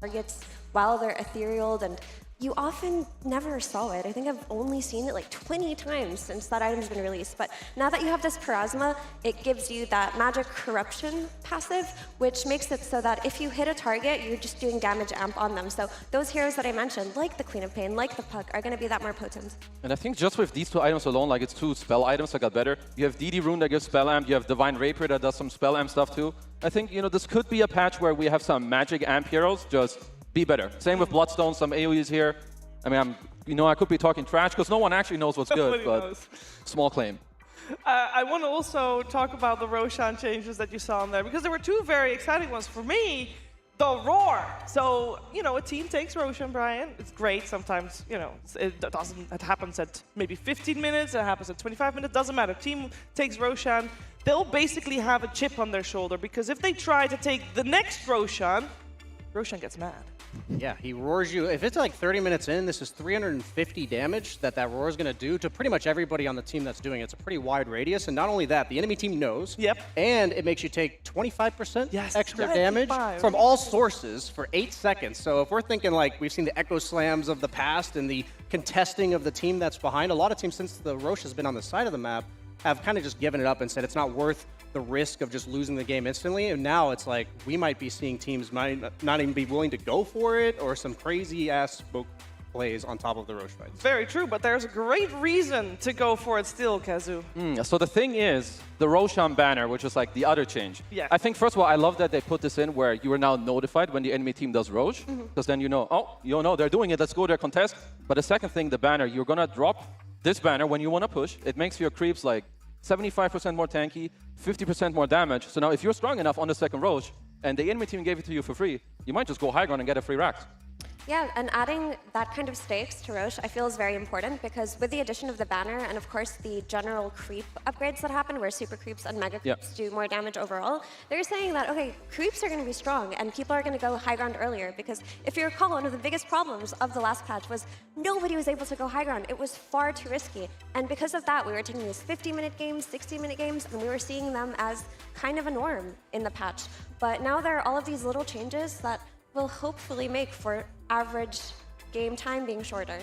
targets while they're ethereal, and you often never saw it. I think I've only seen it like 20 times since that item's been released. But now that you have this Parasma, it gives you that magic corruption passive, which makes it so that if you hit a target, you're just doing damage amp on them. So those heroes that I mentioned, like the Queen of Pain, like the Puck, are going to be that more potent. And I think just with these two items alone, like it's two spell items that got better. You have DD Rune that gives spell amp, you have Divine Rapier that does some spell amp stuff too. I think, you know, this could be a patch where we have some magic amp heroes just be better. Same with Bloodstone, some AoEs here. I mean, I could be talking trash because no one actually knows what's good, but small claim. I want to also talk about the Roshan changes that you saw in there, because there were two very exciting ones. For me, the Roar. So, a team takes Roshan, Brian. It's great. Sometimes, it happens at maybe 15 minutes, it happens at 25 minutes, doesn't matter. Team takes Roshan. They'll basically have a chip on their shoulder, because if they try to take the next Roshan, Roshan gets mad. Yeah, he roars you. If it's like 30 minutes in, this is 350 damage that roar is going to do to pretty much everybody on the team that's doing it. It's a pretty wide radius, and not only that, the enemy team knows. Yep. And it makes you take 25% extra 25. damage from all sources for 8 seconds. So if we're thinking like we've seen the Echo Slams of the past and the contesting of the team that's behind, a lot of teams, since the Rosh has been on the side of the map, have kind of just given it up and said it's not worth the risk of just losing the game instantly. And now it's like we might be seeing teams might not even be willing to go for it, or some crazy-ass smoke plays on top of the Rosh fights. Very true, but there's a great reason to go for it still, Kazu. So the thing is, the Roshan banner, which is like the other change. Yeah. I think, first of all, I love that they put this in where you are now notified when the enemy team does Rosh, because then they're doing it, let's go there, contest. But the second thing, the banner, you're going to drop this banner when you want to push. It makes your creeps like 75% more tanky, 50% more damage. So now if you're strong enough on the second Rosh, and the enemy team gave it to you for free, you might just go high ground and get a free rack. Yeah, and adding that kind of stakes to Rosh, I feel is very important, because with the addition of the banner and of course the general creep upgrades that happen, where super creeps and mega creeps do more damage overall, they're saying that, okay, creeps are going to be strong and people are going to go high ground earlier, because if you recall, one of the biggest problems of the last patch was nobody was able to go high ground. It was far too risky. And because of that, we were taking these 50-minute games, 60-minute games, and we were seeing them as kind of a norm in the patch. But now there are all of these little changes that will hopefully make for average game time being shorter.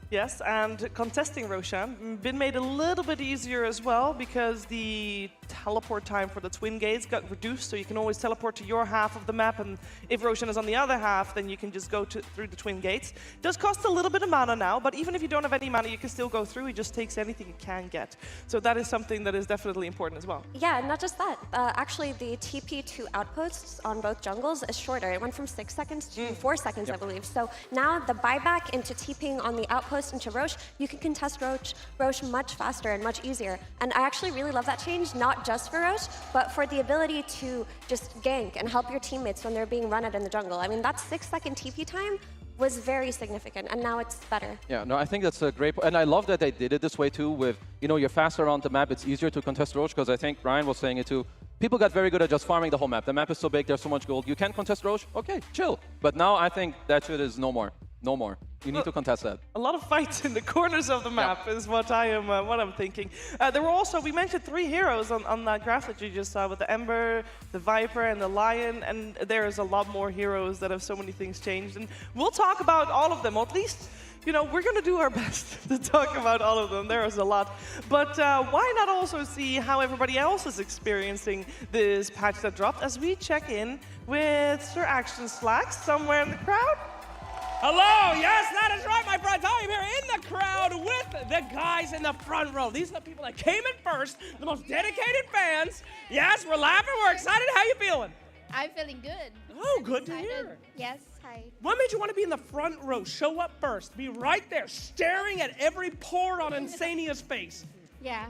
Yes, and contesting Roshan been made a little bit easier as well, because the teleport time for the twin gates got reduced, so you can always teleport to your half of the map, and if Roshan is on the other half, then you can just go through the twin gates. It does cost a little bit of mana now, but even if you don't have any mana, you can still go through. He just takes anything he can get. So that is something that is definitely important as well. Yeah, and not just that. Actually, the TP to outposts on both jungles is shorter. It went from 6 seconds to 4 seconds, I believe. So now the buyback into TPing on the outpost into Rosh, you can contest Rosh much faster and much easier. And I actually really love that change, not just for Rosh, but for the ability to just gank and help your teammates when they're being run at in the jungle. I mean, that 6-second TP time was very significant, and now it's better. Yeah, no, I think that's a great point. And I love that they did it this way too, with, you're faster around the map, it's easier to contest Rosh, because I think Ryan was saying it too. People got very good at just farming the whole map. The map is so big, there's so much gold. You can contest Rosh, okay, chill. But now I think that shit is no more. No more. You need to contest that. A lot of fights in the corners of the map is what I'm thinking. There were also, we mentioned 3 heroes on that graph that you just saw, with the Ember, the Viper, and the Lion, and there is a lot more heroes that have so many things changed. And we'll talk about all of them, or at least, we're going to do our best to talk about all of them. There is a lot. But why not also see how everybody else is experiencing this patch that dropped, as we check in with Sir Action Slacks somewhere in the crowd? Hello, yes, that is right, my friends. I am here in the crowd with the guys in the front row. These are the people that came in first, the most dedicated fans. Yes, we're laughing, we're excited. How you feeling? I'm feeling good. Oh, good to hear. Yes, hi. What made you want to be in the front row? Show up first, be right there, staring at every pore on Insania's face. Yeah.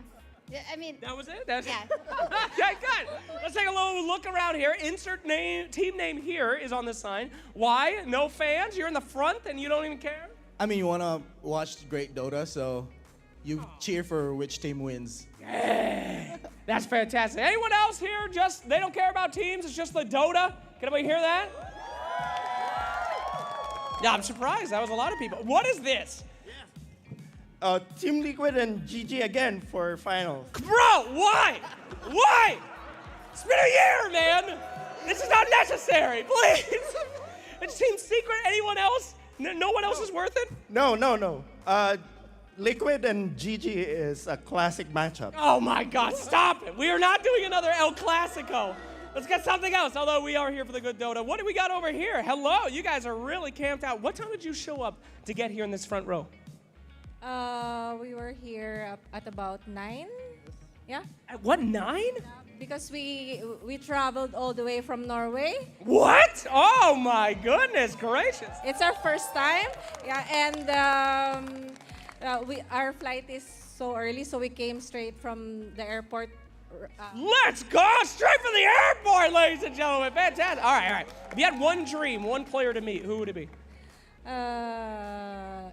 I mean, that was it? yeah. Okay, good. Let's take a little look around here. Insert name, team name here is on the sign. Why? No fans? You're in the front and you don't even care? I mean, you want to watch great Dota, so you cheer for which team wins. Hey, that's fantastic. Anyone else here, they don't care about teams, it's just the Dota? Can anybody hear that? Yeah, I'm surprised. That was a lot of people. What is this? Team Liquid and GG again for finals. Bro, why? Why? It's been a year, man. This is not necessary, please. It's Team Secret. Anyone else? No one else is worth it? No. Liquid and Gigi is a classic matchup. Oh my God, stop it. We are not doing another El Clasico. Let's get something else, although we are here for the good Dota. What do we got over here? Hello, you guys are really camped out. What time did you show up to get here in this front row? We were here at about 9. Yeah. At what, 9? Because we traveled all the way from Norway. What? Oh my goodness gracious. It's our first time. Yeah, and our flight is so early, so we came straight from the airport. Let's go straight from the airport, ladies and gentlemen. Fantastic. All right. If you had one dream, one player to meet, who would it be?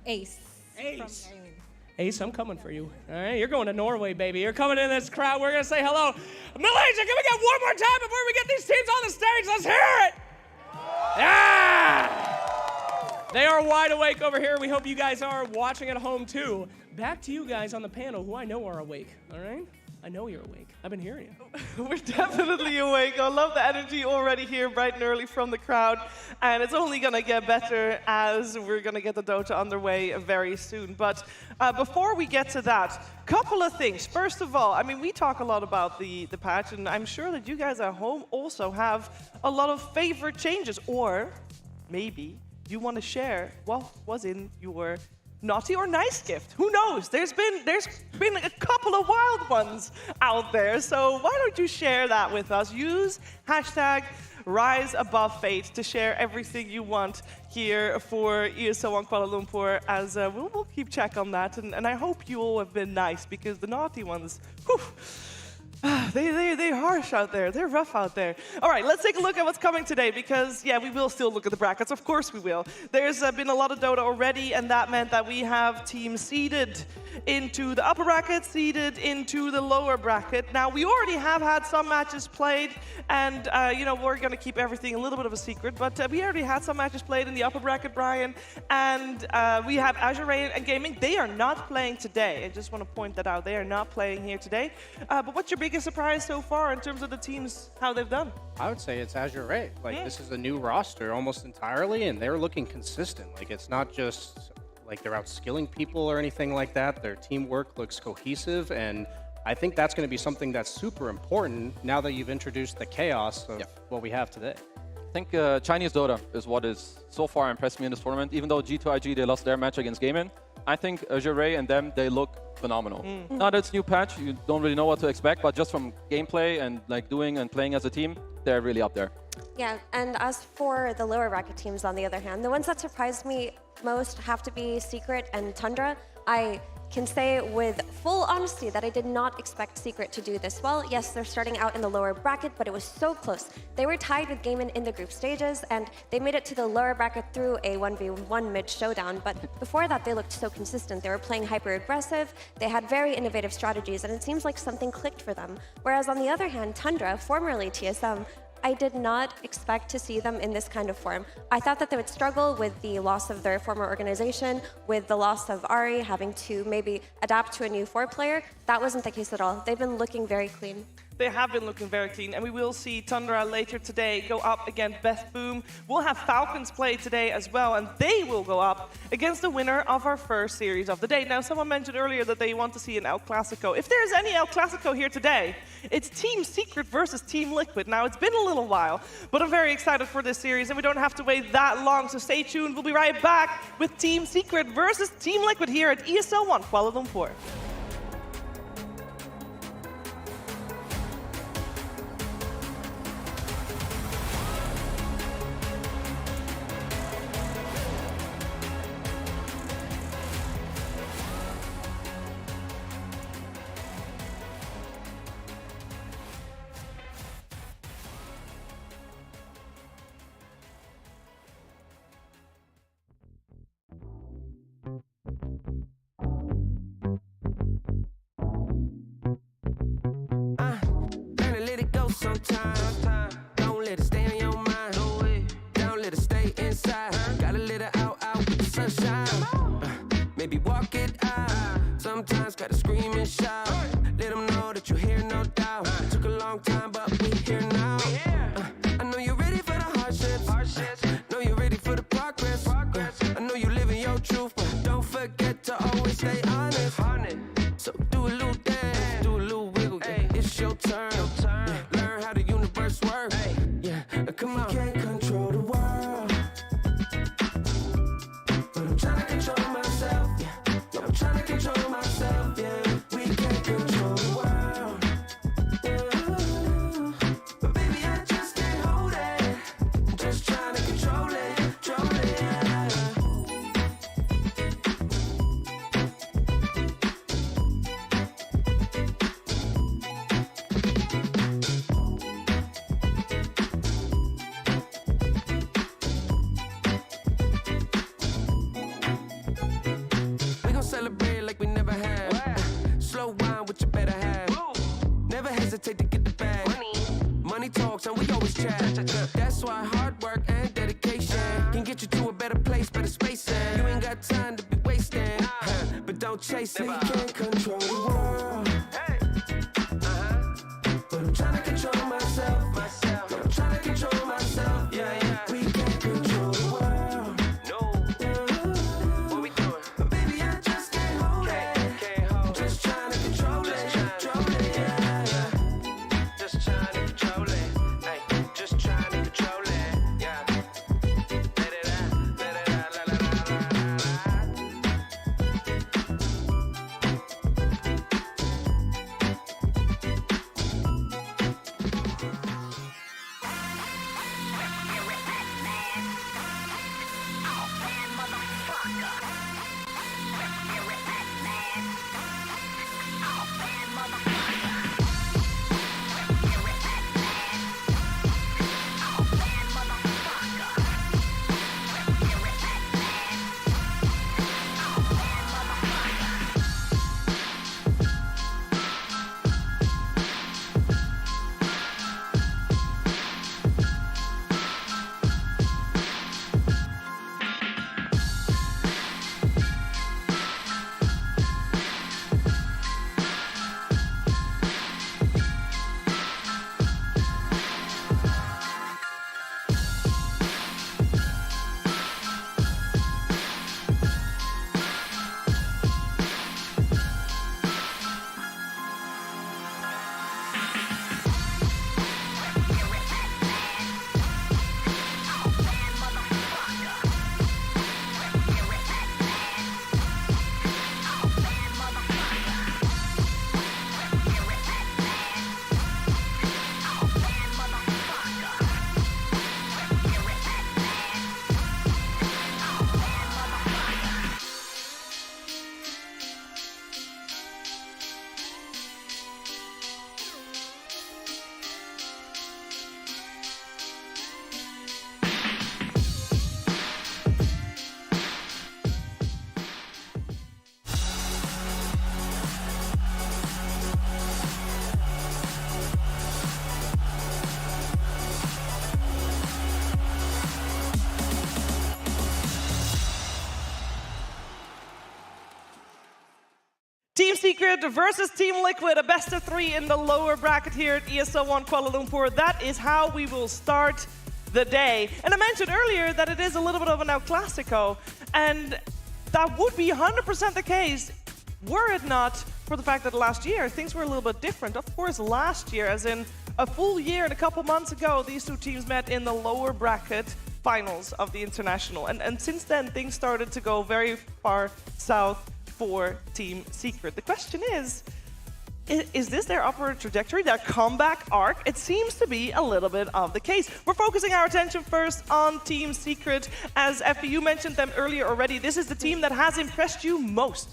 Ace. Ace. Ace, I'm coming for you. All right, you're going to Norway, baby. You're coming in this crowd. We're going to say hello. Malaysia, can we get one more time before we get these teams on the stage? Let's hear it. Yeah. They are wide awake over here. We hope you guys are watching at home, too. Back to you guys on the panel who I know are awake, all right? I know you're awake. I've been hearing you. We're definitely awake. I love the energy already here bright and early from the crowd. And it's only going to get better as we're going to get the Dota underway very soon. But before we get to that, couple of things. First of all, I mean, we talk a lot about the patch, and I'm sure that you guys at home also have a lot of favorite changes. Or maybe you want to share what was in your naughty or nice gift. Who knows? There's been a couple of wild ones out there. So why don't you share that with us? Use hashtag #RiseAboveFate to share everything you want here for ESL 1 Kuala Lumpur, as we'll keep check on that. And I hope you all have been nice, because the naughty ones, whew, they're harsh out there. They're rough out there. All right, let's take a look at what's coming today, because, yeah, we will still look at the brackets. Of course we will. There's been a lot of Dota already, and that meant that we have teams seeded into the upper bracket, seeded into the lower bracket. Now, we already have had some matches played, and, you know, we're going to keep everything a little bit of a secret, but we already had some matches played in the upper bracket, Brian, and we have Azure Ray and Gaming. They are not playing today. I just want to point that out. They are not playing here today. But what's your biggest surprise so far in terms of the teams, how they've done? I would say it's Azure Ray. Like, this is a new roster almost entirely, and they're looking consistent. Like, it's not just like they're outskilling people or anything like that. Their teamwork looks cohesive, and I think that's going to be something that's super important now that you've introduced the chaos of what we have today. I think Chinese Dota is what has so far impressed me in this tournament. Even though G2IG, they lost their match against Gaming, I think Azure Ray and them, they look phenomenal. Now that it's new patch, you don't really know what to expect, but just from gameplay and like doing and playing as a team, they're really up there. Yeah, and as for the lower bracket teams, on the other hand, the ones that surprised me most have to be Secret and Tundra. I can say with full honesty that I did not expect Secret to do this well. Yes, they're starting out in the lower bracket, but it was so close. They were tied with Gaming in the group stages, and they made it to the lower bracket through a 1v1 mid showdown. But before that, they looked so consistent. They were playing hyper-aggressive, they had very innovative strategies, and it seems like something clicked for them. Whereas on the other hand, Tundra, formerly TSM, I did not expect to see them in this kind of form. I thought that they would struggle with the loss of their former organization, with the loss of Ari, having to maybe adapt to a new 4-player. That wasn't the case at all. They've been looking very clean. They have been looking very clean, and we will see Tundra later today go up against Beth Boom. We'll have Falcons play today as well, and they will go up against the winner of our first series of the day. Now, someone mentioned earlier that they want to see an El Clasico. If there's any El Clasico here today, it's Team Secret versus Team Liquid. Now, it's been a little while, but I'm very excited for this series, and we don't have to wait that long, so stay tuned. We'll be right back with Team Secret versus Team Liquid here at ESL 1 Kuala Lumpur. Sometimes, don't let it stay on your mind. No way. Don't let it stay inside. Gotta let it out with the sunshine. Maybe walk it out. Sometimes gotta scream and shout. Let them know that you're here, no doubt. Took a long time, but we're here now. I know you're ready for the hardships. Know you're ready for dance. So do a little dance, do a little wiggle, yeah. It's your turn. Yeah. Learn how the universe works. Yeah, come on. We can't control the world, but I'm trying to control myself. Yeah, I'm trying to control myself. Yeah, we can't control the world. Yeah. But baby, I just can't hold it. I'm just trying to control it, control it. Yeah. We gon' celebrate like we never have. Slow wine with your better half. Never hesitate to get the bag. Money talks and we always chat. That's why hard work and dedication can get you to a better place, better space. And you ain't got time to be wasting. But don't chase it. You can't control the world, but I'm trying to control myself. I'm trying to control myself. Yeah. We can't control the world. What we doing? But baby, I just can't hold it. I'm just trying to control it, control it. Yeah. Just trying to control it. Hey, just trying to control it. Yeah. Let it out, let it out, let it out, let it out. Team Secret versus Team Liquid, a best of 3 in the lower bracket here at ESL 1 Kuala Lumpur. That is how we will start the day. And I mentioned earlier that it is a little bit of an El Clasico, and that would be 100% the case were it not for the fact that last year things were a little bit different. Of course, last year, as in a full year and a couple months ago, these two teams met in the lower bracket finals of the International. And since then, things started to go very far south for Team Secret. The question is this their upward trajectory, their comeback arc? It seems to be a little bit of the case. We're focusing our attention first on Team Secret. As FPU mentioned them earlier already, this is the team that has impressed you most.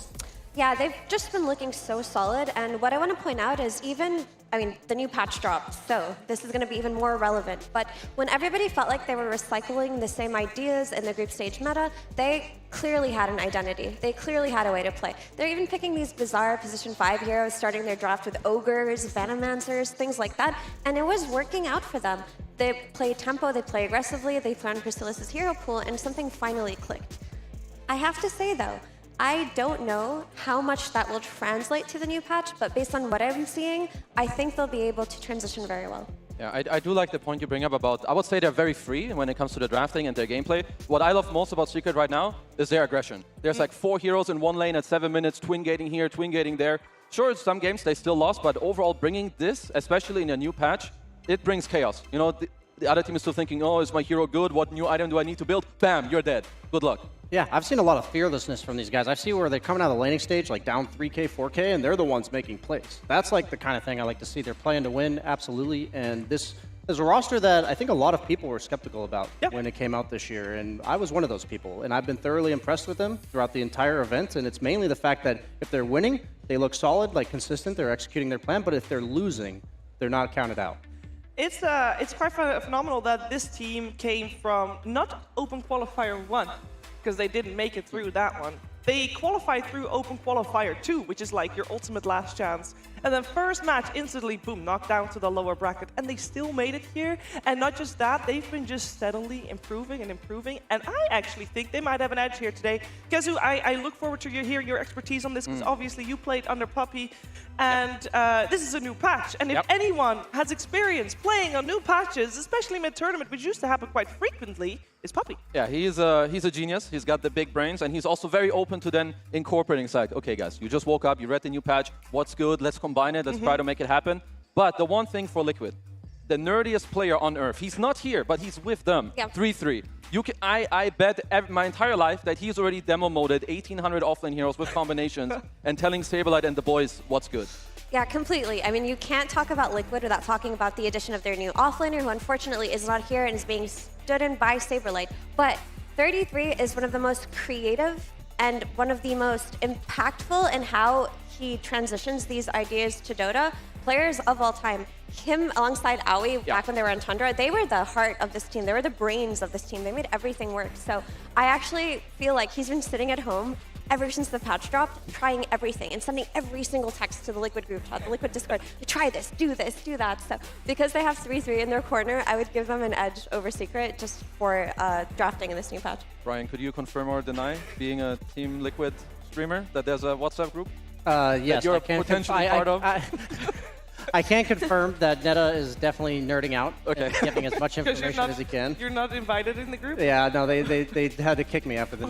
Yeah, they've just been looking so solid, and what I want to point out is the new patch dropped, so this is going to be even more relevant, but when everybody felt like they were recycling the same ideas in the group stage meta, they clearly had an identity. They clearly had a way to play. They're even picking these bizarre position 5 heroes, starting their draft with ogres, venomancers, things like that, and it was working out for them. They play tempo, they play aggressively, they found Chrysalis's hero pool, and something finally clicked. I have to say though, I don't know how much that will translate to the new patch, but based on what I'm seeing, I think they'll be able to transition very well. Yeah, I do like the point you bring up about, I would say they're very free when it comes to the drafting and their gameplay. What I love most about Secret right now is their aggression. There's like 4 heroes in one lane at 7 minutes, twin gating here, twin gating there. Sure, some games they still lost, but overall bringing this, especially in a new patch, it brings chaos. You know, the other team is still thinking, oh, is my hero good? What new item do I need to build? Bam, you're dead. Good luck. Yeah, I've seen a lot of fearlessness from these guys. I see where they're coming out of the laning stage, like down 3K, 4K, and they're the ones making plays. That's like the kind of thing I like to see. They're playing to win, absolutely. And this is a roster that I think a lot of people were skeptical about when it came out this year. And I was one of those people. And I've been thoroughly impressed with them throughout the entire event. And it's mainly the fact that if they're winning, they look solid, like consistent, they're executing their plan. But if they're losing, they're not counted out. It's quite phenomenal that this team came from not Open Qualifier 1, because they didn't make it through that one. They qualified through Open Qualifier 2, which is like your ultimate last chance. And then first match, instantly, boom, knocked down to the lower bracket. And they still made it here. And not just that, they've been just steadily improving and improving. And I actually think they might have an edge here today. Kezu, I look forward to hearing your expertise on this, because obviously you played under Puppy. And this is a new patch. And if anyone has experience playing on new patches, especially mid-tournament, which used to happen quite frequently, is Puppy. Yeah, he's a genius. He's got the big brains, and he's also very open to then incorporating. It's like, okay, guys, you just woke up, you read the new patch. What's good? Let's combine it. Let's try to make it happen. But the one thing for Liquid, the nerdiest player on Earth, he's not here, but he's with them. 3-3. I bet my entire life that he's already demo moded 1,800 offlane heroes with combinations and telling Saberlight and the boys what's good. Yeah, completely. I mean, you can't talk about Liquid without talking about the addition of their new offlaner, who unfortunately is not here and is being stood in by Saberlight. But 33 is one of the most creative and one of the most impactful in how he transitions these ideas to Dota. Players of all time, him alongside Aoi back when they were on Tundra, they were the heart of this team. They were the brains of this team. They made everything work. So I actually feel like he's been sitting at home ever since the patch dropped, trying everything and sending every single text to the Liquid group chat, the Liquid Discord, try this, do that. So because they have 3-3 in their corner, I would give them an edge over Secret just for drafting in this new patch. Brian, could you confirm or deny, being a Team Liquid streamer, that there's a WhatsApp group? Yes, that you're I can potentially part of? I can confirm that Netta is definitely nerding out, and giving as much information as he can. You're not invited in the group? Yeah, no, they had to kick me after the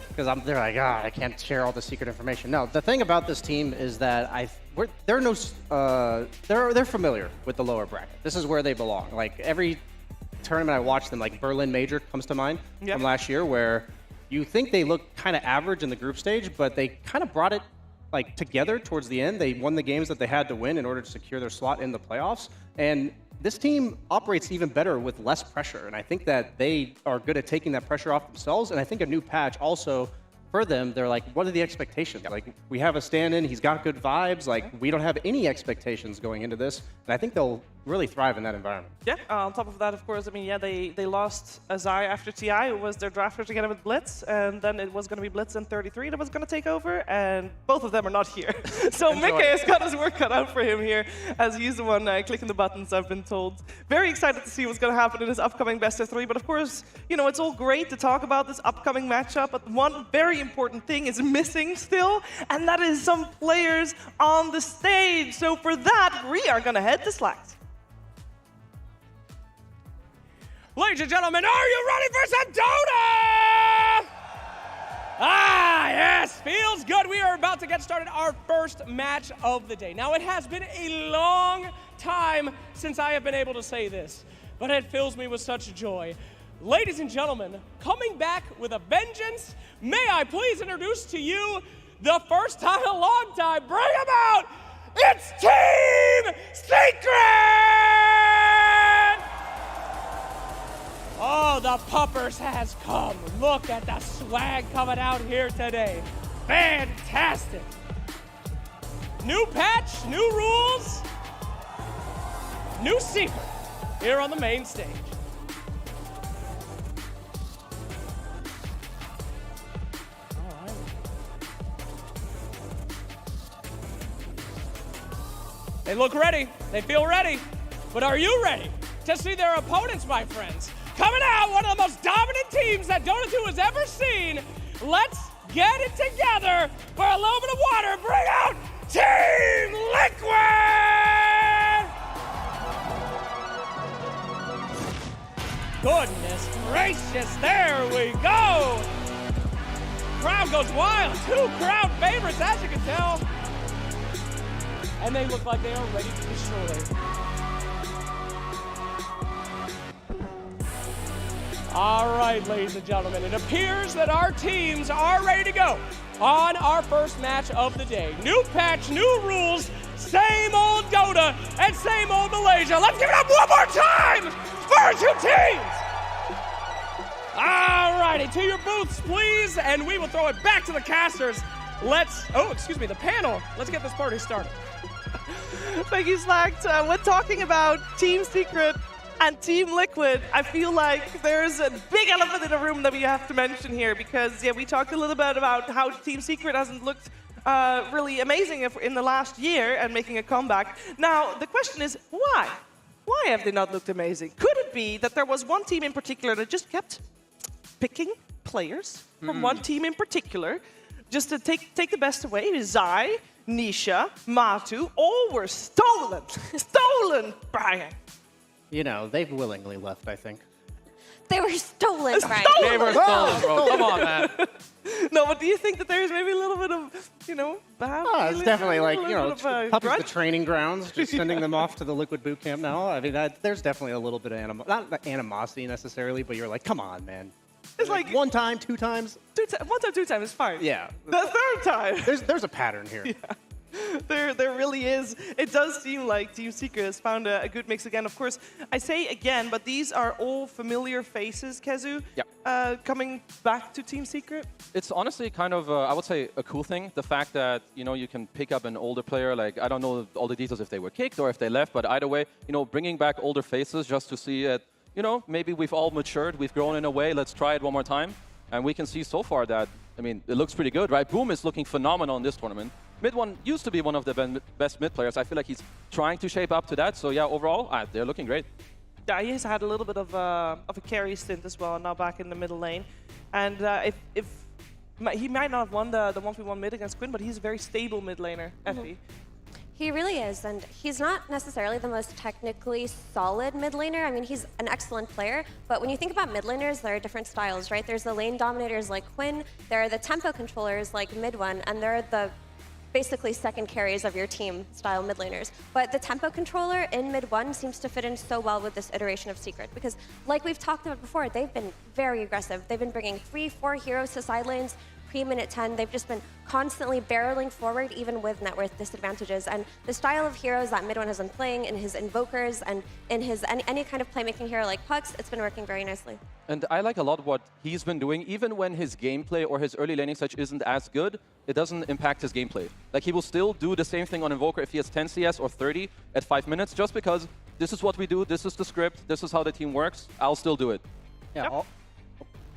because they're like, I can't share all the secret information. No, the thing about this team is that they're familiar with the lower bracket. This is where they belong. Like every tournament I watch them, like Berlin Major comes to mind from last year, where you think they look kind of average in the group stage, but they kind of brought it like together towards the end. They won the games that they had to win in order to secure their slot in the playoffs. And this team operates even better with less pressure. And I think that they are good at taking that pressure off themselves. And I think a new patch also for them, they're like, what are the expectations? Like, we have a stand-in, he's got good vibes. Like, we don't have any expectations going into this. And I think they'll really thrive in that environment. Yeah, on top of that, of course, I mean, yeah, they lost Azai after TI, who was their drafter together with Blitz, and then it was going to be Blitz and 33 that was going to take over, and both of them are not here. So Mickey has got his work cut out for him here, as he's the one clicking the buttons, I've been told. Very excited to see what's going to happen in this upcoming best of 3, but of course, you know, it's all great to talk about this upcoming matchup, but one very important thing is missing still, and that is some players on the stage. So for that, we are going to head to Slacks. Ladies and gentlemen, are you ready for some Dota? Ah, yes, feels good. We are about to get started our first match of the day. Now, it has been a long time since I have been able to say this, but it fills me with such joy. Ladies and gentlemen, coming back with a vengeance, may I please introduce to you the first time in a long time, bring him out, it's Team Secret! Oh, the Puppers has come. Look at the swag coming out here today. Fantastic. New patch, new rules, new Secret here on the main stage. All right. They look ready. They feel ready. But are you ready to see their opponents, my friends? Coming out, one of the most dominant teams that Dota 2 has ever seen. Let's get it together for a little bit of water. Bring out Team Liquid! Goodness gracious, there we go! Crowd goes wild. 2 crowd favorites, as you can tell. And they look like they are ready to destroy. All right, ladies and gentlemen, it appears that our teams are ready to go on our first match of the day. New patch, new rules, same old Dota and same old Malaysia. Let's give it up one more time for our 2 teams. All righty, to your booths, please, and we will throw it back to the casters. The panel. Let's get this party started. Thank you, Slacked. When talking about Team Secret and Team Liquid, I feel like there's a big elephant in the room that we have to mention here because, we talked a little bit about how Team Secret hasn't looked really amazing in the last year and making a comeback. Now, the question is, why? Why have they not looked amazing? Could it be that there was one team in particular that just kept picking players from one team in particular just to take the best away? Zai, Nisha, Matu, all were stolen. Stolen, Brian. You know, they've willingly left, I think. They were stolen, Brian. They were stolen, bro. Come on, man. No, but do you think that there's maybe a little bit of, bad It's feelings? definitely like, A little bit of, Puppy's the grudge? training grounds, just sending them off to the Liquid boot camp now. I mean, there's definitely a little bit of not animosity necessarily, but you're like, come on, man. It's like one time, 2 times. 1 time, 2 times is fine. Yeah. The 3rd time. There's a pattern here. There really is. It does seem like Team Secret has found a good mix again. Of course, I say again, but these are all familiar faces, Kezu, coming back to Team Secret. It's honestly kind of, I would say, a cool thing. The fact that, you can pick up an older player. Like, I don't know all the details if they were kicked or if they left, but either way, bringing back older faces just to see it, maybe we've all matured, we've grown in a way, let's try it one more time. And we can see so far that, it looks pretty good, right? Boom is looking phenomenal in this tournament. Mid one used to be one of the best mid players. I feel like he's trying to shape up to that. So yeah, overall, they're looking great. Yeah, he has had a little bit of a carry stint as well, now back in the middle lane. And if he might not have won the 1v1 mid against Quinn, but he's a very stable mid laner, Effie. He really is, and he's not necessarily the most technically solid mid laner. I mean, he's an excellent player, but when you think about mid laners, there are different styles, right? There's the lane dominators like Quinn, there are the tempo controllers like mid one, and there are the basically second carries of your team style mid laners. But the tempo controller in mid one seems to fit in so well with this iteration of Secret because like we've talked about before, they've been very aggressive. They've been bringing 3-4 heroes to side lanes pre-minute 10. They've just been constantly barreling forward even with net worth disadvantages. And the style of heroes that mid one has been playing in his invokers and in his any kind of playmaking hero like Pucks, it's been working very nicely. And I like a lot what he's been doing. Even when his gameplay or his early laning touch isn't as good, it doesn't impact his gameplay. Like, he will still do the same thing on Invoker if he has 10 CS or 30 at 5 minutes, just because this is what we do, this is the script, this is how the team works, I'll still do it. Yeah,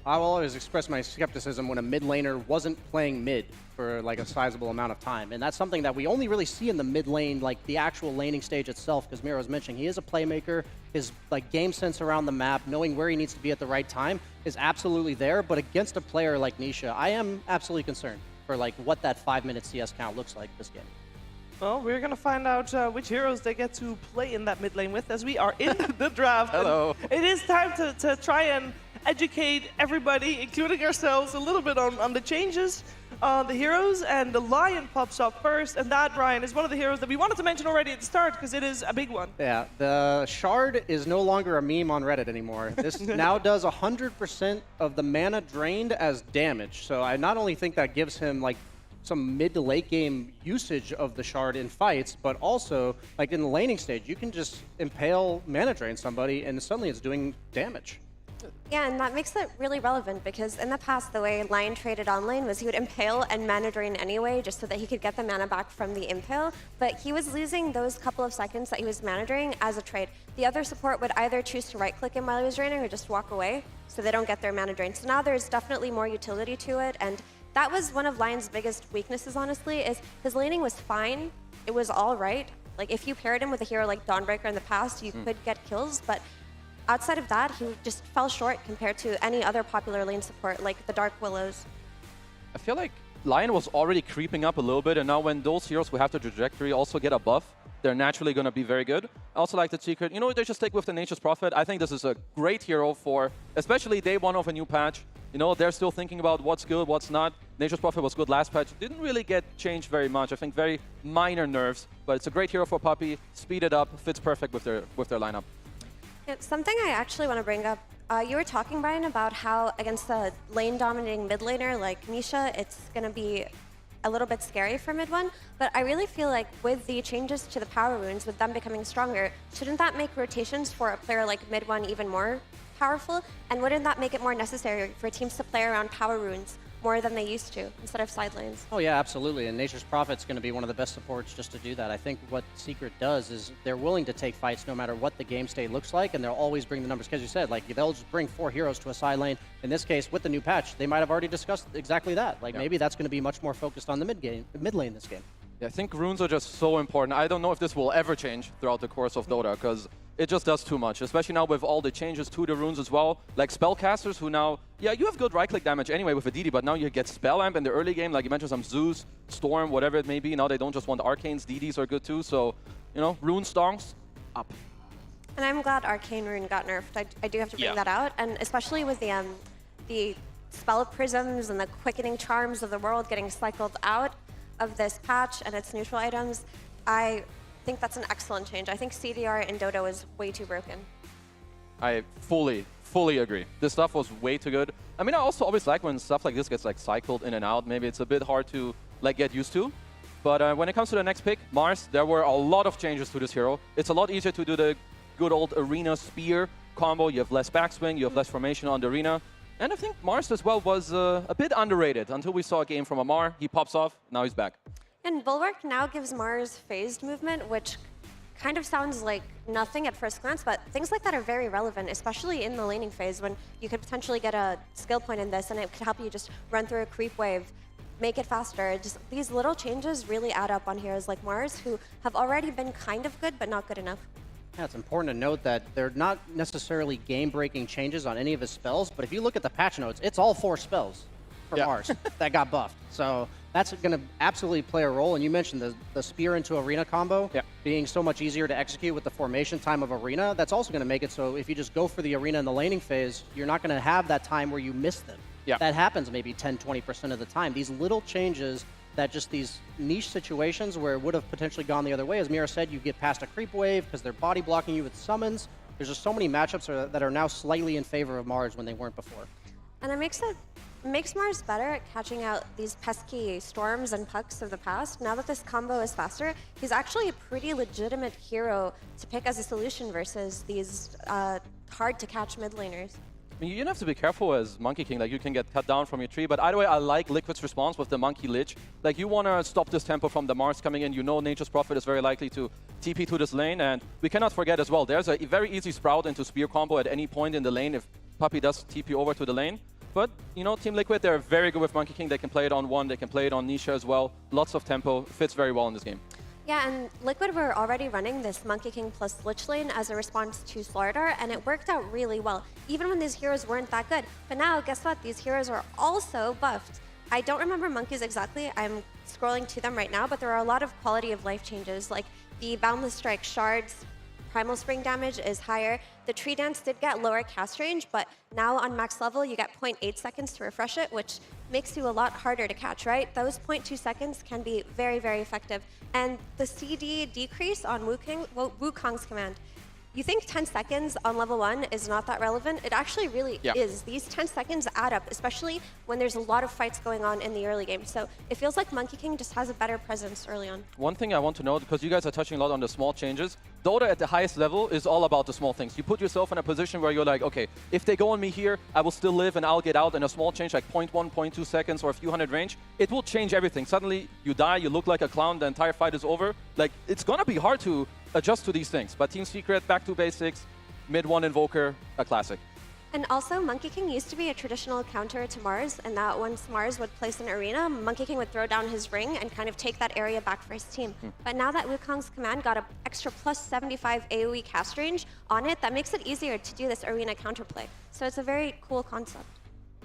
I'll always express my skepticism when a mid laner wasn't playing mid for like a sizable amount of time. And that's something that we only really see in the mid lane, like the actual laning stage itself, because Mira was mentioning he is a playmaker. His like game sense around the map, knowing where he needs to be at the right time is absolutely there. But against a player like Nisha, I am absolutely concerned for like what that 5-minute CS count looks like this game. Well, we're going to find out which heroes they get to play in that mid lane with as we are in the draft. Hello. And it is time to try and educate everybody, including ourselves, a little bit on the changes, the heroes, and the Lion pops up first. And that, Brian, is one of the heroes that we wanted to mention already at the start because it is a big one. Yeah, the Shard is no longer a meme on Reddit anymore. This now does 100% of the mana drained as damage. So I not only think that gives him like some mid to late game usage of the Shard in fights, but also like in the laning stage, you can just impale mana drain somebody and suddenly it's doing damage. Yeah, and that makes it really relevant because in the past, the way Lion traded on lane was he would impale and mana drain anyway just so that he could get the mana back from the impale, but he was losing those couple of seconds that he was mana draining as a trade. The other support would either choose to right-click him while he was draining or just walk away so they don't get their mana drain. So now there's definitely more utility to it, and that was one of Lion's biggest weaknesses, honestly, is his laning was fine. It was all right. Like, if you paired him with a hero like Dawnbreaker in the past, you could get kills, but outside of that, he just fell short compared to any other popular lane support, like the Dark Willows. I feel like Lion was already creeping up a little bit, and now when those heroes who have the trajectory also get a buff, they're naturally going to be very good. I also like the Secret. You know, they just stick with the Nature's Prophet. I think this is a great hero for, especially day one of a new patch. You know, they're still thinking about what's good, what's not. Nature's Prophet was good last patch. Didn't really get changed very much. I think very minor nerfs, but it's a great hero for Puppey. Speed it up, fits perfect with their lineup. Yeah, something I actually want to bring up. You were talking, Brian, about how against the lane-dominating mid laner like Nisha, it's going to be a little bit scary for mid one, but I really feel like with the changes to the power runes, with them becoming stronger, shouldn't that make rotations for a player like mid one even more powerful? And wouldn't that make it more necessary for teams to play around power runes more than they used to instead of side lanes? Oh yeah, absolutely. And Nature's Prophet's going to be one of the best supports just to do that. I think what Secret does is they're willing to take fights no matter what the game state looks like, and they'll always bring the numbers. Because you said, like, they'll just bring 4 heroes to a side lane. In this case, with the new patch, they might have already discussed exactly that. Like, maybe that's going to be much more focused on the mid lane this game. Yeah, I think runes are just so important. I don't know if this will ever change throughout the course of Dota, because it just does too much, especially now with all the changes to the runes as well. Like spellcasters who now, yeah, you have good right-click damage anyway with a DD, but now you get Spell Amp in the early game. Like you mentioned some Zeus, Storm, whatever it may be. Now they don't just want Arcanes, DDs are good too. So, you know, rune stonks, up. And I'm glad Arcane Rune got nerfed. I do have to bring that out. And especially with the Spell Prisms and the Quickening Charms of the world getting cycled out of this patch and its neutral items, I think that's an excellent change. I think CDR in Dota is way too broken. I fully agree. This stuff was way too good. I mean, I also always like when stuff like this gets like cycled in and out. Maybe it's a bit hard to like get used to. But when it comes to the next pick, Mars, there were a lot of changes to this hero. It's a lot easier to do the good old arena spear combo. You have less backswing, you have less formation on the arena. And I think Mars as well was a bit underrated until we saw a game from Amar. He pops off, now he's back. And Bulwark now gives Mars phased movement, which kind of sounds like nothing at first glance, but things like that are very relevant, especially in the laning phase when you could potentially get a skill point in this and it could help you just run through a creep wave, make it faster. Just these little changes really add up on heroes like Mars, who have already been kind of good, but not good enough. Yeah, it's important to note that they're not necessarily game-breaking changes on any of his spells, but if you look at the patch notes, it's all 4 spells for Mars that got buffed. So that's going to absolutely play a role. And you mentioned the spear into arena combo being so much easier to execute with the formation time of arena. That's also going to make it so if you just go for the arena in the laning phase, you're not going to have that time where you miss them. That happens maybe 10-20% of the time. These little changes that just these niche situations where it would have potentially gone the other way. As Mira said, you get past a creep wave because they're body blocking you with summons. There's just so many matchups that are now slightly in favor of Mars when they weren't before. And it makes Mars better at catching out these pesky storms and pucks of the past. Now that this combo is faster, he's actually a pretty legitimate hero to pick as a solution versus these hard-to-catch mid laners. I mean, you have to be careful as Monkey King, like you can get cut down from your tree, but either way, I like Liquid's response with the Monkey Lich. Like you want to stop this tempo from the Mars coming in, you know Nature's Prophet is very likely to TP to this lane, and we cannot forget as well, there's a very easy Sprout into Spear combo at any point in the lane if Puppey does TP over to the lane. But, you know, Team Liquid, they're very good with Monkey King, they can play it on 1, they can play it on Nisha as well, lots of tempo, fits very well in this game. Yeah, and Liquid were already running this Monkey King plus Lich lane as a response to Slardar, and it worked out really well, even when these heroes weren't that good. But now, guess what? These heroes are also buffed. I don't remember monkeys exactly. I'm scrolling to them right now, but there are a lot of quality of life changes, like the Boundless Strike shards, Primal Spring damage is higher. The Tree Dance did get lower cast range, but now on max level, you get 0.8 seconds to refresh it, which makes you a lot harder to catch, right? Those 0.2 seconds can be very, very effective. And the CD decrease on Wukong's command, you think 10 seconds on level 1 is not that relevant? It actually really is. These 10 seconds add up, especially when there's a lot of fights going on in the early game. So it feels like Monkey King just has a better presence early on. One thing I want to note, because you guys are touching a lot on the small changes, Dota at the highest level is all about the small things. You put yourself in a position where you're like, okay, if they go on me here, I will still live and I'll get out, and a small change like 0.1, 0.2 seconds or a few hundred range, it will change everything. Suddenly you die, you look like a clown, the entire fight is over. Like, it's gonna be hard to adjust to these things. But Team Secret, back to basics, mid 1 Invoker, a classic. And also, Monkey King used to be a traditional counter to Mars, and that once Mars would place an arena, Monkey King would throw down his ring and kind of take that area back for his team. But now that Wukong's command got an extra plus 75 AoE cast range on it, that makes it easier to do this arena counterplay. So it's a very cool concept.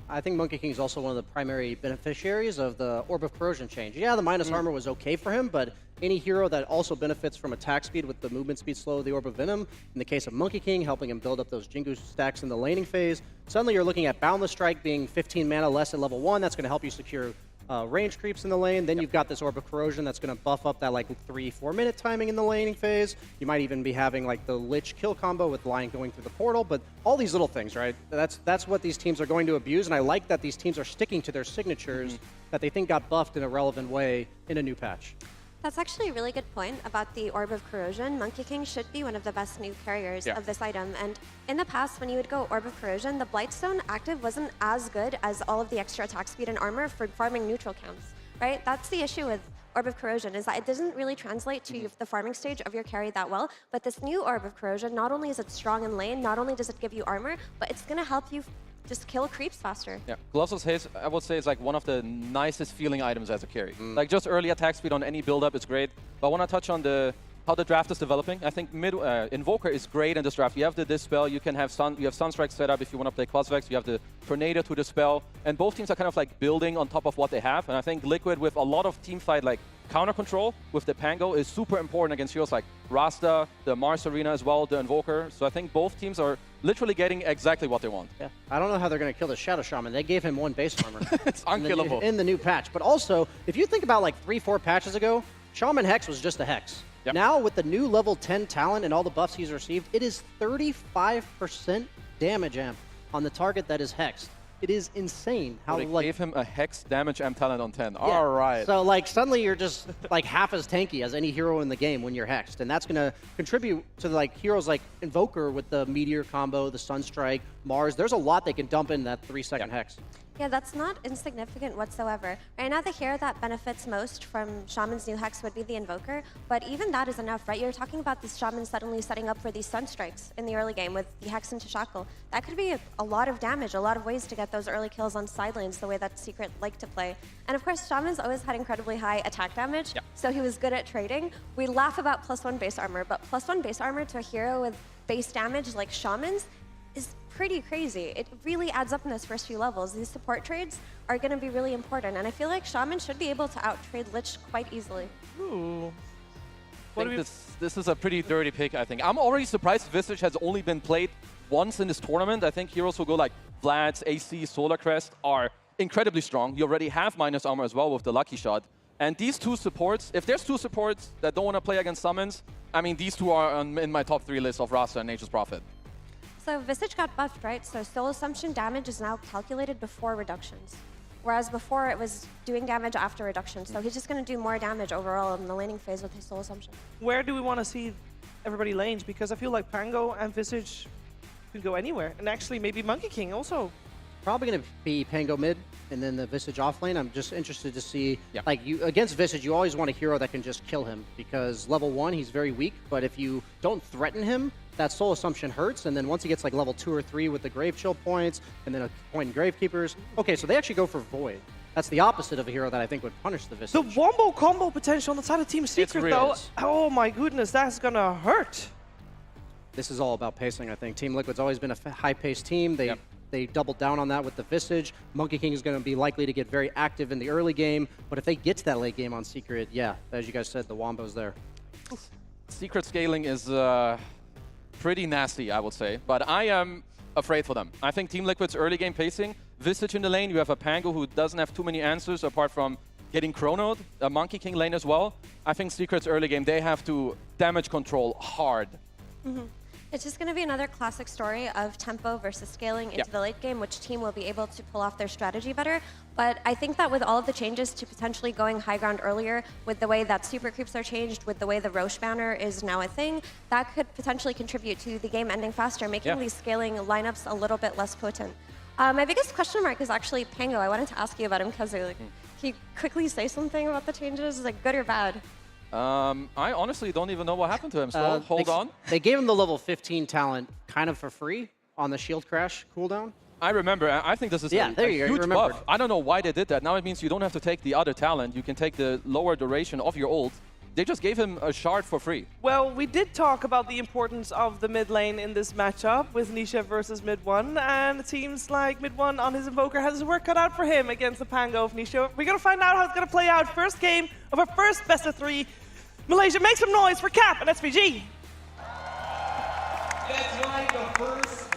I think Monkey King is also one of the primary beneficiaries of the Orb of Corrosion change. Yeah, the minus armor was okay for him, but any hero that also benefits from attack speed with the movement speed slow of the Orb of Venom, in the case of Monkey King, helping him build up those Jingu stacks in the laning phase, suddenly you're looking at Boundless Strike being 15 mana less at level 1. That's going to help you secure range creeps in the lane. Then you've got this Orb of Corrosion that's going to buff up that like 3-4 minute timing in the laning phase. You might even be having like the Lich kill combo with Lion going through the portal, but all these little things, right? That's what these teams are going to abuse, and I like that these teams are sticking to their signatures that they think got buffed in a relevant way in a new patch. That's actually a really good point about the Orb of Corrosion. Monkey King should be one of the best new carriers of this item. And in the past, when you would go Orb of Corrosion, the Blightstone active wasn't as good as all of the extra attack speed and armor for farming neutral counts, right? That's the issue with Orb of Corrosion, is that it doesn't really translate to the farming stage of your carry that well. But this new Orb of Corrosion, not only is it strong in lane, not only does it give you armor, but it's going to help you just kill creeps faster. Yeah, Colossus Haze, I would say, is like one of the nicest feeling items as a carry. Like just early attack speed on any build-up is great. But I want to touch on how the draft is developing. I think Invoker is great in this draft. You have the Dispel, you have Sunstrike set up if you want to play Cosvex, you have the Tornado to Dispel, and both teams are kind of like building on top of what they have. And I think Liquid, with a lot of team fight like counter control with the Pango, is super important against heroes like Rasta, the Mars Arena as well, the Invoker. So I think both teams are literally getting exactly what they want. Yeah, I don't know how they're going to kill the Shadow Shaman. They gave him 1 base armor. It's unkillable. In the new patch. But also, if you think about like 3-4 patches ago, Shaman Hex was just a Hex. Yep. Now, with the new level 10 talent and all the buffs he's received, it is 35% damage amp on the target that is Hexed. It is insane how they gave him a Hex damage amp talent on 10. Yeah. All right. So like suddenly you're just like half as tanky as any hero in the game when you're Hexed, and that's going to contribute to like heroes like Invoker with the Meteor combo, the Sunstrike, Mars. There's a lot they can dump in that 3-second Hex. Yeah, that's not insignificant whatsoever. Right now, the hero that benefits most from Shaman's new Hex would be the Invoker, but even that is enough, right? You're talking about this Shaman suddenly setting up for these Sunstrikes in the early game with the Hex into Shackle. That could be a lot of damage, a lot of ways to get those early kills on side lanes, the way that Secret like to play. And of course, Shaman's always had incredibly high attack damage, so he was good at trading. We laugh about +1 base armor, but +1 base armor to a hero with base damage like Shaman's is pretty crazy. It really adds up in those first few levels. These support trades are going to be really important, and I feel like Shaman should be able to out-trade Lich quite easily. Ooh. I think this is a pretty dirty pick, I think. I'm already surprised Visage has only been played once in this tournament. I think heroes who go like Vlad's, AC, Solar Crest are incredibly strong. You already have minus armor as well with the Lucky Shot. And these two supports, if there's two supports that don't want to play against summons, I mean, these two are in my top 3 list of Rasta and Nature's Prophet. So Visage got buffed, right? So Soul Assumption damage is now calculated before reductions. Whereas before it was doing damage after reduction. So he's just going to do more damage overall in the laning phase with his Soul Assumption. Where do we want to see everybody lanes? Because I feel like Pango and Visage can go anywhere. And actually maybe Monkey King also. Probably going to be Pango mid and then the Visage off lane. I'm just interested to see, like against Visage, you always want a hero that can just kill him because level 1, he's very weak. But if you don't threaten him, that Soul Assumption hurts. And then once he gets like level 2 or 3 with the Grave Chill points and then a point in Gravekeepers. Okay, so they actually go for Void. That's the opposite of a hero that I think would punish the Visage. The wombo combo potential on the side of Team Secret, though. Oh my goodness, that's going to hurt. This is all about pacing, I think. Team Liquid's always been a high-paced team. They doubled down on that with the Visage. Monkey King is going to be likely to get very active in the early game, but if they get to that late game on Secret, yeah, as you guys said, the Wombo's there. Secret scaling is pretty nasty, I would say, but I am afraid for them. I think Team Liquid's early game pacing, Visage in the lane, you have a Pango who doesn't have too many answers apart from getting chronoed, a Monkey King lane as well. I think Secret's early game, they have to damage control hard. It's just going to be another classic story of tempo versus scaling into the late game, which team will be able to pull off their strategy better. But I think that with all of the changes to potentially going high ground earlier, with the way that super creeps are changed, with the way the Roche banner is now a thing, that could potentially contribute to the game ending faster, making these scaling lineups a little bit less potent. My biggest question mark is actually Pango. I wanted to ask you about him because can you quickly say something about the changes, like good or bad? I honestly don't even know what happened to him, so hold on. They gave him the level 15 talent kind of for free on the Shield Crash cooldown. I remember. I think this is a huge buff. I don't know why they did that. Now it means you don't have to take the other talent. You can take the lower duration of your ult, They just gave him a shard for free. Well, we did talk about the importance of the mid lane in this matchup with Nisha versus mid 1, and it seems like mid 1 on his Invoker has his work cut out for him against the Pango of Nisha. We're gonna find out how it's gonna play out. First game of our first best of 3. Malaysia, make some noise for Cap and SPG. That's right, the first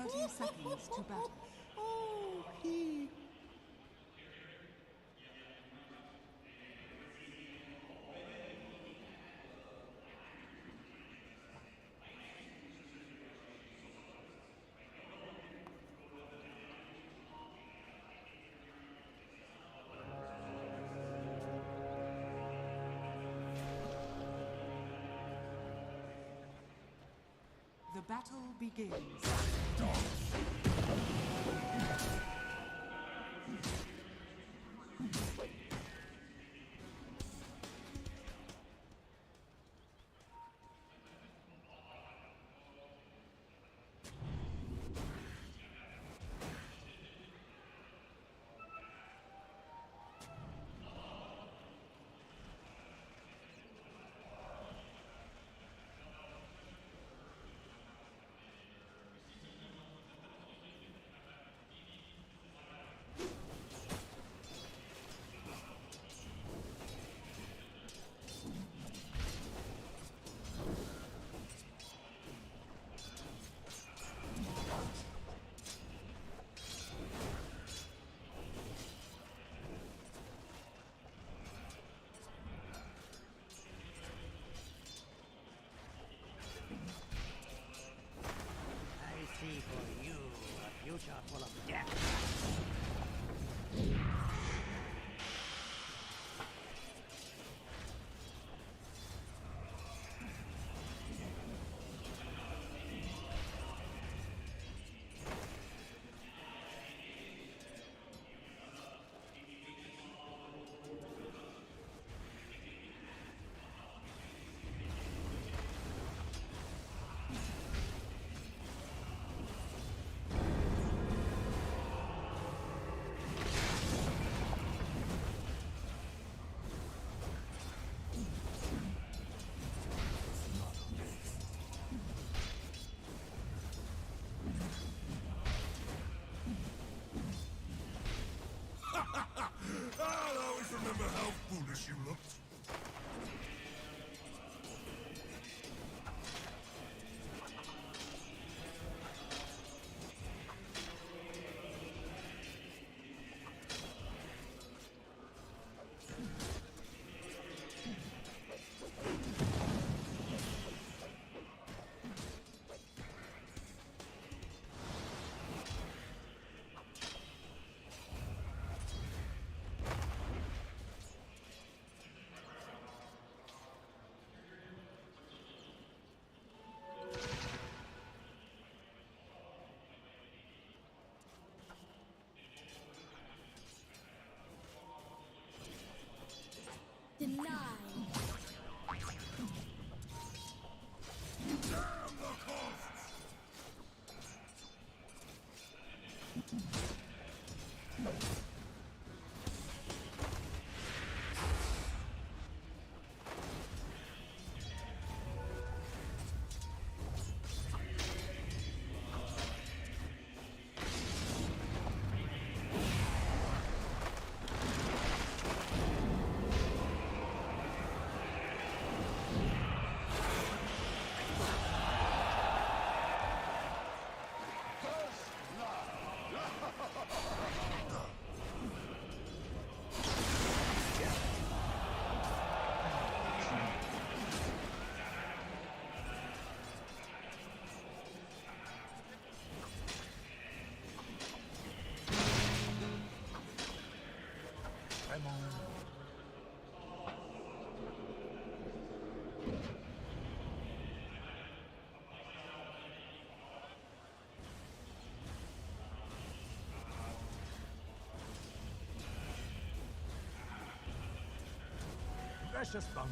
30 seconds to battle. Oh, he. The battle begins. I see for you a future full of death. I'll always remember how foolish you looked. Precious bounty.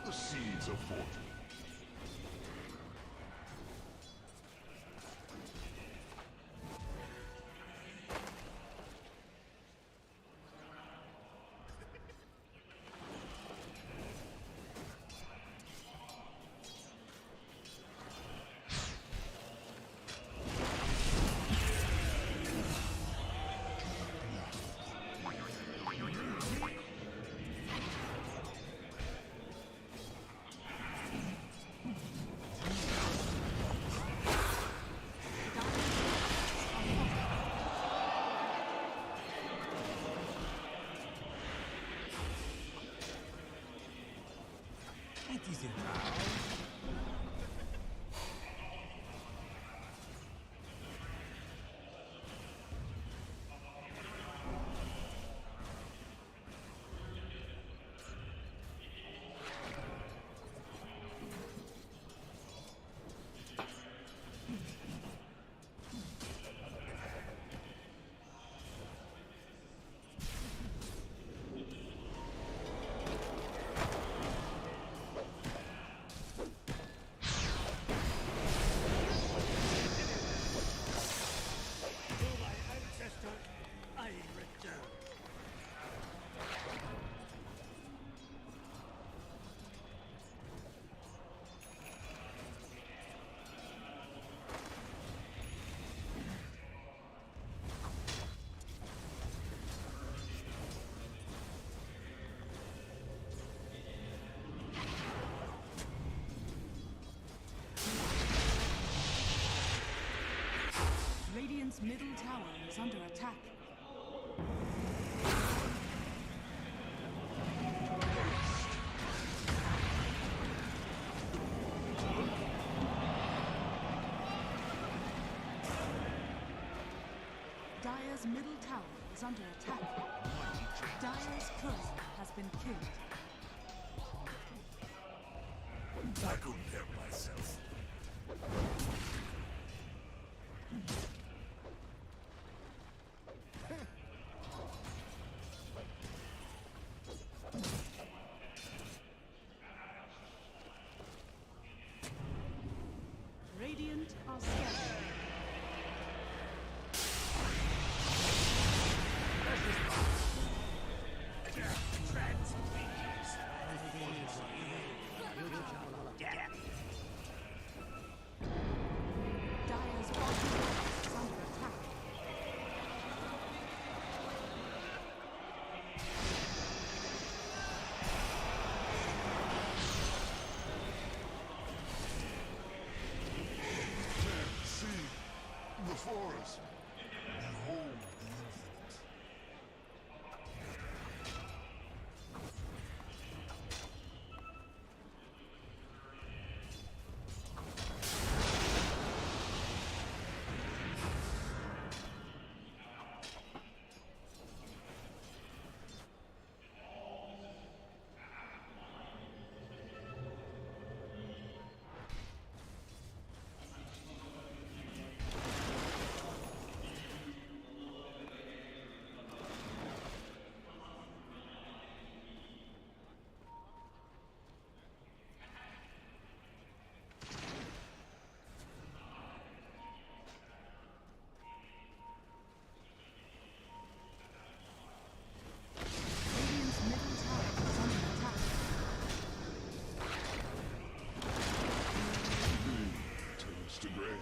The seeds of fortune. easy now. Radiant's middle tower is under attack. Dire's middle tower is under attack. Dire's turret has been killed. I couldn't help myself. Radiant are scattering. Dire's bottom tower is under attack. See the forest. Behold the infinite. Radiant's middle tower is under attack. Turns to gray.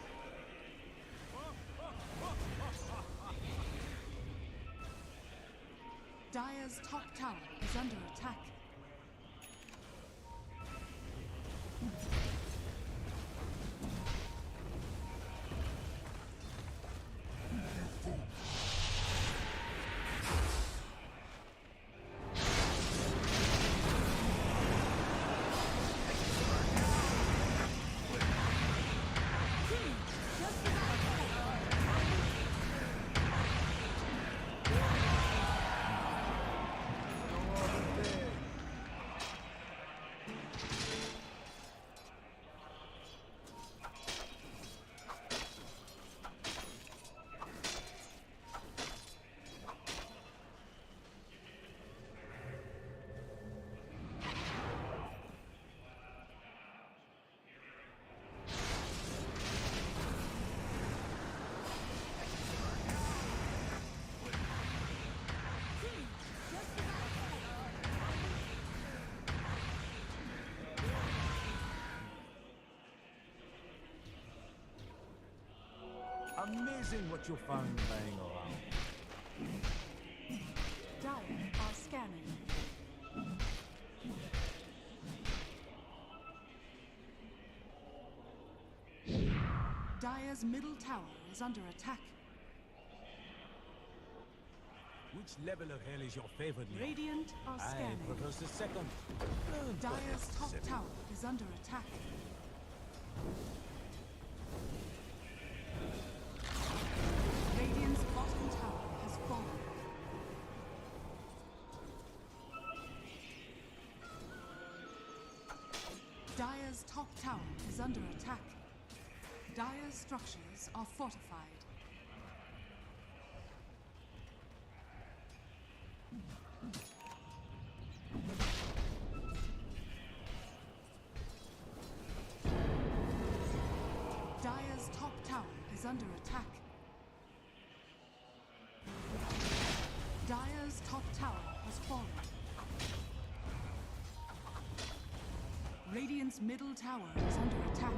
Dire's top tower is under attack. Amazing what you'll find laying around. Dire are scanning. Dire's middle tower is under attack. Which level of hell is your favorite, Leon? Radiant are I scanning. propose the second. Dire's top tower is under attack. Radiant's bottom tower has fallen. Dire's top tower is under attack. Dire's structures are fortified. Dire's top tower is under attack. Dire's top tower has fallen. Radiant's middle tower is under attack.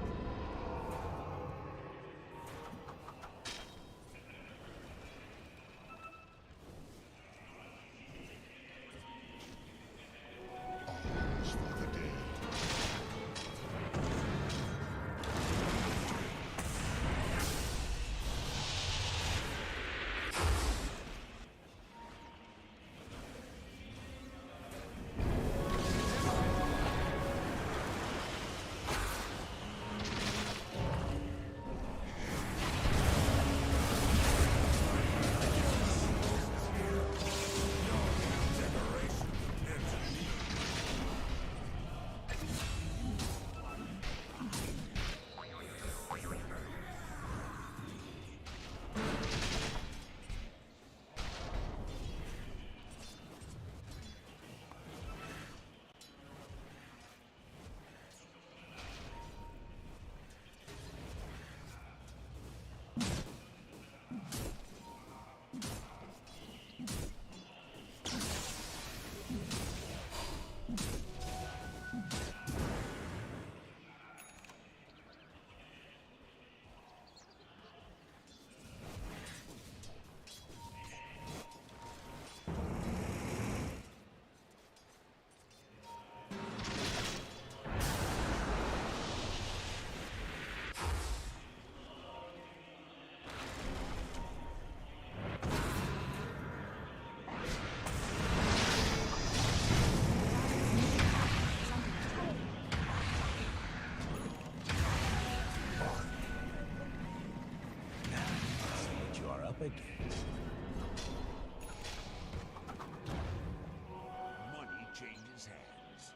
Money changes hands.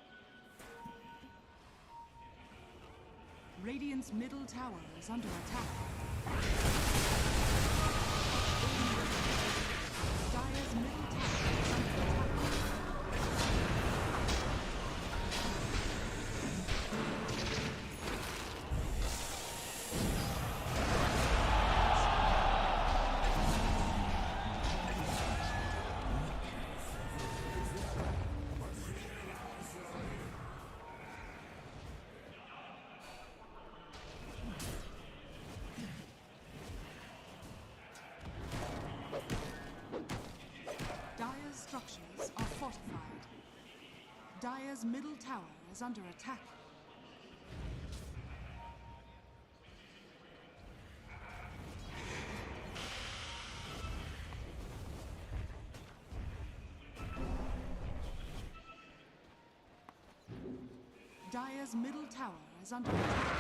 Radiant's middle tower is under attack. Dire's middle tower is under attack. Dire's structures are fortified. Dire's middle tower is under attack. Dire's middle tower is under attack.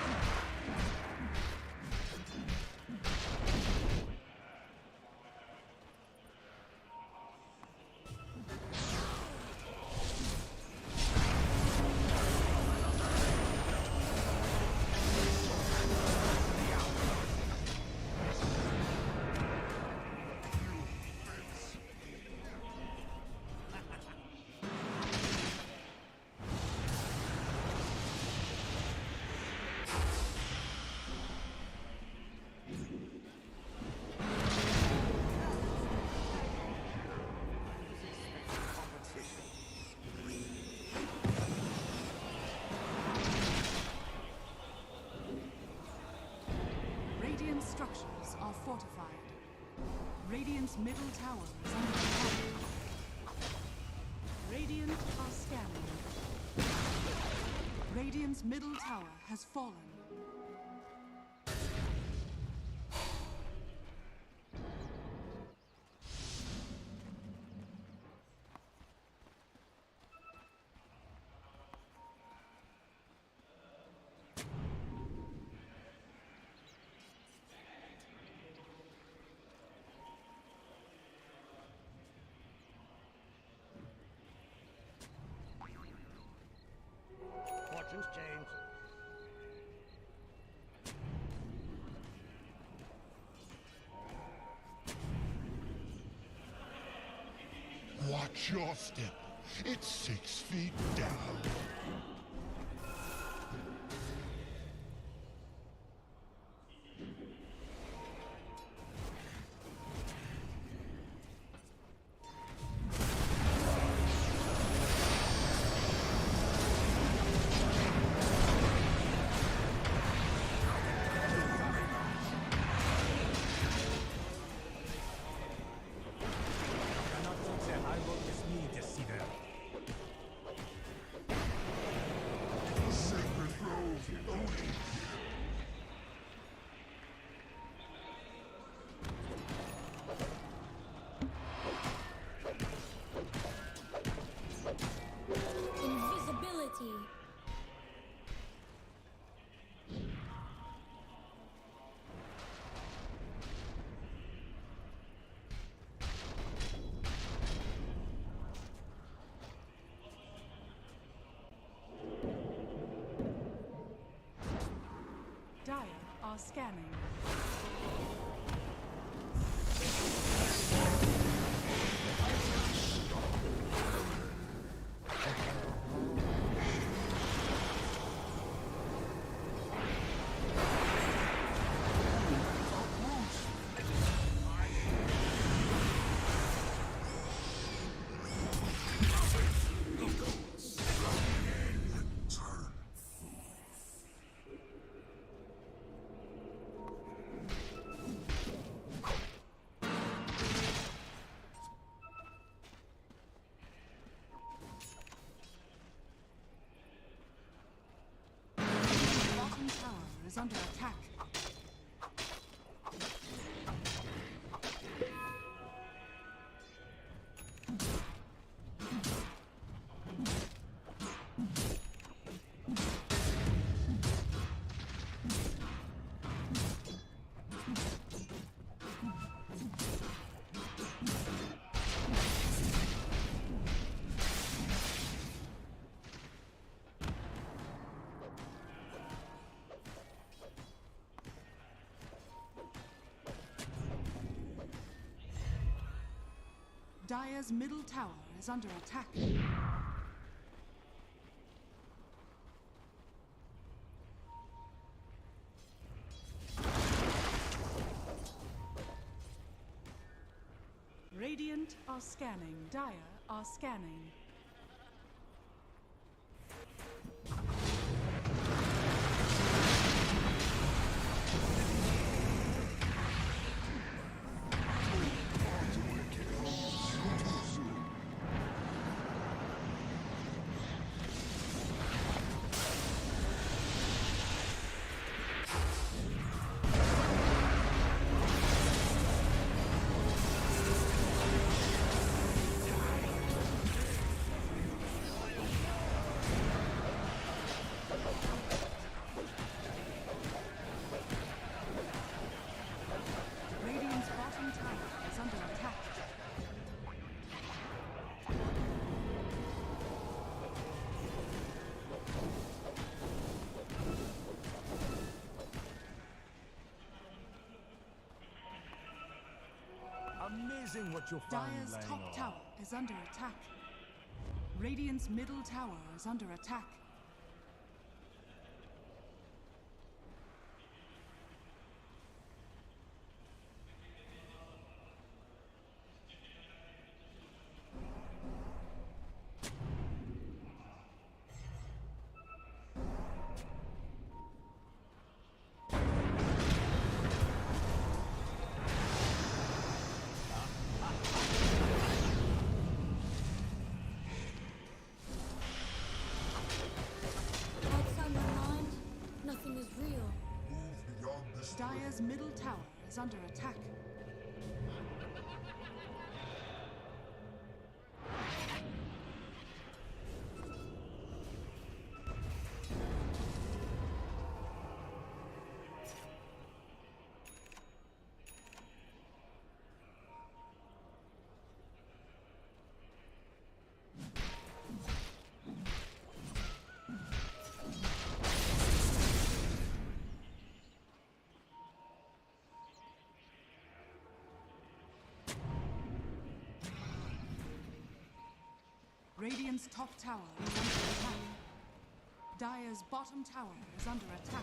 Radiant structures are fortified. Radiant's middle tower is under attack. Radiant are scanning. Radiant's middle tower has fallen. Instructions change. Watch your step. It's 6 feet down. Sacred grove loading. Invisibility. Dire are scanning. Bottom tower is under attack. Dire's middle tower is under attack. Radiant are scanning. Dire are scanning. Radiant's bottom tower is under attack. Amazing what you'll find Dire's laying top around. tower is under attack. Radiant's middle tower is under attack. Outside my mind, nothing is real. Move beyond this. Dire's middle tower is under attack. Radiant's top tower is under attack. Dire's bottom tower is under attack.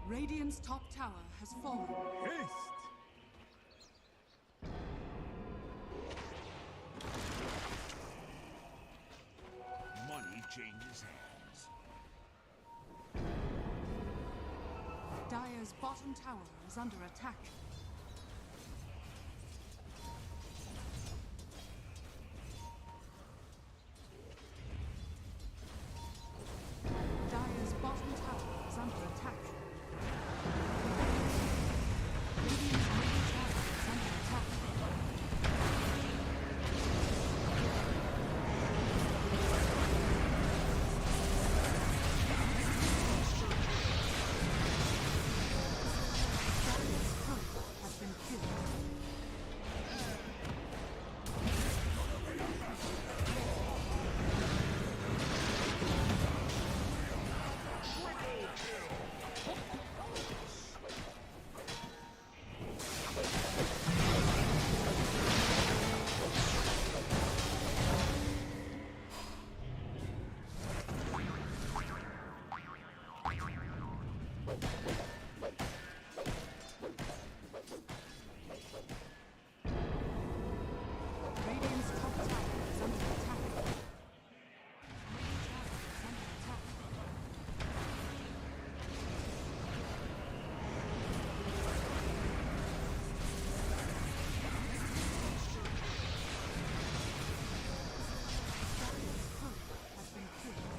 Radiant's top tower has fallen. Haste! Money changes hands. Dire's bottom tower is under attack. Dire's bottom tower is under attack. Radiant's middle tower is under attack. Dire's turret has been killed. Radiant's top tower is under attack. Middle tower is under attack. Dire's turret has been killed.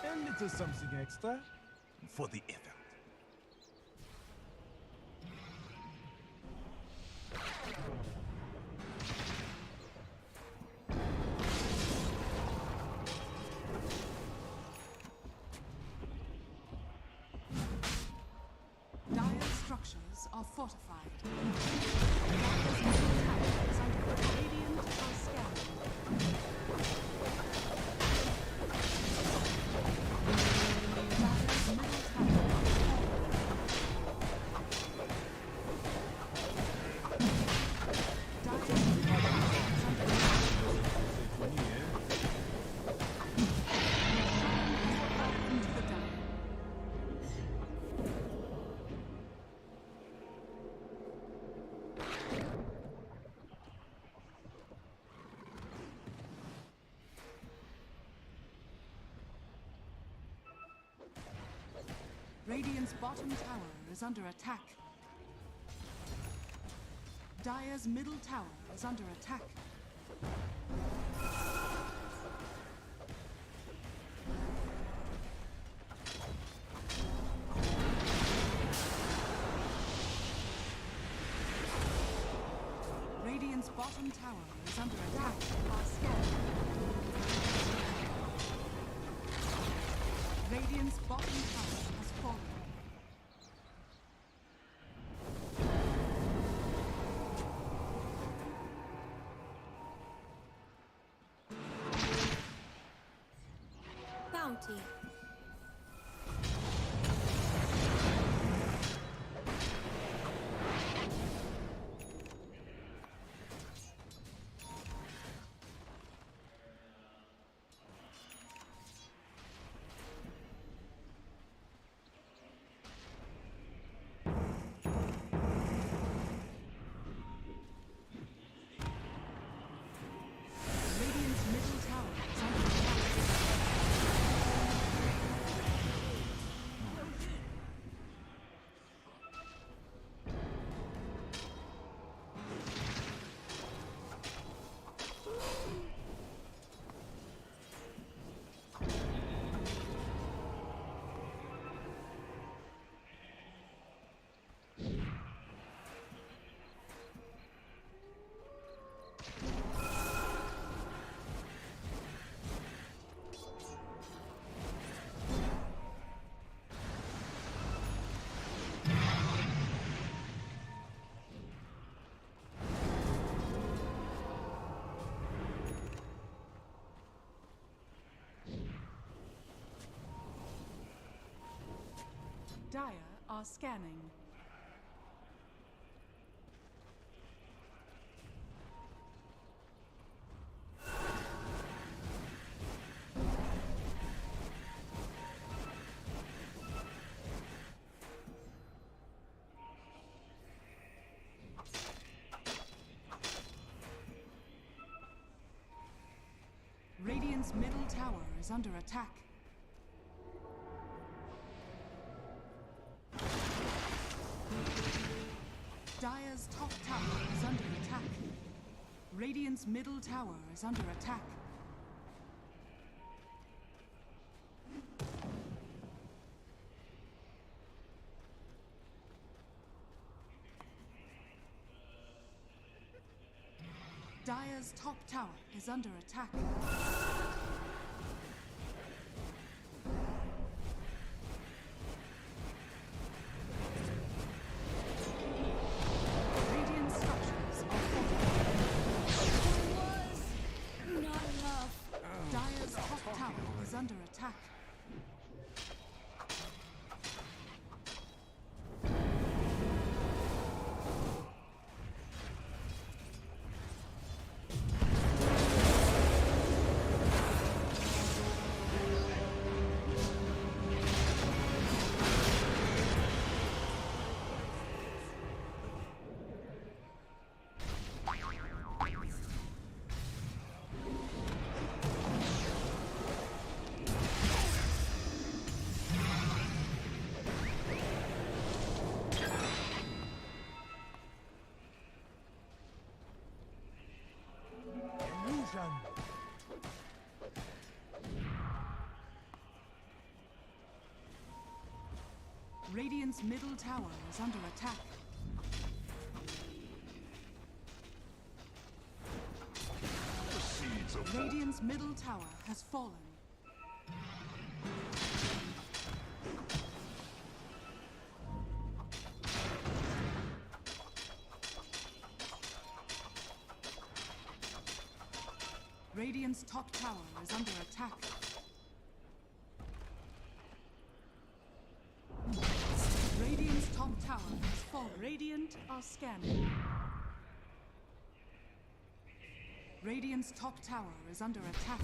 A little something extra for the effort. Dire structures are fortified. Dire's middle tower is under attack. Radiant are scanning. Dire's middle tower is falling. Dire's middle tower is under attack. Into the dire. Radiant's bottom tower is under attack. Dire's middle tower is under attack. Radiant's bottom tower is under attack. Radiant's bottom tower has fallen. Bounty. Radiant's middle tower is under attack. Dire are scanning. Radiant's middle tower is under attack. Dire's top tower is under attack. Radiant's middle tower is under attack. Dire's top tower is under attack. Radiant structures are fortified. Not enough. Dire's top tower is under attack. Illusion. Radiant's middle tower is under attack. The seeds of Radiant's middle tower has fallen. Radiant's top tower is under attack. Radiant's top tower has fallen. Radiant are scanning. Radiant's top tower is under attack.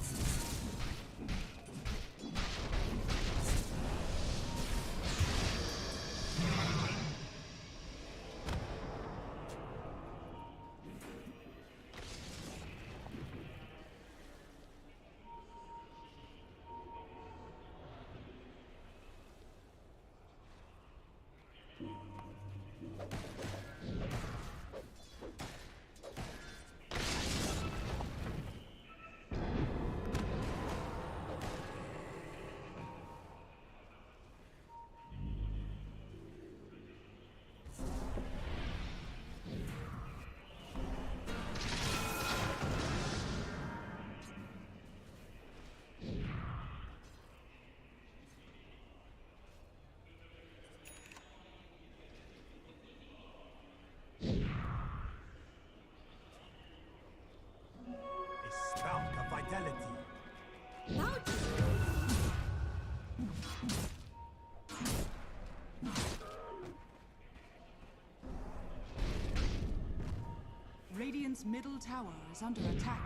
A spark of vitality. Radiant's middle tower is under attack.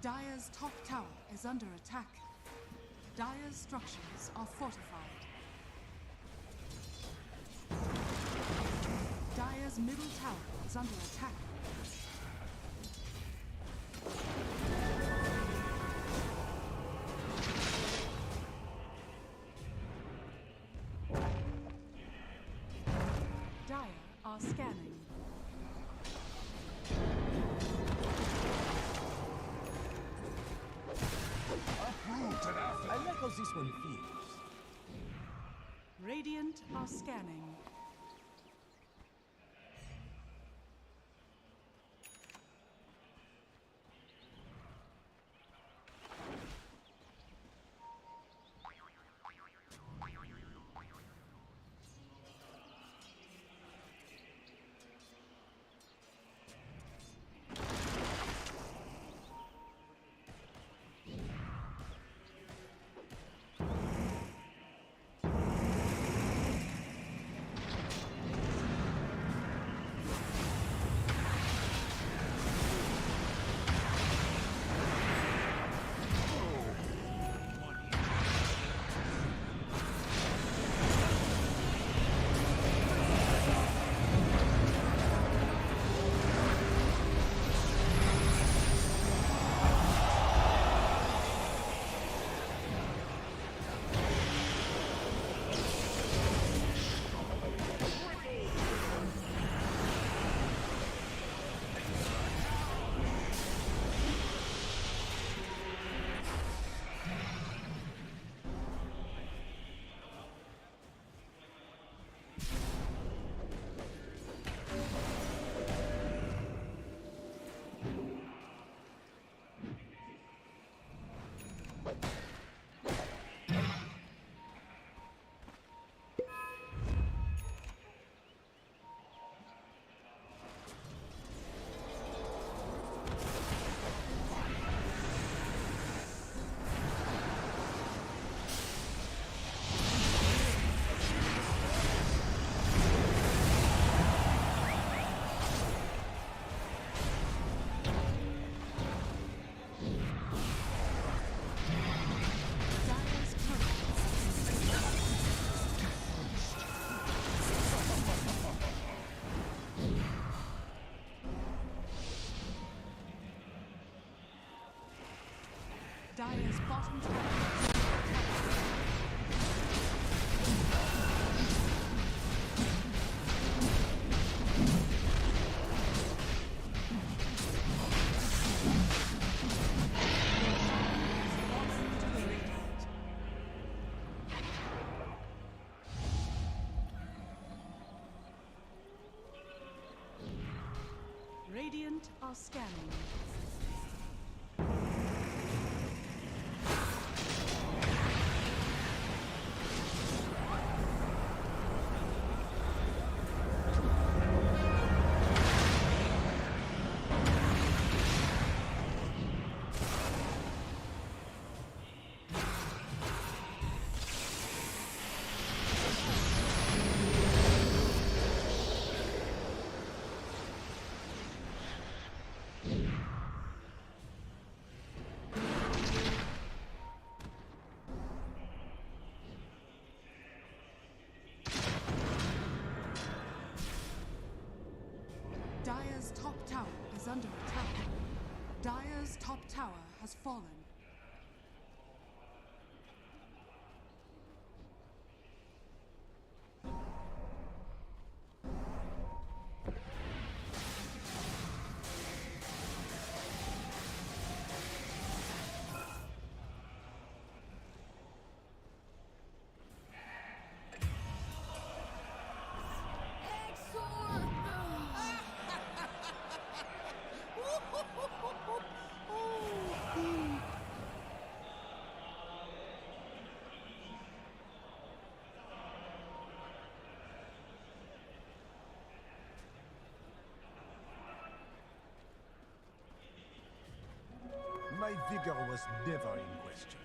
Dire's top tower is under attack. Dire's structures are fortified. Dire's middle tower is under attack. Dire are scanning. I like how this one feels. Radiant are scanning. Dire's bottom tower. Radiant are scanning. Dire's top tower is under attack. Dire's top tower has fallen. My vigor was never in question.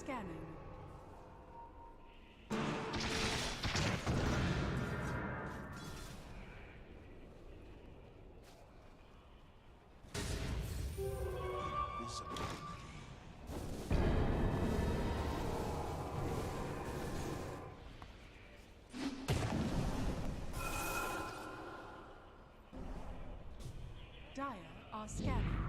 scanning. Dire are scanning.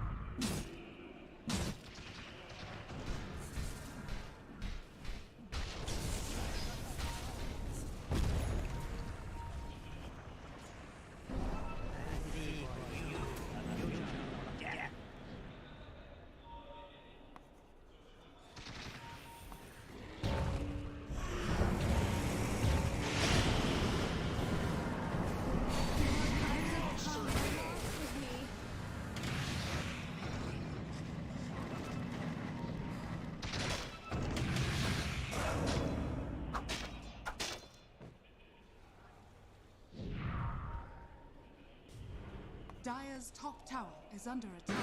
Dire's top tower is under attack.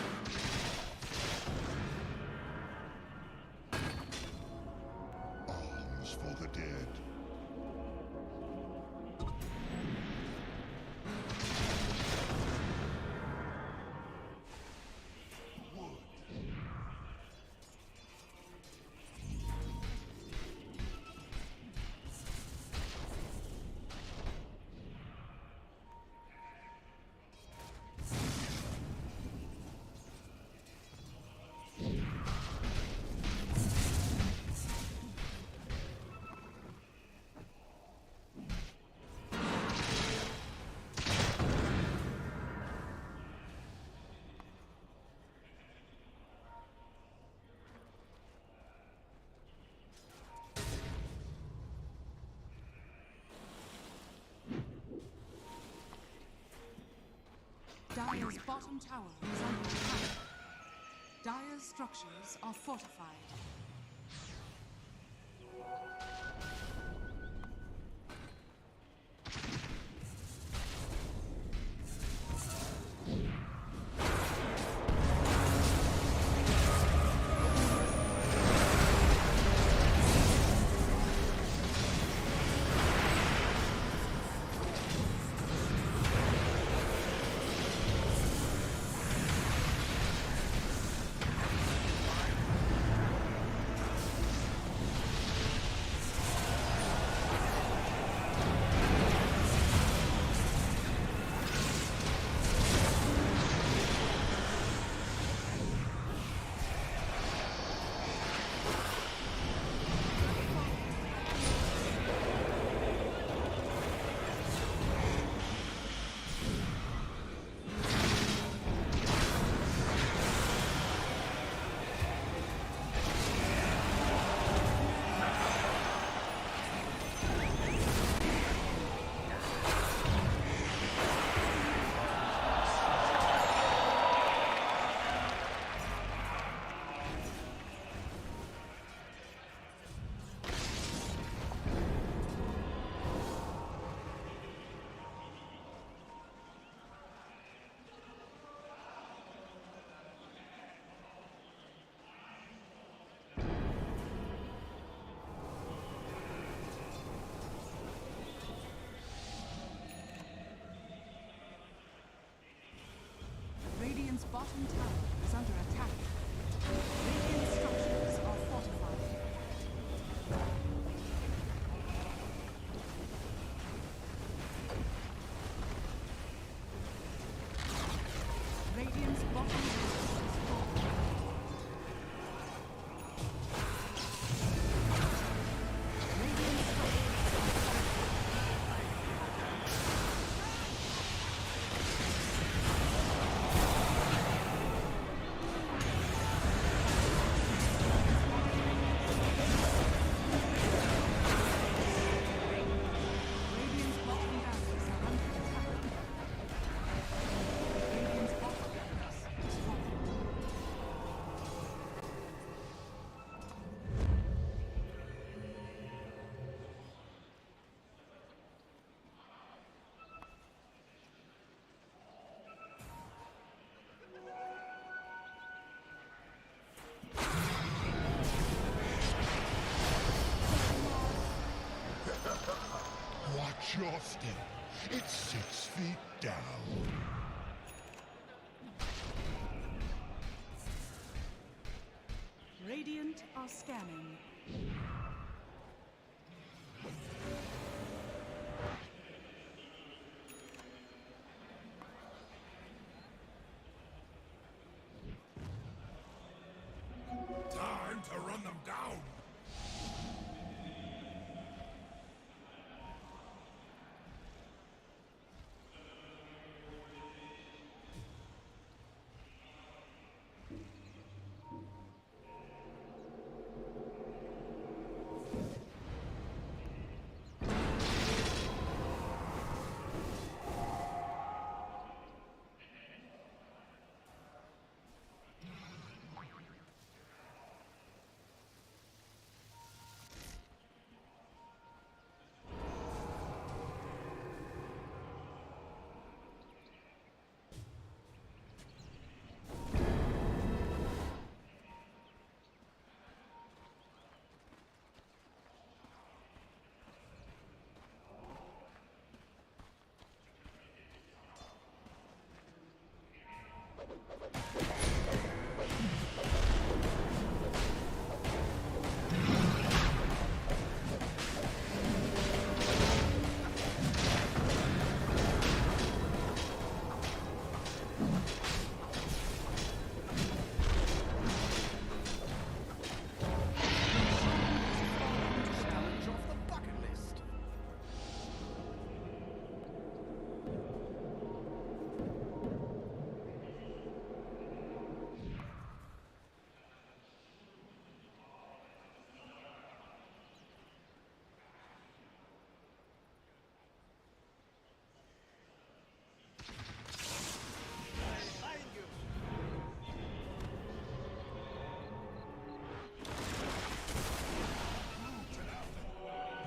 Arms for the dead. Dire's bottom tower is under attack. Dire's structures are fortified. step. It's 6 feet down. Radiant are scanning. Time to run them down.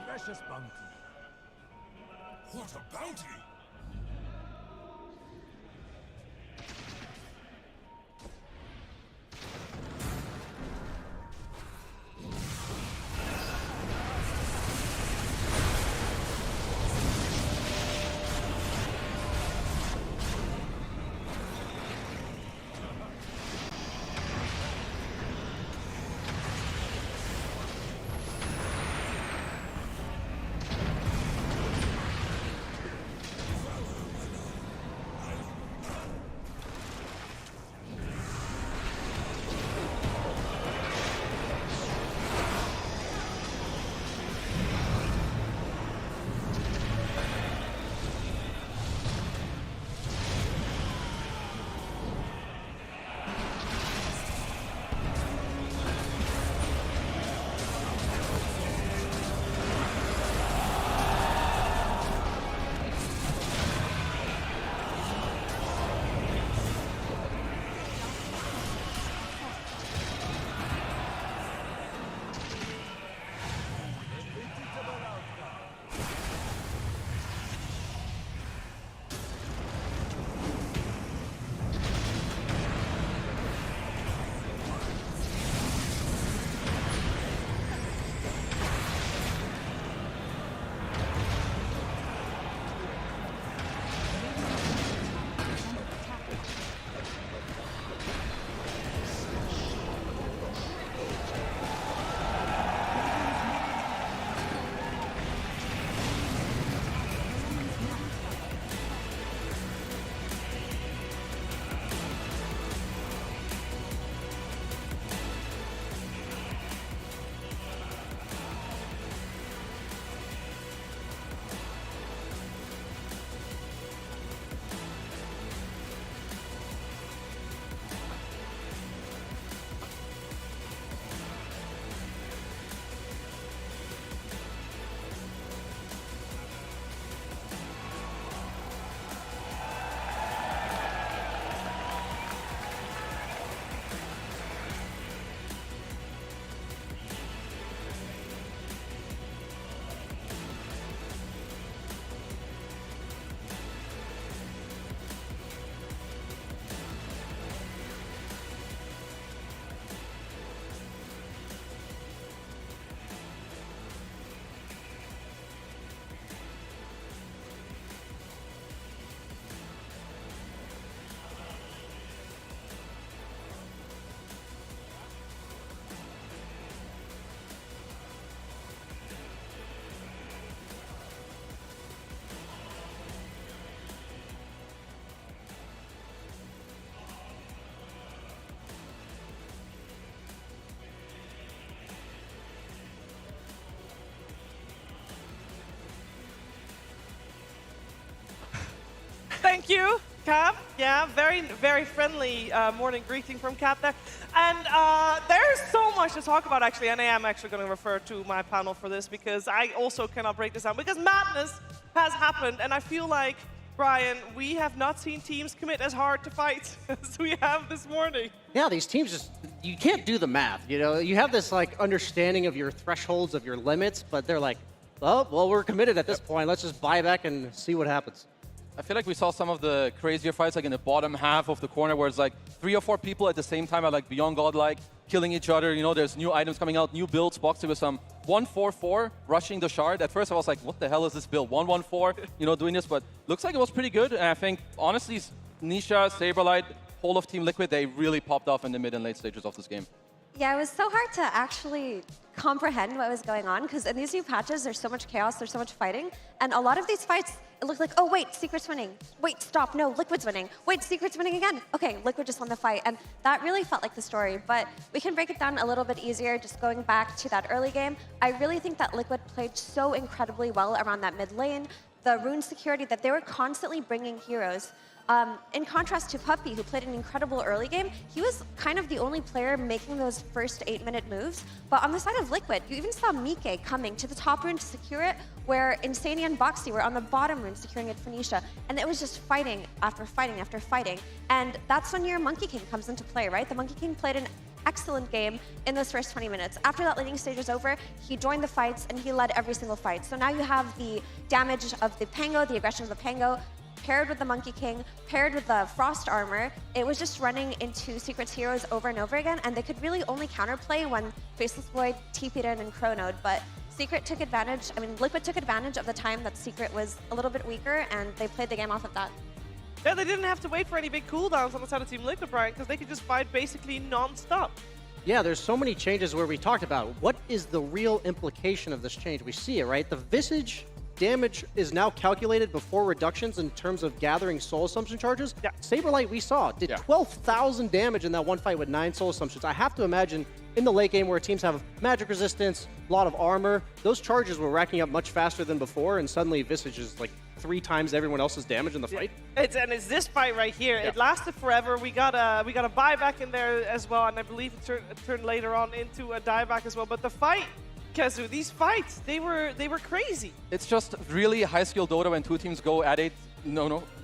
Precious bounty. What a bounty! Thank you, Cap. Yeah, very, very friendly morning greeting from Cap there. And there's so much to talk about, actually, and I am actually going to refer to my panel for this because I also cannot break this down because madness has happened, and I feel like, Brian, we have not seen teams commit as hard to fight as we have this morning. Yeah, these teams just, you can't do the math, you know? You have this, like, understanding of your thresholds, of your limits, but they're like, oh, well, we're committed at this point. Let's just buy back and see what happens. I feel like we saw some of the crazier fights, like in the bottom half of the corner, where it's like 3 or 4 people at the same time are like beyond godlike, killing each other. You know, there's new items coming out, new builds. Boxy with some 1-4-4 rushing the shard. At first, I was like, what the hell is this build? 1-1-4, you know, doing this, but looks like it was pretty good. And I think, honestly, Nisha, Saberlight, whole of Team Liquid, they really popped off in the mid and late stages of this game. Yeah, it was so hard to actually comprehend what was going on because in these new patches, there's so much chaos, there's so much fighting, and a lot of these fights, it looked like, oh wait, Secret's winning. Wait, stop, no, Liquid's winning. Wait, Secret's winning again. Okay, Liquid just won the fight, and that really felt like the story, but we can break it down a little bit easier just going back to that early game. I really think that Liquid played so incredibly well around that mid lane, the rune security that they were constantly bringing heroes. In contrast to Puppy, who played an incredible early game, he was kind of the only player making those first 8-minute moves. But on the side of Liquid, you even saw Mike coming to the top rune to secure it, where Insania and Boxy were on the bottom rune securing it for Nisha. And it was just fighting after fighting after fighting. And that's when your Monkey King comes into play, right? The Monkey King played an excellent game in those first 20 minutes. After that laning stage was over, he joined the fights and he led every single fight. So now you have the damage of the Pango, the aggression of the Pango, paired with the Monkey King, paired with the Frost Armor. It was just running into Secret's heroes over and over again, and they could really only counterplay when Faceless Void TP'd in and Chronoed, but Secret took advantage, Liquid took advantage of the time that Secret was a little bit weaker, and they played the game off of that. Yeah, they didn't have to wait for any big cooldowns on the side of Team Liquid, Brian, because they could just fight basically non-stop. Yeah, there's so many changes where we talked about what is the real implication of this change. We see it, right? The Visage damage is now calculated before reductions in terms of gathering soul assumption charges. Yeah. Saberlight, we saw, did 12,000 damage in that one fight with 9 soul assumptions. I have to imagine in the late game where teams have magic resistance, a lot of armor, those charges were racking up much faster than before, and suddenly Visage is like 3 times everyone else's damage in the fight. It's this fight right here. It lasted forever. We got a buyback in there as well, and I believe it turned later on into a dieback as well. But the fight, Kezu, these fights, they were crazy. It's just really high-skill Dota when 2 teams go at it.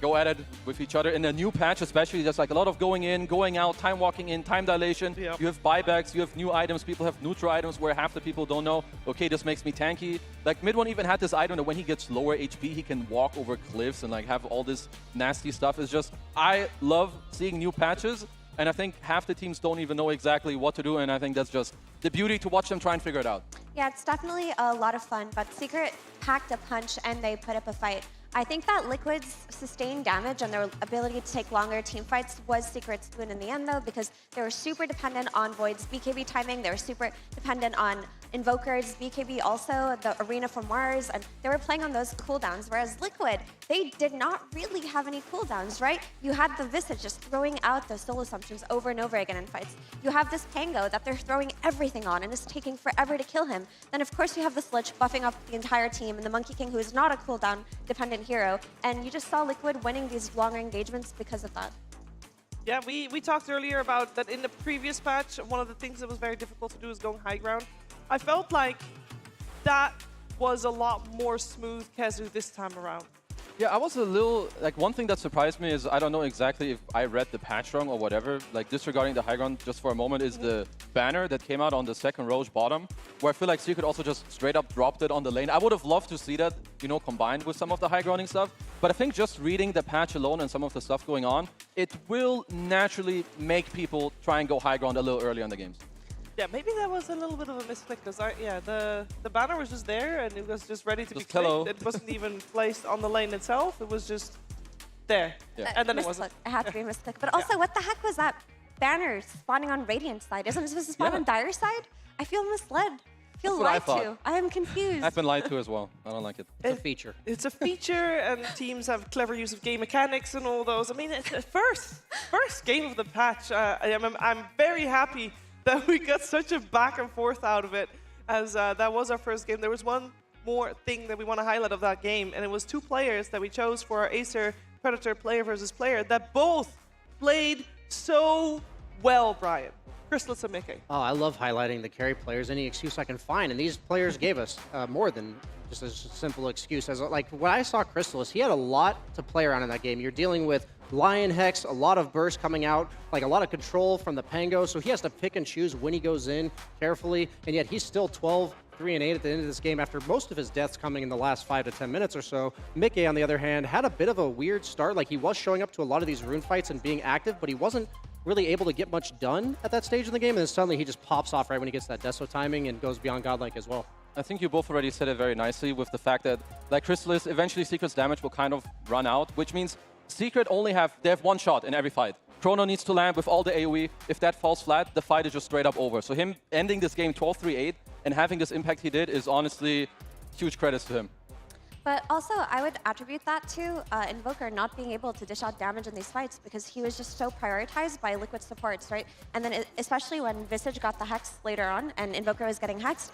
Go at it with each other. In a new patch especially, there's like a lot of going in, going out, time walking in, time dilation. Yep. You have buybacks, you have new items, people have neutral items where half the people don't know, okay, this makes me tanky. Like Mid1 even had this item that when he gets lower HP, he can walk over cliffs and like have all this nasty stuff. It's just, I love seeing new patches, and I think half the teams don't even know exactly what to do, and I think that's just the beauty to watch them try and figure it out. Yeah, it's definitely a lot of fun, but Secret packed a punch and they put up a fight. I think that Liquid's sustained damage and their ability to take longer team fights was Secret's boon in the end, though, because they were super dependent on Void's BKB timing. They were super dependent on Invoker's BKB also, the Arena from Mars, and they were playing on those cooldowns, whereas Liquid, they did not really have any cooldowns, right? You had the Visage just throwing out those soul assumptions over and over again in fights. You have this Pango that they're throwing everything on and it's taking forever to kill him. Then, of course, you have the Slich buffing up the entire team and the Monkey King, who is not a cooldown-dependent hero, and you just saw Liquid winning these longer engagements because of that. Yeah, we talked earlier about that in the previous patch, one of the things that was very difficult to do is going high ground. I felt like that was a lot more smooth, Kezu, this time around. Yeah, I was a little, like one thing that surprised me is, I don't know exactly if I read the patch wrong or whatever, like disregarding the high ground just for a moment, is the banner that came out on the second Roche bottom, where I feel like Secret also just straight up dropped it on the lane. I would have loved to see that, you know, combined with some of the high grounding stuff, but I think just reading the patch alone and some of the stuff going on, it will naturally make people try and go high ground a little earlier in the games. Yeah, maybe that was a little bit of a misclick, because the banner was just there and it was just ready to be clicked. It wasn't even placed on the lane itself. It was just there. Yeah. And then it wasn't. It had to be a misclick. But also, what the heck was that banner spawning on Radiant's side? Isn't it supposed to spawn on Dire side? I feel misled. I feel lied to. I am confused. I've been lied to as well. I don't like it. It's a feature. It's a feature, and teams have clever use of game mechanics and all those. I mean, it's the first game of the patch. I'm very happy that we got such a back and forth out of it, as that was our first game. There was one more thing that we want to highlight of that game, and it was 2 players that we chose for our Acer Predator player versus player that both played so well, Brian. Chrysalis and Mickey. Oh, I love highlighting the carry players. Any excuse I can find, and these players gave us more than just a simple excuse. As like when I saw Chrysalis, he had a lot to play around in that game. You're dealing with Lion Hex, a lot of burst coming out, like a lot of control from the Pango, so he has to pick and choose when he goes in carefully, and yet he's still 12, 3 and 8 at the end of this game after most of his deaths coming in the last 5 to 10 minutes or so. Mickey, on the other hand, had a bit of a weird start. Like he was showing up to a lot of these rune fights and being active, but he wasn't really able to get much done at that stage in the game, and then suddenly he just pops off right when he gets that Deso timing and goes beyond Godlike as well. I think you both already said it very nicely with the fact that, like Chrysalis, eventually Secret's damage will kind of run out, which means Secret they have one shot in every fight. Chrono needs to land with all the AoE. If that falls flat, the fight is just straight up over. So him ending this game 12-3-8 and having this impact he did is honestly huge credits to him. But also, I would attribute that to Invoker not being able to dish out damage in these fights because he was just so prioritized by Liquid supports, right? And then especially when Visage got the Hex later on and Invoker was getting hexed,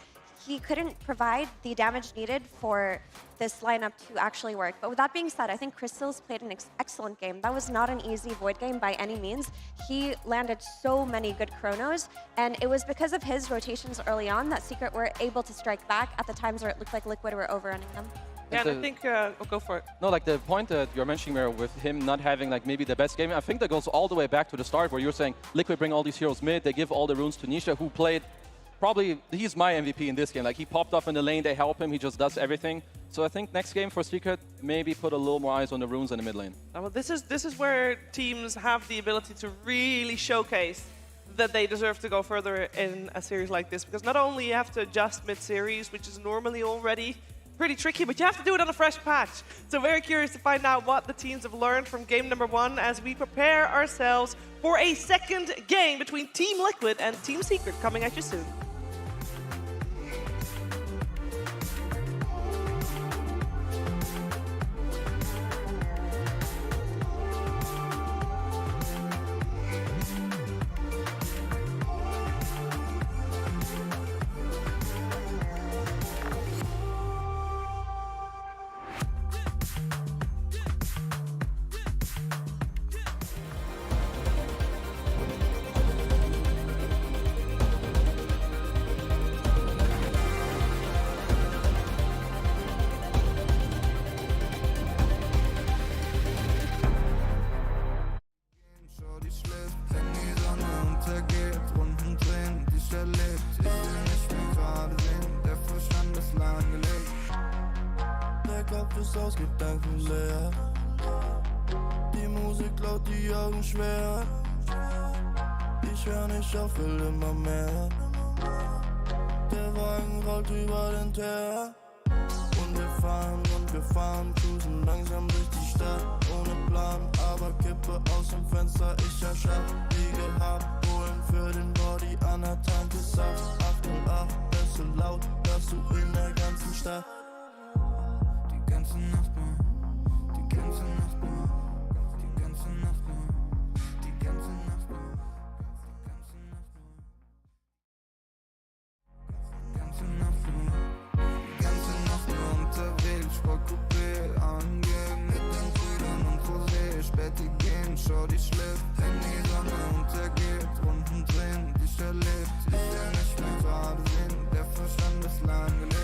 he couldn't provide the damage needed for this lineup to actually work. But with that being said, I think Chrysalis played an excellent game. That was not an easy Void game by any means. He landed so many good chronos, and it was because of his rotations early on that Secret were able to strike back at the times where it looked like Liquid were overrunning them. Yeah, and I think, go for it. No, like the point that you're mentioning, Mira, with him not having like maybe the best game, I think that goes all the way back to the start where you're saying Liquid bring all these heroes mid, they give all the runes to Nisha, who played probably, he's my MVP in this game. Like he popped off in the lane, they help him, he just does everything. So I think next game for Secret, maybe put a little more eyes on the runes in the mid lane. Well, this is where teams have the ability to really showcase that they deserve to go further in a series like this, because not only you have to adjust mid-series, which is normally already pretty tricky, but you have to do it on a fresh patch. So very curious to find out what the teams have learned from game number 1 as we prepare ourselves for a second game between Team Liquid and Team Secret coming at you soon. Gedankenleer. Die Musik laut, die Augen schwer. Ich hör nicht auf, will immer mehr. Der Wagen rollt über den Teer. Und wir fahren, cruisen langsam durch die Stadt. Ohne Plan, aber Kippe aus dem Fenster, ich erschaffe. Wie gehabt, holen für den Body an der Tanke Saft. 808, das so laut, hörst du in der ganzen Stadt. Die ganze Nacht nur, die ganze Nacht nur, die ganze Nacht nur, die ganze Nacht nur, die ganze Nacht nur, die ganze Nacht nur unterwegs, Sportcoupé angehen mit den Brüdern und Rosé, Späti gehen, schau die schläft, wenn die Sonne untergeht, Runden drehen, die ich erlebt, ich will nicht mehr gerade sehen, der Verstand ist lahmgelegt.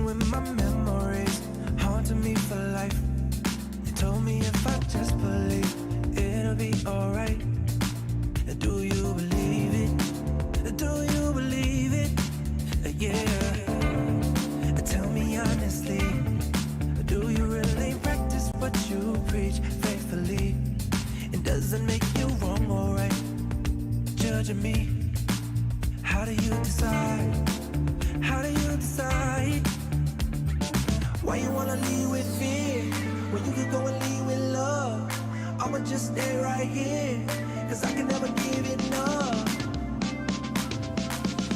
you in my memories, haunting me for life. You told me if I just believe, it'll be alright. Do you believe it? Do you believe it? Yeah. Tell me honestly, do you really practice what you preach faithfully? And does it make you wrong or right? Judging me, how do you decide? How do you decide? Why you wanna lead with fear when you could go and lead with love? I'ma just stay right here, cause I can never give enough.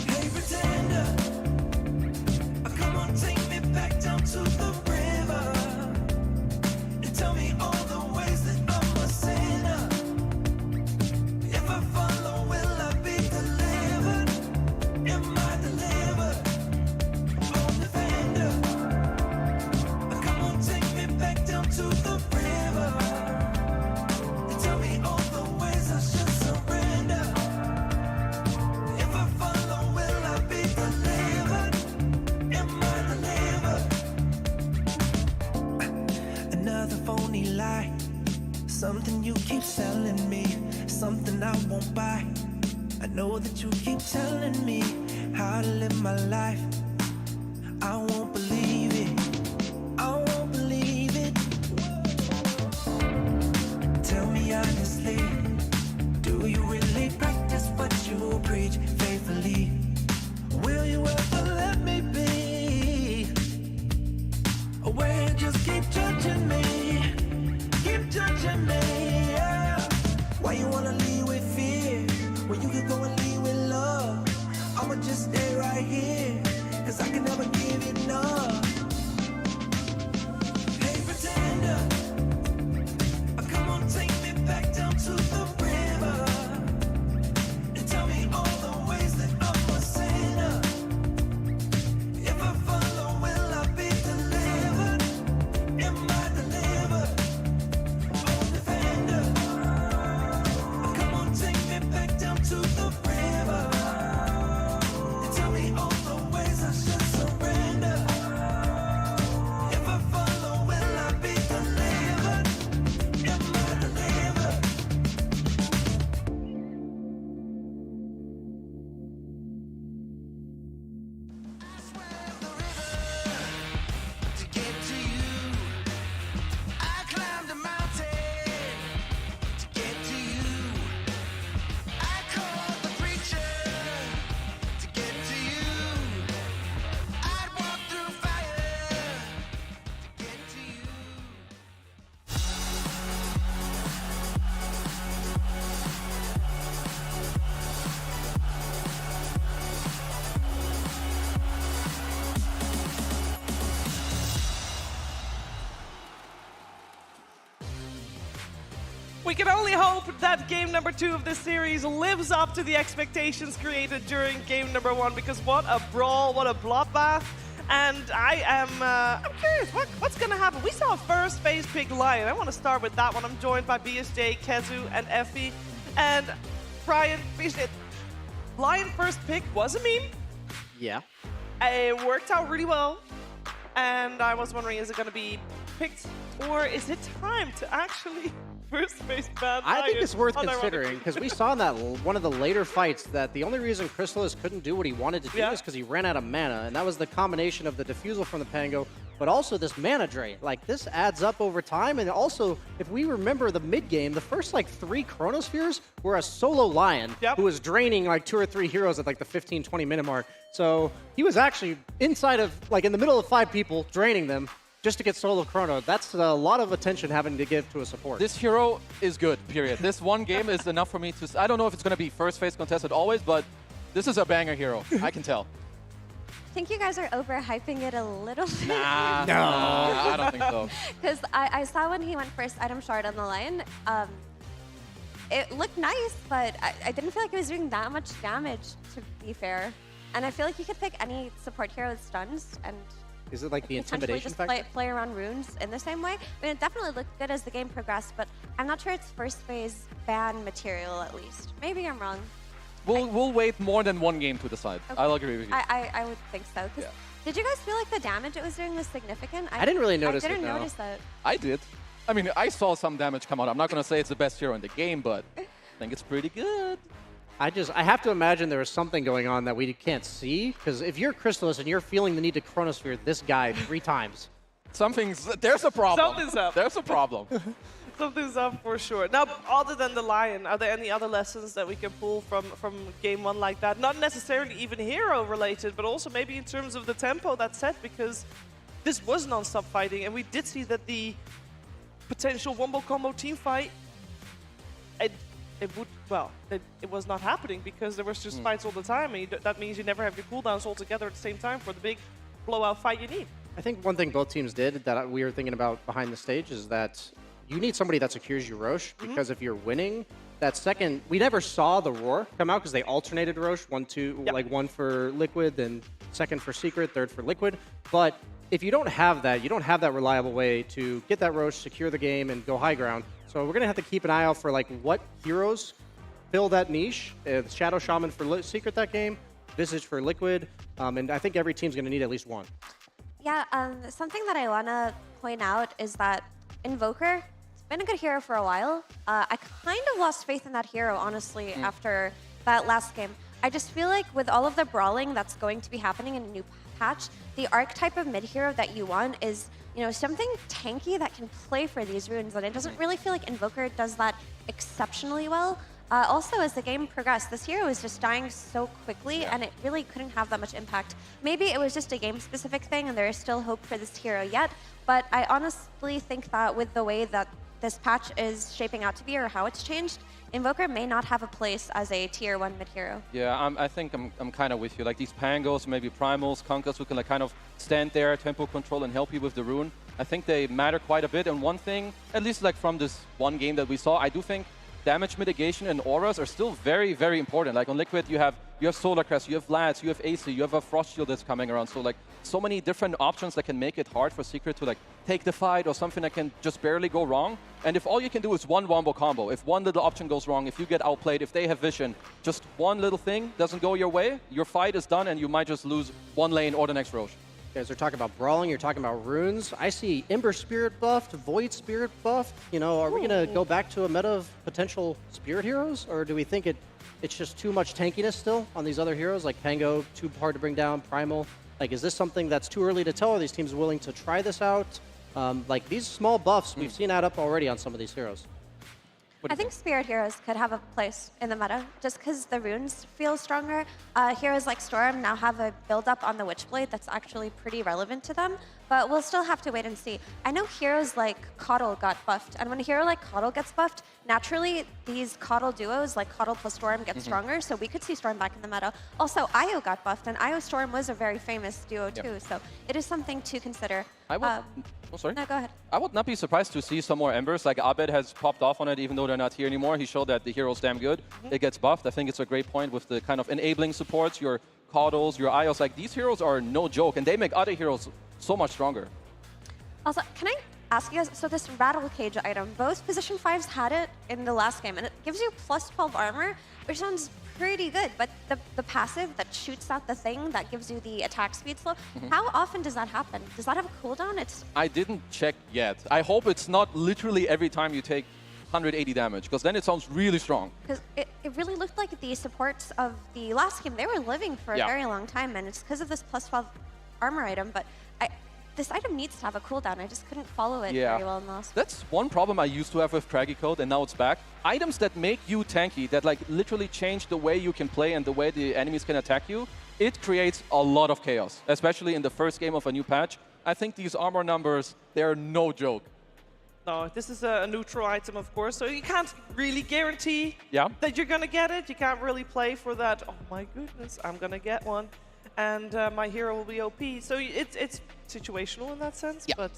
Hey pretender, come on, take me back down to the river and tell me all the ways that I'm a sinner. If I follow, will I be delivered? Am I delivered? Oh, defender, come on, take me back down to the river and tell me all the ways I should surrender. If I follow, will I be delivered? Am I delivered? Another phony lie, something you keep selling me, something I won't buy. I know that you keep telling me how to live my life. I won't believe it, I won't believe it. Tell me honestly, do you really practice what you preach faithfully? Will you ever let me be? Or will you just keep judging me? Keep judging me, yeah. Why you wanna lead with fear when you could go and lead with love? I'ma just stay right here, cause I can never give enough. Hey pretender, come on, take me back down to the river and tell me all the ways that I'm a sinner. If I follow, will I be delivered? Am I delivered? Oh, defender, come on, take me back down to the river and tell me all the ways I should surrender. If I follow, will I be delivered? Am I delivered? To get to you, I climbed a mountain. To get to you, I called the preacher. To get to you, I'd walk through fire. To get to you. We can only hope that game number 2 of this series lives up to the expectations created during game number 1, because what a brawl, what a bloodbath. And I'm curious, what's going to happen? We saw a first phase pick Lion. I want to start with that one. I'm joined by BSJ, Kezu, and Effie. And Brian, BSJ, Lion first pick was a meme. Yeah. It worked out really well. And I was wondering, is it going to be picked, or is it time to actually first phase ban I think Lion? it's worth Unironically. considering, because we saw in that one of the later fights that the only reason Chrysalis couldn't do what he wanted to do is because he ran out of mana, and that was the combination of the defusal from the Pango, but also this mana drain. Like, this adds up over time, and also, if we remember the mid-game, the first, like, 3 Chronospheres were a solo Lion who was draining, like, 2 or 3 heroes at, like, the 15, 20-minute mark. So he was actually inside of, like, in the middle of 5 people, draining them, just to get solo Chrono. That's a lot of attention having to give to a support. This hero is good, period. This one game is enough for me to... I don't know if it's going to be first phase contested always, but this is a banger hero. I can tell. I think you guys are overhyping it a little bit. Nah, no, I don't think so. Because I saw when he went first item shard on the Lion, it looked nice, but I didn't feel like it was doing that much damage, to be fair. And I feel like you could pick any support hero with stuns and... Is it like the intimidation just factor? play around runes in the same way. I mean, it definitely looked good as the game progressed, but I'm not sure it's first phase ban material, at least. Maybe I'm wrong. We'll wait more than one game to decide. Okay. I'll agree with you. I would think so. 'Cause Did you guys feel like the damage it was doing was significant? I didn't really notice I didn't it, no. notice that. I did. I mean, I saw some damage come out. I'm not going to say it's the best hero in the game, but I think it's pretty good. I have to imagine there is something going on that we can't see, because if you're Crystallis and you're feeling the need to Chronosphere this guy 3 times. There's a problem. Something's up. There's a problem. Something's up for sure. Now, other than the Lion, are there any other lessons that we can pull from game 1 like that? Not necessarily even hero related, but also maybe in terms of the tempo that's set, because this was non-stop fighting, and we did see that the potential wombo combo team fight, it was not happening because there was just fights all the time, and that means you never have your cooldowns all together at the same time for the big blowout fight you need. I think one thing both teams did that we were thinking about behind the stage is that you need somebody that secures your Roche, because if you're winning, that second, we never saw the Roar come out because they alternated Roche, 1, 2, like 1 for Liquid, then second for Secret, third for Liquid. But if you don't have that, you don't have that reliable way to get that Roche, secure the game, and go high ground. So we're going to have to keep an eye out for like what heroes fill that niche. Shadow Shaman for Secret that game, Visage for Liquid, and I think every team's going to need at least one. Yeah, something that I want to point out is that Invoker, it's been a good hero for a while. I kind of lost faith in that hero, honestly, after that last game. I just feel like with all of the brawling that's going to be happening in a new patch, the archetype of mid-hero that you want is, you know, something tanky that can play for these runes, and it doesn't really feel like Invoker does that exceptionally well. Also, as the game progressed, this hero was just dying so quickly, and it really couldn't have that much impact. Maybe it was just a game-specific thing, and there is still hope for this hero yet, but I honestly think that with the way that this patch is shaping out to be, or how it's changed, Invoker may not have a place as a tier 1 mid-hero. Yeah, I think I'm kind of with you. Like these Pangos, maybe Primals, Kunkkas, who can like kind of stand there, tempo control, and help you with the rune. I think they matter quite a bit. And one thing, at least like from this one game that we saw, I do think damage mitigation and auras are still very, very important. Like on Liquid, you have Solar Crest, you have Vlads, you have AC, you have a Frost Shield that's coming around. So like so many different options that can make it hard for Secret to like take the fight, or something that can just barely go wrong. And if all you can do is one wombo combo, if one little option goes wrong, if you get outplayed, if they have vision, just one little thing doesn't go your way, your fight is done and you might just lose one lane or the next Roche. You guys are talking about brawling, you're talking about runes. I see Ember Spirit buffed, Void Spirit buffed. You know, are we going to go back to a meta of potential Spirit heroes? Or do we think it's just too much tankiness still on these other heroes, like Pango, too hard to bring down, Primal? Like, is this something that's too early to tell? Are these teams willing to try this out? Like, these small buffs we've seen add up already on some of these heroes. I think Spirit heroes could have a place in the meta, just because the runes feel stronger. Heroes like Storm now have a build-up on the Witchblade that's actually pretty relevant to them, but we'll still have to wait and see. I know heroes like Coddle got buffed, and when a hero like Coddle gets buffed, naturally these Coddle duos, like Coddle plus Storm, get stronger, so we could see Storm back in the meta. Also, Io got buffed, and Io Storm was a very famous duo too, so it is something to consider. I would, oh, sorry? No, go ahead. I would not be surprised to see some more Embers. Like Abed has popped off on it, even though they're not here anymore. He showed that the hero's damn good. It gets buffed. I think it's a great point with the kind of enabling supports, your Coddles, your Ios. Like, these heroes are no joke, and they make other heroes so much stronger. Also, can I ask you guys, so this Rattle Cage item, both position 5s had it in the last game, and it gives you plus 12 armor, which sounds pretty good, but the passive that shoots out the thing that gives you the attack speed slow, how often does that happen? Does that have a cooldown? I didn't check yet. I hope it's not literally every time you take 180 damage, because then it sounds really strong. Because it really looked like the supports of the last game, they were living for a very long time, and it's because of this plus 12 armor item, but this item needs to have a cooldown. I just couldn't follow it very well in the last. That's one problem I used to have with Craggy Code, and now it's back. Items that make you tanky, that like literally change the way you can play and the way the enemies can attack you, it creates a lot of chaos, especially in the first game of a new patch. I think these armor numbers, they're no joke. No, this is a neutral item, of course, so you can't really guarantee that you're going to get it. You can't really play for that, oh my goodness, I'm going to get one, and my hero will be OP. So it's situational in that sense, but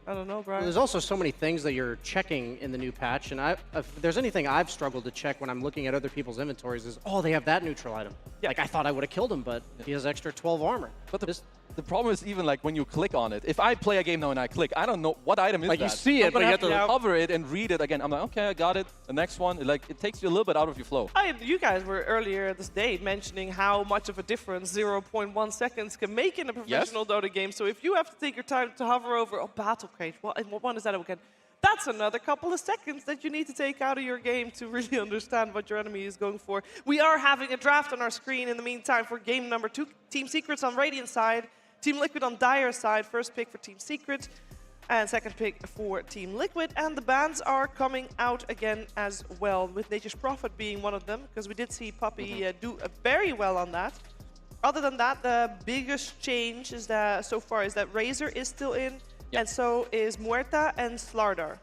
I don't know, Well, Brian. there's also so many things that you're checking in the new patch, and if there's anything I've struggled to check when I'm looking at other people's inventories is, oh, they have that neutral item. Yeah. Like, I thought I would have killed him, but he has extra 12 armor. But the problem is even like when you click on it. If I play a game now and I click, I don't know what item is Like, that. you see it, I'm but gonna you have have to to- cover it and read it again. I'm like, okay, I got it. The next one, like, it takes you a little bit out of your flow. You guys were earlier this day mentioning how much of a difference 0.1 seconds can make in a professional Dota game. So if you have to take your time to hover over a battle crate, what one is that again? That's another couple of seconds that you need to take out of your game to really understand what your enemy is going for. We are having a draft on our screen in the meantime for game number 2. Team Secrets on Radiant side, Team Liquid on Dire side. First pick for Team Secret, and second pick for Team Liquid. And the bans are coming out again as well, with Nature's Prophet being one of them, because we did see Puppey do very well on that. Other than that, the biggest change is that so far is that Razor is still in, and so is Muerta and Slardar.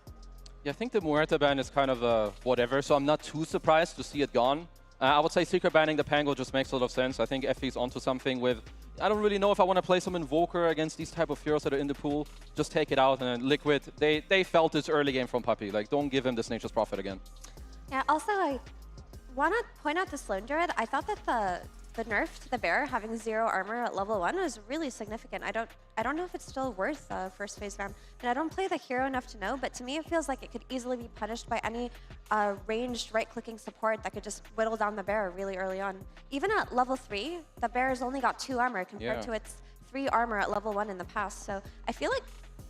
Yeah, I think the Muerta ban is kind of whatever, so I'm not too surprised to see it gone. I would say Secret banning the Pango just makes a lot of sense. I think FE's onto something with, I don't really know if I want to play some Invoker against these type of heroes that are in the pool. Just take it out, and then Liquid, they felt this early game from Puppey. Like, don't give him this Nature's Prophet again. Yeah, also, I want to point out the Sloan Druid. I thought that the nerf to the bear having 0 armor at level 1 was really significant. I don't know if it's still worth first phase ban, and I don't play the hero enough to know, but to me it feels like it could easily be punished by any ranged right-clicking support that could just whittle down the bear really early on. Even at level 3, the bear has only got 2 armor compared to its 3 armor at level 1 in the past, so I feel like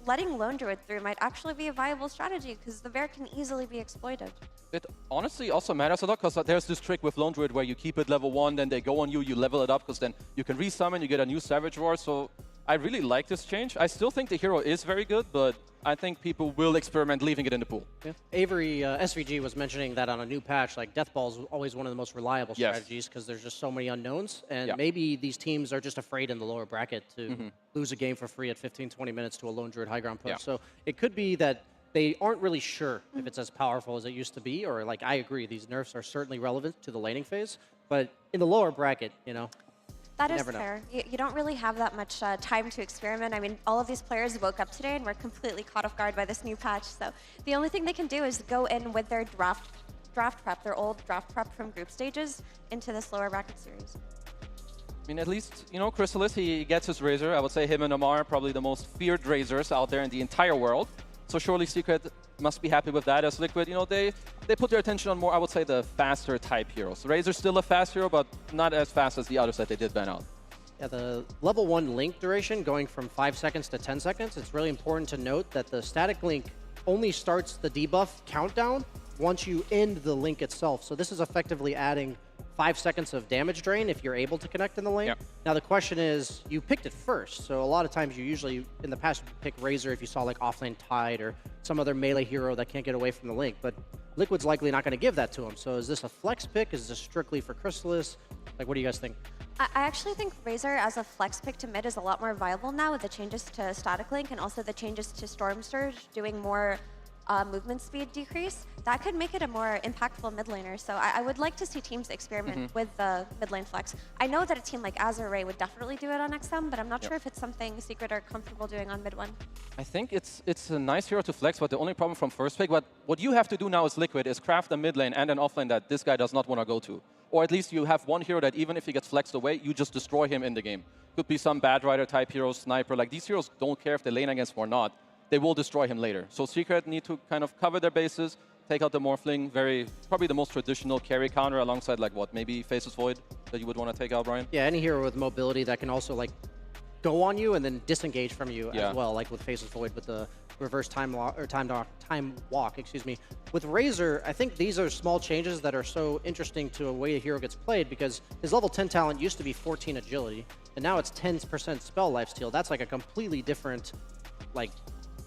letting Lone Druid through might actually be a viable strategy because the bear can easily be exploited. It honestly also matters a lot because there's this trick with Lone Druid where you keep it level 1, then they go on you, you level it up because then you can resummon, you get a new Savage Roar. So I really like this change. I still think the hero is very good, but I think people will experiment leaving it in the pool. Yeah. Avery, SVG, was mentioning that on a new patch, like Death Ball is always one of the most reliable strategies because there's just so many unknowns. And maybe these teams are just afraid in the lower bracket to lose a game for free at 15, 20 minutes to a Lone Druid high ground push. So it could be that they aren't really sure if it's as powerful as it used to be, or like, I agree, these nerfs are certainly relevant to the laning phase, but in the lower bracket, you know, that is fair. You don't really have that much time to experiment. I mean, all of these players woke up today and were completely caught off guard by this new patch, so the only thing they can do is go in with their draft prep, their old draft prep from group stages, into this lower bracket series. I mean, at least, you know, Chrysalis, he gets his Razor. I would say him and Amar are probably the most feared Razors out there in the entire world. So surely Secret must be happy with that. As Liquid, you know, they put their attention on more, I would say, the faster type heroes. Razor's still a fast hero, but not as fast as the others that they did ban out. Yeah, the level 1 link duration going from 5 seconds to 10 seconds, it's really important to note that the static link only starts the debuff countdown once you end the link itself. So this is effectively adding 5 seconds of damage drain if you're able to connect in the lane. Now the question is, you picked it first, so a lot of times you usually, in the past, pick Razor if you saw like offlane Tide or some other melee hero that can't get away from the link, but Liquid's likely not going to give that to him. So is this a flex pick? Is this strictly for Chrysalis? Like, what do you guys think? I actually think Razor as a flex pick to mid is a lot more viable now with the changes to static link and also the changes to Storm Surge doing more movement speed decrease. That could make it a more impactful mid laner. So I would like to see teams experiment with the mid lane flex. I know that a team like Azure Ray would definitely do it on XM, but I'm not sure if it's something Secret are comfortable doing on mid one. I think it's a nice hero to flex, but the only problem from first pick, what you have to do now as Liquid is craft a mid lane and an off lane that this guy does not want to go to. Or at least you have one hero that even if he gets flexed away, you just destroy him in the game. Could be some Bad Rider type hero, Sniper. Like, these heroes don't care if they lane against him or not. They will destroy him later. So Secret need to kind of cover their bases, take out the Morphling, probably the most traditional carry counter alongside like what, maybe Faceless Void that you would want to take out, Brian? Yeah, any hero with mobility that can also like go on you and then disengage from you as well, like with Faceless Void with the reverse time walk, excuse me. With Razor, I think these are small changes that are so interesting to a way a hero gets played because his level 10 talent used to be 14 agility, and now it's 10% spell lifesteal. That's like a completely different like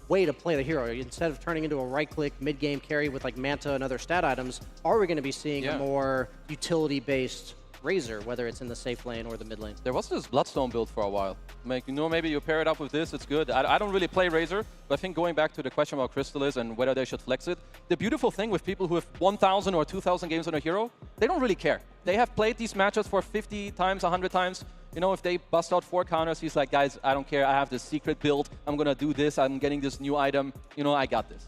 way to play the hero. Instead of turning into a right-click mid-game carry with like Manta and other stat items, are we going to be seeing a more utility-based Razor, whether it's in the safe lane or the mid lane? There was this Bloodstone build for a while. Like, you know, maybe you pair it up with this, it's good. I don't really play Razor, but I think going back to the question about Chrysalis and whether they should flex it, the beautiful thing with people who have 1,000 or 2,000 games on a hero, they don't really care. They have played these matches for 50 times, 100 times. you know, if they bust out 4 counters, he's like, guys, I don't care. I have this secret build. I'm going to do this. I'm getting this new item. You know, I got this.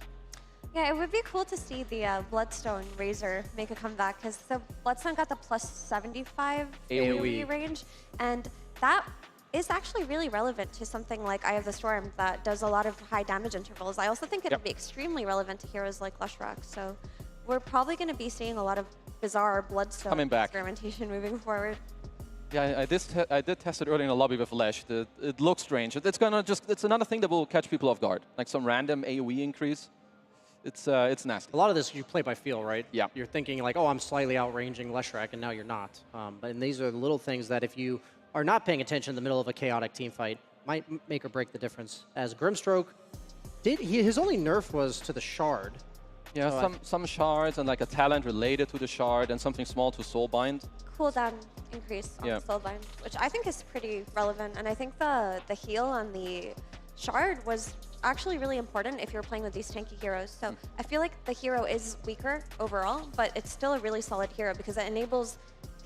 Yeah, it would be cool to see the Bloodstone Razor make a comeback, because the Bloodstone got the plus 75 AoE range, and that is actually really relevant to something like Eye of the Storm that does a lot of high damage intervals. I also think it would be extremely relevant to heroes like Lushrock, so we're probably going to be seeing a lot of bizarre Bloodstone experimentation moving forward. Yeah, I did test it earlier in the lobby with Lash. It looks strange. It's another thing that will catch people off guard, like some random AoE increase. It's nasty. A lot of this you play by feel, right? Yeah. You're thinking like, oh, I'm slightly outranging Leshrac, and now you're not. And these are the little things that if you are not paying attention in the middle of a chaotic team fight, might make or break the difference. As Grimstroke, his only nerf was to the shard. Yeah, so some shards and like a talent related to the shard and something small to Soulbind. Cooldown increase on Soulbind, which I think is pretty relevant. And I think the heal on the shard was actually really important if you're playing with these tanky heroes. So I feel like the hero is weaker overall, but it's still a really solid hero because it enables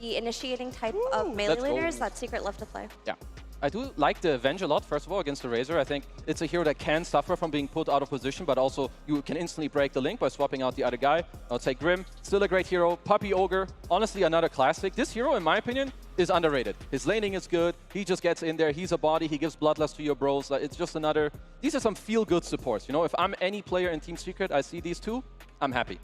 the initiating type of melee laners that Secret love to play. Yeah. I do like the Avenge a lot, first of all, against the Razor. I think it's a hero that can suffer from being put out of position, but also you can instantly break the link by swapping out the other guy. I would say Grim, still a great hero. Puppy Ogre, honestly another classic. This hero, in my opinion, is underrated. His laning is good. He just gets in there. He's a body. He gives Bloodlust to your bros. It's just another... These are some feel-good supports. You know, if I'm any player in Team Secret, I see these two, I'm happy.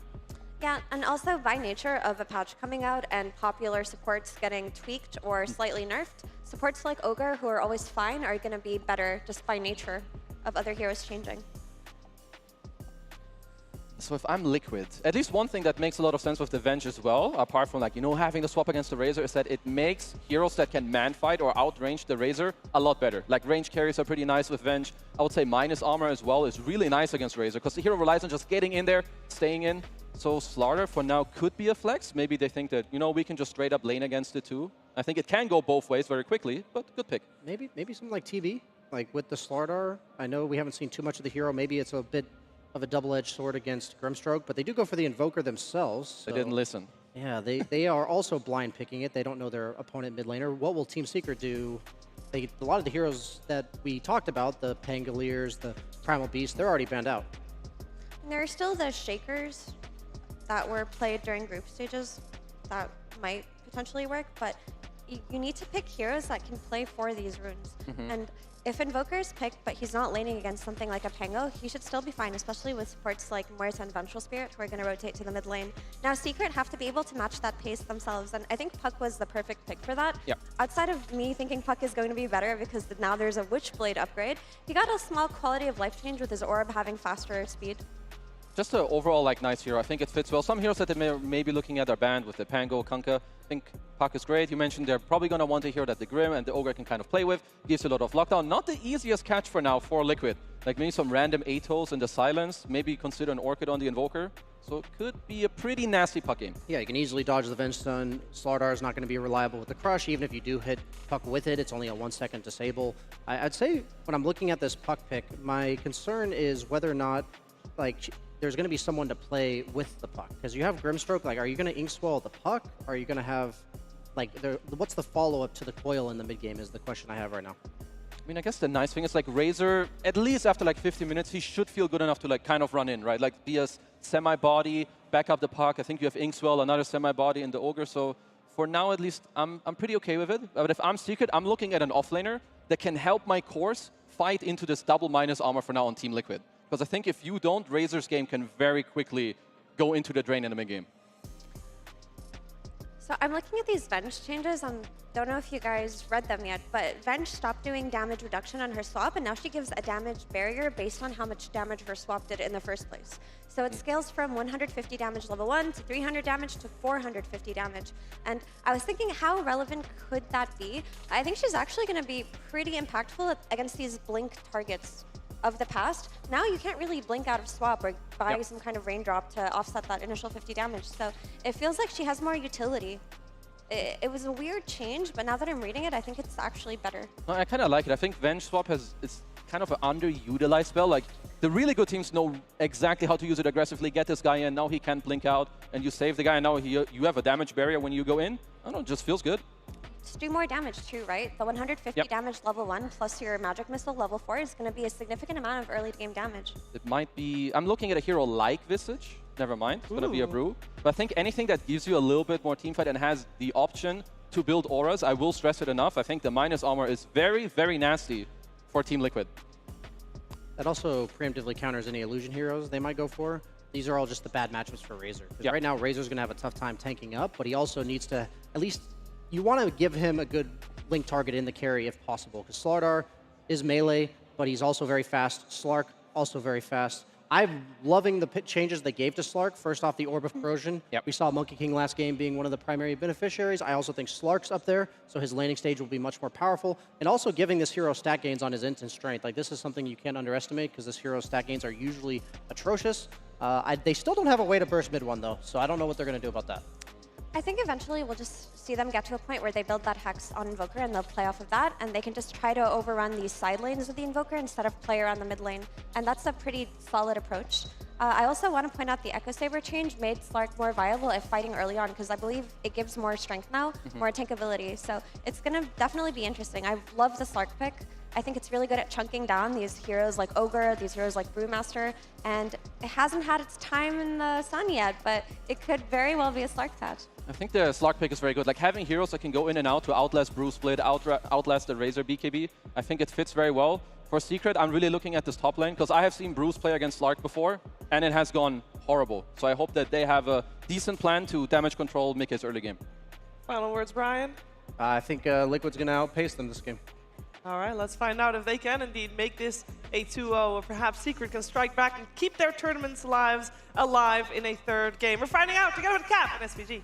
Yeah, and also by nature of a patch coming out and popular supports getting tweaked or slightly nerfed, supports like Ogre, who are always fine, are going to be better just by nature of other heroes changing. So if I'm Liquid, at least one thing that makes a lot of sense with the Venge as well, apart from like, you know, having the swap against the Razor, is that it makes heroes that can man-fight or outrange the Razor a lot better. Like range carries are pretty nice with Venge. I would say minus armor as well is really nice against Razor, because the hero relies on just getting in there, staying in. So Slaughter for now could be a flex. Maybe they think that, you know, we can just straight up lane against it too. I think it can go both ways very quickly, but good pick. Maybe something like TV, like with the Slaughter. I know we haven't seen too much of the hero. Maybe it's a bit of a double-edged sword against Grimstroke, but they do go for the Invoker themselves. So they didn't listen. Yeah, they are also blind picking it. They don't know their opponent mid laner. What will Team Secret do? A lot of the heroes that we talked about, the Pangoliers, the Primal Beast, they're already banned out. And there are still the Shakers that were played during group stages that might potentially work, but you need to pick heroes that can play for these runes. And if Invoker is picked, but he's not laning against something like a Pango, he should still be fine, especially with supports like Moira and Vengeful Spirit, who are going to rotate to the mid lane. Now, Secret have to be able to match that pace themselves, and I think Puck was the perfect pick for that. Yep. Outside of me thinking Puck is going to be better because now there's a Witchblade upgrade, he got a small quality of life change with his Orb having faster speed. Just an overall like nice hero. I think it fits well. Some heroes that they may be looking at are banned with the Pango, Kunkka. I think Puck is great. You mentioned they're probably going to want a hero that the Grim and the Ogre can kind of play with. Gives you a lot of lockdown. Not the easiest catch for now for Liquid. Like maybe some random Atos in the silence. Maybe consider an Orchid on the Invoker. So it could be a pretty nasty Puck game. Yeah, you can easily dodge the Venge Stun. Slardar is not going to be reliable with the Crush. Even if you do hit Puck with it, it's only a 1-second disable. I'd say when I'm looking at this Puck pick, my concern is whether or not like there's going to be someone to play with the Puck. Because you have Grimstroke, like, are you going to Ink Swell the Puck? Are you going to have, like, what's the follow-up to the Coil in the mid-game is the question I have right now. I mean, I guess the nice thing is, like, Razor, at least after, like, 50 minutes, he should feel good enough to, like, kind of run in, right? Like, be a semi-body, back up the Puck. I think you have Inkswell, another semi-body in the Ogre. So for now, at least, I'm pretty okay with it. But if I'm Secret, I'm looking at an offlaner that can help my course fight into this double minus armor for now on Team Liquid. Because I think if you don't, Razor's game can very quickly go into the drain in the mid-game. So I'm looking at these Venge changes. I don't know if you guys read them yet, but Venge stopped doing damage reduction on her swap, and now she gives a damage barrier based on how much damage her swap did in the first place. So it scales from 150 damage level 1 to 300 damage to 450 damage. And I was thinking, how relevant could that be? I think she's actually going to be pretty impactful against these blink targets of the past. Now you can't really blink out of swap or buy some kind of raindrop to offset that initial 50 damage. So it feels like she has more utility. It was a weird change, but now that I'm reading it, I think it's actually better. No, I kind of like it. I think Venge Swap it's kind of an underutilized spell. Like, the really good teams know exactly how to use it aggressively. Get this guy in, now he can't blink out, and you save the guy, and now you have a damage barrier when you go in. I don't know, it just feels good. just do more damage too, right? The 150 Yep. damage level 1 plus your magic missile level 4 is going to be a significant amount of early game damage. It might be... I'm looking at a hero like Visage. Never mind, it's going to be a brew. But I think anything that gives you a little bit more teamfight and has the option to build auras, I will stress it enough. I think the minus armor is very, very nasty for Team Liquid. That also preemptively counters any illusion heroes they might go for. These are all just the bad matchups for Razor. Because right now, Razor's going to have a tough time tanking up, but he also needs to, at least, you want to give him a good link target in the carry if possible. Because Slardar is melee, but he's also very fast. Slark, also very fast. I'm loving the changes they gave to Slark. First off, the Orb of Corrosion. We saw Monkey King last game being one of the primary beneficiaries. I also think Slark's up there, so his landing stage will be much more powerful. And also giving this hero stat gains on his int and strength. Like, this is something you can't underestimate because this hero's stat gains are usually atrocious. They still don't have a way to burst mid one, though, so I don't know what they're going to do about that. I think eventually we'll just see them get to a point where they build that Hex on Invoker and they'll play off of that, and they can just try to overrun these side lanes of the Invoker instead of play around the mid lane. And that's a pretty solid approach. I also want to point out the Echo Saber change made Slark more viable if fighting early on, because I believe it gives more strength now, more tankability. So it's going to definitely be interesting. I love the Slark pick. I think it's really good at chunking down these heroes like Ogre, these heroes like Brewmaster, and it hasn't had its time in the sun yet, but it could very well be a Slark patch. I think the Slark pick is very good. Like, having heroes that can go in and out to outlast Brew Split, outlast the Razor BKB, I think it fits very well. For Secret, I'm really looking at this top lane, because I have seen Bruce play against Slark before, and it has gone horrible. So I hope that they have a decent plan to damage control Mickey's early game. Final words, Brian? I think Liquid's going to outpace them this game. All right, let's find out if they can indeed make this a 2-0, or perhaps Secret can strike back and keep their tournament's lives alive in a third game. We're finding out together with Cap and SVG.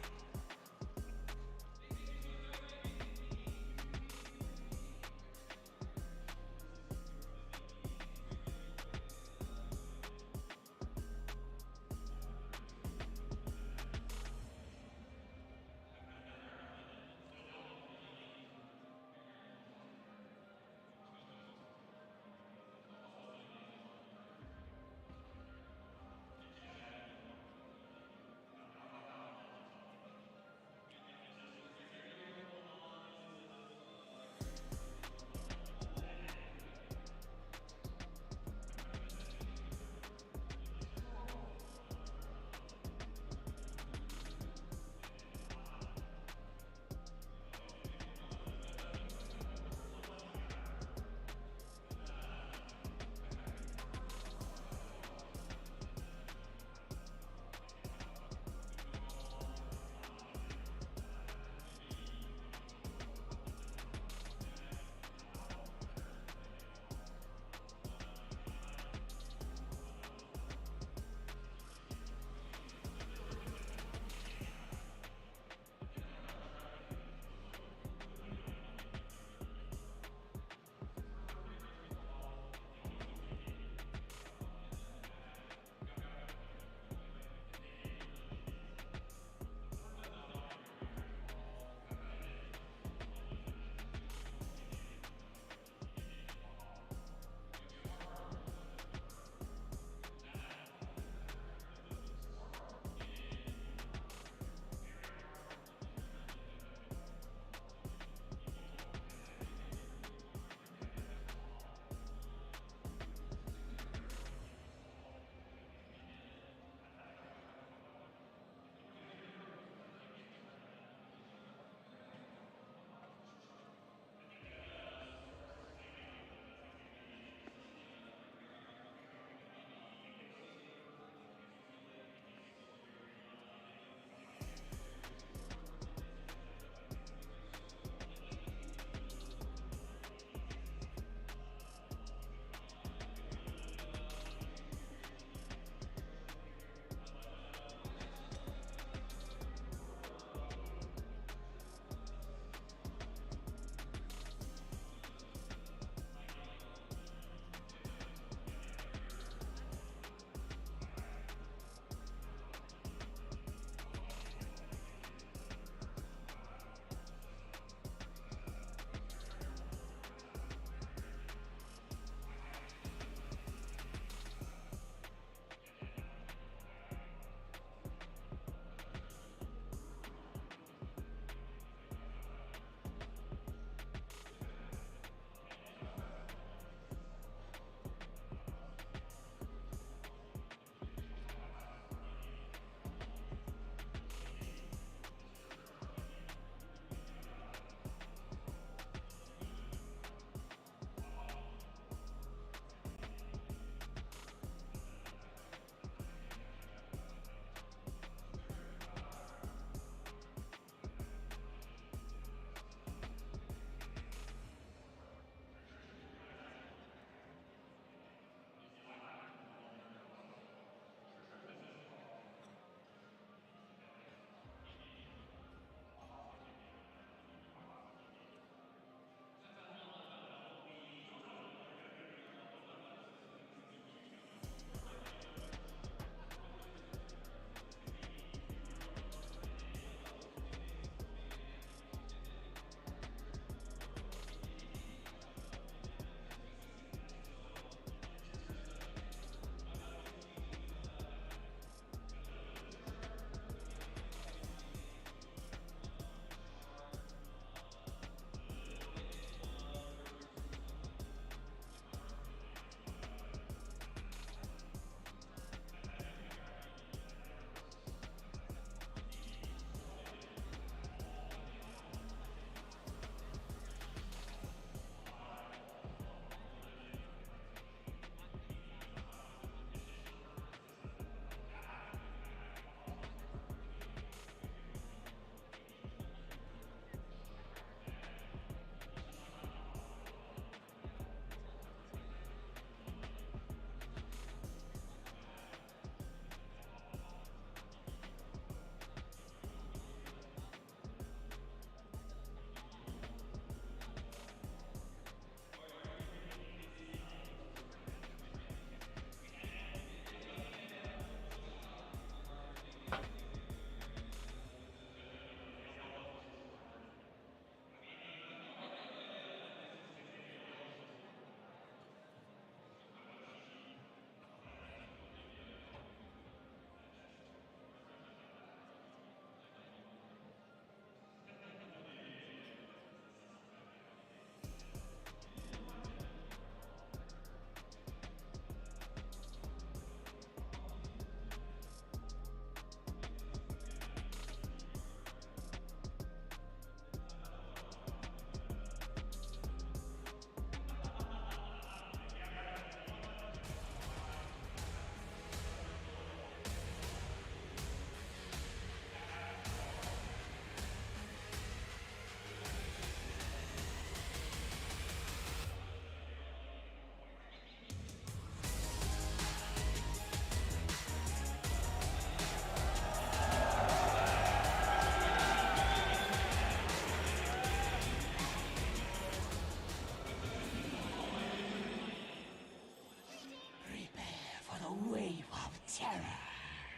terror.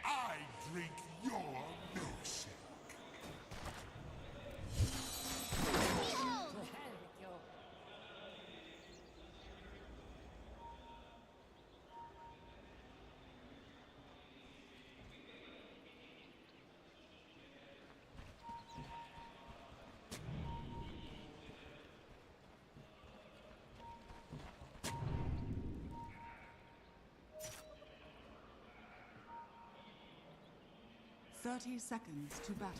I drink your milkshake. Thirty seconds to battle.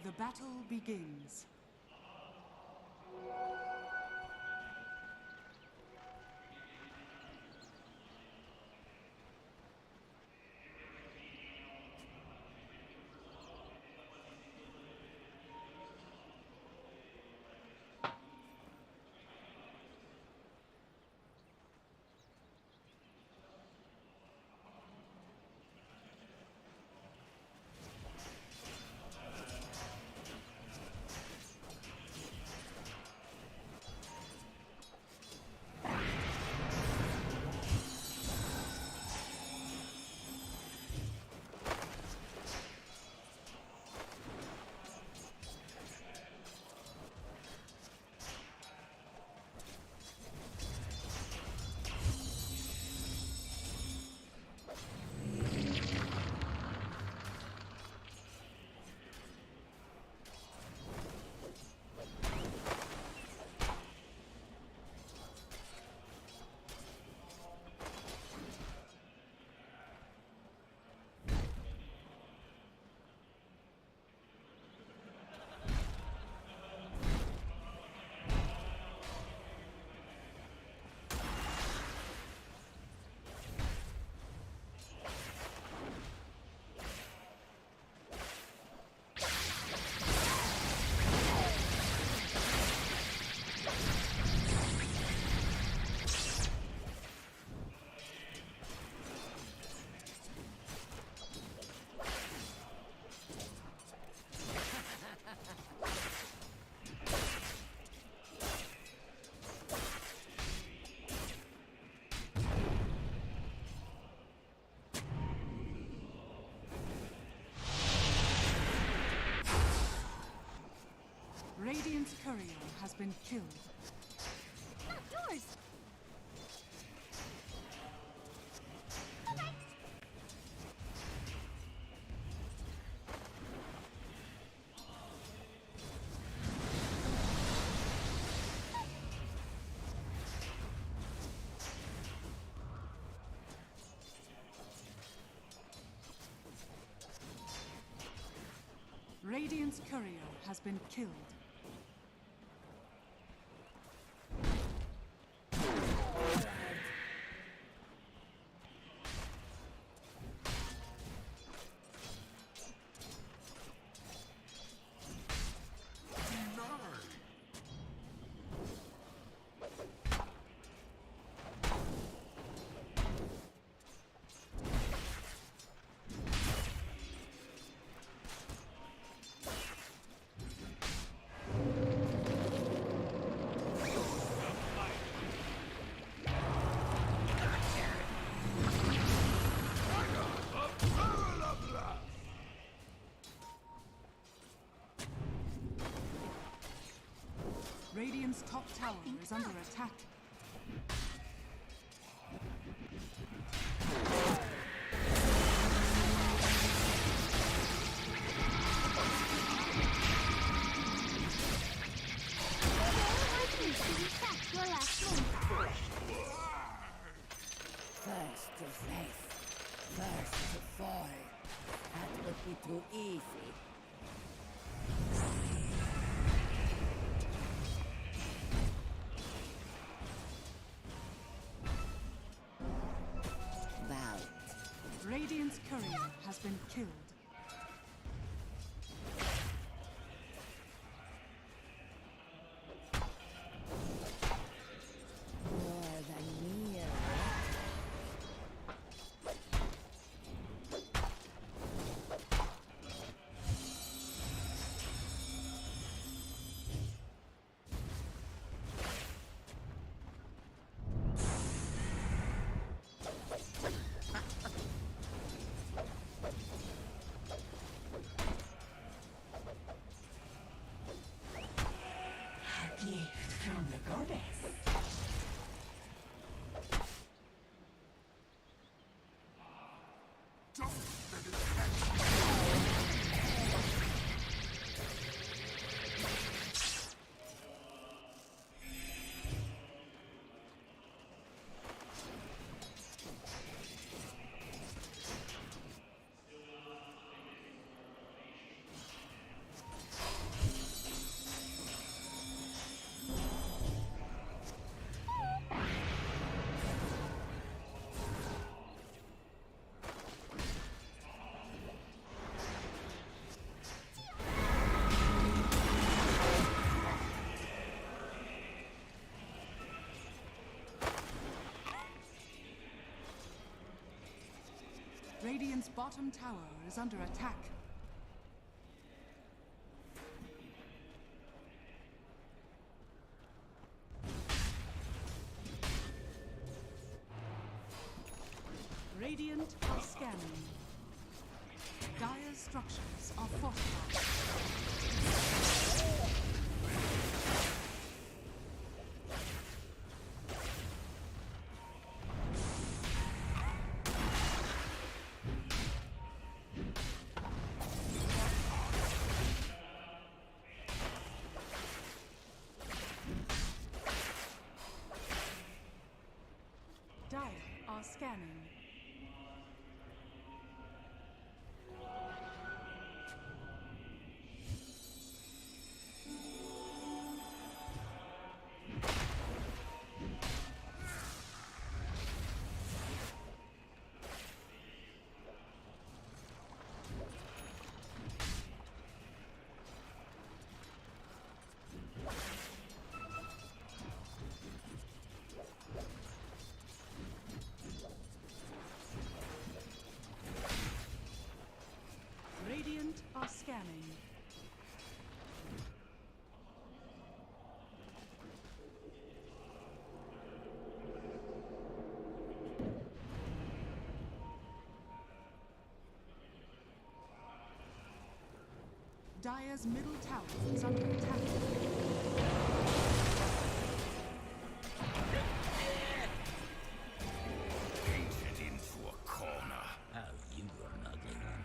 The battle begins. Radiant's courier has been killed. Not yours! Radiant's courier has been killed. Radiant's top tower is under attack. First to face, first to fall. That would be too easy. Radiant's courier has been killed. Radiant's bottom tower is under attack. Radiant are scanning. Dire's structures are fortified. Dire are scanning. Radiant are scanning. Dire's middle tower is under attack. Painted into a corner. Oh, you are an ugly one.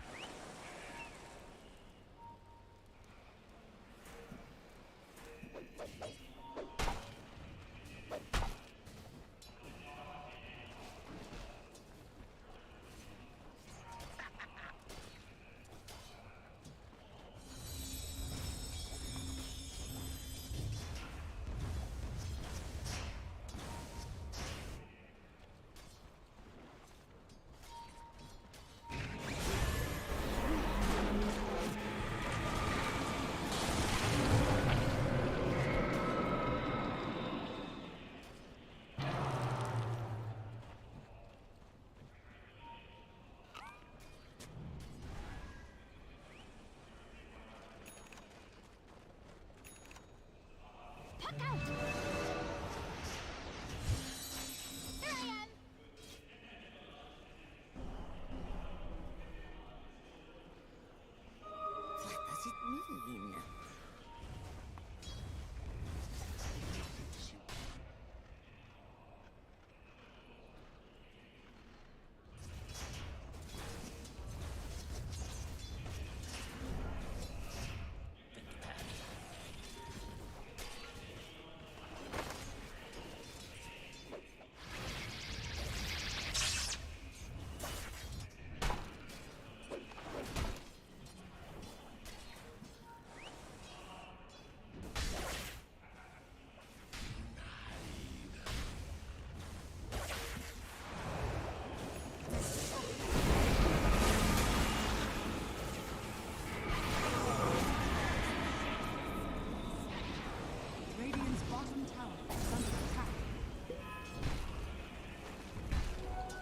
Radiant's bottom tower is under attack.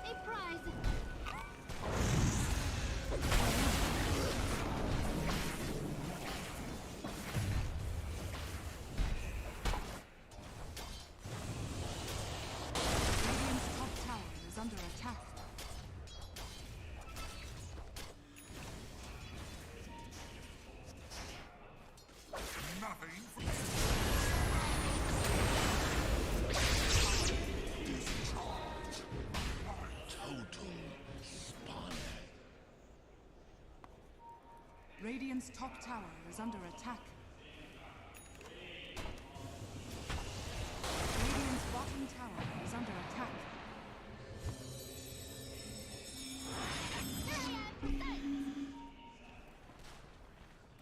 A prize. Radiant's top tower is under attack. Nothing. Total spawner. Radiant's top tower is under attack. Radiant's bottom tower is under attack.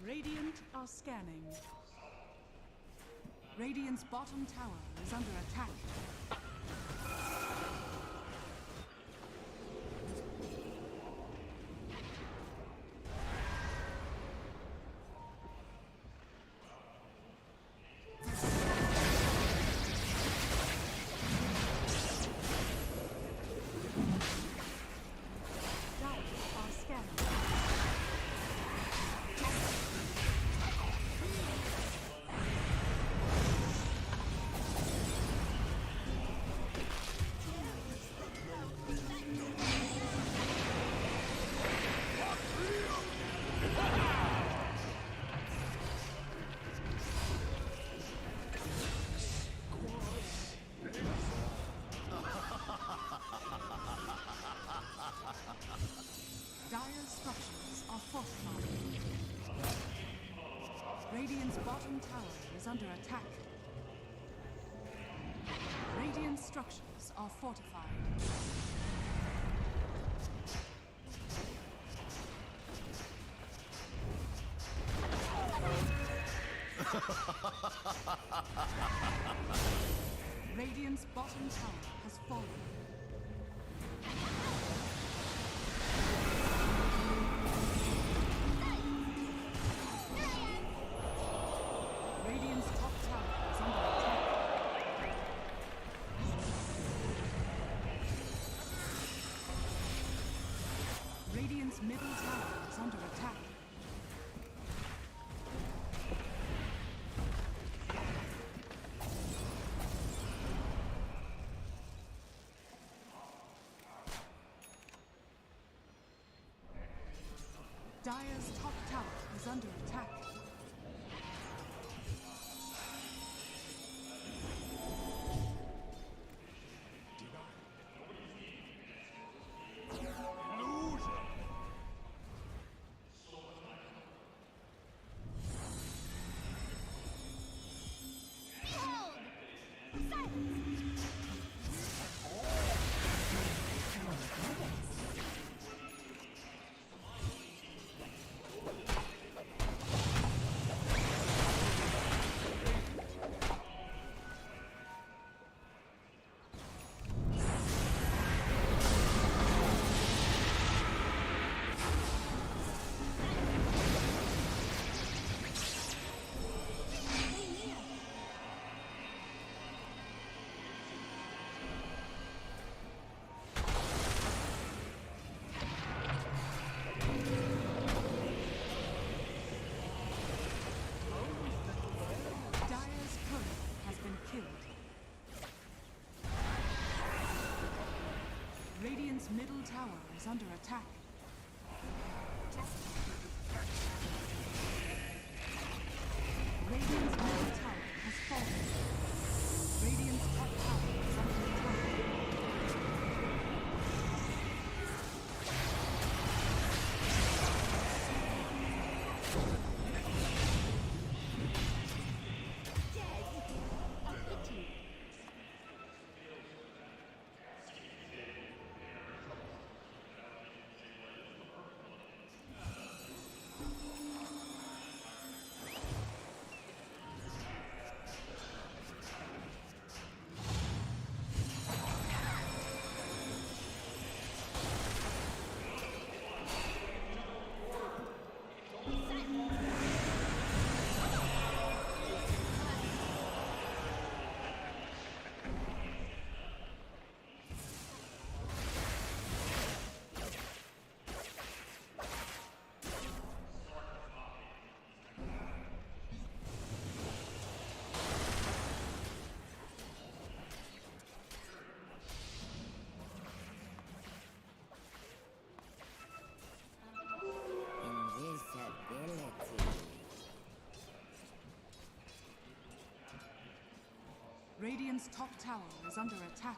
Radiant are scanning. Radiant's bottom tower is under attack. Dire Radiant's bottom tower is under attack. Radiant structures are fortified. Radiant's bottom tower has fallen. Radiant's top tower is under attack. Radiant's middle tower is under attack. Dire's top tower is under attack. Dire's turret has been killed. Radiant's middle tower is under attack. Radiant's middle tower has fallen. Radiant's top tower is under attack. Radiant's top tower is under attack.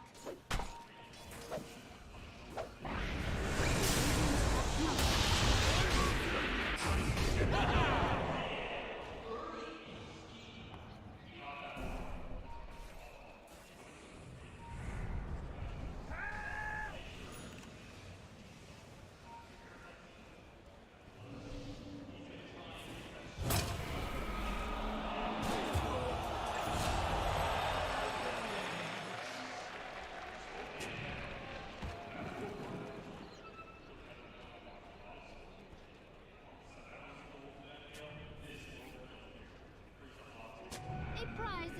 A prize.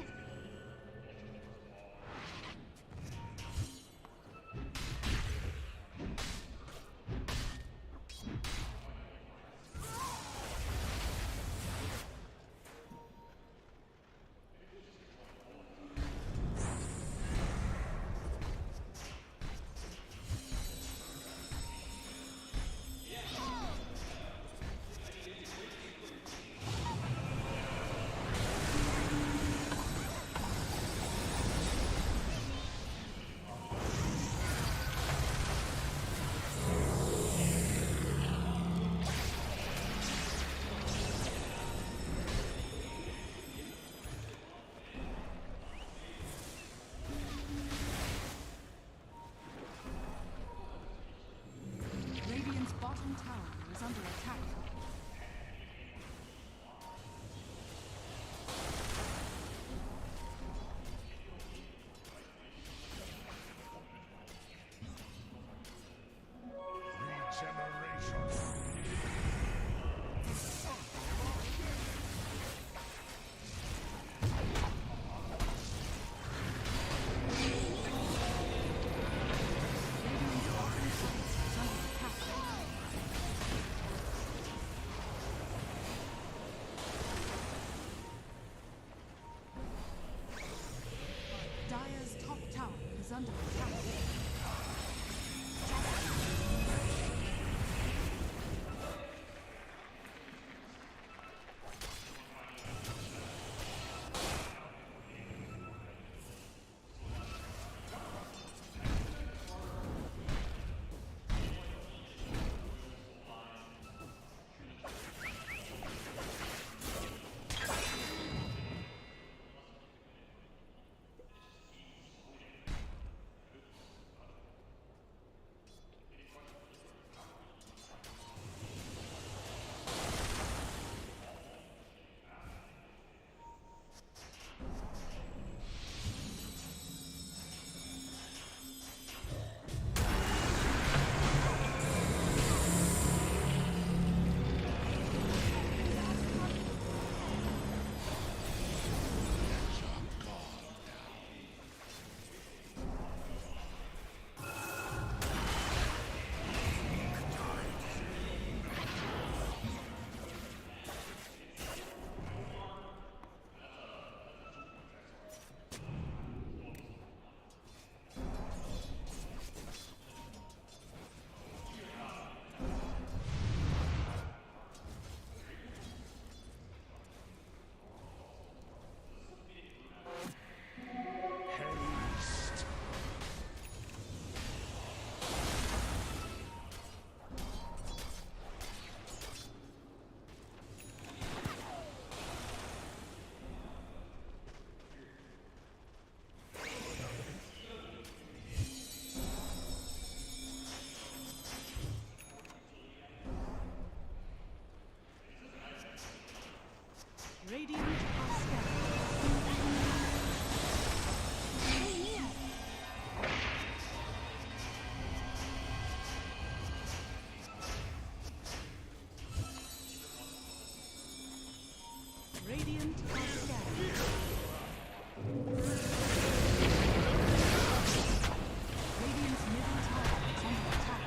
Radiant are scanning. Radiant are scanning. Radiant's middle tower is under attack.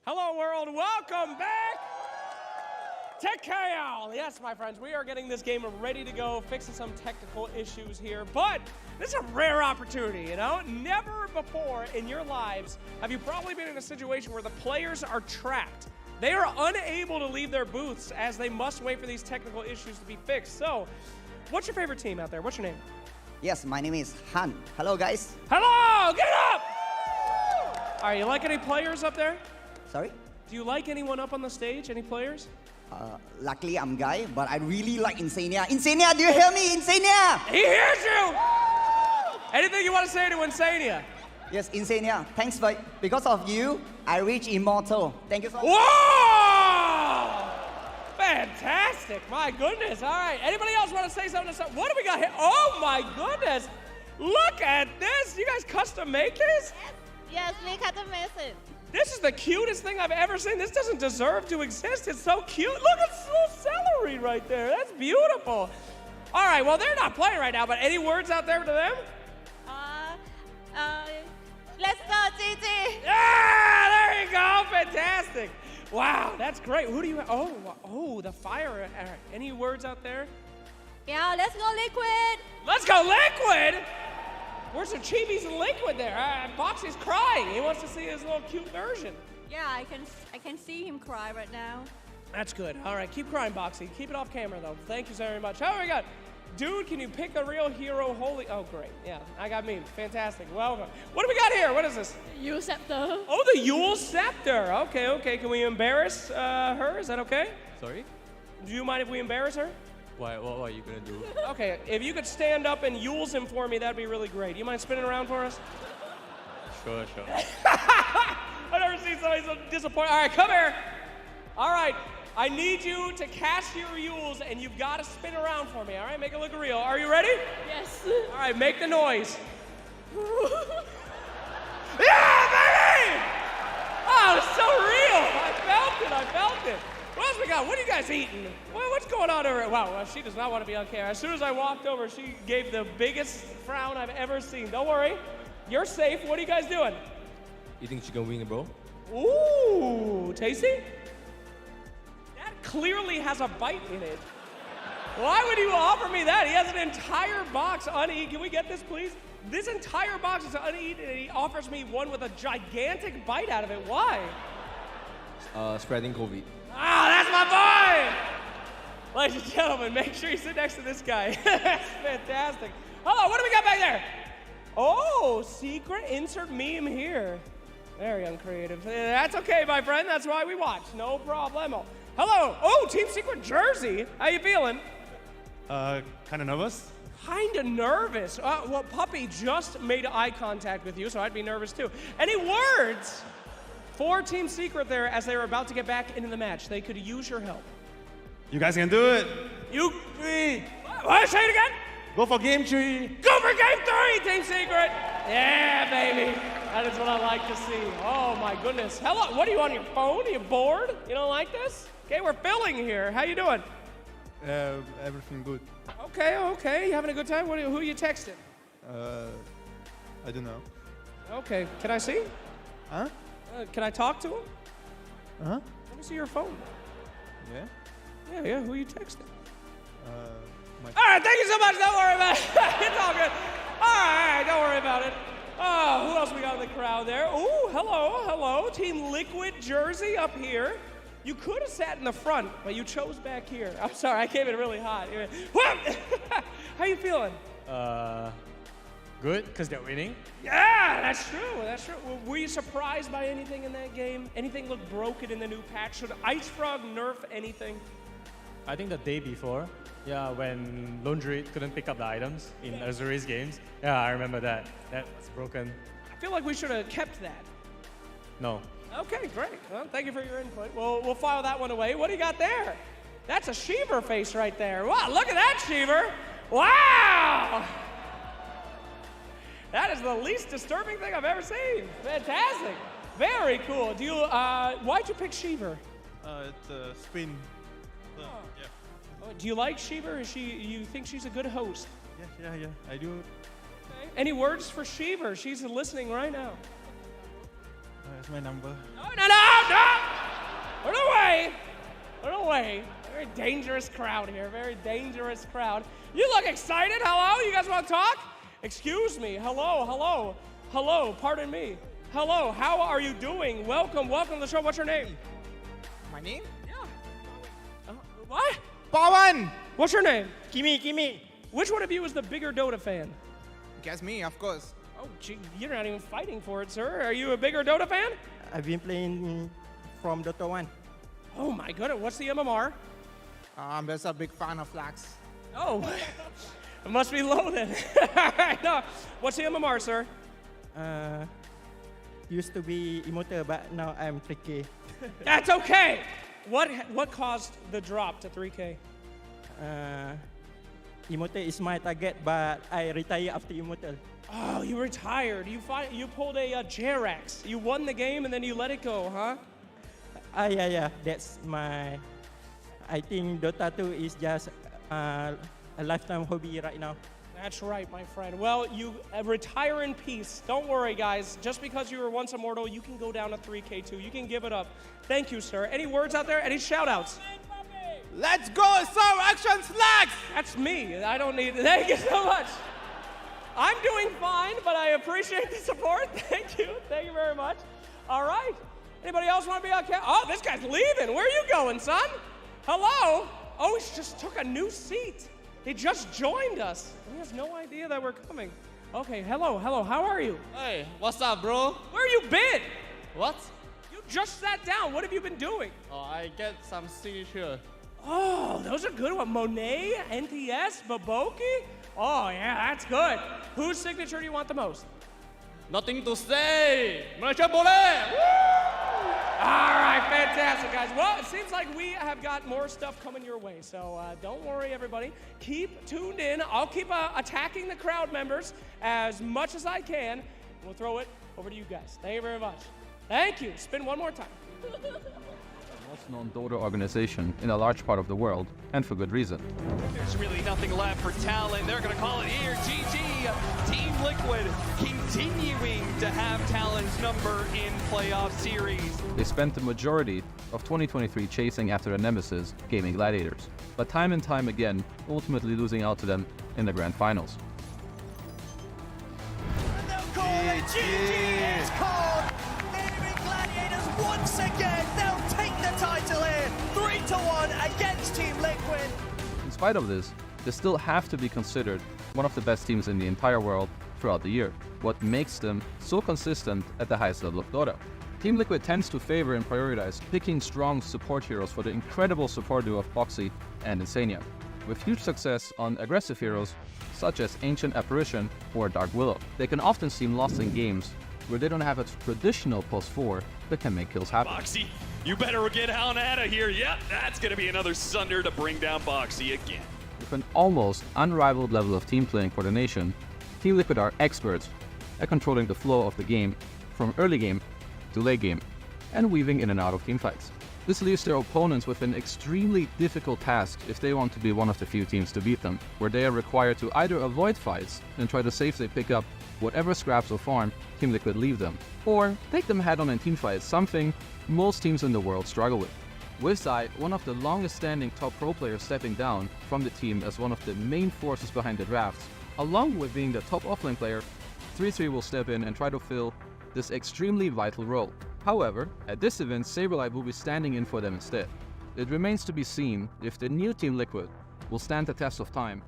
Hello, world. Welcome back to KL. Yes, my friends, we are getting this game ready to go, fixing some technical issues here, but this is a rare opportunity, you know? Never before in your lives have you probably been in a situation where the players are trapped. They are unable to leave their booths as they must wait for these technical issues to be fixed. So, what's your favorite team out there? What's your name? Yes, my name is Han. Hello, guys. Hello! Get up! All right, you like any players up there? Sorry? Do you like anyone up on the stage? Any players? Luckily, I'm Guy, but I really like Insania. Insania, do you hear me? Insania! He hears you! Anything you want to say to Insania? Yes, Insania. Thanks, because of you, I reach immortal. Thank you so much. Whoa! Fantastic! My goodness. All right. Anybody else want to say something? What do we got here? Oh my goodness! Look at this. You guys custom make this? Yes, we custom make it. This is the cutest thing I've ever seen. This doesn't deserve to exist. It's so cute. Look at little celery right there. That's beautiful. All right, well, they're not playing right now, but any words out there to them? Let's go, Gigi. Yeah, there you go. Fantastic. Wow, that's great. Who do you have? Oh, the fire. All right. Any words out there? Yeah, let's go, Liquid. Let's go, Liquid. Where's the Chibis and Liquid there? Boxy's crying. He wants to see his little cute version. Yeah, I can see him cry right now. That's good. All right, keep crying, Boxy. Keep it off camera, though. Thank you so very much. Oh, we got, dude, can you pick a real hero? Holy, oh, great. Yeah, I got me. Fantastic. Welcome. What do we got here? What is this? Yule Scepter. Oh, the Yule Scepter. Okay, okay. Can we embarrass her? Is that okay? Sorry? Do you mind if we embarrass her? Why? What are you gonna do? Okay, if you could stand up and Yule's him for me, that'd be really great. You mind spinning around for us? Sure, sure. I've never seen somebody so disappointed. All right, come here. All right, I need you to cast your Yules, and you've got to spin around for me, all right? Make it look real. Are you ready? Yes. All right, make the noise. Yeah, baby! Oh, it's so real. I felt it. What else we got? What are you guys eating? What's going on over here? Wow, well, she does not want to be on camera. As soon as I walked over, she gave the biggest frown I've ever seen. Don't worry. You're safe. What are you guys doing? Eating chicken wing, bro? Ooh, tasty? That clearly has a bite in it. Why would you offer me that? He has an entire box uneaten. Can we get this, please? This entire box is uneaten, and he offers me one with a gigantic bite out of it. Why? Spreading COVID. Ah, that's my boy! Ladies and gentlemen, make sure you sit next to this guy. That's fantastic. Hello, what do we got back there? Oh, secret insert meme here. Very uncreative. That's okay, my friend. That's why we watch. No problemo. Hello. Oh, Team Secret jersey. How you feeling? Kind of nervous. Kind of nervous. Well, Puppy just made eye contact with you, so I'd be nervous too. Any words for Team Secret there as they were about to get back into the match? They could use your help. You guys can do it. What? Say it again? Go for game 3. Go for game 3, Team Secret. Yeah, baby. That is what I like to see. Oh, my goodness. Hello. What are you on your phone? Are you bored? You don't like this? Okay, we're filling here. How you doing? Everything good. Okay, okay. You having a good time? Who are you texting? I don't know. Okay. Can I see? Huh? Can I talk to him? Huh? Let me see your phone. Yeah? Yeah. Who are you texting? My... All right, thank you so much. Don't worry about it. It's all good. All right, don't worry about it. Oh, who else we got in the crowd there? Ooh, hello. Team Liquid jersey up here. You could have sat in the front, but you chose back here. I'm sorry, I came in really hot. How you feeling? Good, because they're winning. Yeah, that's true. Were you surprised by anything in that game? Anything look broken in the new patch? Should Ice Frog nerf anything? I think the day before, when Lone Druid couldn't pick up the items in Azuri's games. Yeah, I remember that. That's broken. I feel like we should have kept that. No. Okay, great. Well, thank you for your input. We'll file that one away. What do you got there? That's a Sheever face right there. Wow, look at that, Sheever. Wow! That is the least disturbing thing I've ever seen. Fantastic. Very cool. Do you, why'd you pick Sheever? It's a spin. Yeah. Oh, do you like Sheever? You think she's a good host? Yeah, I do. Okay. Any words for Sheever? She's listening right now. That's my number. No! Run away. Very dangerous crowd here. Very dangerous crowd. You look excited. Hello? You guys want to talk? Excuse me. Hello. Pardon me. Hello. How are you doing? Welcome to the show. What's your name? My name? Yeah. What? Pawan! What's your name? Kimi. Which one of you is the bigger Dota fan? Guess me, of course. Oh, gee, you're not even fighting for it, sir. Are you a bigger Dota fan? I've been playing from Dota 1. Oh my goodness, what's the MMR? I'm just a big fan of Flax. Oh, it must be low then. No. What's the MMR, sir? Used to be Immortal, but now I'm 3K. That's okay. What caused the drop to 3K? Immortal is my target, but I retire after Immortal. Oh, you retired. You pulled a Jerax. You won the game and then you let it go, huh? Yeah. That's my... I think Dota 2 is just a lifetime hobby right now. That's right, my friend. Well, you retire in peace. Don't worry, guys. Just because you were once immortal, you can go down to 3K too. You can give it up. Thank you, sir. Any words out there? Any shout-outs? Let's go, Sir Action Slacks! That's me. I don't need... Thank you so much. I'm doing fine, but I appreciate the support. Thank you very much. All right. Anybody else want to be on camera? Oh, this guy's leaving. Where are you going, son? Hello? Oh, he just took a new seat. He just joined us. He has no idea that we're coming. Okay, hello. How are you? Hey, what's up, bro? Where you been? What? You just sat down. What have you been doing? Oh, I get some signature. Oh, those are good ones. Monet, NTS, Baboki. Oh, yeah, that's good. Whose signature do you want the most? Nothing to say. Malaysia boleh. All right, fantastic, guys. Well, it seems like we have got more stuff coming your way, so don't worry, everybody. Keep tuned in. I'll keep attacking the crowd members as much as I can. We'll throw it over to you guys. Thank you very much. Thank you. Spin one more time. Most known Dota organization in a large part of the world, and for good reason. There's really nothing left for Talon. They're going to call it here. GG. Team Liquid continuing to have Talon's number in playoff series. They spent the majority of 2023 chasing after their nemesis, Gaming Gladiators, but time and time again, ultimately losing out to them in the grand finals. And they'll call it GG. It's called. Gaming Gladiators once again. They'll take the title here. 3-1 against Team Liquid. In spite of this, they still have to be considered one of the best teams in the entire world throughout the year. What makes them so consistent at the highest level of Dota? Team Liquid tends to favor and prioritize picking strong support heroes for the incredible support duo of Boxy and Insania, with huge success on aggressive heroes such as Ancient Apparition or Dark Willow. They can often seem lost in games where they don't have a traditional +4 that can make kills happen. Boxy, you better get on out of here. Yep, that's going to be another Sunder to bring down Boxy again. With an almost unrivaled level of team play and coordination, Team Liquid are experts at controlling the flow of the game from early game to late game and weaving in and out of teamfights. This leaves their opponents with an extremely difficult task if they want to be one of the few teams to beat them, where they are required to either avoid fights and try to safely pick up whatever scraps of farm Team Liquid leave them, or take them head-on in teamfights, something most teams in the world struggle with. With Zai, one of the longest standing top pro players, stepping down from the team as one of the main forces behind the drafts, along with being the top offlane player, 3-3 will step in and try to fill this extremely vital role. However, at this event, Saberlight will be standing in for them instead. It remains to be seen if the new Team Liquid will stand the test of time.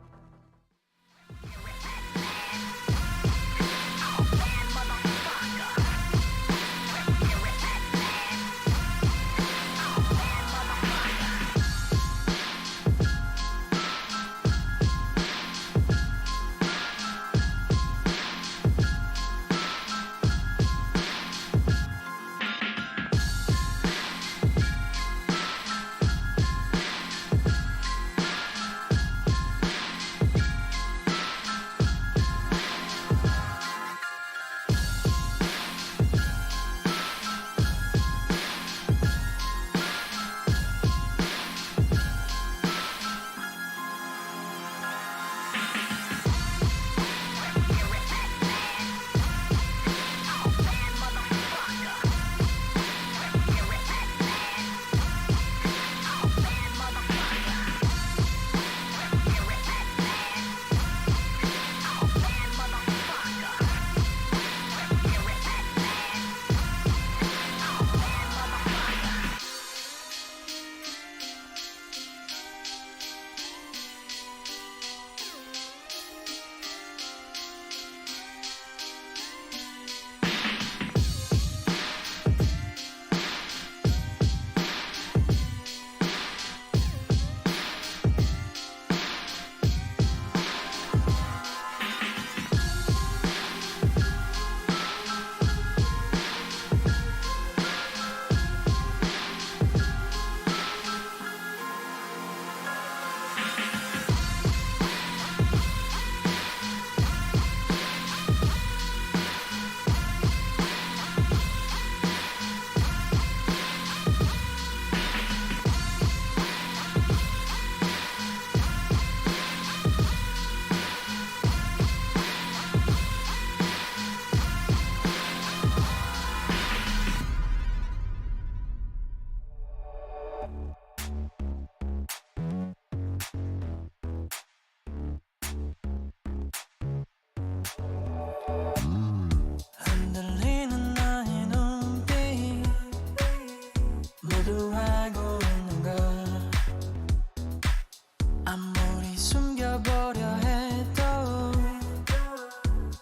아무리 숨겨보려 해도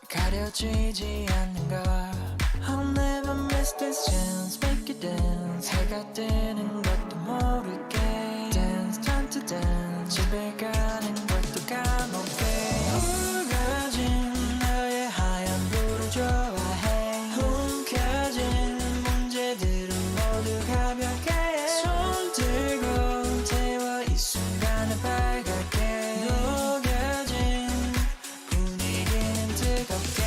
가려지지 않는 걸 I'll never miss this chance Make it dance 해가 뜨는 것도 모르게 Dance time to dance 집에 가는 것도 까먹게 우거진 너의 하얀 불을 좋아해 움켜진 문제들은 모두 가볍게 손 들고 태워 이 순간을 밝게 녹여진 분위기는 뜨겁게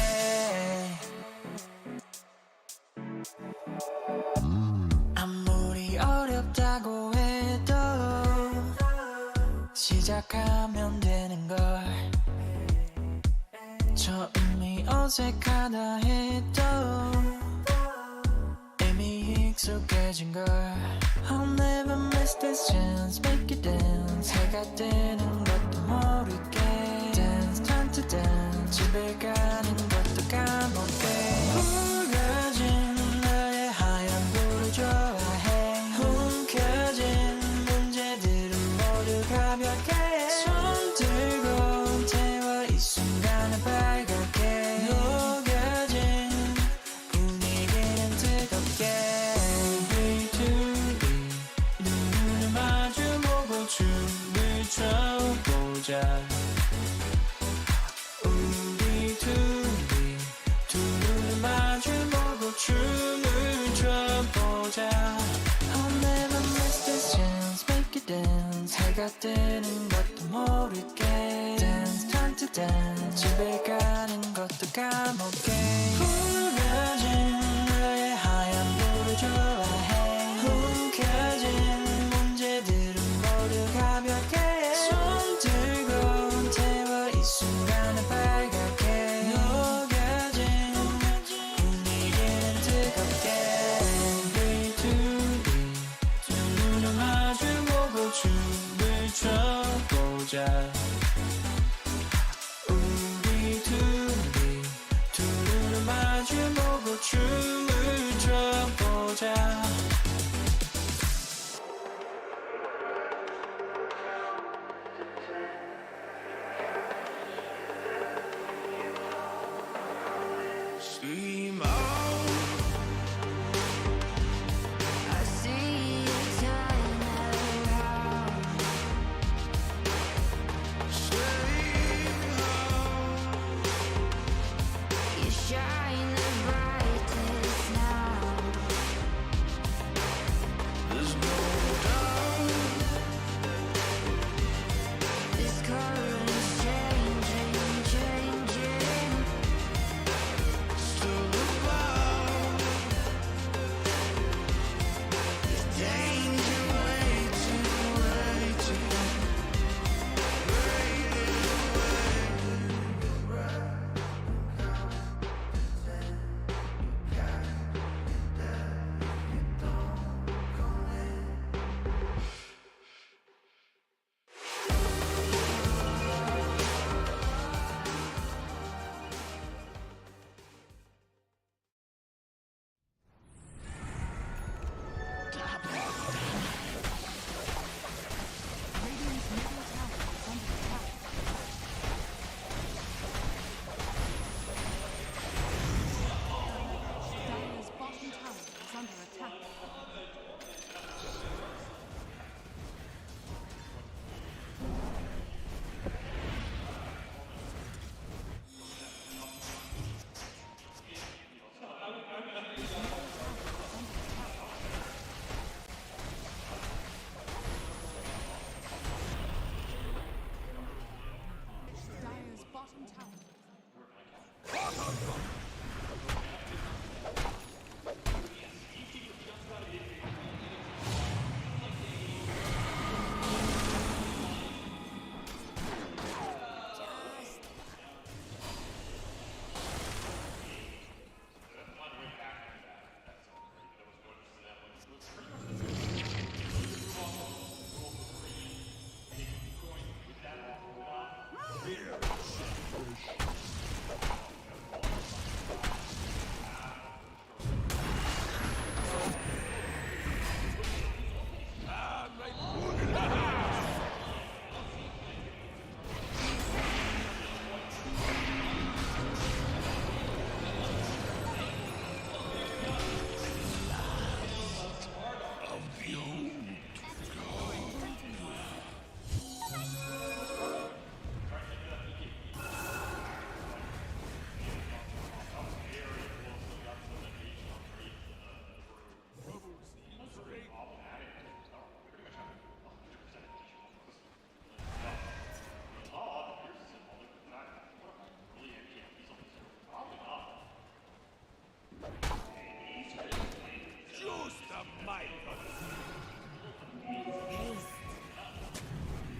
아무리 어렵다고 해도 시작하면 되는 걸 처음이 어색하다 해도 이미 익숙해진 걸 I'll never miss this chance Make it dance 해가 뜨는 것도 모르게 Dance time to dance 집에 가는 것도 까먹게 우거진 너의 하얀 불을 좋아해 움켜진 문제들은 모두 가볍게 손 들고 태워 이 순간을 밝게 녹여진 분위기는 뜨겁게 우리 둘이 눈을 마주보고 춤을 춰보자 우리 둘이 두 눈을 마주보고 춤을 춰보자 I'll never miss this chance Make it dance 해가 뜨는 것도 모르게 Dance time to dance 집에 가는 것도 까먹게 우거진 너의 하얀 불을 좋아해 움켜진 문제들은 모두 가볍게 손 들고 태워 이 순간을 밝게 녹여진 분위기는 뜨겁게 우리 둘이 두 눈을 마주보고 춤을 춰보자 우리 둘이 두 눈을 마주보고 춤을 춰보자 Steam out I see you turning around Stay home You shine the brightest now There's no doubt This current's changing Still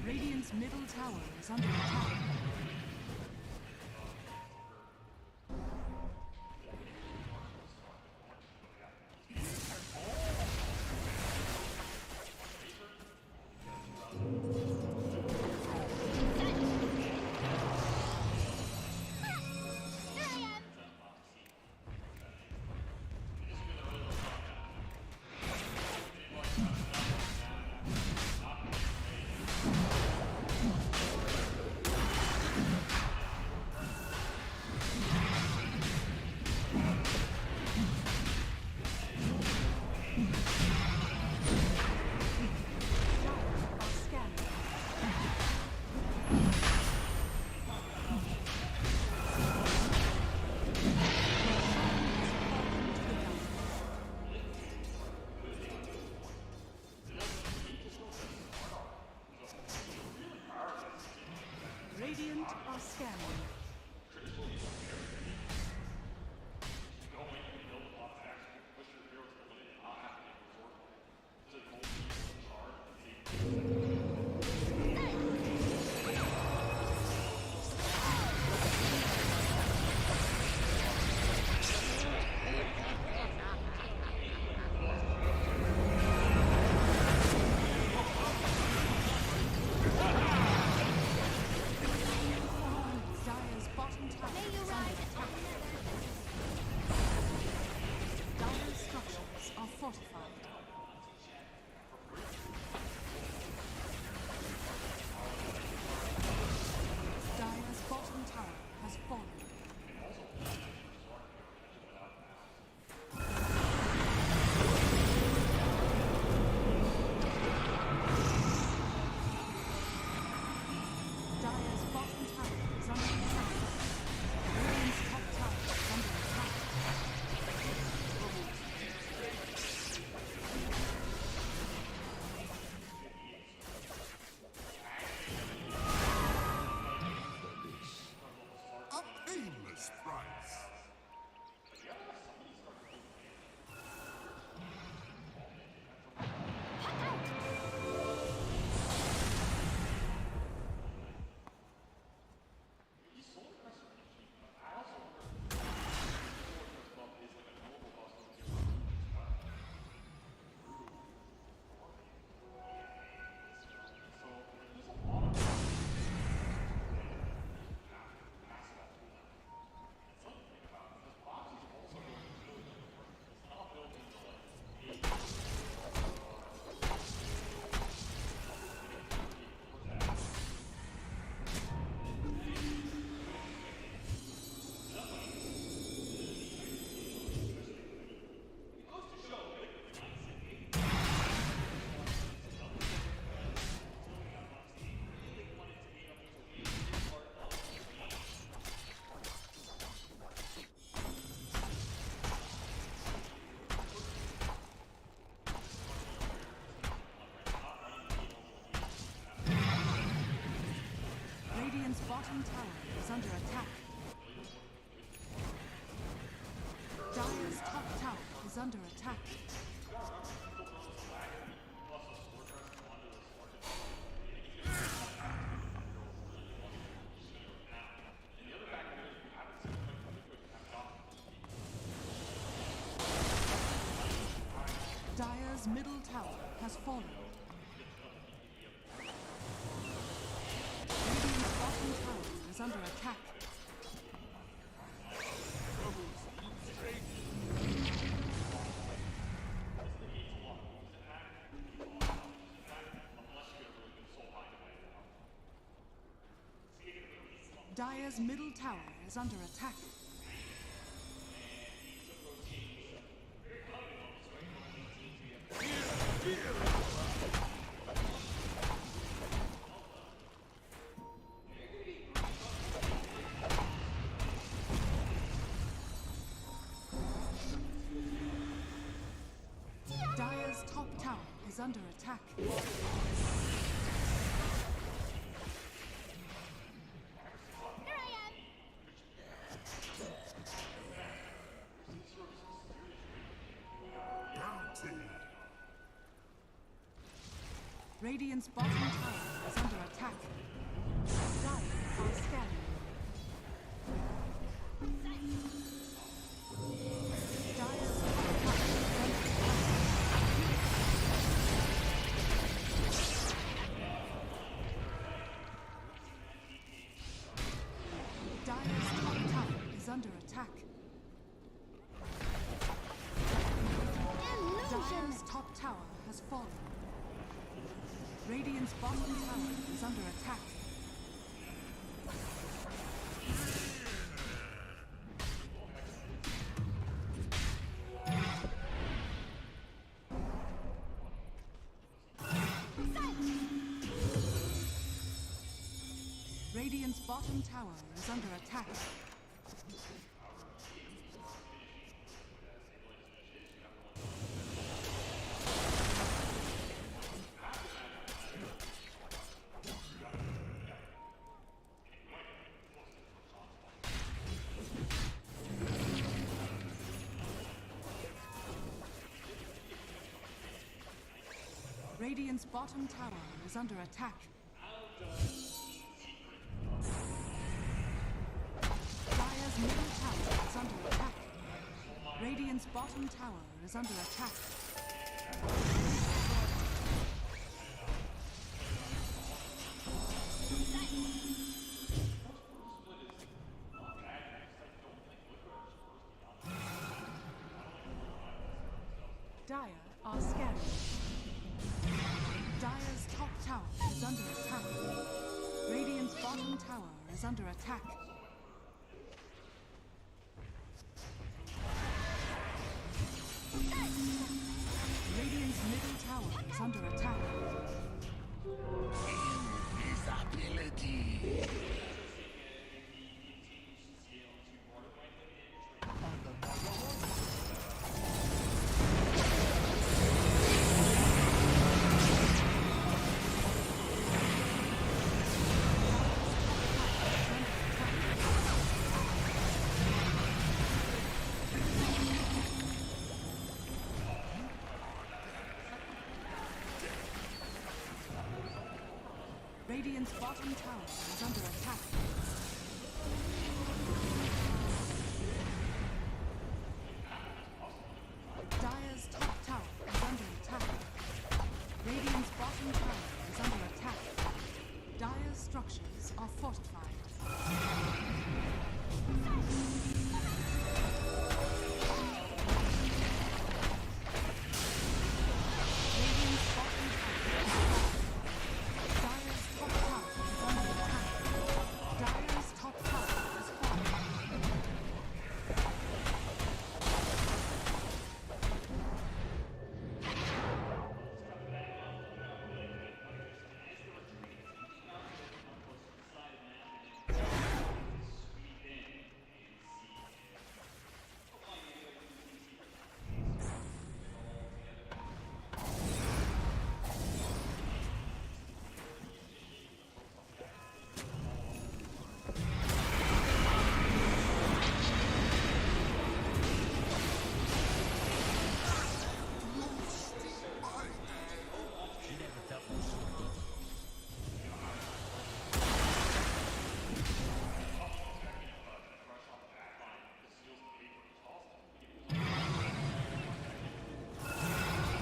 Radiant's middle tower is under attack. Radiant are scanning. Dire's bottom tower is under attack. Dire's structures are fortified. Dire's bottom tower has fallen. Dire's bottom tower is under attack. Radiant's top tower is under attack. A painless price. Radiant's bottom tower is under attack. Dire's top tower is under attack. Dire's middle tower has fallen. Radiant's bottom tower is under attack. Dire's middle tower is under attack. Dire's top tower is under attack. Radiant's bottom tower is under attack. under attack. Dire's top tower has fallen. Radiant's bottom tower is under attack. Radiant's bottom tower is under attack. Radiant's bottom tower is under attack. Dire's middle tower is under attack. Radiant's bottom tower is under attack. Dire are scattered. Dire's top tower is under attack. Radiant's bottom tower is under attack. Radiant's middle tower is under attack. Invisibility. Radiant's bottom tower is under attack. Dire's top tower is under attack. Radiant's bottom tower is under attack. Dire's structures are fortified. Radiant's bottom tower is Dire's top tower is under attack. Dire's top tower is falling.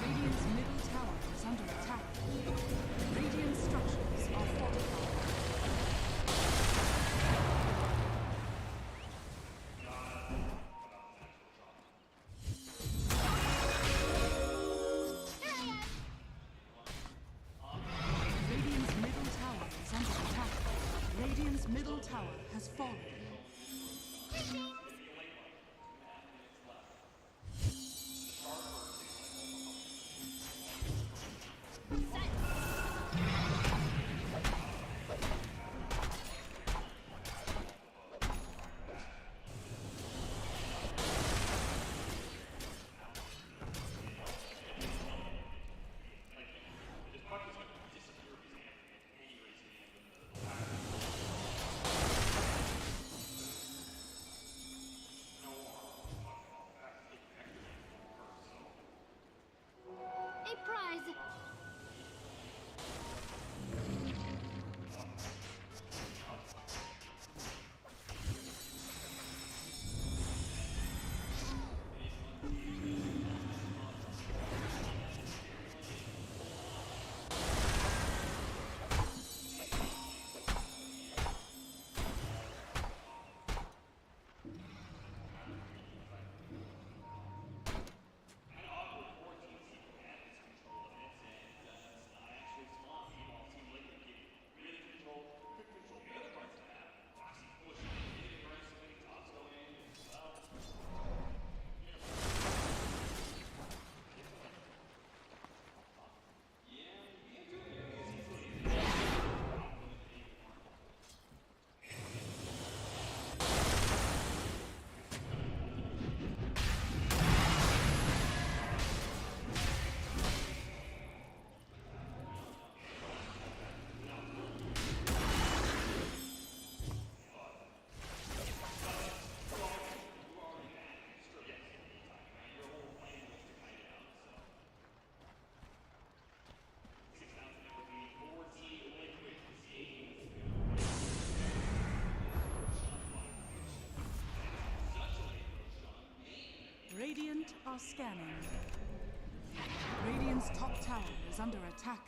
Radiant's middle tower is under attack. Radiant structures are fortified. Radiant's middle tower is under attack. Radiant's middle tower has fallen. are scanning. Radiant's top tower is under attack.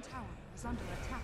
bottom tower is under attack.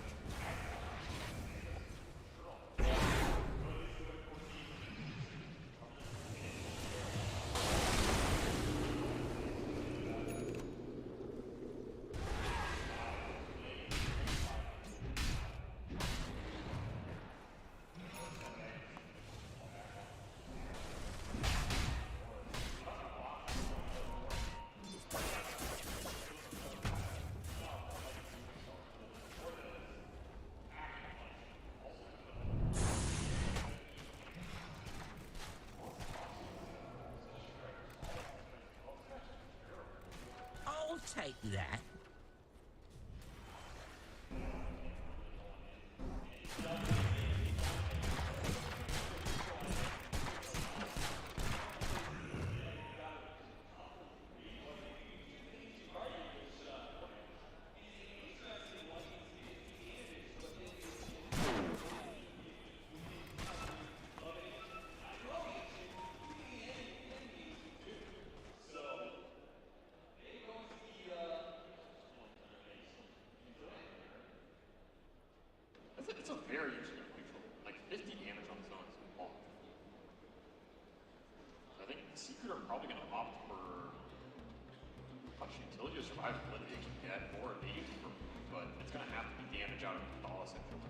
I'll take that. It's a very interesting neutral. Like 50 damage on his own is a lot. So I think Secret are probably going to opt for touch utility to survive the they can get, or maybe for, but it's going to have to be damage out of Kuala Central.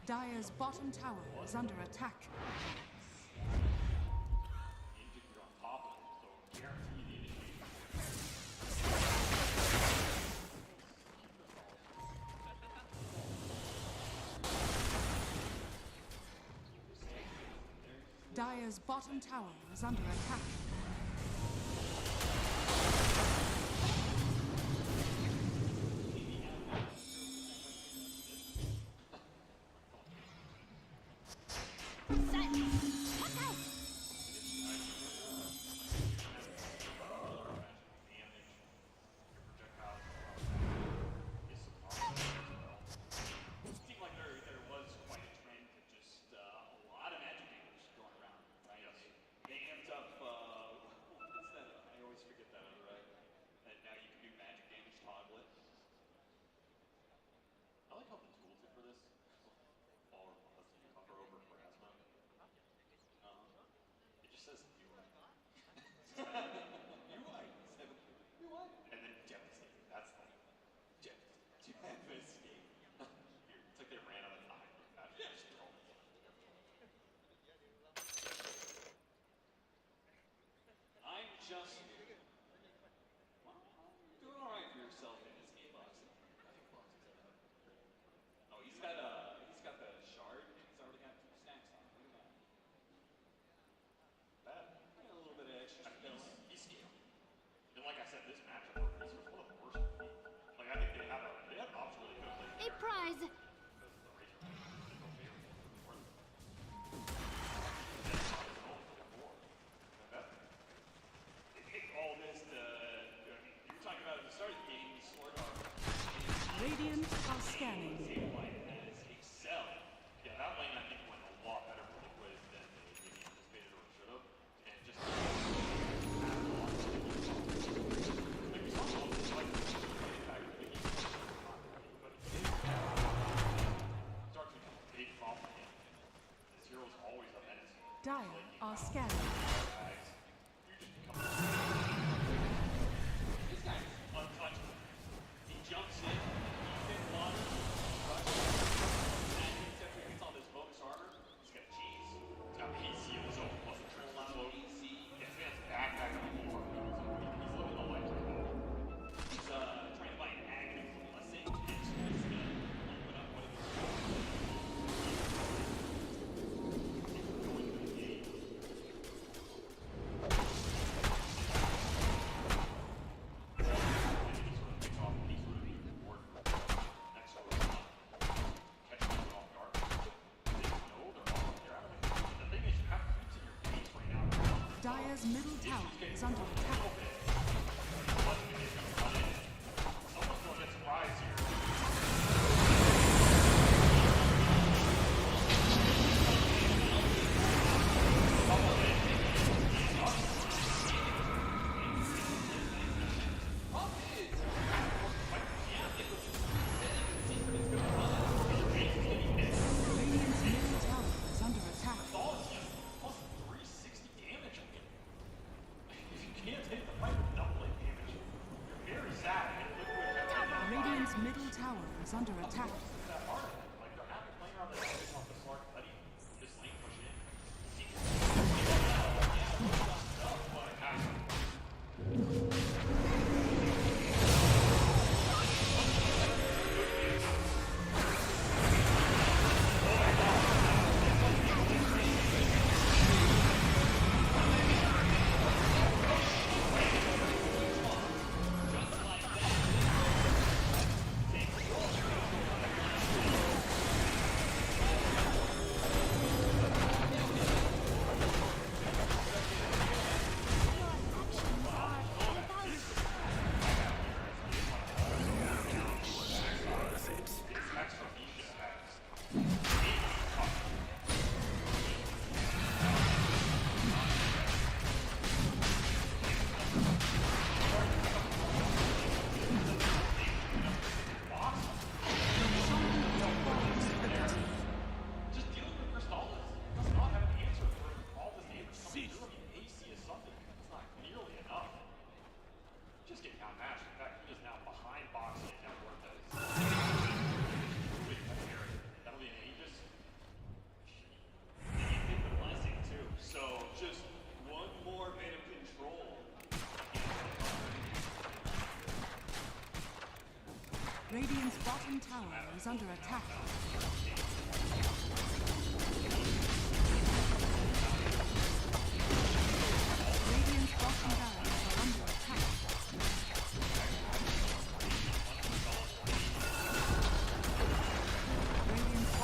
Dire's bottom tower is under attack. You're on top of it, so guarantee the initiation. Dire's bottom tower is under attack. Just doing all right for yourself in this game, Box. Oh, he's got the shard. He's already got 2 stacks on. Look at that. A little bit of extra. He's scaling. And like I said, this matchup is one of the worst. Like I think they had options really good. A prize. All this, you were talking about at the start of the game, Sword Art. Radiant are scanning. As ESL. Yeah, that lane I think went a lot better for Liquid than they maybe anticipated or should have. And just like we saw most like but start to become a big problem again. This hero's always a menace. Dire are scanning. This guy's untouchable. He jumps in, he's in water, and except he gets all this bonus armor, he's got cheese. He's got PC of his own, plus a triple download. Gets man's backpack on the floor. He's living the life right now. He's trying to buy an agony blessing, and he's gonna open up what it is. Going to the game. Dire's middle tower is under attack. Someone's going to get surprised here. Radiant's middle tower is under attack. Plus 360 damage. If you can't hit the fight with doubling damage, you're very sad. Radiant's middle tower is under attack. That hard. Like they're happy playing around the edges off the smart buddy. Just lane push in. Radiant's bottom tower is under attack. Radiant's bottom barracks are under attack. Radiant's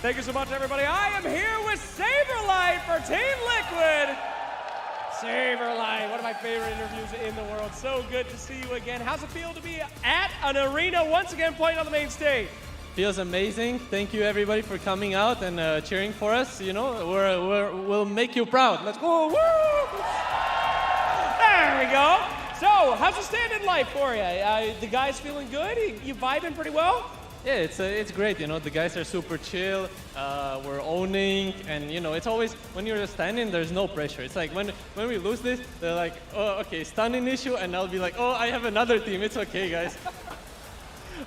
Thank you so much, everybody. I am here with Saberlight for Team Liquid. Saberlight, one of my favorite interviews in the world. So good to see you again. How's it feel to be at an arena once again playing on the main stage? Feels amazing. Thank you, everybody, for coming out and cheering for us. You know, we'll make you proud. Let's go. Woo! There we go. So, how's the stand-in life for you? The guys feeling good? You vibing pretty well? Yeah, it's great. You know, the guys are super chill. We're owning, and you know, it's always when you're standing, there's no pressure. It's like when we lose this, they're like, oh, okay, stunning issue, and I'll be like, oh, I have another team. It's okay, guys.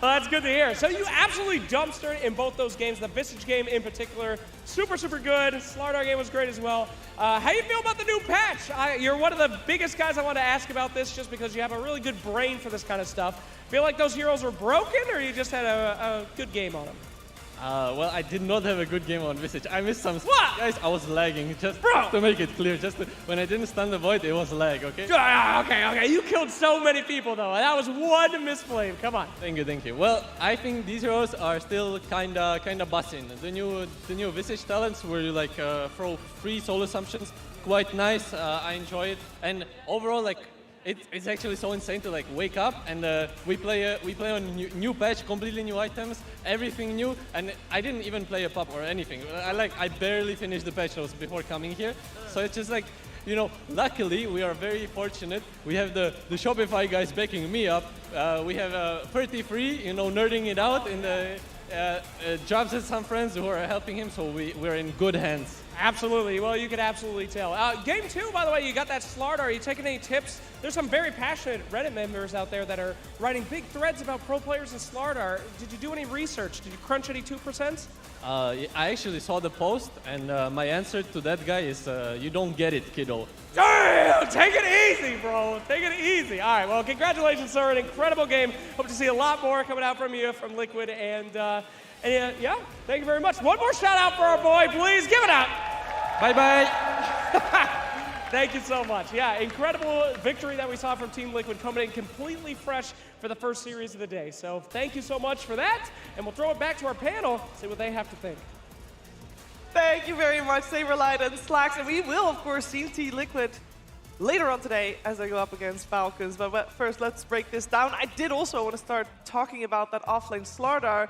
Well, that's good to hear. So you absolutely dumpstered in both those games. The Visage game in particular, super, super good. Slardar game was great as well. How you feel about the new patch? You're one of the biggest guys I want to ask about this just because you have a really good brain for this kind of stuff. Feel like those heroes were broken, or you just had a good game on them? Well, I did not have a good game on Visage. I missed some. What? Guys, I was lagging. Just Bro! to make it clear, when I didn't stun the void, it was lag. Okay. Okay. You killed so many people though. That was one misplay. Come on. Thank you. Well, I think these heroes are still kinda busting. The new Visage talents were like throw free soul assumptions, quite nice. I enjoy it, and overall like. It's actually so insane to like wake up and we play on new patch, completely new items, everything new, and I didn't even play a pop or anything. I barely finished the patch notes before coming here, so it's just like, you know, luckily we are very fortunate. We have the Shopify guys backing me up. We have 33, you know, nerding it out in the Jobs and some friends who are helping him, so we're in good hands. Absolutely. Well, you can absolutely tell. Game 2, by the way, you got that Slardar. Are you taking any tips? There's some very passionate Reddit members out there that are writing big threads about pro players in Slardar. Did you do any research? Did you crunch any 2%? I actually saw the post, and my answer to that guy is, you don't get it, kiddo. Damn! Take it easy, bro. Take it easy. All right, well, congratulations, sir. An incredible game. Hope to see a lot more coming out from you, from Liquid, and yeah, thank you very much. One more shout out for our boy, please. Give it up. Bye-bye. Thank you so much. Yeah, incredible victory that we saw from Team Liquid coming in completely fresh for the first series of the day. So thank you so much for that, and we'll throw it back to our panel, see what they have to think. Thank you very much, Saberlight and Slacks. And we will, of course, see Team Liquid later on today as they go up against Falcons. But first, let's break this down. I did also want to start talking about that offlane Slardar.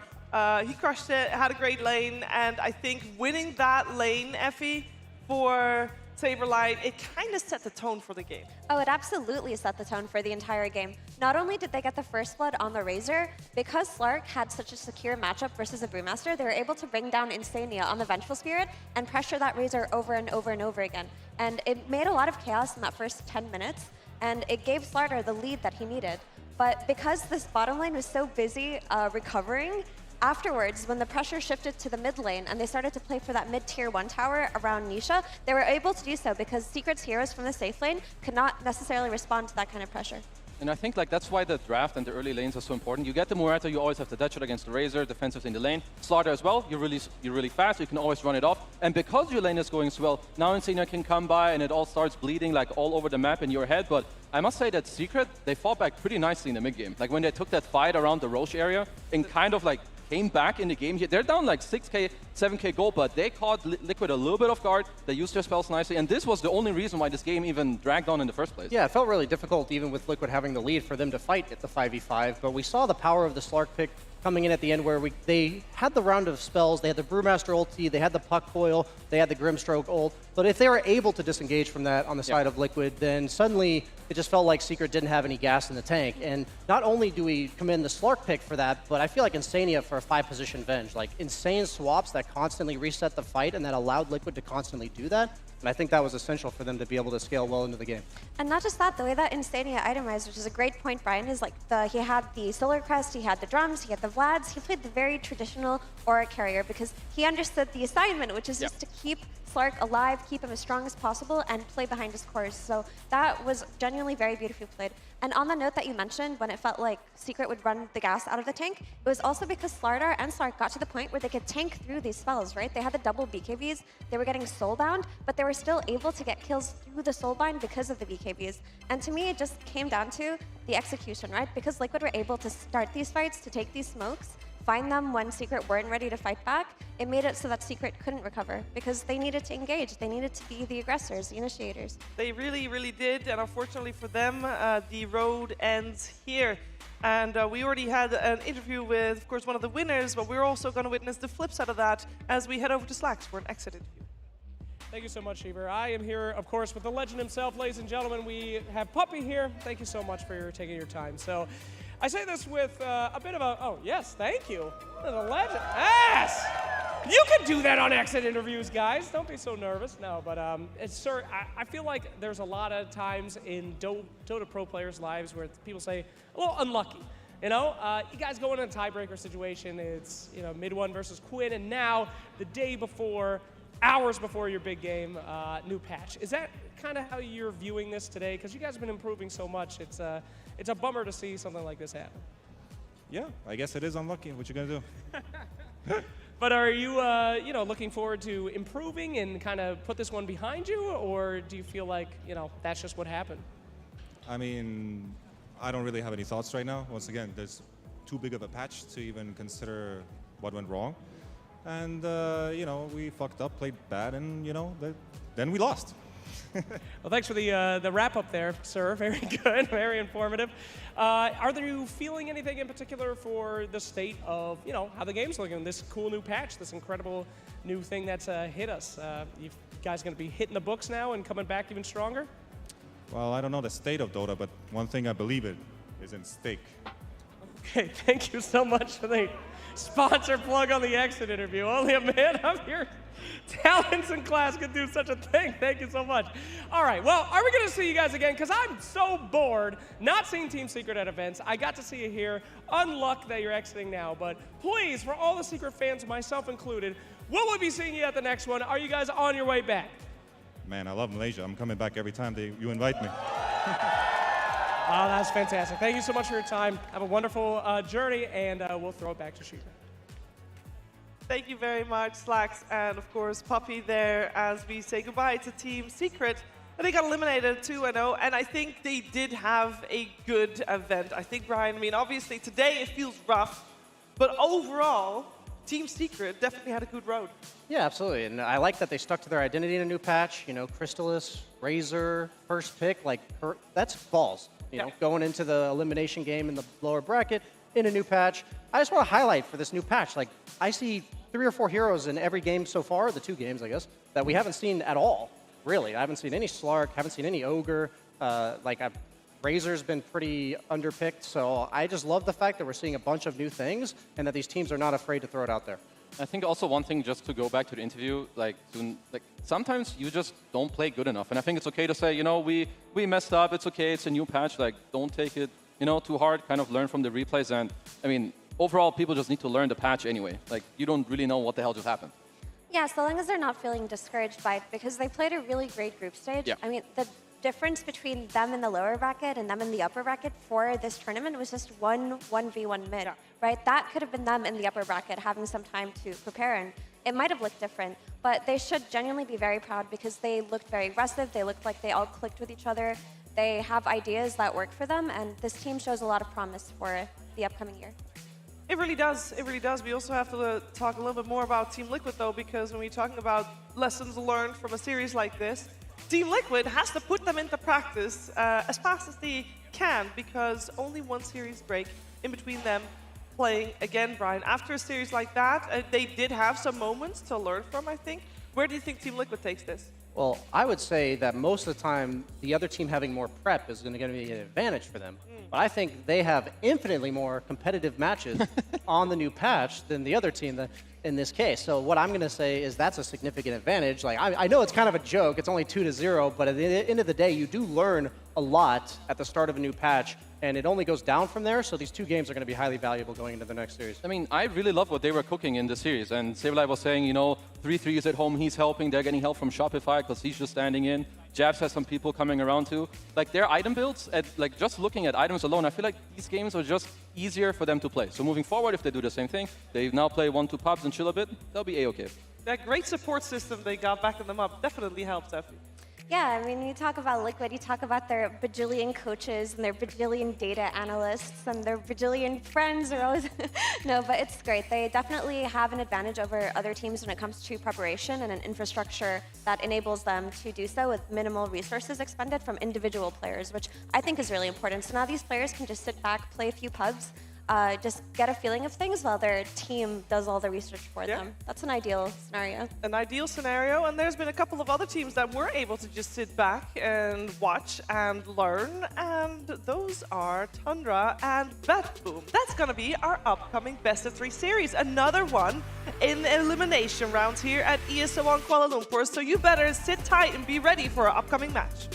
He crushed it, had a great lane, and I think winning that lane, Effie, for Saberlight, it kind of set the tone for the game. Oh, it absolutely set the tone for the entire game. Not only did they get the first blood on the Razor, because Slark had such a secure matchup versus a Brewmaster, they were able to bring down Insania on the Vengeful Spirit and pressure that Razor over and over and over again. And it made a lot of chaos in that first 10 minutes, and it gave Slardar the lead that he needed. But because this bottom lane was so busy recovering, afterwards, when the pressure shifted to the mid lane and they started to play for that mid-tier 1 tower around Nisha, they were able to do so because Secret's heroes from the safe lane could not necessarily respond to that kind of pressure. And I think like that's why the draft and the early lanes are so important. You get the Muerta, you always have the Deadshot against the Razor, defensive in the lane. Slardar as well, you're really fast, you can always run it off. And because your lane is going so well, now Insania can come by and it all starts bleeding like all over the map in your head. But I must say that Secret, they fought back pretty nicely in the mid game. Like when they took that fight around the Roche area and kind of like came back in the game. They're down like 6k, 7k gold, but they caught Liquid a little bit off guard. They used their spells nicely, and this was the only reason why this game even dragged on in the first place. Yeah, it felt really difficult, even with Liquid having the lead, for them to fight at the 5v5, but we saw the power of the Slark pick coming in at the end where they had the round of spells, they had the Brewmaster ulti, they had the Puck Coil, they had the Grimstroke ult, but if they were able to disengage from that on the side of Liquid, then suddenly it just felt like Secret didn't have any gas in the tank. And not only do we commend the Slark pick for that, but I feel like Insania for a 5-position Venge. Like insane swaps that constantly reset the fight and that allowed Liquid to constantly do that. And I think that was essential for them to be able to scale well into the game. And not just that, the way that Insania itemized, which is a great point, Brian, is like he had the Solar Crest, he had the drums, he had the Vlads, he played the very traditional Aura carrier because he understood the assignment, which is just to keep Slark alive, keep him as strong as possible, and play behind his cores. So that was genuinely very beautifully played. And on the note that you mentioned, when it felt like Secret would run the gas out of the tank, it was also because Slardar and Slark got to the point where they could tank through these spells, right? They had the double BKBs, they were getting soulbound, but they were still able to get kills through the soulbind because of the BKBs. And to me, it just came down to the execution, right? Because Liquid were able to start these fights, to take these smokes, find them when Secret weren't ready to fight back, it made it so that Secret couldn't recover because they needed to engage. They needed to be the aggressors, the initiators. They really, really did, and unfortunately for them, the road ends here. And we already had an interview with, of course, one of the winners, but we're also going to witness the flip side of that as we head over to Slacks for an exit interview. Thank you so much, Shiver. I am here, of course, with the legend himself, ladies and gentlemen. We have Puppy here. Thank you so much for taking your time. So, I say this with a bit of a, oh, yes, thank you. The legend, yes! You can do that on exit interviews, guys. Don't be so nervous. No, but sir, I feel like there's a lot of times in Dota pro players' lives where people say, a little unlucky. You know, you guys go in a tiebreaker situation. It's, you know, mid one versus Quinn, and now the day before, hours before your big game, new patch. Is that kind of how you're viewing this today? Because you guys have been improving so much. It's a bummer to see something like this happen. Yeah, I guess it is unlucky. What you gonna do? But are you, you know, looking forward to improving and kind of put this one behind you, or do you feel like, you know, that's just what happened? I mean, I don't really have any thoughts right now. Once again, there's too big of a patch to even consider what went wrong. And, you know, we fucked up, played bad, and, you know, then we lost. Well, thanks for the wrap up there, sir. Very good, very informative. Are you feeling anything in particular for the state of, you know, how the game's looking? This cool new patch, this incredible new thing that's hit us. You guys going to be hitting the books now and coming back even stronger? Well, I don't know the state of Dota, but one thing I believe in is in stake. Okay, thank you so much for the sponsor plug on the exit interview. Only a man of your talents in class could do such a thing. Thank you so much. All right, well, are we going to see you guys again? Because I'm so bored not seeing Team Secret at events. I got to see you here. Unluck that you're exiting now, but please, for all the Secret fans, myself included, will we be seeing you at the next one? Are you guys on your way back? Man, I love Malaysia. I'm coming back every time you invite me. Oh, that's fantastic. Thank you so much for your time. Have a wonderful journey, and we'll throw it back to Sheila. Thank you very much, Slacks, and of course, Poppy there as we say goodbye to Team Secret. And they got eliminated 2-0, and I think they did have a good event. I think, Brian, I mean, obviously today it feels rough, but overall, Team Secret definitely had a good road. Yeah, absolutely. And I like that they stuck to their identity in a new patch. You know, Crystalis, Razor, first pick, like, that's balls. You know, going into the elimination game in the lower bracket in a new patch. I just want to highlight for this new patch, like, I see 3 or 4 heroes in every game so far, the 2 games, I guess, that we haven't seen at all, really. I haven't seen any Slark, haven't seen any Ogre. Razor's been pretty underpicked, so I just love the fact that we're seeing a bunch of new things and that these teams are not afraid to throw it out there. I think also one thing, just to go back to the interview, sometimes you just don't play good enough. And I think it's okay to say, you know, we messed up, it's okay, it's a new patch, like, don't take it, you know, too hard, kind of learn from the replays. And, I mean, overall, people just need to learn the patch anyway. Like, you don't really know what the hell just happened. Yeah, so long as they're not feeling discouraged by it, because they played a really great group stage. Yeah. I mean, the difference between them in the lower bracket and them in the upper bracket for this tournament was just 1v1 mid, right? That could have been them in the upper bracket having some time to prepare, and it might have looked different, but they should genuinely be very proud because they looked very aggressive. They looked like they all clicked with each other. They have ideas that work for them, and this team shows a lot of promise for the upcoming year. It really does. It really does. We also have to talk a little bit more about Team Liquid, though, because when we're talking about lessons learned from a series like this, Team Liquid has to put them into practice as fast as they can, because only one series break in between them playing again, Brian. After a series like that, they did have some moments to learn from, I think. Where do you think Team Liquid takes this? Well, I would say that most of the time, the other team having more prep is going to be an advantage for them. But I think they have infinitely more competitive matches on the new patch than the other team in this case. So what I'm going to say is that's a significant advantage. Like, I know it's kind of a joke. It's only 2-0, but at the end of the day, you do learn a lot at the start of a new patch, and it only goes down from there. So these 2 games are going to be highly valuable going into the next series. I mean, I really love what they were cooking in the series. And Sableye was saying, you know, 3-3 is at home, he's helping. They're getting help from Shopify because he's just standing in. Jabs has some people coming around too. Like, their item builds, like, just looking at items alone, I feel like these games are just easier for them to play. So moving forward, if they do the same thing, they now play 1-2 pubs and chill a bit, they'll be A-okay. That great support system they got backing them up definitely helps, Effie. Yeah, I mean, you talk about Liquid, you talk about their bajillion coaches and their bajillion data analysts and their bajillion friends are always... No, but it's great. They definitely have an advantage over other teams when it comes to preparation and an infrastructure that enables them to do so with minimal resources expended from individual players, which I think is really important. So now these players can just sit back, play a few pubs, just get a feeling of things while their team does all the research for them. That's an ideal scenario. An ideal scenario, and there's been a couple of other teams that were able to just sit back and watch and learn, and those are Tundra and Batboom. That's going to be our upcoming Best of 3 series. Another one in the elimination rounds here at ESL on Kuala Lumpur, so you better sit tight and be ready for our upcoming match.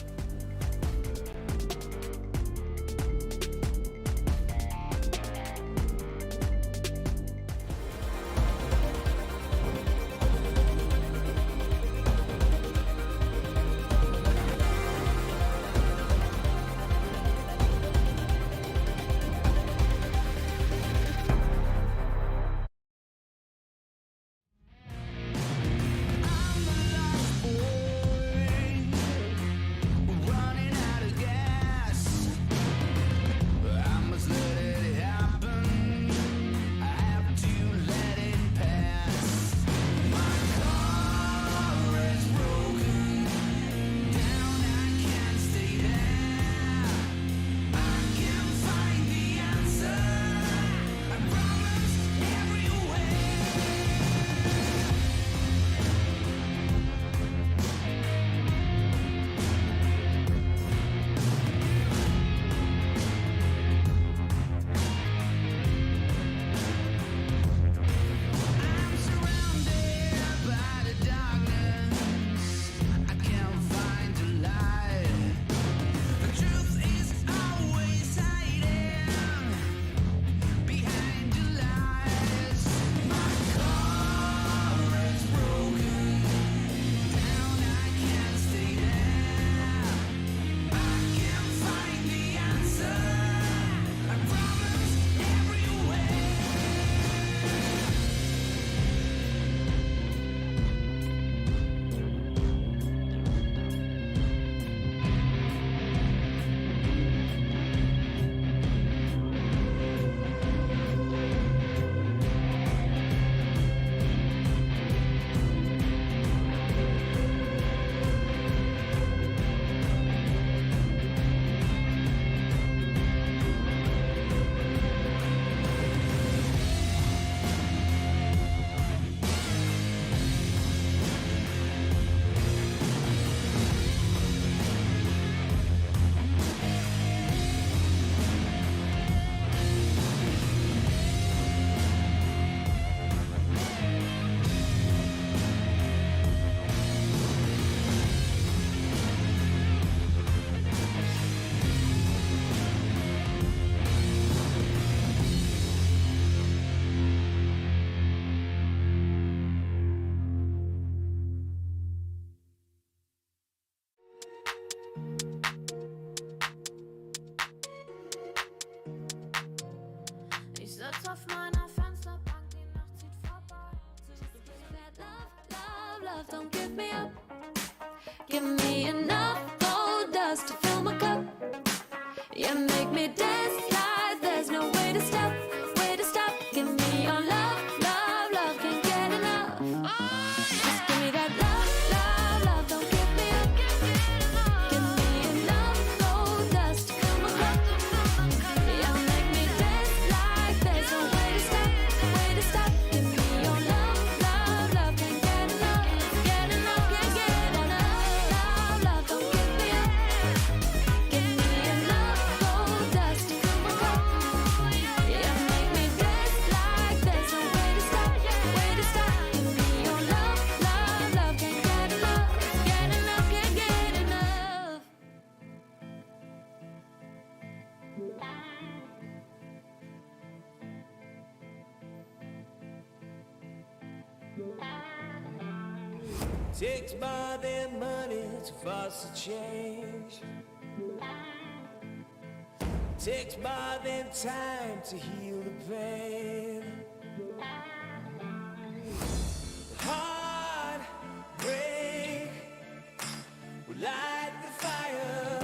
love, don't give me up. Give me enough gold dust to fill my cup. Yeah, make me dance like there's no way to stop, way to stop. Give me your love, love, love, can't get enough. Just give me that love, love, love, don't give me up. Give me enough gold dust to fill my cup. Yeah, make me dance like there's no way to stop, way to stop. Give me your love, love, love, can't get enough, get enough, can't get enough. Love, love, don't give me up. Give me enough gold dust to fill my cup. Yeah, make me dance like there's no way to stop, way to stop. Give me your love, love, love, can't get enough, get enough, can't get enough. Takes more than money to force a change. Takes more than time to heal the pain. Heart break will light the fire.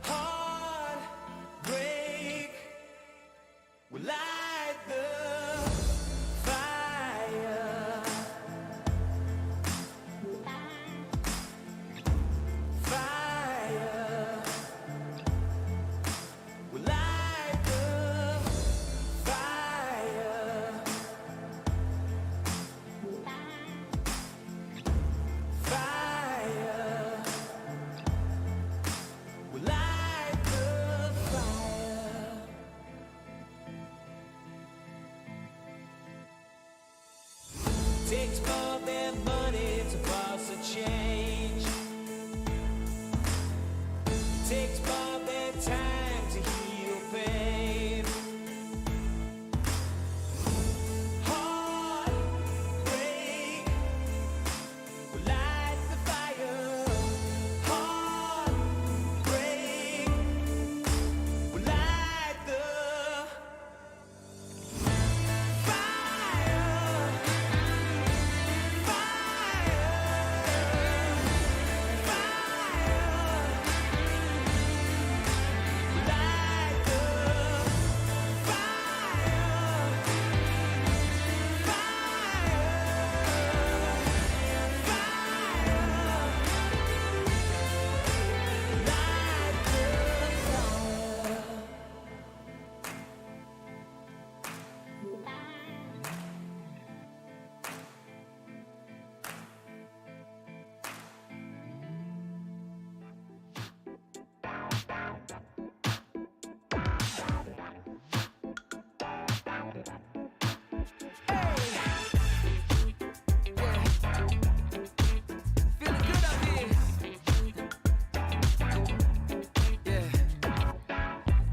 Heart break will light the fire. Fire will light the fire. Fire will light the fire. Takes more than money to force a change. Takes more than time to heal pain. Heart break will light the fire. Heart break will light the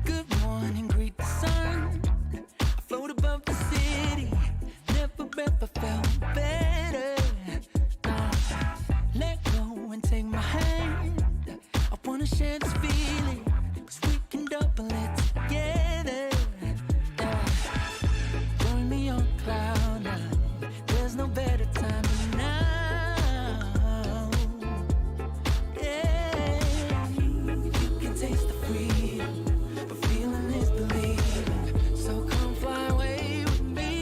Good morning, greet the sun. I float above the city. Never ever felt better. Now, let go and take my hand. I wanna share this feeling, 'cause we can double it together. Yeah. Join me on cloud nine. There's no better time than now. Yeah. You can taste the freedom, but feeling is believing. So come fly away with me.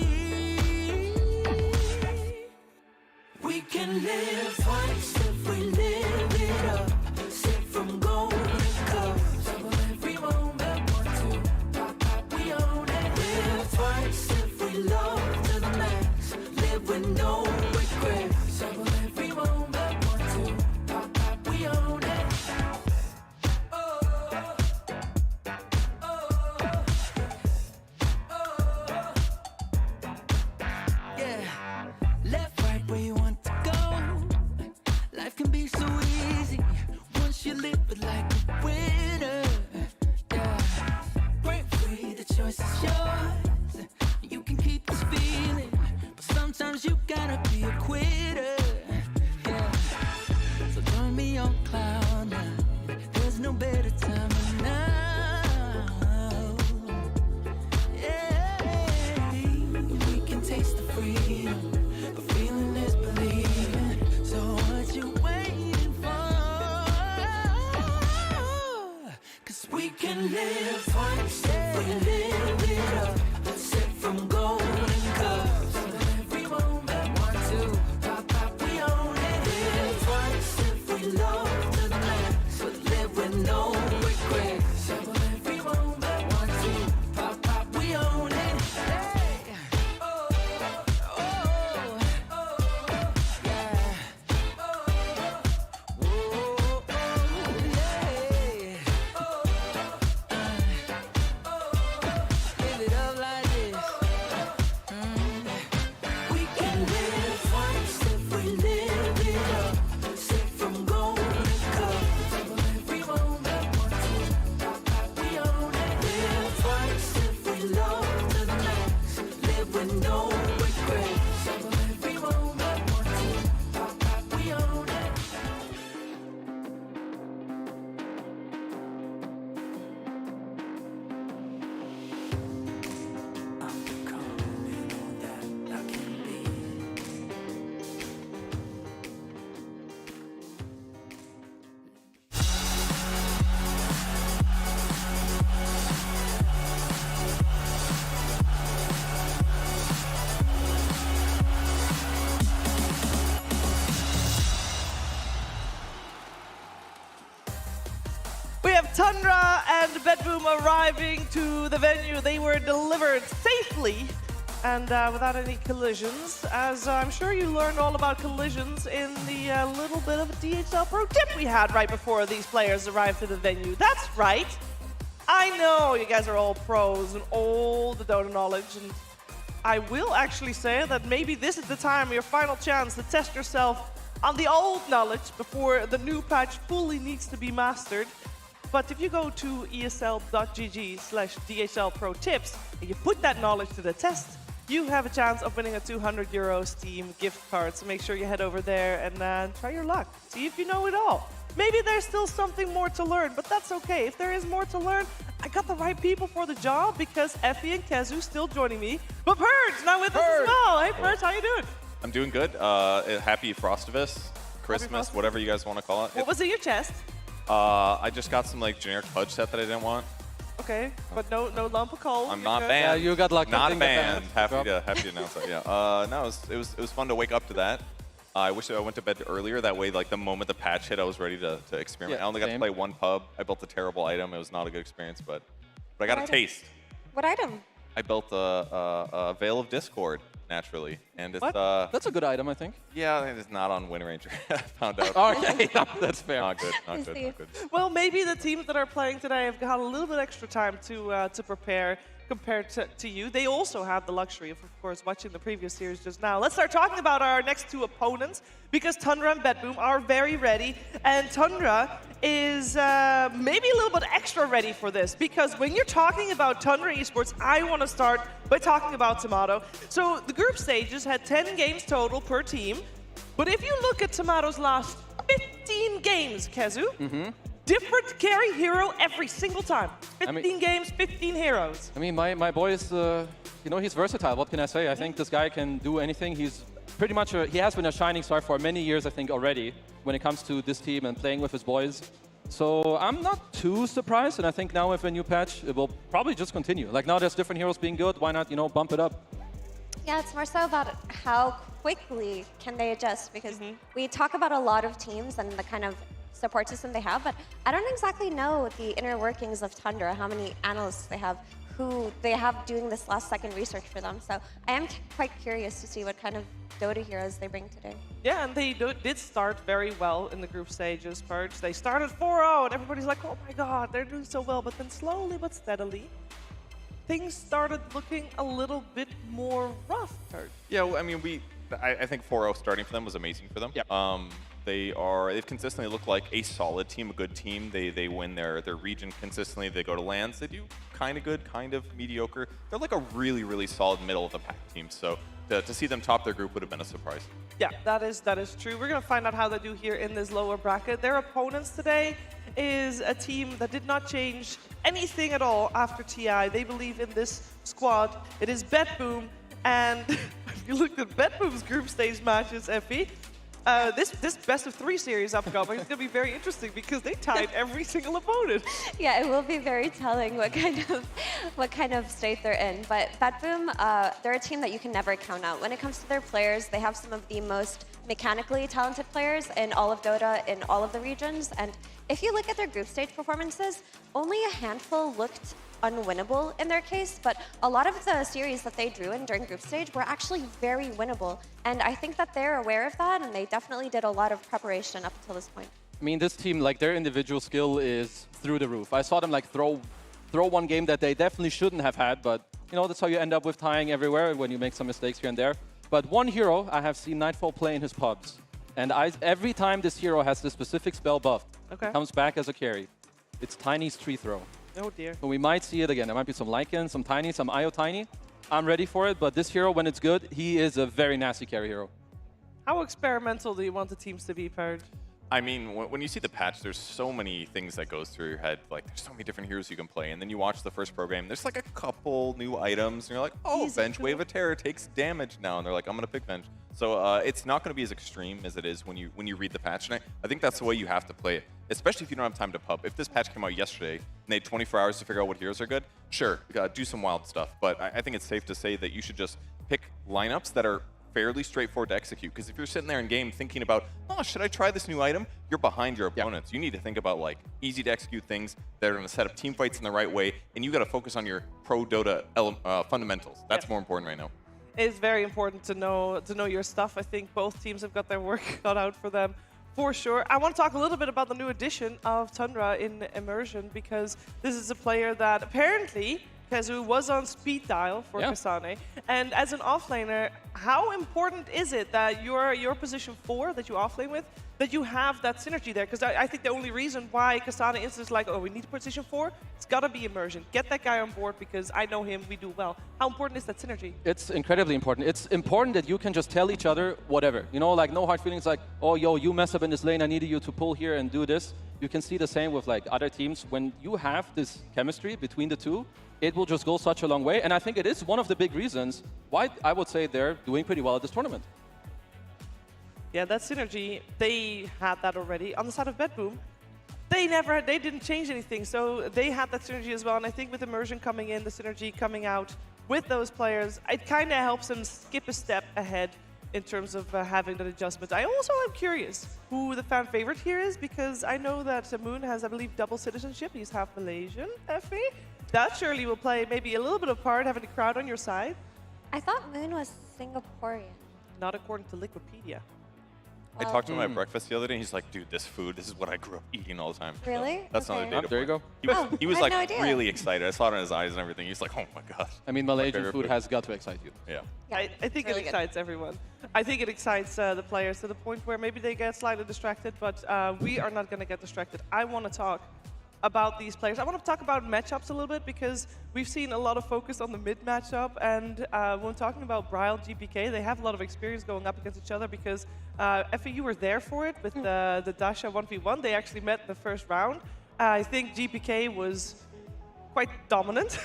We can live twice if we live it up. Sip from golden cups. Double every moment, 1, 2, pop, pop, we own it. Live twice if we love to the max. Live with no regrets. Double every moment, 1, 2, pop, pop, we own it. Yeah, left, right, where you want to go. Life can be so easy once you live it like a winner. Yeah, break free, the choice is yours. You can keep this feeling, but sometimes you gotta be a quitter. Yeah, so join me on cloud nine. There's no better time than now. Yeah, we can taste the freedom, but feeling is believing. So can live once if we live it up. Let's sip from golden cups. Every moment, want to pop, pop, we own it. Live once if we love to the max. But live with no regrets. Every moment, want to pop, pop, we own it. Hey. Oh, oh, oh, yeah. Give it up like this. We can live once if we live it up. Sip from golden cups. Every moment, want to pop, pop, we own it. Live once if we love to the max. Live with no regrets. Every moment, want to pop, pop, we own it. We have Tundra and Bedboom arriving to the venue. They were delivered safely and without any collisions, as I'm sure you learned all about collisions in the little bit of a DHL pro tip we had right before these players arrived to the venue. That's right. I know you guys are all pros and all the Dota knowledge, and I will actually say that maybe this is the time, your final chance to test yourself on the old knowledge before the new patch fully needs to be mastered. But if you go to esl.gg/DHL Pro Tips and you put that knowledge to the test, you have a chance of winning a €200 Steam gift card. So make sure you head over there and try your luck. See if you know it all. Maybe there's still something more to learn, but that's okay. If there is more to learn, I got the right people for the job because Effie and Kezu still joining me. But Purge now with us as well. Hey Purge, how you doing? I'm doing good. Happy Frostivus, Christmas, whatever you guys want to call it. What was in your chest? I just got some like generic fudge set that I didn't want. Okay, but no lump of coal. I'm not good? banned. Yeah, you got lucky. Not banned. Happy to announce that. Yeah. No, it was fun to wake up to that. I wish I went to bed earlier. That way, like the moment the patch hit, I was ready to experiment. Yeah, I only got to play one pub. I built a terrible item. It was not a good experience, but I got a taste. What item? I built a Veil of Discord, naturally, and it's That's a good item, I think. yeah, it's not on Win Ranger. I found out. Okay, that's fair. Not good. Not good. Not good. Well, maybe the teams that are playing today have got a little bit extra time to prepare compared to you. They also have the luxury of course, watching the previous series just now. Let's start talking about our next two opponents because Tundra and Bedboom are very ready. And Tundra is maybe a little bit extra ready for this because when you're talking about Tundra Esports, I want to start by talking about Tomato. So the group stages had 10 games total per team. But if you look at Tomato's last 15 games, Kezu, different carry hero every single time. 15 games, 15 heroes. I mean, my boy is, you know, he's versatile. What can I say? I think this guy can do anything. He's pretty much, he has been a shining star for many years, I think, already, when it comes to this team and playing with his boys. So I'm not too surprised, and I think now with a new patch, it will probably just continue. Like now there's different heroes being good, why not, you know, bump it up? Yeah, it's more so about how quickly can they adjust because we talk about a lot of teams and the kind of support system they have, but I don't exactly know the inner workings of Tundra, how many analysts they have, who they have doing this last-second research for them. So I am quite curious to see what kind of Dota heroes they bring today. Yeah, and they did start very well in the group stages, Purge. They started 4-0, and everybody's like, oh my god, they're doing so well. But then slowly but steadily, things started looking a little bit more rough, Purge. Yeah, well, I mean, I think 4-0 starting for them was amazing for them. Yeah. They've consistently looked like a solid team, a good team. They win their region consistently. They go to lands. They do kind of good, kind of mediocre. They're like a really, really solid middle of the pack team. So to see them top their group would have been a surprise. Yeah, that is true. We're going to find out how they do here in this lower bracket. Their opponents today is a team that did not change anything at all after TI. They believe in this squad. It is Bedboom, and if you look at Bedboom's group stage matches, Effie, This best of 3 series upcoming is going to be very interesting because they tied every single opponent. Yeah, it will be very telling what kind of state they're in. But Batboom, they're a team that you can never count out. When it comes to their players, they have some of the most mechanically talented players in all of Dota, in all of the regions. And if you look at their group stage performances, only a handful looked unwinnable in their case, but a lot of the series that they drew in during group stage were actually very winnable. And I think that they're aware of that, and they definitely did a lot of preparation up until this point. I mean, this team, like, their individual skill is through the roof. I saw them, like, throw one game that they definitely shouldn't have had, but, you know, that's how you end up with tying everywhere when you make some mistakes here and there. But one hero I have seen Nightfall play in his pubs, and every time this hero has this specific spell buffed, Okay. comes back as a carry. It's Tiny's Tree Throw. Oh dear. So we might see it again. There might be some Lycan, some Tiny, some IO Tiny. I'm ready for it, but this hero, when it's good, he is a very nasty carry hero. How experimental do you want the teams to be, Purge? I mean, when you see the patch, there's so many things that goes through your head. Like, there's so many different heroes you can play. And then you watch the first pro game, there's like a couple new items. And you're like, oh, Venge Wave of Terror takes damage now. And they're like, I'm going to pick Venge. So it's not going to be as extreme as it is when you read the patch. And I think that's the way you have to play it, especially if you don't have time to pub. If this patch came out yesterday and they had 24 hours to figure out what heroes are good, sure, do some wild stuff. But I think it's safe to say that you should just pick lineups that are fairly straightforward to execute. Because if you're sitting there in game thinking about, oh, should I try this new item? You're behind your opponents. You need to think about like easy to execute things that are going to set up team fights in the right way, and you got to focus on your pro Dota fundamentals. That's more important right now. It's very important to know your stuff. I think both teams have got their work cut out for them, for sure. I want to talk a little bit about the new addition of Tundra in Immersion, because this is a player that apparently Kazu was on speed dial for Kasane. And as an offlaner, how important is it that your position 4 that you offlane with, that you have that synergy there? Because I think the only reason why Kasane is like, oh, we need position 4, it's got to be Immersion. Get that guy on board because I know him, we do well. How important is that synergy? It's incredibly important. It's important that you can just tell each other whatever. You know, like no hard feelings like, oh, yo, you mess up in this lane, I needed you to pull here and do this. You can see the same with like other teams. When you have this chemistry between the two, it will just go such a long way. And I think it is one of the big reasons why I would say they're doing pretty well at this tournament. Yeah, that synergy, they had that already. On the side of Bedboom, they didn't change anything, so they had that synergy as well. And I think with Immersion coming in, the synergy coming out with those players, it kind of helps them skip a step ahead in terms of having that adjustment. I also am curious who the fan favorite here is, because I know that Moon has, I believe, double citizenship. He's half Malaysian, Effie. That surely will play maybe a little bit of part, having a crowd on your side. I thought Moon was Singaporean. Not according to Liquipedia. I talked to him at breakfast the other day, and he's like, dude, this food, this is what I grew up eating all the time. Really? That's Okay. another data There you point. go. He was I had like no idea. really excited. I saw it in his eyes and everything. He's like, oh my gosh. I mean, Malaysian food has got to excite you. Yeah. I think really it good. excites everyone. I think it excites the players to the point where maybe they get slightly distracted, but we are not going to get distracted. I want to talk about these players. I want to talk about matchups a little bit, because we've seen a lot of focus on the mid matchup, and when talking about Bryle, GPK, they have a lot of experience going up against each other, because Effie, you were there for it with the Dasha 1v1. They actually met in the first round. I think GPK was quite dominant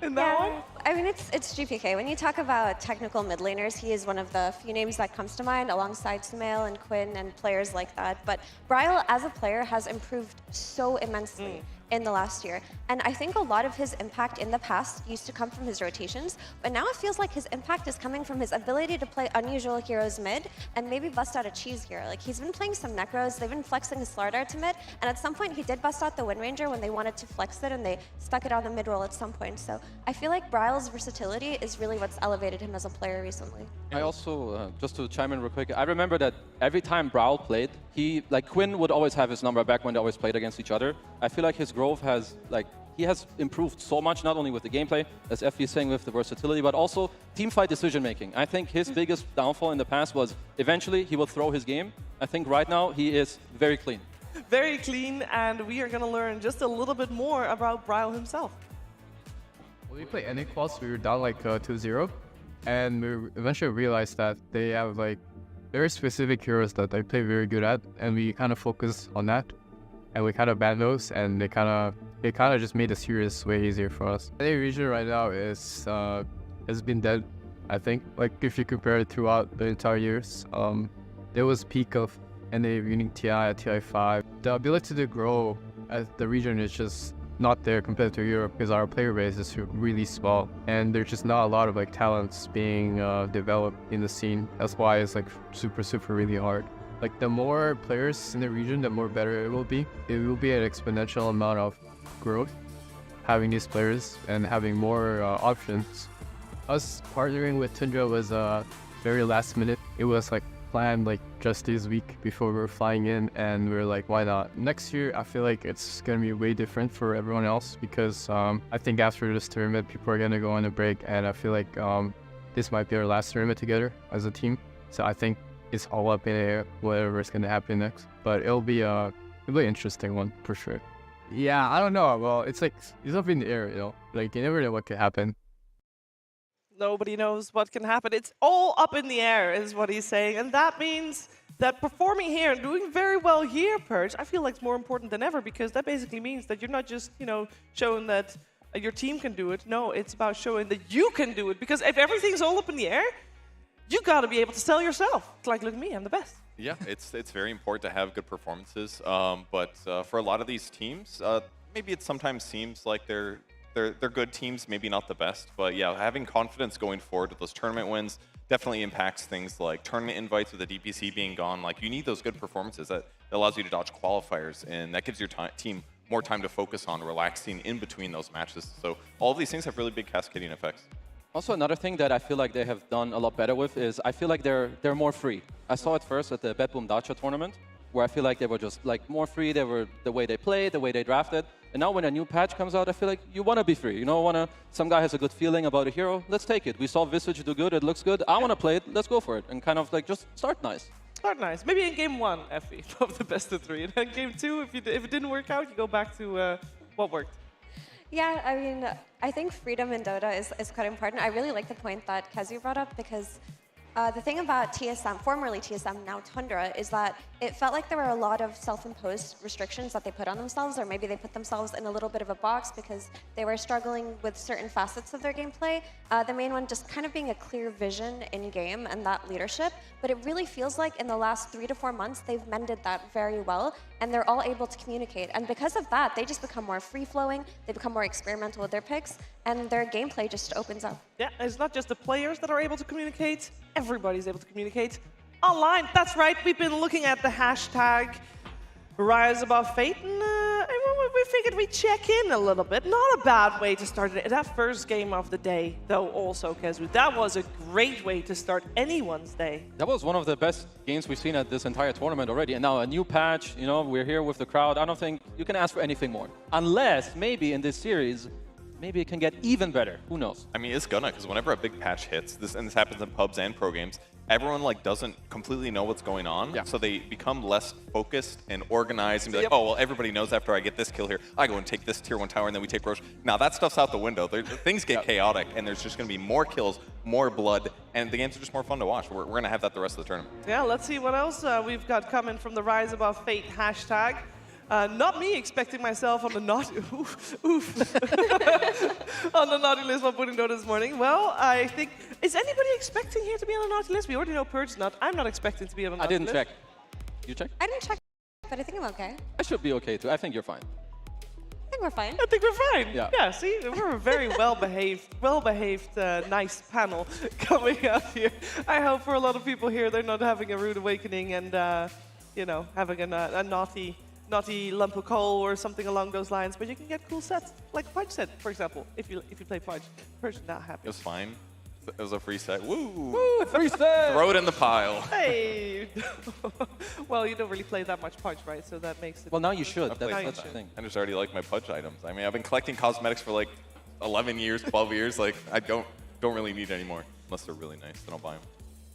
in that one. I mean, it's GPK. When you talk about technical mid laners, he is one of the few names that comes to mind, alongside Sumail and Quinn and players like that. But Bryle, as a player, has improved so immensely in the last year. And I think a lot of his impact in the past used to come from his rotations, but now it feels like his impact is coming from his ability to play unusual heroes mid and maybe bust out a cheese hero. Like, he's been playing some Necros, they've been flexing his Slardar to mid, and at some point he did bust out the Wind Ranger when they wanted to flex it, and they stuck it on the mid roll at some point. So I feel like Bryle's versatility is really what's elevated him as a player recently. I also, just to chime in real quick, I remember that every time Bryle played, like Quinn would always have his number back when they always played against each other. I feel like his growth has, he has improved so much, not only with the gameplay, as Effie is saying, with the versatility, but also team fight decision making. I think his biggest downfall in the past was eventually he will throw his game. I think right now he is very clean. Very clean, and we are going to learn just a little bit more about Bryle himself. When we play NA-Quals, we were down like 2-0, and we eventually realized that they have like very specific heroes that they play very good at, and we kind of focus on that, and we kind of ban those, and it kind of just made the series way easier for us. NA region right now is has been dead, I think. Like if you compare it throughout the entire years, there was peak of NA winning TI at TI5. The ability to grow as the region is just not there compared to Europe because our player base is really small and there's just not a lot of like talents being developed in the scene. That's why it's like super really hard. Like the more players in the region, the more better it will be. It will be an exponential amount of growth having these players and having more options. Us partnering with Tundra was very last minute. It was like planned like just this week before we were flying in, and we were like, why not? Next year, I feel like it's gonna be way different for everyone else because I think after this tournament, people are gonna go on a break, and I feel like this might be our last tournament together as a team. So I think it's all up in the air, whatever is gonna happen next. But it'll be an interesting one for sure. Yeah, I don't know. Well, it's like it's up in the air, you know. Like you never know what could happen. Nobody knows what can happen. It's all up in the air, is what he's saying. And that means that performing here and doing very well here, Purge, I feel like it's more important than ever because that basically means that you're not just, you know, showing that your team can do it. No, it's about showing that you can do it. Because if everything's all up in the air, you got to be able to sell yourself. It's like, look at me, I'm the best. Yeah, it's very important to have good performances. But for a lot of these teams, maybe it sometimes seems like they're good teams, maybe not the best, but yeah, having confidence going forward with those tournament wins definitely impacts things like tournament invites with the DPC being gone. Like you need those good performances that allows you to dodge qualifiers, and that gives your team more time to focus on relaxing in between those matches. So all of these things have really big cascading effects. Also, another thing that I feel like they have done a lot better with is I feel like they're more free. I saw it first at the Bet Boom Dacha tournament, where I feel like they were just like more free. They were the way they played, the way they drafted. And now when a new patch comes out, I feel like you want to be free. You know, some guy has a good feeling about a hero, let's take it. We saw Visage do good, it looks good. I want to play it, let's go for it. And kind of like just start nice. Start nice. Maybe in game 1, Effie, of the best of 3. And then game 2, if it didn't work out, you go back to what worked. Yeah, I mean, I think freedom in Dota is quite important. I really like the point that Kezu brought up because the thing about TSM, formerly TSM, now Tundra, is that it felt like there were a lot of self-imposed restrictions that they put on themselves, or maybe they put themselves in a little bit of a box because they were struggling with certain facets of their gameplay. The main one just kind of being a clear vision in-game and that leadership. But it really feels like in the last 3 to 4 months, they've mended that very well, and they're all able to communicate. And because of that, they just become more free-flowing, they become more experimental with their picks, and their gameplay just opens up. Yeah, it's not just the players that are able to communicate, everybody's able to communicate online. That's right, we've been looking at the hashtag Rise Above Fate, and we figured we'd check in a little bit. Not a bad way to start it. That first game of the day, though, also, Kezu, that was a great way to start anyone's day. That was one of the best games we've seen at this entire tournament already. And now a new patch, you know, we're here with the crowd. I don't think you can ask for anything more. Unless, maybe in this series, maybe it can get even better. Who knows? I mean, it's gonna, because whenever a big patch hits, and this happens in pubs and pro games, everyone like doesn't completely know what's going on, so they become less focused and organized and be like, oh, well, everybody knows after I get this kill here, I go and take this tier 1 tower, and then we take Roche. Now that stuff's out the window. Things get chaotic, and there's just going to be more kills, more blood, and the games are just more fun to watch. We're going to have that the rest of the tournament. Yeah, let's see what else we've got coming from the Rise Above Fate hashtag. Not me expecting myself on the naughty on the naughty list while putting Dota this morning. Well, I think, is anybody expecting here to be on the naughty list? We already know Purge's not. I'm not expecting to be on the naughty list. I didn't check. You checked? I didn't check, but I think I'm okay. I should be okay too. I think you're fine. I think we're fine. I think we're fine. Yeah, see, we're a very well-behaved, nice panel coming up here. I hope for a lot of people here, they're not having a rude awakening and, you know, having a naughty lump of coal or something along those lines, but you can get cool sets, like Pudge set, for example, if you play Pudge. Pudge not happy. It was fine. It was a free set. Woo! Woo, free set! Throw it in the pile. Hey! Well, you don't really play that much Pudge, right? So that makes it... Well, now you should. That's the thing. I just already like my Pudge items. I mean, I've been collecting cosmetics for like 11 years, 12 years. Like, I don't really need any more. Unless they're really nice, then I'll buy them.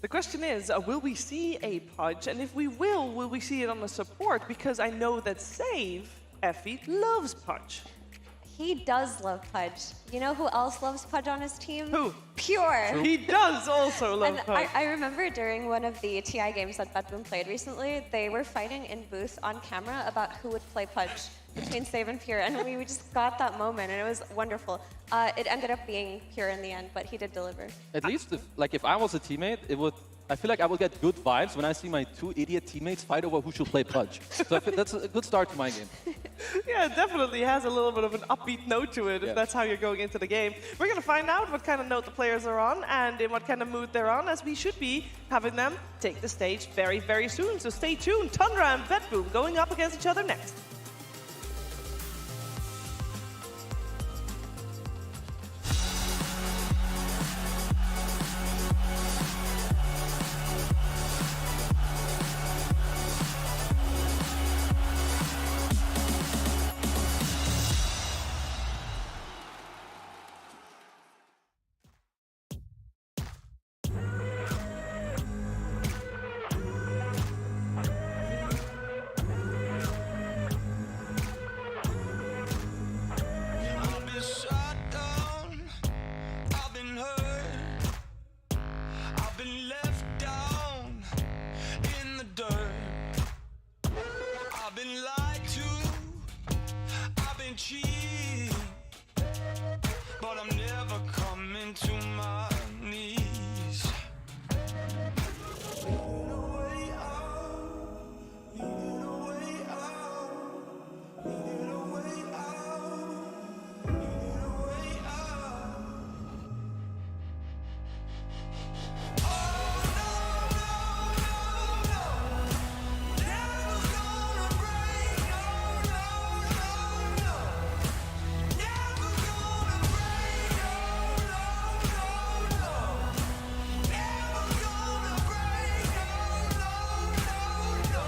The question is, will we see a Pudge? And if we will we see it on the support? Because I know that Save, Effie, loves Pudge. He does love Pudge. You know who else loves Pudge on his team? Who? Pure. He does also love and Pudge. I remember during one of the TI games that Betboom played recently, they were fighting in booth on camera about who would play Pudge between Save and Pure, and we just got that moment, and it was wonderful. It ended up being Pure in the end, but he did deliver. At least, if I was a teammate, it would I feel like I will get good vibes when I see my two idiot teammates fight over who should play Pudge. So I feel that's a good start to my game. Yeah, it definitely has a little bit of an upbeat note to it, if that's how you're going into the game. We're going to find out what kind of note the players are on and in what kind of mood they're on, as we should be having them take the stage very, very soon. So stay tuned. Tundra and Betboom going up against each other next. But I'm never coming to my knees. Needed a way out, needed a way out, needed a way out, needed a way out. Oh no, no, no, no, never gonna break. Oh no, no, no,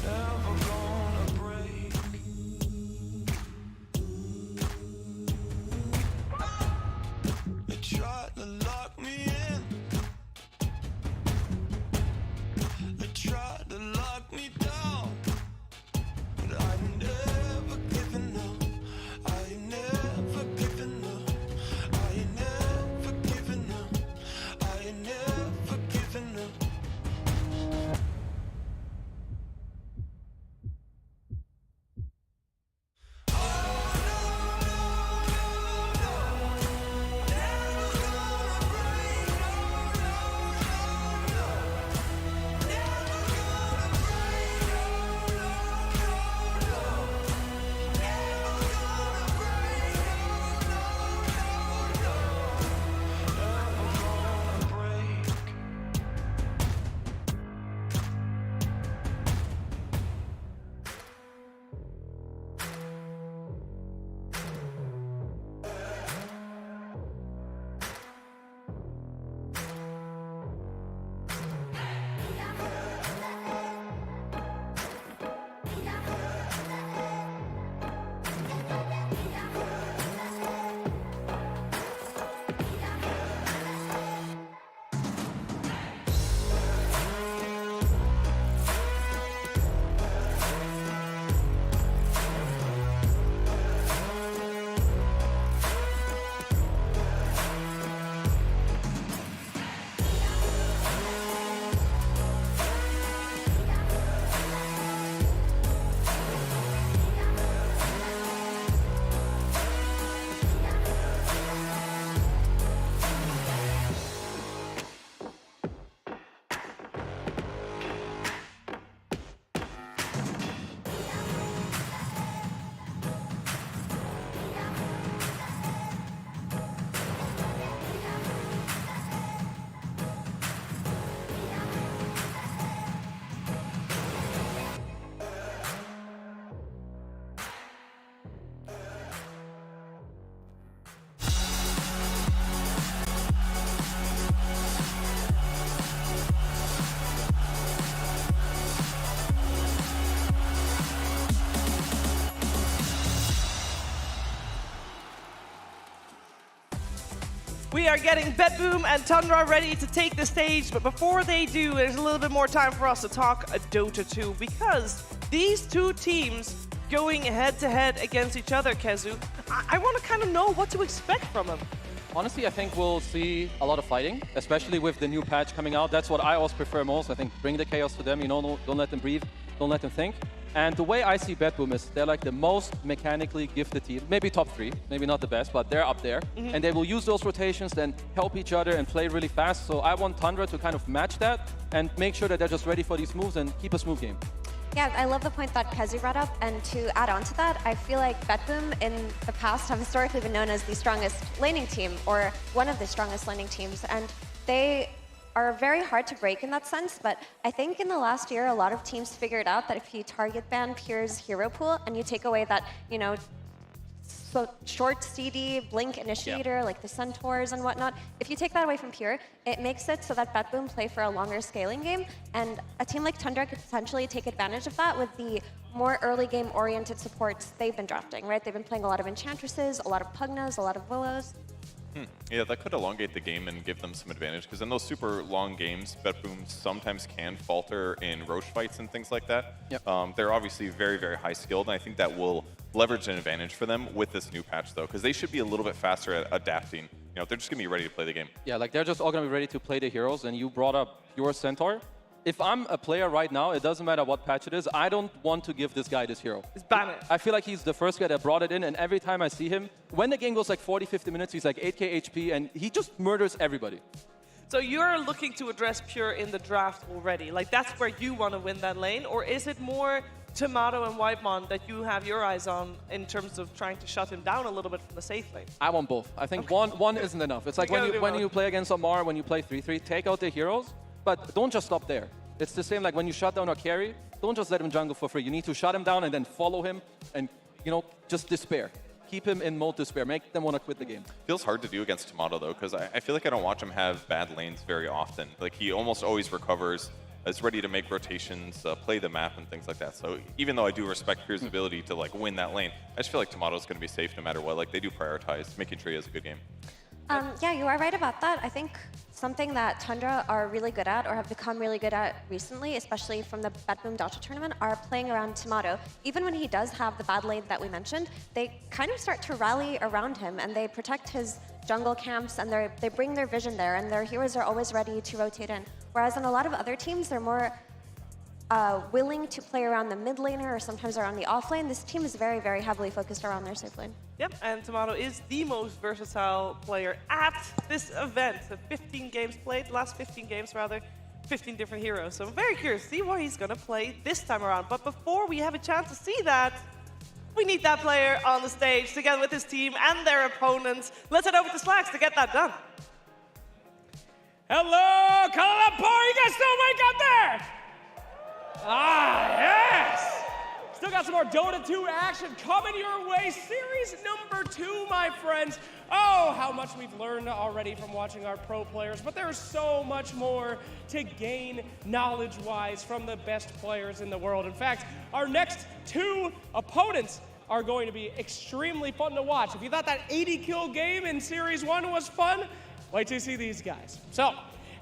never gonna break. They tried to lock me in. They tried to lock me down. But I ain't never given up. I ain't never given up. I ain't never given up. I ain't never given up. We are getting Betboom and Tundra ready to take the stage, but before they do, there's a little bit more time for us to talk a Dota 2, because these two teams going head-to-head against each other, Kezu, I want to kind of know what to expect from them. Honestly, I think we'll see a lot of fighting, especially with the new patch coming out. That's what I always prefer most. I think bring the chaos to them, you know, don't let them breathe, don't let them think. And the way I see Betboom is they're like the most mechanically gifted team, maybe top 3, maybe not the best, but they're up there. And they will use those rotations, then help each other and play really fast. So I want Tundra to kind of match that and make sure that they're just ready for these moves and keep a smooth game. Yeah, I love the point that Kezi brought up, and to add on to that, I feel like Betboom in the past have historically been known as the strongest laning team, or one of the strongest laning teams, and they are very hard to break in that sense, but I think in the last year, a lot of teams figured out that if you target ban Pure's hero pool, and you take away that, you know, so short CD, blink initiator, like the centaurs and whatnot, if you take that away from Pure, it makes it so that Betboom play for a longer scaling game, and a team like Tundra could potentially take advantage of that with the more early game oriented supports they've been drafting, right? They've been playing a lot of Enchantresses, a lot of Pugnas, a lot of Willows. Yeah, that could elongate the game and give them some advantage, because in those super long games, Betboom sometimes can falter in Roche fights and things like that. They're obviously very, very high skilled, and I think that will leverage an advantage for them with this new patch, though, because they should be a little bit faster at adapting. You know, they're just going to be ready to play the game. Yeah, like they're just all going to be ready to play the heroes, and you brought up your Centaur. If I'm a player right now, it doesn't matter what patch it is, I don't want to give this guy this hero. Just ban it. I feel like he's the first guy that brought it in, and every time I see him, when the game goes like 40, 50 minutes, he's like 8k HP, and he just murders everybody. So you're looking to address Pure in the draft already. Like, that's where you want to win that lane? Or is it more Tomato and Whitemon that you have your eyes on in terms of trying to shut him down a little bit from the safe lane? I want both. I think one isn't enough. It's like when you play against Amar, when you play 3-3, take out the heroes, but don't just stop there. It's the same like when you shut down a carry, don't just let him jungle for free. You need to shut him down and then follow him and, you know, just despair. Keep him in mode despair. Make them want to quit the game. Feels hard to do against Tomato, though, because I feel like I don't watch him have bad lanes very often. Like, he almost always recovers, is ready to make rotations, play the map, and things like that. So even though I do respect Pure's ability to, like, win that lane, I just feel like Tomato's going to be safe no matter what. Like, they do prioritize making sure he has a good game. Yeah, you are right about that. I think something that Tundra are really good at, or have become really good at recently, especially from the Betboom Dota tournament, are playing around Tomato. Even when he does have the bad lane that we mentioned, they kind of start to rally around him, and they protect his jungle camps, and they bring their vision there, and their heroes are always ready to rotate in. Whereas in a lot of other teams, they're more willing to play around the mid laner or sometimes around the off lane. This team is very, very heavily focused around their safe lane. Yep, and Tomato is the most versatile player at this event. So 15 games played, last 15 games rather, 15 different heroes. So I'm very curious to see what he's going to play this time around. But before we have a chance to see that, we need that player on the stage together with his team and their opponents. Let's head over to Slacks to get that done. Hello, Kuala Lumpur, you guys still awake out there? Ah, yes! Still got some more Dota 2 action coming your way. Series number 2, my friends. Oh, how much we've learned already from watching our pro players, but there's so much more to gain knowledge-wise from the best players in the world. In fact, our next 2 opponents are going to be extremely fun to watch. If you thought that 80-kill game in Series 1 was fun, wait till you see these guys. So,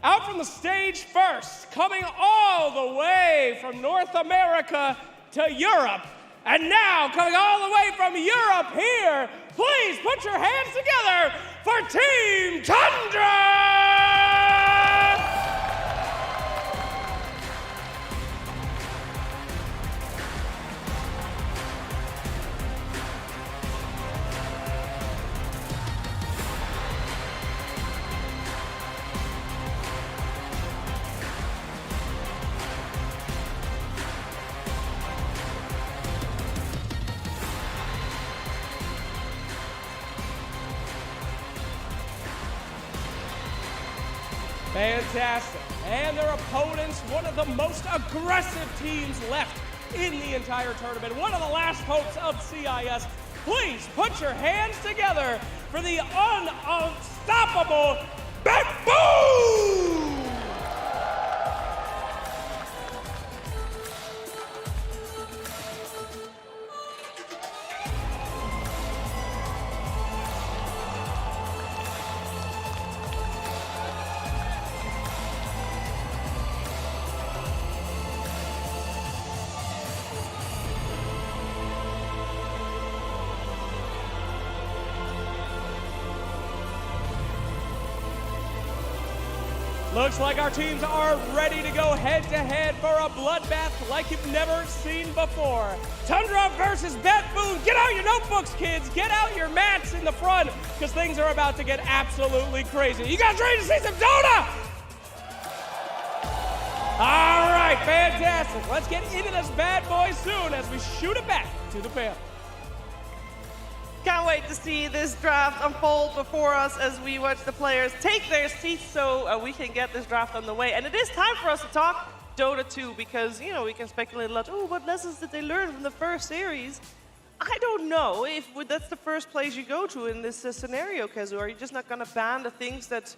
out from the stage first, coming all the way from North America to Europe, and now coming all the way from Europe here, please put your hands together for Team Tundra! Fantastic. And their opponents, one of the most aggressive teams left in the entire tournament, one of the last hopes of CIS. Please put your hands together for the unstoppable Betboom! Looks like our teams are ready to go head-to-head for a bloodbath like you've never seen before. Tundra versus Bethune. Get out your notebooks, kids. Get out your mats in the front, because things are about to get absolutely crazy. You guys ready to see some Dota? All right, fantastic. Let's get into this bad boy soon as we shoot it back to the panel. Can't wait to see this draft unfold before us as we watch the players take their seats so we can get this draft on the way. And it is time for us to talk Dota 2 because, you know, we can speculate a lot. Oh, what lessons did they learn from the first series? I don't know if that's the first place you go to in this scenario, Kezu. Are you just not going to ban the things that,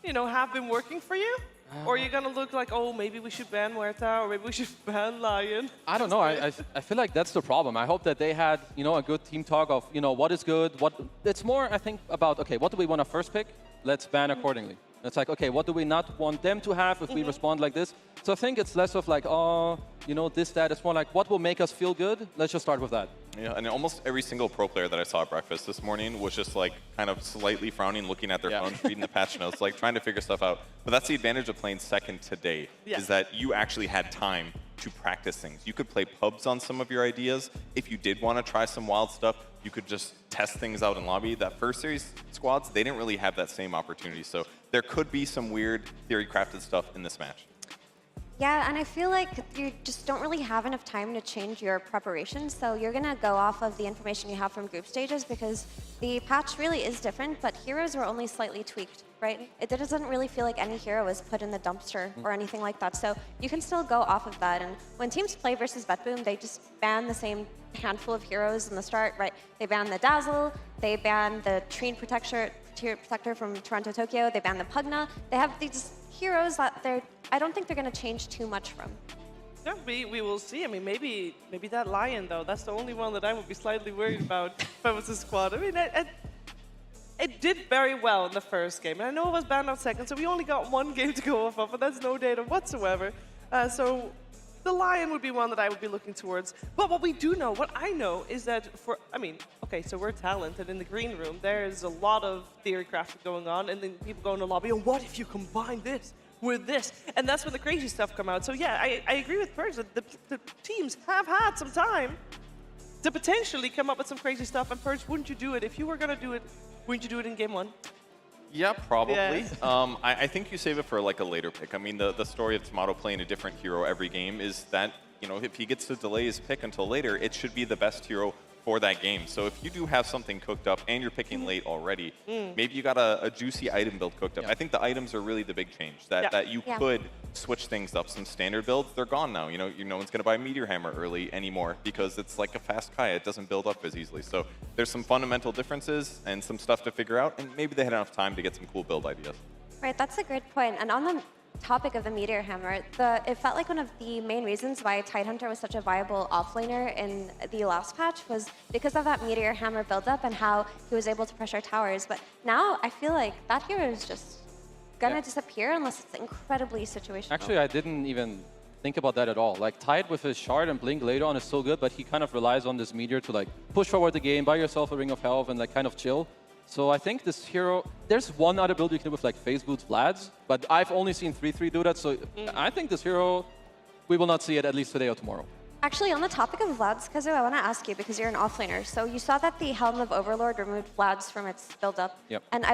you know, have been working for you? Or are you going to look like, oh, maybe we should ban Muerta, or maybe we should ban Lion? I don't know. I feel like that's the problem. I hope that they had, you know, a good team talk of, you know, what is good, what... It's more, I think, about, okay, what do we want to first pick? Let's ban accordingly. It's like, okay, what do we not want them to have if we respond like this? So I think it's less of like, oh, you know, this, that. It's more like, what will make us feel good? Let's just start with that. Yeah, and almost every single pro player that I saw at breakfast this morning was just like kind of slightly frowning, looking at their phones, reading the patch notes, like trying to figure stuff out. But that's the advantage of playing second today, is that you actually had time to practice things. You could play pubs on some of your ideas. If you did want to try some wild stuff, you could just test things out in lobby. That first series squads, they didn't really have that same opportunity. So there could be some weird theory-crafted stuff in this match. Yeah, and I feel like you just don't really have enough time to change your preparation, so you're going to go off of the information you have from group stages because the patch really is different, but heroes were only slightly tweaked, right? It doesn't really feel like any hero was put in the dumpster or anything like that, so you can still go off of that. And when teams play versus Vetboom, they just ban the same handful of heroes in the start, right? They ban the Dazzle, they ban the Trine Protector from Toronto Tokyo, they ban the Pugna. They have these heroes that I don't think they're going to change too much from. Yeah, we will see. I mean, maybe that Lion, though, that's the only one that I would be slightly worried about if I was a squad. I mean, it did very well in the first game. And I know it was banned out second, so we only got one game to go off of, but that's no data whatsoever. So the Lion would be one that I would be looking towards. But what we do know, what I know, is that okay, so we're talented in the green room. There's a lot of theory crafting going on, and then people go in the lobby, and what if you combine this with this? And that's when the crazy stuff come out. So yeah, I agree with Purge that the teams have had some time to potentially come up with some crazy stuff. And Purge, wouldn't you do it? If you were going to do it, wouldn't you do it in game one? Yeah, probably. Yes. I think you save it for like a later pick. I mean, the story of Tomato playing a different hero every game is that, you know, if he gets to delay his pick until later, it should be the best hero for that game. So if you do have something cooked up and you're picking late already, maybe you got a juicy item build cooked up. I think the items are really the big change, that you could switch things up. Some standard builds, they're gone now. You know, no one's going to buy Meteor Hammer early anymore because it's like a fast Kaya. It doesn't build up as easily. So there's some fundamental differences and some stuff to figure out, and maybe they had enough time to get some cool build ideas. Right, that's a great point. And on the topic of the Meteor Hammer, it felt like one of the main reasons why Tidehunter was such a viable offlaner in the last patch was because of that Meteor Hammer build-up and how he was able to pressure towers. But now I feel like that hero is just gonna disappear unless it's incredibly situational. Actually, I didn't even think about that at all. Like, Tide with his Shard and Blink later on is so good, but he kind of relies on this Meteor to like push forward the game, buy yourself a Ring of Health, and like kind of chill. So I think this hero, there's one other build you can do with like Phase Boots Vlads, but I've only seen 3-3 do that, so I think this hero, we will not see it at least today or tomorrow. Actually, on the topic of Vlads, Kazu, I want to ask you, because you're an offlaner, so you saw that the Helm of Overlord removed Vlads from its build-up. Yep. And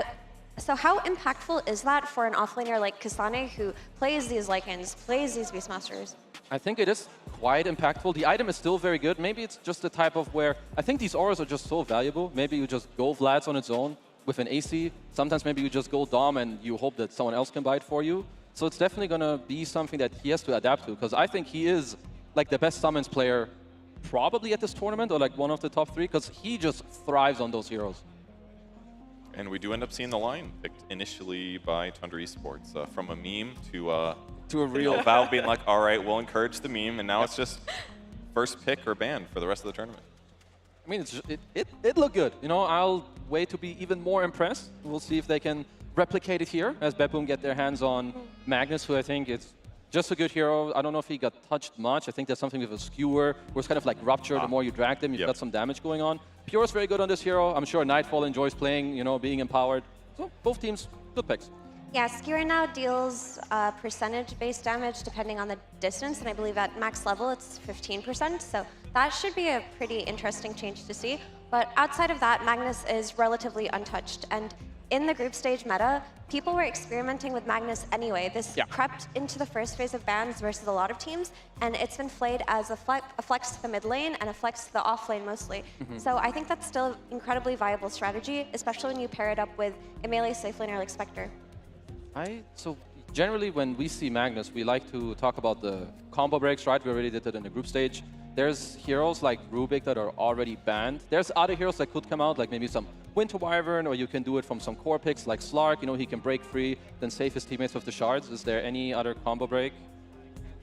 so how impactful is that for an offlaner like Kasane, who plays these Lycans, plays these Beastmasters? I think it is quite impactful. The item is still very good. Maybe it's just the type of where, I think these auras are just so valuable. Maybe you just go Vlads on its own with an AC. Sometimes maybe you just go Dom and you hope that someone else can buy it for you. So it's definitely going to be something that he has to adapt to, because I think he is like the best summons player probably at this tournament, or like one of the top 3, because he just thrives on those heroes. And we do end up seeing the line picked initially by Tundra Esports, from a meme to a real Valve being like, all right, we'll encourage the meme, and now it's just first pick or ban for the rest of the tournament. I mean, it looked good. You know, I'll wait to be even more impressed. We'll see if they can replicate it here as Bethune get their hands on Magnus, who I think is just a good hero. I don't know if he got touched much. I think there's something with a skewer where it's kind of like rupture. The more you drag them, you've got some damage going on. Pure is very good on this hero. I'm sure Nightfall enjoys playing, you know, being empowered. So both teams, good picks. Yeah, Skewer now deals percentage-based damage depending on the distance, and I believe at max level it's 15%, so that should be a pretty interesting change to see. But outside of that, Magnus is relatively untouched, and in the group stage meta, people were experimenting with Magnus anyway. This crept into the first phase of bans versus a lot of teams, and it's been played as a flex to the mid lane and a flex to the off lane mostly. So I think that's still an incredibly viable strategy, especially when you pair it up with a melee safe laner like Spectre. So generally when we see Magnus, we like to talk about the combo breaks, right? We already did it in the group stage. There's heroes like Rubik that are already banned. There's other heroes that could come out, like maybe some Winter Wyvern, or you can do it from some core picks like Slark. You know, he can break free, then save his teammates with the shards. Is there any other combo break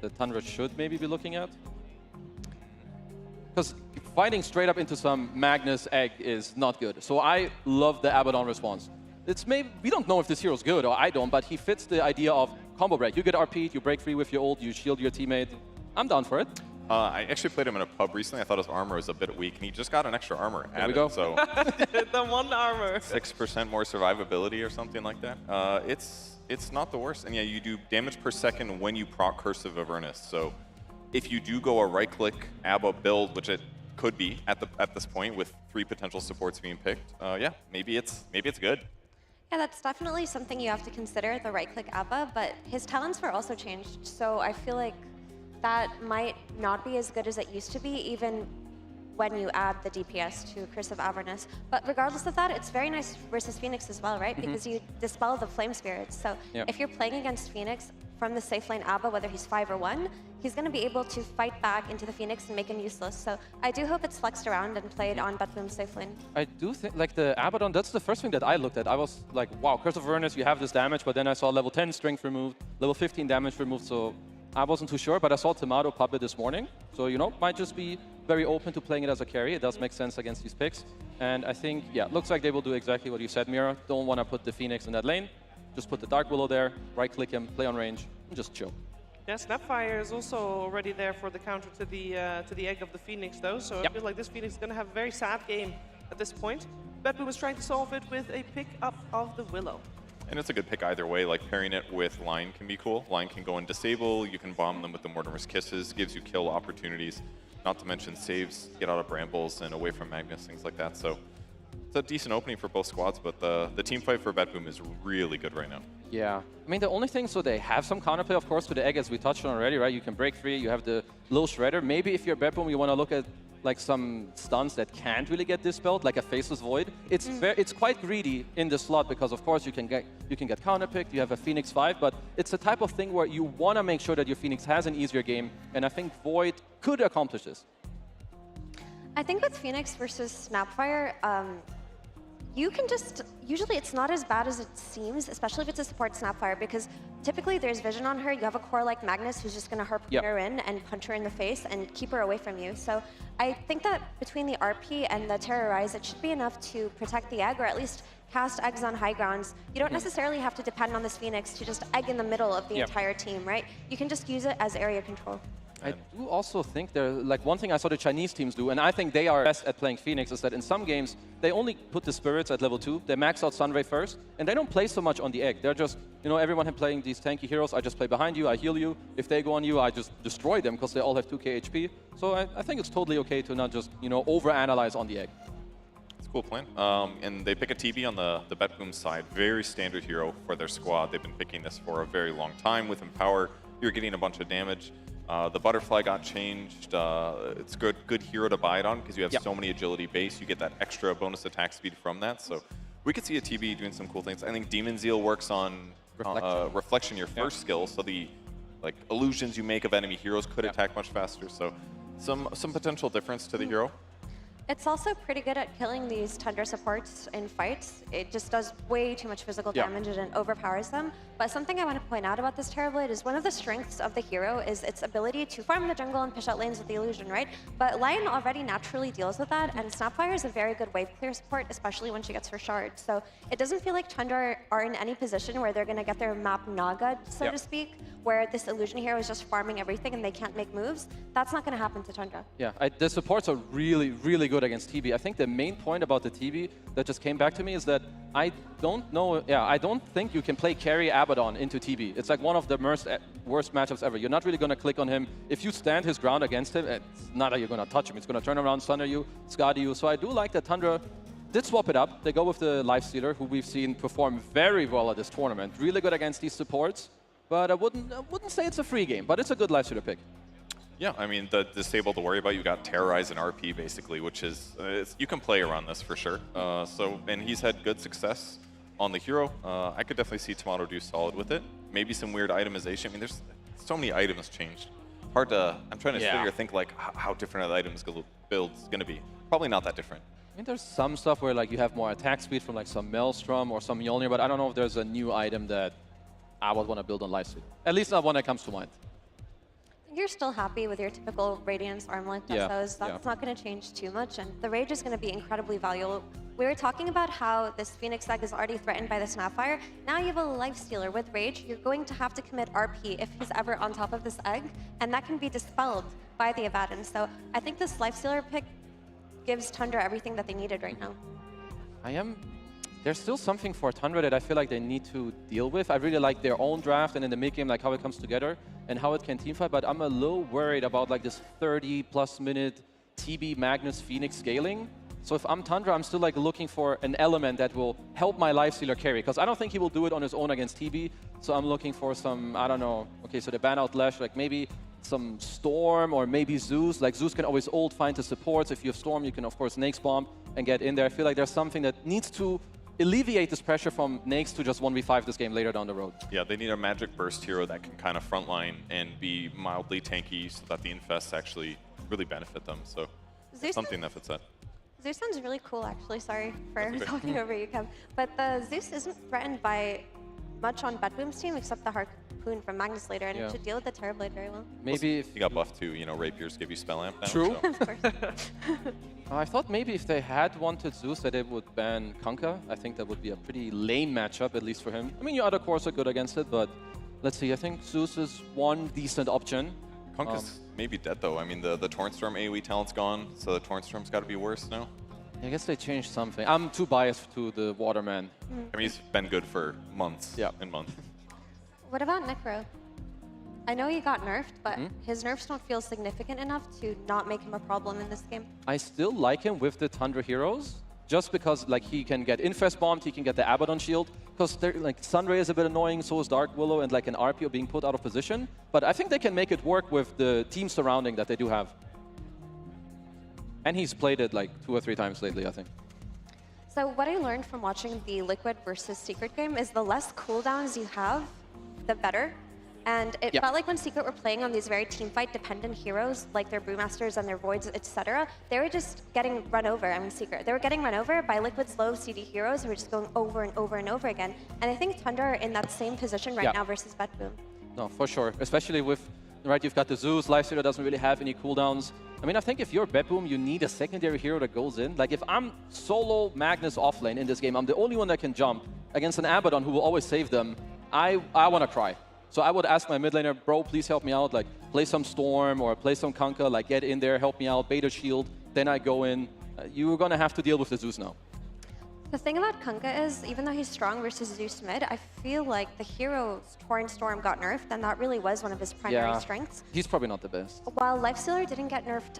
that Tundra should maybe be looking at? Because fighting straight up into some Magnus egg is not good. So I love the Abaddon response. It's maybe, we don't know if this hero's good, or I don't, but he fits the idea of combo break. You get RP'd, you break free with your ult, you shield your teammate. I'm down for it. I actually played him in a pub recently. I thought his armor was a bit weak, and he just got an extra armor There added. we go. So The one armor. 6% more survivability or something like that. It's not the worst. And yeah, you do damage per second when you proc Cursive Avernus. So if you do go a right-click ABBA build, which it could be at this point with 3 potential supports being picked, yeah, maybe it's good. Yeah, that's definitely something you have to consider, the right-click ABBA, but his talents were also changed, so I feel like that might not be as good as it used to be, even when you add the DPS to Curse of Avernus. But regardless of that, it's very nice versus Phoenix as well, right? Because you dispel the flame spirits. So if you're playing against Phoenix from the safe lane ABBA, whether he's 5 or 1, he's going to be able to fight back into the Phoenix and make him useless. So I do hope it's flexed around and played on Betboom's safe lane. I do think, like the Abaddon, that's the first thing that I looked at. I was like, wow, Curse of Avernus, you have this damage, but then I saw level 10 strength removed, level 15 damage removed, so I wasn't too sure, but I saw Tomato pub it this morning. So, you know, might just be very open to playing it as a carry. It does make sense against these picks. And I think, yeah, looks like they will do exactly what you said, Mira. Don't want to put the Phoenix in that lane. Just put the Dark Willow there, right-click him, play on range, and just chill. Yeah, Snapfire is also already there for the counter to the egg of the Phoenix, though. So I feel like this Phoenix is going to have a very sad game at this point. Betboom is trying to solve it with a pick up of the Willow. And it's a good pick either way. Like pairing it with Lion can be cool. Lion can go and disable. You can bomb them with the Mortimer's Kisses. Gives you kill opportunities. Not to mention saves, get out of brambles and away from Magnus, things like that. So it's a decent opening for both squads, but the team fight for Betboom is really good right now. Yeah. I mean, the only thing, so they have some counterplay, of course, to the egg, as we touched on already, right? You can break free. You have the little shredder. Maybe if you're Betboom, you want to look at like some stuns that can't really get dispelled, like a Faceless Void. It's it's quite greedy in the slot because, of course, you can get counterpicked. You have a Phoenix 5, but it's a type of thing where you want to make sure that your Phoenix has an easier game, and I think Void could accomplish this. I think with Phoenix versus Snapfire, you can just, usually it's not as bad as it seems, especially if it's a support Snapfire, because typically there's vision on her. You have a core like Magnus who's just going to harpoon her in and punch her in the face and keep her away from you. So I think that between the RP and the Terrorize, it should be enough to protect the egg, or at least cast eggs on high grounds. You don't necessarily have to depend on this Phoenix to just egg in the middle of the entire team, right? You can just use it as area control. I do also think like one thing I saw the Chinese teams do, and I think they are best at playing Phoenix, is that in some games, they only put the spirits at level 2, they max out Sunray first, and they don't play so much on the egg. They're just, you know, everyone playing these tanky heroes, I just play behind you, I heal you. If they go on you, I just destroy them, because they all have 2k HP. So I think it's totally okay to not just, you know, overanalyze on the egg. It's a cool plan. And they pick a TB on the Betboom side. Very standard hero for their squad. They've been picking this for a very long time. With Empower, you're getting a bunch of damage. The Butterfly got changed. It's good hero to buy it on because you have so many agility base. You get that extra bonus attack speed from that. So we could see a TB doing some cool things. I think Demon Zeal works on Reflection, your first skill. So the illusions you make of enemy heroes could attack much faster. So some potential difference to the hero. It's also pretty good at killing these Tundra supports in fights. It just does way too much physical damage and overpowers them. But something I want to point out about this Terrorblade is one of the strengths of the hero is its ability to farm the jungle and push out lanes with the illusion, right? But Lion already naturally deals with that, and Snapfire is a very good wave clear support, especially when she gets her shard. So it doesn't feel like Tundra are in any position where they're going to get their map naga, so to speak, where this illusion hero is just farming everything and they can't make moves. That's not going to happen to Tundra. Yeah, the supports are really, really good good against TB. I think the main point about the TB that just came back to me is that I don't think you can play carry Abaddon into TB. It's like one of the worst matchups ever. You're not really going to click on him. If you stand his ground against him, it's not that you're going to touch him. It's going to turn around, stun you, Scotty you. So I do like that Tundra did swap it up. They go with the Lifestealer, who we've seen perform very well at this tournament. Really good against these supports. But I wouldn't say it's a free game, but it's a good Lifestealer pick. Yeah, I mean, the disable to worry about, you got Terrorize and RP, basically, which is, you can play around this for sure. And he's had good success on the hero. I could definitely see Tomato do solid with it. Maybe some weird itemization. I mean, there's so many items changed. Hard to, I'm trying to sit here and think, like, how different are the items build's going to be. Probably not that different. I mean, there's some stuff where, like, you have more attack speed from, like, some Maelstrom or some Mjolnir, but I don't know if there's a new item that I would want to build on Lifestealer. At least not one that comes to mind. You're still happy with your typical Radiance Armlet Desos. That's not going to change too much, and the Rage is going to be incredibly valuable. We were talking about how this Phoenix egg is already threatened by the Snapfire. Now you have a Lifestealer with Rage. You're going to have to commit RP if he's ever on top of this egg, and that can be dispelled by the Abaddon. So I think this Lifestealer pick gives Tundra everything that they needed right now. There's still something for Tundra that I feel like they need to deal with. I really like their own draft and in the mid-game, like how it comes together and how it can teamfight, but I'm a little worried about like this 30+ minute TB Magnus Phoenix scaling. So if I'm Tundra, I'm still like looking for an element that will help my Lifestealer carry, because I don't think he will do it on his own against TB. So I'm looking for some, I don't know, okay, so they ban out Lash, like maybe some Storm or maybe Zeus. Like Zeus can always ult, find the supports. If you have Storm, you can of course Nake's Bomb and get in there. I feel like there's something that needs to alleviate this pressure from Nakes to just 1v5 this game later down the road. Yeah, they need a Magic Burst hero that can kind of frontline and be mildly tanky so that the Infests actually really benefit them. So something that fits that. Zeus sounds really cool, actually. Sorry for talking over you, Kev. But the Zeus isn't threatened by much on Bedboom's team except the Harpoon from Magnus later, and it should deal with the Terrorblade very well. Maybe if you got buffed too, you know, Rapiers give you Spell Amp now. True. So. Of course. I thought maybe if they had wanted Zeus that they would ban Kunkka. I think that would be a pretty lame matchup, at least for him. I mean, your other cores are good against it, but let's see. I think Zeus is one decent option. Kunkka's maybe dead though. I mean, the Torrent Storm AoE talent's gone, so the Torrent Storm's got to be worse now. I guess they changed something. I'm too biased to the Waterman. I mean, he's been good for months and months. What about Necro? I know he got nerfed, but his nerfs don't feel significant enough to not make him a problem in this game. I still like him with the Tundra heroes, just because like he can get Infest bombed, he can get the Abaddon shield, because like Sunray is a bit annoying, so is Dark Willow, and like an RP being put out of position. But I think they can make it work with the team surrounding that they do have. And he's played it like 2 or 3 times lately, I think. So what I learned from watching the Liquid versus Secret game is the less cooldowns you have, the better. And it felt like when Secret were playing on these very teamfight dependent heroes, like their Brewmasters and their Voids, etc., they were just getting run over. I mean, Secret. They were getting run over by Liquid's low CD heroes who were just going over and over and over again. And I think Tundra are in that same position right now versus Bedboom. No, for sure. Especially with, right, you've got the Zeus, Lifestealer doesn't really have any cooldowns. I mean, I think if you're Bedboom, you need a secondary hero that goes in. Like, if I'm solo Magnus offlane in this game, I'm the only one that can jump against an Abaddon who will always save them. I want to cry. So I would ask my mid laner, bro, please help me out. Like, play some Storm or play some Kunkka. Like, get in there, help me out, bait a shield. Then I go in. You're going to have to deal with the Zeus now. The thing about Kunkka is, even though he's strong versus Zeus mid, I feel like the hero Torrent Storm got nerfed, and that really was one of his primary strengths. He's probably not the best. While Lifestealer didn't get nerfed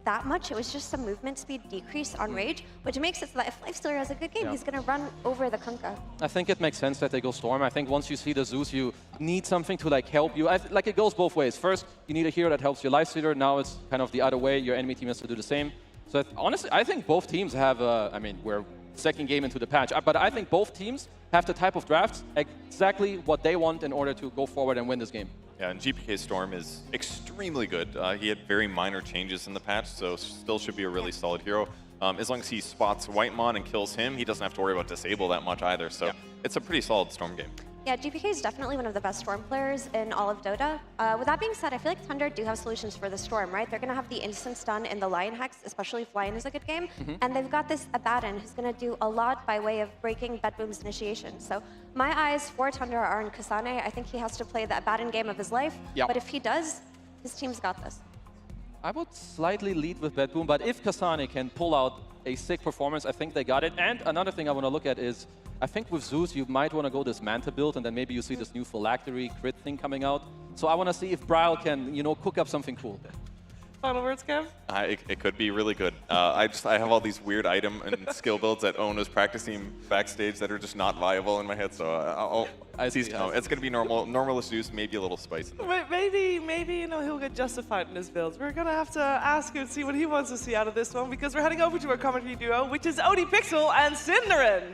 that much, it was just some movement speed decrease on Rage, which makes it so that if Lifestealer has a good game, he's going to run over the Kunkka. I think it makes sense that they go Storm. I think once you see the Zeus, you need something to like help you. Like, it goes both ways. First, you need a hero that helps your Lifestealer. Now it's kind of the other way. Your enemy team has to do the same. So honestly, I think both teams have, I mean, we're second game into the patch, but I think both teams have the type of drafts exactly what they want in order to go forward and win this game. Yeah, and GPK Storm is extremely good. He had very minor changes in the patch, so still should be a really solid hero. As long as he spots Whitemon and kills him, he doesn't have to worry about disable that much either. So it's a pretty solid Storm game. Yeah, GPK is definitely one of the best Storm players in all of Dota. With that being said, I feel like Tundra do have solutions for the Storm, right? They're going to have the instant stun in the Lion Hex, especially if Lion is a good game. And they've got this Abaddon who's going to do a lot by way of breaking Bedboom's initiation. So my eyes for Tundra are on Kasane. I think he has to play the Abaddon game of his life. But if he does, his team's got this. I would slightly lead with Bad Boom, but if Kasane can pull out a sick performance, I think they got it. And another thing I want to look at is, I think with Zeus, you might want to go this Manta build, and then maybe you see this new phylactery crit thing coming out. So I want to see if Bryle can, you know, cook up something cool. Final words, Kev? It could be really good. I have all these weird item and skill builds that Owen was practicing backstage that are just not viable in my head. So it's going to be normal Zeus, maybe a little spice. Maybe you know he'll get justified in his builds. We're gonna have to ask him and see what he wants to see out of this one because we're heading over to our commentary duo, which is ODPixel and Cinderin.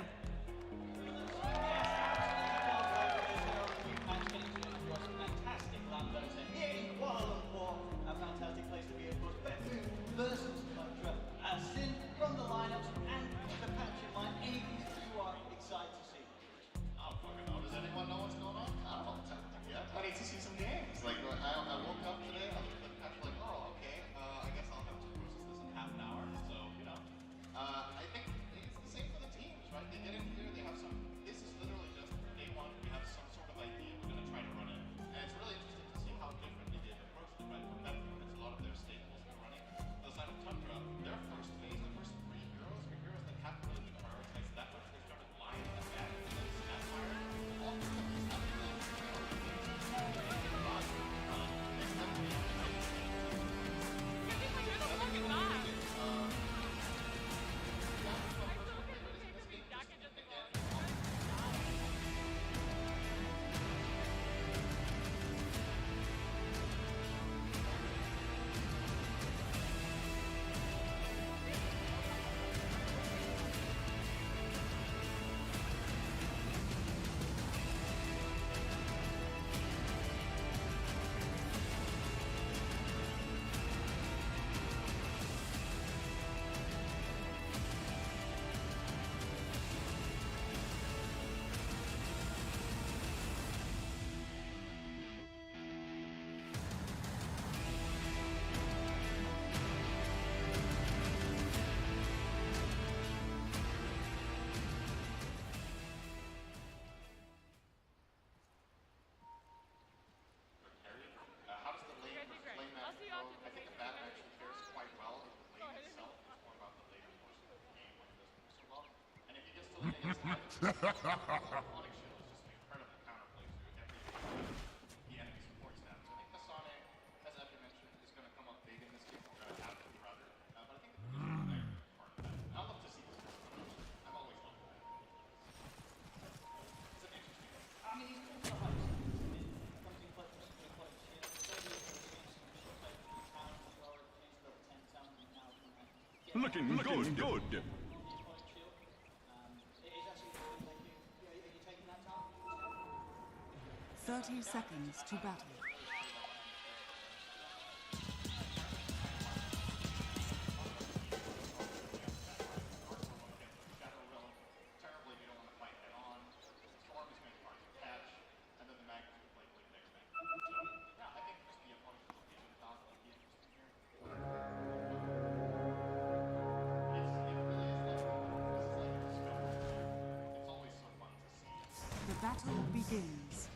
Looking good. 30 seconds to battle. The battle begins.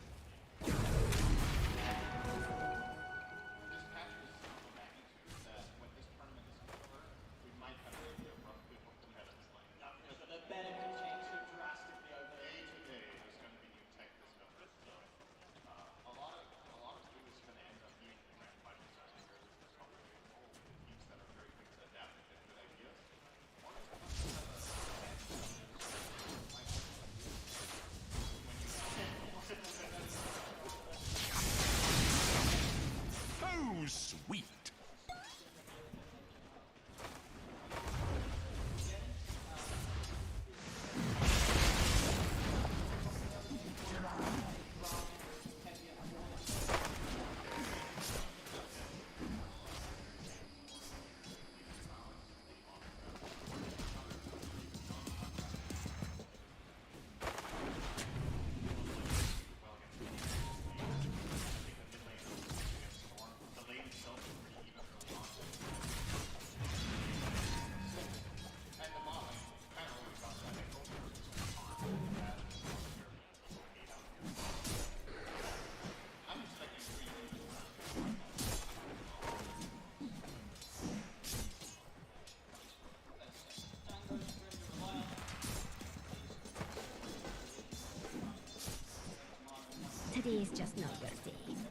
He's just not your thing.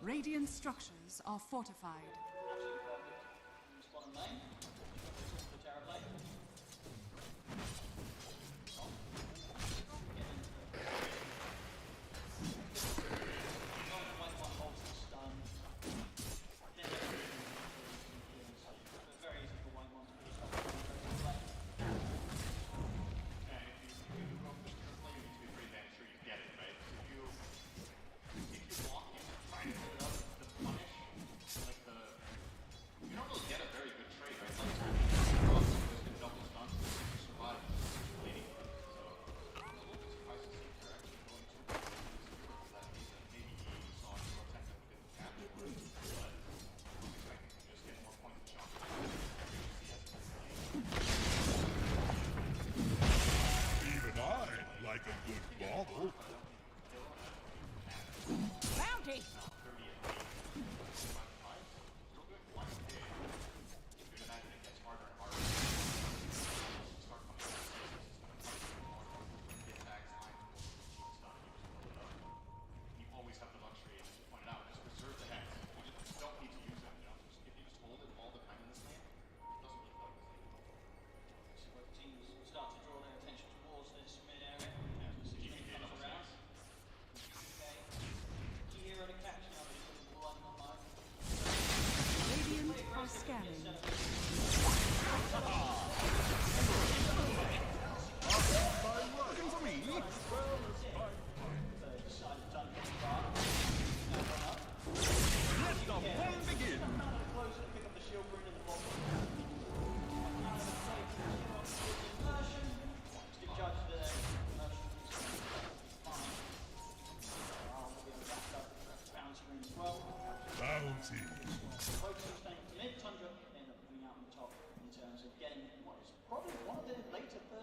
Radiant structures are fortified.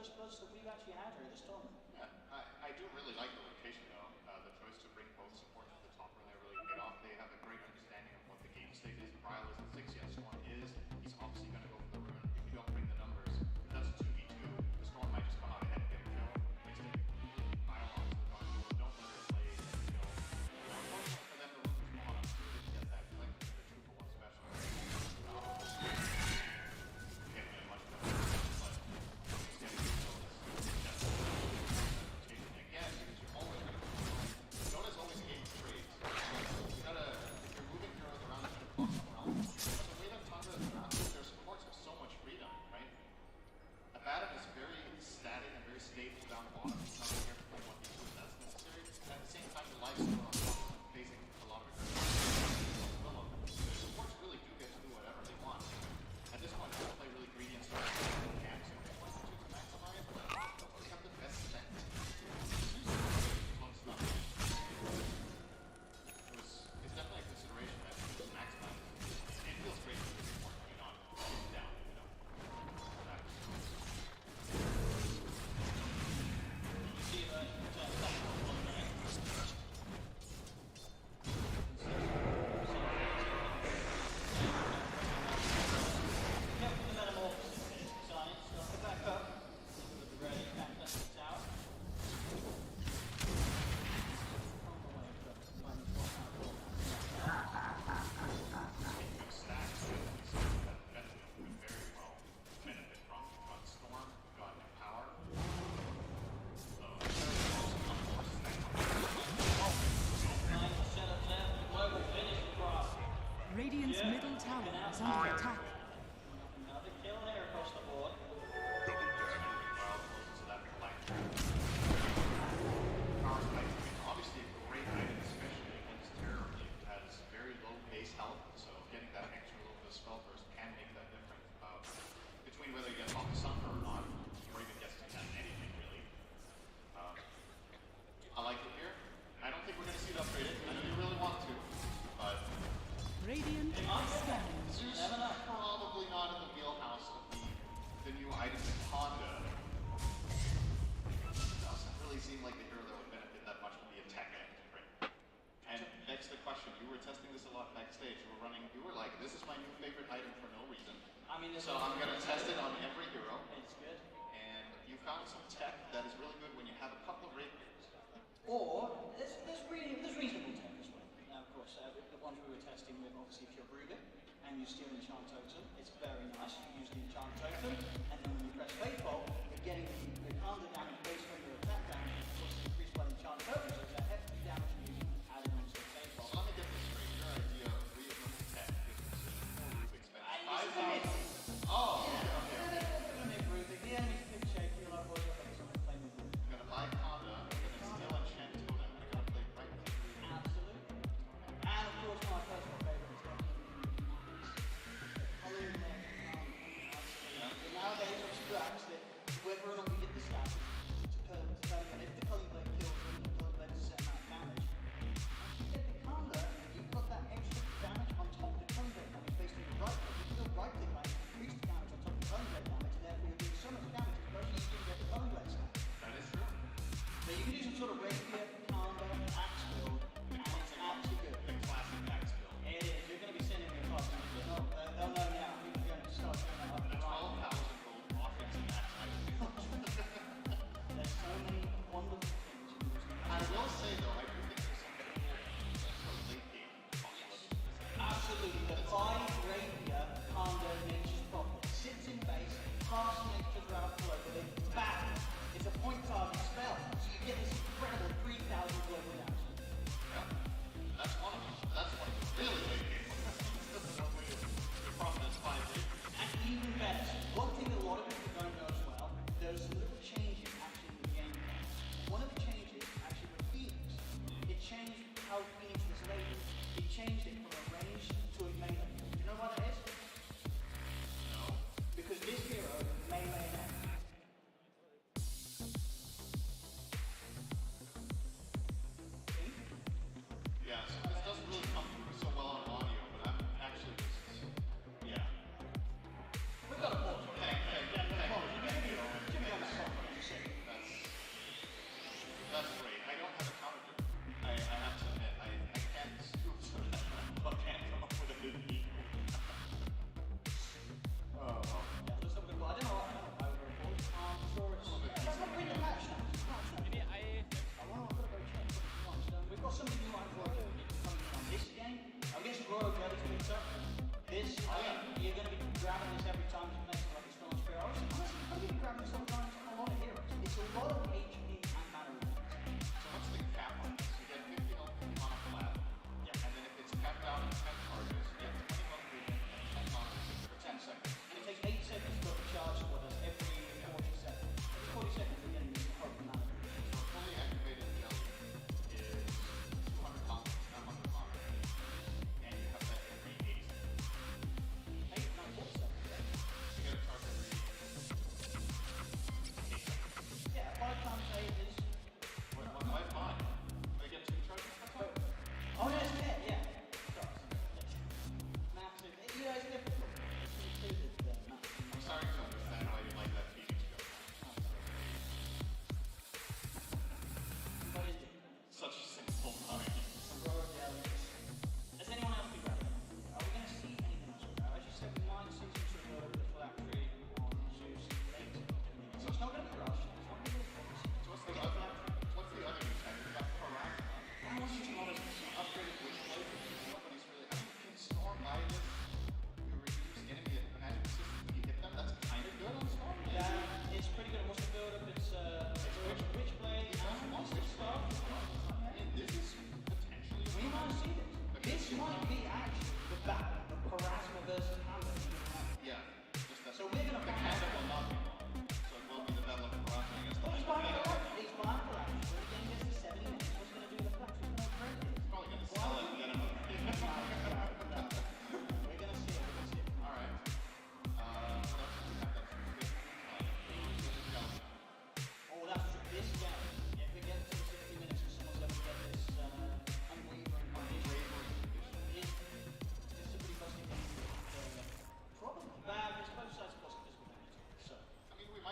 first buzz that we've actually had here this tournament. Yeah, I do really like the rotation though. The choice to bring both supports to the top earlier really paid off. They have a great understanding of what the game state is. Bryle is at 6, yes, Storm is. He's obviously going to go for the rune. If you don't bring the numbers, if that's a 2v2, the Storm might just come out ahead and get a kill. Mixed it. Bryle onto the dark hole. Don't let her play and kill. Unfortunately for them, the rune was on up, so they didn't get that. Like the 2-for-1 special. Getting it much better. But he's getting the kill. Again, because you're always going to Dota's always game trades. You gotta, if you're moving heroes around, you gotta cost them around. But the way that Tundra is drafted, their supports have so much freedom, right? Abaddon is very static and very stable down the bottom. He's not here to play 1v2 if that's necessary. At the same time, the lifesteal on top is facing a lot of aggressive. Their supports really do get to do whatever they want. At this point, they play really greedy and start camps and they want to maximize, but they have the best set. It's definitely a consideration that you just maximize. It feels great to be more not down, you know. You see that second one, right? Kept the metamorphosis design, so I'll go back up with the ready back up the tower. Radiant's middle tower is under attack. Another kill there across the board. Obviously a great item, especially against Terror. It has very low base health, so getting that extra little bit of spell burst can make that difference between whether he gets off the Sunburn or not, or even gets to anything really. I like it here. I don't think we're going to see it upgraded. I know you really want to, but Radiant scans. Zeus probably not in the wheelhouse of the new item in Honda. Doesn't really seem like the hero that would benefit that much from the attack engine. And next the question, you were testing this a lot backstage. You were like, this is my new favorite item for no reason. I mean, so I'm going to test it on every hero. It's good. And you found some tech that is really good when you have a couple of rapiers. Or there's reasonable tech as well. Now, of course, the ones we were testing with, obviously, if you're Ruben and you steal an enchant totem, it's very nice. You use the enchant totem, and then when you press Fate Bolt, you're getting the counter damage based on your attack damage, of course, increased by the enchant totem, so it's a hefty damage you added onto the Fate Bolt. So let me get this straight. Your idea of reasonable tech is more Ruben expensive. 5,000. Oh, okay.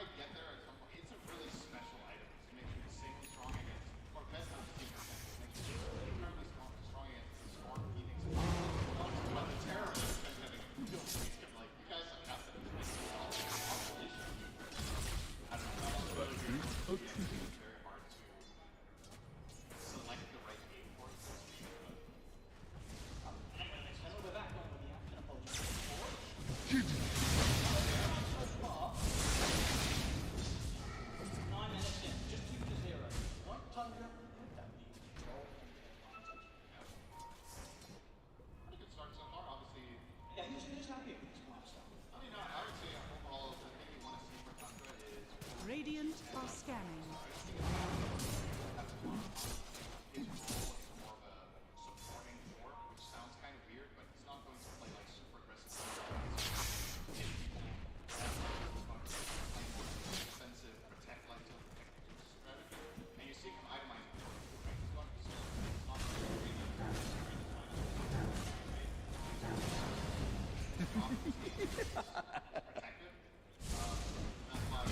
might get there at some point. It's a really special item. It makes you insanely strong against, or best not 15%. It makes you incredibly strong against the Storm, Phoenix, but the terrorists are having real space. Like, you guys have got them. I don't know. It's really very hard to select the right game for it. And we're back on with the action. Apologies. So far, 9 minutes in, just 2-0. One Tundra with that lead control and the advantage. Pretty good start so far, obviously. Yeah, he's just happy with this milestone. I mean, I would say overall, the thing you want to see for Tundra is Radiant are scanning. his role is more of a supporting forward, which sounds kind of weird, but he's not going to play like super aggressive. Hit people. Play more defensive, protect like strategy. And you see him itemizing for it, right? He's going to be not protective. That's why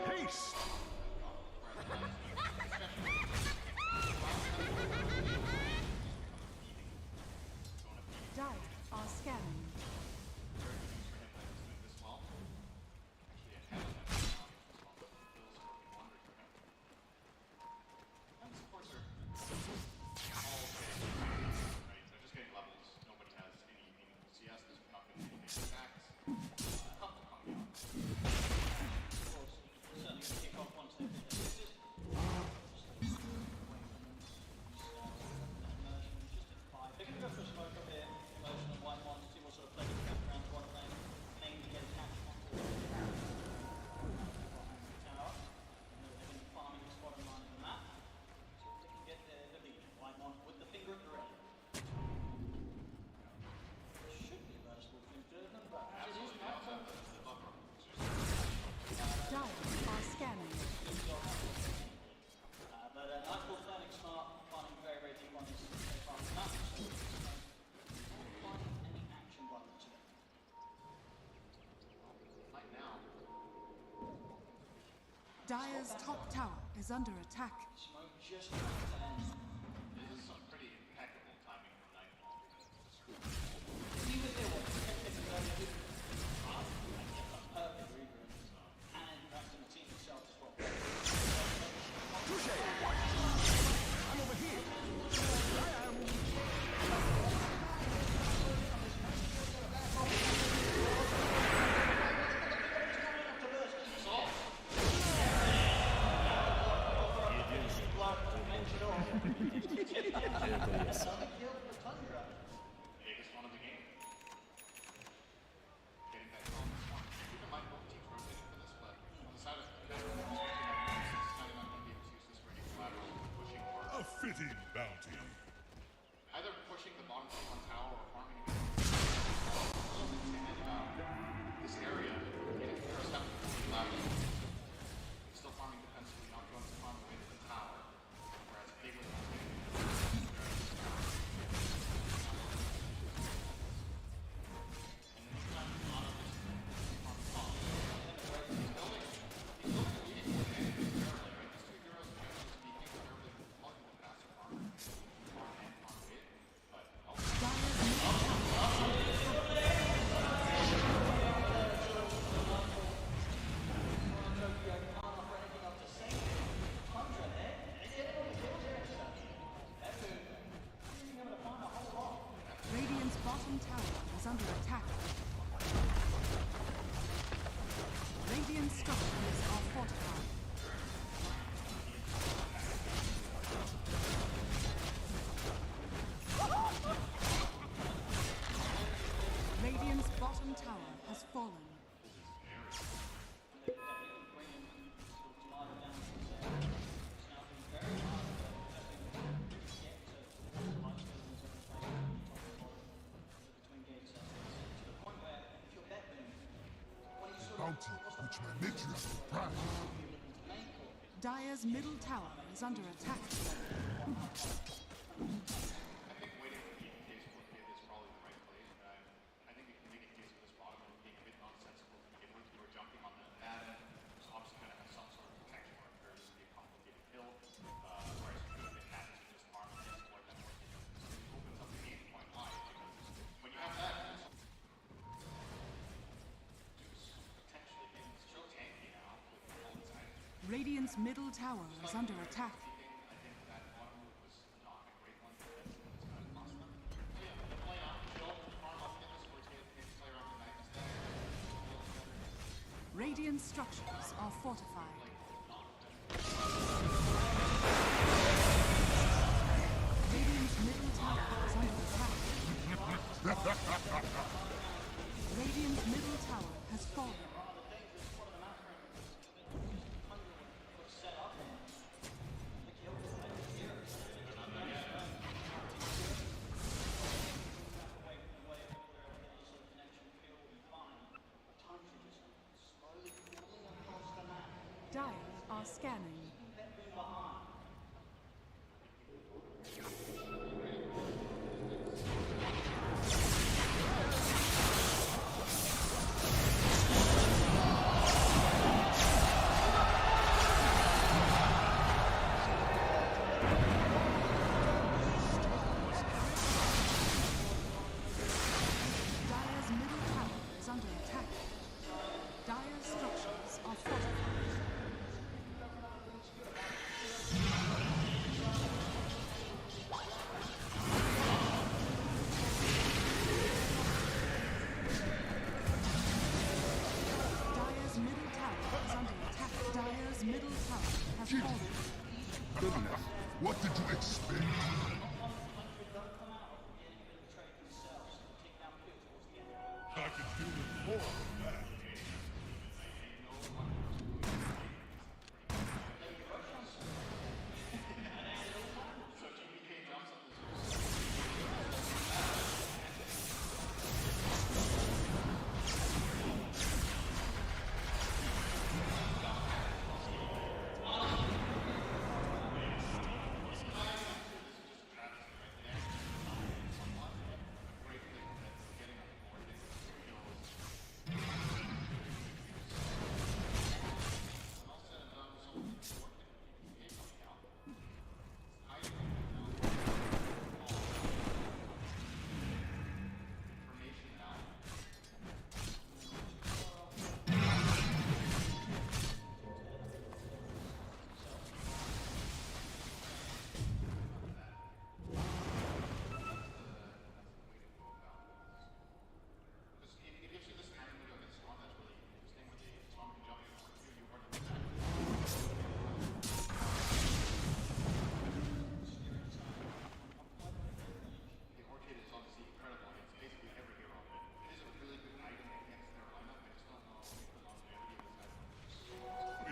Haste! Dire are scanning. And supports are all okay, right? They're just getting levels. Nobody has any meaningful CS. There's not going to be any attacks. A couple coming out. Of course, certainly going to kick off once they've been assisted. They're going to go for a smoke up here. Immersion and white ones, see what sort of play they can around to one lane. Aim to get attached onto the tower. And they're going to be farming this bottom line of the map. So if they can get the lead. White one with the finger at the ready. Should be a versatile thing to them, but as it is not. Dire are scanning. But Nightfall standing smart, finding very, very deep on this part of the map, so not finding any action by the two. Right now, Dire's top tower is under attack. Smoke just about to end. this is some pretty impeccable timing from Nightfall. See with their way, it's a very good perfect reader and perhaps in the team itself as well. Touche! I'm over here! I am! Biggest one of the game. Getting that on this one. Keep in mind, both teams rotating for this, but on the side of the not going to be able to use this for any collateral, pushing or A fitting bounty. either pushing the bottom team on tower or farming this area, getting heroes have to push collateral. Still farming defensively, not going to farm away to the tower. Whereas big with Radiant's bottom tower is under attack. Radiant structures are fortified. Radiant's bottom tower has fallen. Bounty which my matriarch will prize. Dire's middle tower is under attack. I think waiting for the case for is probably the right place. I think you can make a case for this bottom and being a bit nonsensical to begin with. You were Radiant's middle tower is under attack. Radiant structures are fortified. Radiant's middle tower is under attack. Radiant's middle tower has fallen. Dire are scanning. Dire's middle tower is under attack. Dire's structures are fortified. Dire's middle tower is under attack. Dire's middle tower has fallen. Goodness, what did you expect? I could do with more of that.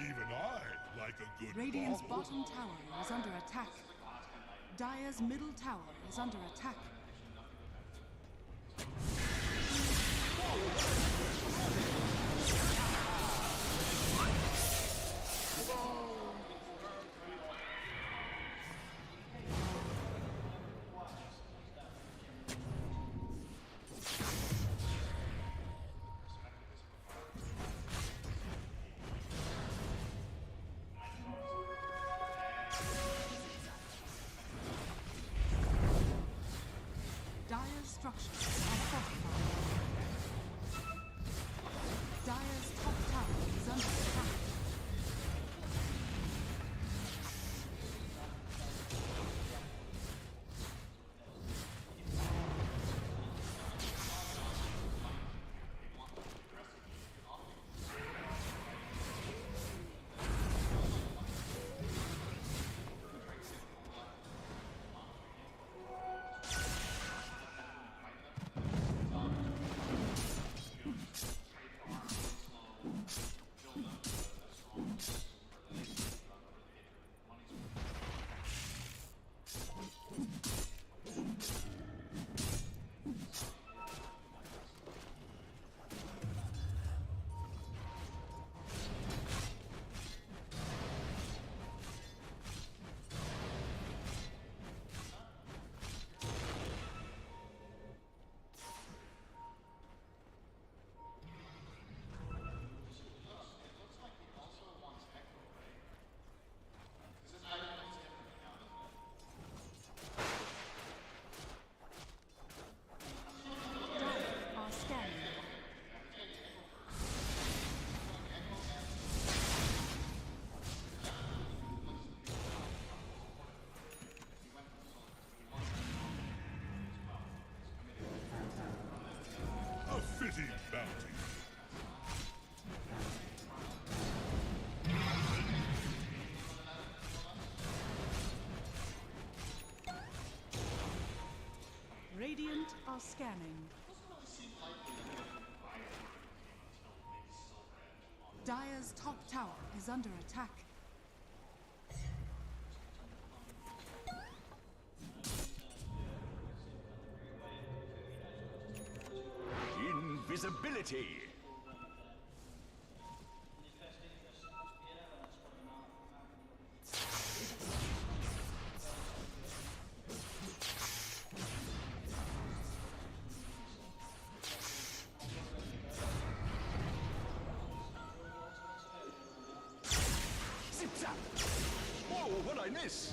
Even I like a good Radiant's bottle. bottom tower is under attack. Dire's middle tower is under attack. are scanning. Dire's top tower is under attack. Invisibility! Zip-zap! Whoa, what'd I miss?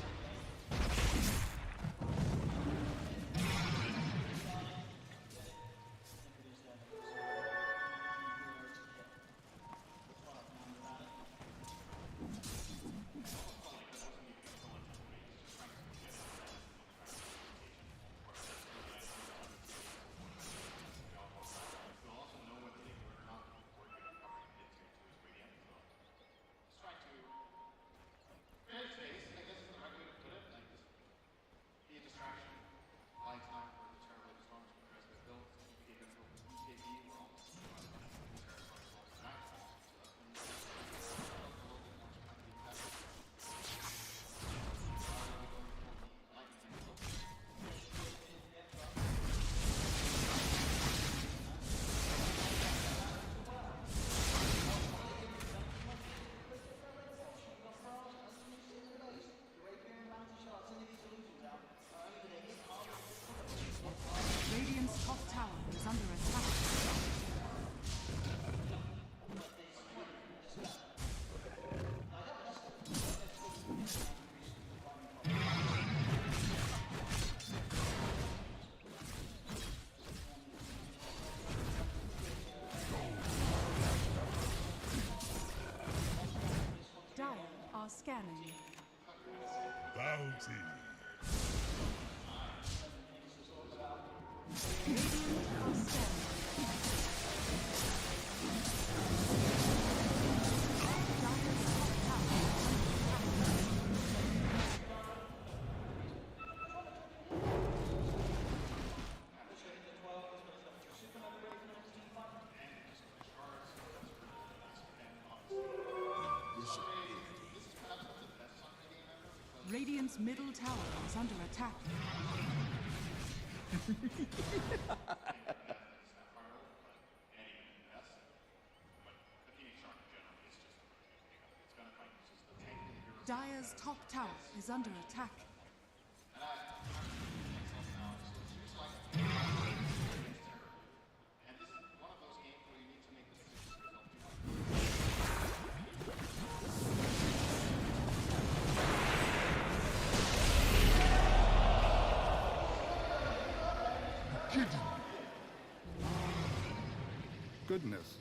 Radiant's top tower is under attack. Dire are scanning. Bounty. Radiant's middle tower is under attack. Dire's top tower is under attack. Goodness.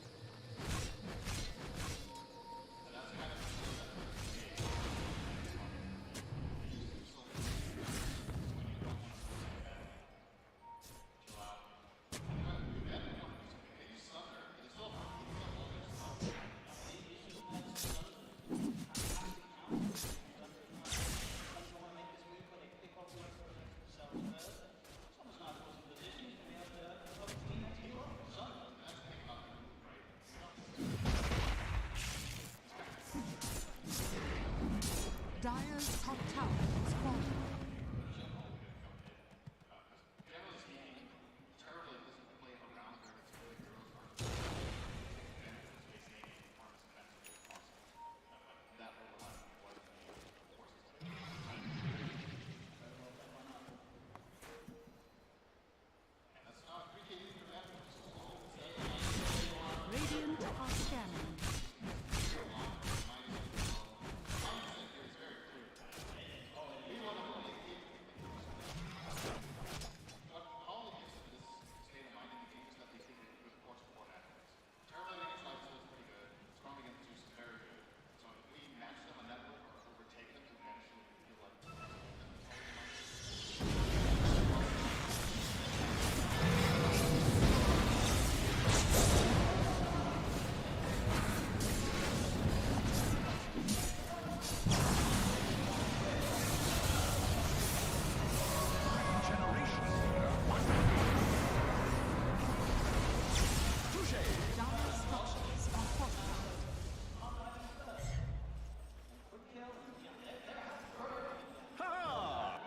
Dire's top tower is falling. Radiant are scanning.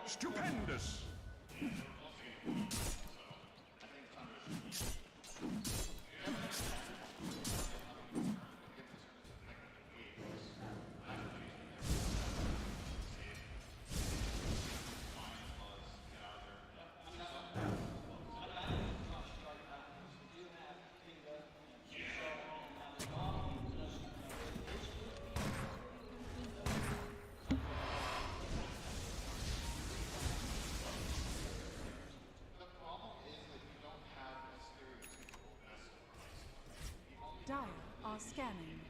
Stupendous! Dire are scanning.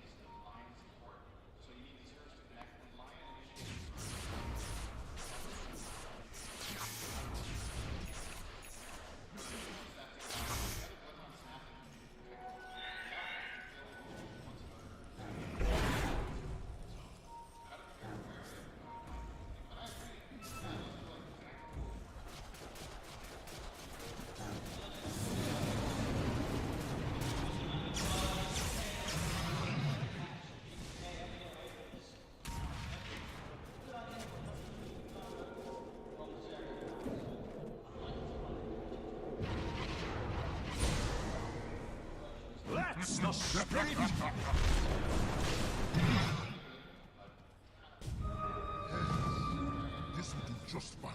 That's the spirit! This will do just fine.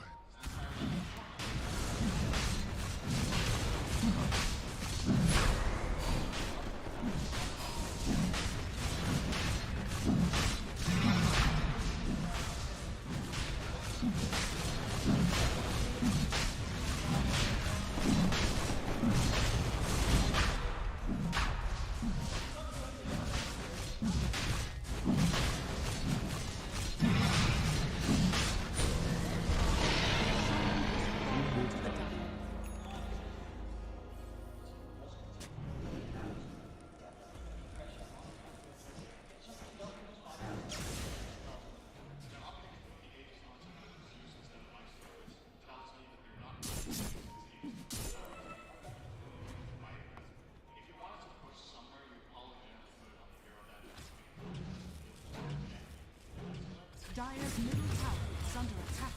Dire's middle tower is under attack.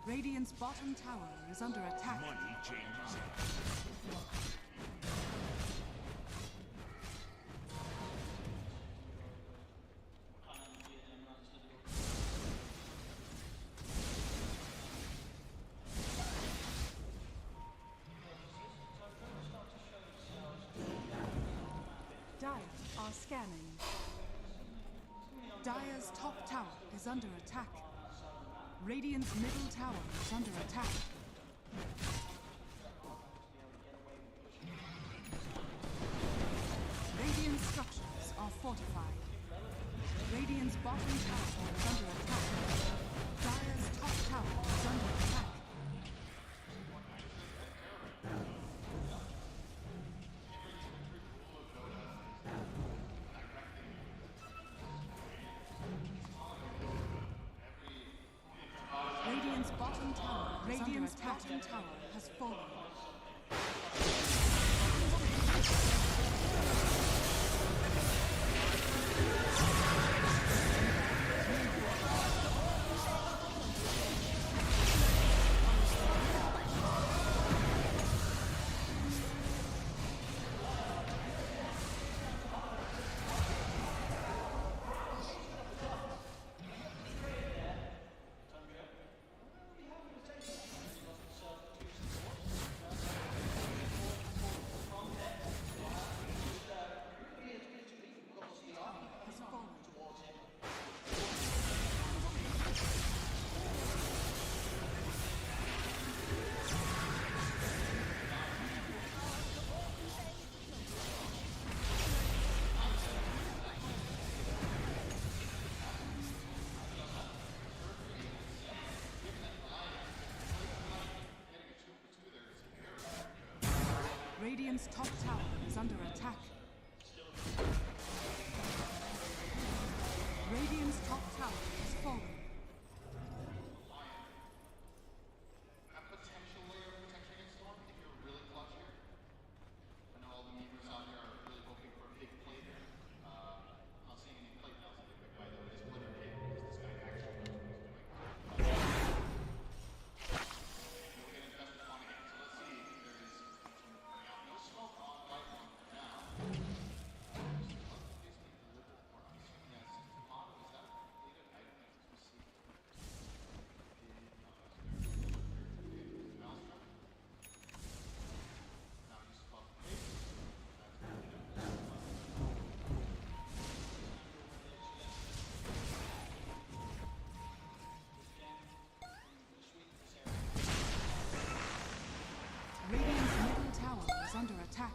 Radiant's bottom tower is under attack. Money changes. Dire are scanning. Dire's top tower is under attack. Radiant's middle tower is under attack. Radiant structures are fortified. Radiant's bottom tower is under attack. Dire's top tower is under attack. Radiant's bottom tower has fallen. Radiant's top tower is under attack. tower has fallen. A potential layer of protection against Storm if you're really clutch here. I know all the memers out there are really hoping for a big play there. I'm not seeing any play now, by the way, this glitter kid, because this guy actually knows what he's doing. He'll get infested on again, so let's see if there is some coming out. No smoke on right one for now. Radiant's middle tower is under attack.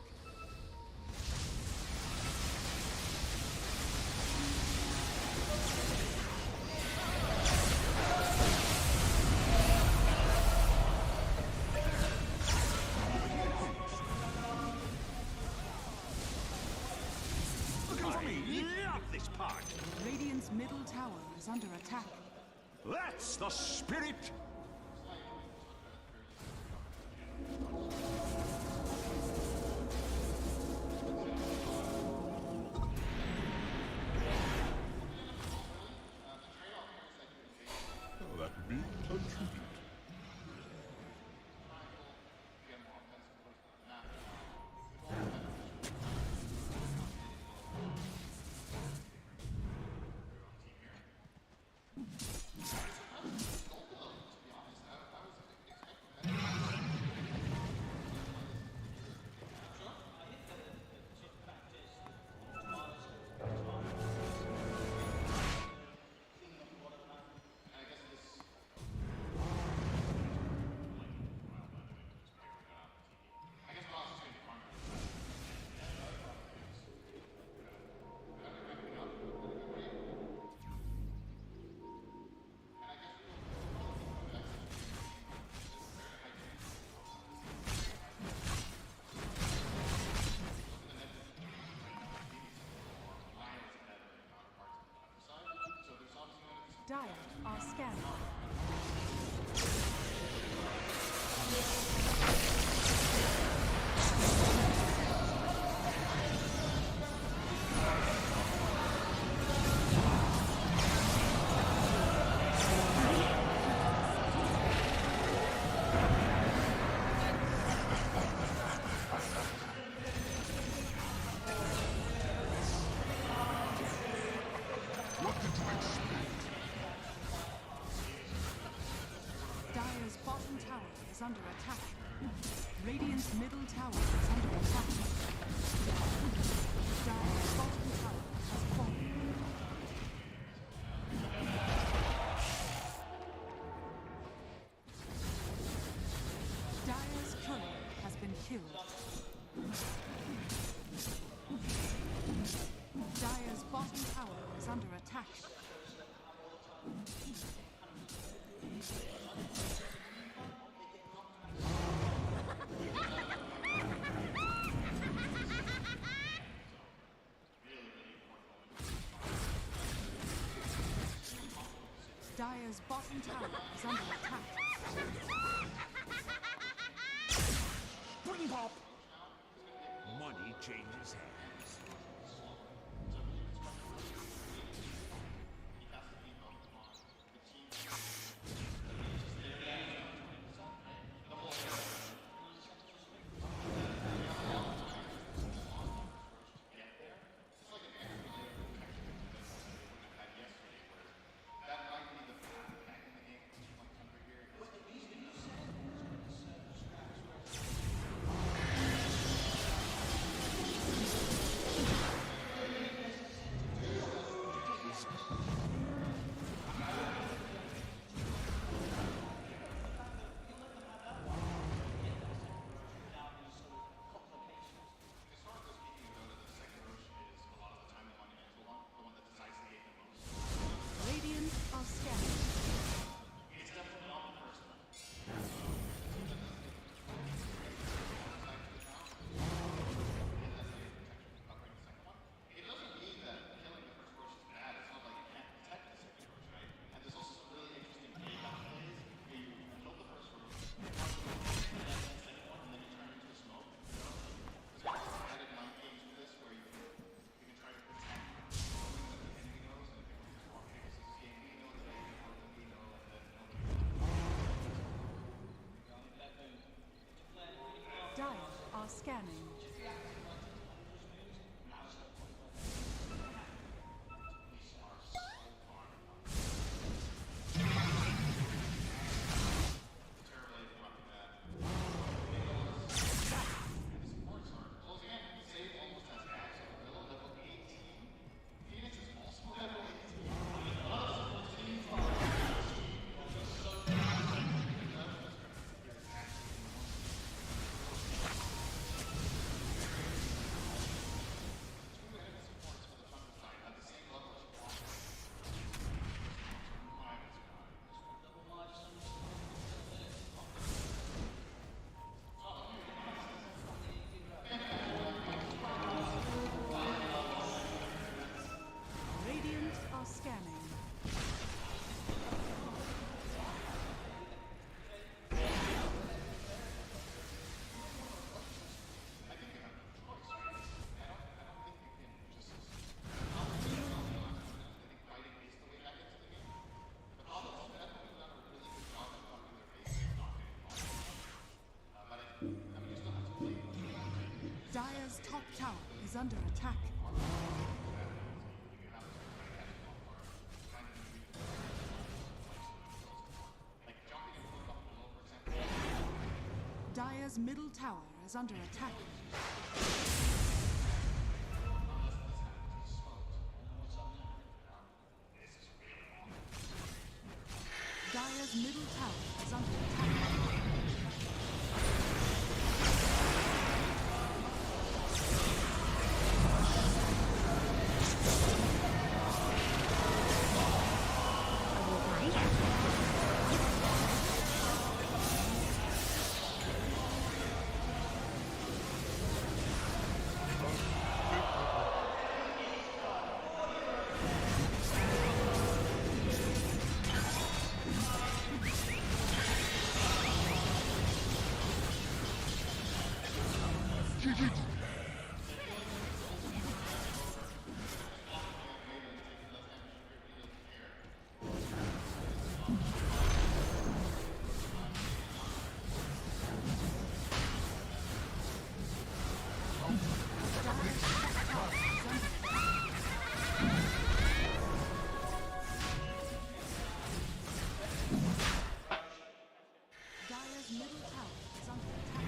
This part. Radiant's middle tower is under attack. That's the spirit. Oh, that would be a tribute. Dire are scanned. Dire's bottom tower is under attack. Radiant's middle tower is under attack. Dire's bottom tower has fallen. Dire's courier has been killed. Dire's bottom tower is under attack. Dire's bottom tower is under attack. Spring pop. Money changes hands. scanning. Radiant are scanning. Dire's top tower is under attack. Dire's middle tower is under attack. Dire's middle tower is under attack. Dire's middle tower is under attack.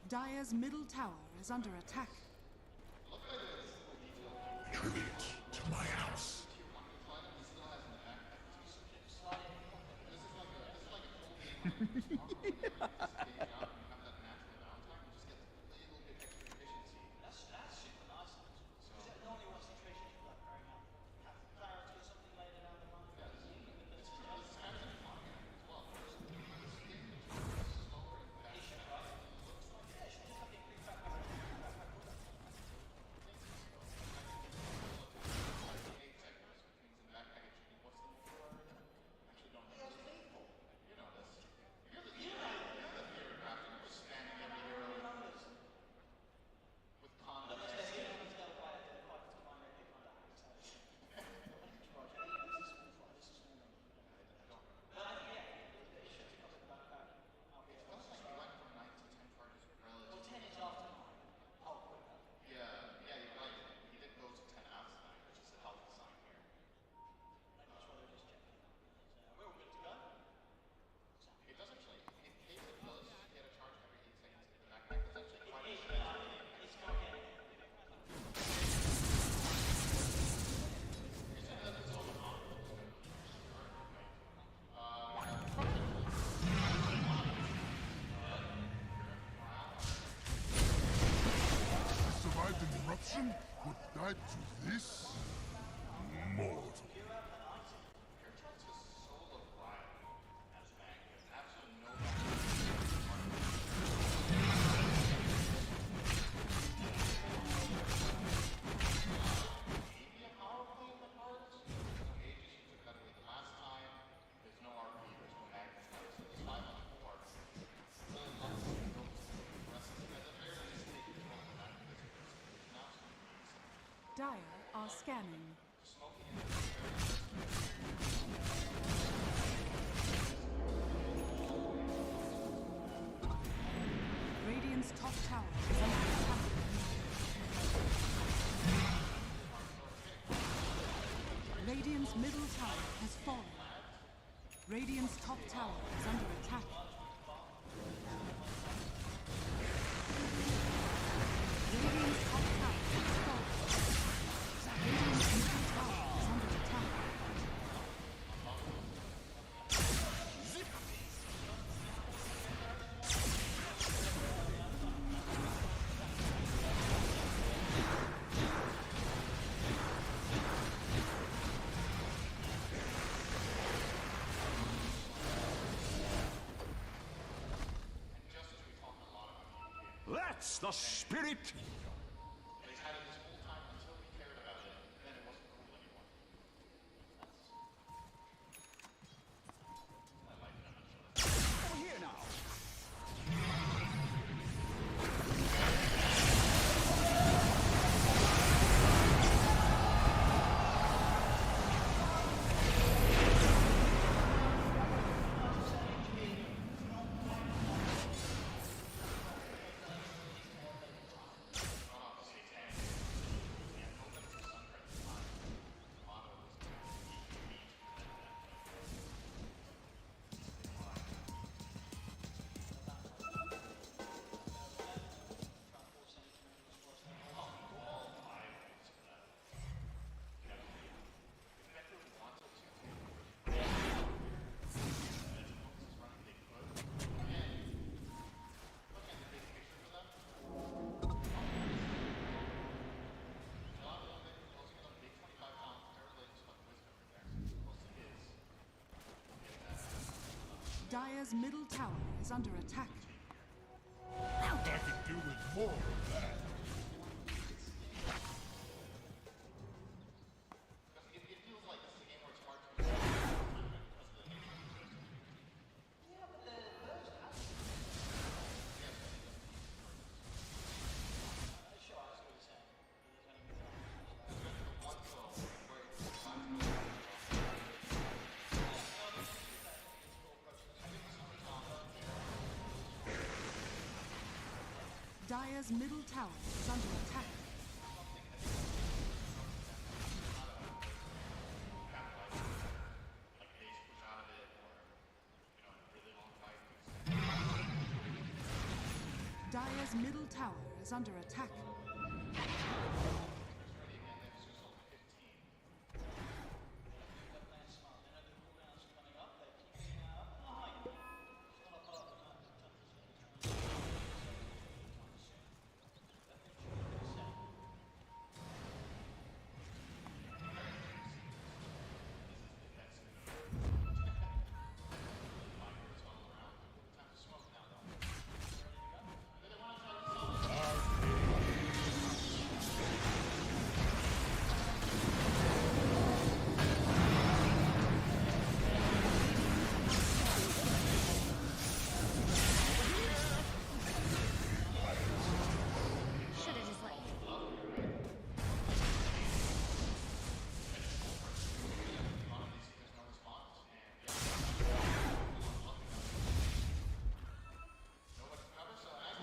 Dire's middle tower is under attack. Tribute to my house. you would die to this? Mortal. Dire are scanning. Radiant's top tower is under attack. Radiant's middle tower has fallen. Radiant's top tower is under attack. Radiant's top tower has fallen. Radiant's middle tower is under attack. That's the spirit! Over here now. Dire's middle tower is under attack. I could do with more of that. Dire's middle tower is under attack. Dire's middle tower is under attack.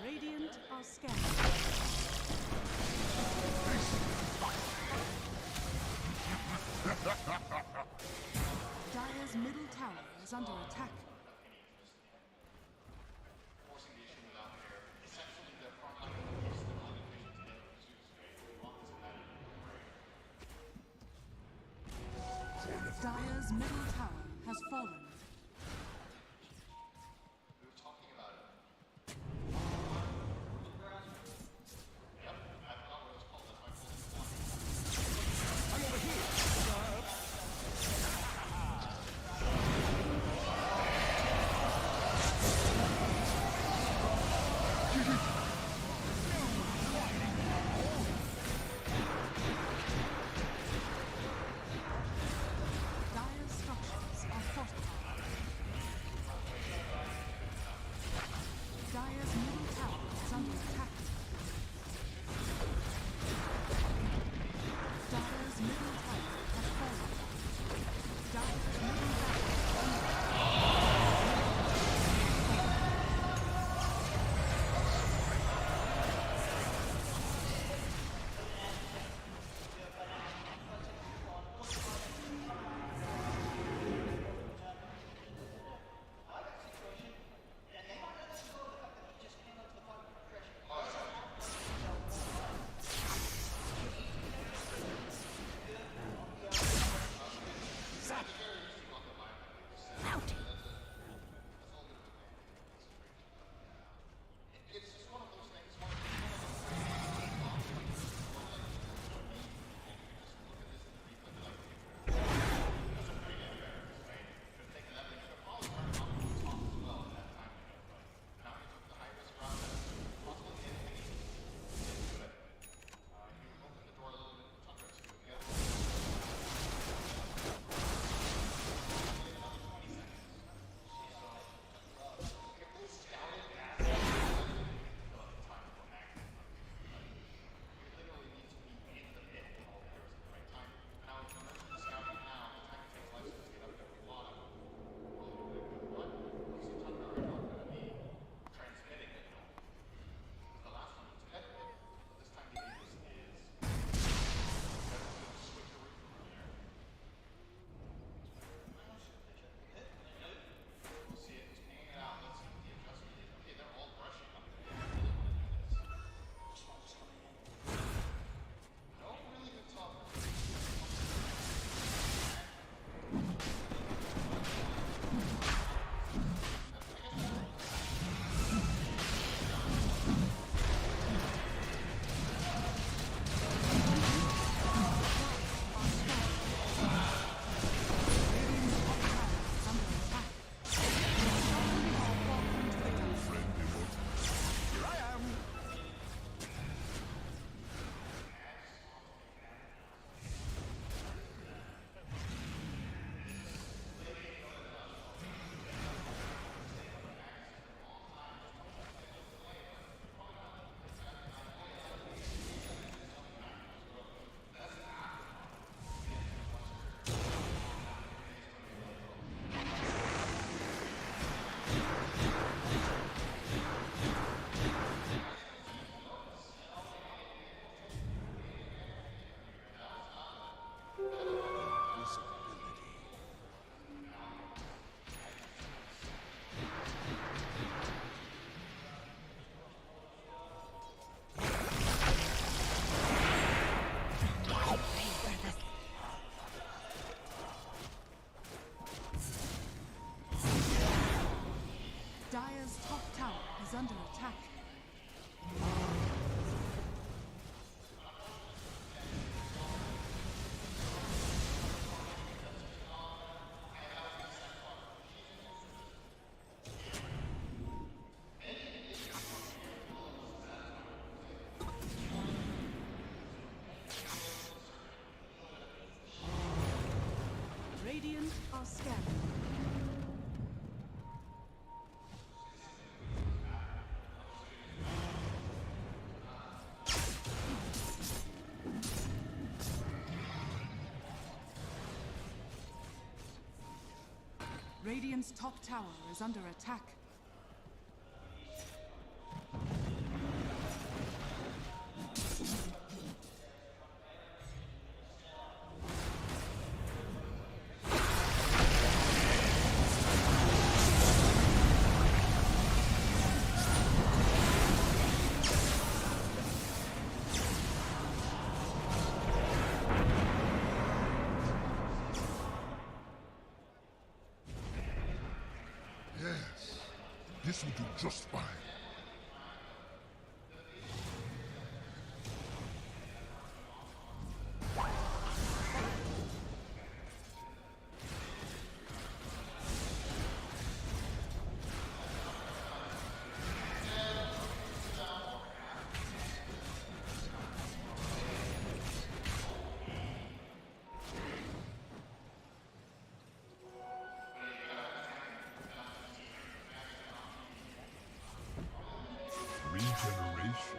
Radiant are scanning. Dire's middle tower is under attack. Dire's middle tower has fallen. Radiant's top tower is under attack. Yes, this will do just fine. Regeneration.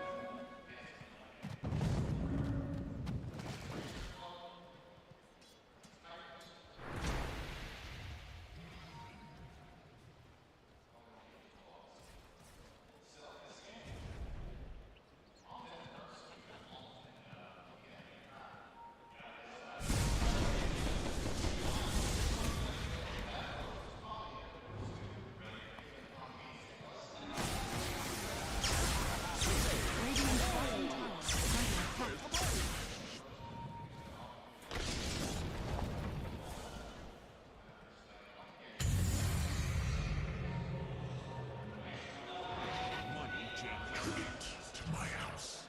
To my house.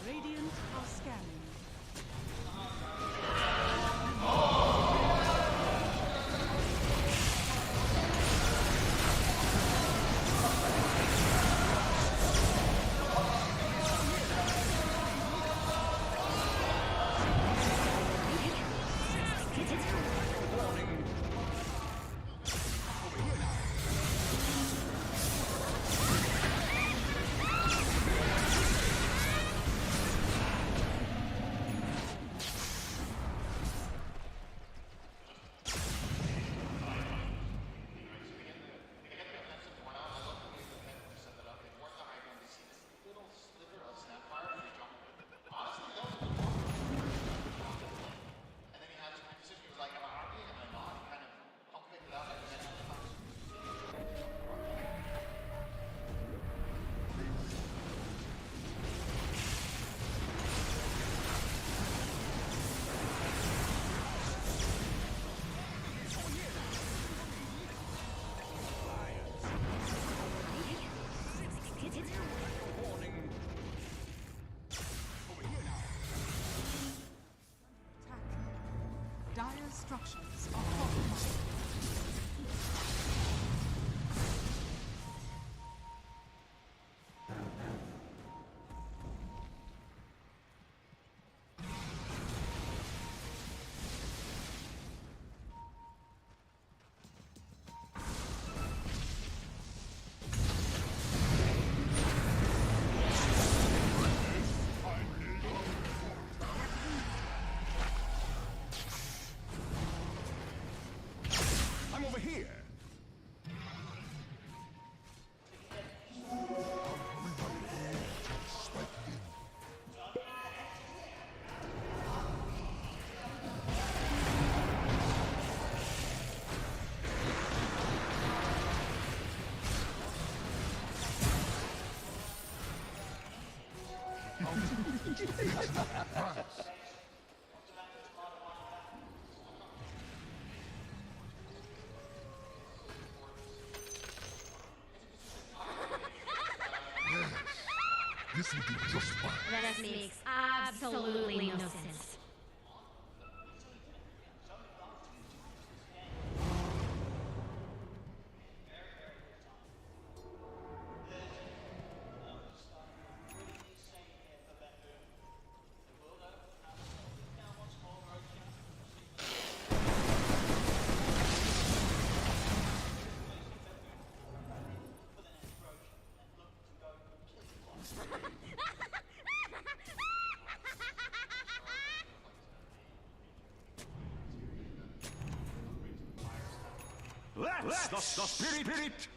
Radiant are scanning. Dire structures are fortified. This will be just fine. That makes absolutely no sense. Let's the spirit.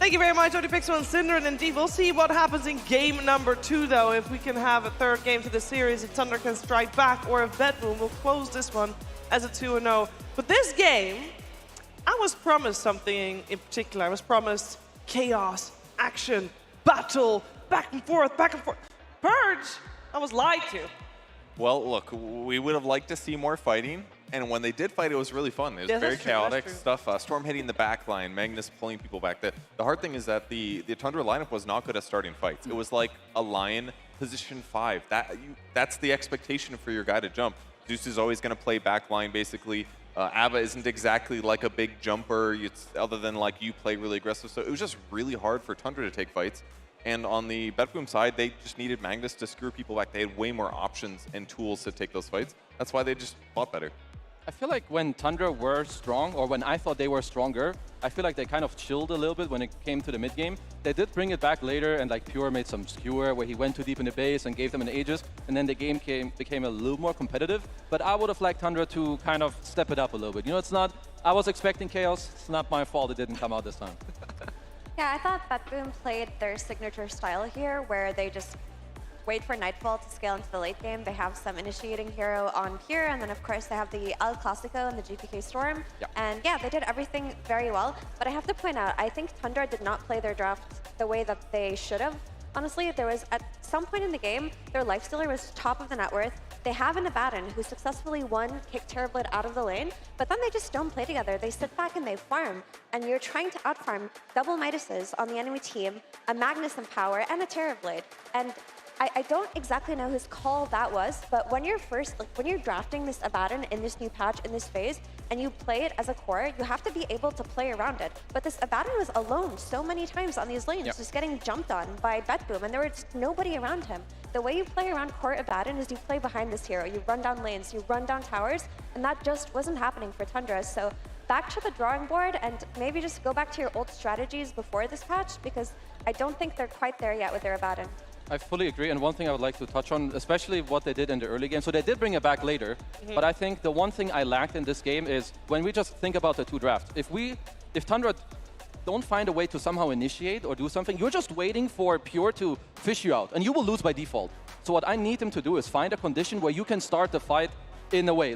Thank you very much, ODPixel and Cinder, and indeed, we'll see what happens in game number 2, though, if we can have a third game to the series, if Thunder can strike back, or if Bedboom will close this one as a 2-0. But this game, I was promised something in particular. I was promised chaos, action, battle, back and forth, back and forth. Purge, I was lied to. Well, look, we would have liked to see more fighting, and when they did fight, it was really fun. It was very chaotic stuff. Storm hitting the back line, Magnus pulling people back. The hard thing is that the Tundra lineup was not good at starting fights. It was like a Lion position 5. That's the expectation for your guy to jump. Zeus is always going to play back line, basically. Ava isn't exactly like a big jumper, other than like you play really aggressive. So it was just really hard for Tundra to take fights. And on the Bedboom side, they just needed Magnus to screw people back. They had way more options and tools to take those fights. That's why they just fought better. I feel like when Tundra were strong, or when I thought they were stronger, I feel like they kind of chilled a little bit when it came to the mid game. They did bring it back later, and like Pure made some skewer where he went too deep in the base and gave them an Aegis, and then the game became a little more competitive. But I would have liked Tundra to kind of step it up a little bit. You know, it's not, I was expecting chaos. It's not my fault it didn't come out this time. Yeah, I thought Bedboom played their signature style here, where they just wait for Nightfall to scale into the late game. They have some initiating hero on Pure, and then of course they have the El Clasico and the GPK Storm. Yep. And yeah, they did everything very well. But I have to point out, I think Tundra did not play their draft the way that they should have. Honestly, there was at some point in the game, their lifestealer was top of the net worth. They have an Abaddon who successfully won Kick Terrorblade out of the lane, but then they just don't play together. They sit back and they farm, and you're trying to outfarm double Midases on the enemy team, a Magnus in power, and a Terrorblade. And I don't exactly know whose call that was, but when you're when you're drafting this Abaddon in this new patch, in this phase, and you play it as a core, you have to be able to play around it. But this Abaddon was alone so many times on these lanes, just getting jumped on by Bedboom, and there was nobody around him. The way you play around core Abaddon is you play behind this hero, you run down lanes, you run down towers, and that just wasn't happening for Tundra. So back to the drawing board, and maybe just go back to your old strategies before this patch, because I don't think they're quite there yet with their Abaddon. I fully agree, and one thing I would like to touch on, especially what they did in the early game. So they did bring it back later, but I think the one thing I lacked in this game is when we just think about the two drafts. If Tundra don't find a way to somehow initiate or do something, you're just waiting for Pure to fish you out, and you will lose by default. So what I need him to do is find a condition where you can start the fight in a way,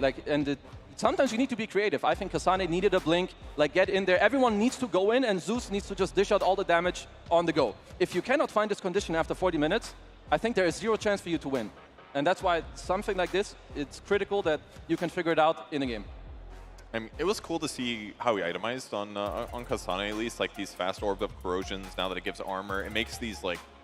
sometimes you need to be creative. I think Kasane needed a blink, get in there. Everyone needs to go in, and Zeus needs to just dish out all the damage on the go. If you cannot find this condition after 40 minutes, I think there is zero chance for you to win. And that's why something like this, it's critical that you can figure it out in a game. I mean, it was cool to see how he itemized on Kasane, at least, these fast orb of corrosions. Now that it gives armor, it makes these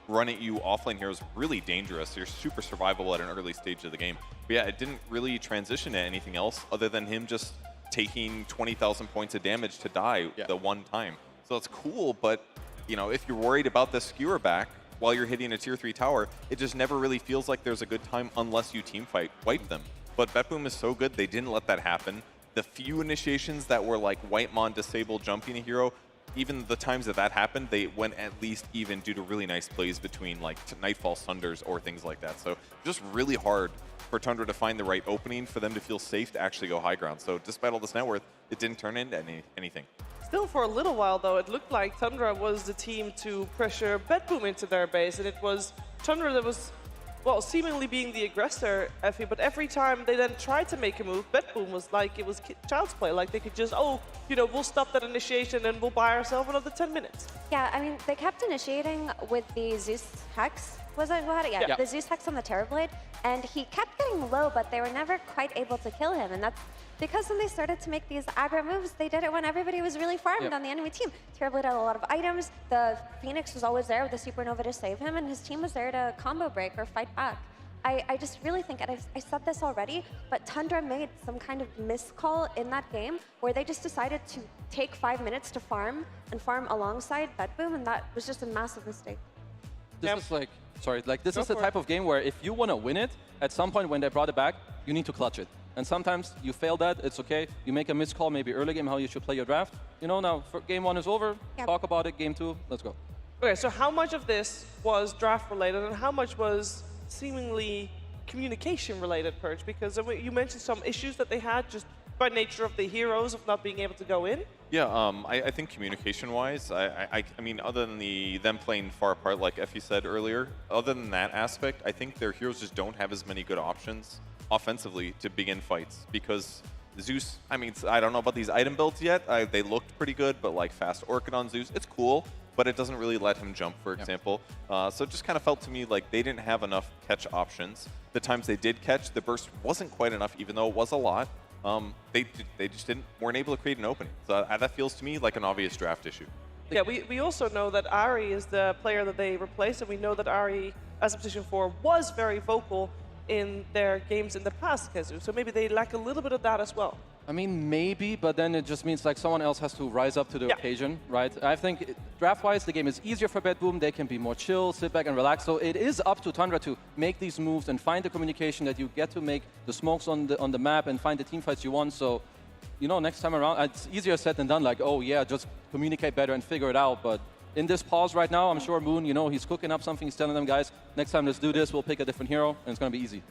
run at you offlane heroes really dangerous. You're super survivable at an early stage of the game. But yeah, it didn't really transition to anything else other than him just taking 20,000 points of damage to die the one time. So it's cool, but if you're worried about the skewer back while you're hitting a tier 3 tower, it just never really feels like there's a good time unless you team wipe them. But Bedboom is so good, they didn't let that happen. The few initiations that were Whitemon disable jumping a hero, even the times that happened, they went at least even due to really nice plays between Nightfall Sunders or things like that. So just really hard for Tundra to find the right opening for them to feel safe to actually go high ground. So despite all this net worth, it didn't turn into anything. Still, for a little while, though, it looked like Tundra was the team to pressure Bedboom into their base, and it was Tundra that was, well, seemingly being the aggressor, Effie, but every time they then tried to make a move, Bedboom was like it was child's play. Like they could just, we'll stop that initiation and we'll buy ourselves another 10 minutes. Yeah, I mean, they kept initiating with the Zeus Hex. Was it? Who had it? Yeah, the Zeus Hex on the Terrorblade. And he kept getting low, but they were never quite able to kill him. And that's because when they started to make these aggro moves, they did it when everybody was really farmed on the enemy team. Terrorblade had a lot of items. The Phoenix was always there with the Supernova to save him, and his team was there to combo break or fight back. I just really think, and I said this already, but Tundra made some kind of miscall in that game where they just decided to take 5 minutes to farm and farm alongside Bedboom, and that was just a massive mistake. This is the type of game where if you want to win it, at some point when they brought it back, you need to clutch it. And sometimes you fail that, it's okay. You make a miscall, maybe early game, how you should play your draft. Now game 1 is over, talk about it, game 2, let's go. Okay, so how much of this was draft related and how much was seemingly communication related, Purge? Because you mentioned some issues that they had just by nature of the heroes of not being able to go in? Yeah, I think communication-wise, I mean, other than them playing far apart, like Effie said earlier, other than that aspect, I think their heroes just don't have as many good options offensively to begin fights. Because Zeus, I mean, I don't know about these item builds yet. They looked pretty good, but like fast Orchid on Zeus, it's cool, but it doesn't really let him jump, for example. So it just kind of felt to me like they didn't have enough catch options. The times they did catch, the burst wasn't quite enough, even though it was a lot. They just weren't able to create an opening. So that feels to me like an obvious draft issue. Yeah, we also know that Ari is the player that they replaced, and we know that Ari, as a position 4, was very vocal in their games in the past, Kezu. So maybe they lack a little bit of that as well. I mean, maybe, but then it just means like someone else has to rise up to the occasion, right? I think draft-wise, the game is easier for Bedboom. They can be more chill, sit back and relax. So it is up to Tundra to make these moves and find the communication that you get to make the smokes on the map and find the team fights you want. So, you know, next time around, it's easier said than done. Like, oh yeah, just communicate better and figure it out. But in this pause right now, I'm sure Moon, you know, he's cooking up something. He's telling them, guys, next time let's do this. We'll pick a different hero, and it's going to be easy.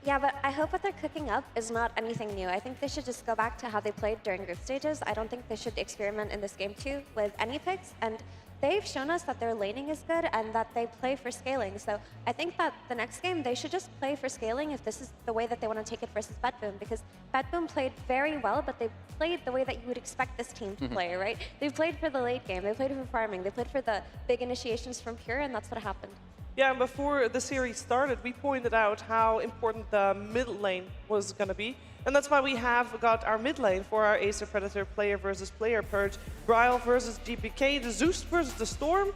Yeah, but I hope what they're cooking up is not anything new. I think they should just go back to how they played during group stages. I don't think they should experiment in this game too with any picks. And they've shown us that their laning is good and that they play for scaling. So I think that the next game, they should just play for scaling if this is the way that they want to take it versus Bedboom. Because Bedboom played very well, but they played the way that you would expect this team to play, right? They played for the late game. They played for farming. They played for the big initiations from Pure, and that's what happened. Yeah, and before the series started, we pointed out how important the mid lane was going to be. And that's why we have got our mid lane for our Acer Predator player versus player purge. Bryle versus GPK, the Zeus versus the Storm.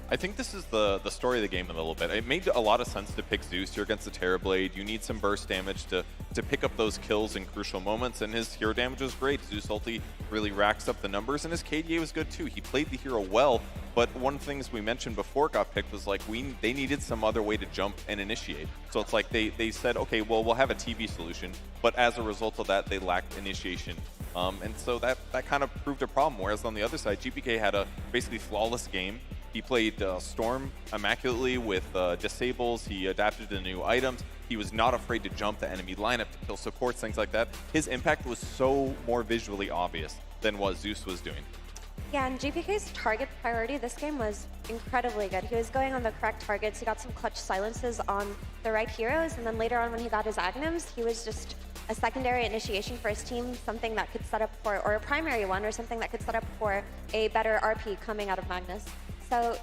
I think this is the story of the game a little bit. It made a lot of sense to pick Zeus. You're against the Terrorblade. You need some burst damage to pick up those kills in crucial moments, and his hero damage was great. Zeus ulti really racks up the numbers, and his KDA was good too. He played the hero well, but one of the things we mentioned before it got picked was like they needed some other way to jump and initiate. So it's like they said, okay, well, we'll have a TV solution, but as a result of that, they lacked initiation. And so that kind of proved a problem, whereas on the other side, GPK had a basically flawless game. He played Storm immaculately with disables. He adapted to new items. He was not afraid to jump the enemy lineup to kill supports, things like that. His impact was so more visually obvious than what Zeus was doing. Yeah, and GPK's target priority this game was incredibly good. He was going on the correct targets. He got some clutch silences on the right heroes, and then later on when he got his Agnums, he was just a secondary initiation for his team, something that could set up for, or a primary one, or something that could set up for a better RP coming out of Magnus. So,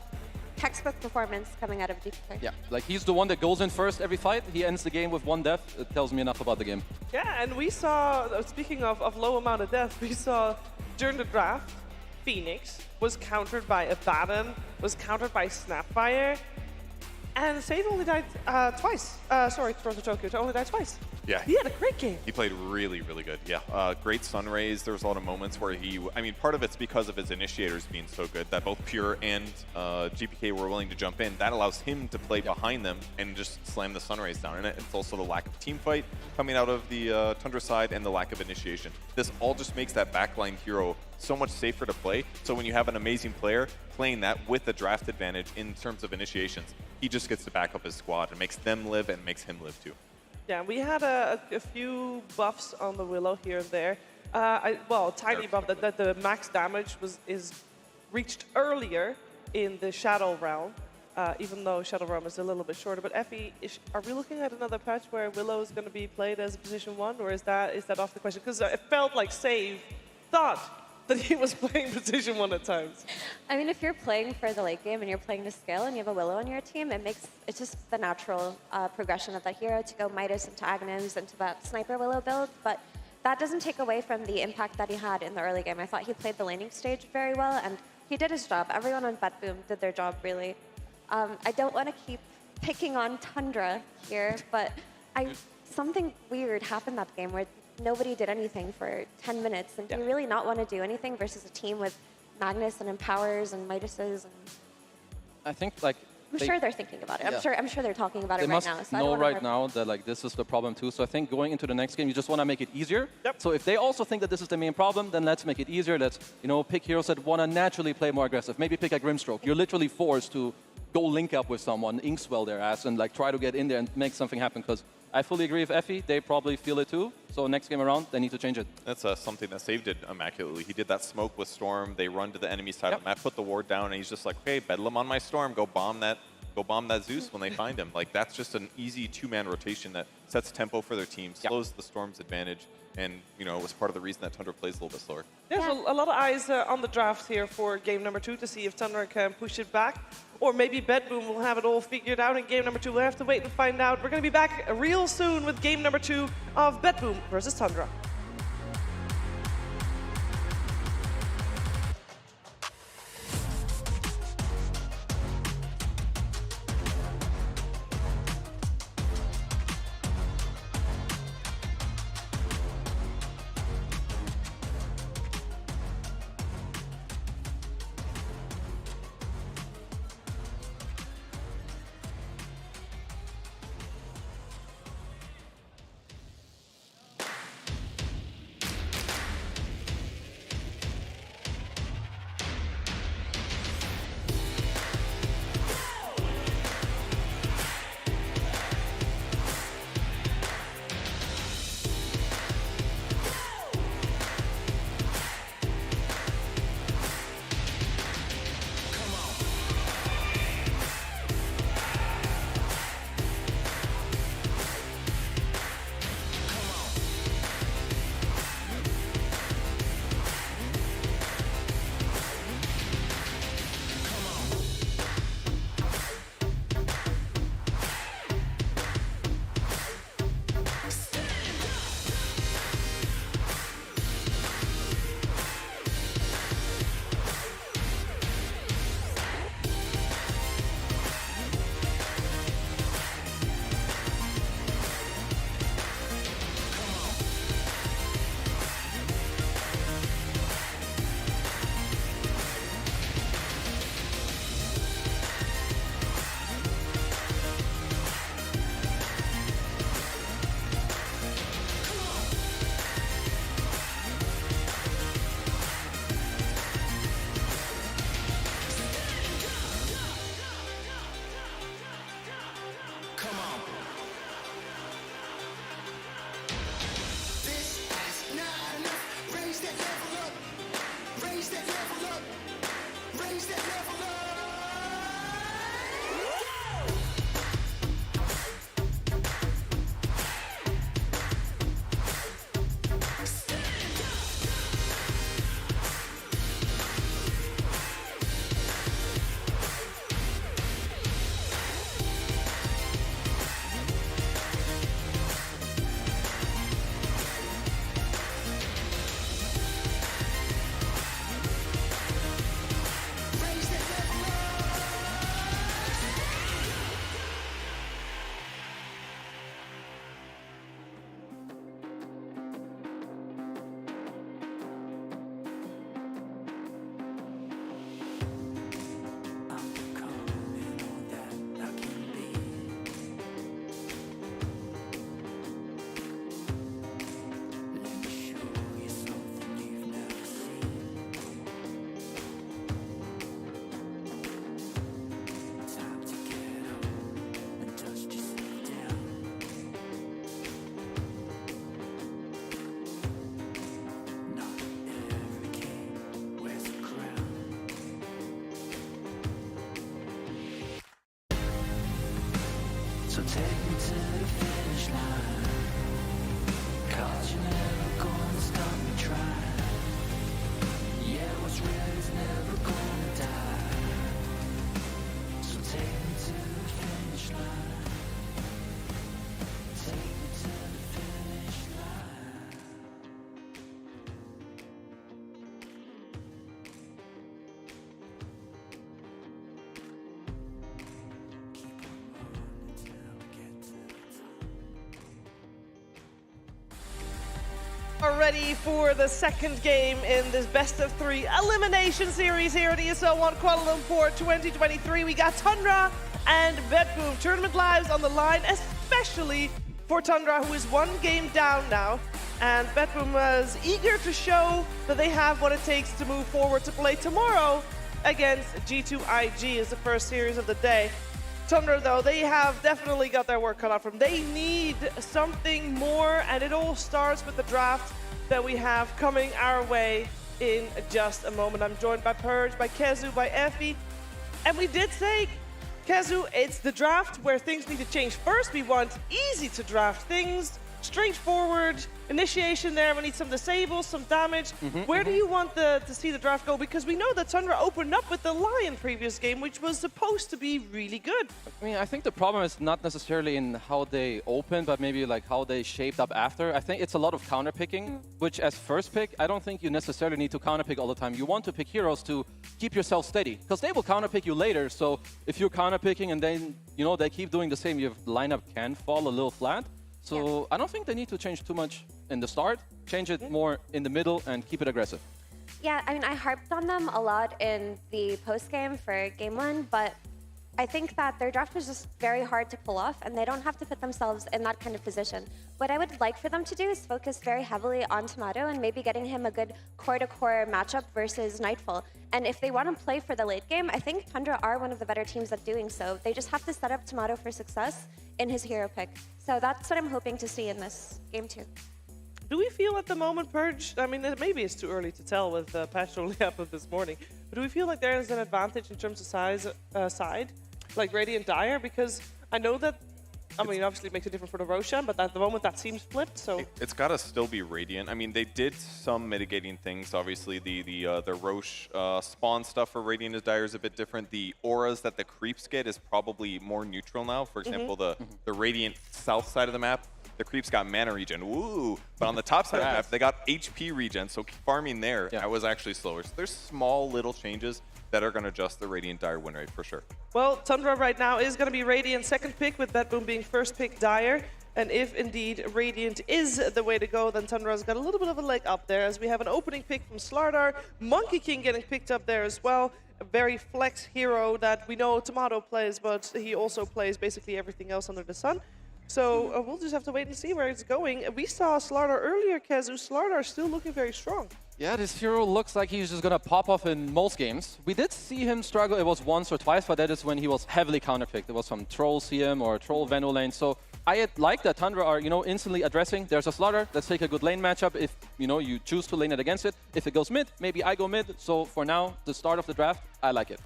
textbook performance coming out of GPK. Yeah, like he's the one that goes in first every fight. He ends the game with 1 death. It tells me enough about the game. Yeah, and we saw, speaking of low amount of death, we saw during the draft, Phoenix was countered by Abaddon, was countered by Snapfire, and Sage only died twice. Sorry, Toronto Tokyo only died twice. Yeah. He had a great game. He played really, really good. Yeah. Great sun rays. There was a lot of moments where I mean, part of it's because of his initiators being so good that both Pure and GPK were willing to jump in. That allows him to play behind them and just slam the sun rays down. And it's also the lack of team fight coming out of the Tundra side and the lack of initiation. This all just makes that backline hero so much safer to play. So when you have an amazing player playing that with a draft advantage in terms of initiations, he just gets to back up his squad and makes them live and makes him live too. Yeah, we had a few buffs on the Willow here and there. Well, tiny buff that the max damage is reached earlier in the Shadow Realm, even though Shadow Realm is a little bit shorter. But Effie, are we looking at another patch where Willow is going to be played as a position 1, or is that off the question? Because it felt like Save thought that he was playing position 1 at times. I mean, if you're playing for the late game and you're playing to scale and you have a Willow on your team, it's just the natural progression of the hero to go Midas into Agnums into that Sniper Willow build. But that doesn't take away from the impact that he had in the early game. I thought he played the laning stage very well, and he did his job. Everyone on Bedboom did their job, really. I don't want to keep picking on Tundra here, but something weird happened that game where nobody did anything for 10 minutes. And do you really not want to do anything versus a team with Magnus and Empowers and Midases? And I think like I'm sure they're thinking about it. Yeah. I'm sure they're talking about they it right now. must So know right now that like this is the problem too. So I think going into the next game, you just want to make it easier. Yep. So if they also think that this is the main problem, then let's make it easier. Let's pick heroes that want to naturally play more aggressive. Maybe pick a Grimstroke. You're literally forced to go link up with someone, inkswell their ass, and like try to get in there and make something happen because I fully agree with Effie. They probably feel it too. So next game around, they need to change it. That's something that Save did immaculately. He did that smoke with Storm. They run to the enemy side of the map, put the ward down, and he's just like, okay, Bedlam on my Storm. Go bomb that Zeus when they find him. Like, that's just an easy two-man rotation that sets tempo for their team, slows the Storm's advantage, and, you know, it was part of the reason that Tundra plays a little bit slower. There's a lot of eyes on the draft here for game number 2 to see if Tundra can push it back. Or maybe Bedboom will have it all figured out in game number 2. We'll have to wait and find out. We're going to be back real soon with game number 2 of Bedboom versus Tundra. So take me to the finish line, 'cause you're never gonna stop me trying. Yeah, what's real is never gonna die. So take me to the finish line. Take me to the finish line. Are ready for the second game in this best of 3 elimination series here at ESL 1 Kuala Lumpur 2023. We got Tundra and Bedboom. Tournament lives on the line, especially for Tundra, who is 1 game down now. And Bedboom was eager to show that they have what it takes to move forward to play tomorrow against G2IG as the first series of the day. Tundra, though, they have definitely got their work cut out for them. They need something more, and it all starts with the draft that we have coming our way in just a moment. I'm joined by Purge, by Kezu, by Effie, and we did say, Kezu, it's the draft where things need to change. First, we want easy to draft things, straightforward initiation there. We need some disables, some damage. Where do you want to see the draft go? Because we know that Tundra opened up with the Lion previous game, which was supposed to be really good. I mean, I think the problem is not necessarily in how they open, but maybe like how they shaped up after. I think it's a lot of counter picking, which as first pick, I don't think you necessarily need to counter pick all the time. You want to pick heroes to keep yourself steady, because they will counter pick you later. So if you're counter picking and then, you know, they keep doing the same, your lineup can fall a little flat. So I don't think they need to change too much in the start. Change it more in the middle and keep it aggressive. Yeah, I mean, I harped on them a lot in the post-game for Game 1, but I think that their draft was just very hard to pull off, and they don't have to put themselves in that kind of position. What I would like for them to do is focus very heavily on Tomato and maybe getting him a good core-to-core matchup versus Nightfall. And if they want to play for the late game, I think Tundra are one of the better teams at doing so. They just have to set up Tomato for success in his hero pick. So that's what I'm hoping to see in this Game 2. Do we feel at the moment, Purge, I mean, maybe it's too early to tell with patch only happened this morning, but do we feel like there is an advantage in terms of side, like Radiant Dire? Because I know that, I mean, obviously it makes it different for the Roshan, but at the moment that seems flipped, so... It's got to still be Radiant. I mean, they did some mitigating things. Obviously, the Roche spawn stuff for Radiant Dire is a bit different. The auras that the creeps get is probably more neutral now. For example, the Radiant south side of the map, the creeps got mana regen, woo! But on the top side of the map, they got HP regen, so farming there, that was actually slower. So there's small little changes that are going to adjust the Radiant Dire win rate for sure. Well, Tundra right now is going to be Radiant second pick, with Bedboom being first pick Dire. And if indeed Radiant is the way to go, then Tundra's got a little bit of a leg up there, as we have an opening pick from Slardar, Monkey King getting picked up there as well. A very flex hero that we know Tomato plays, but he also plays basically everything else under the sun. So we'll just have to wait and see where it's going. We saw Slardar earlier, Kezu. Slardar still looking very strong. Yeah, this hero looks like he's just going to pop off in most games. We did see him struggle. It was once or twice, but that is when he was heavily counterpicked. It was some Troll CM or Troll Veno lane. So I like that Tundra are, you know, instantly addressing. There's a Slardar. Let's take a good lane matchup if, you know, you choose to lane it against it. If it goes mid, maybe I go mid. So for now, the start of the draft, I like it.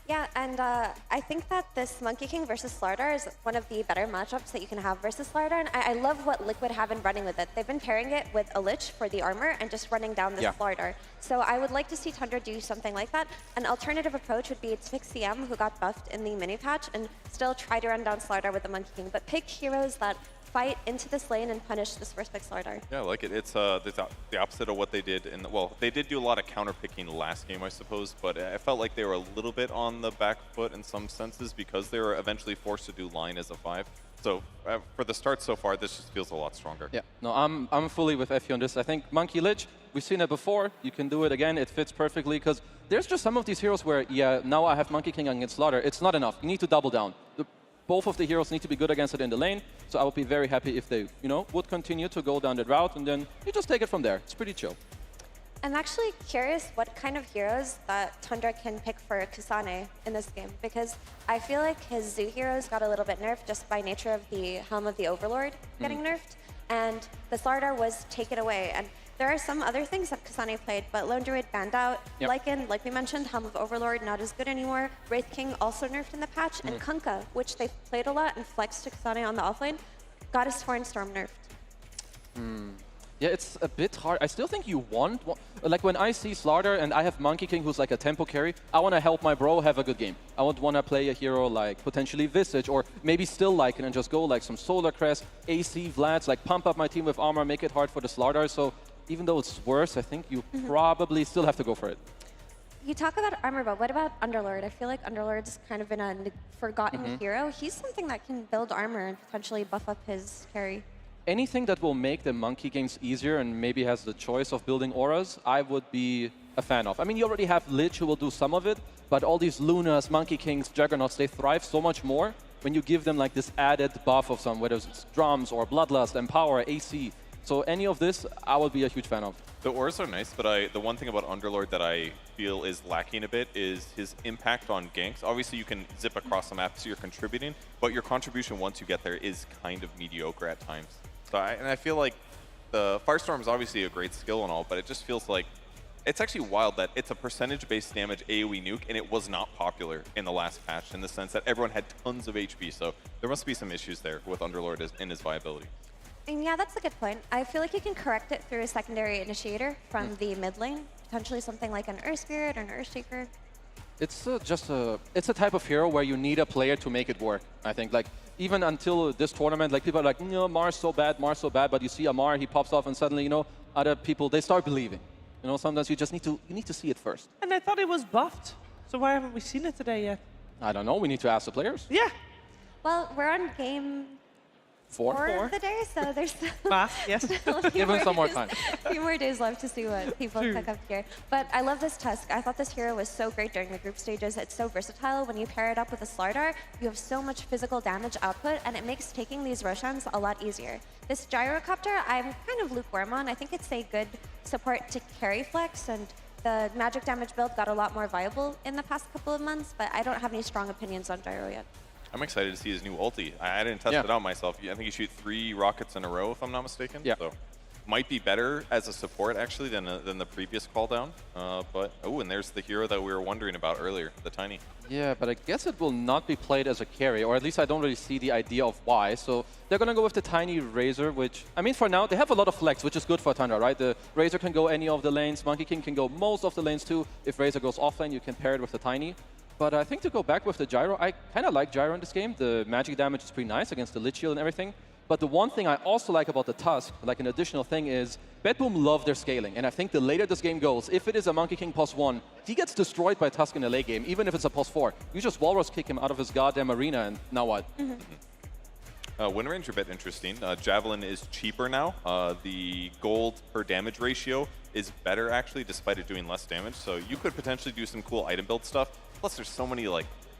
Yeah, and I think that this Monkey King versus Slardar is one of the better matchups that you can have versus Slardar, and I love what Liquid have been running with it. They've been pairing it with a Lich for the armor and just running down this Slardar. So I would like to see Tundra do something like that. An alternative approach would be to pick CM, who got buffed in the mini patch, and still try to run down Slardar with the Monkey King, but pick heroes that fight into this lane and punish this first pick Slardar. Yeah, I like it. It's the opposite of what they did in the, well, they did do a lot of counter picking last game, I suppose, but I felt like they were a little bit on the back foot in some senses because they were eventually forced to do line as a 5. So for the start so far, this just feels a lot stronger. Yeah, no, I'm fully with Effie on this. I think Monkey Lich, we've seen it before. You can do it again. It fits perfectly because there's just some of these heroes where, yeah, now I have Monkey King against Slardar. It's not enough. You need to double down. Both of the heroes need to be good against it in the lane, so I would be very happy if they, you know, would continue to go down that route, and then you just take it from there. It's pretty chill. I'm actually curious what kind of heroes that Tundra can pick for Kusane in this game, because I feel like his Zoo heroes got a little bit nerfed just by nature of the Helm of the Overlord getting nerfed, and the Slardar was taken away. And there are some other things that Kusane played, but Lone Druid banned out. Lycan, like we mentioned, Helm of Overlord, not as good anymore. Wraith King also nerfed in the patch, and Kunkka, which they played a lot and flexed to Kusane on the offlane, got his Torn Storm nerfed. Yeah, it's a bit hard. I still think you want, like when I see Slardar and I have Monkey King who's like a tempo carry, I want to help my bro have a good game. I would want to play a hero like potentially Visage or maybe still Lycan and just go like some Solar Crest, AC Vlads, like pump up my team with armor, make it hard for the Slardar. So even though it's worse, I think you probably still have to go for it. You talk about armor, but what about Underlord? I feel like Underlord's kind of been a forgotten hero. He's something that can build armor and potentially buff up his carry. Anything that will make the Monkey games easier and maybe has the choice of building auras, I would be a fan of. I mean, you already have Lich who will do some of it, but all these Lunas, Monkey Kings, Juggernauts, they thrive so much more when you give them like this added buff of some, whether it's drums or Bloodlust, Empower, AC. So any of this, I would be a huge fan of. The auras are nice, but the one thing about Underlord that I feel is lacking a bit is his impact on ganks. Obviously, you can zip across the map, so you're contributing, but your contribution once you get there is kind of mediocre at times. So I feel like the Firestorm is obviously a great skill and all, but it just feels like it's actually wild that it's a percentage-based damage AoE nuke, and it was not popular in the last patch in the sense that everyone had tons of HP. So there must be some issues there with Underlord and his viability. And yeah, that's a good point. I feel like you can correct it through a secondary initiator from the mid lane, potentially something like an Earth Spirit or an Earthshaker. It's it's a type of hero where you need a player to make it work. I think like even until this tournament, like people are like, no, Mar's so bad, but you see Amar, he pops off, and suddenly other people they start believing. Sometimes you just need to see it first. And I thought it was buffed. So why haven't we seen it today yet? I don't know. We need to ask the players. Yeah. Well, we're on game 4 of the day, so there's yes. Give them some more time. a few more days left to see what people pick up here. But I love this Tusk. I thought this hero was so great during the group stages. It's so versatile. When you pair it up with a Slardar, you have so much physical damage output, and it makes taking these Roshans a lot easier. This Gyrocopter, I'm kind of lukewarm on. I think it's a good support to carry flex, and the magic damage build got a lot more viable in the past couple of months, but I don't have any strong opinions on Gyro yet. I'm excited to see his new ulti. I didn't test it out myself. I think you shoot 3 rockets in a row, if I'm not mistaken. Yeah. So might be better as a support, actually, than the previous call down. And there's the hero that we were wondering about earlier, the Tiny. Yeah, but I guess it will not be played as a carry, or at least I don't really see the idea of why. So they're going to go with the Tiny Razor, which, I mean, for now, they have a lot of flex, which is good for Tundra, right? The Razor can go any of the lanes. Monkey King can go most of the lanes, too. If Razor goes offlane, you can pair it with the Tiny. But I think to go back with the Gyro, I kind of like Gyro in this game. The magic damage is pretty nice against the Lich Shield and everything. But the one thing I also like about the Tusk, like an additional thing, is Bedboom love their scaling. And I think the later this game goes, if it is a Monkey King +1, he gets destroyed by Tusk in the late game, even if it's a +4. You just Walrus kick him out of his goddamn arena, and now what? Wind Range a bit interesting. Javelin is cheaper now. The gold per damage ratio is better, actually, despite it doing less damage. So you could potentially do some cool item build stuff. Plus, there's so many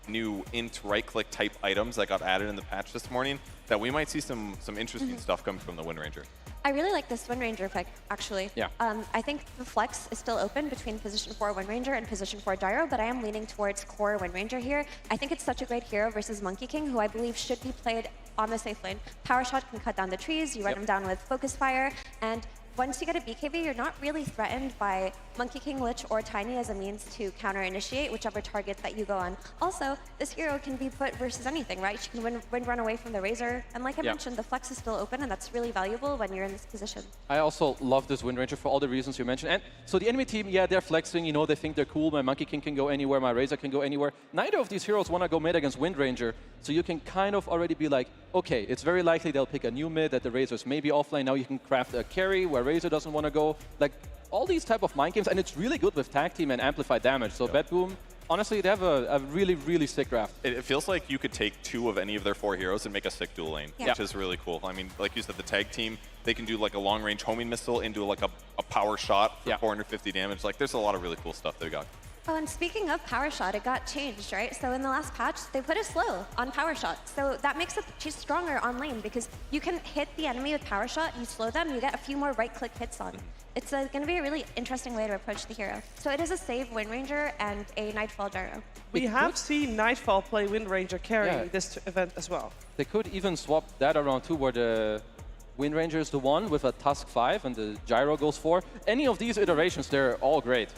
new int right-click type items that got added in the patch this morning that we might see some interesting stuff coming from the Wind Ranger. I really like this Wind Ranger pick, actually. Yeah. I think the flex is still open between position 4 Wind Ranger and position 4 Gyro, but I am leaning towards core Wind Ranger here. I think it's such a great hero versus Monkey King, who I believe should be played on the safe lane. Power Shot can cut down the trees, you run him down with Focus Fire, and once you get a BKB, you're not really threatened by Monkey King, Lich, or Tiny as a means to counter-initiate whichever target that you go on. Also, this hero can be put versus anything, right? She can wind run away from the Razor, and like I mentioned, the flex is still open, and that's really valuable when you're in this position. I also love this Wind Ranger for all the reasons you mentioned. And so the enemy team, yeah, they're flexing, they think they're cool. My Monkey King can go anywhere, my Razor can go anywhere. Neither of these heroes want to go mid against Wind Ranger, so you can kind of already be like, okay, it's very likely they'll pick a new mid, that the Razor's maybe offlane. Now you can craft a carry where Razor doesn't want to go. Like, all these type of mind games, and it's really good with tag team and amplified damage. So Bedboom, honestly, they have a really, really sick draft. It feels like you could take 2 of any of their 4 heroes and make a sick dual lane, which is really cool. I mean, like you said, the tag team, they can do like a long-range homing missile into like a power shot for 450 damage. Like, there's a lot of really cool stuff they got. Oh, and speaking of Power Shot, it got changed, right? So in the last patch, they put a slow on Power Shot. So that makes it she's stronger on lane because you can hit the enemy with Power Shot, you slow them, you get a few more right-click hits on. It's going to be a really interesting way to approach the hero. So it is a save Wind Ranger and a Nightfall Gyro. We have seen Nightfall play Wind Ranger carry this event as well. They could even swap that around too, where the Wind Ranger is the 1 with a Tusk 5 and the Gyro goes 4. Any of these iterations, they're all great.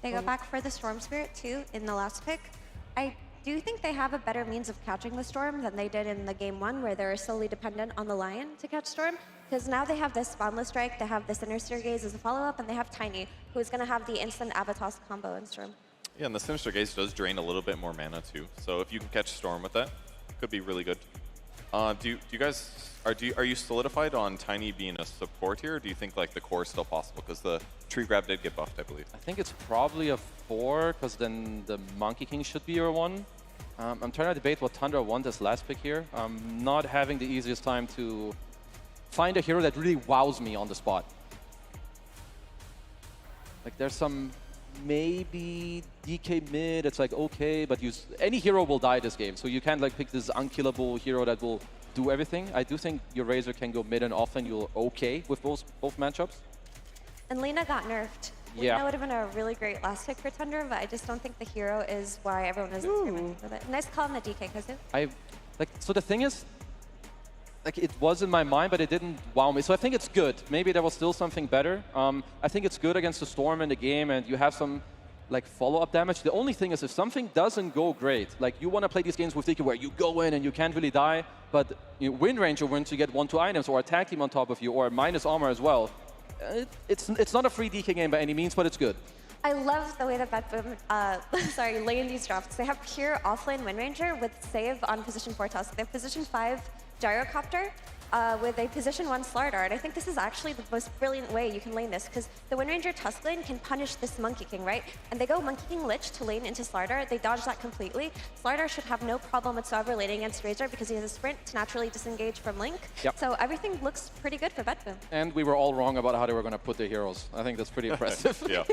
They go back for the Storm Spirit, too, in the last pick. I do think they have a better means of catching the Storm than they did in the game 1, where they were solely dependent on the Lion to catch Storm. Because now they have this Boundless Strike, they have this Sinister Gaze as a follow-up, and they have Tiny, who's going to have the instant Avatos combo in Storm. Yeah, and the Sinister Gaze does drain a little bit more mana, too. So if you can catch Storm with that, could be really good. Do you guys... Are you solidified on Tiny being a support here, or do you think like the core is still possible? Because the tree grab did get buffed, I believe. I think it's probably a 4, because then the Monkey King should be your 1. I'm trying to debate what Tundra won this last pick here. I'm not having the easiest time to find a hero that really wows me on the spot. Like there's some maybe DK mid, it's like okay, but any hero will die this game, so you can't like pick this unkillable hero that will do everything. I do think your Razor can go mid and off and you're okay with both matchups. And Lena got nerfed. Yeah. Lena would have been a really great last pick for Thunder, but I just don't think the hero is why everyone is experimenting with it. Nice call on the DK, Kazu. So the thing is, like, it was in my mind, but it didn't wow me. So I think it's good. Maybe there was still something better. I think it's good against the Storm in the game, and you have some like follow-up damage. The only thing is, if something doesn't go great, like you want to play these games with DK where you go in and you can't really die, but Wind Ranger wins, you get 1-2 items, or a tag team on top of you, or minus armor as well. It's not a free DK game by any means, but it's good. I love the way that Boom, lane these drafts. They have pure offlane Wind Ranger with save on position 4 Tusk. They have position 5 Gyrocopter with a position 1 Slardar. And I think this is actually the most brilliant way you can lane this, because the Wind Ranger Tusk lane can punish this Monkey King, right? And they go Monkey King Lich to lane into Slardar. They dodge that completely. Slardar should have no problem whatsoever laning against Razor because he has a sprint to naturally disengage from Link. Yep. So everything looks pretty good for Boom. And we were all wrong about how they were going to put their heroes. I think that's pretty impressive. Yeah.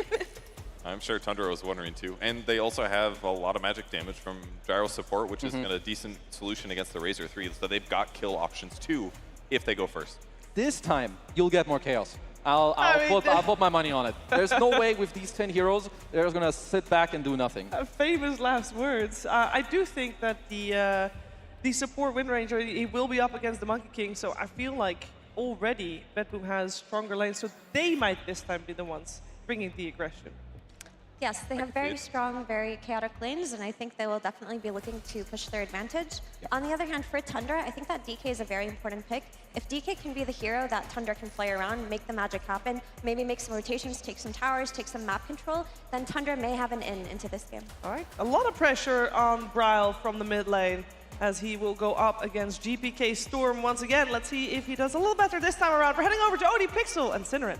I'm sure Tundra was wondering too. And they also have a lot of magic damage from Gyro support, which is a decent solution against the Razor 3. So they've got kill options too if they go first. This time, you'll get more chaos. I'll put my money on it. There's no way with these 10 heroes, they're going to sit back and do nothing. Famous last words. I do think that the support Wind Ranger, he will be up against the Monkey King, so I feel like already Boom has stronger lanes, so they might this time be the ones bringing the aggression. Yes, they have very strong, very chaotic lanes, and I think they will definitely be looking to push their advantage. On the other hand, for Tundra, I think that DK is a very important pick. If DK can be the hero that Tundra can play around, make the magic happen, maybe make some rotations, take some towers, take some map control, then Tundra may have an in into this game. All right, a lot of pressure on Bryle from the mid lane as he will go up against GPK Storm once again. Let's see if he does a little better this time around. We're heading over to OD Pixel and Cinerin.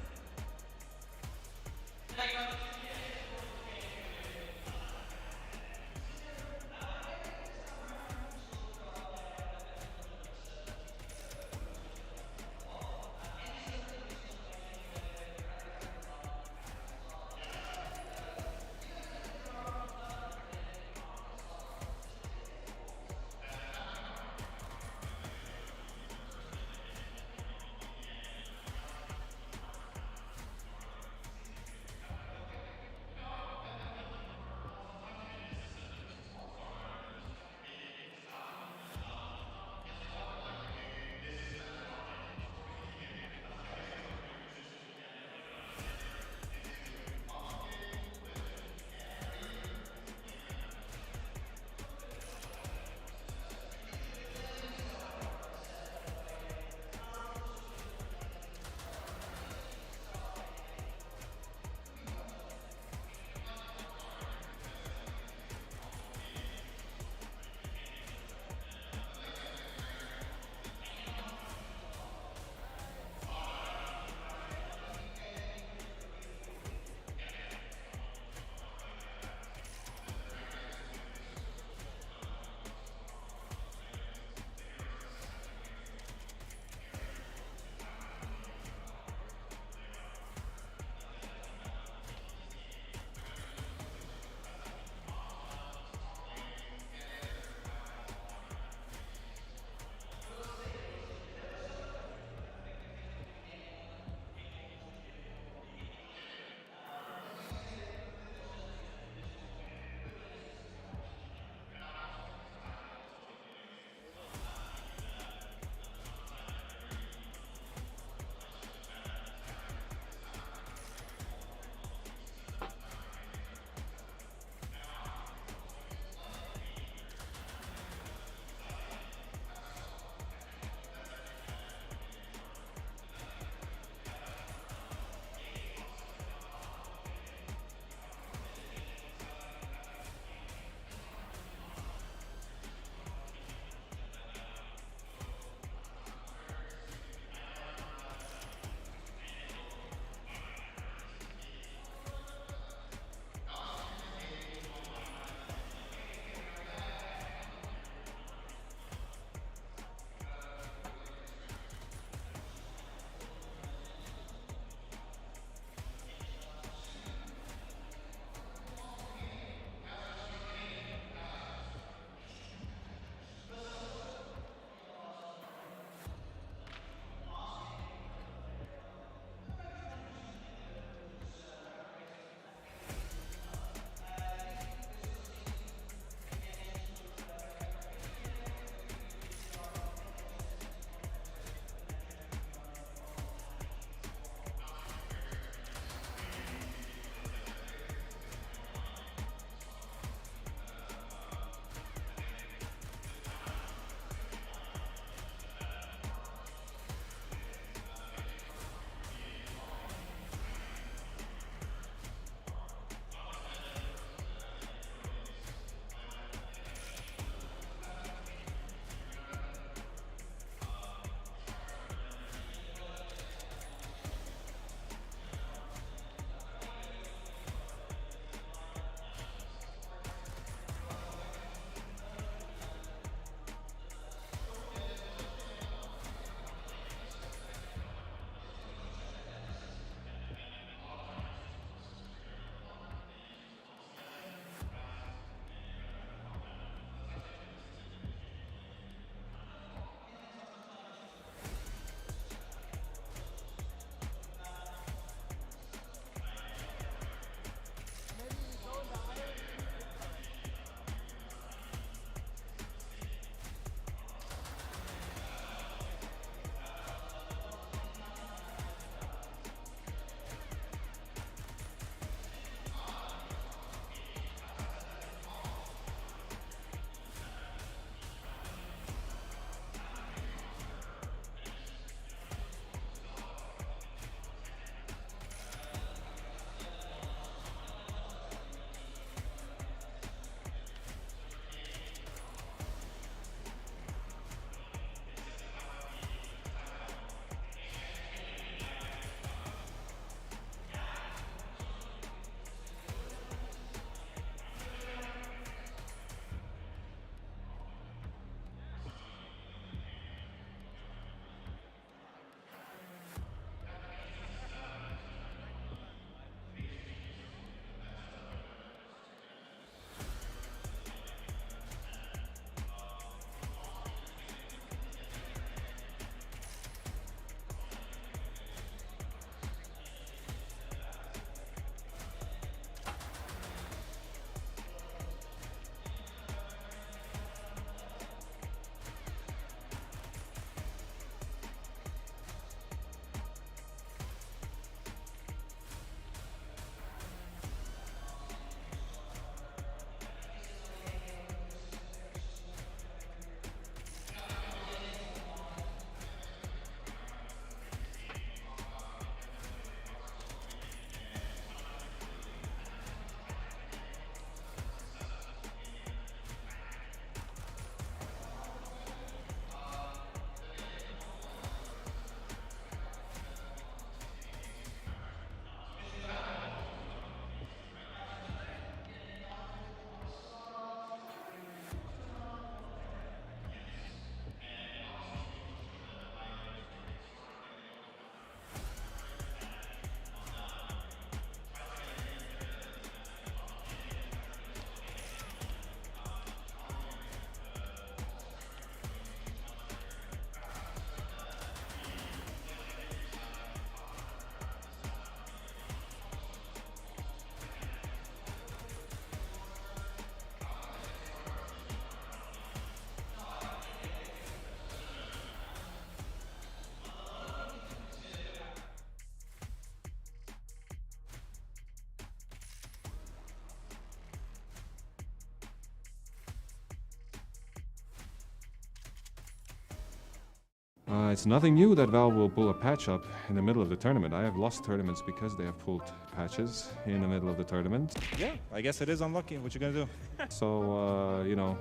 It's nothing new that Valve will pull a patch up in the middle of the tournament. I have lost tournaments because they have pulled patches in the middle of the tournament. Yeah, I guess it is unlucky. What you gonna do? So, you know,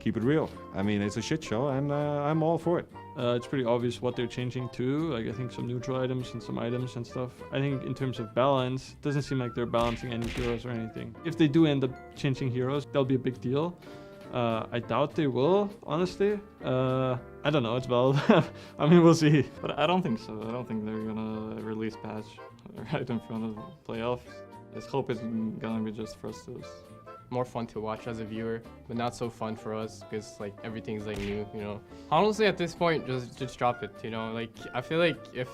keep it real. I mean, it's a shit show, and I'm all for it. It's pretty obvious what they're changing too. Like, I think some neutral items and some items and stuff. I think in terms of balance, it doesn't seem like they're balancing any heroes or anything. If they do end up changing heroes, that'll be a big deal. I doubt they will, honestly. I don't know, it's Valve. I mean, we'll see. But I don't think so. I don't think they're gonna release patch right in front of the playoffs. Let's hope it's gonna be just frustrating. More fun to watch as a viewer, but not so fun for us because like everything's like new, you know. Honestly, at this point, just drop it, you know. Like I feel like if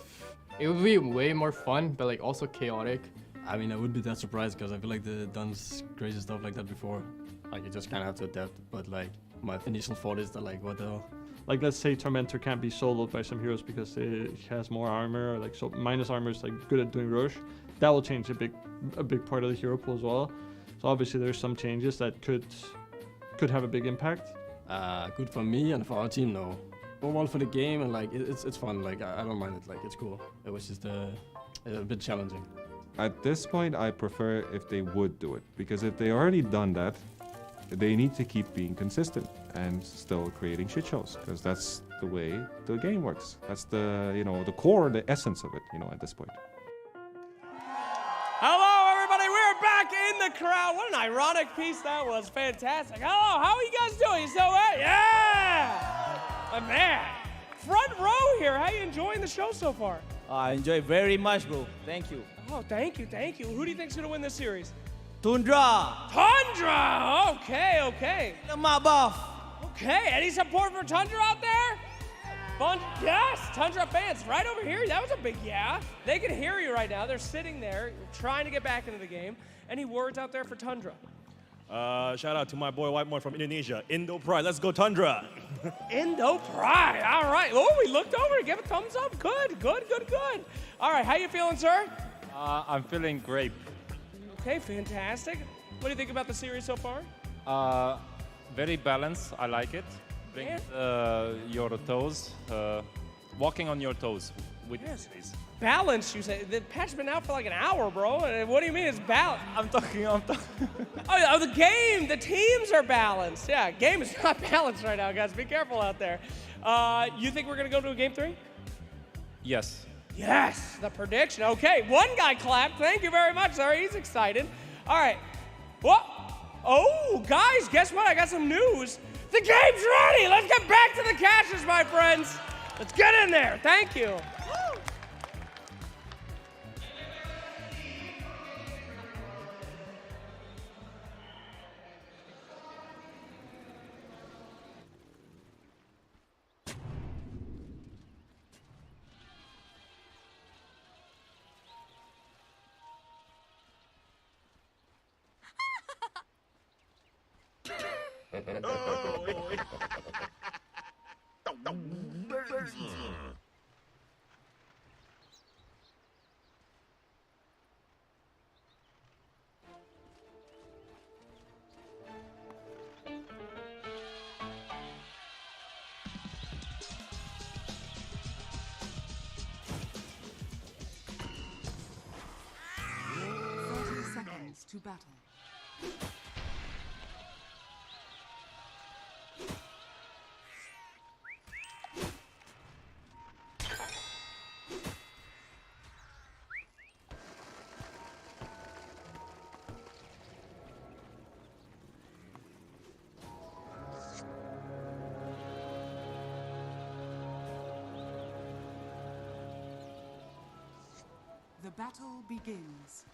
it would be way more fun, but like also chaotic. I mean, I wouldn't be that surprised because I feel like they've done crazy stuff like that before. Like you just kind of have to adapt. But like my initial thought is that like what the hell. Like let's say Tormentor can't be soloed by some heroes because it has more armor, or like so minus armor is like good at doing Roche. That will change a big part of the hero pool as well. So obviously there's some changes that could have a big impact. Good for me and for our team, no. Overall for the game and like it's fun. Like I don't mind it. Like it's cool. It was just a bit challenging. At this point, I prefer if they would do it, because if they already done that, they need to keep being consistent and still creating shit shows, because that's the way the game works. That's the, you know, the core, the essence of it, you know, at this point. Hello, everybody. We're back in the crowd. What an ironic piece that was. Fantastic. Hello, how are you guys doing? You still wet? Yeah! My man. Front row here. How you enjoying the show so far? I enjoy very much, bro. Thank you. Oh, thank you, thank you. Who do you think's gonna win this series? Tundra. Tundra! Okay, okay. My buff. Okay, any support for Tundra out there? Fun, yes, Tundra fans, right over here. That was a big yeah. They can hear you right now. They're sitting there trying to get back into the game. Any words out there for Tundra? Shout out to my boy Whitemore from Indonesia. Indo Pride, let's go Tundra. Indo Pride, all right. Oh, we looked over and gave a thumbs up. Good, good, good, good. All right, how you feeling, sir? I'm feeling great. Okay, fantastic. What do you think about the series so far? Very balanced, I like it. Brings your toes, walking on your toes with yes. Balance, you say? The patch's been out for like an hour, bro. What do you mean it's balanced? I'm talking. Oh, the game, the teams are balanced. Yeah, game is not balanced right now, guys. Be careful out there. You think we're gonna go to a game 3? Yes. Yes, the prediction. Okay, one guy clapped. Thank you very much, sir. He's excited. All right. What? Oh, guys, guess what? I got some news. The game's ready. Let's get back to the caches, my friends. Let's get in there. Thank you. Woo. To battle. The battle begins.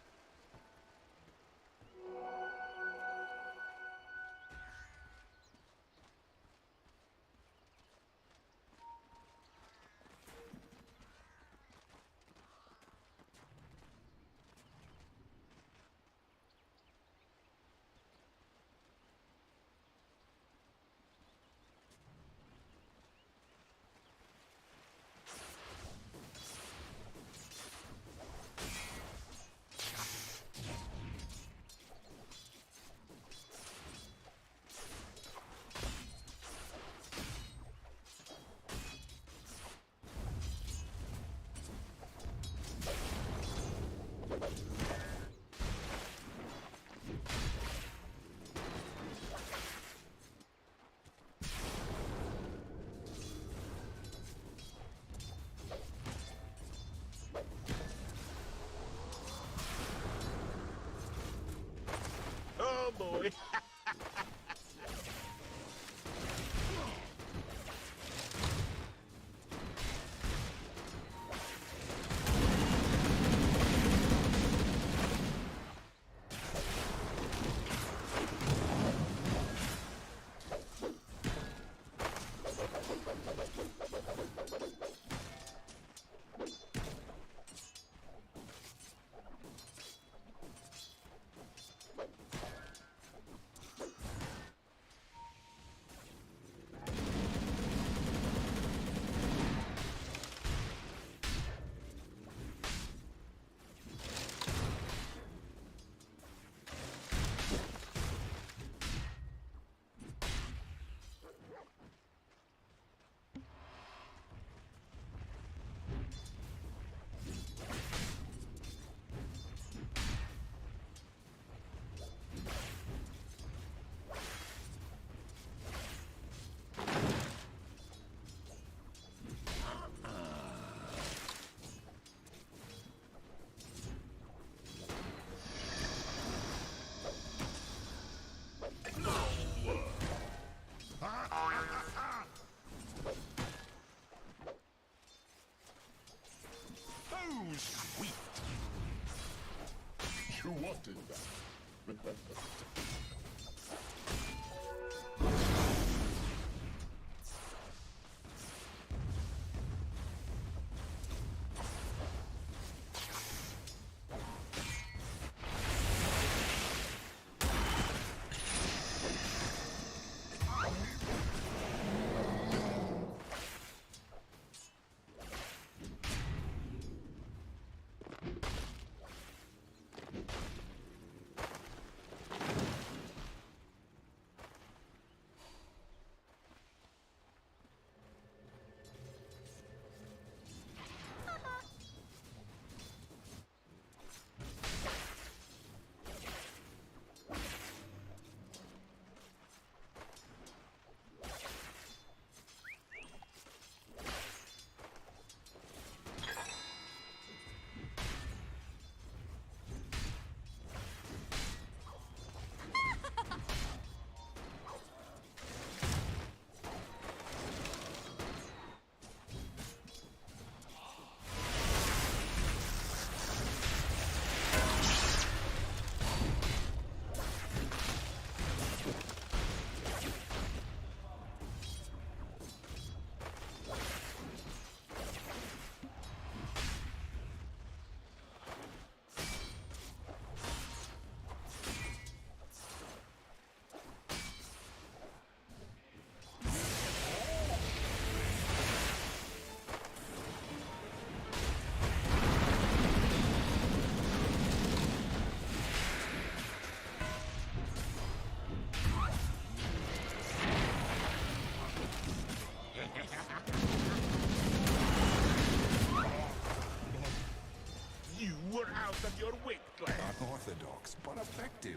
You were out of your weight class. Unorthodox, but effective.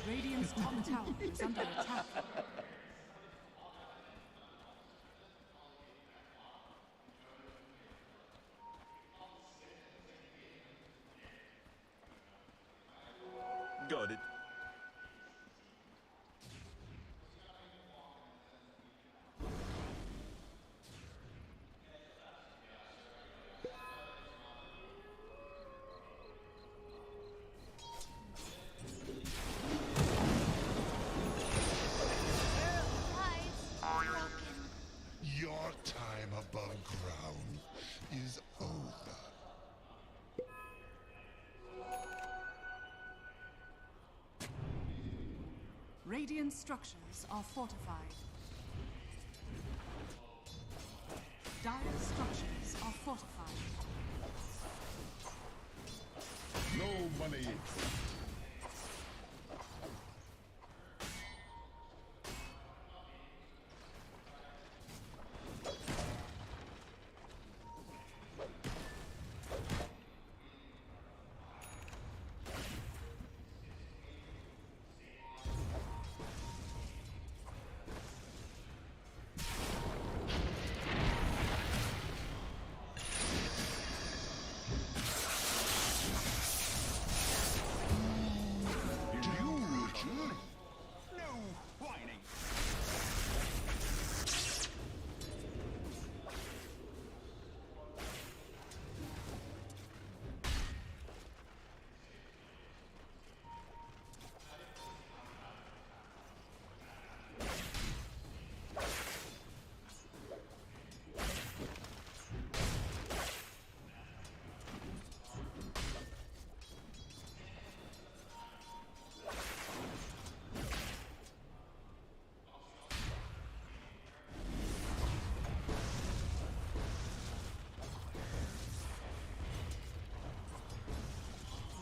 Radiant's top tower is under attack. Got it. Your time above ground is over. Radiant structures are fortified. Dire structures are fortified. No money.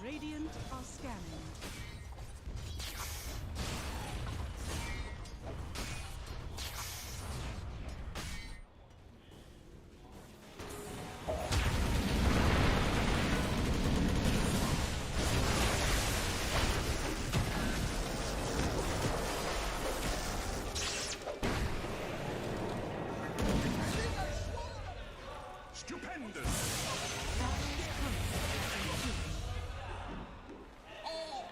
Radiant are scanning. Stupendous! All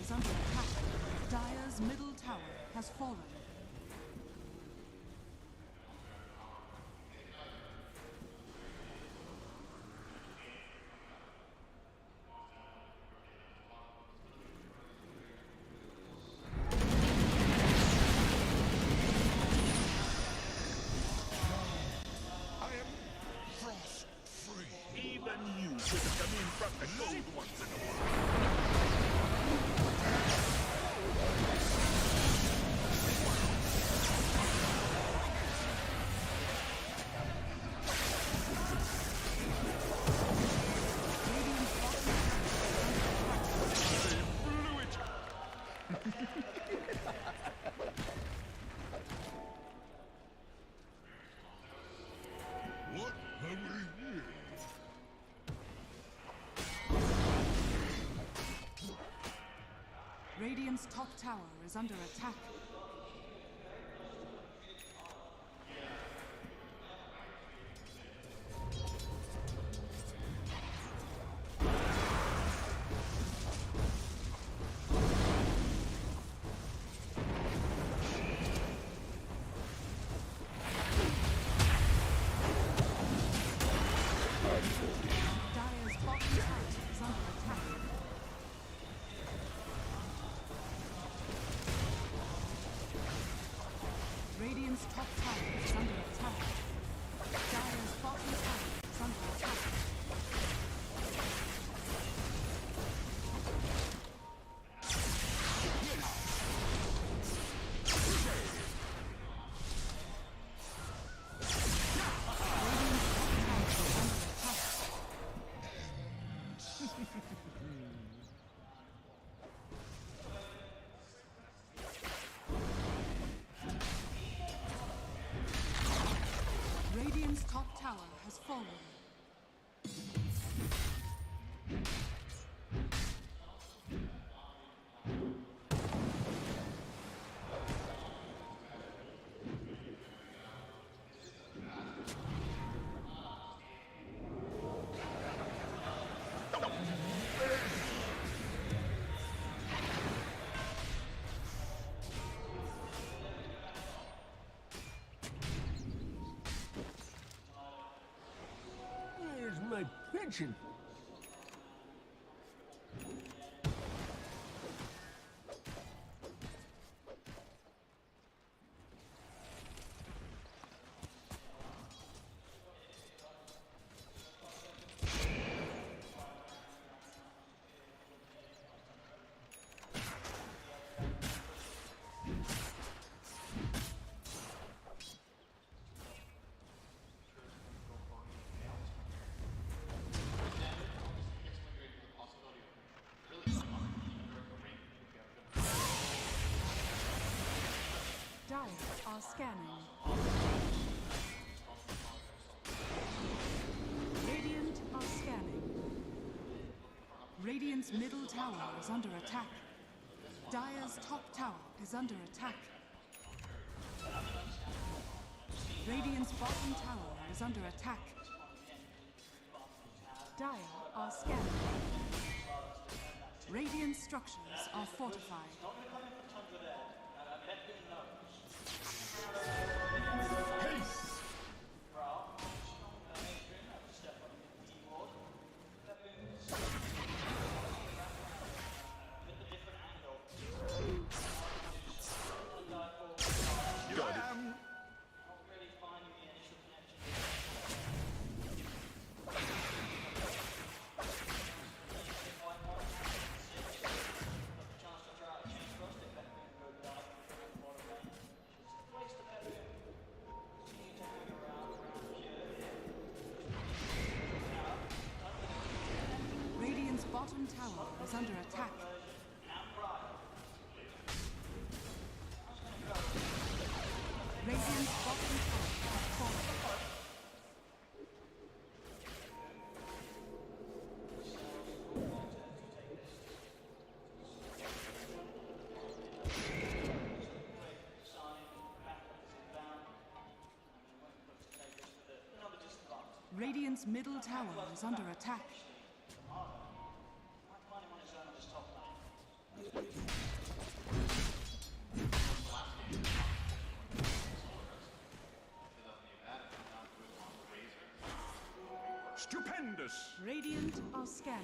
is under attack. Dire's middle tower has fallen. Even you should have come in from the cold once in a while. What have we here? Radiant's top tower is under attack. Dire's bottom tower is under attack. Radiant's top tower is under attack. Dire's bottom tower is under attack. Radiant's top tower has fallen. Where's my pension? Dire are scanning. Radiant are scanning. Radiant's middle tower is under attack. Dire's top tower is under attack. Radiant's bottom tower is under attack. Dire are scanning. Radiant structures are fortified. Radiant's bottom tower is under attack. Radiant's bottom tower has fallen. Radiant's middle tower is under attack. Find him on his own on this top lane. Stupendous! Radiant are scanning.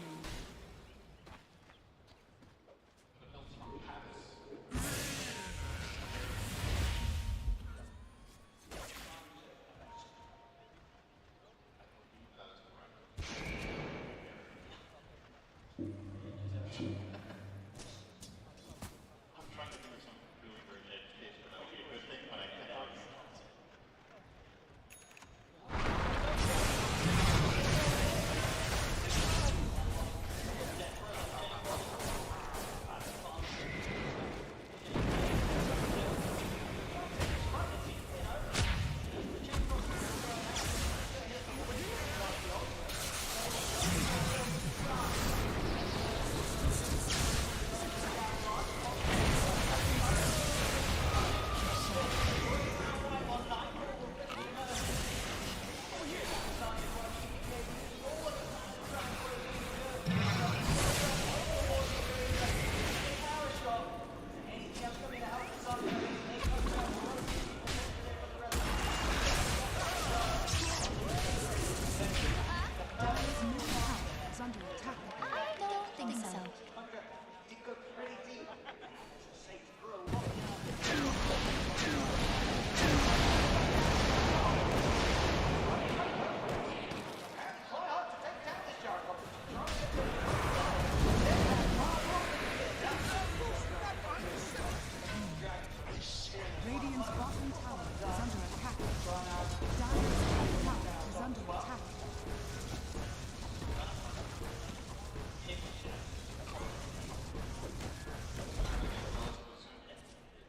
Radiant's bottom tower is under attack. Dire's top tower is under attack.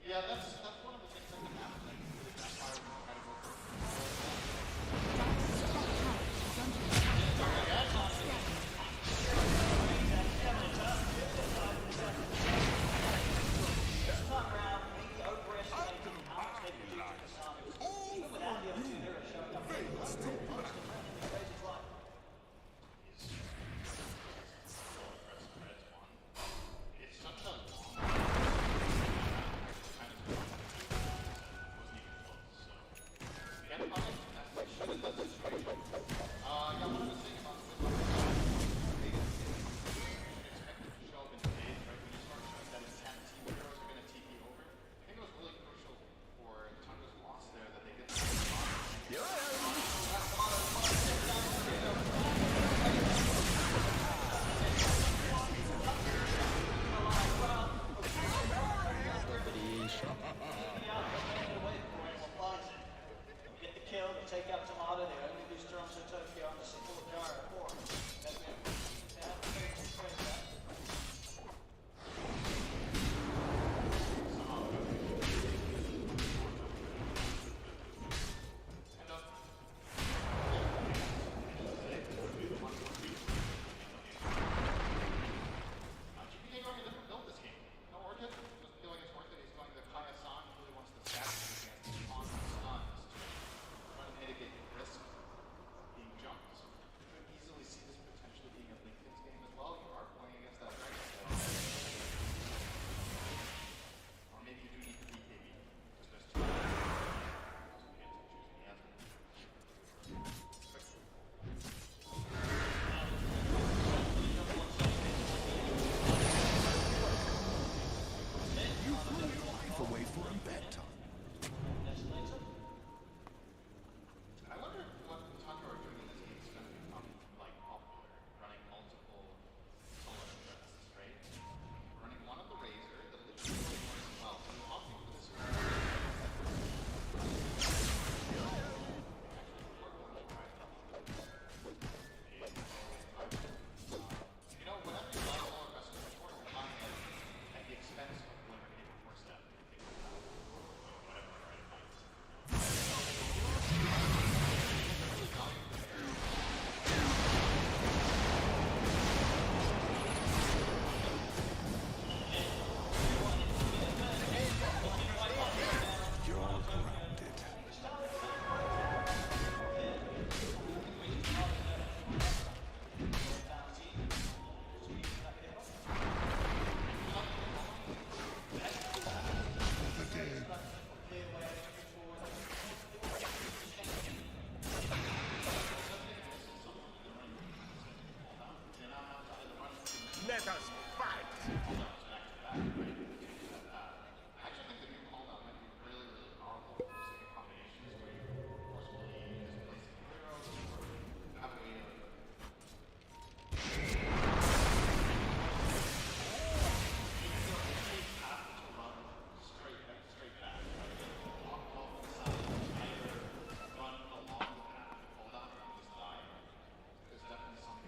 Yeah, that's one of the things that can happen. Like, that's why we're kind of This time round, maybe overestimating how much they could do to Kasami. Even without the other two heroes showing up, it's crazy flight. It's such a long Get the kill, they take out Tomato, they only lose Toronto Tokyo on the support Gyro 4. That's it. They have to take some credit for that. GPA going a different build this game. No Orchid doesn't feel like it's Orchid. He's going the Kaya-san. He really wants to stack against these constant stuns to try to mitigate the risk of being jumped. So he could easily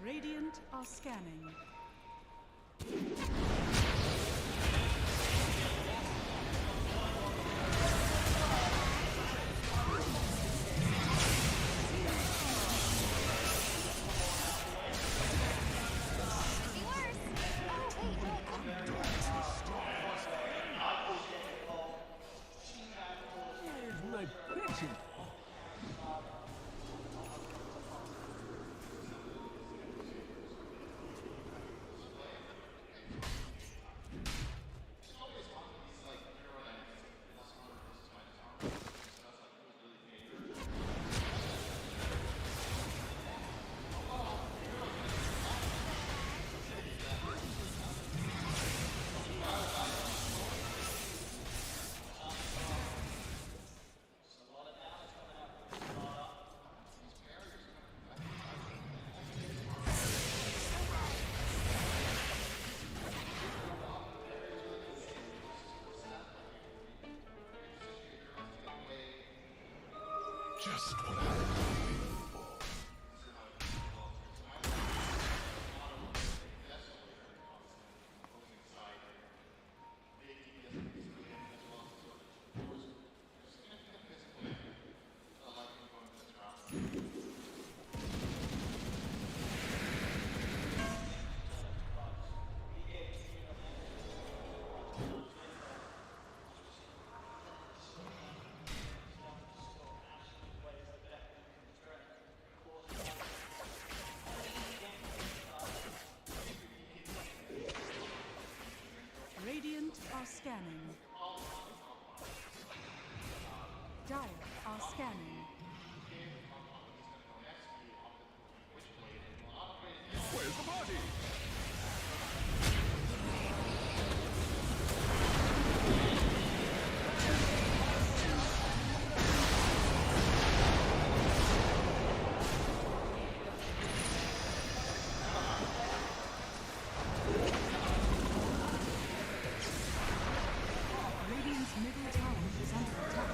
Radiant are scanning. Here's my pension. Just what I'm waiting for. Radiant are scanning. Dire are scanning. Where's the party? Radiant's middle tower is under attack.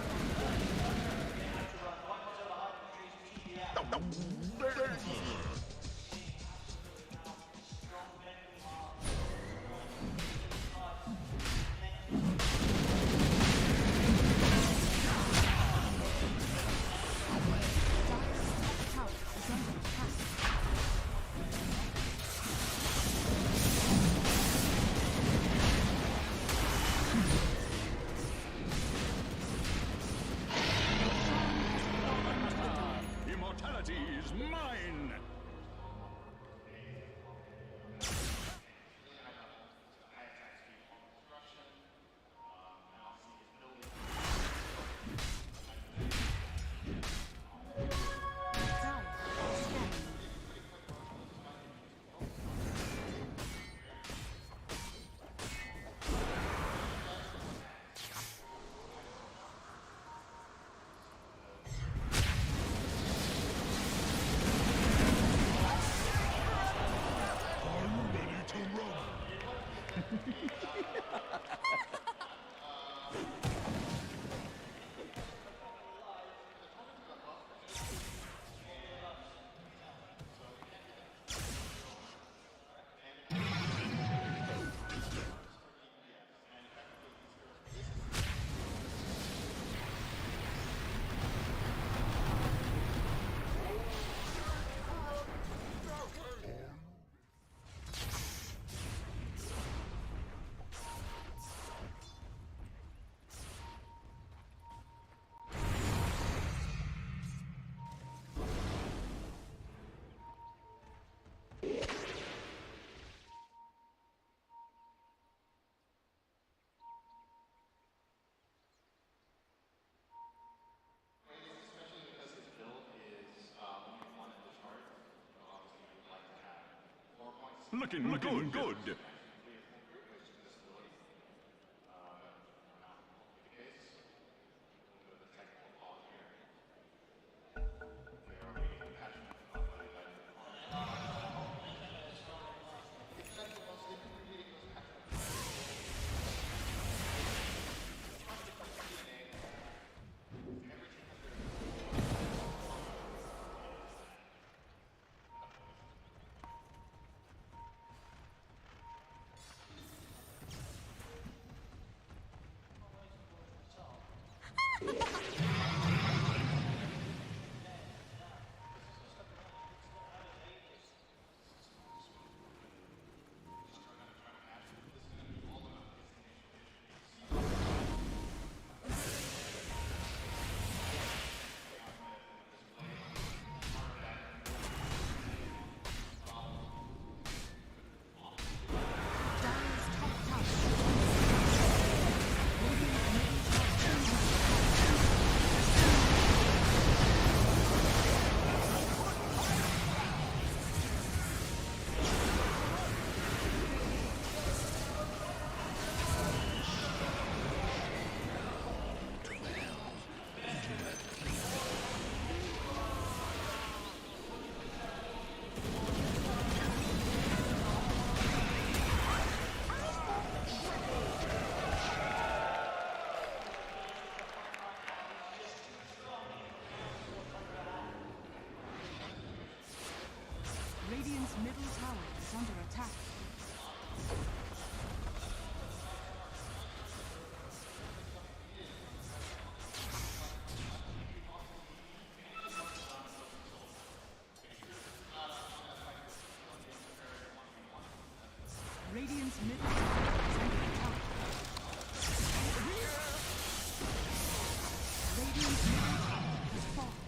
Tower is under attack. Immortality is mine! Dire are scanning. Are you ready to run? Looking good. middle tower is under attack. Radiant's middle tower is under attack. Radiant's middle tower has fallen.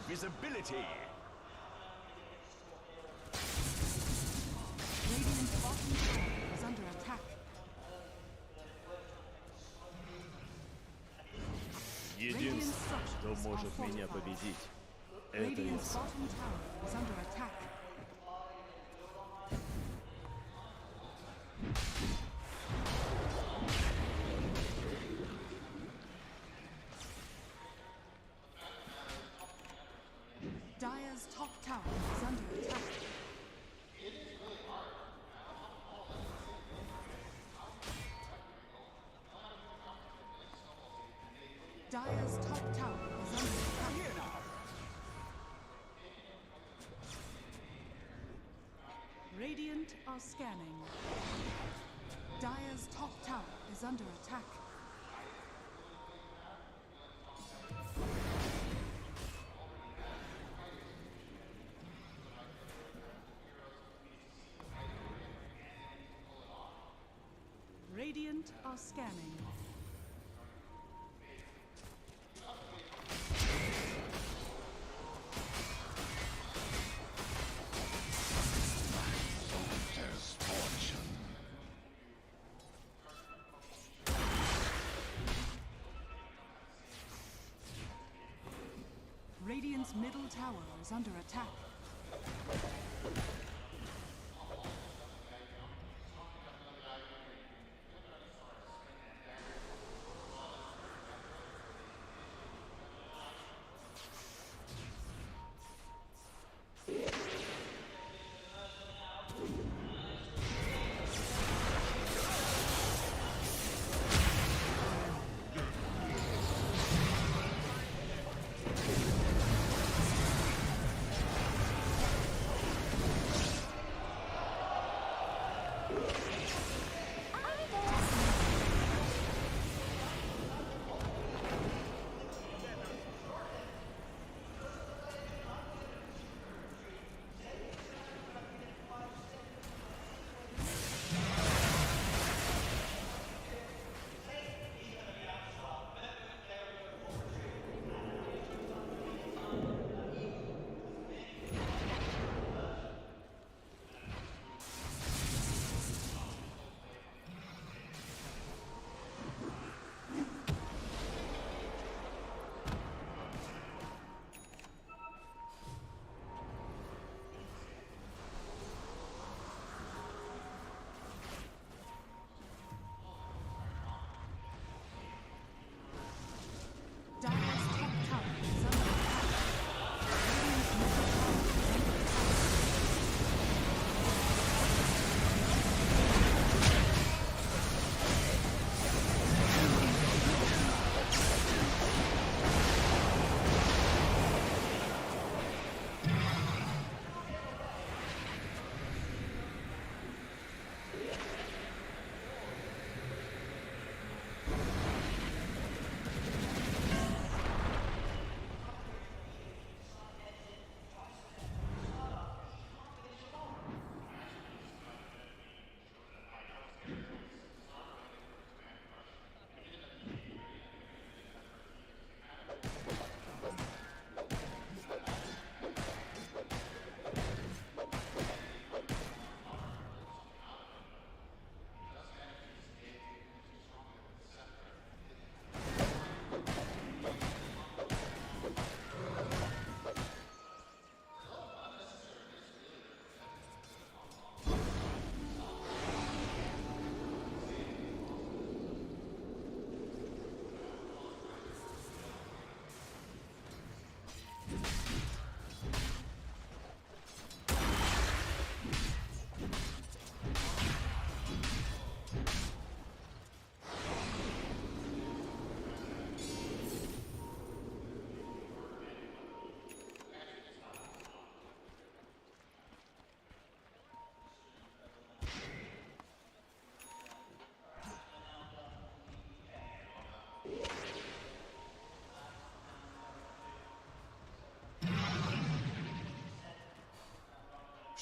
Invisibility. Radiant's bottom tower is under attack. Единственное, что может меня победить, это Radiant's ESL. bottom tower is under attack. Dire's top tower is under attack. Dire's top tower is under attack. Radiant are scanning. Dire's top tower is under attack. Radiant are scanning. Radiant's middle tower is under attack.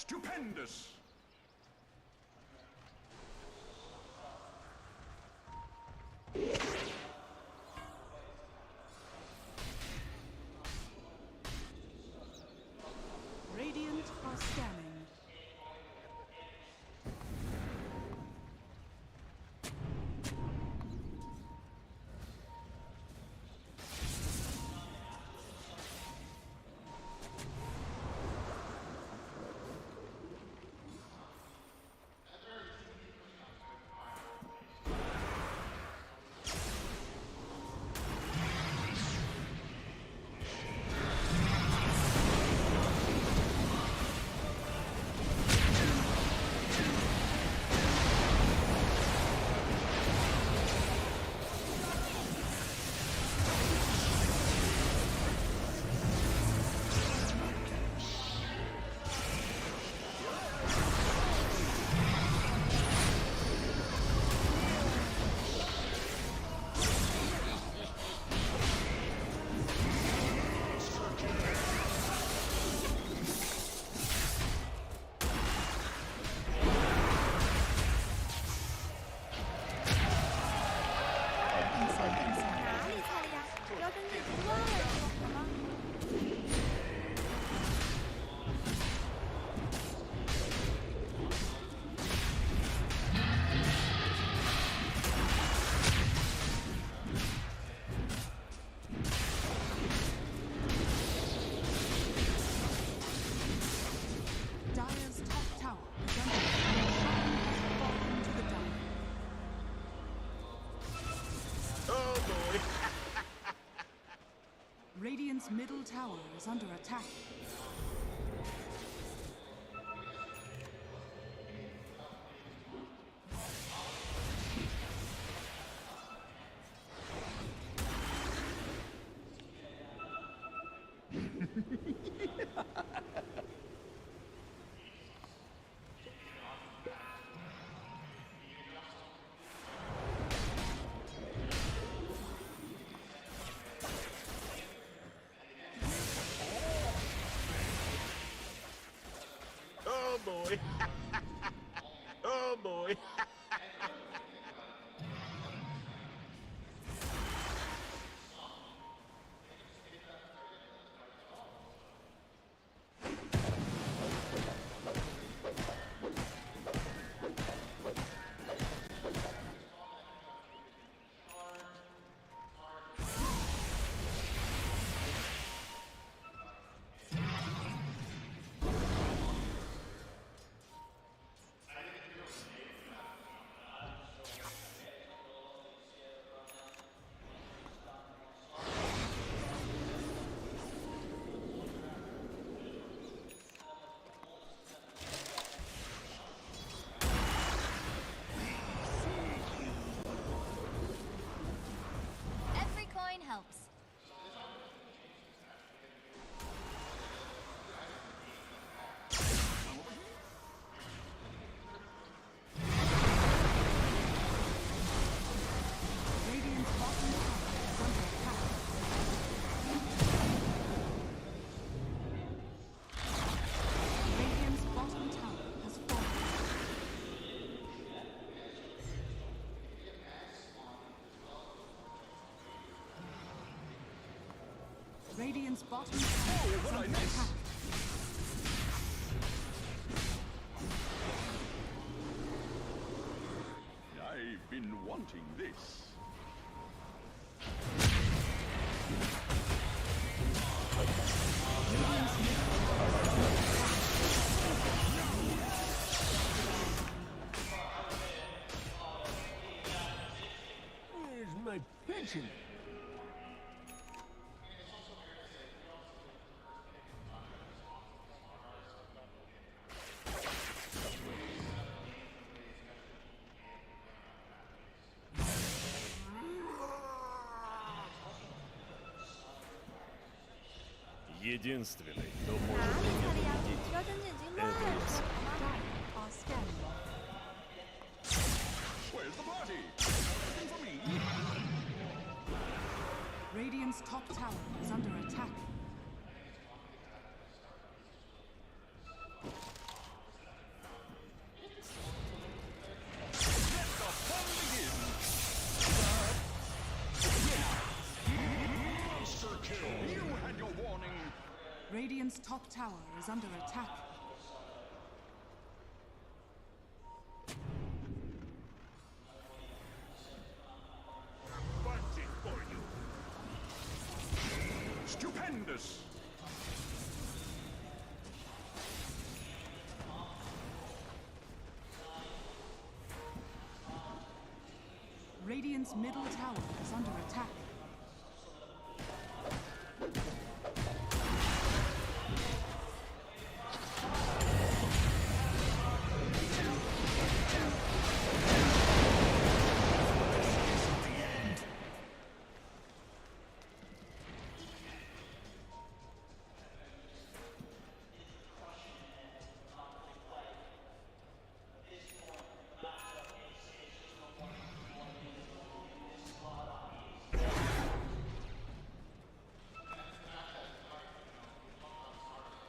Stupendous! Radiant are scanning. Dire's top tower is under attack. Fallen to the Dire. Oh boy! Radiant's middle tower is under attack. Oh boy! Oh boy! Every coin helps. Radiant's bottom tower is under attack. Radiant's bottom tower has fallen. Radiant's bottom tower is what I under missed? attack. I've been wanting this. Where's my pension? Единственный, кто может меня победить, это я сам. Dire are scanning. Where's the party? Nothing for me. Radiant's top tower is under attack. top tower is under attack. Fighting for you. Stupendous. Radiant's middle tower is under attack.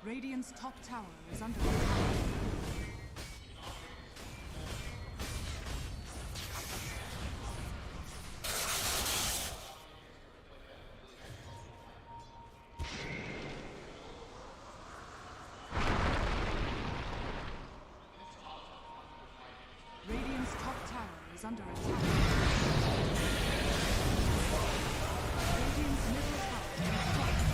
Radiant's top tower is under attack. Radiant's top tower is under attack. Radiant's middle tower is falling.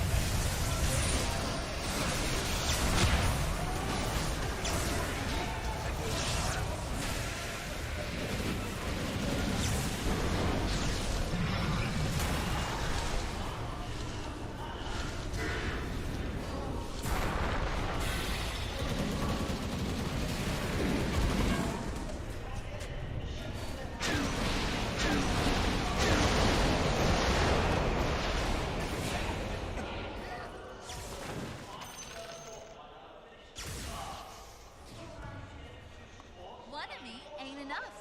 One of me ain't enough.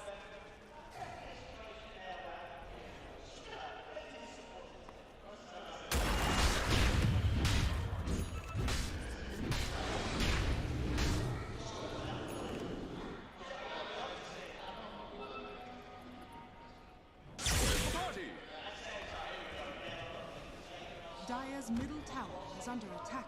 Dire's middle tower is under attack.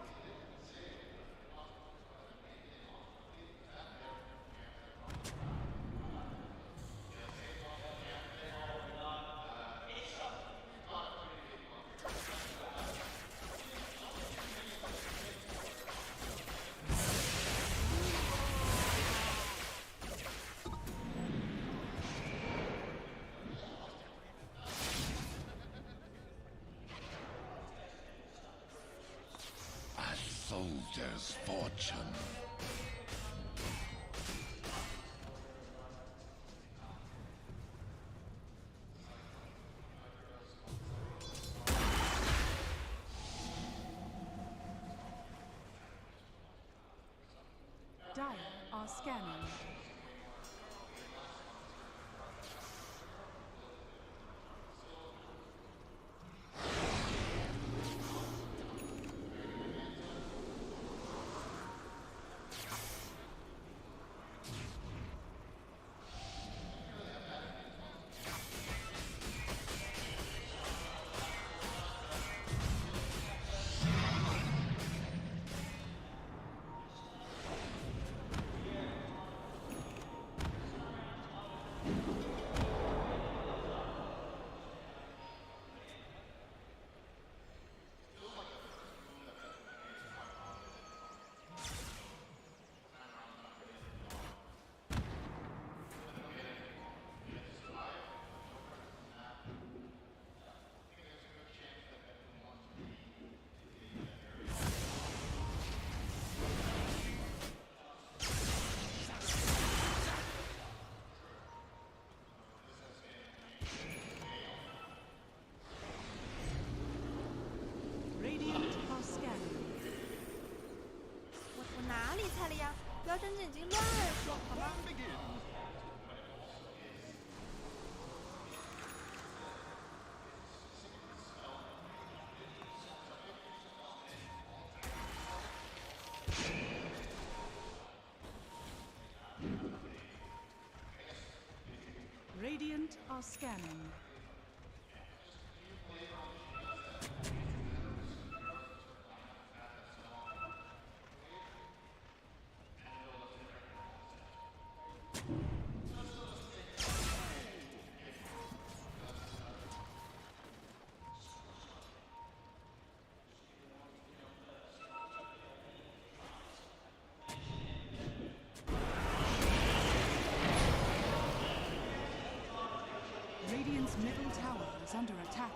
A soldier's fortune. Dire are scanning. Radiant are scanning. 我哪里猜了呀？不要睁着眼睛乱说，好吗？ Radiant are scanning. Radiant's middle tower is under attack.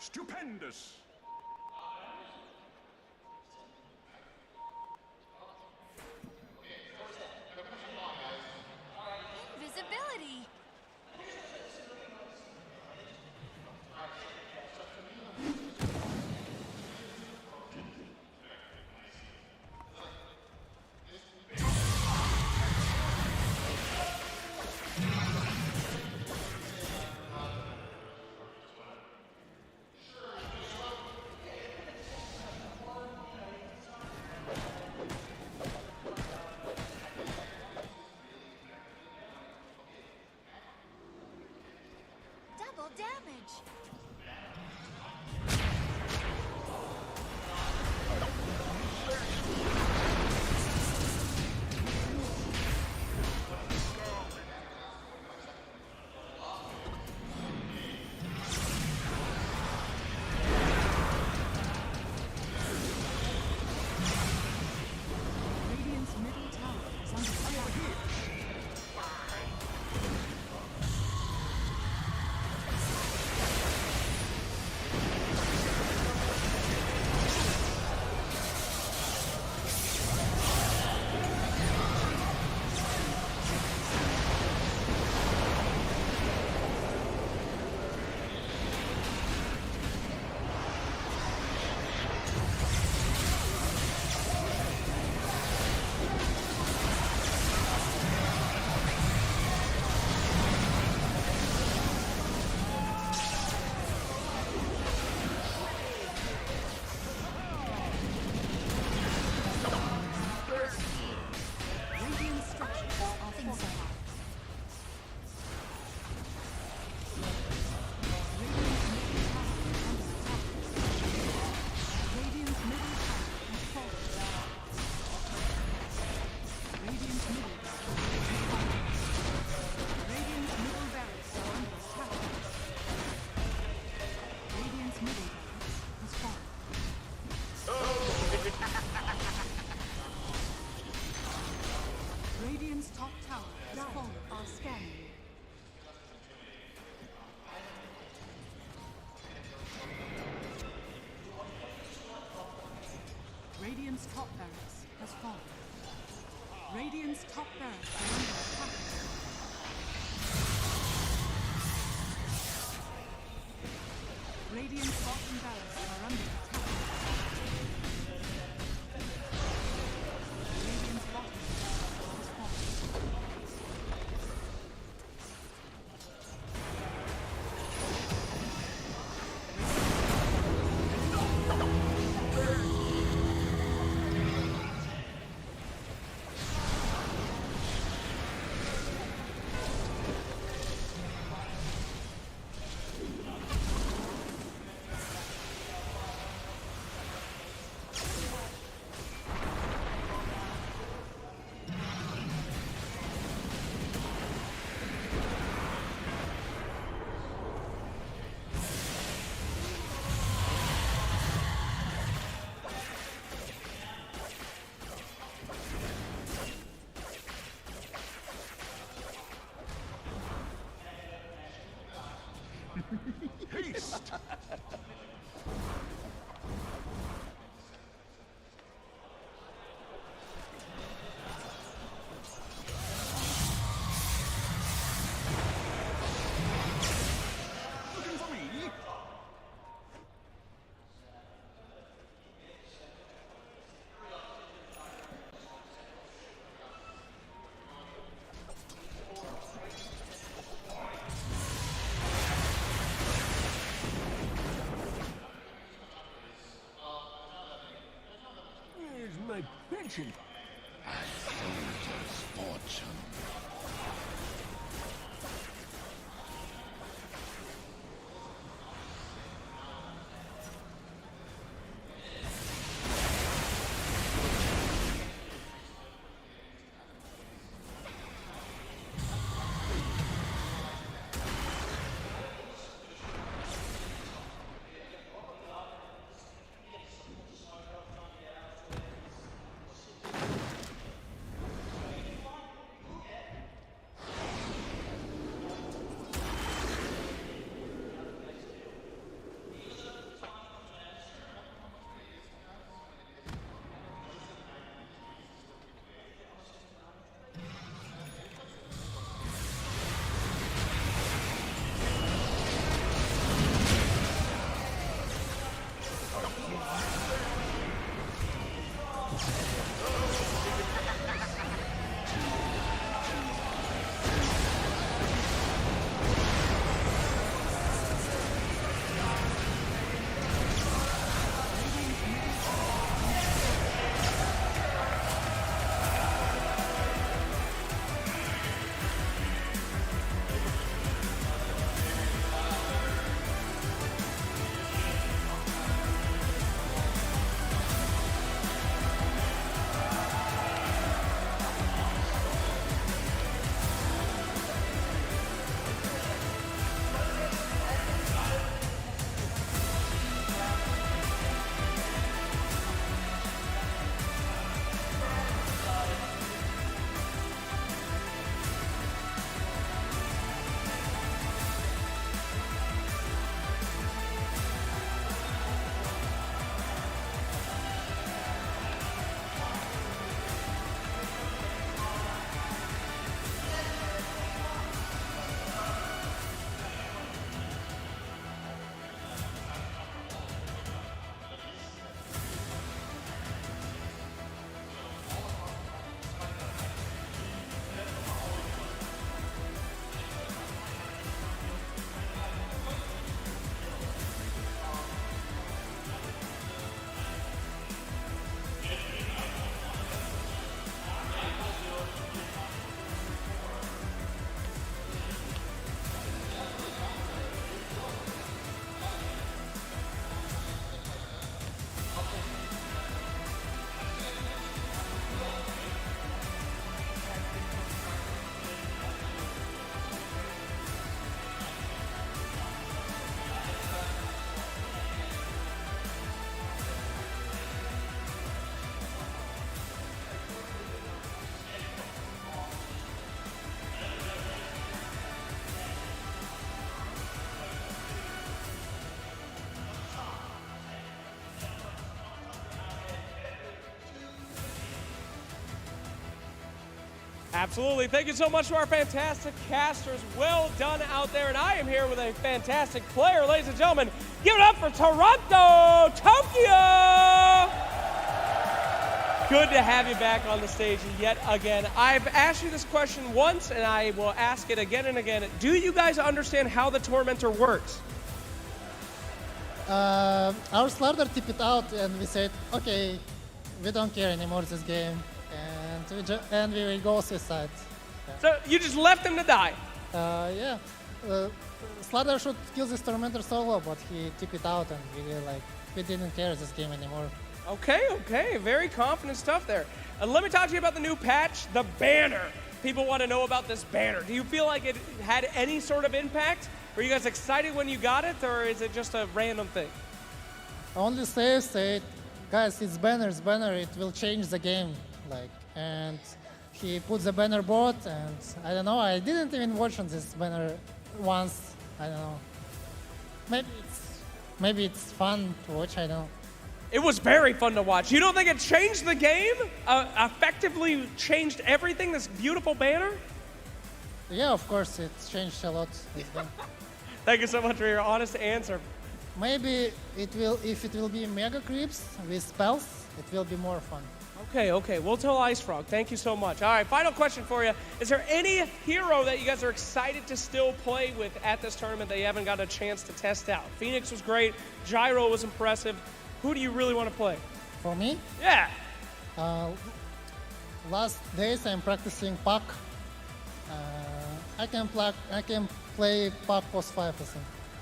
Stupendous! Invisibility. Double damage. Radiant's middle tower is under attack. Radiant structures are fortified. Radiant's middle tower is under attack. Radiant's middle tower has fallen. Radiant's middle barracks are under attack. Radiant's middle barracks has fallen. Radiant's top tower has fallen. Are scanning. Radiant's top barracks has fallen. Radiant's top barracks is under attack. Radiant's bottom barracks are under attack. Radiant's bottom has fallen. Haste! Looking for me? Where's my pension? A soldier's fortune. Absolutely. Thank you so much to our fantastic casters. Well done out there. And I am here with a fantastic player, ladies and gentlemen. Give it up for Toronto, Tokyo! Good to have you back on the stage yet again. I've asked you this question once, and I will ask it again and again. Do you guys understand how the Tormentor works? Our starter tipped it out, and we said, okay, we don't care anymore this game, and we will go suicide. Yeah. So you just left him to die? Yeah. Slaughter should kill this Tormentor solo, but he tipped it out, and we didn't care this game anymore. Okay. Very confident stuff there. Let me talk to you about the new patch, the banner. People want to know about this banner. Do you feel like it had any sort of impact? Were you guys excited when you got it, or is it just a random thing? Only say, guys, it's banner, it will change the game. And he put the banner board, and I don't know, I didn't even watch on this banner once. I don't know. Maybe it's fun to watch, I don't know. It was very fun to watch. You don't think it changed the game? Effectively changed everything, this beautiful banner? Yeah, of course, it's changed a lot. Thank you so much for your honest answer. Maybe if it will be mega creeps with spells, it will be more fun. Okay. We'll tell Ice Frog. Thank you so much. All right, final question for you. Is there any hero that you guys are excited to still play with at this tournament that you haven't got a chance to test out? Phoenix was great. Gyro was impressive. Who do you really want to play? For me? Yeah. Last days I'm practicing Puck. I can play Puck post 5%.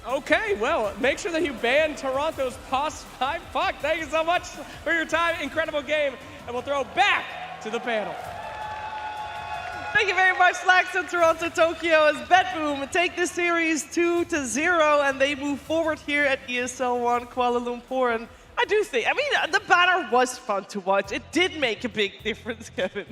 Okay, well, make sure that you ban Toronto's post 5 Puck. Thank you so much for your time. Incredible game. And we'll throw back to the panel. Thank you very much, Slax and Toronto, Tokyo, as BetBoom take this series 2-0, and they move forward here at ESL 1 Kuala Lumpur. And I mean, the banner was fun to watch. It did make a big difference, Kevin.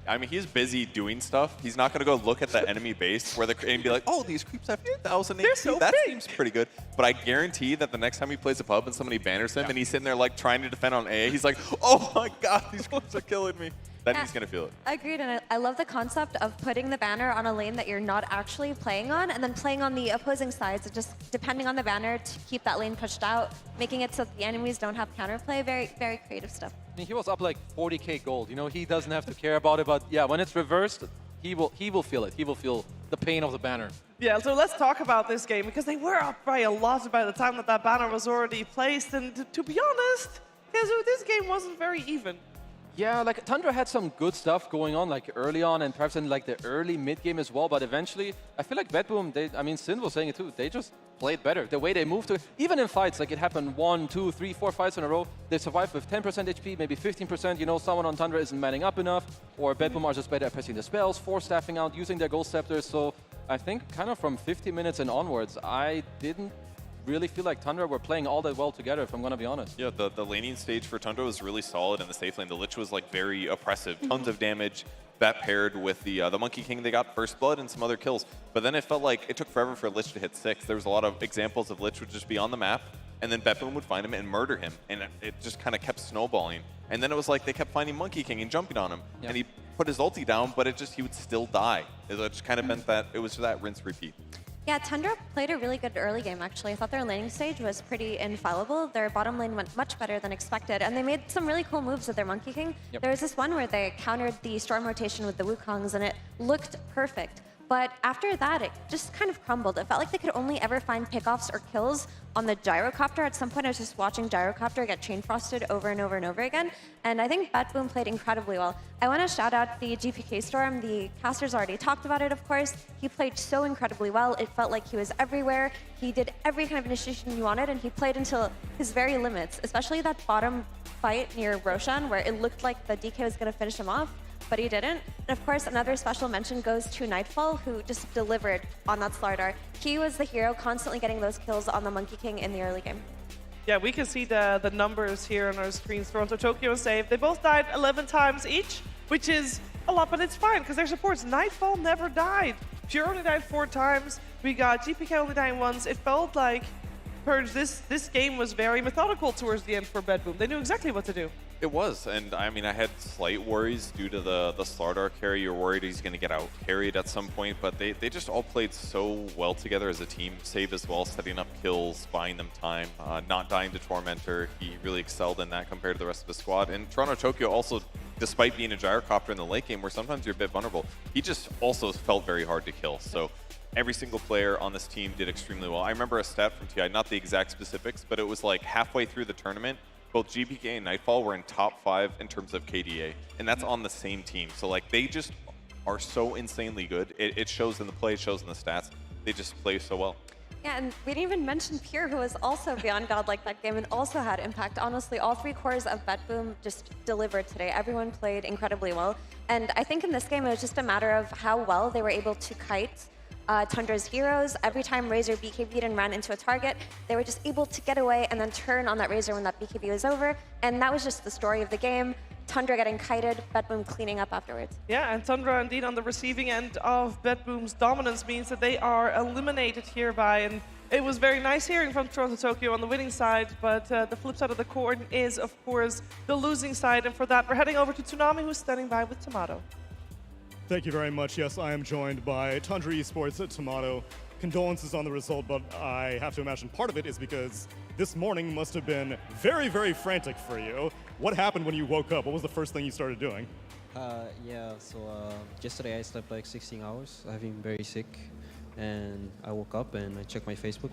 I mean, he's busy doing stuff. He's not going to go look at the enemy base and be like, oh, these creeps have 2,000 HP. So that big. seems pretty good. But I guarantee that the next time he plays a pub and somebody banners him and he's sitting there like trying to defend on A, he's like, oh my god, these creeps are killing me. Then he's going to feel it. Agreed, and I love the concept of putting the banner on a lane that you're not actually playing on, and then playing on the opposing sides, and just depending on the banner to keep that lane pushed out, making it so that the enemies don't have counterplay. Very, very creative stuff. I mean, he was up like 40k gold. You know, he doesn't have to care about it, but yeah, when it's reversed, he will feel it. He will feel the pain of the banner. Yeah, so let's talk about this game, because they were up by a lot by the time that banner was already placed, and to be honest, this game wasn't very even. Yeah, like Tundra had some good stuff going on, like early on, and perhaps in like the early mid game as well. But eventually, I feel like BetBoom, I mean, Sin was saying it too. They just played better. The way they moved to it, even in fights, like it happened 1, 2, 3, 4 fights in a row. They survived with 10% HP, maybe 15%. You know, someone on Tundra isn't manning up enough, or BetBoom are just better at pressing the spells, force staffing out, using their gold scepters. So I think kind of from 50 minutes and onwards, I didn't really feel like Tundra were playing all that well together, if I'm going to be honest. Yeah, the laning stage for Tundra was really solid in the safe lane. The Lich was like very oppressive, tons of damage. That paired with the Monkey King, they got first blood and some other kills. But then it felt like it took forever for Lich to hit 6. There was a lot of examples of Lich would just be on the map, and then BetBoom would find him and murder him. And it just kind of kept snowballing. And then it was like they kept finding Monkey King and jumping on him. Yep. And he put his ulti down, but he would still die. It just kind of meant that it was that rinse repeat. Yeah, Tundra played a really good early game, actually. I thought their laning stage was pretty infallible. Their bottom lane went much better than expected, and they made some really cool moves with their Monkey King. Yep. There was this one where they countered the Storm rotation with the Wukongs, and it looked perfect. But after that, it just kind of crumbled. It felt like they could only ever find pickoffs or kills on the Gyrocopter. At some point, I was just watching Gyrocopter get chain frosted over and over and over again. And I think BetBoom played incredibly well. I want to shout out the GPK Storm. The casters already talked about it, of course. He played so incredibly well. It felt like he was everywhere. He did every kind of initiation you wanted, and he played until his very limits, especially that bottom fight near Roshan, where it looked like the DK was going to finish him off, but he didn't. And of course, another special mention goes to Nightfall, who just delivered on that Slardar. He was the hero, constantly getting those kills on the Monkey King in the early game. Yeah, we can see the numbers here on our screens. Toronto, Tokyo, and Save. They both died 11 times each, which is a lot, but it's fine, because their supports. Nightfall never died. Pure only died 4 times. We got GPK only dying once. It felt like Purge, this game was very methodical towards the end for BetBoom. They knew exactly what to do. It was, and I mean, I had slight worries due to the Slardar carry. You're worried he's going to get out carried at some point, but they just all played so well together as a team. Save as well, setting up kills, buying them time, not dying to Tormentor. He really excelled in that compared to the rest of the squad. And Toronto Tokyo also, despite being a gyrocopter in the late game where sometimes you're a bit vulnerable, he just also felt very hard to kill. So every single player on this team did extremely well. I remember a stat from TI, not the exact specifics, but it was like halfway through the tournament, both GPK and Nightfall were in top 5 in terms of KDA, and that's on the same team. So like they just are so insanely good. It shows in the play, it shows in the stats. They just play so well. Yeah, and we didn't even mention Pure, who was also beyond godlike that game and also had impact. Honestly, all 3 cores of BetBoom just delivered today. Everyone played incredibly well. And I think in this game, it was just a matter of how well they were able to kite Tundra's heroes. Every time Razor BKB'd and ran into a target, they were just able to get away and then turn on that Razor when that BKB was over. And that was just the story of the game. Tundra getting kited, BetBoom cleaning up afterwards. Yeah, and Tundra indeed on the receiving end of BetBoom's dominance means that they are eliminated hereby. And it was very nice hearing from Toronto Tokyo on the winning side, but the flip side of the coin is, of course, the losing side. And for that, we're heading over to Toonami, who's standing by with Tomato. Thank you very much. Yes, I am joined by Tundra Esports at Tomato. Condolences on the result, but I have to imagine part of it is because this morning must have been very, very frantic for you. What happened when you woke up? What was the first thing you started doing? Yesterday I slept like 16 hours. I've been very sick, and I woke up and I checked my Facebook,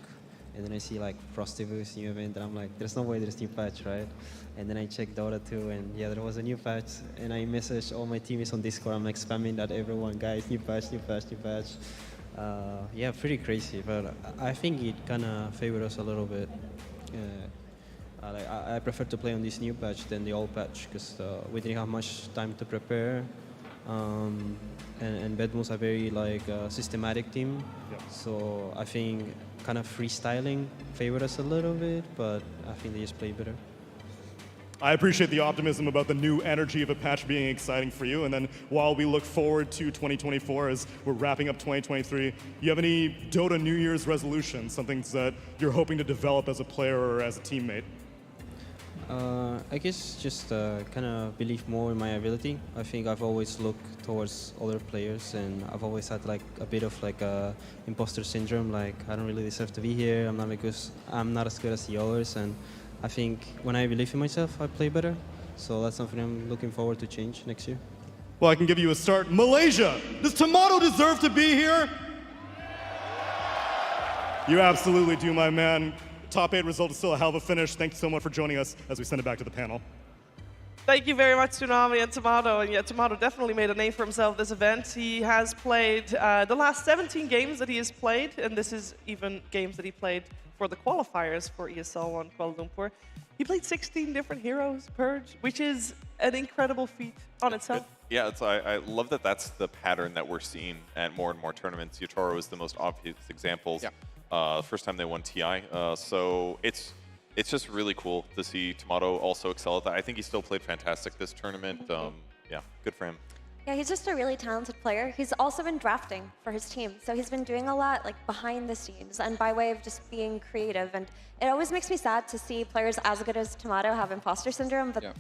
and then I see like Frostiverse new event, and I'm like, there's no way there's new patch, right? And then I checked Dota 2, and yeah, there was a new patch, and I messaged all my teammates on Discord. I'm like spamming that everyone, guys, new patch, new patch, new patch. Yeah, pretty crazy, but I think it kind of favored us a little bit. I prefer to play on this new patch than the old patch because we didn't have much time to prepare. And BetBoom's a very systematic team, so I think kind of freestyling favored us a little bit, but I think they just played better. I appreciate the optimism about the new energy of a patch being exciting for you. And then while we look forward to 2024 as we're wrapping up 2023, you have any Dota New Year's resolutions, something that you're hoping to develop as a player or as a teammate? I guess just kind of believe more in my ability. I think I've always looked towards other players, and I've always had like a bit of like imposter syndrome. Like I don't really deserve to be here. I'm not as good as the others, and I think when I believe in myself, I play better. So that's something I'm looking forward to change next year. Well, I can give you a start. Malaysia, does Tomato deserve to be here? You absolutely do, my man. Top 8 result is still a hell of a finish. Thank you so much for joining us as we send it back to the panel. Thank you very much, Toonami and Tomato. And yeah, Tomato definitely made a name for himself this event. He has played the last 17 games that he has played, and this is even games that he played for the qualifiers for ESL on Kuala Lumpur. He played 16 different heroes, Purge, which is an incredible feat on itself. Yeah, I love that that's the pattern that we're seeing at more and more tournaments. Yotaro is the most obvious examples. Yeah. First time they won TI. So it's just really cool to see Tomato also excel at that. I think he still played fantastic this tournament. Yeah, good for him. Yeah, he's just a really talented player. He's also been drafting for his team. So he's been doing a lot behind the scenes and by way of just being creative. And it always makes me sad to see players as good as Tomato have imposter syndrome. But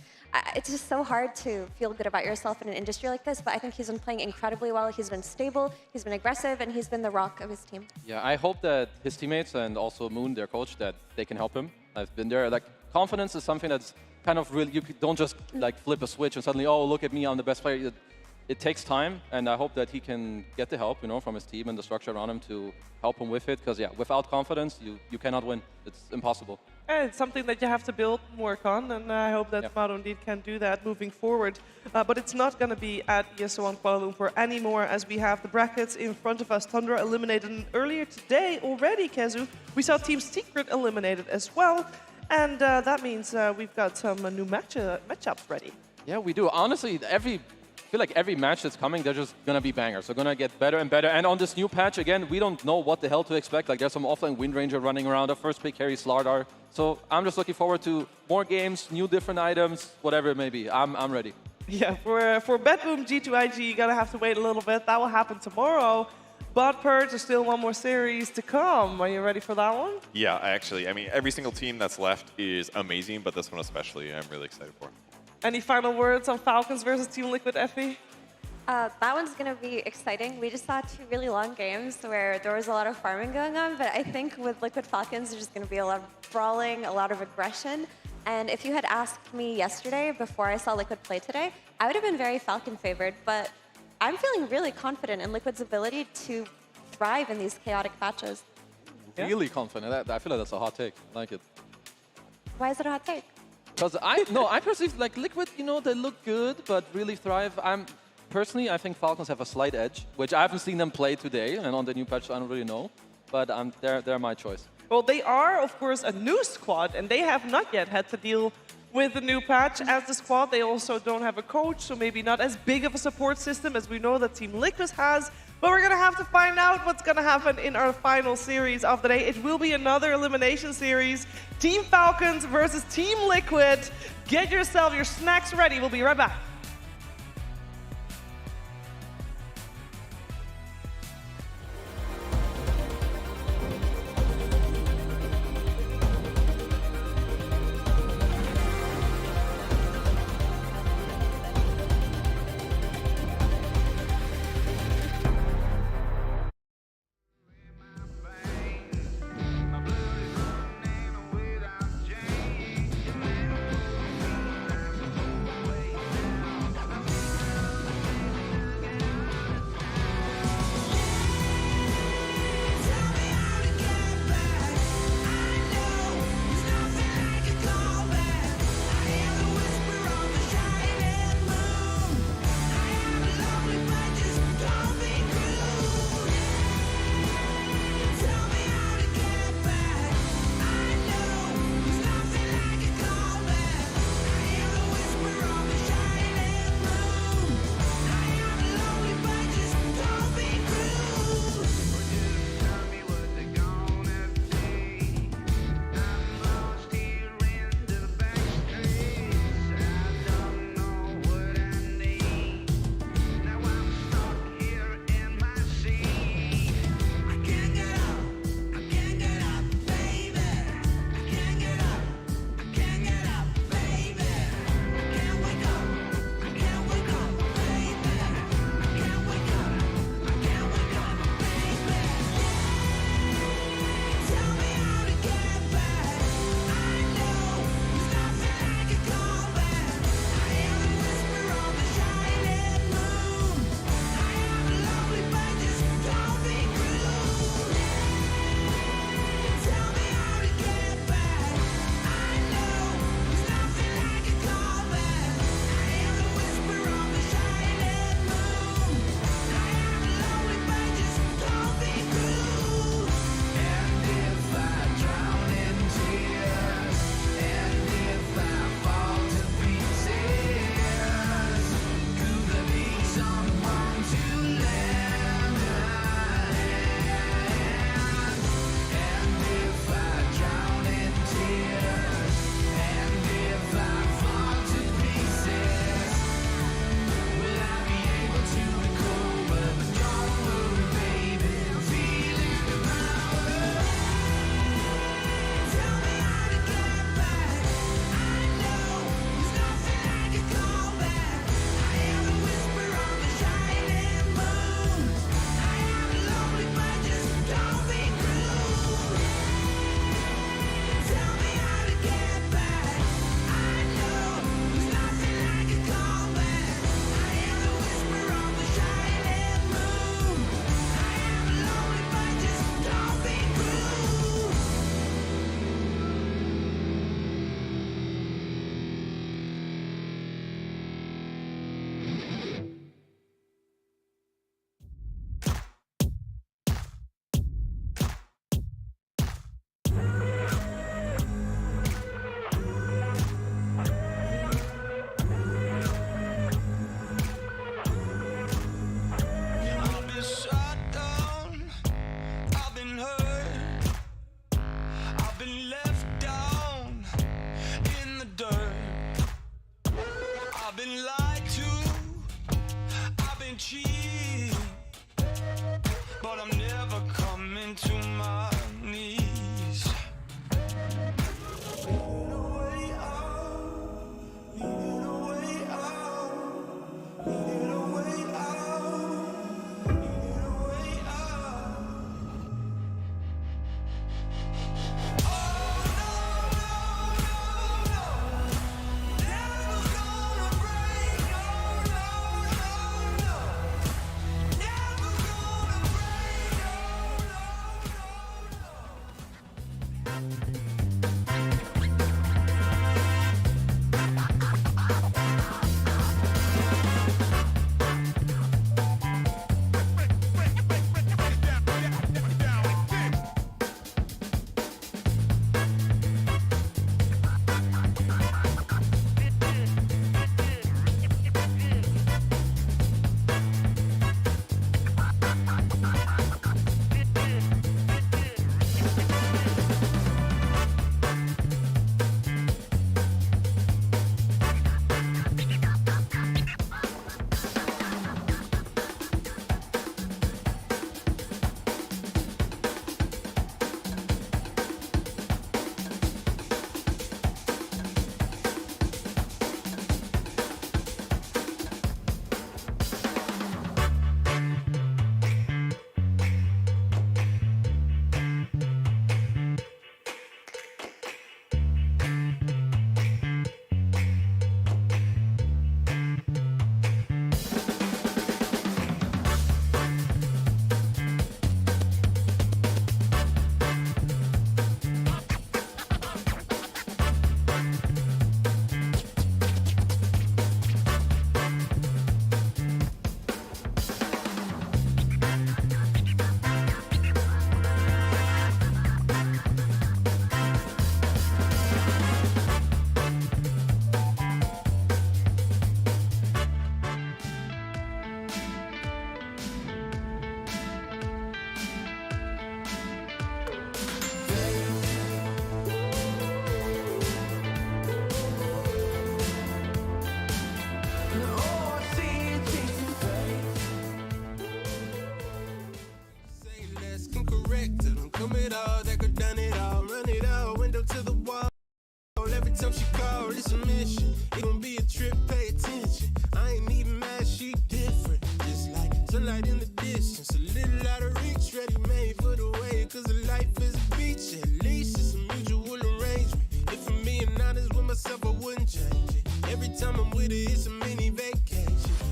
it's just so hard to feel good about yourself in an industry like this. But I think he's been playing incredibly well. He's been stable, he's been aggressive, and he's been the rock of his team. Yeah, I hope that his teammates and also Moon, their coach, that they can help him. I've been there. Confidence is something that's kind of really, you don't just flip a switch and suddenly, oh, look at me, I'm the best player. It takes time, and I hope that he can get the help, from his team and the structure around him to help him with it. Because without confidence, you cannot win. It's impossible. And it's something that you have to build and work on, and I hope that Tomato indeed can do that moving forward. But it's not going to be at ESL on Kuala Lumpur anymore, as we have the brackets in front of us. Tundra eliminated, and earlier today already, Kezu, we saw Team Secret eliminated as well, and that means we've got some new matchups ready. Yeah, we do. Honestly, I feel like every match that's coming, they're just going to be bangers. They're going to get better and better. And on this new patch, again, we don't know what the hell to expect. There's some offline Wind Ranger running around. The first pick carries Slardar. So I'm just looking forward to more games, new different items, whatever it may be. I'm ready. Yeah, for BetBoom G2IG, you're going to have to wait a little bit. That will happen tomorrow. But Purge, there's still one more series to come. Are you ready for that one? Yeah, I mean, every single team that's left is amazing, but this one especially, I'm really excited for. Any final words on Falcons versus Team Liquid, Effie? That one's going to be exciting. We just saw 2 really long games where there was a lot of farming going on, but I think with Liquid Falcons, there's going to be a lot of brawling, a lot of aggression. And if you had asked me yesterday, before I saw Liquid play today, I would have been very Falcon favored, but I'm feeling really confident in Liquid's ability to thrive in these chaotic patches. Really confident. I feel like that's a hot take. I like it. Why is it a hot take? Because I perceive like Liquid, you know, they look good, but really thrive. Personally, I think Falcons have a slight edge, which I haven't seen them play today, and on the new patch, I don't really know. But they're my choice. Well, they are, of course, a new squad, and they have not yet had to deal with the new patch. As the squad, they also don't have a coach, so maybe not as big of a support system as we know that Team Liquid has. But we're going to have to find out what's going to happen in our final series of the day. It will be another elimination series. Team Falcons versus Team Liquid. Get yourself your snacks ready. We'll be right back.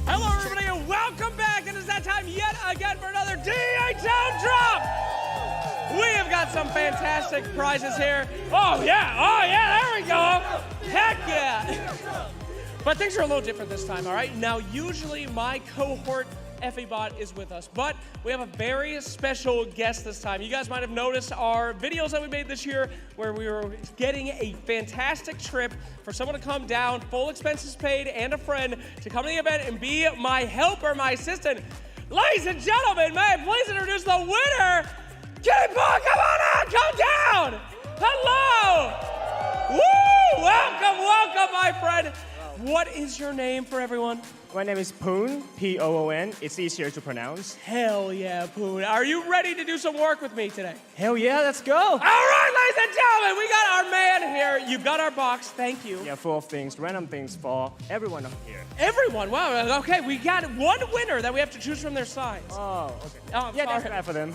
Hello, everybody, and welcome back. It is that time yet again for another DA-Town Drop. We have got some fantastic prizes here. Oh, yeah, there we go. Heck yeah. But things are a little different this time, all right? Now, usually my cohort FABot is with us, but we have a very special guest this time. You guys might have noticed our videos that we made this year where we were getting a fantastic trip for someone to come down, full expenses paid, and a friend to come to the event and be my helper, my assistant. Ladies and gentlemen, may I please introduce the winner? Kitty Paw, come on out, come down. Hello. Woo, welcome, my friend. What is your name for everyone? My name is Poon, P-O-O-N. It's easier to pronounce. Hell yeah, Poon. Are you ready to do some work with me today? Hell yeah, let's go. All right, ladies and gentlemen, we got our man here. You got our box, thank you. Yeah, full of things, random things for everyone up here. Everyone, wow, okay, we got one winner that we have to choose from their signs. Oh, okay. Oh, I'm yeah, sorry. that's bad for them.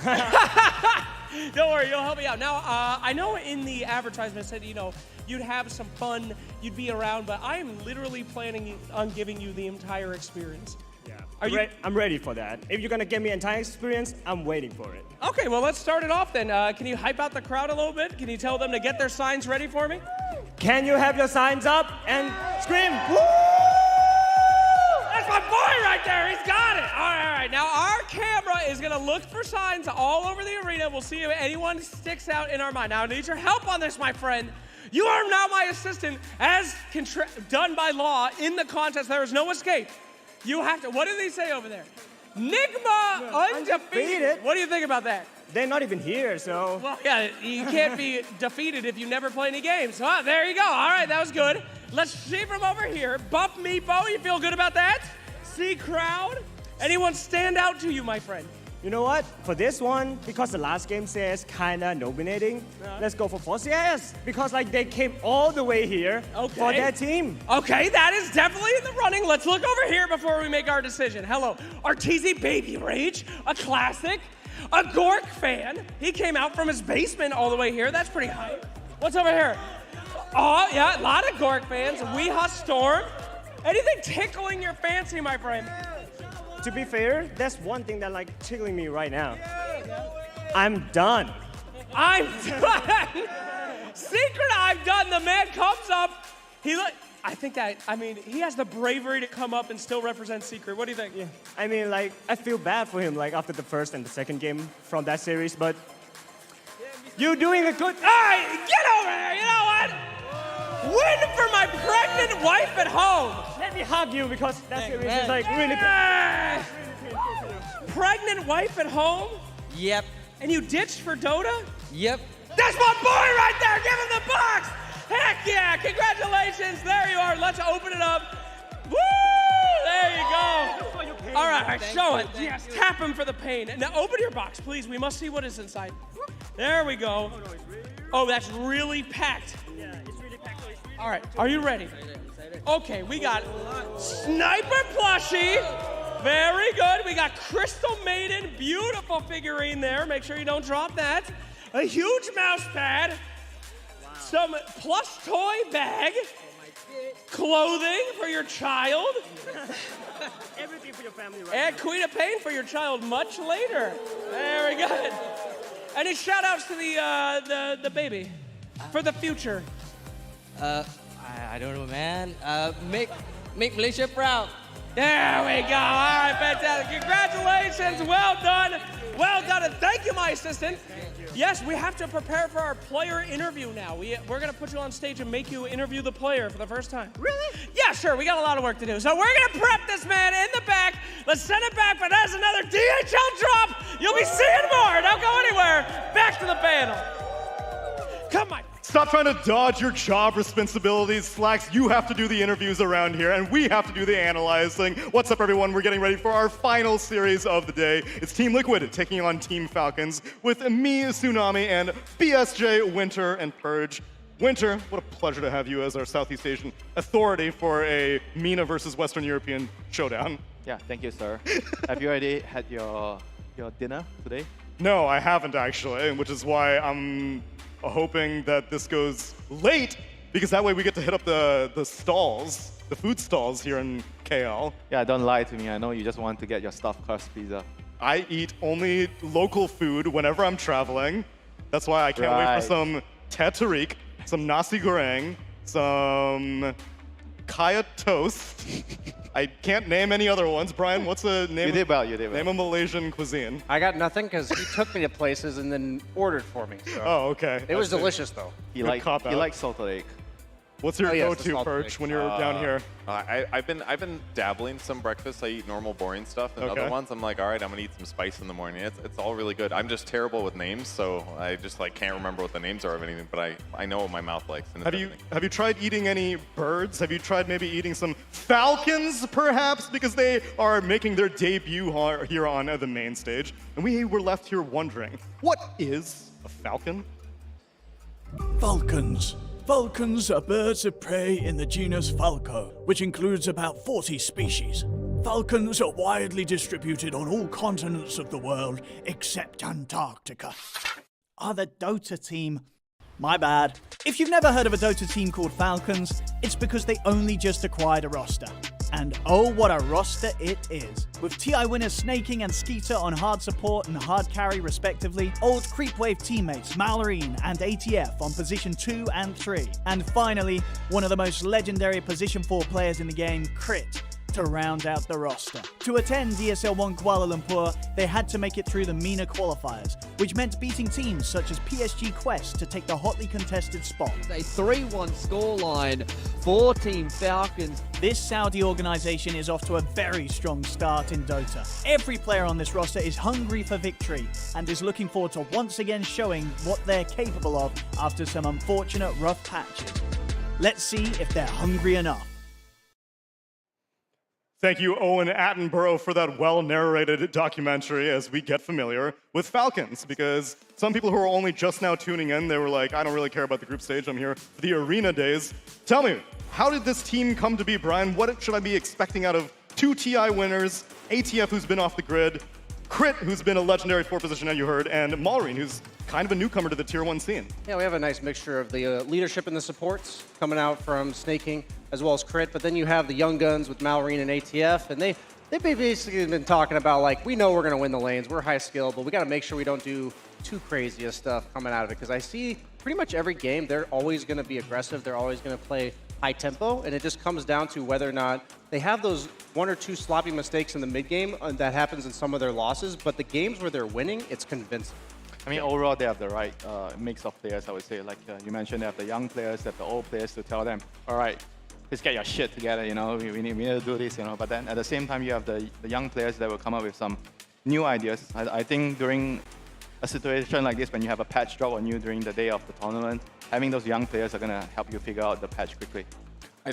Don't worry, you'll help me out. Now, I know in the advertisement said, you'd have some fun, you'd be around, but I am literally planning on giving you the entire experience. Yeah, I'm ready for that. If you're gonna give me an entire experience, I'm waiting for it. Okay, well, let's start it off then. Can you hype out the crowd a little bit? Can you tell them to get their signs ready for me? Can you have your signs up and scream? Woo! That's my boy right there. He's got it. All right. Now, our camera is going to look for signs all over the arena. We'll see if anyone sticks out in our mind. Now, I need your help on this, my friend. You are now my assistant, as done by law in the contest. There is no escape. You have to. What did they say over there? Nigma undefeated. What do you think about that? They're not even here, so. Well, yeah, you can't be defeated if you never play any games. Oh, there you go. All right, that was good. Let's see from over here. Buff Meepo, you feel good about that? See crowd? Anyone stand out to you, my friend? You know what? For this one, because the last game says kinda nominating, let's go for 4CS. Because they came all the way here for their team. Okay, that is definitely in the running. Let's look over here before we make our decision. Hello, Arteezy Baby Rage, a classic. A Gork fan. He came out from his basement all the way here. That's pretty hype. What's over here? Oh, yeah, a lot of Gork fans. Weeha Storm. Anything tickling your fancy, my friend? To be fair, that's one thing that tickling me right now. I'm done. I'm done. Secret I've done. The man comes up. He has the bravery to come up and still represent Secret. What do you think? Yeah. I mean, like, I feel bad for him, like, after the first and the second game from that series, but you're doing a good... All right, get over there. You know what? Win for my pregnant wife at home. Let me hug you because that series is, like, really Pregnant wife at home? Yep. And you ditched for Dota? Yep. That's my boy right there. Give him the box. Heck yeah. Congratulations. There you are. Let's open it up. Woo! There you go. All right, show it. Yes, tap him for the pain. Now open your box, please. We must see what is inside. There we go. Oh, that's really packed. Yeah, it's really packed. All right, are you ready? Okay, we got Sniper plushie. Very good. We got Crystal Maiden, beautiful figurine there. Make sure you don't drop that. A huge mouse pad. Wow. Some plush toy bag. Clothing for your child. Everything for your family right And now. Queen of Pain for your child much later. Very good. Any shout outs to the baby for the future? I don't know, man. Make Malaysia proud. There we go. All right, fantastic. Congratulations. Well done. Well done. And thank you, my assistant. Yes, we have to prepare for our player interview now. We're going to put you on stage and make you interview the player for the first time. Really? Yeah, sure. We got a lot of work to do. So we're going to prep this man in the back. Let's send it back, but that's another DHL drop. You'll be seeing more. Don't go anywhere. Back to the panel. Come on. Stop trying to dodge your job responsibilities, Slacks. You have to do the interviews around here, and we have to do the analyzing. What's up, everyone? We're getting ready for our final series of the day. It's Team Liquid taking on Team Falcons with me, Tsunami, and BSJ, Winter, and Purge. Winter, what a pleasure to have you as our Southeast Asian authority for a MENA versus Western European showdown. Yeah, thank you, sir. Have you already had your dinner today? No, I haven't actually, which is why I'm hoping that this goes late, because that way we get to hit up the stalls, the food stalls here in KL. Yeah, don't lie to me. I know you just want to get your stuffed crust pizza. I eat only local food whenever I'm traveling. That's why I can't wait for some teh-tarik, some nasi goreng, some kaya toast. I can't name any other ones. Brian, what's a name? You did well, you did well. Name of Malaysian cuisine. I got nothing because he took me to places and then ordered for me. So. Oh, okay. It was delicious, though. He likes salted egg. What's your go-to, Perch, when you're down here? I've been dabbling some breakfast. I eat normal, boring stuff, and other ones I'm like, all right, I'm gonna eat some spice in the morning. It's all really good. I'm just terrible with names, so I just like can't remember what the names are of anything. But I know what my mouth likes. And Have you tried eating any birds? Have you tried maybe eating some falcons, perhaps, because they are making their debut here on the main stage, and we were left here wondering, what is a falcon? Falcons. Falcons are birds of prey in the genus Falco, which includes about 40 species. Falcons are widely distributed on all continents of the world except Antarctica. Are the Dota team? My bad. If you've never heard of a Dota team called Falcons, it's because they only just acquired a roster. And oh, what a roster it is. With TI winners Snaking and Skeeter on hard support and hard carry respectively, old Creepwave teammates Malorine and ATF on position 2 and 3, and finally, one of the most legendary position 4 players in the game, Crit, to round out the roster. To attend ESL 1 Kuala Lumpur, they had to make it through the MENA qualifiers, which meant beating teams such as PSG Quest to take the hotly contested spot. A 3-1 scoreline for Team Falcons. This Saudi organization is off to a very strong start in Dota. Every player on this roster is hungry for victory and is looking forward to once again showing what they're capable of after some unfortunate rough patches. Let's see if they're hungry enough. Thank you, Owen Attenborough, for that well-narrated documentary as we get familiar with Falcons, because some people who are only just now tuning in, they were like, I don't really care about the group stage, I'm here for the arena days. Tell me, how did this team come to be, Brian? What should I be expecting out of 2 TI winners, ATF, who's been off the grid, Crit, who's been a legendary 4 position, as you heard, and Malorine, who's kind of a newcomer to the Tier 1 scene? Yeah, we have a nice mixture of the leadership and the supports coming out from Snaking as well as Crit, but then you have the young guns with Malorine and ATF, and they've basically been talking about, like, we know we're going to win the lanes, we're high skill, but we got to make sure we don't do too crazy of stuff coming out of it, because I see pretty much every game, they're always going to be aggressive. They're always going to play high tempo, and it just comes down to whether or not they have those 1 or 2 sloppy mistakes in the mid game that happens in some of their losses. But the games where they're winning, it's convincing. I mean, overall, they have the right mix of players, I would say. Like you mentioned, they have the young players, they have the old players to tell them, all right, let's get your shit together, you know, we need to do this, you know. But then at the same time, you have the young players that will come up with some new ideas. I think during a situation like this, when you have a patch drop on you during the day of the tournament, having those young players are going to help you figure out the patch quickly.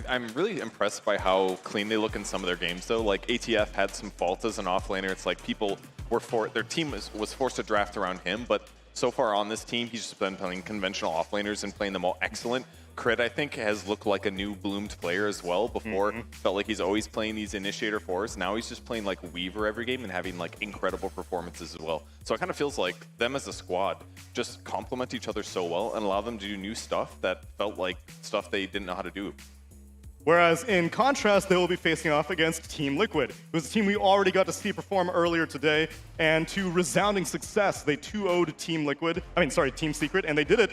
I'm really impressed by how clean they look in some of their games, though. Like, ATF had some faults as an offlaner. It's like people were their team was forced to draft around him, but so far on this team, he's just been playing conventional offlaners and playing them all excellent. Crit, I think, has looked like a new bloomed player as well. Before, felt like he's always playing these initiator fours. Now he's just playing like Weaver every game and having like incredible performances as well. So it kind of feels like them as a squad just complement each other so well and allow them to do new stuff that felt like stuff they didn't know how to do. Whereas in contrast, they will be facing off against Team Liquid, who's a team we already got to see perform earlier today, and to resounding success, they 2-0'd Team Secret, and they did it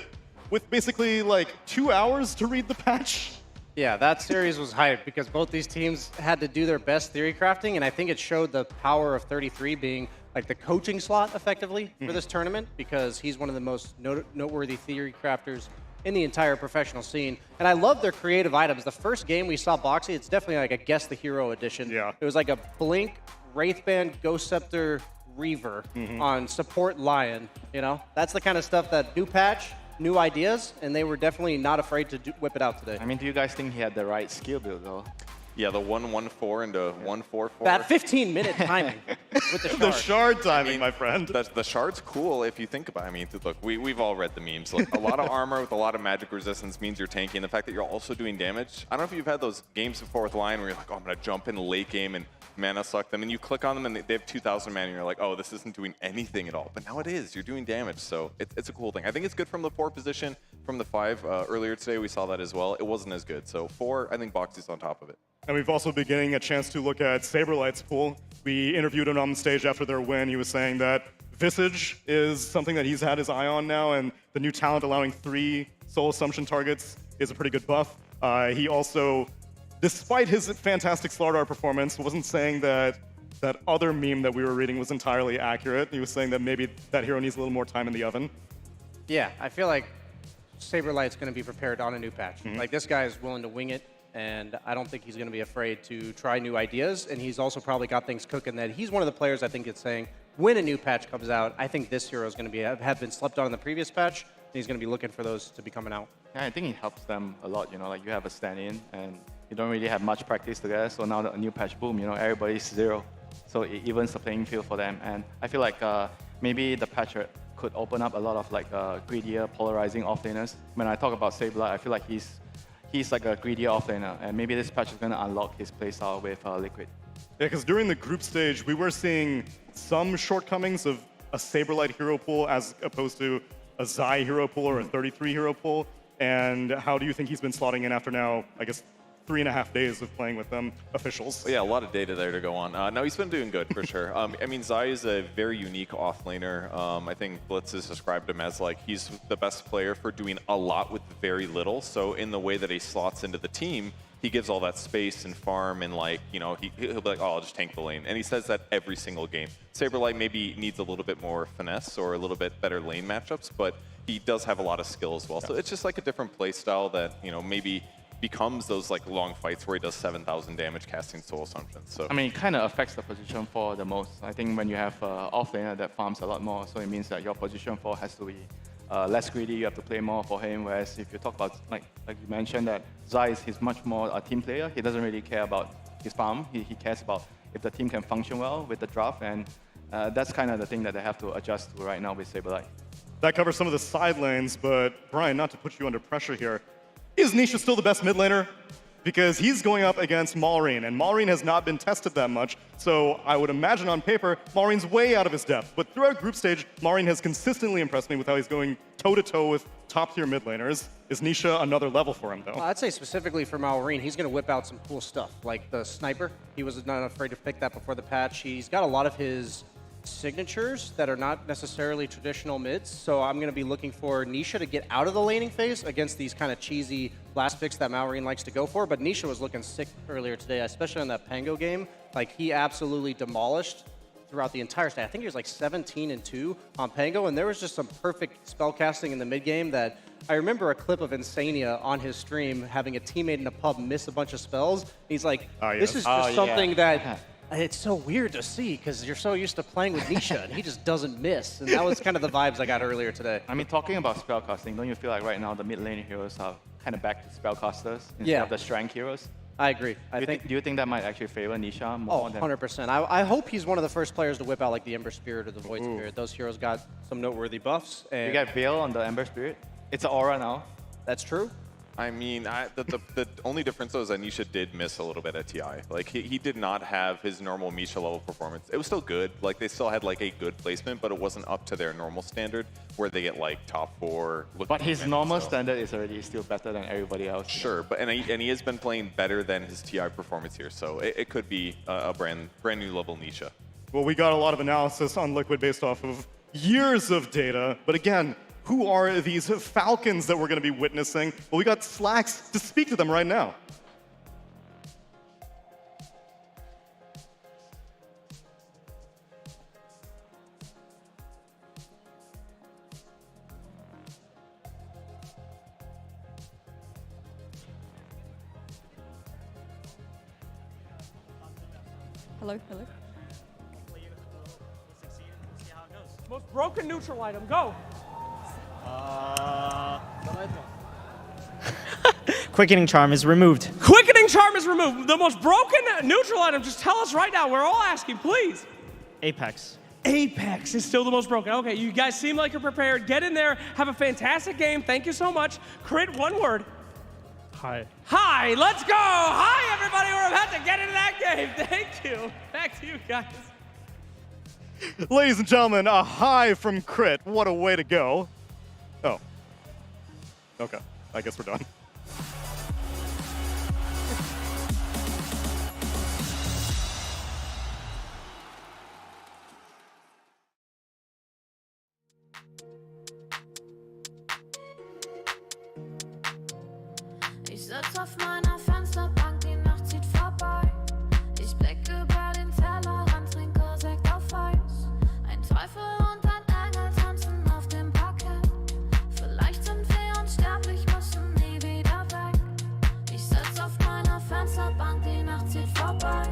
with basically like 2 hours to read the patch. Yeah, that series was hyped because both these teams had to do their best theory crafting, and I think it showed the power of 33 being like the coaching slot effectively for this tournament, because he's one of the most noteworthy theory crafters in the entire professional scene. And I love their creative items. The first game we saw Boxy, it's definitely like a Guess the Hero edition. Yeah. It was like a Blink, Wraithband, Ghost Scepter, Reaver on support Lion, you know? That's the kind of stuff that new patch, new ideas, and they were definitely not afraid to whip it out today. I mean, do you guys think he had the right skill build, though? Yeah, the 1-1-4 into 1-4-4. That 15-minute timing with the shard. The shard timing, my friend. The shard's cool if you think about it. I mean, look, we've all read the memes. Like, a lot of armor with a lot of magic resistance means you're tanky, and the fact that you're also doing damage. I don't know if you've had those games before with Lion where you're like, oh, I'm going to jump in late game and mana suck them, and you click on them and they have 2,000 mana, and you're like, oh, this isn't doing anything at all. But now it is. You're doing damage, so it's a cool thing. I think it's good from the 4 position. From the 5, earlier today we saw that as well. It wasn't as good. So 4, I think Boxy's on top of it. And we've also been getting a chance to look at Saberlight's pool. We interviewed him on the stage after their win. He was saying that Visage is something that he's had his eye on now, and the new talent allowing 3 soul assumption targets is a pretty good buff. He also, despite his fantastic Slardar performance, wasn't saying that that other meme that we were reading was entirely accurate. He was saying that maybe that hero needs a little more time in the oven. Yeah, I feel like Saberlight's going to be prepared on a new patch. Like, this guy is willing to wing it, and I don't think he's going to be afraid to try new ideas. And he's also probably got things cooking that he's one of the players I think it's saying, when a new patch comes out, I think this hero is going to have been slept on in the previous patch, and he's going to be looking for those to be coming out. Yeah, I think it helps them a lot, you know, like you have a stand-in, and you don't really have much practice together, so now the new patch, boom, you know, everybody's 0. So it evens the playing field for them, and I feel like maybe the patch could open up a lot of like greedier, polarizing offlaners. When I talk about Saberlight, I feel like he's like a greedier offlaner, and maybe this patch is going to unlock his playstyle with Liquid. Yeah, because during the group stage, we were seeing some shortcomings of a Saberlight hero pool as opposed to a Zai hero pool or a 33 hero pool. And how do you think he's been slotting in after now, I guess, 3.5 days of playing with them, officials? Yeah, a lot of data there to go on. No, he's been doing good for sure. I mean, Zai is a very unique offlaner. I think Blitz has described him as like he's the best player for doing a lot with very little. So in the way that he slots into the team, he gives all that space and farm, and like, you know, he'll be like, oh, I'll just tank the lane. And he says that every single game. Saberlight maybe needs a little bit more finesse or a little bit better lane matchups, but he does have a lot of skill as well. So it's just like a different play style that, you know, maybe becomes those like long fights where he does 7,000 damage casting soul assumptions. So I mean, it kind of affects the position 4 the most. I think when you have offlaner that farms a lot more, so it means that your position 4 has to be less greedy. You have to play more for him. Whereas if you talk about like you mentioned that Zai is much more a team player. He doesn't really care about his farm. He cares about if the team can function well with the draft, and that's kind of the thing that they have to adjust to right now with Saberlight. That covers some of the side lanes, but Brian, not to put you under pressure here, is Nisha still the best mid laner? Because he's going up against Malrine, and Malrine has not been tested that much, so I would imagine on paper, Malrine's way out of his depth. But throughout group stage, Malrine has consistently impressed me with how he's going toe-to-toe with top-tier mid laners. Is Nisha another level for him, though? Well, I'd say specifically for Malrine, he's going to whip out some cool stuff, like the sniper. He was not afraid to pick that before the patch. He's got a lot of his signatures that are not necessarily traditional mids. So I'm going to be looking for Nisha to get out of the laning phase against these kind of cheesy blast picks that Malrine likes to go for. But Nisha was looking sick earlier today, especially on that Pango game. Like, he absolutely demolished throughout the entire state. I think he was like 17-2 on Pango, and there was just some perfect spell casting in the mid game that I remember a clip of Insania on his stream having a teammate in a pub miss a bunch of spells. He's like, this is just something that it's so weird to see because you're so used to playing with Nisha and he just doesn't miss. And that was kind of the vibes I got earlier today. I mean, talking about spellcasting, don't you feel like right now the mid lane heroes are kind of back to spellcasters instead of the strength heroes? I agree. Do you think that might actually favor Nisha more? 100%. I hope he's one of the first players to whip out like the Ember Spirit or the Void Spirit. Those heroes got some noteworthy buffs. And you got Veil on the Ember Spirit. It's an aura now. That's true. I mean, the only difference though is that Nisha did miss a little bit at TI. Like, he did not have his normal Misha level performance. It was still good. Like, they still had like a good placement, but it wasn't up to their normal standard where they get like top 4. But his normal standard is already still better than everybody else. Sure, but and he has been playing better than his TI performance here, so it could be a brand new level Nisha. Well, we got a lot of analysis on Liquid based off of years of data, but again, who are these Falcons that we're going to be witnessing? Well, we got Slacks to speak to them right now. Hello, hello. Most broken neutral item, go. Quickening Charm is removed. Quickening Charm is removed. The most broken neutral item, just tell us right now. We're all asking, please. Apex. Apex is still the most broken. Okay, you guys seem like you're prepared. Get in there. Have a fantastic game. Thank you so much. Crit, one word. Hi. Hi, let's go. Hi, everybody. We're about to get into that game. Thank you. Back to you guys. Ladies and gentlemen, a hi from Crit. What a way to go. Oh. Okay. I guess we're done. Ich sitz auf meiner Fensterbank, die Nacht zieht vorbei. Ich blick über den Tellerrand, trinke Sekt auf Eis. Ein Teufel und ein Engel tanzen auf dem Parkett. Vielleicht sind wir unsterblich, müssen nie wieder weg. Ich sitz auf meiner Fensterbank, die Nacht zieht vorbei.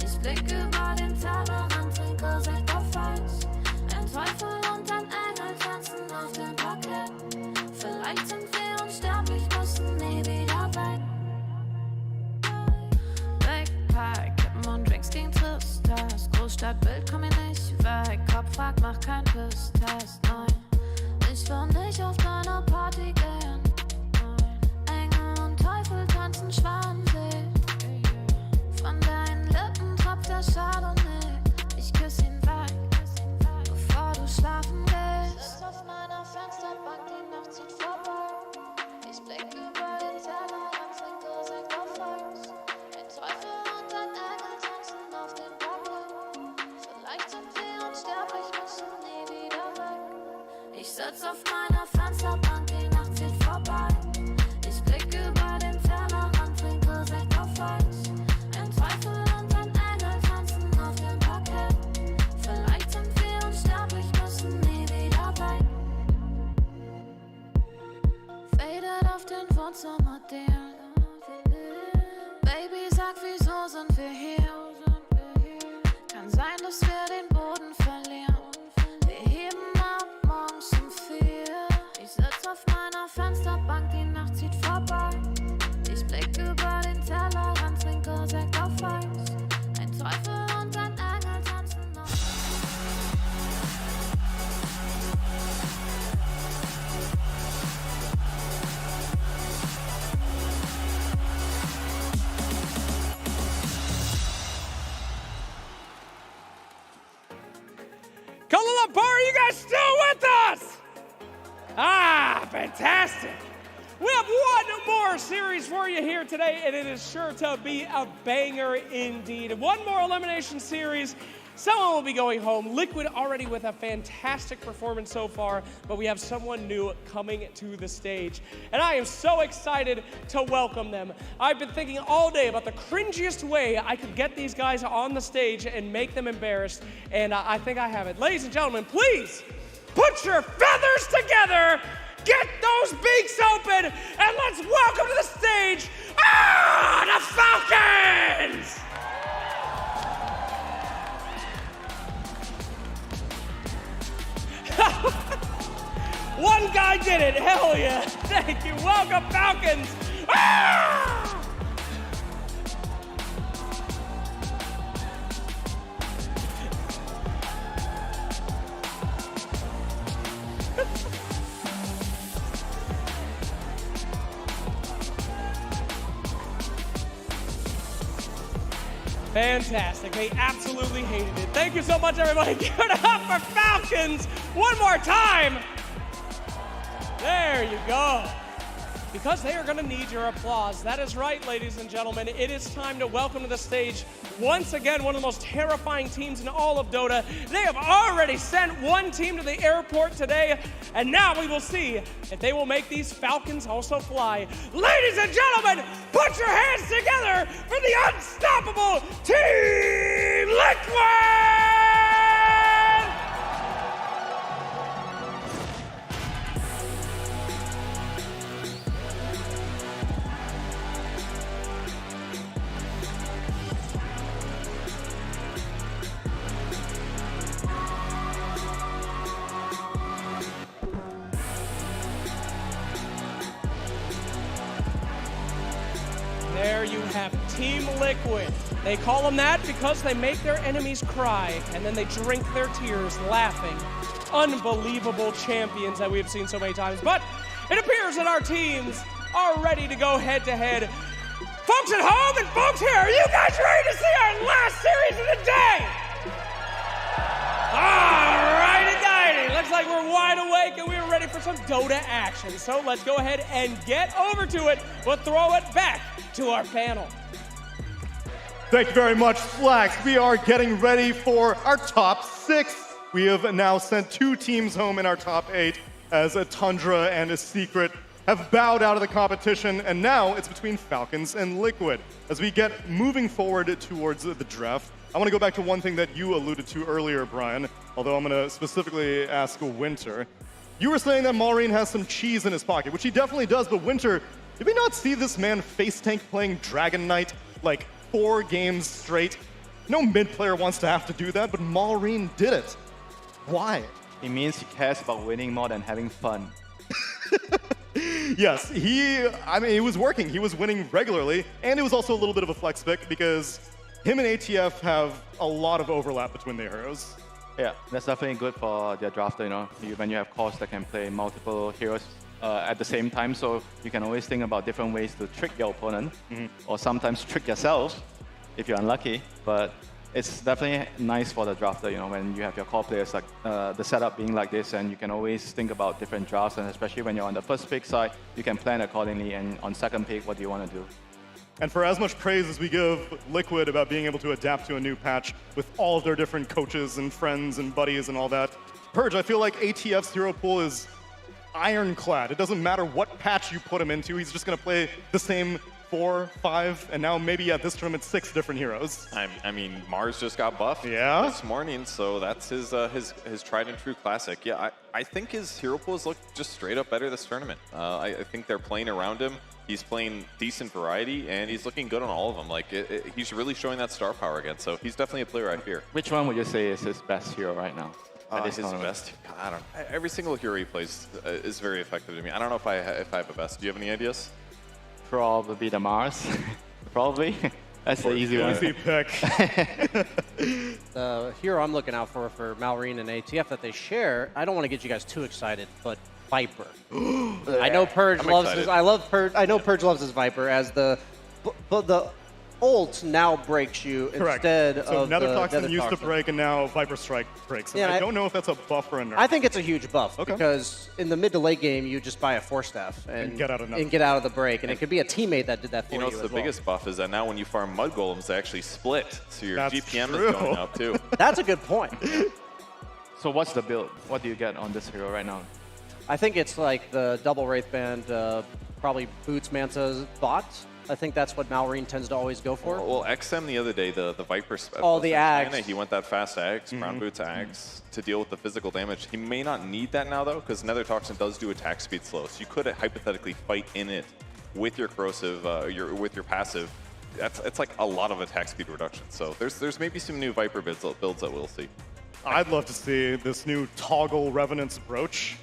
Ich blick über den Tellerrand, trinke Sekt auf Eis. Ein Teufel und ein Engel tanzen auf dem Parkett. Vielleicht sind wir unsterblich, müssen nie wieder weg. Backpack, Kippen und Drinks gegen Tristess. Großstadtbild, komm mir nicht weg. Kopf fragt, mach kein Pisstest, nein. Ich will nicht auf deine Party gehen, nein. Engel und Teufel tanzen Schwanensee. Von deinen Lippen tropft der Chardonnay. Ich küss ihn weg, bevor du schlafen gehst. Ich sitz auf meiner Fensterbank, die Nacht zieht vorbei. Ich blick über den Tellerrand, trinke Sekt auf Eis. Ein Teufel und ein Engel tanzen auf dem Parkett. Vielleicht sind wir unsterblich, müssen nie wieder weg. Ich sitz auf meiner Fensterbank, die Nacht zieht vorbei. Ich blick über den Tellerrand, trinke Sekt auf Eis. Ein Teufel und ein Engel tanzen auf dem Parkett. Vielleicht sind wir unsterblich, müssen nie wieder weg. Faded auf den Wohnzimmerdeal. Baby, sag, wieso sind wir hier? Kann sein, dass wir den Boden verlieren. Wir heben ab morgens um 4. Ich sitz auf meiner Fensterbank, die Nacht zieht vorbei. Ich blick über den Tellerrand, trinke Sekt auf Eis. Ein Teufel und ein Engel tanzen auf. Kuala Lumpur, are you guys still with us? Ah, fantastic. We have one more series for you here today, and it is sure to be a banger indeed. One more elimination series, Someone will be going home. Liquid already with a fantastic performance so far, but we have someone new coming to the stage. And I am so excited to welcome them. I've been thinking all day about the cringiest way I could get these guys on the stage and make them embarrassed, and I think I have it. Ladies and gentlemen, please put your feathers together, get those beaks open, and let's welcome to the stage, the Falcons! One guy did it, hell yeah. Thank you, welcome Falcons. Fantastic, they absolutely hated it. Thank you so much, everybody. Give it up for Falcons one more time. There you go. Because they are going to need your applause. That is right, ladies and gentlemen. It is time to welcome to the stage, once again, one of the most terrifying teams in all of Dota. They have already sent one team to the airport today, and now we will see if they will make these Falcons also fly. Ladies and gentlemen, put your hands together for the unstoppable Team Liquid! There you have it, Team Liquid. They call them that because they make their enemies cry, and then they drink their tears laughing. Unbelievable champions that we have seen so many times. But it appears that our teams are ready to go head-to-head. Folks at home and folks here, are you guys ready to see our last series of the day? Alrighty-dighty. Looks like we're wide awake and we're ready for some Dota action. So let's go ahead and get over to it. We'll throw it back to our panel. Thank you very much, Flax. We are getting ready for our top 6. We have now sent 2 teams home in our top 8 as a Tundra and a Secret have bowed out of the competition, and now it's between Falcons and Liquid. As we get moving forward towards the draft, I want to go back to one thing that you alluded to earlier, Brian, although I'm going to specifically ask Winter. You were saying that Maureen has some cheese in his pocket, which he definitely does, but Winter, did we not see this man face tank playing Dragon Knight like 4 games straight? No mid player wants to have to do that, but Maureen did it. Why? It means he cares about winning more than having fun. Yes, it was working. He was winning regularly, and it was also a little bit of a flex pick because him and ATF have a lot of overlap between their heroes. Yeah, that's definitely good for their drafter, when you have cores that can play multiple heroes at the same time, so you can always think about different ways to trick your opponent, or sometimes trick yourself if you're unlucky, but it's definitely nice for the drafter, when you have your core players like the setup being like this, and you can always think about different drafts, and especially when you're on the first pick side, you can plan accordingly, and on second pick, what do you want to do? And for as much praise as we give Liquid about being able to adapt to a new patch with all of their different coaches and friends and buddies and all that, Purge, I feel like ATF's hero pool is ironclad. It doesn't matter what patch you put him into, he's just going to play the same 4, 5, and now maybe at this tournament 6 different heroes. I mean, Mars just got buffed this morning, so that's his tried and true classic. Yeah, I think his hero pools look just straight up better this tournament. I think they're playing around him. He's playing decent variety, and he's looking good on all of them. Like, he's really showing that star power again, so he's definitely a player I fear. Which one would you say is his best hero right now? His best? God, I don't know. Every single hero he plays is very effective to me. I don't know if I have a best. Do you have any ideas? Probably the Mars. Probably. That's the easy one. Easy pick. The hero I'm looking out for Malrine and ATF that they share, I don't want to get you guys too excited, but Viper. I know Purge loves his. I know Purge loves his Viper as the ult now breaks you Correct. instead So of Nether the Toxin Nether used to Toxin. break, and now Viper Strike breaks. And Yeah, I don't know if that's a buff or a nerf. I think it's a huge buff because in the mid to late game, you just buy a Force Staff and get out of nothing. get out of the break, and it could be a teammate that did that for you. You know what's the as well. biggest buff is that now when you farm Mud Golems, they actually split, so your That's GPM true. is going up too. That's a good point. So what's the build? What do you get on this hero right now? I think it's like the double Wraith Band, probably Boots Manta's bot. I think that's what Malrine tends to always go for. Well, XM the other day, the Viper Oh, the Axe. he went that fast Axe, Brown Boots Axe, to deal with the physical damage. He may not need that now, though, because Nether Toxin does do attack speed slow. So you could hypothetically fight in it with your corrosive, with your passive. It's like a lot of attack speed reduction. So there's maybe some new Viper builds that we'll see. I'd love to see this new Toggle Revenant's Brooch.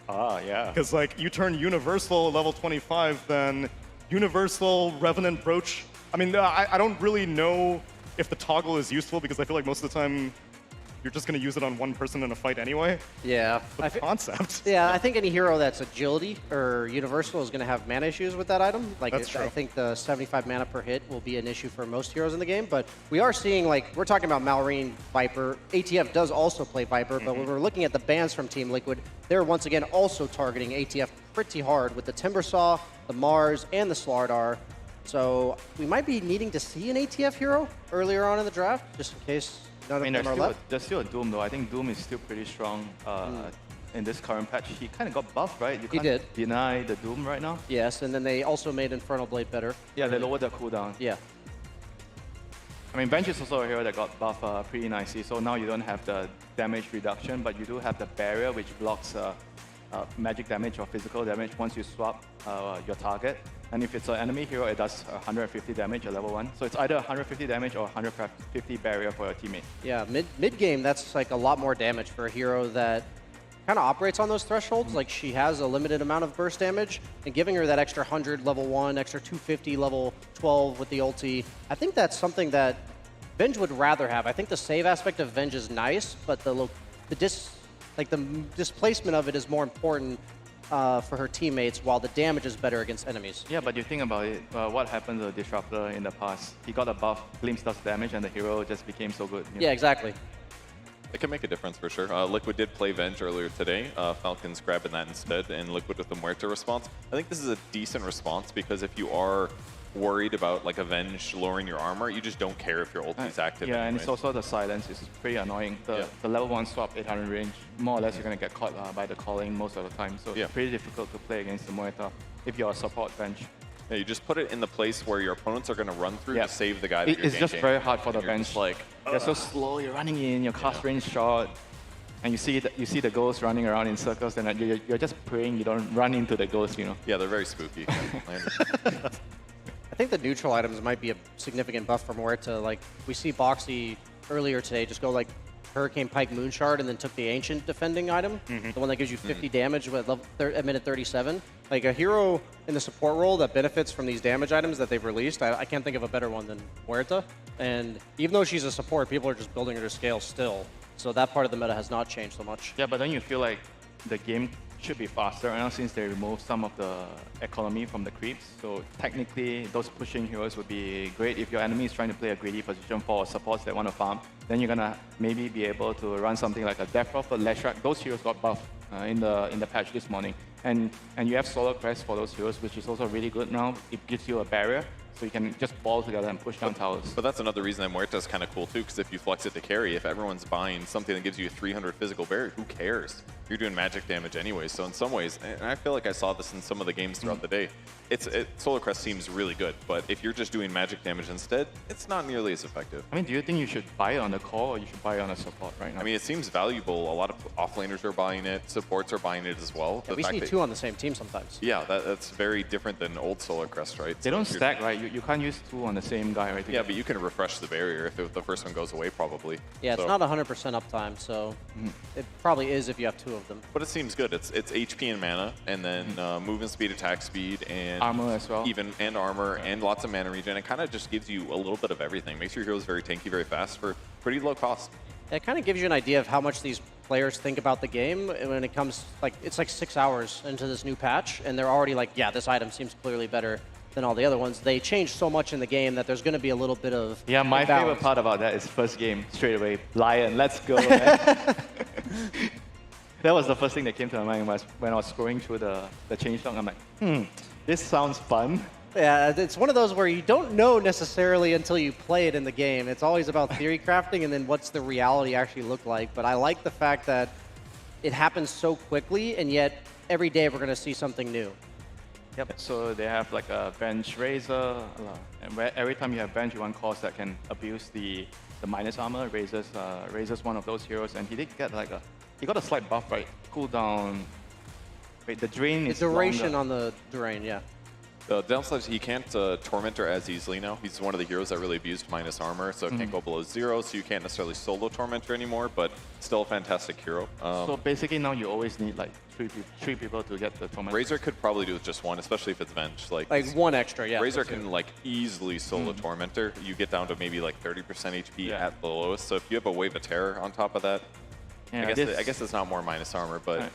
Ah, yeah. Because like you turn Universal level 25, then Universal Revenant Brooch. I mean, I don't really know if the toggle is useful because I feel like most of the time you're just going to use it on one person in a fight anyway. Yeah. But the concept. Yeah, I think any hero that's agility or universal is going to have mana issues with that item. Like, That's true. I think the 75 mana per hit will be an issue for most heroes in the game. But we are seeing, like, we're talking about Malrine, Viper. ATF does also play Viper, but when we're looking at the bans from Team Liquid, they're once again also targeting ATF pretty hard with the Timbersaw, the Mars, and the Slardar. So we might be needing to see an ATF hero earlier on in the draft, just in case none of them are left. There's still a Doom, though. I think Doom is still pretty strong in this current patch. He kind of got buffed, right? You He can't did. deny the Doom right now. Yes, and then they also made Infernal Blade better. Yeah, they lowered the cooldown. Yeah. I mean, Bench is also a hero that got buffed pretty nicely, so now you don't have the damage reduction, but you do have the barrier, which blocks magic damage or physical damage once you swap your target. And if it's an enemy hero, it does 150 damage at level 1. So it's either 150 damage or 150 barrier for your teammate. Yeah, mid game, that's like a lot more damage for a hero that kind of operates on those thresholds. Like, she has a limited amount of burst damage, and giving her that extra 100 level 1, extra 250 level 12 with the ulti, I think that's something that Venge would rather have. I think the save aspect of Venge is nice, but the displacement of it is more important for her teammates, while the damage is better against enemies. Yeah, but you think about it, what happened to Disruptor in the past? He got a buff, Glimpse does damage, and the hero just became so good. Yeah, exactly. It can make a difference for sure. Liquid did play Venge earlier today. Falcons grabbing that instead, and Liquid with the Muerta response. I think this is a decent response because if you are worried about like Avenge lowering your armor, you just don't care if your ulti is active. Yeah, and anyway. it's also the silence. It's pretty annoying. The level 1 swap 800 range, more or less you're going to get caught by the calling most of the time. So it's pretty difficult to play against the Muerta if you're a support bench. Yeah, you just put it in the place where your opponents are going to run through to save the guy that you're It's just ganking. very hard for the And you're bench. just like, you're so slow, you're running in, your cast range short, and you see the ghosts running around in circles, and you're just praying you don't run into the ghosts, you know. Yeah, they're very spooky. I think the neutral items might be a significant buff for Muerta. Like, we see Boxy earlier today just go like Hurricane Pike Moonshard and then took the Ancient defending item, the one that gives you 50 damage at minute 37. Like, a hero in the support role that benefits from these damage items that they've released, I can't think of a better one than Muerta. And even though she's a support, people are just building her to scale still. So that part of the meta has not changed so much. Yeah, but then you feel like the game should be faster right now since they removed some of the economy from the creeps. So technically, those pushing heroes would be great. If your enemy is trying to play a greedy position for supports that want to farm, then you're gonna maybe be able to run something like a Death Prophet, Leshrac. Those heroes got buffed in the patch this morning. And you have Solar Crest for those heroes, which is also really good now. It gives you a barrier, so you can just ball together and push down towers. But that's another reason that Muerta is kind of cool too, because if you flex it to carry, if everyone's buying something that gives you a 300 physical barrier, who cares? You're doing magic damage anyway. So in some ways, and I feel like I saw this in some of the games throughout the day, Solar Crest seems really good, but if you're just doing magic damage instead, it's not nearly as effective. I mean, do you think you should buy it on the core or you should buy it on a support right now? I mean, it seems valuable. A lot of offlaners are buying it, supports are buying it as well. Yeah, we see two on the same team sometimes. Yeah, that's very different than old Solar Crest, right? They don't stack, right? You can't use two on the same guy, right? Yeah, but you can refresh the barrier if the first one goes away, probably. Yeah, it's So- not 100% uptime, so it probably is if you have two of them. But it seems good. It's HP and mana, and then movement speed, attack speed, and armor as well. And armor, and lots of mana regen. It kind of just gives you a little bit of everything. Makes your heroes very tanky, very fast for pretty low cost. It kind of gives you an idea of how much these players think about the game when it comes, like, it's like 6 hours into this new patch, and they're already like, yeah, this item seems clearly better than all the other ones. They changed so much in the game that there's going to be a little bit of Yeah, my imbalance. favorite part about that is first game, straight away, Lion, let's go, man. That was the first thing that came to my mind when I was scrolling through the changelog. I'm like, this sounds fun. Yeah, it's one of those where you don't know necessarily until you play it in the game. It's always about theory crafting and then what's the reality actually look like. But I like the fact that it happens so quickly, and yet every day we're going to see something new. Yep, so they have like a bench Razor, and where every time you have bench, you want cores that can abuse the minus armor. Razor's one of those heroes, and he did get like he got a slight buff, right? Cooldown. Wait, the drain is The duration longer. on the drain, yeah. The downside is he can't Tormentor as easily now. He's one of the heroes that really abused minus armor, so it can't go below 0, so you can't necessarily solo Tormentor anymore, but still a fantastic hero. So basically now you always need like three people to get the Tormentor. Razor could probably do with just one, especially if it's Venge. Like one extra, yeah. Razor can like easily solo Tormentor. You get down to maybe like 30% HP at the lowest, so if you have a Wave of Terror on top of that, Yeah, I guess it's not more minus armor, but you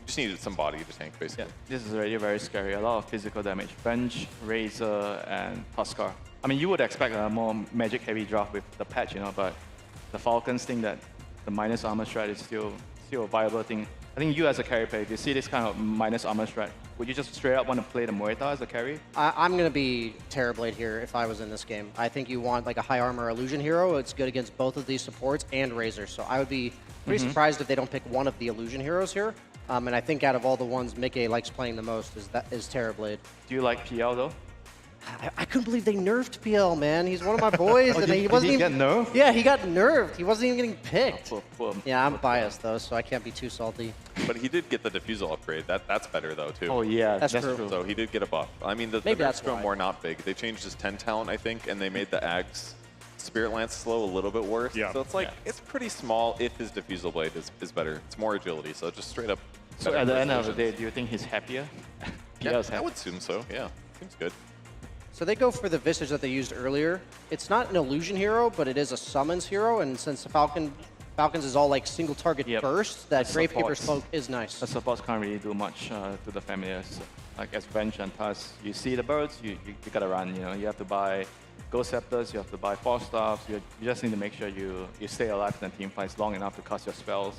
just needed some body to tank, basically. Yeah, this is already very scary. A lot of physical damage. Bench, Razor, and Huskar. I mean, you would expect a more magic heavy draft with the patch, you know, but the Falcons think that the minus armor strat is still a viable thing. I think you as a carry player, if you see this kind of minus armor strat, would you just straight up want to play the Moeta as a carry? I'm going to be Terrorblade here if I was in this game. I think you want like a high armor illusion hero. It's good against both of these supports and Razor. So I would be pretty surprised if they don't pick one of the illusion heroes here. And I think out of all the ones Mickey likes playing the most is Terrorblade. Do you like PL though? I couldn't believe they nerfed PL, man. He's one of my boys. and he wasn't did he even, get nerfed? Yeah, he got nerfed. He wasn't even getting picked. Poor. Yeah, I'm biased though, so I can't be too salty. But he did get the Diffusal upgrade. That's better though too. Oh yeah, that's true. So he did get a buff. I mean, the that's nerfs why. were not big. They changed his 10 talent, I think, and they made the Ags Spirit Lance slow a little bit worse. Yeah. So it's like it's pretty small if his Diffusal Blade is better. It's more agility, so just straight up. So better at the end of the resolutions. day, do you think he's happier? Yeah, PL's I happier. would assume so. Yeah, seems good. So they go for the Visage that they used earlier. It's not an illusion hero, but it is a summons hero, and since Falcons is all like single target burst, that Gravekeeper's Cloak is nice. The supports can't really do much to the familiars. Like as Venge and Tusk, you see the birds, you gotta run. You know, you have to buy Ghost Scepters, you have to buy Force Staffs. You just need to make sure you stay alive in the team fights long enough to cast your spells.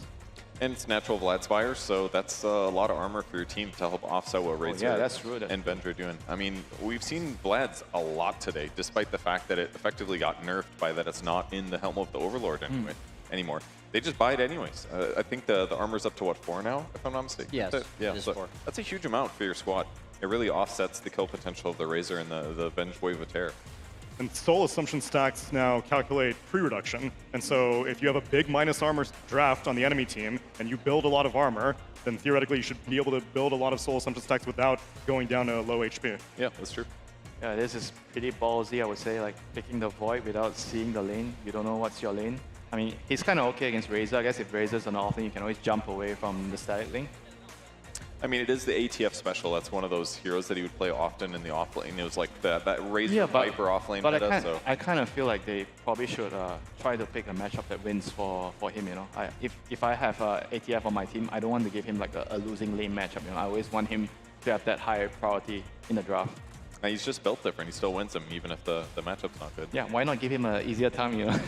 And it's natural Vladspire, so that's a lot of armor for your team to help offset what Razor that's true, and Venge are doing. I mean, we've seen Vlad's a lot today, despite the fact that it effectively got nerfed by that it's not in the Helm of the Overlord anymore. They just buy it anyways. I think the armor's up to, what, 4 now, if I'm not mistaken? Yes, yeah, it is so 4. that's a huge amount for your squad. It really offsets the kill potential of the Razor and the Venge Wave of Terror. And Soul Assumption stacks now calculate pre-reduction. And so if you have a big minus armor draft on the enemy team and you build a lot of armor, then theoretically you should be able to build a lot of Soul Assumption stacks without going down to low HP. Yeah, that's true. Yeah, this is pretty ballsy, I would say, like picking the Void without seeing the lane. You don't know what's your lane. I mean, he's kind of okay against Razor. I guess if Razor's an off lane, you can always jump away from the static lane. I mean, it is the ATF special. That's one of those heroes that he would play often in the off lane. It was like that Razor Viper off lane meta. So I kind of feel like they probably should try to pick a matchup that wins for him. You know, if I have ATF on my team, I don't want to give him like a losing lane matchup. You know, I always want him to have that higher priority in the draft. and he's just built different. He still wins them, even if the matchup's not good. Yeah, why not give him an easier time? You know.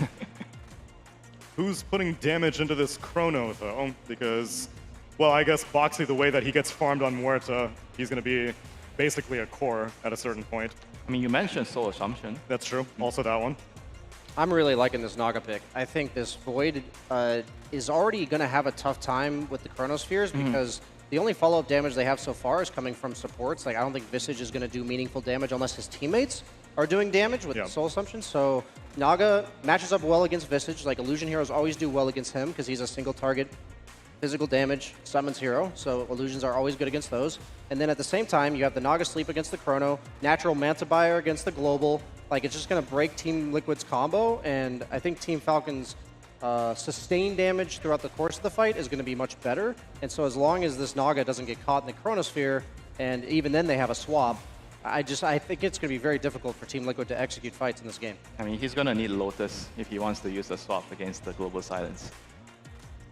Who's putting damage into this Chrono, though? Because, well, I guess Boxy, the way that he gets farmed on Muerta, he's going to be basically a core at a certain point. I mean, you mentioned Soul Assumption. That's true. Also that one. I'm really liking this Naga pick. I think this Void is already going to have a tough time with the Chronospheres because the only follow-up damage they have so far is coming from supports. Like, I don't think Visage is going to do meaningful damage unless his teammates are doing damage with Soul Assumption. So Naga matches up well against Visage. Like, Illusion Heroes always do well against him because he's a single target physical damage summons hero. So Illusions are always good against those. And then at the same time, you have the Naga Sleep against the Chrono, Natural Manta Buyer against the Global. Like, it's just going to break Team Liquid's combo. And I think Team Falcon's sustained damage throughout the course of the fight is going to be much better. And so as long as this Naga doesn't get caught in the Chronosphere, and even then they have a swap, I think it's going to be very difficult for Team Liquid to execute fights in this game. I mean, he's going to need Lotus if he wants to use the swap against the Global Silence.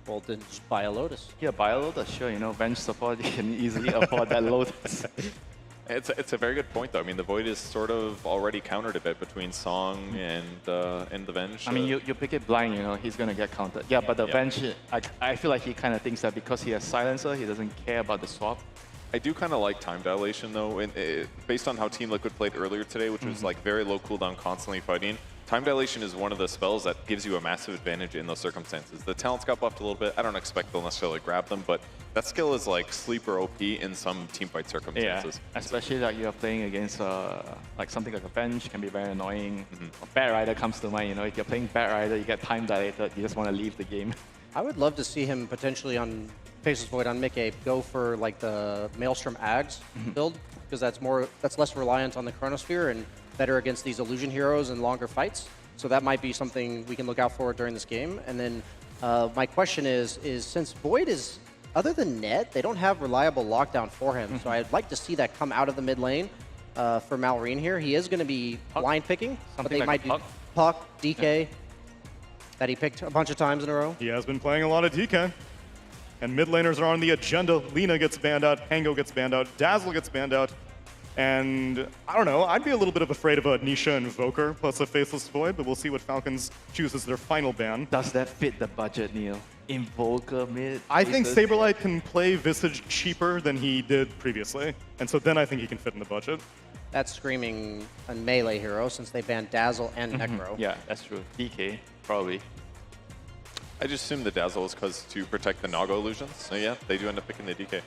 Well, then just buy a Lotus. Yeah, buy a Lotus, sure. You know, bench support, you can easily afford that Lotus. It's a very good point, though. I mean, the Void is sort of already countered a bit between Song and the Venge. I mean, you pick it blind, you know, he's going to get countered. Yeah, but the Venge, I feel like he kind of thinks that because he has Silencer, he doesn't care about the swap. I do kind of like Time Dilation, though, based on how Team Liquid played earlier today, which was like very low cooldown, constantly fighting. Time Dilation is one of the spells that gives you a massive advantage in those circumstances. The talents got buffed a little bit. I don't expect they'll necessarily grab them, but that skill is like sleeper OP in some teamfight circumstances. Yeah, especially like you're playing against like something like a Venge can be very annoying. Bat Rider comes to mind, you know, if you're playing Bat Rider, you get Time Dilated, you just want to leave the game. I would love to see him potentially on Faceless Void on Mickey go for like the Maelstrom Ags build, because that's less reliant on the Chronosphere and better against these illusion heroes and longer fights. So that might be something we can look out for during this game. And then my question is since Void is, other than Ned, they don't have reliable lockdown for him. So I'd like to see that come out of the mid lane for Malrine here. He is going to be line picking, but they might do Puck, DK, that he picked a bunch of times in a row. He has been playing a lot of DK. And mid laners are on the agenda. Lina gets banned out, Hango gets banned out, Dazzle gets banned out. And I don't know, I'd be a little bit afraid of a Nisha Invoker plus a Faceless Void, but we'll see what Falcons choose as their final ban. Does that fit the budget, Neil? Invoker mid? I think Saberlight can play Visage cheaper than he did previously, and so then I think he can fit in the budget. That's screaming a melee hero since they banned Dazzle and Necro. Yeah, that's true. DK, probably. I just assume the Dazzle is because to protect the Naga illusions. So yeah, they do end up picking the DK.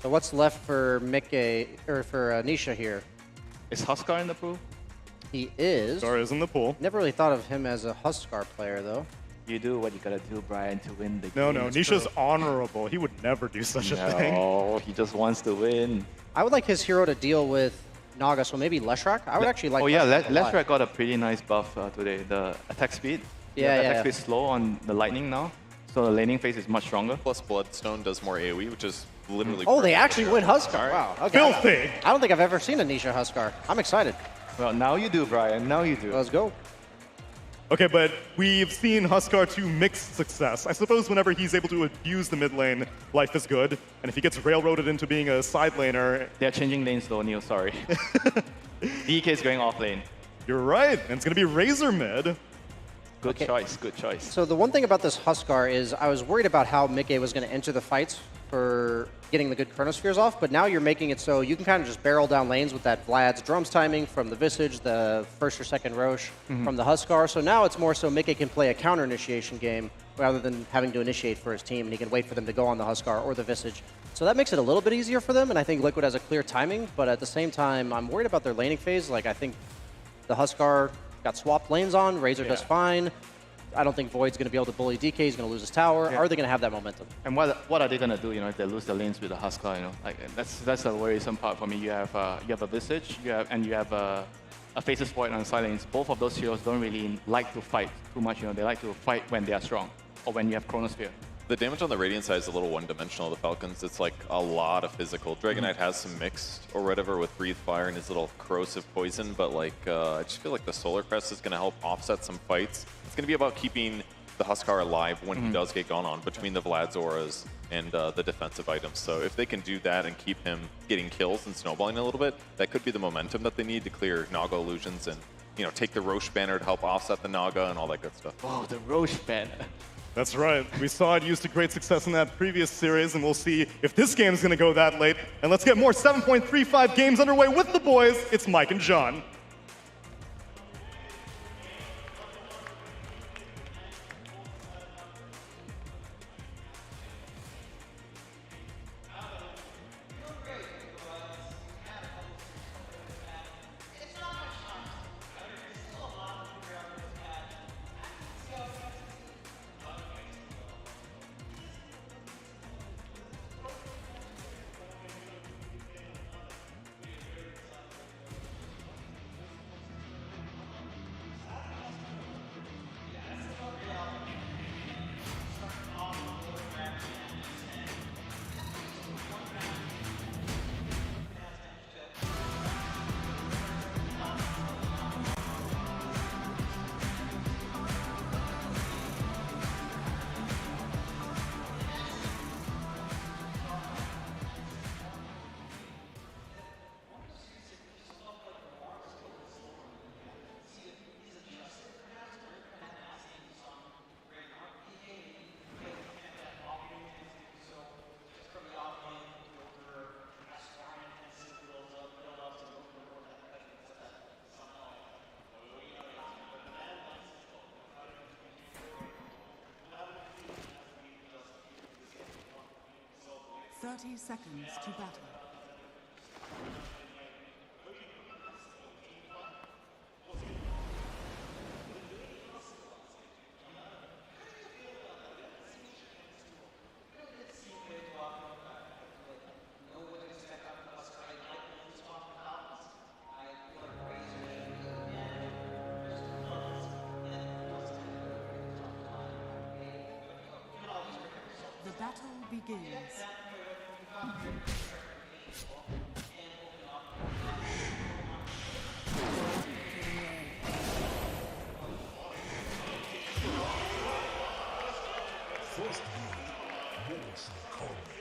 So what's left for Mickey, or for Nisha here? Is Huskar in the pool? He is. Huskar is in the pool. Never really thought of him as a Huskar player, though. You do what you gotta do, Brian, to win the game. No, It's Nisha's true. honorable. He would never do such a thing. No, he just wants to win. I would like his hero to deal with Naga, so maybe Leshrac. I would actually like. Oh yeah, Leshrac a lot. Leshrac got a pretty nice buff today. The attack speed. Yeah, attack speed is slow on the lightning now, so the laning phase is much stronger. Plus Bloodstone does more AoE, which is literally. Oh, they actually win Huskar. Right. Wow. Okay. Filthy. I don't think I've ever seen a Nisha Huskar. I'm excited. Well, now you do, Brian. Now you do. Let's go. Okay, but we've seen Huskar to mixed success. I suppose whenever he's able to abuse the mid lane, life is good. And if he gets railroaded into being a side laner... They're changing lanes though, Neil, sorry. DK is going off lane. You're right, and it's going to be Razor mid. Good choice, good choice. So the one thing about this Huskar is I was worried about how Mickey was going to enter the fights for getting the good Chronospheres off, but now you're making it so you can kind of just barrel down lanes with that Vlad's drums timing from the Visage, the first or second Roche from the Huskar. So now it's more so Mickey can play a counter initiation game rather than having to initiate for his team, and he can wait for them to go on the Huskar or the Visage. So that makes it a little bit easier for them, and I think Liquid has a clear timing, but at the same time, I'm worried about their laning phase. Like, I think the Huskar got swapped lanes on, Razor does fine. I don't think Void's going to be able to bully DK. He's going to lose his tower. Are they going to have that momentum? And what are they going to do? You know, if they lose the lanes with the Huskar, you know, like that's a worrisome part for me. You have a Visage, you have a Faceless Void on side lanes. Both of those heroes don't really like to fight too much. You know, they like to fight when they are strong or when you have Chronosphere. The damage on the Radiant side is a little one-dimensional. The Falcons, it's like a lot of physical. Dragon Knight has some mixed or whatever with Breathe Fire and his little corrosive poison, but like I just feel like the Solar Crest is going to help offset some fights. It's going to be about keeping the Huskar alive when he does get gone on between the Vlad's auras and the defensive items. So if they can do that and keep him getting kills and snowballing a little bit, that could be the momentum that they need to clear Naga illusions and, you know, take the Roche banner to help offset the Naga and all that good stuff. Oh, the Roche banner. That's right. We saw it used to great success in that previous series, and we'll see if this game is going to go that late. And let's get more 7.35 games underway with the boys. It's Mike and John. 30 seconds to battle. The battle begins. First blood, Morrison Kuala.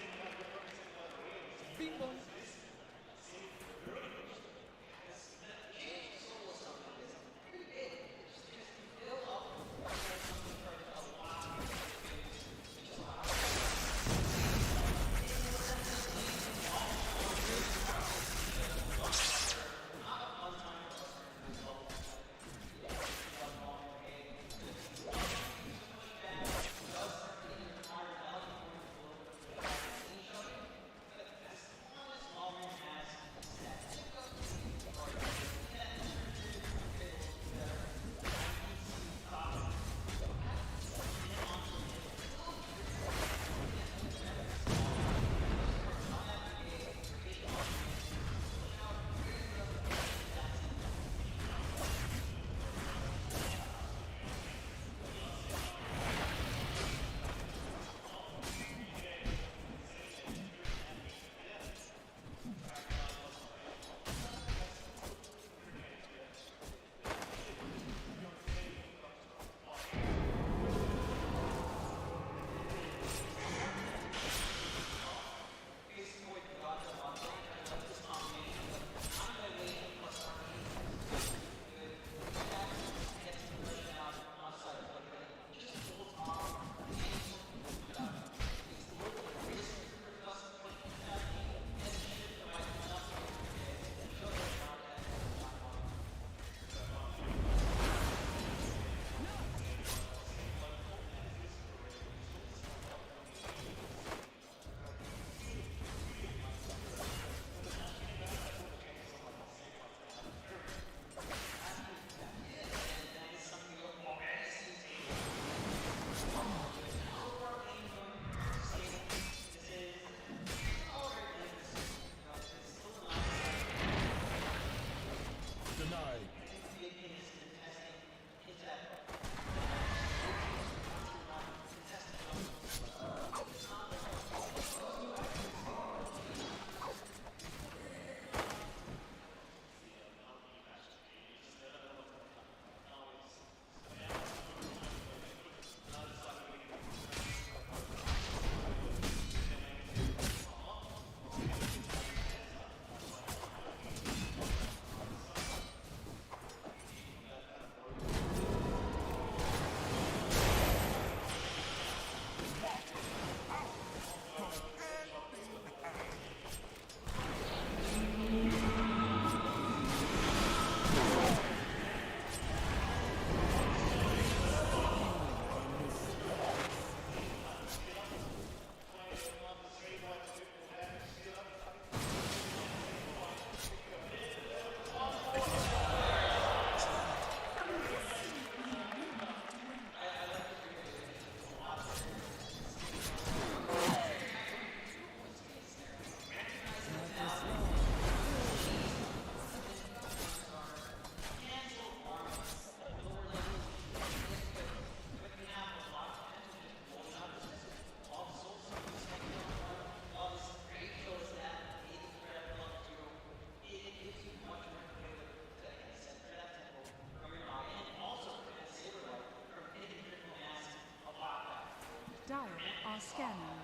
Dire are scanning.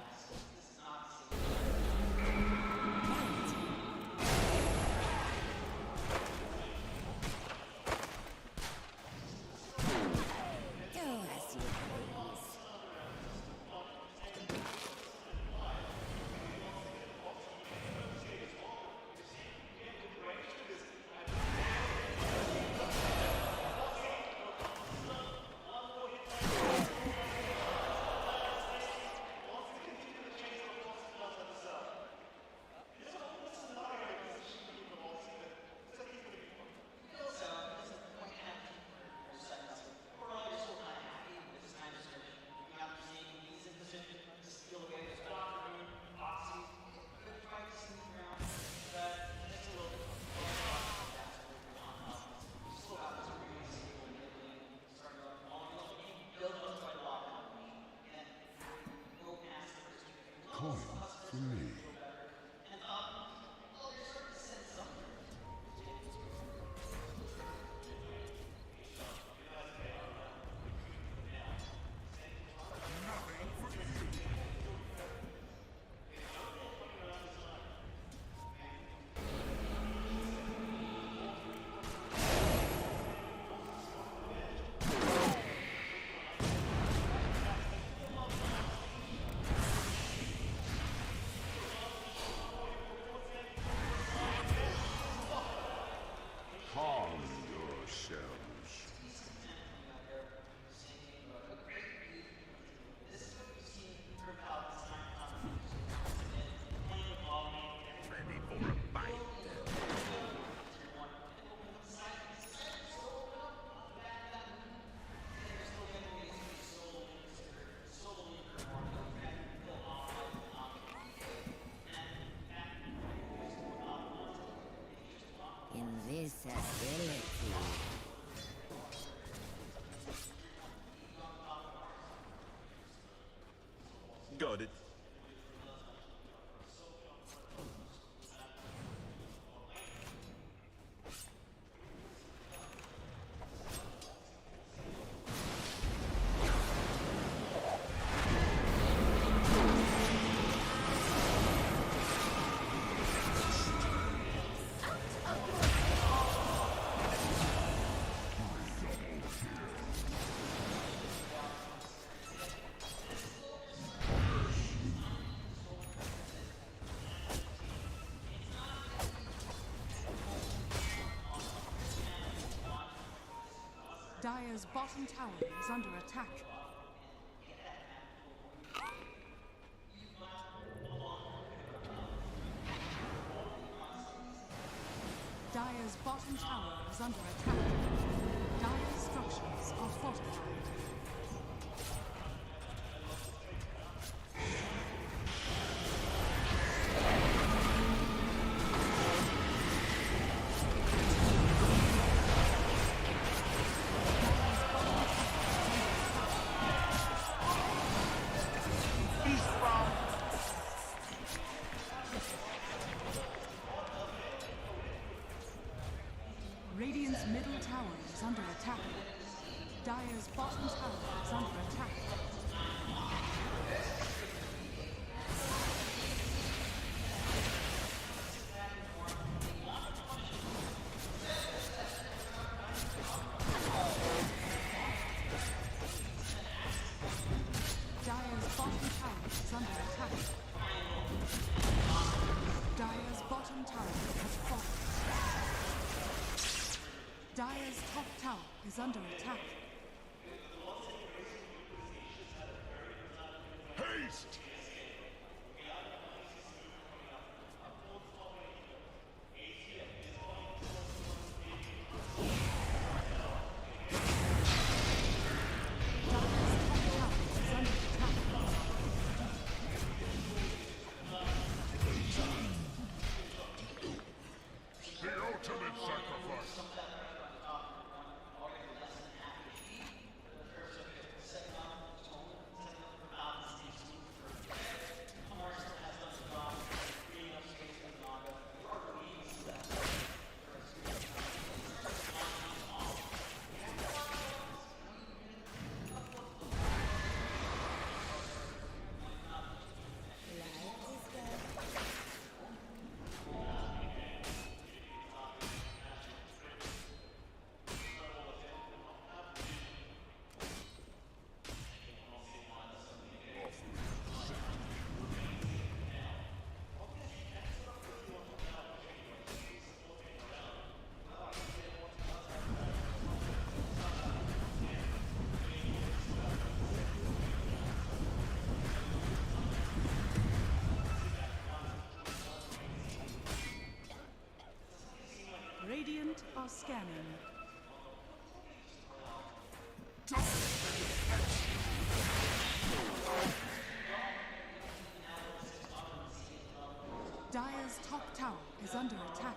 Got it. Dire's bottom tower is under attack. Dire's bottom tower is under attack. Dire's structures are fortified. Radiant's middle tower is under attack. Dire's bottom tower is under attack. Dire's bottom tower is under attack. Dire's bottom tower has fallen. Dire's top tower is under attack. Haste! The ultimate sacrifice! Radiant are scanning. Dire's top tower is under attack.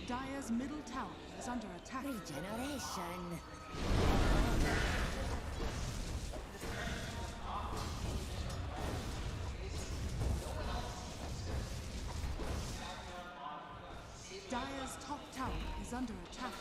Dire's middle tower is under attack. Regeneration. Dire's top tower is under attack.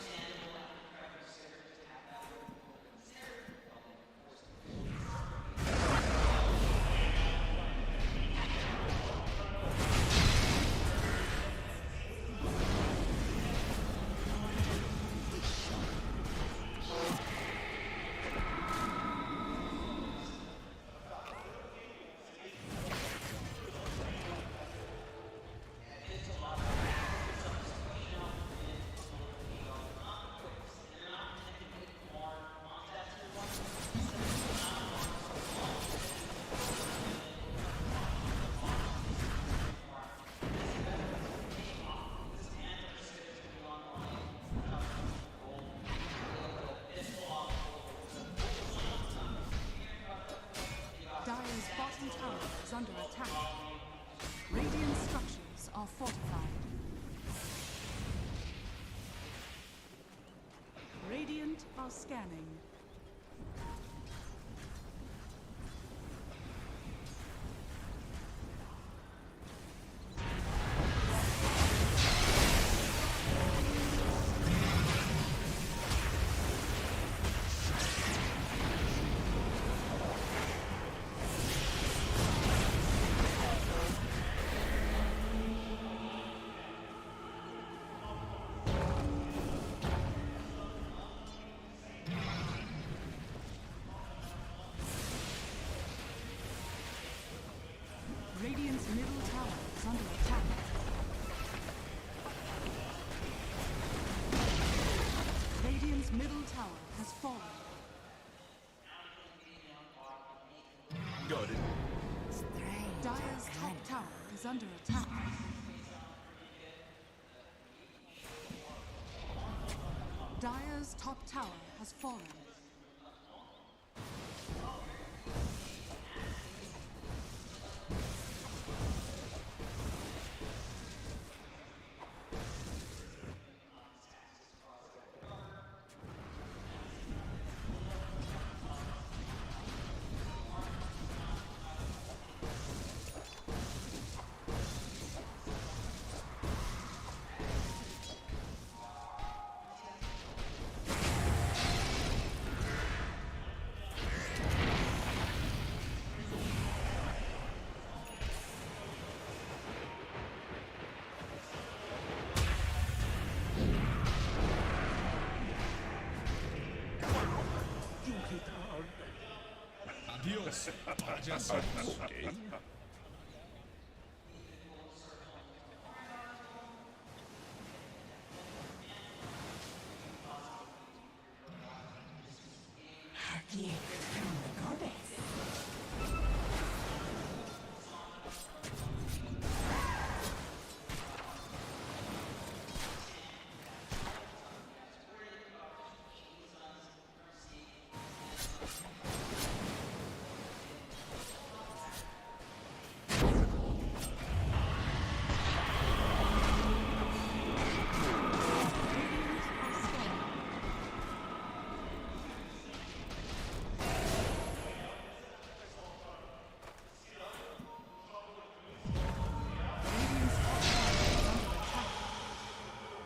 are scanning. Radiant's middle tower is under attack. Radiant's middle tower has fallen. Got it. Dire's top tower is under attack. Dire's top tower has fallen. Adios, payasos. Okay.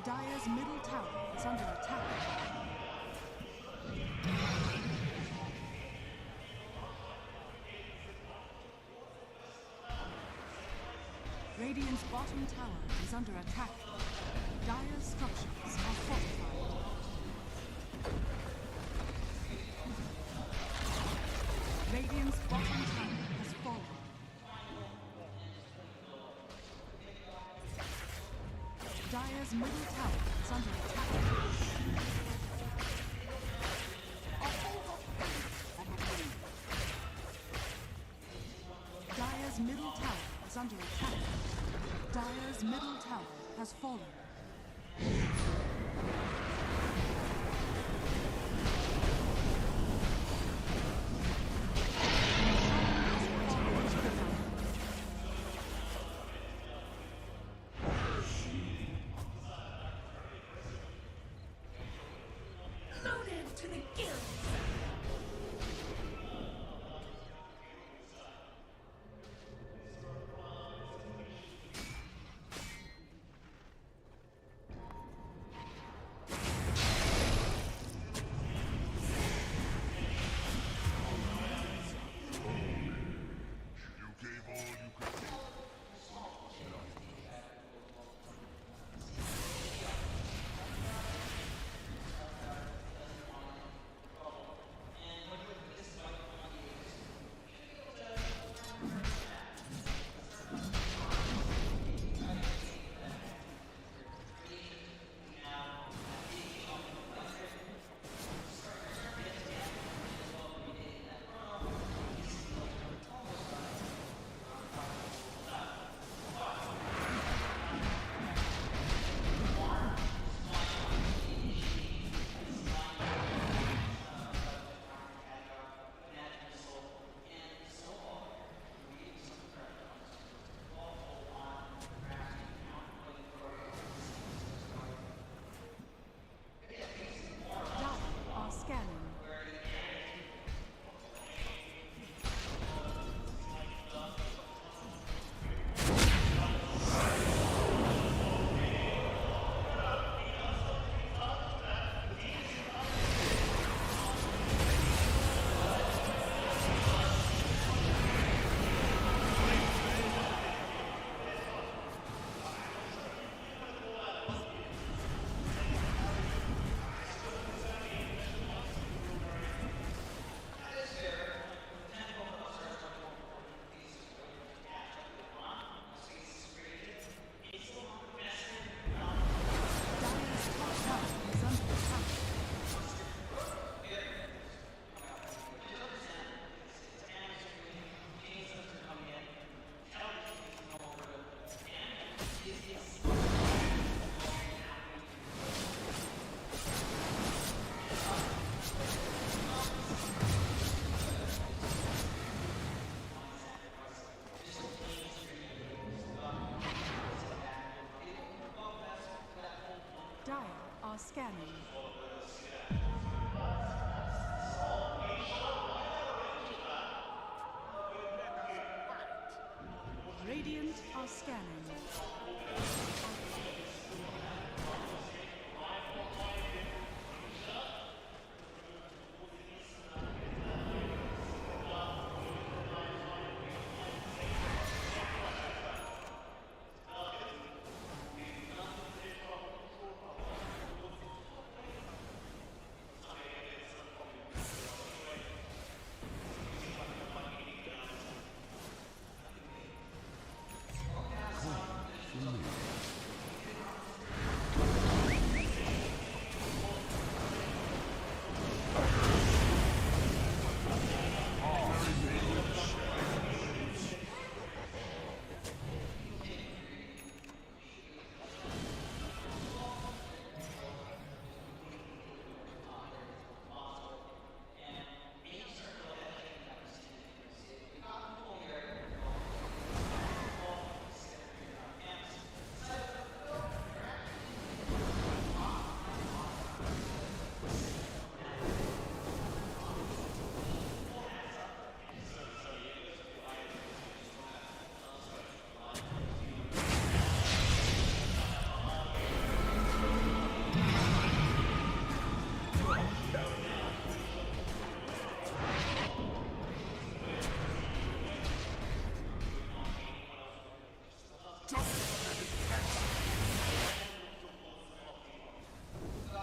Dire's middle tower is under attack. Radiant's bottom tower is under attack. Dire's structures are fortified. Radiant's bottom tower has fallen. Dire's middle tower is under attack. Dire's middle tower is under attack. Dire's middle tower has fallen. Loaded to the gills. are scanning. Radiant are scanning.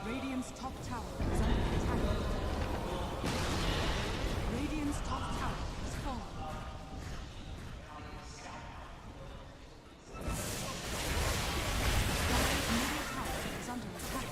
Radiant's top tower is under attack. Radiant's top tower is fallen. Dire's middle tower is under attack.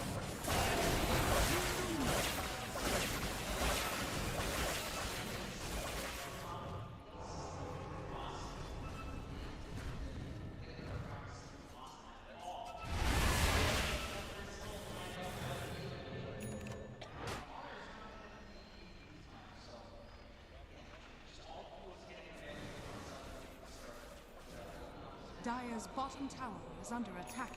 Dire's bottom tower is under attack.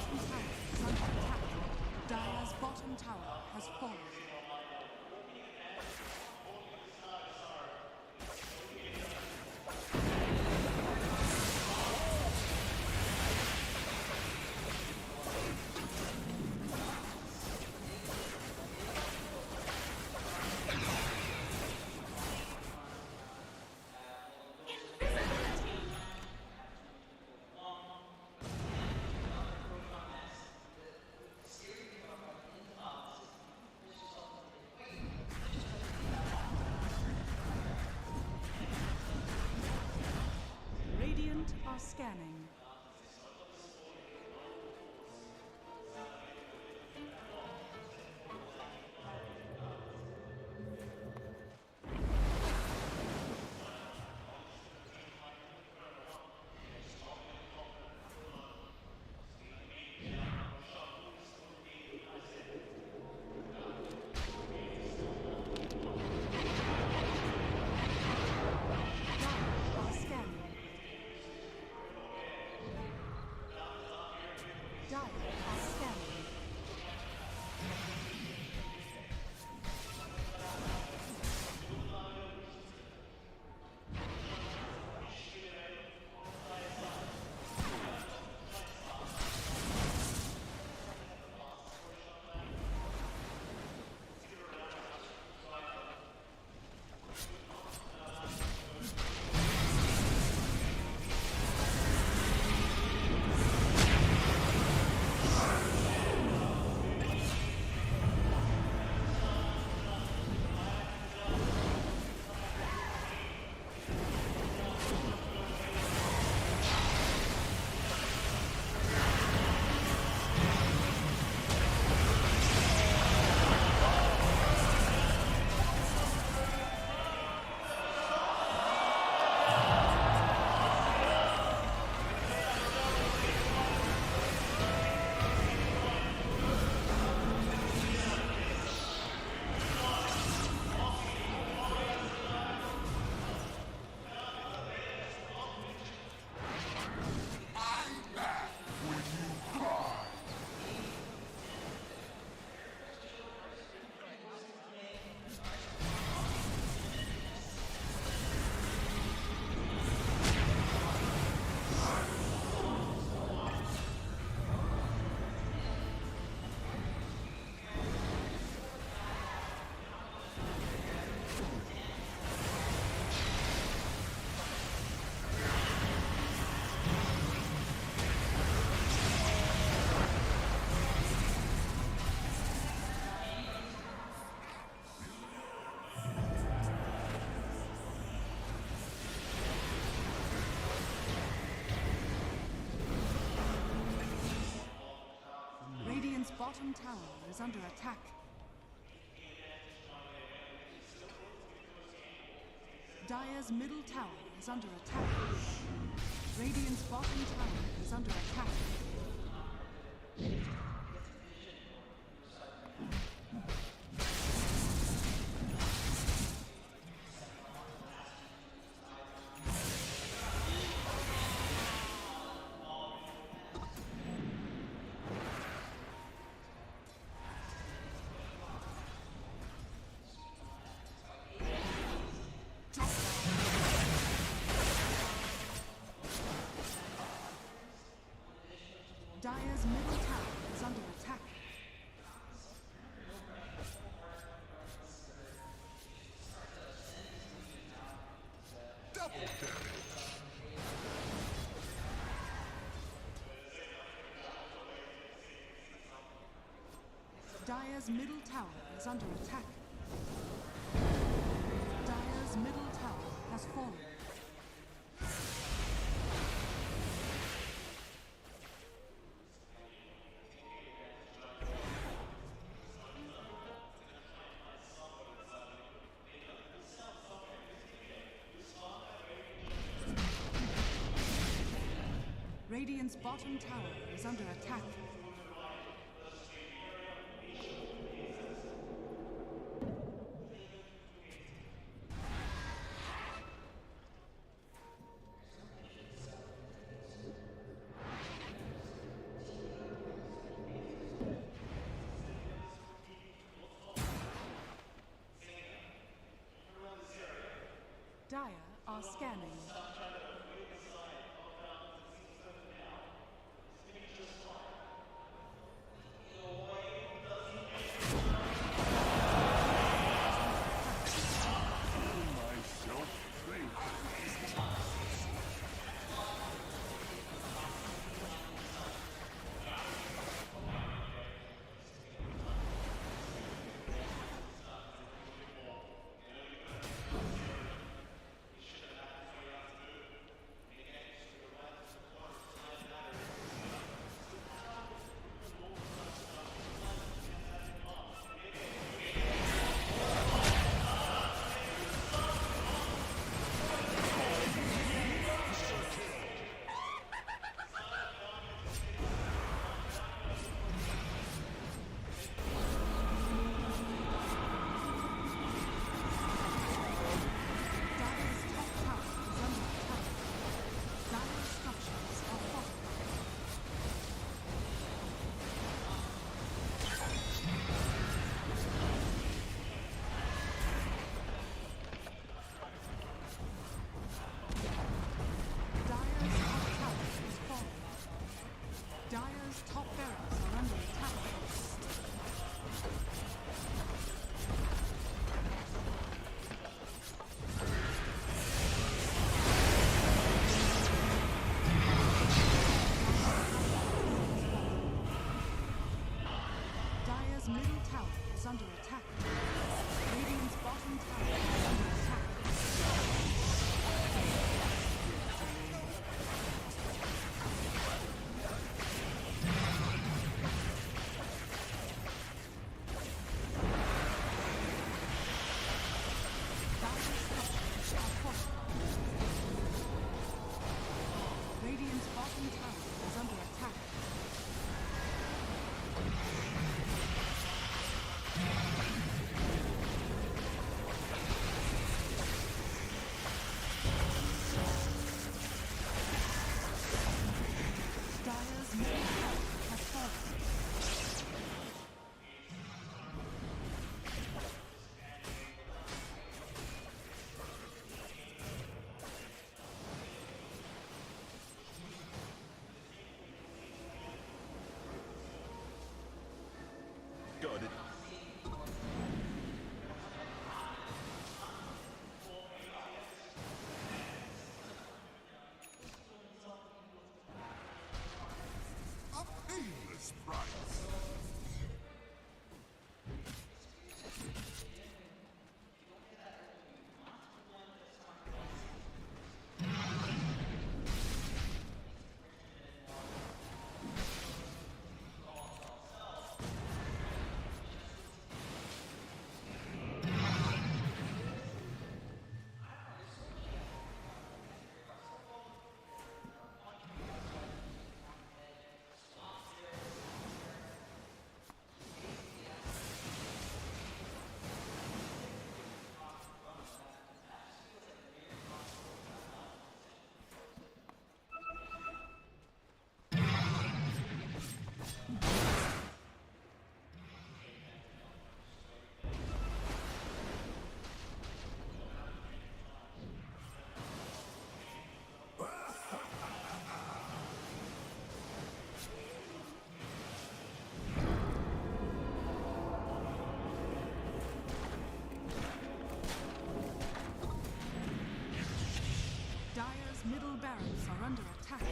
bottom tower is under attack. Dire's bottom tower has fallen. Radiant are scanning. Are scanning. Dire are scanning. Radiant's bottom tower is under attack. Dire's middle tower is under attack. Radiant's bottom tower is under attack. Dire's middle tower is under attack. Double kill. Dire's middle tower is under attack. Dire's middle tower has fallen. Radiant's bottom tower is under attack. are scanning. Dire's top barracks are under attack. Dire's middle tower is under attack. Radiant's bottom tower is under attack. Radiant's bottom tower is under attack. Dire's middle tower has fallen. Got it. A painless price. Dire's middle barracks are under attack.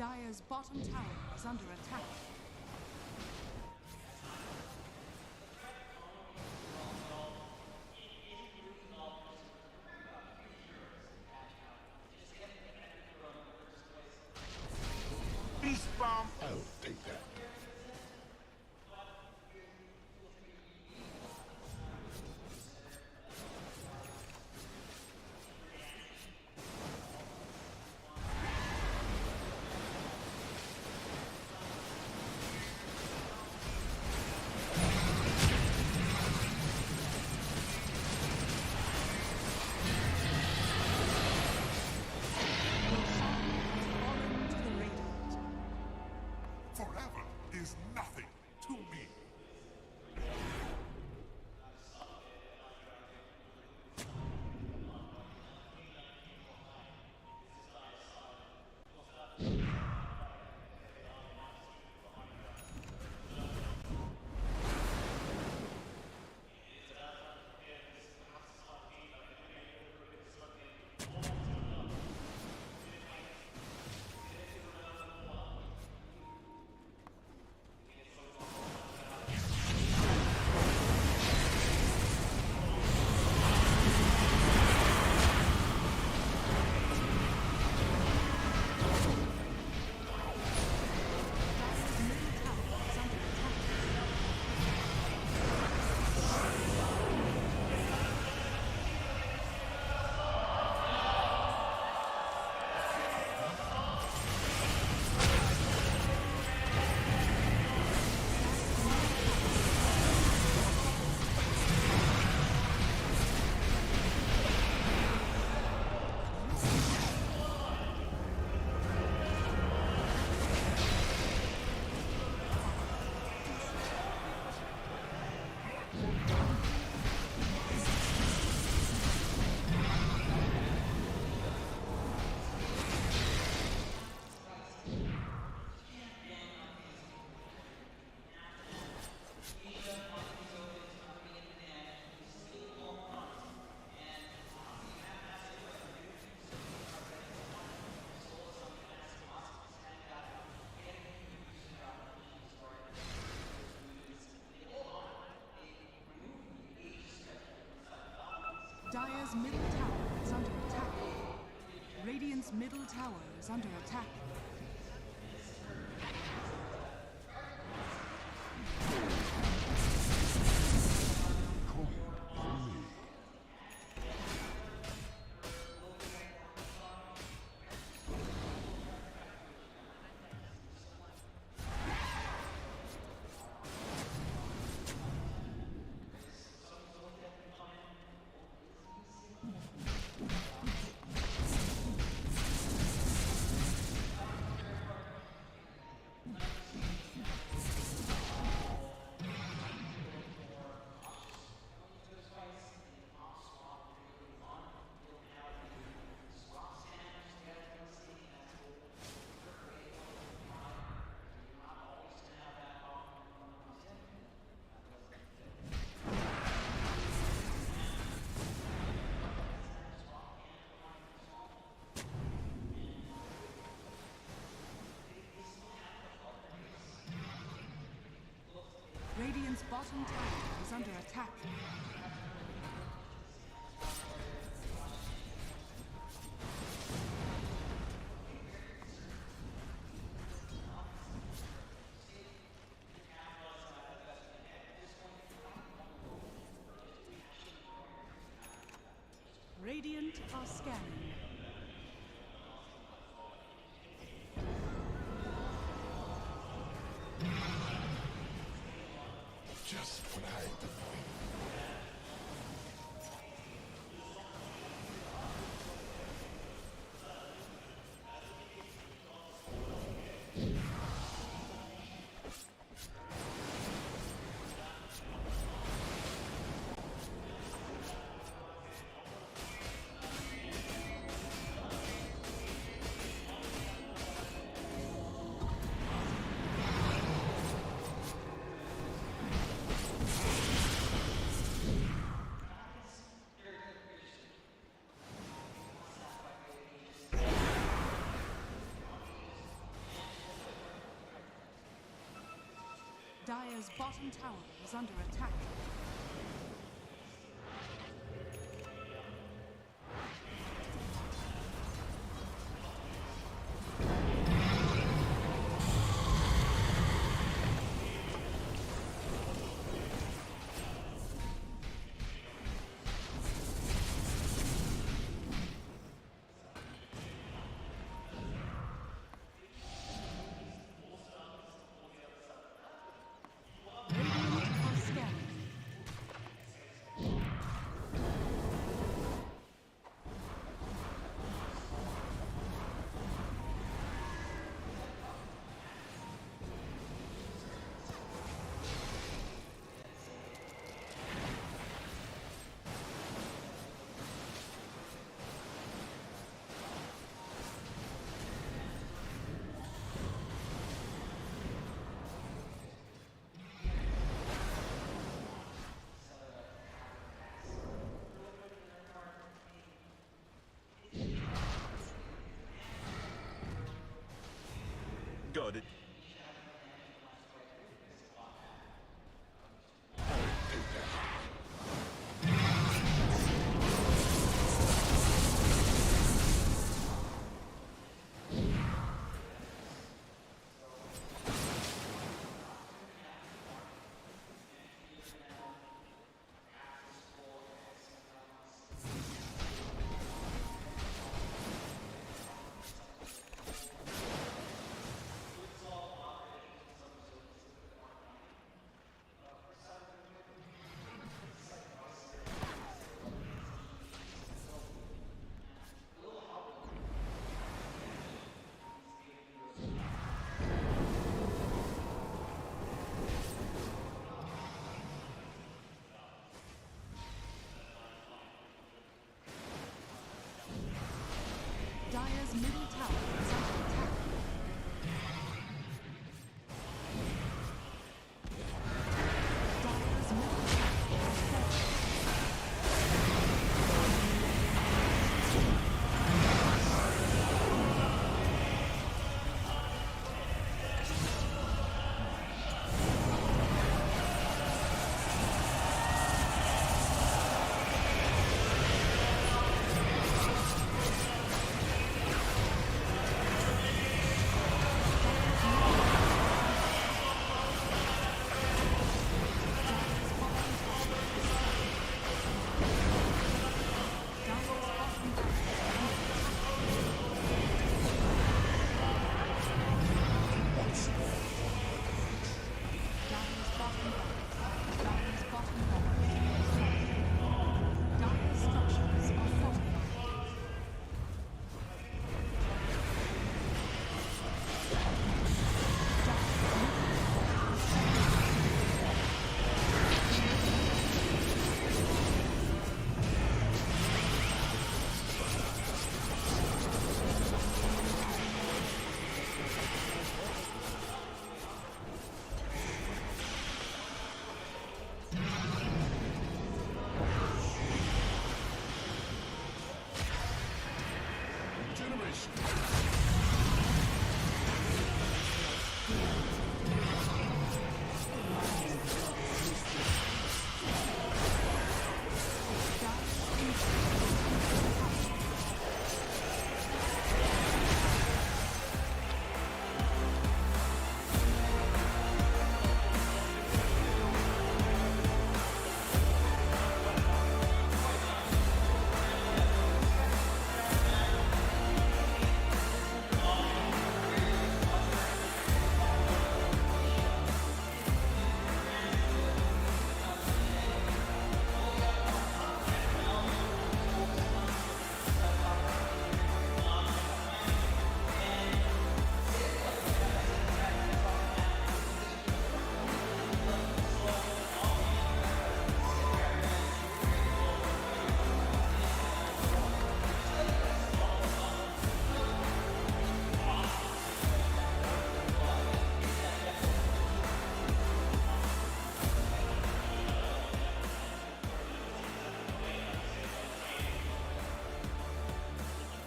Dire's bottom tower is under attack. Beast bomb. I'll take that. Forever is nothing to me. Dire's middle tower is under attack. Radiant's middle tower is under attack. Radiant's bottom tower is under attack. Radiant are scanning. Just what I define. Dire's bottom tower is under attack. Got it.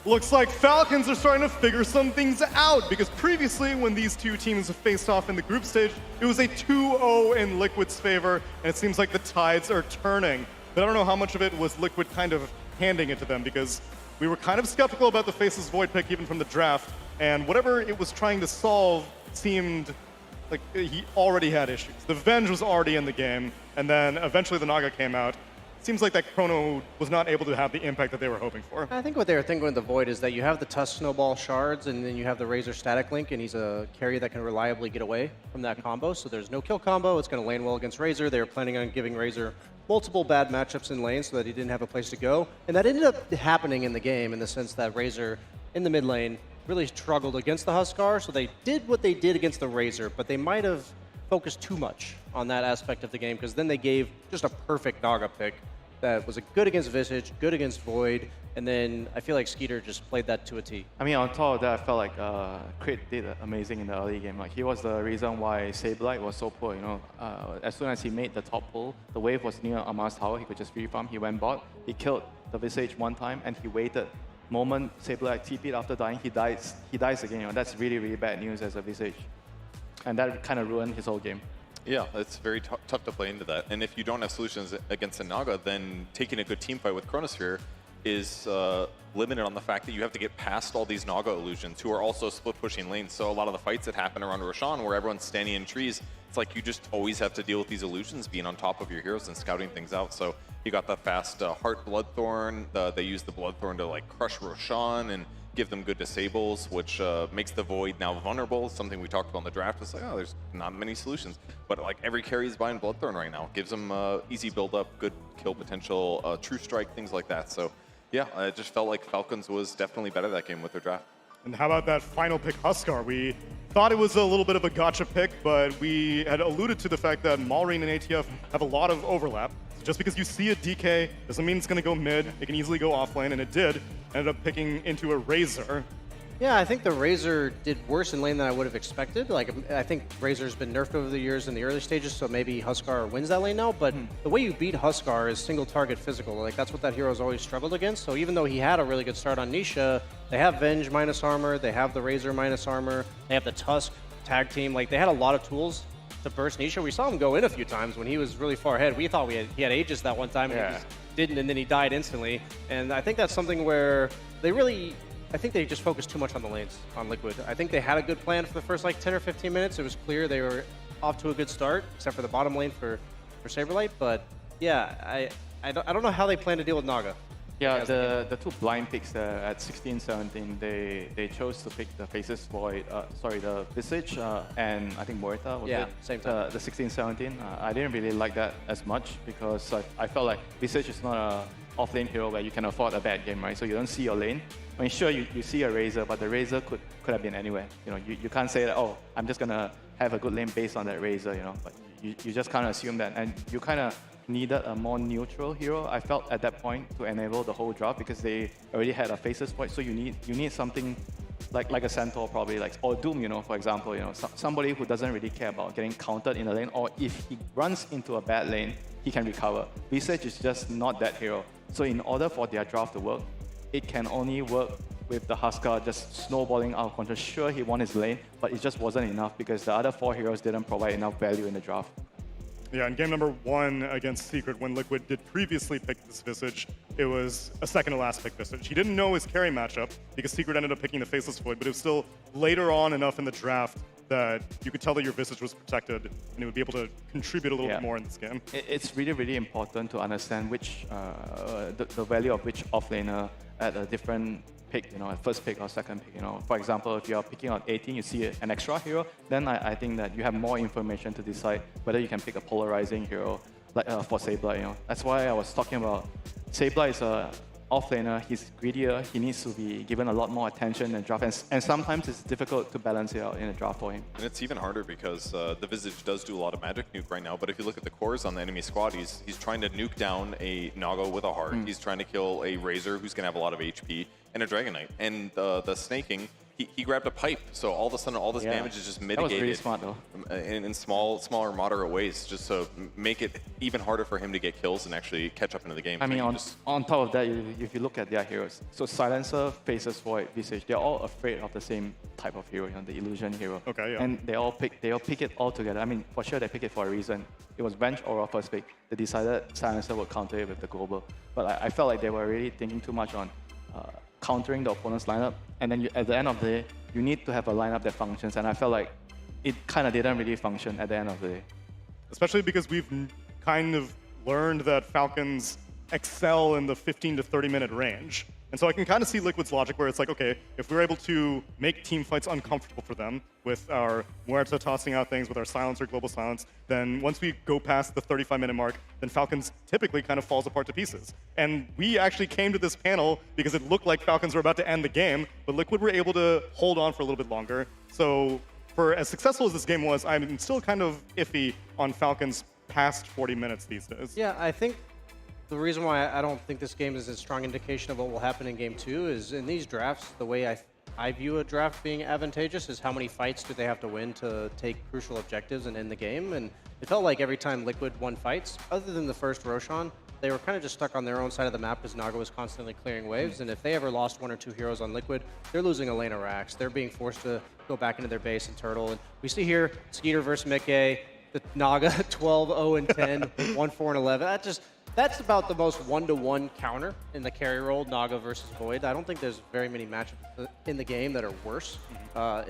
Looks like Falcons are starting to figure some things out, because previously when these two teams faced off in the group stage, it was a 2-0 in Liquid's favor, and it seems like the tides are turning. But I don't know how much of it was Liquid kind of handing it to them, because we were kind of skeptical about the Faceless Void pick even from the draft, and whatever it was trying to solve seemed like he already had issues. The Venge was already in the game, and then eventually the Naga came out. Seems like that Chrono was not able to have the impact that they were hoping for. I think what they were thinking with the Void is that you have the Tusk Snowball shards, and then you have the Razor Static Link, and he's a carry that can reliably get away from that combo. So there's no kill combo. It's going to lane well against Razor. They were planning on giving Razor multiple bad matchups in lane so that he didn't have a place to go. And that ended up happening in the game in the sense that Razor in the mid lane really struggled against the Huskar. So they did what they did against the Razor, but they might have focused too much on that aspect of the game, because then they gave just a perfect Naga pick that was good against Visage, good against Void, and then I feel like Skeeter just played that to a T. I mean, on top of that, I felt like Crit did amazing in the early game. Like, he was the reason why Sableye was so poor, you know. As soon as he made the top pull, the wave was near Amar's tower, he could just free farm, he went bot, he killed the Visage one time, and he waited. Moment Sableye TP'd after dying, he dies again, you know. That's really, really bad news as a Visage. And that kind of ruined his whole game. Yeah, it's very tough to play into that. And if you don't have solutions against a Naga, then taking a good team fight with Chronosphere is limited on the fact that you have to get past all these Naga illusions who are also split pushing lanes. So a lot of the fights that happen around Roshan where everyone's standing in trees, it's like you just always have to deal with these illusions being on top of your heroes and scouting things out. So you got the fast Heart Bloodthorn. They use the Bloodthorn to like crush Roshan and give them good disables, which makes the Void now vulnerable. Something we talked about in the draft. It's like, oh, there's not many solutions. But like every carry is buying Bloodthorn right now. Gives them easy build up, good kill potential, True Strike, things like that. So yeah, it just felt like Falcons was definitely better that game with their draft. And how about that final pick, Huskar? We thought it was a little bit of a gotcha pick, but we had alluded to the fact that Malrine and ATF have a lot of overlap. So just because you see a DK doesn't mean it's going to go mid. It can easily go offlane, and it did. Ended up picking into a Razor. Yeah, I think the Razor did worse in lane than I would have expected. Like, I think Razor's been nerfed over the years in the early stages, so maybe Huskar wins that lane now. But the way you beat Huskar is single target physical. Like, that's what that hero's always struggled against. So even though he had a really good start on Nisha, they have Venge minus armor, they have the Razor minus armor, they have the Tusk tag team. Like, they had a lot of tools to burst Nisha. We saw him go in a few times when he was really far ahead. We thought he had Aegis that one time, and he just didn't, and then he died instantly. And I think that's something where they really... I think they just focused too much on the lanes on Liquid. I think they had a good plan for the first like 10 or 15 minutes. It was clear they were off to a good start, except for the bottom lane for Saberlight. But yeah, I don't know how they plan to deal with Naga. Yeah, the two blind picks at 16-17, they chose to pick the Faceless Void, the Visage, and I think Morita was same time. The 16-17. I didn't really like that as much because I felt like Visage is not a off-lane hero where you can afford a bad game, right? So you don't see your lane. I mean, sure, you see a Razor, but the Razor could have been anywhere. You know, you can't say that, oh, I'm just gonna have a good lane based on that Razor, you know. But you just can't assume that, and you kind of needed a more neutral hero. I felt at that point to enable the whole draft because they already had a Faceless Void, so you need something like a Centaur probably, like or Doom, you know, for example, you know, somebody who doesn't really care about getting countered in the lane, or if he runs into a bad lane, he can recover. Visage is just not that hero. So in order for their draft to work, it can only work with the Huskar just snowballing out of control. Sure, he won his lane, but it just wasn't enough because the other 4 heroes didn't provide enough value in the draft. Yeah, in game number 1 against Secret, when Liquid did previously pick this Visage, it was a second to last pick Visage. He didn't know his carry matchup because Secret ended up picking the Faceless Void, but it was still later on enough in the draft that you could tell that your Visage was protected and it would be able to contribute a little bit more in this game. It's really, really important to understand which the value of which offlaner at a different pick, you know, first pick or second pick, you know. For example, if you're picking on 18, you see an extra hero, then I think that you have more information to decide whether you can pick a polarizing hero like for Sableye, you know. That's why I was talking about Sableye is a offlaner, he's greedier, he needs to be given a lot more attention in draft, and sometimes it's difficult to balance it out in a draft for him. And it's even harder because the Visage does do a lot of magic nuke right now, but if you look at the cores on the enemy squad, he's trying to nuke down a Naga with a heart, he's trying to kill a Razor who's going to have a lot of HP, and a Dragon Knight. And the snaking, he grabbed a pipe, so all of a sudden all this damage is just mitigated. That was really smart though. In smaller, moderate ways, just to make it even harder for him to get kills and actually catch up into the game. I mean, on top of that, if you look at their heroes, so Silencer, Faces, Void, Visage, they're all afraid of the same type of hero, the Illusion hero. Okay, yeah. And they all pick it all together. I mean, for sure they pick it for a reason. It was Venge Aura first pick. They decided Silencer would counter it with the Global. But I felt like they were really thinking too much on countering the opponent's lineup. And then at the end of the day, you need to have a lineup that functions. And I felt like it kind of didn't really function at the end of the day. Especially because we've kind of learned that Falcons excel in the 15 to 30-minute range. And so I can kind of see Liquid's logic where it's like, okay, if we're able to make team fights uncomfortable for them with our Muerta tossing out things, with our Silencer, Global Silence, then once we go past the 35-minute mark, then Falcons typically kind of falls apart to pieces. And we actually came to this panel because it looked like Falcons were about to end the game, but Liquid were able to hold on for a little bit longer. So for as successful as this game was, I'm still kind of iffy on Falcons past 40 minutes these days. Yeah, I think the reason why I don't think this game is a strong indication of what will happen in Game 2 is in these drafts, the way I view a draft being advantageous is how many fights do they have to win to take crucial objectives and end the game. And it felt like every time Liquid won fights, other than the first Roshan, they were kind of just stuck on their own side of the map because Naga was constantly clearing waves. And if they ever lost 1 or 2 heroes on Liquid, they're losing a lane of Rax. They're being forced to go back into their base and turtle. And we see here Skeeter versus Mickey, the Naga 12-0-10, 1-4-11. That's about the most one-to-one counter in the carry role, Naga versus Void. I don't think there's very many matchups in the game that are worse,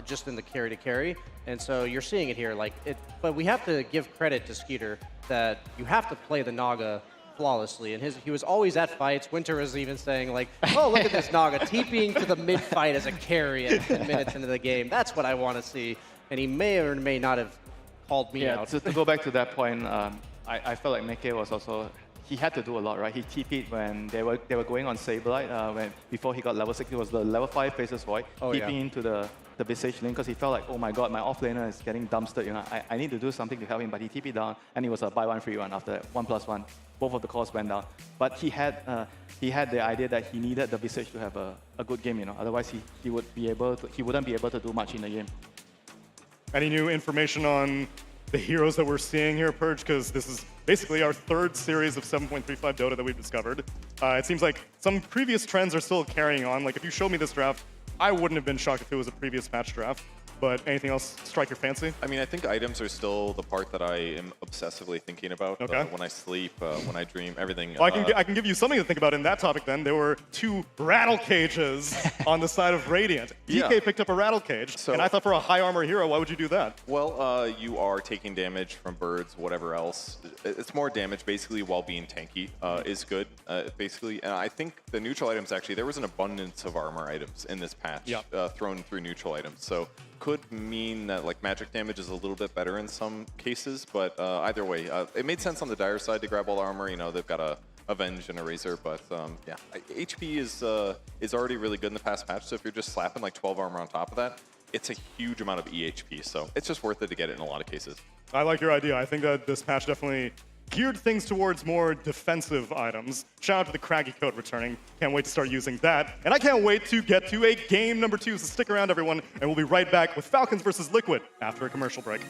just in the carry-to-carry. And so you're seeing it here. But we have to give credit to Skeeter that you have to play the Naga flawlessly. And he was always at fights. Winter was even saying, like, oh, look at this Naga, TPing to the mid-fight as a carry at 10 minutes into the game. That's what I want to see. And he may or may not have called me out. To go back to that point, I felt like Mickey was also... He had to do a lot, right? He TP'd when they were going on Saberlight. Before he got level 6, it was the level 5 Faces Void, TPing into the Visage lane because he felt like, oh my god, my offlaner is getting dumpstered. I need to do something to help him, but he TP'd down, and it was a buy one free one after that, 1+1. Both of the cores went down. But he had the idea that he needed the Visage to have a good game, Otherwise, he wouldn't be able to do much in the game. Any new information on the heroes that we're seeing here, Purge? Because this is basically our third series of 7.35 Dota that we've discovered. It seems like some previous trends are still carrying on. Like, if you showed me this draft, I wouldn't have been shocked if it was a previous patch draft. But anything else strike your fancy? I mean, I think items are still the part that I am obsessively thinking about. Okay. When I sleep, when I dream, everything. Well, I can give you something to think about in that topic then. There were 2 rattle cages on the side of Radiant. DK picked up a rattle cage, and I thought for a high armor hero, why would you do that? Well, you are taking damage from birds, whatever else. It's more damage, basically, while being tanky is good, basically. And I think the neutral items, actually, there was an abundance of armor items in this patch thrown through neutral items. So could mean that magic damage is a little bit better in some cases, but either way, it made sense on the Dire side to grab all the armor. They've got a Avenge and a Razor, but yeah, HP is already really good in the past patch. So if you're just slapping 12 armor on top of that, it's a huge amount of EHP. So it's just worth it to get it in a lot of cases. I like your idea. I think that this patch definitely geared things towards more defensive items. Shout out to the Craggy Coat returning. Can't wait to start using that. And I can't wait to get to a game number 2, so stick around, everyone, and we'll be right back with Falcons versus Liquid after a commercial break.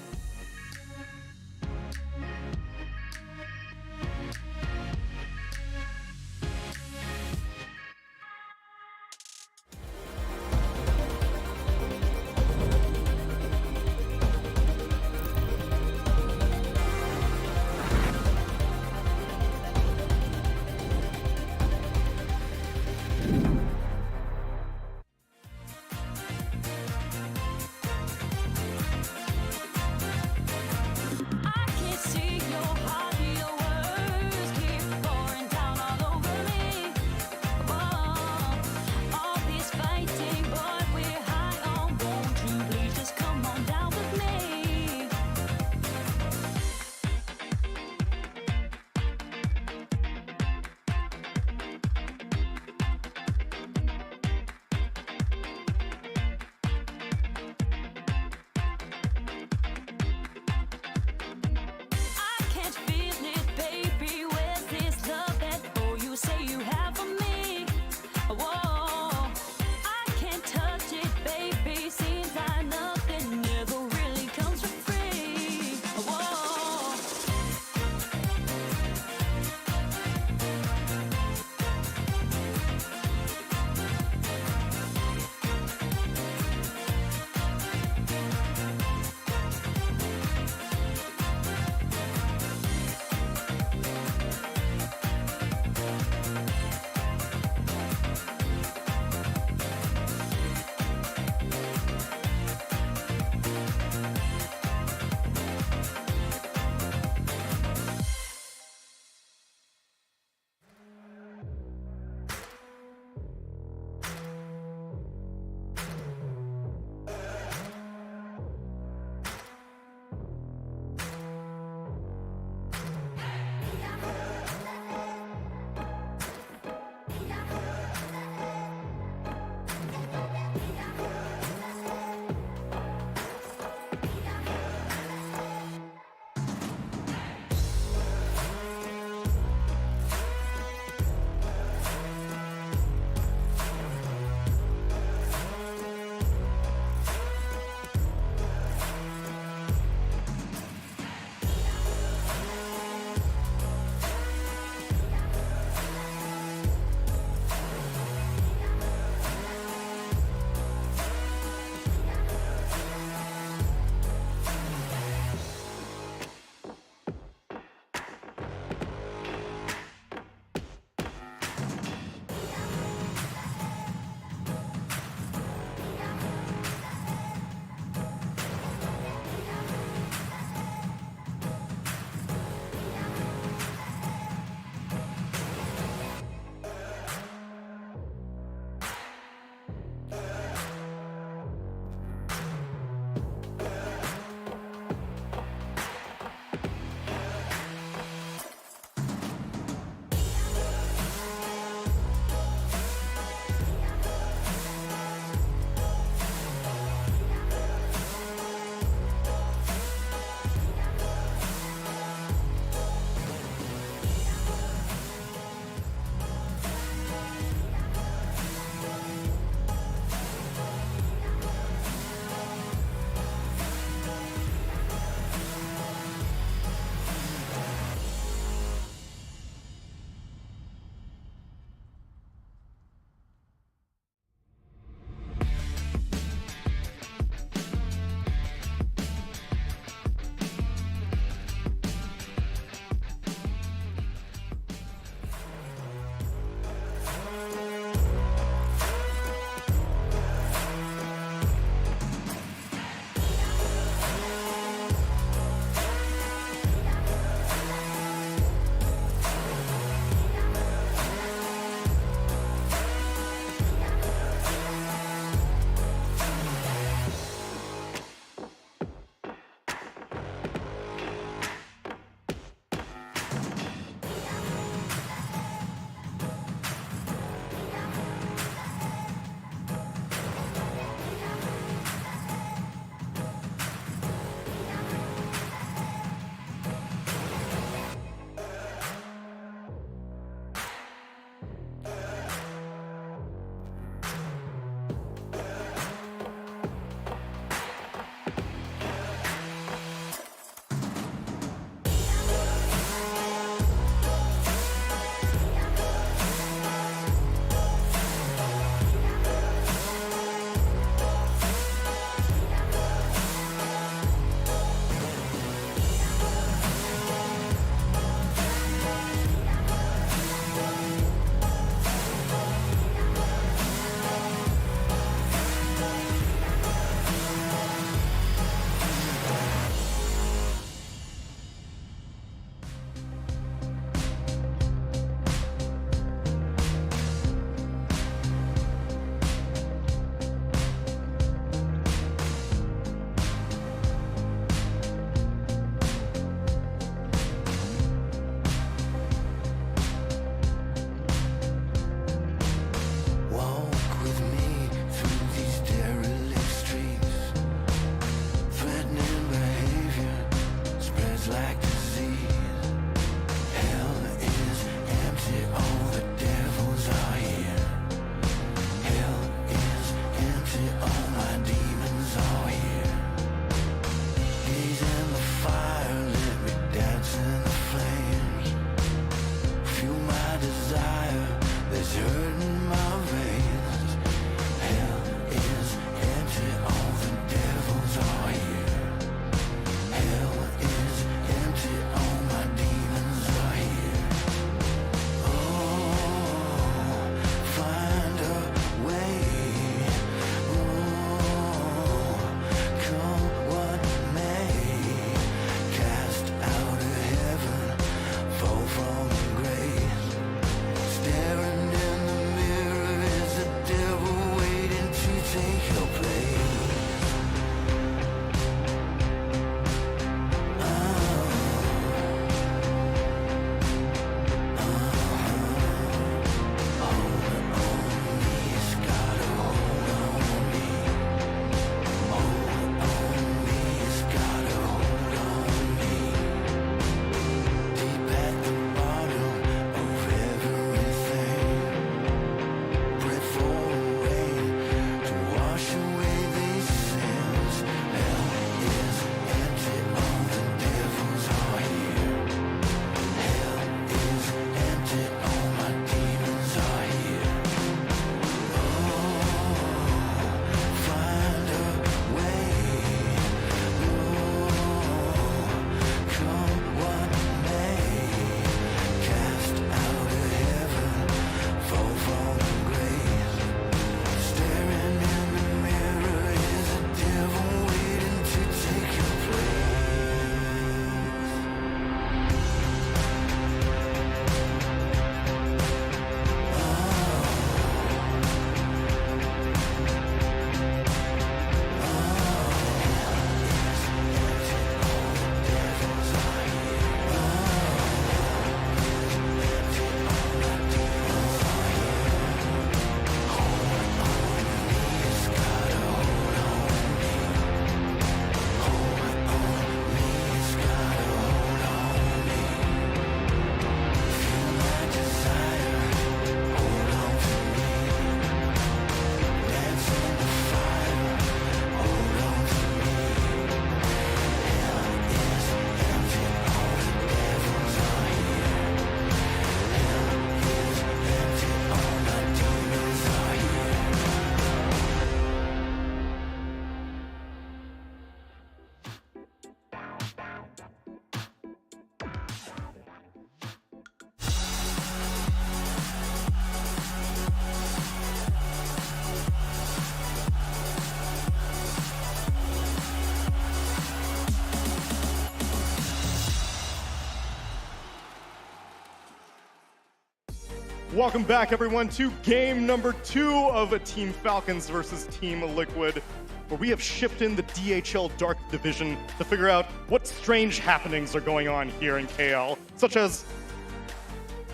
Welcome back, everyone, to game number 2 of Team Falcons versus Team Liquid, where we have shipped in the DHL Dark Division to figure out what strange happenings are going on here in KL, such as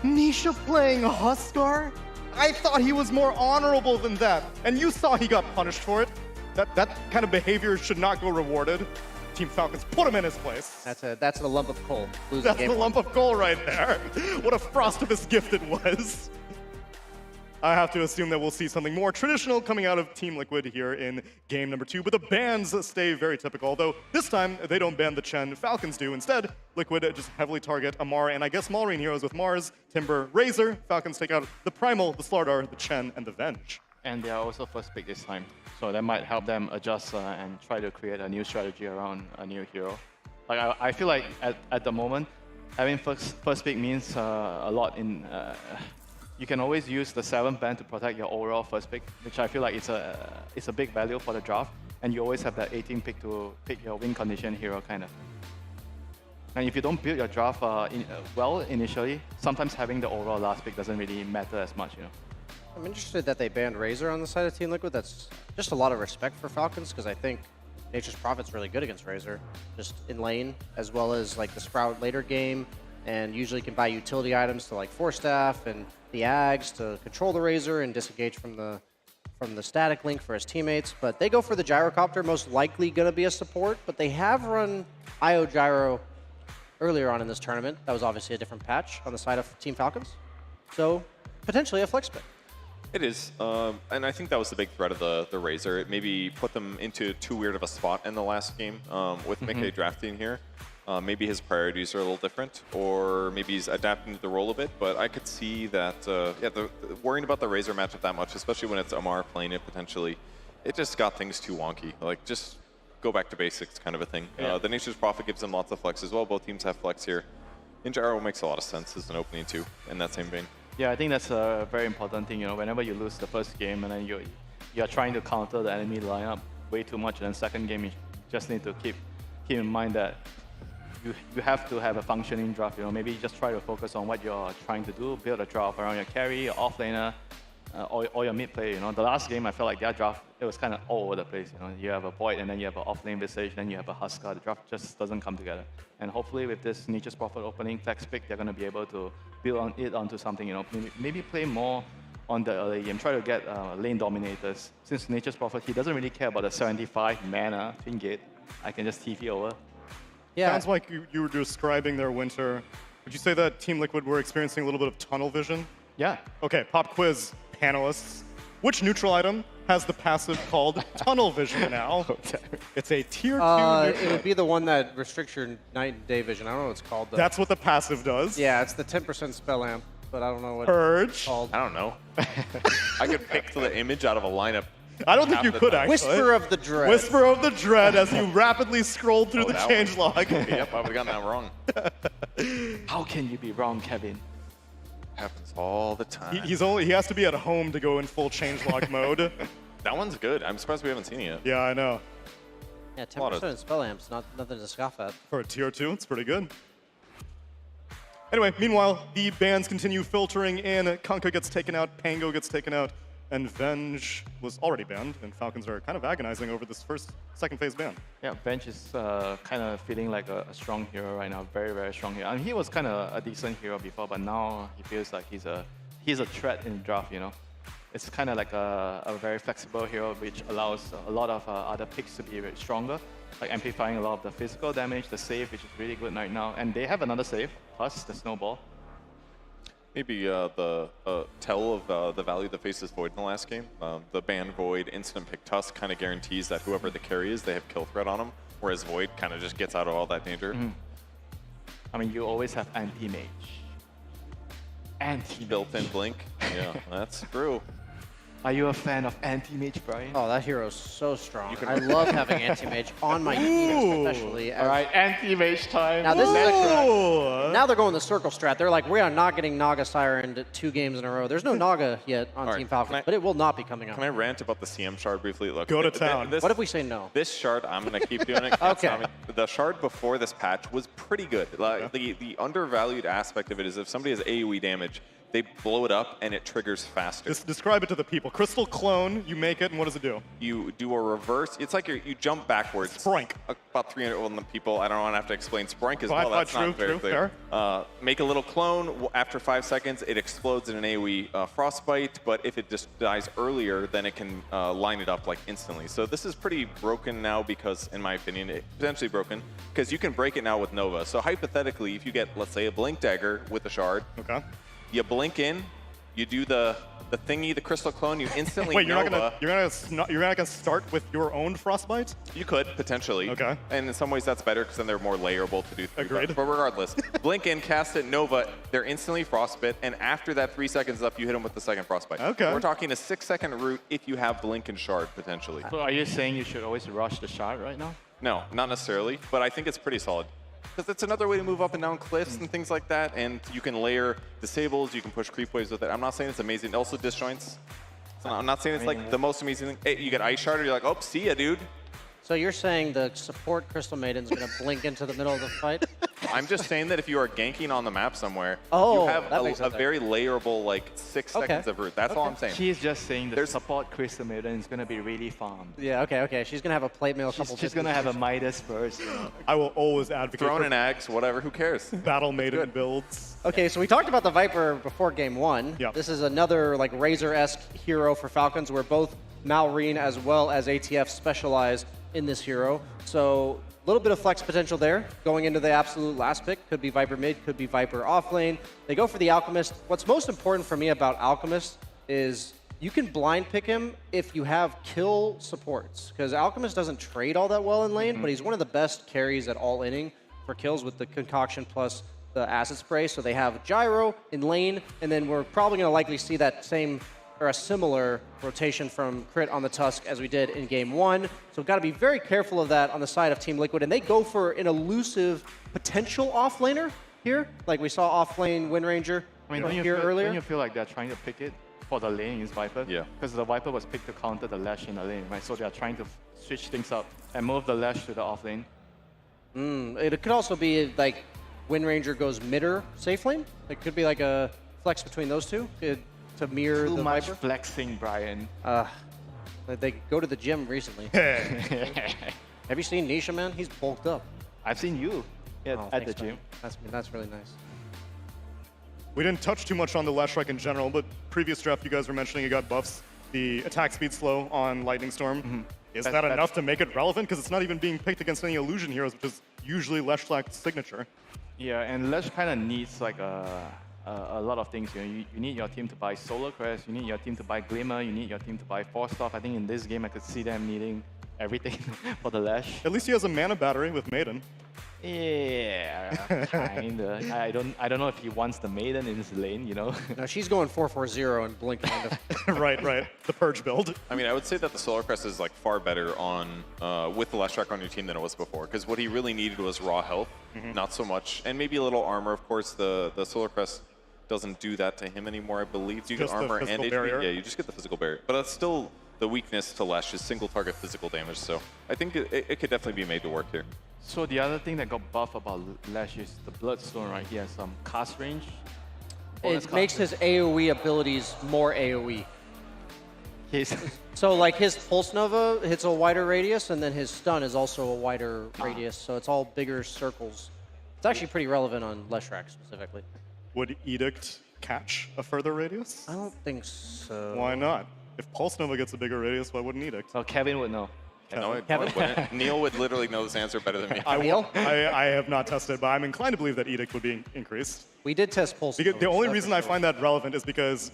Nisha playing a Huskar? I thought he was more honorable than that, and you saw he got punished for it. That kind of behavior should not go rewarded. Team Falcons put him in his place. That's the lump of coal. That's the lump of coal right there. What a Frostivus gift it was. I have to assume that we'll see something more traditional coming out of Team Liquid here in game number 2, but the bans stay very typical, although this time they don't ban the Chen, Falcons do. Instead, Liquid just heavily target Amar and I guess Malrine heroes with Mars, Timber, Razor. Falcons take out the Primal, the Slardar, the Chen, and the Venge. And they are also first pick this time, so that might help them adjust and try to create a new strategy around a new hero. Like I feel like at the moment, having first pick means a lot in. You can always use the 7th ban to protect your overall first pick, which I feel like it's a big value for the draft. And you always have that 18th pick to pick your win condition hero, kind of. And if you don't build your draft well initially, sometimes having the overall last pick doesn't really matter as much, you know. I'm interested that they banned Razor on the side of Team Liquid. That's just a lot of respect for Falcons, because I think Nature's Prophet's really good against Razor, just in lane, as well as like the Sprout later game, and usually can buy utility items to like Force Staff and the Ags to control the Razor and disengage from the static link for his teammates. But they go for the Gyrocopter, most likely going to be a support, but they have run IO Gyro earlier on in this tournament. That was obviously a different patch on the side of Team Falcons. So potentially a flex pick. It is, and I think that was the big threat of the Razor. It maybe put them into too weird of a spot in the last game with Mickey drafting here. Maybe his priorities are a little different, or maybe he's adapting to the role a bit, but I could see that, worrying about the Razor matchup that much, especially when it's Amar playing it potentially, it just got things too wonky. Like, just go back to basics kind of a thing. Yeah. The Nature's Prophet gives them lots of flex as well. Both teams have flex here. Gyro makes a lot of sense as an opening too, in that same vein. Yeah, I think that's a very important thing, you know, whenever you lose the first game and then you're trying to counter the enemy lineup way too much, and then second game you just need to keep in mind that you have to have a functioning draft, you know, maybe just try to focus on what you're trying to do, build a draft around your carry, your offlaner, or your mid player, you know. The last game I felt like their draft, it was kind of all over the place, you know. You have a Void and then you have an offlane Visage, then you have a Huskar. The draft just doesn't come together. And hopefully with this Nature's Prophet opening flex pick, they're going to be able to build onto something, you know. Maybe play more on the early game, try to get lane dominators. Since Nature's Prophet, he doesn't really care about the 75 mana Twin Gate. I can just TP over. Yeah. Sounds like you were describing their winter. Would you say that Team Liquid were experiencing a little bit of tunnel vision? Yeah. Okay, pop quiz panelists. Which neutral item has the passive called tunnel vision now? It's a tier 2 neutral. It would be the one that restricts your night and day vision. I don't know what it's called though. That's what the passive does? Yeah, it's the 10% spell amp, but I don't know what Purge. it's called. I don't know. I could pick the image out of a lineup. I don't think you could actually. Whisper of the Dread. Whisper of the Dread as you rapidly scrolled through the changelog. Yep, I would have gotten that wrong. How can you be wrong, Kevin? Happens all the time. He has to be at home to go in full changelog mode. That one's good. I'm surprised we haven't seen it yet. Yeah, I know. Yeah, 10% spell amps, nothing to scoff at. For a tier 2, it's pretty good. Anyway, meanwhile, the bans continue filtering in. Kanka gets taken out, Pango gets taken out, and Venge was already banned, and Falcons are kind of agonizing over this second phase ban. Yeah, Venge is kind of feeling like a strong hero right now, very, very strong hero. I mean, he was kind of a decent hero before, but now he feels like he's a threat in the draft, you know. It's kind of like a very flexible hero, which allows a lot of other picks to be very stronger, like amplifying a lot of the physical damage, the save, which is really good right now. And they have another save, plus the snowball. Maybe the tell of the value that faces Void in the last game. The ban Void instant pick Tusk kind of guarantees that whoever the carry is, they have kill threat on them, whereas Void kind of just gets out of all that danger. I mean, you always have anti-mage. Built-in blink. Yeah, that's true. Are you a fan of anti-mage, Brian? Oh, that hero is so strong. I love having anti-mage on my team, especially. All right, anti-mage time. Now this is now they're going the circle strat. They're like, we are not getting Naga Siren 2 games in a row. There's no Naga yet on Team Falcon, but it will not be coming up. Can I rant about the CM shard briefly? Look, go to town. What if we say no? This shard, I'm going to keep doing it. Okay. The shard before this patch was pretty good. Like, the undervalued aspect of it is if somebody has AoE damage, they blow it up and it triggers faster. Just describe it to the people. Crystal clone, you make it, and what does it do? You do a reverse. It's like you jump backwards. Sprank. About 300 people. I don't want to have to explain Sprank as Fine, well. That's true, not very true, clear. Make a little clone. After 5 seconds, it explodes in an AoE frostbite. But if it just dies earlier, then it can line it up like instantly. So this is pretty broken now because, in my opinion, it's potentially broken because you can break it now with Nova. So hypothetically, if you get, let's say, a Blink Dagger with a shard, okay, you blink in, you do the thingy, the crystal clone, you instantly Wait, Nova. you're not gonna start with your own frostbite? You could, potentially. Okay. And in some ways that's better because then they're more layerable to do. Agreed. But regardless, blink in, cast it, Nova, they're instantly frostbite, and after that 3 seconds is up, you hit them with the second frostbite. Okay. We're talking a 6-second route if you have blink and shard, potentially. So are you saying you should always rush the shard right now? No, not necessarily, but I think it's pretty solid. Because it's another way to move up and down cliffs and things like that, and you can layer disables, you can push creep waves with it. I'm not saying it's amazing. It also disjoints. So I'm not saying it's like the most amazing thing. Hey, you get Ice Shard, you're like, oh, see ya, dude. So you're saying the support Crystal Maiden's going to blink into the middle of the fight? I'm just saying that if you are ganking on the map somewhere, Oh, you have that makes a sense. very layerable, like, 6 seconds of route. That's all I'm saying. She's just saying the support Crystal Maiden is going to be really farmed. Yeah, okay. She's going to have a plate mail a couple She's going to have a Midas burst. You know? I will always advocate Throne for and Ags, whatever, who cares? Battle Maiden builds. Okay, so we talked about the Viper before game one. Yep. This is another like Razor-esque hero for Falcons where both Malrine as well as ATF specialize in this hero. So a little bit of flex potential there going into the absolute last pick. Could be Viper mid, could be Viper off lane. They go for the Alchemist. What's most important for me about Alchemist is you can blind pick him if you have kill supports. Because Alchemist doesn't trade all that well in lane, but he's one of the best carries at all inning for kills with the concoction plus the acid spray. So they have Gyro in lane, and then we're probably going to likely see that same or a similar rotation from Crit on the Tusk as we did in game one. So we've got to be very careful of that on the side of Team Liquid. And they go for an elusive potential off-laner here, like we saw off-lane Wind Ranger here earlier. Don't you feel like they're trying to pick it for the lane against Viper? Yeah. Because the Viper was picked to counter the Lash in the lane, right? So they're trying to switch things up and move the Lash to the off lane. It could also be like Wind Ranger goes midder safe lane. It could be like a flex between those two. To mirror Too the much Viper. flexing, Brian. They go to the gym recently. Have you seen Nisha, man? He's bulked up. I've seen you at the gym. That's really nice. We didn't touch too much on the Leshrac in general, but previous draft you guys were mentioning you got buffs. The attack speed slow on Lightning Storm. Is that enough to make it relevant? Because it's not even being picked against any illusion heroes, which is usually Leshrac's signature. Yeah, and Lesh kind of needs like a lot of things. You know, you need your team to buy Solar Crest, you need your team to buy Glimmer, you need your team to buy Force Off. I think in this game I could see them needing everything for the Lash. At least he has a mana battery with Maiden. Yeah, kinda. I don't know if he wants the Maiden in his lane, you know? No, she's going 4-4-0 and blinking into. right. The Purge build. I mean, I would say that the Solar Crest is like far better on with the Leshrac on your team than it was before. Because what he really needed was raw health, not so much, and maybe a little armor. Of course, the Solar Crest doesn't do that to him anymore. I believe you get armor and HP. Barrier. Yeah, you just get the physical barrier, but that's still the weakness to Lesh is single target physical damage. So I think it could definitely be made to work here. So the other thing that got buffed about Lash is the Bloodstone, right? He has some cast range. It makes his AoE abilities more AoE. So like his Pulse Nova hits a wider radius, and then his stun is also a wider radius, so it's all bigger circles. It's actually pretty relevant on Leshrac specifically. Would Edict catch a further radius? I don't think so. Why not? If Pulse Nova gets a bigger radius, why wouldn't Edict? Oh, Kevin would know. Kevin? Neil would literally know this answer better than me. I have not tested, but I'm inclined to believe that Edict would be increased. We did test Pulse Nova. The only reason I find that relevant is because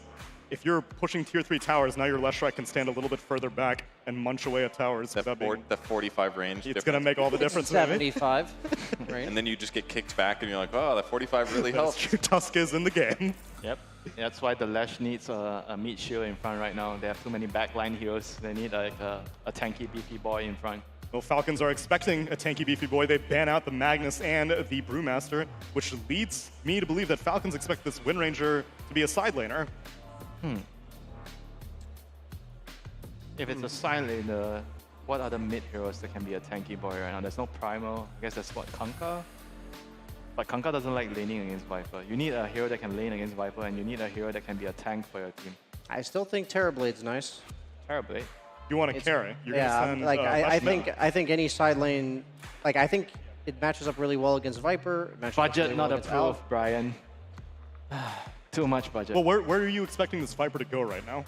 if you're pushing tier 3 towers, now your Leshrac can stand a little bit further back and munch away at towers. The 45 range. It's going to make all the difference. 75 range. And then you just get kicked back and you're like, oh, that 45 really helps. Tusk is in the game. Yep. That's why the Lash needs a mid shield in front right now. They have too many backline heroes. They need like a tanky beefy boy in front. Well, Falcons are expecting a tanky beefy boy. They ban out the Magnus and the Brewmaster, which leads me to believe that Falcons expect this Wind Ranger to be a side laner. If it's a side laner, what are the mid heroes that can be a tanky boy right now? There's no Primal. I guess that's what, Kanka? But Kanka doesn't like laning against Viper. You need a hero that can lane against Viper, and you need a hero that can be a tank for your team. I still think Terrorblade's nice. Terrorblade? You want to carry? You're yeah, gonna send, like I Rush think any side lane, like I think it matches up really well against Viper. It matches up Budget really not well against approved, Alpha. Brian. Too much budget. Well, where are you expecting this Viper to go right now?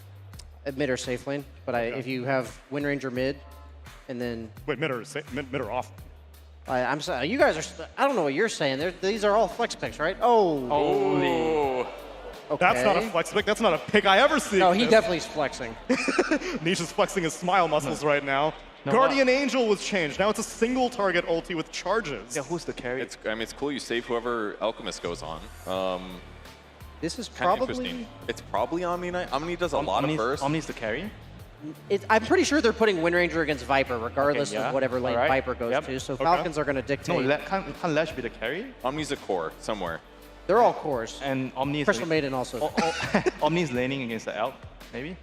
At mid or safe lane, but if you have Wind Ranger mid, and then wait, mid or off? I'm sorry, you guys are. I don't know what you're saying. These are all flex picks, right? Oh. Holy. Okay. That's not a flex pick. That's not a pick I ever see. No, he definitely is flexing. Nisha's flexing his smile muscles right now. No, Guardian Angel was changed. Now it's a single target ulti with charges. Yeah, who's the carry? I mean, it's cool you save whoever Alchemist goes on. This is kinda probably. interesting. It's probably Omni Knight. Omni does a lot of burst. Omni's the carry? I'm pretty sure they're putting Wind Ranger against Viper, regardless Okay, yeah. of whatever lane Alright. Viper goes Yep. to. So Okay. Falcons are going to dictate. No, can't Lash be the carry? Omni's a core somewhere. They're all cores. And Omni is Crystal Maiden also. Omni's laning against the Elk, maybe?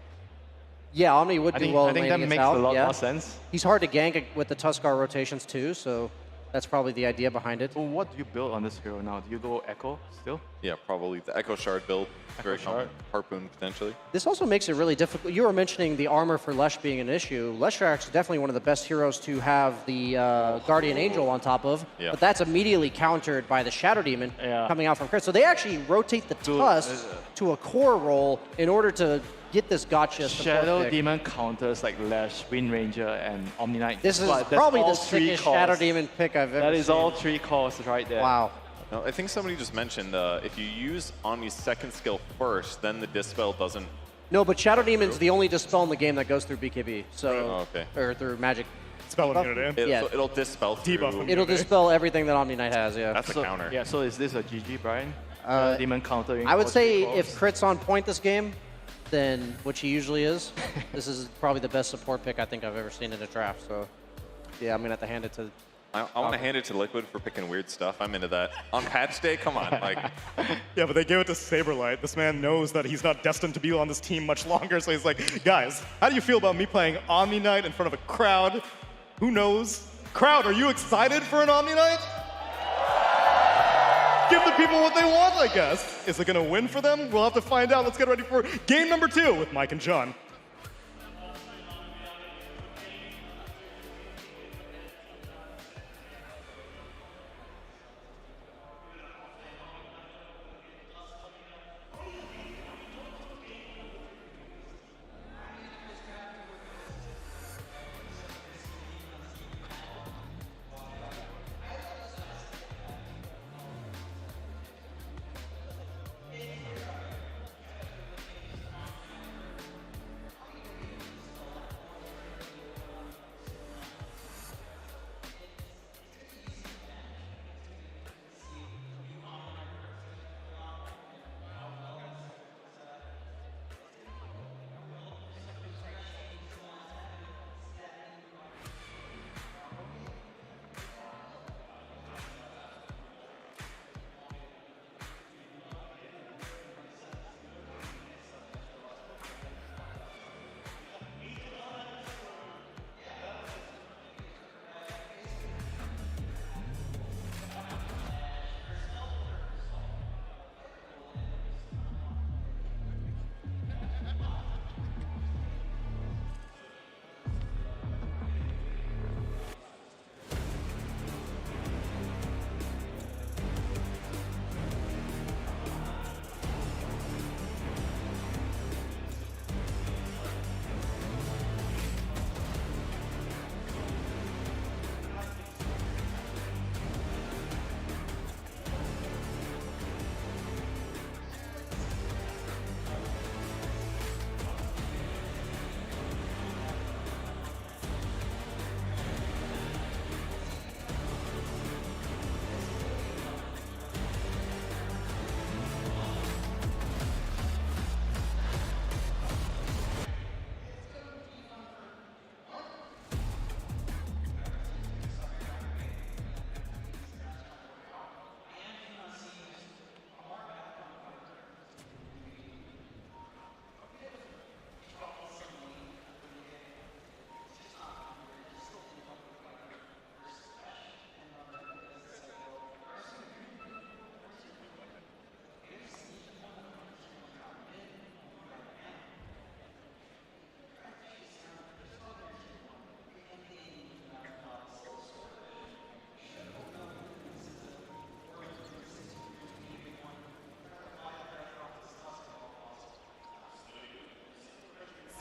Yeah, Omni would do well I in think laning that against makes Alp, a lot yeah. more sense. He's hard to gank with the Tuskar rotations too, so that's probably the idea behind it. So what do you build on this hero now? Do you go Echo still? Yeah, probably the Echo Shard build. Very common. Harpoon potentially. This also makes it really difficult. You were mentioning the armor for Lesh being an issue. Leshrax is definitely one of the best heroes to have the Guardian Angel on top of, Yeah. but that's immediately countered by the Shadow Demon coming out from Crit. So they actually rotate the Tusk to a core role in order to get this gotcha support Shadow pick. Demon counters like Lash, Wind Ranger, and Omni Knight. This is But that's probably all the three sickest cores. Shadow Demon pick I've ever That seen. is all 3 cores right there. Wow. No, I think somebody just mentioned if you use Omni's second skill first, then the Dispel doesn't. No, but Shadow Demon's the only dispel in the game that goes through BKB. So, Oh, okay. or through Magic. Spell immunity. Yeah. So it'll dispel through. It'll dispel everything that Omni Knight has, yeah. That's a counter. Yeah, so is this a GG, Brian? Demon countering I would all 3 say cores? if Crit's on point this game, then, which he usually is, this is probably the best support pick I think I've ever seen in a draft. So, yeah, I'm going to have to hand it to... I want to hand it to Liquid for picking weird stuff. I'm into that. On patch day, come on. Like, Yeah, but they gave it to Saberlight. This man knows that he's not destined to be on this team much longer, so he's like, guys, how do you feel about me playing Omni Knight in front of a crowd? Who knows? Crowd, are you excited for an Omni Knight? Give the people what they want, I guess. Is it going to win for them? We'll have to find out. Let's get ready for game number 2 with Mike and John.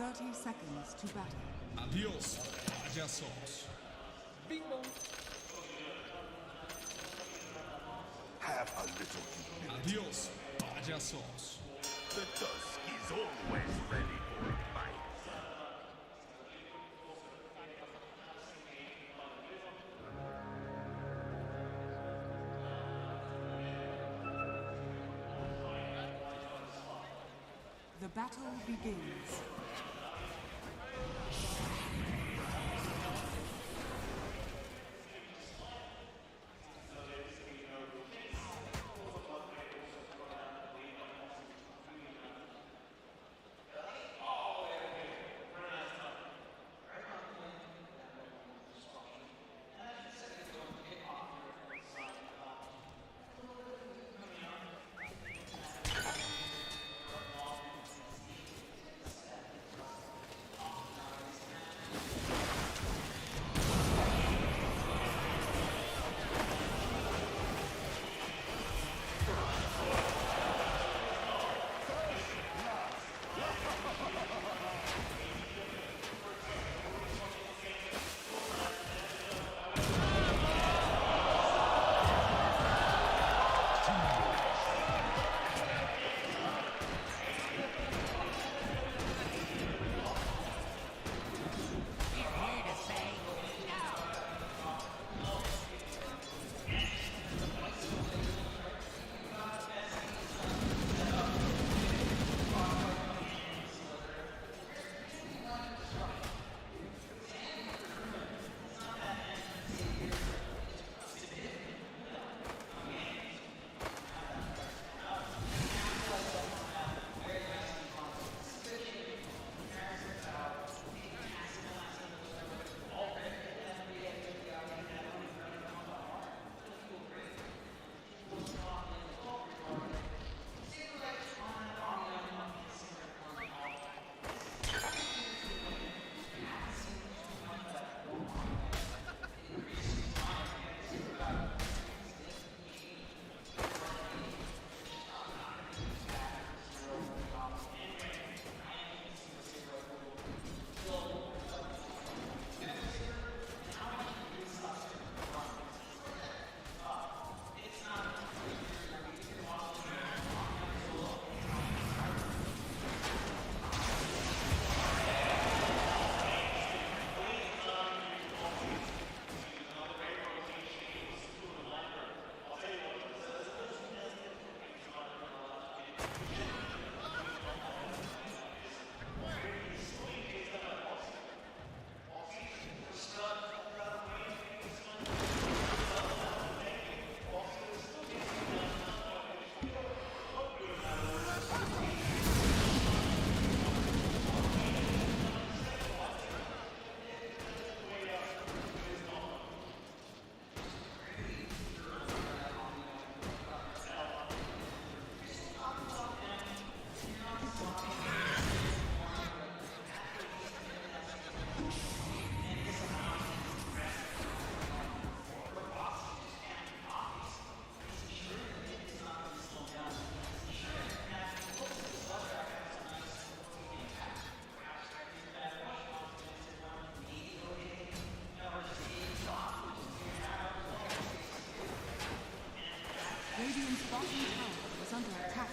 30 seconds to battle. Adios, payasos. Bing bong. Have a little humility. Adios, payasos. The dusk is always ready for a fight. The battle begins. Radiant's bottom tower is under attack.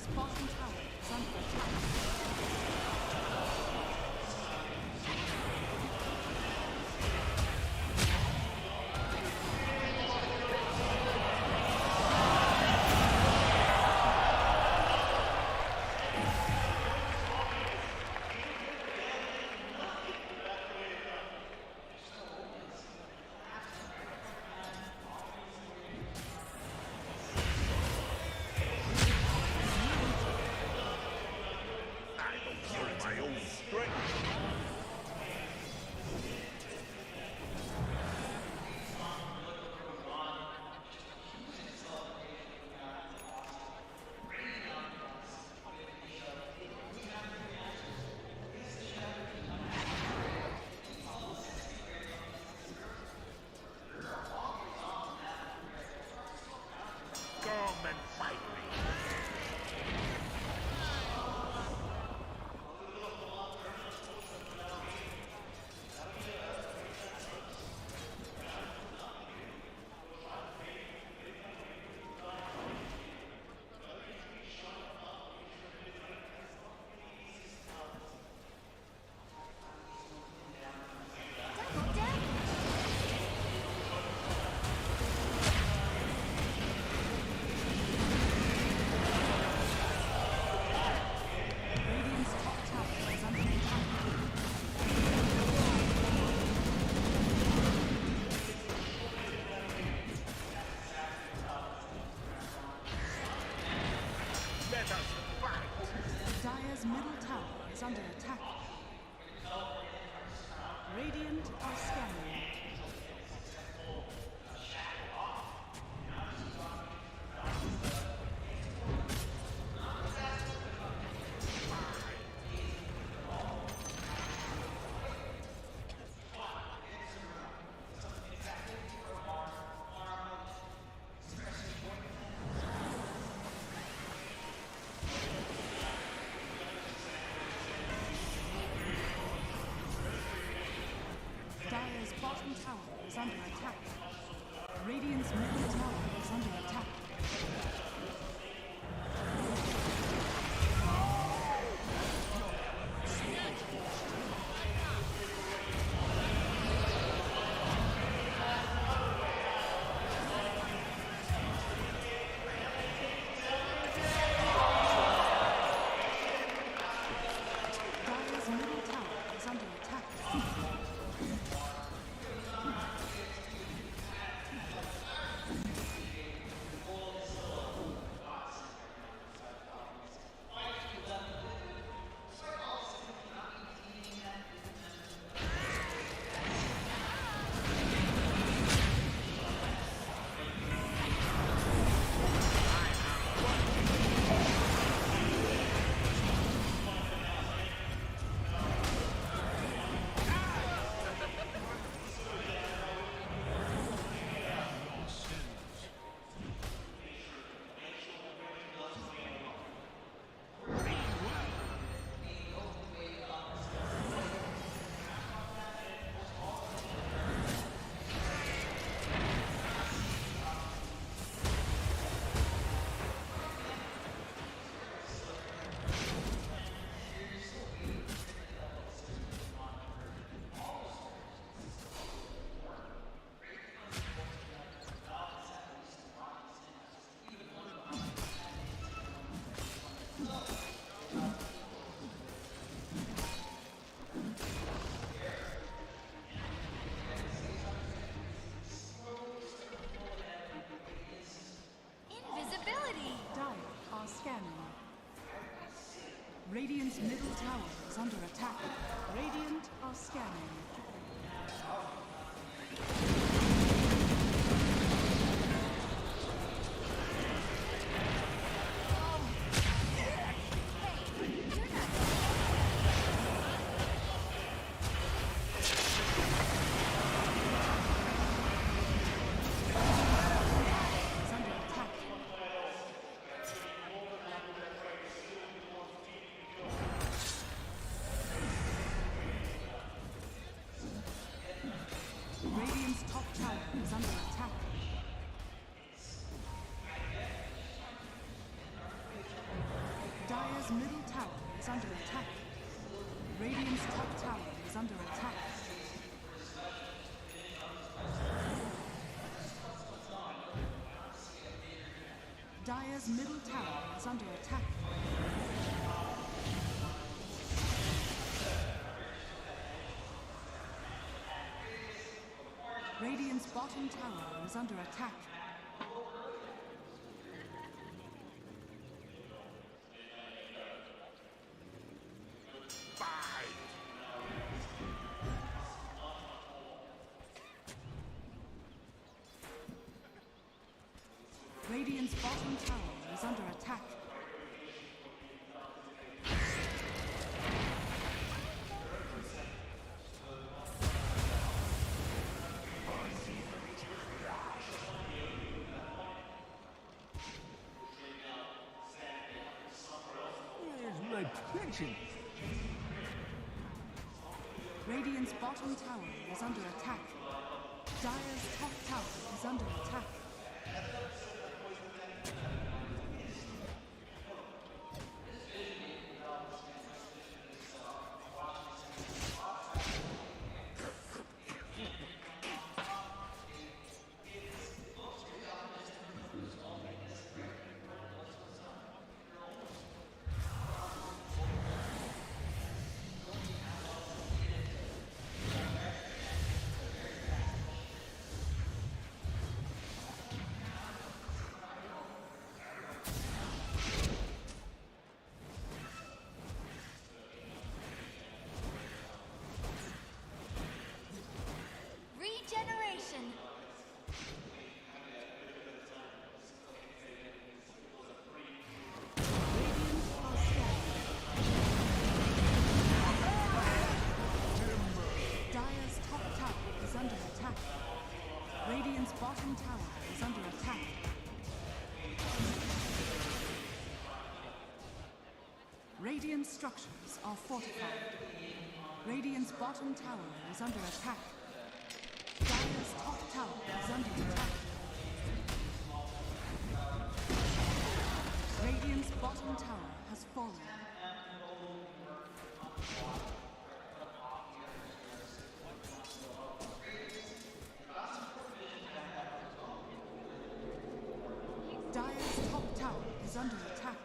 Dire's bottom tower is under attack. My own strength. Come and fight me. Radiant's top tower is under attack. Let us fight. Dire's middle tower is under attack. Radiant are scanning. Dire's bottom tower is under attack. Radiant's middle tower is under attack. Dire's middle tower is under attack. Invisibility. Dire are scanning. Radiant's middle tower is under attack. Radiant are scanning. Is under attack. Radiant's top tower is under attack. is under attack. Radiant's top tower is under attack. Dire's middle tower is under attack. Radiant's bottom tower is under attack. Radiant's bottom tower is under attack. Where's my pension? Radiant's bottom tower is under attack. Dire's top tower is under attack. Regeneration. Dire's top tower is under attack. Radiant's bottom tower is under attack. Radiant structures are fortified. Radiant's bottom tower is under attack. Dire's top tower is under attack. Radiant's bottom tower has fallen. Dire's top tower is under attack.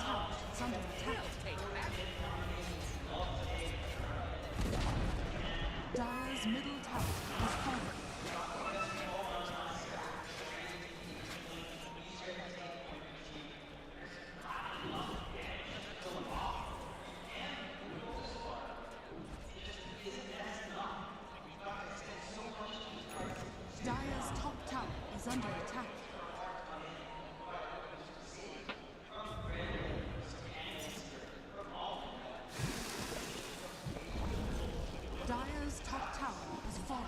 tower is under attack. Dire's middle tower has fallen. Dire's top tower is under attack. Dire's top tower has fallen.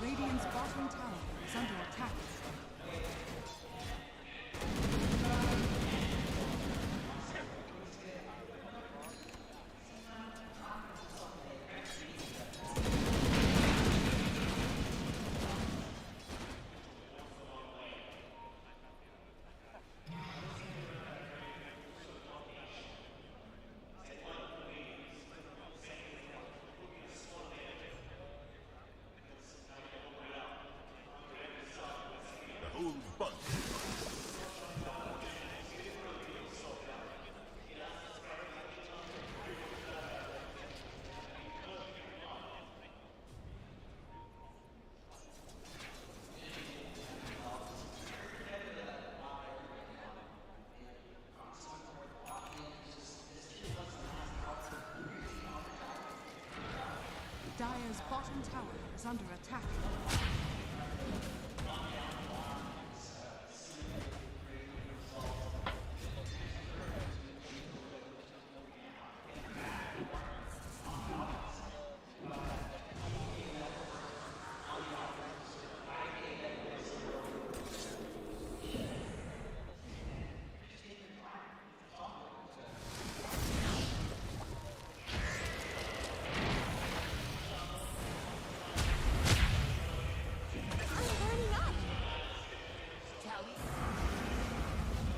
Radiant's bottom tower is under attack. The whole bunch. Dire's bottom tower is under attack.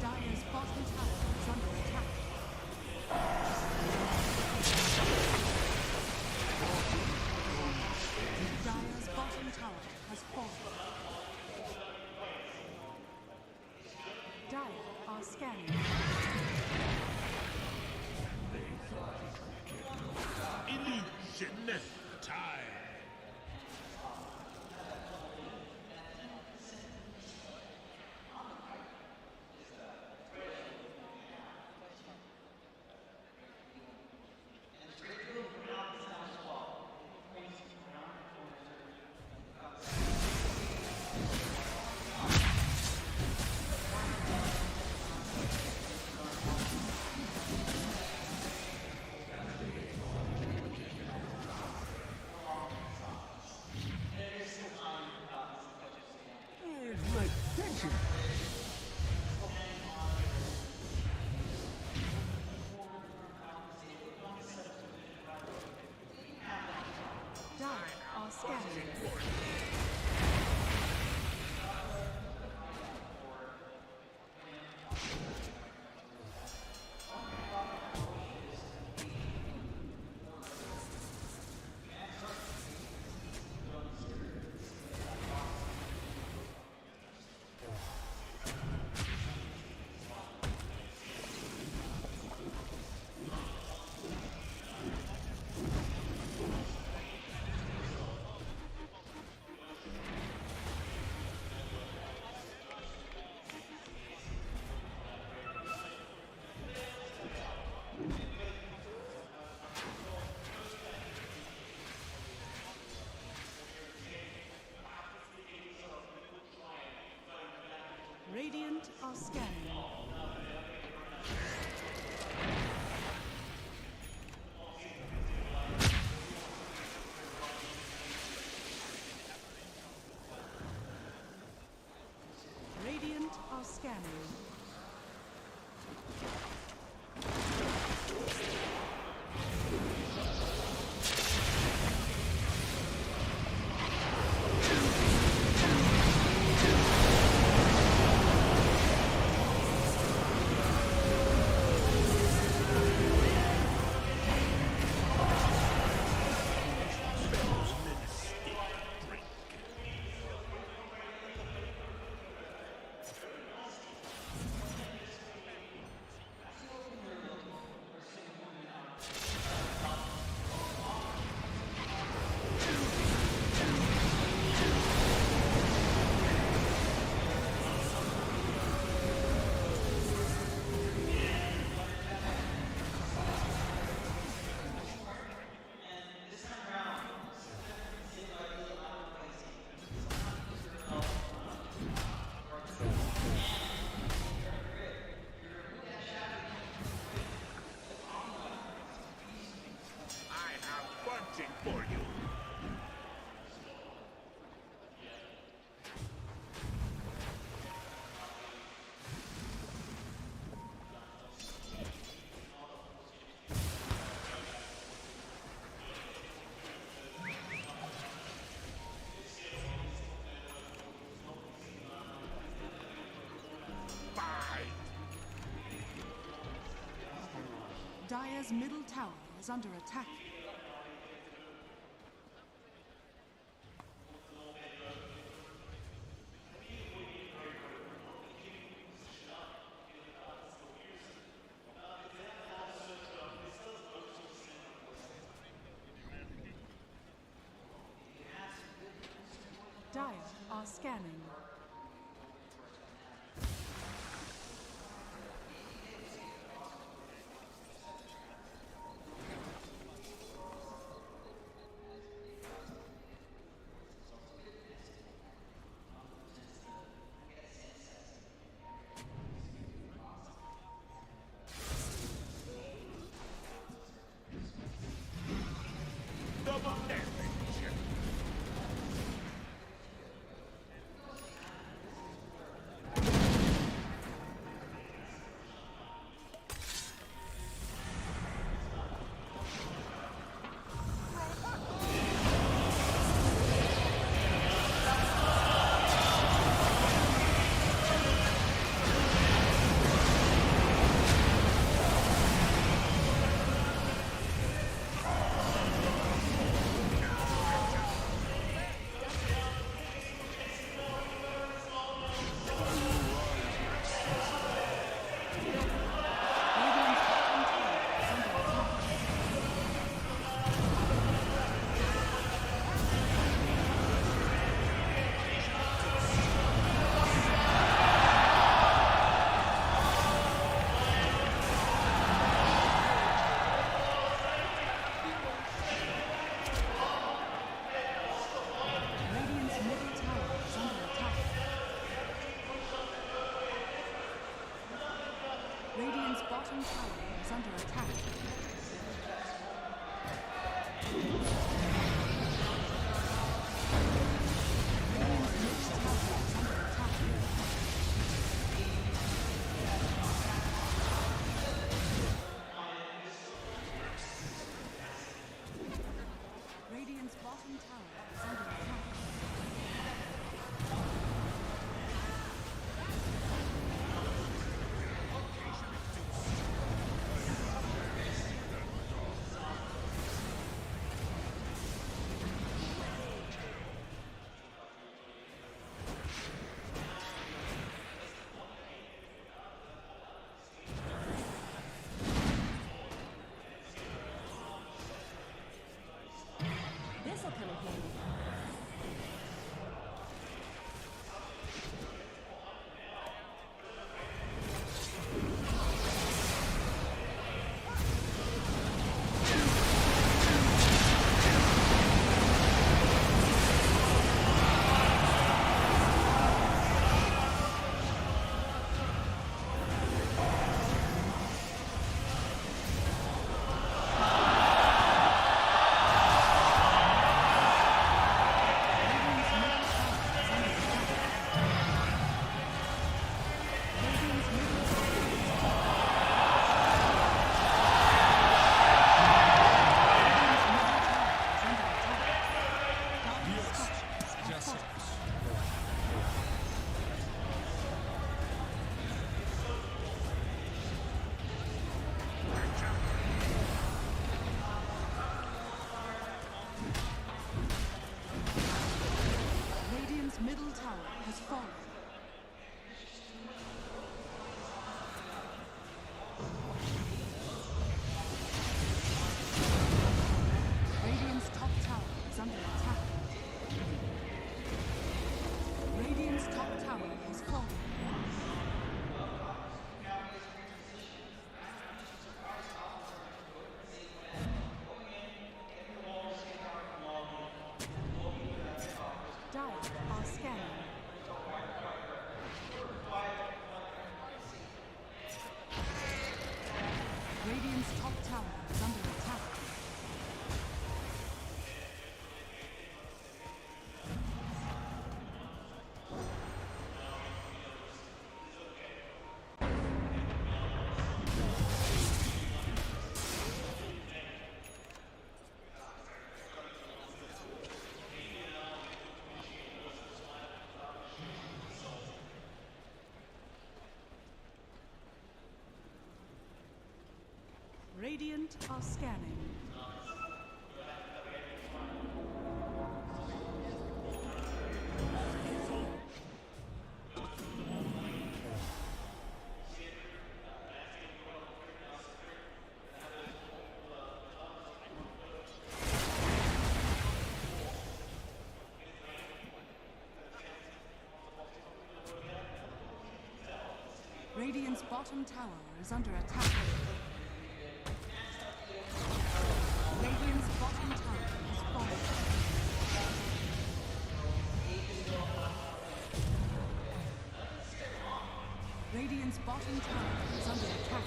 Dire's bottom tower is under attack. Dire's bottom tower has fallen. Dire are scanning. Illusion time. Dire are scanning. Radiant are scanning. Radiant are scanning. Dire's middle tower is under attack. Dire are scanning. Double damage. Radiant's bottom tower is under attack. Radiant's bottom tower is under attack. This'll come in handy. Radiant's middle tower has fallen. Radiant's top tower is under attack. Radiant's top tower has fallen. Dire are scanning. Radiant's top tower is under attack. Radiant are scanning. Radiant's bottom tower is under attack. Radiant's bottom tower has fallen. Radiant's bottom tower is under attack.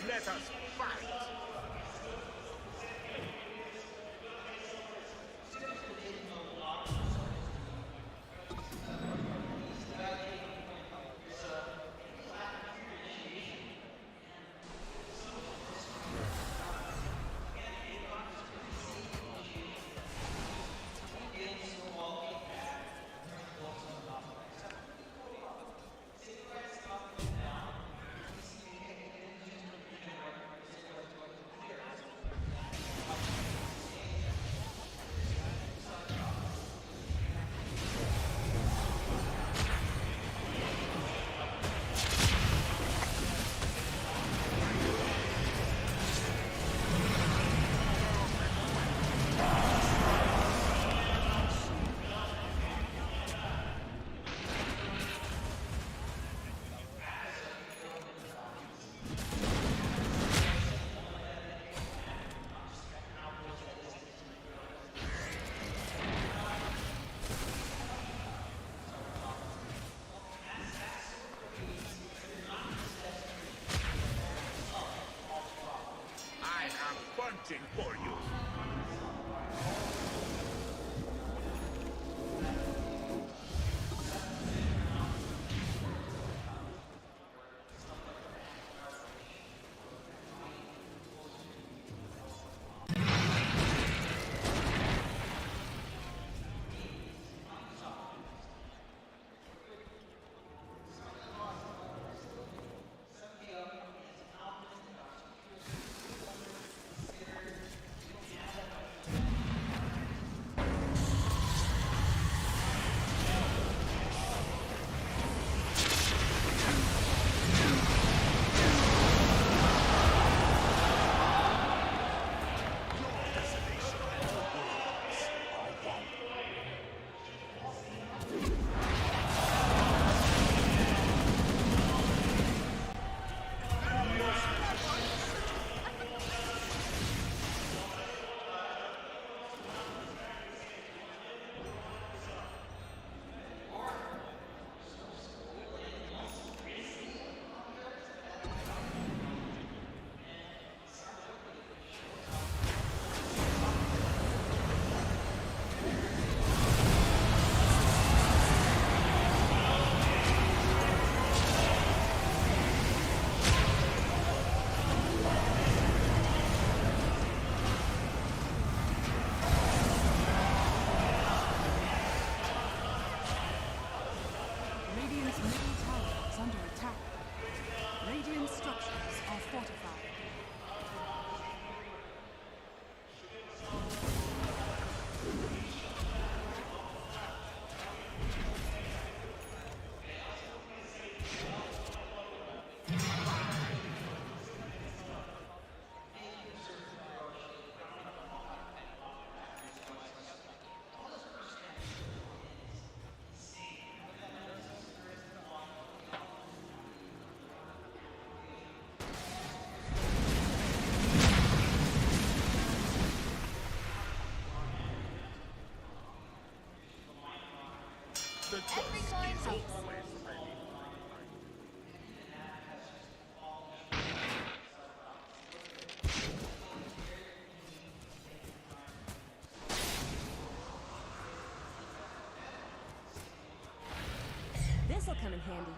Let us fight! The dusk is always ready. This'll come in handy.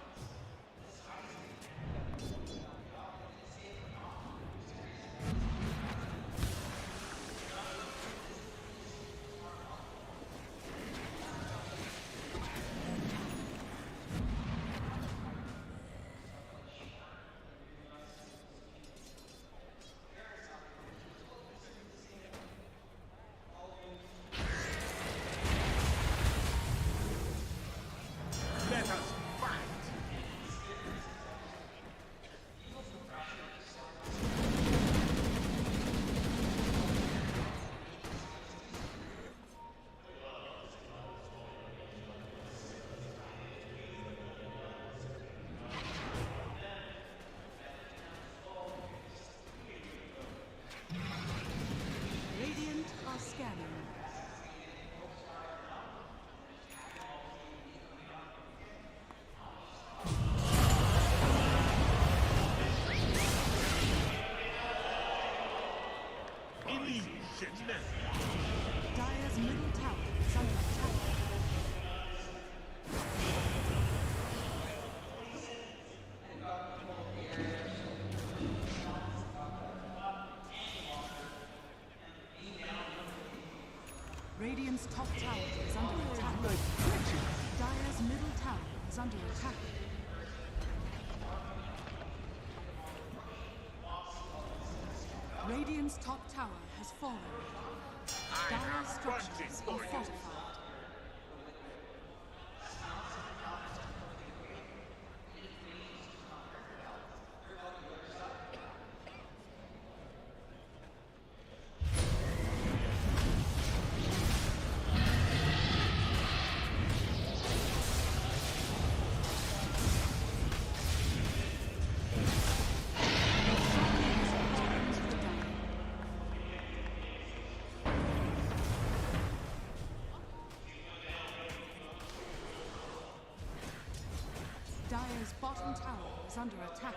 Let us fight. Radiant are scanning. Illusion. Dire's middle tower is under attack. Radiant's top tower is under attack. Dire's middle tower is under attack. Radiant's top tower has fallen. Dire's structures are fortified. Dire's bottom tower is under attack.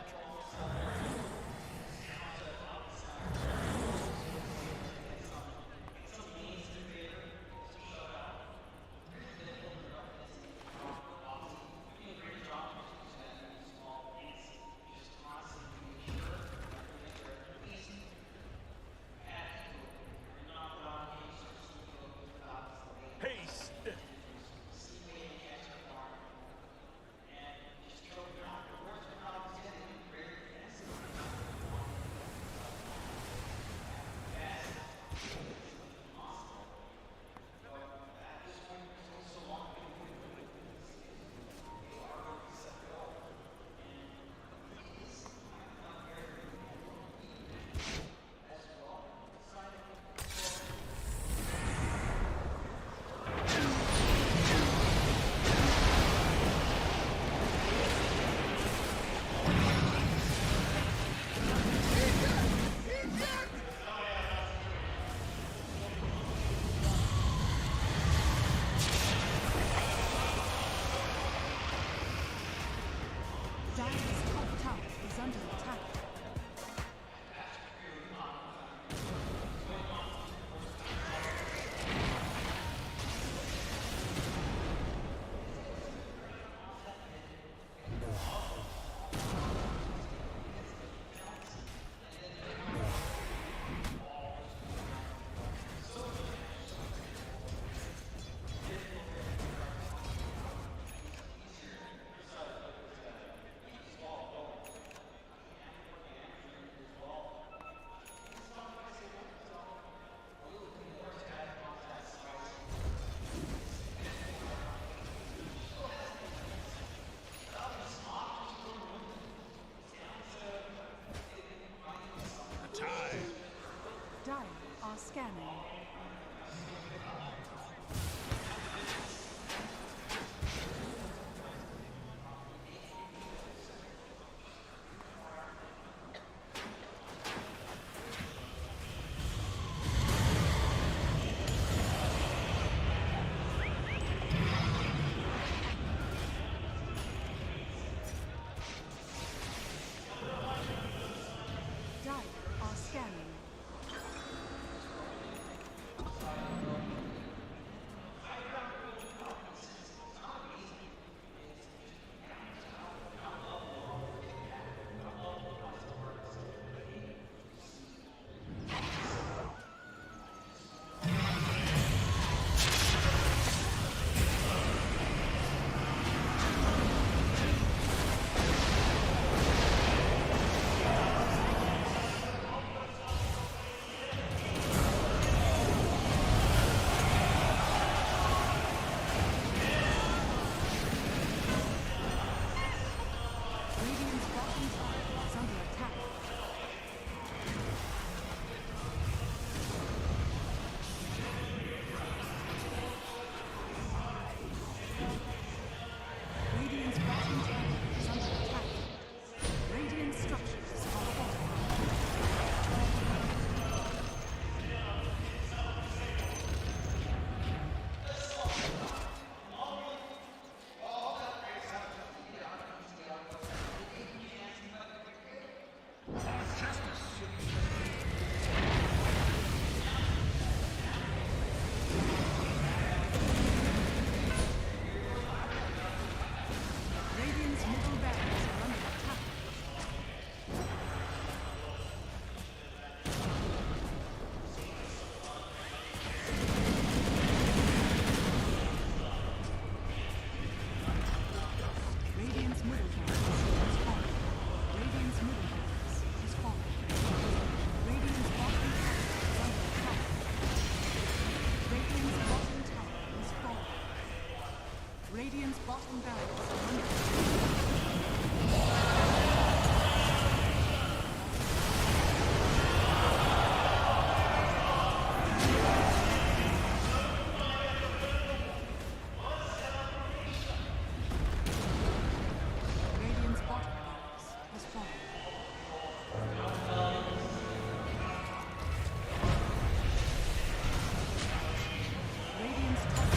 Haste. Radiant's bottom barracks are under attack. Radiant's bottom barracks has fallen. Radiant's top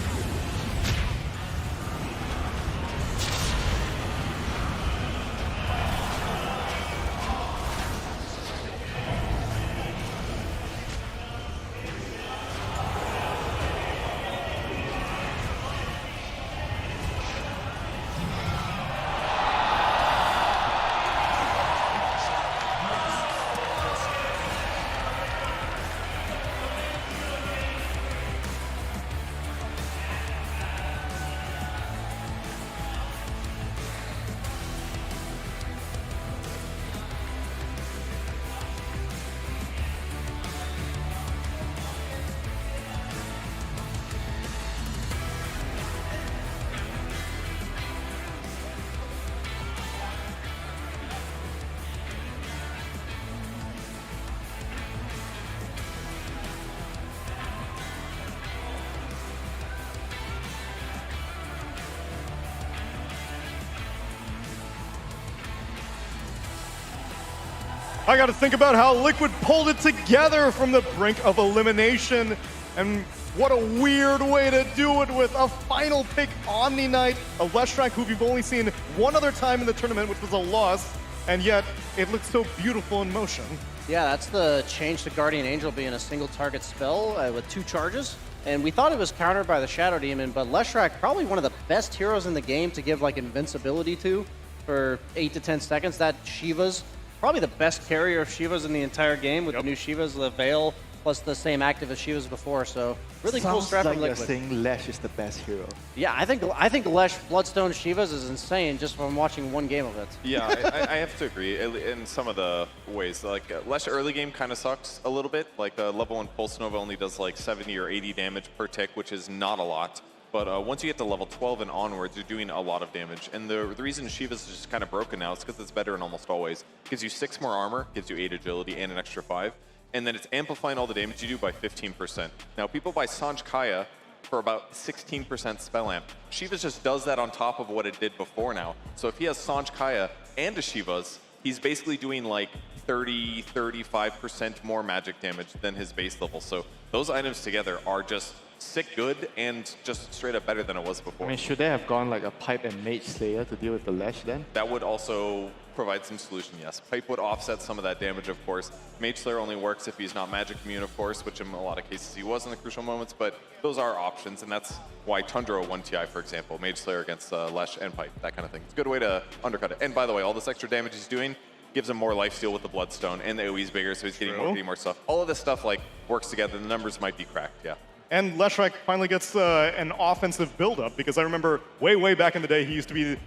I got to think about how Liquid pulled it together from the brink of elimination. And what a weird way to do it with a final pick Omni Knight, a Leshrac who we've only seen one other time in the tournament, which was a loss, and yet it looks so beautiful in motion. Yeah, that's the change to Guardian Angel being a single target spell with 2 charges. And we thought it was countered by the Shadow Demon, but Leshrac, probably one of the best heroes in the game to give like invincibility to for 8 to 10 seconds. That Shiva's probably the best carrier of Shivas in the entire game with the new Shivas, the Veil, plus the same active as Shivas before. So really cool strat from Liquid. You're saying Lesh is the best hero. Yeah, I think Lesh Bloodstone Shivas is insane just from watching one game of it. Yeah, I have to agree in some of the ways. Like Lesh early game kind of sucks a little bit. Like level 1 Pulse Nova only does like 70 or 80 damage per tick, which is not a lot. But once you get to level 12 and onwards, you're doing a lot of damage. And the reason Shiva's is just kind of broken now is because it's better in almost always. Gives you 6 more armor, gives you 8 agility, and an extra 5. And then it's amplifying all the damage you do by 15%. Now, people buy Sanj Kaya for about 16% spell amp. Shiva's just does that on top of what it did before now. So if he has Sanj Kaya and a Shiva's, he's basically doing like 30, 35% more magic damage than his base level. So those items together are just sick good and just straight up better than it was before. I mean, should they have gone like a Pipe and Mage Slayer to deal with the Lesh then? That would also provide some solution, yes. Pipe would offset some of that damage, of course. Mage Slayer only works if he's not magic immune, of course, which in a lot of cases he was in the crucial moments, but those are options, and that's why Tundra 1TI, for example, Mage Slayer against Lesh and Pipe, that kind of thing. It's a good way to undercut it. And by the way, all this extra damage he's doing gives him more lifesteal with the Bloodstone, and the AoE's bigger, so he's getting more stuff. All of this stuff like works together. The numbers might be cracked, yeah. And Leshrac finally gets an offensive build-up, because I remember way back in the day, he used to be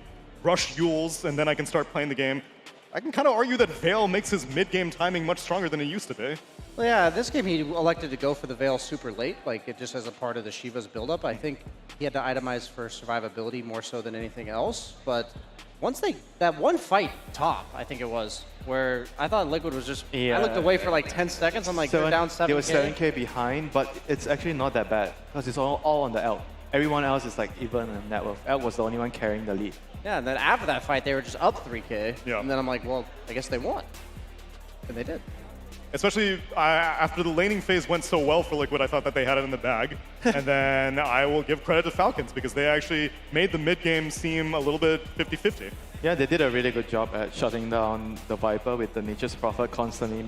rush Yules, and then I can start playing the game. I can kind of argue that Veil makes his mid-game timing much stronger than it used to be. Well, yeah, this game he elected to go for the Veil super late, like it just as a part of the Shiva's build-up. I think he had to itemize for survivability more so than anything else, but once that one fight top, I think it was, where I thought Liquid was just, I looked away for like 10 seconds, I'm like, they're down 7K. They were 7K behind, but it's actually not that bad, because it's all on the Elk. Everyone else is like even in net worth. Elk was the only one carrying the lead. Yeah, and then after that fight, they were just up 3K, and then I'm like, well, I guess they won. And they did. Especially after the laning phase went so well for Liquid, I thought that they had it in the bag. And then I will give credit to Falcons, because they actually made the mid-game seem a little bit 50-50. Yeah, they did a really good job at shutting down the Viper with the Nature's Prophet constantly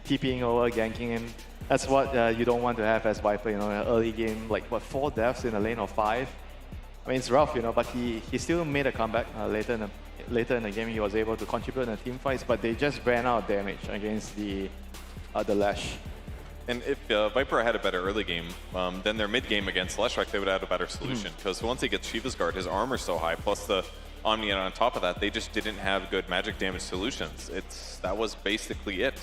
TPing over, ganking him. That's what you don't want to have as Viper, you know, in an early game, like, what, 4 deaths in a lane of 5? I mean, it's rough, you know, but he still made a comeback later in the game. He was able to contribute in the team fights, but they just ran out of damage against the Lash. And if Viper had a better early game, then their mid game against Leshrac, they would have a better solution. Because once he gets Shiva's Guard, his armor's so high, plus the Omni, and on top of that, they just didn't have good magic damage solutions. That was basically it.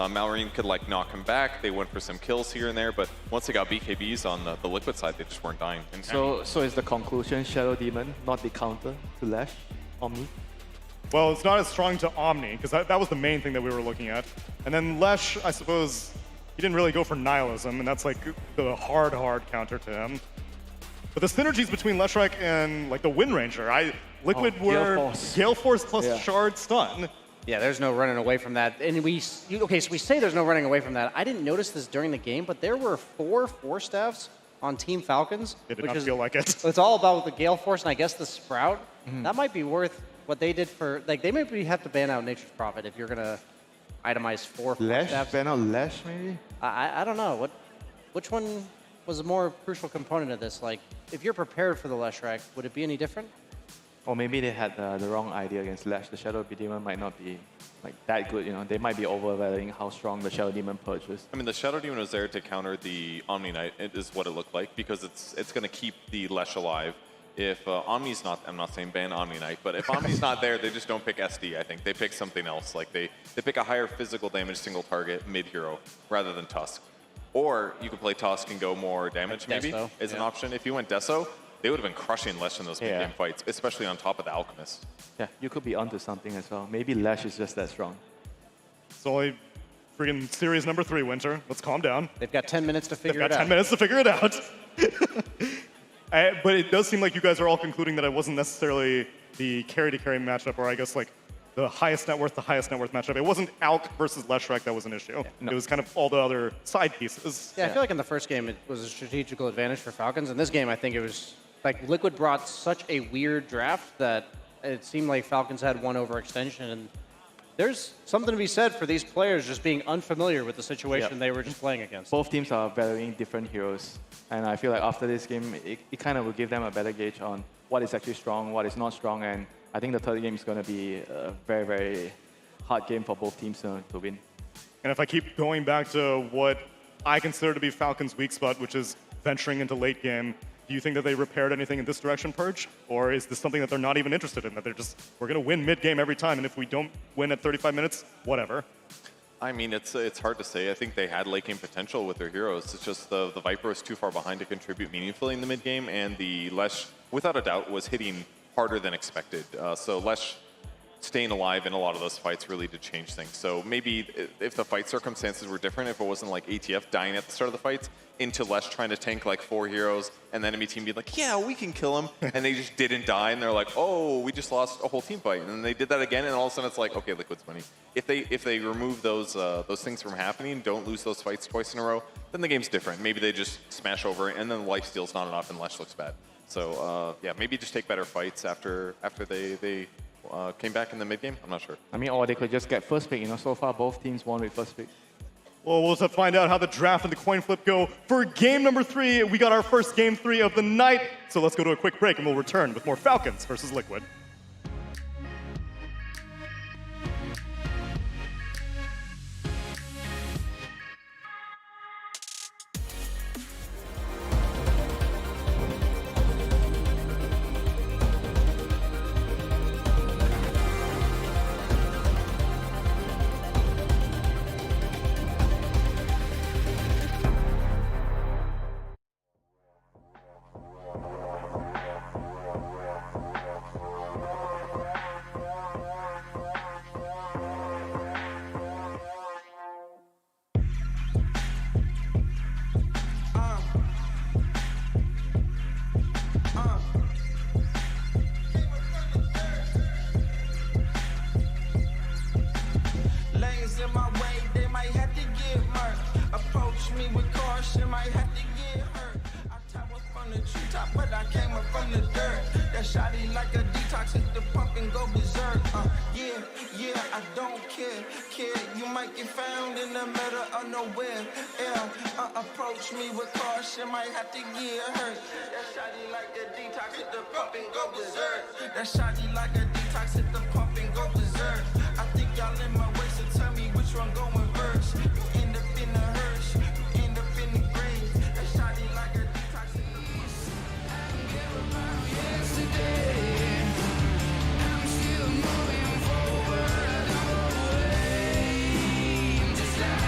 Mallory could like knock him back. They went for some kills here and there, but once they got BKBs on the Liquid side, they just weren't dying. And So is the conclusion Shadow Demon not the counter to Lash, Omni? Well, it's not as strong to Omni, because that was the main thing that we were looking at. And then Lesh, I suppose, he didn't really go for Nihilism, and that's like the hard counter to him. But the synergies between Leshrac and like the Wind Ranger, Liquid were Gale Force plus Shard Stun. Yeah, there's no running away from that. And so we say there's no running away from that. I didn't notice this during the game, but there were 4 Force-staffs on Team Falcons. It did not feel like it. It's all about the Gale Force and I guess the Sprout. That might be worth what they did for, like, they maybe have to ban out Nature's Prophet if you're going to itemize 4 Force-staffs. Ban out Lash, maybe? I don't know. Which one was a more crucial component of this? Like, if you're prepared for the Leshrac, would it be any different? Or maybe they had the wrong idea against Lash. The Shadow Demon might not be like that good, you know. They might be overvaluing how strong the Shadow Demon Purge is. I mean, the Shadow Demon was there to counter the Omni Knight, it is what it looked like, because it's going to keep the Lesh alive. If Omni's not, I'm not saying ban Omni Knight, but if Omni's not there, they just don't pick SD, I think. They pick something else. Like, they pick a higher physical damage single target mid-hero rather than Tusk. Or you could play Tusk and go more damage, like maybe, Deso. as an option. If you went Deso, they would have been crushing Lesh in those mid-game fights, especially on top of the Alchemist. Yeah, you could be onto something as well. Maybe Lash is just that strong. It's only freaking series number 3, Winter. Let's calm down. They've got 10 minutes to figure it out. They've got 10 minutes to figure it out. But it does seem like you guys are all concluding that it wasn't necessarily the carry-to-carry matchup, or I guess like the highest net worth matchup. It wasn't Alk versus Leshrac that was an issue. It was kind of all the other side pieces. Yeah, I feel like in the first game it was a strategical advantage for Falcons. In this game, I think it was like Liquid brought such a weird draft that it seemed like Falcons had one overextension. And there's something to be said for these players just being unfamiliar with the situation they were just playing against. Both teams are valuing different heroes. And I feel like after this game, it kind of will give them a better gauge on what is actually strong, what is not strong. And I think the third game is going to be a very, very hard game for both teams to win. And if I keep going back to what I consider to be Falcons' weak spot, which is venturing into late game, do you think that they repaired anything in this direction, Purge? Or is this something that they're not even interested in, that they're just, we're going to win mid-game every time, and if we don't win at 35 minutes, whatever? I mean, it's hard to say. I think they had late game potential with their heroes. It's just the Viper was too far behind to contribute meaningfully in the mid game, and the Lesh, without a doubt, was hitting harder than expected. So Lesh staying alive in a lot of those fights really did change things. So maybe if the fight circumstances were different, if it wasn't like ATF dying at the start of the fights, into Lesh trying to tank like 4 heroes, and the enemy team being like, yeah, we can kill him, and they just didn't die, and they're like, oh, we just lost a whole team fight. And then they did that again, and all of a sudden it's like, okay, Liquid's winning. If they remove those things from happening, don't lose those fights twice in a row, then the game's different. Maybe they just smash over it, and then lifesteal's not enough, and Lesh looks bad. So yeah, maybe just take better fights after they came back in the mid game. I'm not sure. I mean, or they could just get first pick. You know, so far both teams won with first pick. Well, we'll just find out how the draft and the coin flip go for game number 3. We got our first game 3 of the night. So let's go to a quick break and we'll return with more Falcons versus Liquid. Approach me with caution, might have to get hurt. That shawty like a detox, hit the pump and go berserk. That shawty like a detox, hit the pump and go berserk. I think y'all in my way, so tell me which one going first. You end up in the hearse, you end up in the grave. That shawty like a detox, hit the pump. I don't care about yesterday. I'm still moving forward all the way. Just like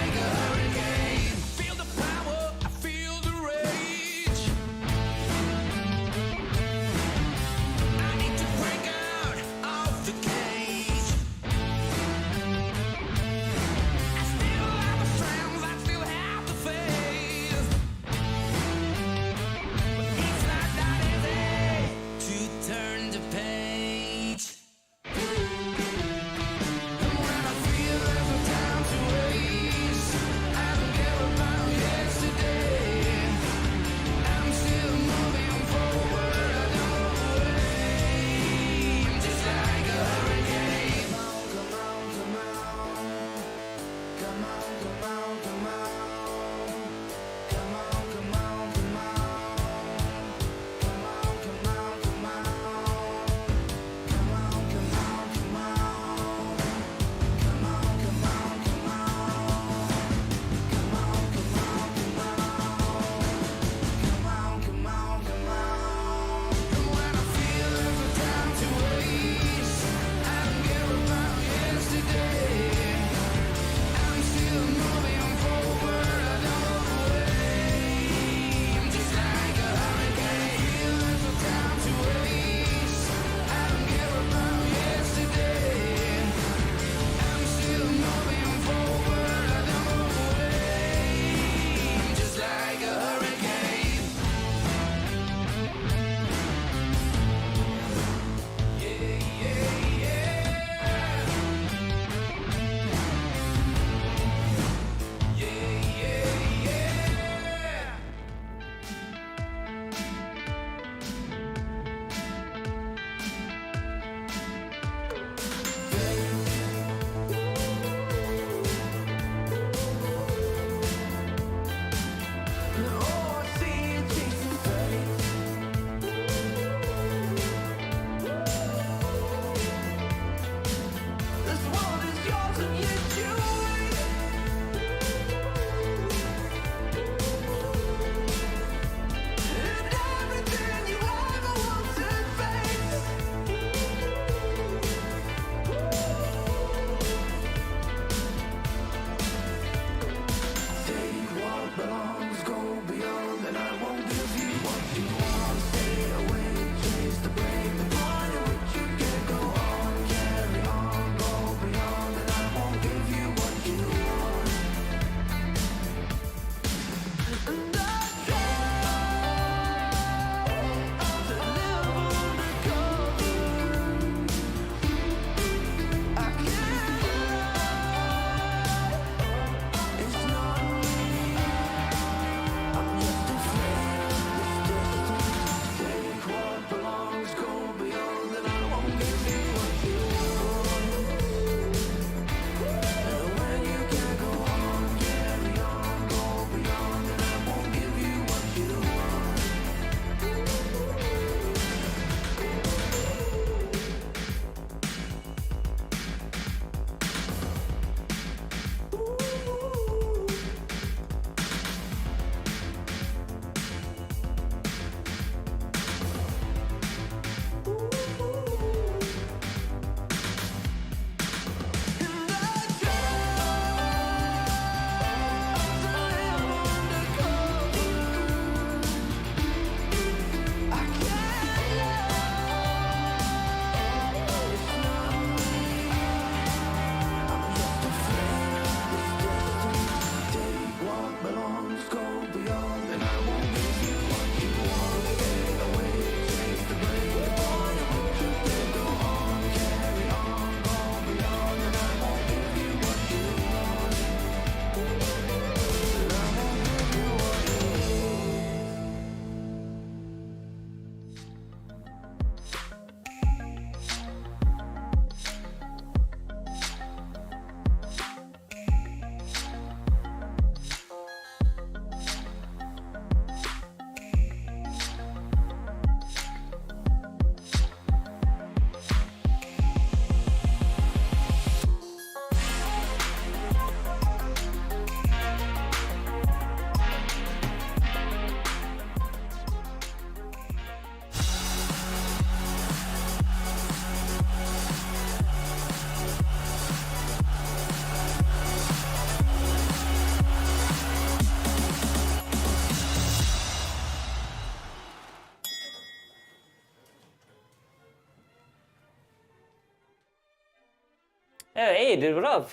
Hey, dude, what up?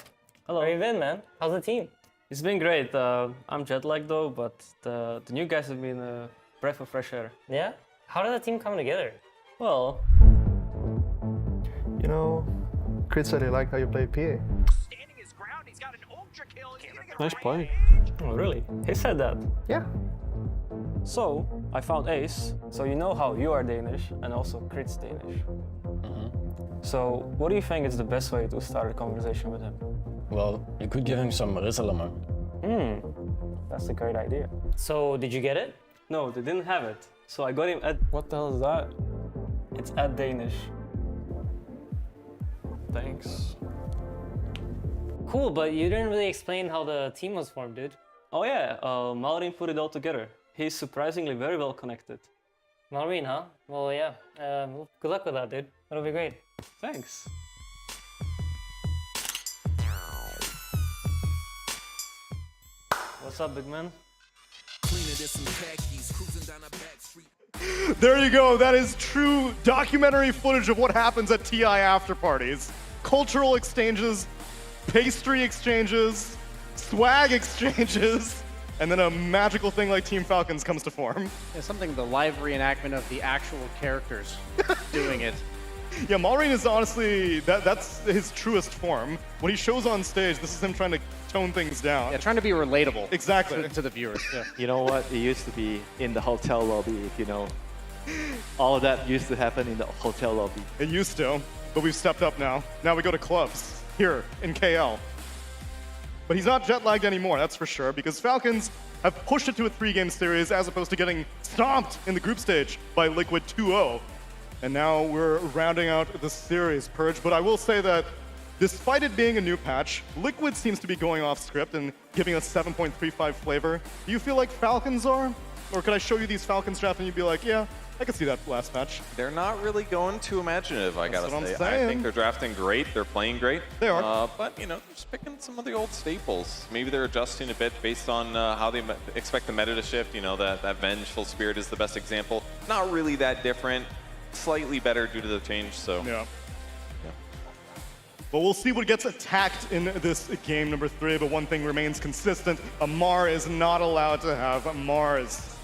Hello. Where you been, man? How's the team? It's been great. I'm jet lagged though, but the new guys have been a breath of fresh air. Yeah? How did the team come together? Well, you know, Chris said he liked how you played PA. nice play. Oh, really? He said that? Yeah. So, I found Ace, so you know how you are Danish, and also Krit's Danish. So, what do you think is the best way to start a conversation with him? Well, you could give him some risalemang. That's a great idea. So, did you get it? No, they didn't have it. So I got him at, what the hell is that? It's at Danish. Thanks. Cool, but you didn't really explain how the team was formed, dude. Oh yeah, Maureen put it all together. He's surprisingly very well connected. Maureen, huh? Well, yeah. Good luck with that, dude. That'll be great. Thanks. What's up, big man? There you go. That is true documentary footage of what happens at TI after parties. Cultural exchanges, pastry exchanges, swag exchanges, and then a magical thing like Team Falcons comes to form. Yeah, something the live reenactment of the actual characters doing it. Yeah, Maureen is honestly, that's his truest form. When he shows on stage, this is him trying to tone things down. Yeah, trying to be relatable. Exactly. To the viewers. Yeah. You know what? It used to be in the hotel lobby, if you know. All of that used to happen in the hotel lobby. It used to, but we've stepped up now. Now we go to clubs here in KL. But he's not jet lagged anymore, that's for sure, because Falcons have pushed it to a 3-game series as opposed to getting stomped in the group stage by Liquid 2-0. And now we're rounding out the series, Purge. But I will say that despite it being a new patch, Liquid seems to be going off script and giving us 7.35 flavor. Do you feel like Falcons are? Or could I show you these Falcons draft and you'd be like, yeah, I could see that last patch. They're not really going too imaginative, I gotta what say. I'm saying. I think they're drafting great, they're playing great. They are. But, you know, they're just picking some of the old staples. Maybe they're adjusting a bit based on how they expect the meta to shift. You know, that Vengeful Spirit is the best example. Not really that different. Slightly better due to the change, so. Yeah. But we'll see what gets attacked in this game number 3, but one thing remains consistent. Amar is not allowed to have Mars.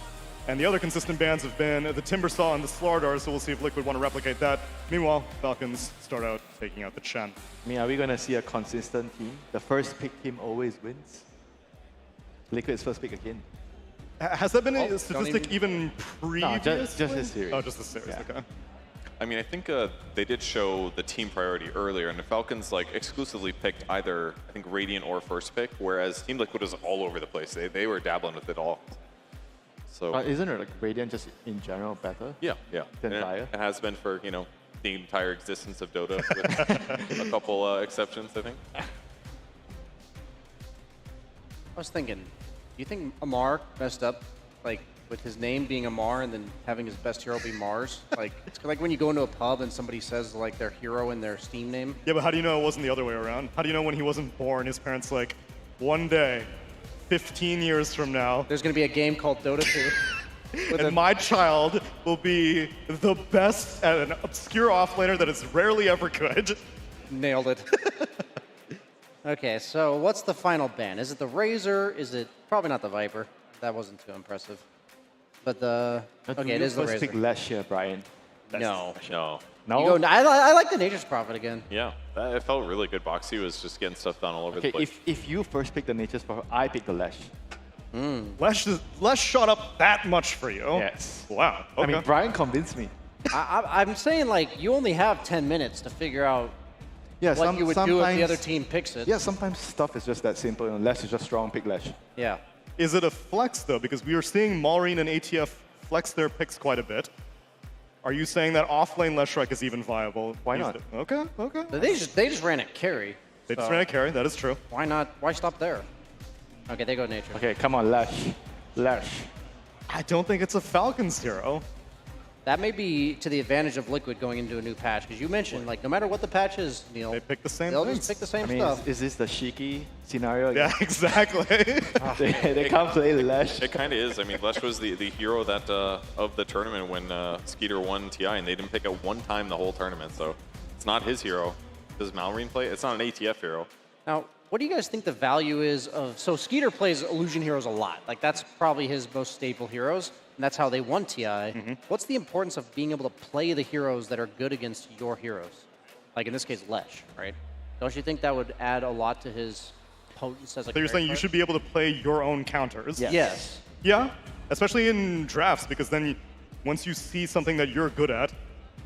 And the other consistent bans have been the Timbersaw and the Slardar, so we'll see if Liquid want to replicate that. Meanwhile, Falcons start out taking out the Chen. I mean, are we going to see a consistent team? The first pick team always wins. Liquid's first pick again. Has that been a statistic even previous? No, just this series. Oh, just the series, okay. I mean, I think they did show the team priority earlier, and the Falcons like exclusively picked either, I think, Radiant or first pick, whereas Team Liquid was all over the place. They were dabbling with it all. So isn't it like Radiant just in general better? Yeah, yeah. Than And Dire? it has been for, you know, the entire existence of Dota, with a couple exceptions, I think. I was thinking, do you think Amar messed up, like, with his name being Amar and then having his best hero be Mars? Like, it's like when you go into a pub and somebody says, like, their hero in their Steam name. Yeah, but how do you know it wasn't the other way around? How do you know when he wasn't born, his parents like, one day, 15 years from now, there's going to be a game called Dota 2. and my child will be the best at an obscure offlaner that is rarely ever good. Nailed it. Okay, so what's the final ban? Is it the Razor? Is it probably not the Viper? That wasn't too impressive. But the okay, it is the Razor. Pick last year, Brian. No. No. No. You go, I like the Nature's Prophet again. Yeah, it felt really good. Boxy was just getting stuff done all over the Okay, place. if you first pick the Nature's Prophet, I pick the Lash. Lesh shot up that much for you. Yes. Wow. Okay. I mean, Brian convinced me. I'm saying, like, you only have 10 minutes to figure out what you would do if the other team picks it. Yeah, sometimes stuff is just that simple. And Lash is just strong, pick Lash. Yeah. Is it a flex, though? Because we are seeing Maureen and ATF flex their picks quite a bit. Are you saying that off-lane Leshrac is even viable? Why not? Okay, okay. They just ran at carry. They just ran a carry, that is true. Why not? Why stop there? Okay, they go Nature. Okay, come on, Lash. Lash. I don't think it's a Falcons hero. That may be to the advantage of Liquid going into a new patch, because you mentioned, like, no matter what the patch is, Neil, they pick the same they'll things. just pick the same I mean, stuff. is this the Shiki scenario? Yeah, exactly. they can't play Lash. It kind of is. I mean, Lesh was the hero that of the tournament when Skeeter won TI, and they didn't pick it one time the whole tournament, so it's not his hero. Does Malrine play? It's not an ATF hero. Now, what do you guys think the value is of... So Skeeter plays illusion heroes a lot. Like, that's probably his most staple heroes, and that's how they won TI. What's the importance of being able to play the heroes that are good against your heroes? Like, in this case, Lesh, right? Don't you think that would add a lot to his potence as a So you're saying you should be able to play your own counters? Yes. Yeah, especially in drafts, because then once you see something that you're good at,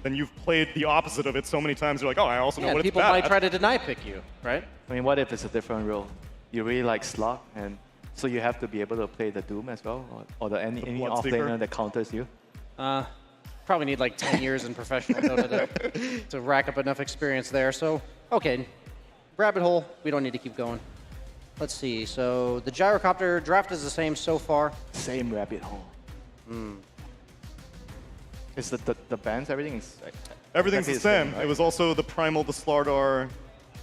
then you've played the opposite of it so many times, you're like, oh, I also know what it's people bad might at. try to deny pick you, right? I mean, what if it's a different role? You really like Slug, and so you have to be able to play the Doom as well, or any offlaner that counters you? Probably need like 10 years in professional Dota to rack up enough experience there. So, okay, rabbit hole, we don't need to keep going. Let's see, so the gyrocopter draft is the same so far. Same rabbit hole. Is the bands, everything is... Everything's the exactly same. right? It was also the Primal, the Slardar,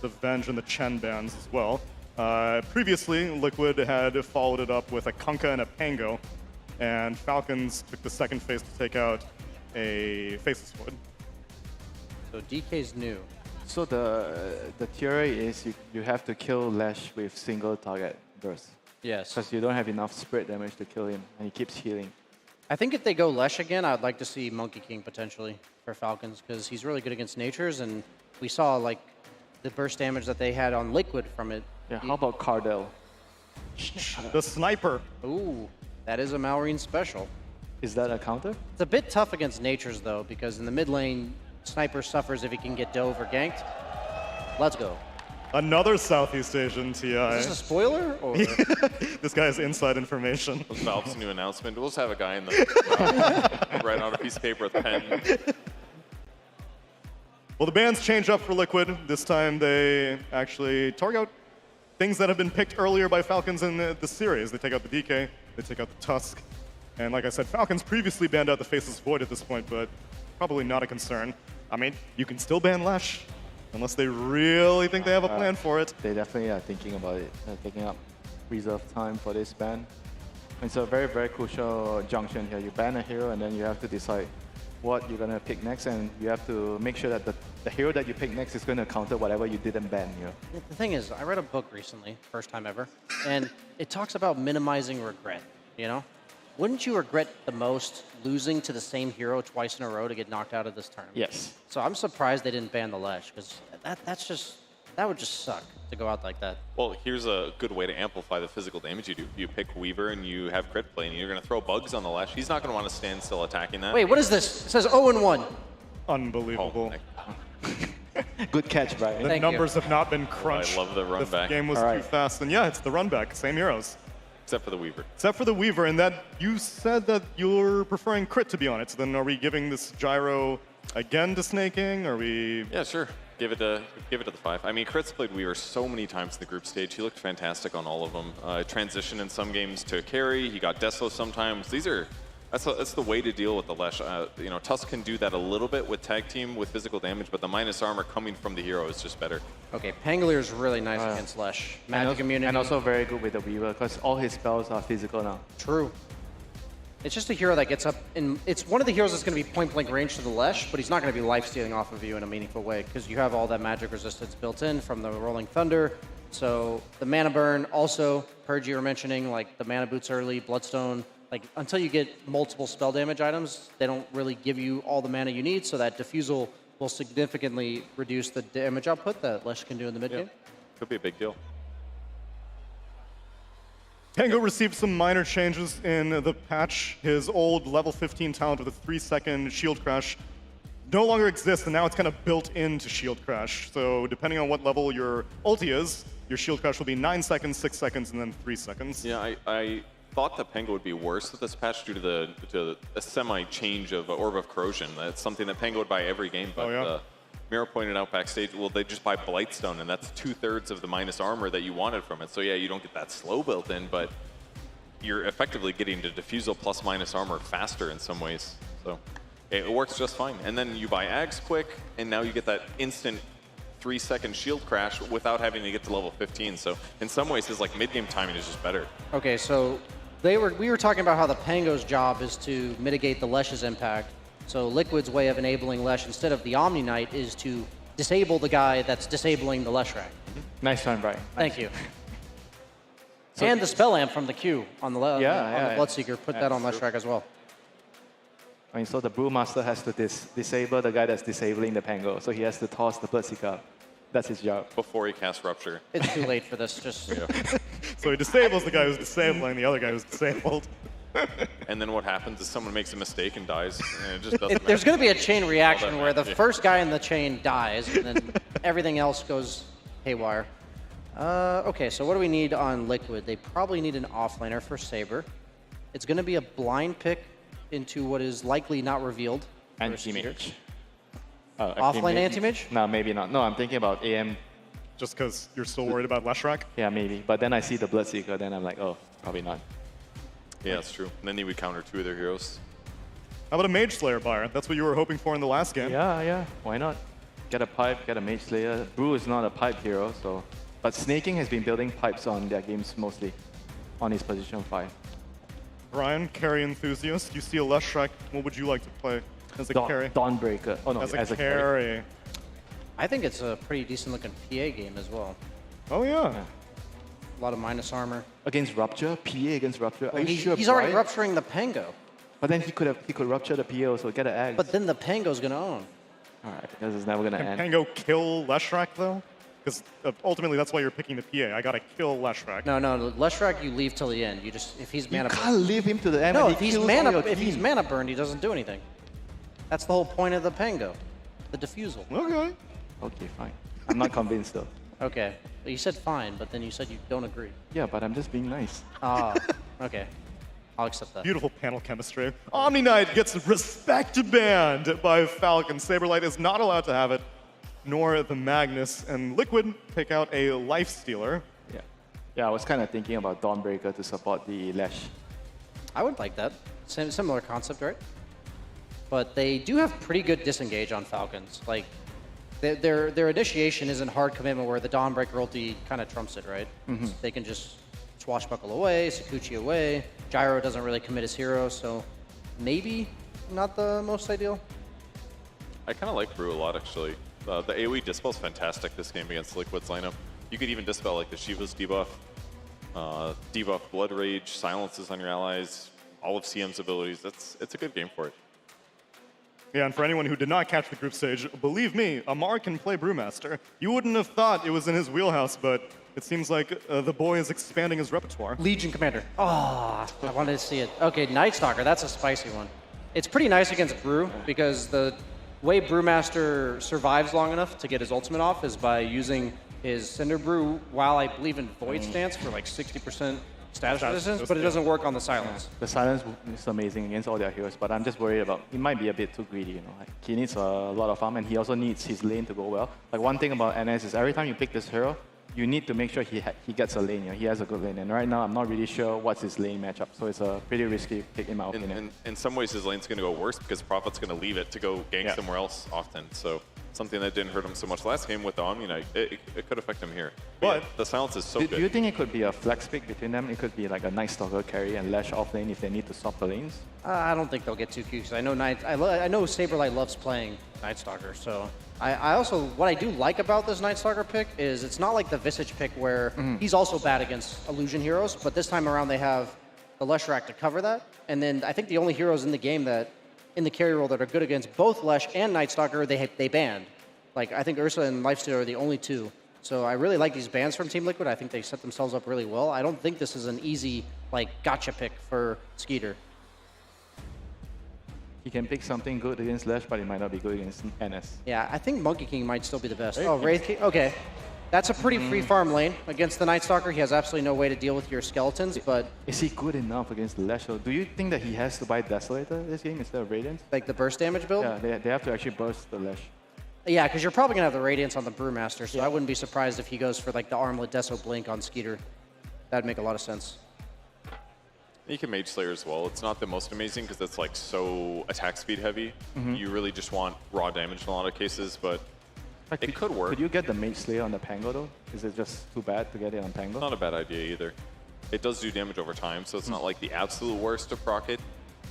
the Venge, and the Chen bands as well. Previously, Liquid had followed it up with a Kunkka and a Pango, and Falcons took the second phase to take out a Faceless Void. So DK's new. So the theory is you have to kill Lash with single target burst. Yes. Because you don't have enough spread damage to kill him, and he keeps healing. I think if they go Lesh again, I'd like to see Monkey King potentially for Falcons, because he's really good against natures, and we saw like the burst damage that they had on Liquid from it. Yeah, how about Cardell? The Sniper. Ooh, that is a Malrine special. Is that a counter? It's a bit tough against natures though, because in the mid lane, Sniper suffers if he can get dove or ganked. Let's go. Another Southeast Asian TI. Is this a spoiler? Or? This guy has inside information. Was Valve's new announcement. We'll just have a guy in the write on a piece of paper with a pen. Well, the bans change up for Liquid. This time they actually target out things that have been picked earlier by Falcons in the series. They take out the DK, they take out the Tusk. And like I said, Falcons previously banned out the Faceless Void at this point, but probably not a concern. I mean, you can still ban Lash, unless they really think they have a plan for it. They definitely are thinking about it, taking up reserve time for this ban. It's a very, very crucial junction here. You ban a hero, and then you have to decide what you're going to pick next, and you have to make sure that the hero that you pick next is going to counter whatever you didn't ban here. The thing is, I read a book recently, first time ever, and it talks about minimizing regret, you know? Wouldn't you regret the most losing to the same hero twice in a row to get knocked out of this tournament? Yes. So I'm surprised they didn't ban the Lash, because that would just suck to go out like that. Well, here's a good way to amplify the physical damage you do. You pick Weaver and you have crit play, and you're going to throw bugs on the Lash. He's not going to want to stand still attacking that. Wait, what is this? It says 0-1. Unbelievable. Good catch, Brian. The numbers have not been crunched. I love the run back. The game was too fast. And yeah, it's the run back. Same heroes. Except for the Weaver. Except for the Weaver, and that you said that you're preferring crit to be on it. So then are we giving this gyro again to Snaking? Are we... Yeah, sure. Give it to the 5. I mean, Crit's played Weaver so many times in the group stage. He looked fantastic on all of them. Transition in some games to carry. He got Deslo sometimes. That's the way to deal with the Lesh. You know, Tusk can do that a little bit with tag team with physical damage, but the minus armor coming from the hero is just better. Okay, Pangolier is really nice against Lesh. Magic immunity. And also very good with the Weaver, because all his spells are physical now. True. It's just a hero that gets up, and it's one of the heroes that's going to be point-blank range to the Lesh, but he's not going to be life-stealing off of you in a meaningful way, because you have all that magic resistance built in from the Rolling Thunder. So the mana burn, also, Purge you were mentioning, like the mana boots early, Bloodstone, like until you get multiple spell damage items, they don't really give you all the mana you need, so that Diffusal will significantly reduce the damage output that Lesh can do in the mid-game. Could be a big deal. Pango received some minor changes in the patch. His old level 15 talent with a 3-second shield crash no longer exists, and now it's kind of built into shield crash. So depending on what level your ulti is, your shield crash will be 9 seconds, 6 seconds, and then 3 seconds. Yeah, I thought that Pango would be worse with this patch due to a semi-change of Orb of Corrosion. That's something that Pango would buy every game, but Miro pointed out backstage, well, they just buy Blightstone, and that's 2/3 of the minus armor that you wanted from it. So yeah, you don't get that slow built in, but you're effectively getting to Diffusal plus minus armor faster in some ways. So it works just fine. And then you buy Ags quick, and now you get that instant 3-second shield crash without having to get to level 15. So in some ways, his like mid-game timing is just better. Okay, so we were talking about how the Pango's job is to mitigate the Lesh's impact. So Liquid's way of enabling Lesh instead of the Omni Knight is to disable the guy that's disabling the Leshrac. Nice one, Brian. Thank you. And the Spell Amp from the Q on the, on the Bloodseeker, put that on Leshrac as well. I mean, so the Brewmaster has to disable the guy that's disabling the Pango, so he has to toss the Bloodseeker up. That's his job. Before he casts Rupture. It's too late for this, just... So he disables the guy who's disabling the other guy who's disabled. And then what happens is someone makes a mistake and dies, and it just doesn't There's going to be a matter. chain reaction where the Yeah. first guy in the chain dies, and then everything else goes haywire. Okay, so what do we need on Liquid? They probably need an offlaner for Saber. It's going to be a blind pick into what is likely not revealed. Anti-mage. Offlane anti-mage? No, maybe not. No, I'm thinking about AM. Just because you're still worried about Leshrac? Yeah, maybe. But then I see the Bloodseeker, then I'm like, oh, probably not. Yeah, that's true. And then he would counter 2 of their heroes. How about a Mage Slayer, Byron? That's what you were hoping for in the last game. Yeah, why not? Get a pipe, get a Mage Slayer. Brew is not a pipe hero, so... But Snaking has been building pipes on their games mostly, on his position 5. Brian, carry enthusiast. You see a Leshrac, what would you like to play as a carry? Dawnbreaker. Oh no, as a carry. I think it's a pretty decent looking PA game as well. Oh yeah. A lot of minus armor. Against Rupture? PA against Rupture? Are you He's, sure, he's already Brian? rupturing the Pango. But then he could rupture the PA also, get an egg. But then the Pango's going to own. Alright, this is never gonna Can end. Pango kill Leshrac though? Because ultimately that's why you're picking the PA. I gotta kill Leshrac. No, Leshrac you leave till the end. You just if he's mana. You can't leave him to the end. No, when if he he's kills mana all your if he's team. mana burned, he doesn't do anything. That's the whole point of the Pango, the diffusal. Okay. Okay, fine. I'm not convinced though. Okay, well, you said fine, but then you said you don't agree. Yeah, but I'm just being nice. Ah, okay. I'll accept that. Beautiful panel chemistry. Omni Knight gets respect banned by Falcon. Saberlight is not allowed to have it, nor the Magnus. And Liquid pick out a Life Stealer. Yeah, I was kind of thinking about Dawnbreaker to support the Lash. I would like that. Similar concept, right? But they do have pretty good disengage on Falcons. Like, their initiation isn't hard commitment where the Dawnbreaker ulti kind of trumps it, right? Mhm. They can just swashbuckle away, Sakuchi away. Gyro doesn't really commit his hero, so maybe not the most ideal. I kind of like Brew a lot, actually. The AoE Dispel is fantastic this game against Liquid's lineup. You could even dispel like the Shiva's debuff, debuff Blood Rage, silences on your allies, all of CM's abilities. It's a good game for it. Yeah, and for anyone who did not catch the group stage, believe me, Amar can play Brewmaster. You wouldn't have thought it was in his wheelhouse, but it seems like the boy is expanding his repertoire. Legion Commander. Oh, I wanted to see it. Okay, Nightstalker, that's a spicy one. It's pretty nice against Brew because the way Brewmaster survives long enough to get his ultimate off is by using his Cinder Brew while I believe in Void Stance for like 60% status resistance, but it doesn't work on the silence. The silence is amazing against all their heroes, but I'm just worried about he might be a bit too greedy, you know. Like, he needs a lot of farm and he also needs his lane to go well. Like one thing about NS is every time you pick this hero, you need to make sure he gets a lane, you know, he has a good lane. And right now, I'm not really sure what's his lane matchup, so it's a pretty risky pick in my opinion. In some ways, his lane's going to go worse because Prophet's going to leave it to go gank somewhere else often. So something that didn't hurt him so much last game with the Omni Knight, it could affect him here. But yeah, the silence is so good. Do you think it could be a flex pick between them? It could be like a Nightstalker carry and Lash off lane if they need to swap the lanes? I don't think they'll get too cute because I know I know Saberlight loves playing Nightstalker, so I also, what I do like about this Nightstalker pick is it's not like the Visage pick where he's also bad against illusion heroes, but this time around they have the Leshrac to cover that. And then I think the only heroes in the game that, in the carry role that are good against both Lesh and Nightstalker, they banned. Like, I think Ursa and Lifestealer are the only two. So I really like these bans from Team Liquid. I think they set themselves up really well. I don't think this is an easy, like, gotcha pick for Skeeter. He can pick something good against Lash, but it might not be good against NS. Yeah, I think Monkey King might still be the best. Oh, Wraith King? Okay. That's a pretty free farm lane. Against the Nightstalker, he has absolutely no way to deal with your skeletons, but... Is he good enough against Lash? Do you think that he has to buy Desolator this game instead of Radiance? Like the burst damage build? Yeah, they have to actually burst the Lash. Yeah, because you're probably going to have the Radiance on the Brewmaster, so I wouldn't be surprised if he goes for like the Armlet Deso Blink on Skeeter. That'd make a lot of sense. You can Mage Slayer as well. It's not the most amazing because it's like so attack speed heavy. You really just want raw damage in a lot of cases, but it could work. Could you get the Mage Slayer on the Pango though? Is it just too bad to get it on Pango? Not a bad idea either. It does do damage over time, so it's not like the absolute worst to proc it.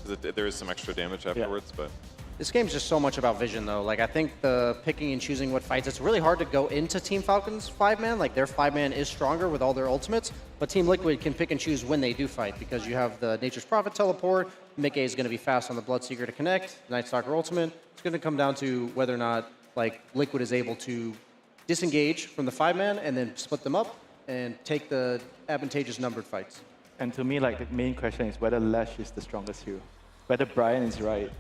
There is some extra damage afterwards, but... This game's just so much about vision, though. Like, I think the picking and choosing what fights, it's really hard to go into Team Falcon's 5-man. Like, their 5-man is stronger with all their ultimates, but Team Liquid can pick and choose when they do fight because you have the Nature's Prophet teleport, Mickey is going to be fast on the Bloodseeker to connect, Night Stalker ultimate. It's going to come down to whether or not, like, Liquid is able to disengage from the 5-man and then split them up and take the advantageous numbered fights. And to me, like, the main question is whether Lash is the strongest hero. Whether Brian is right.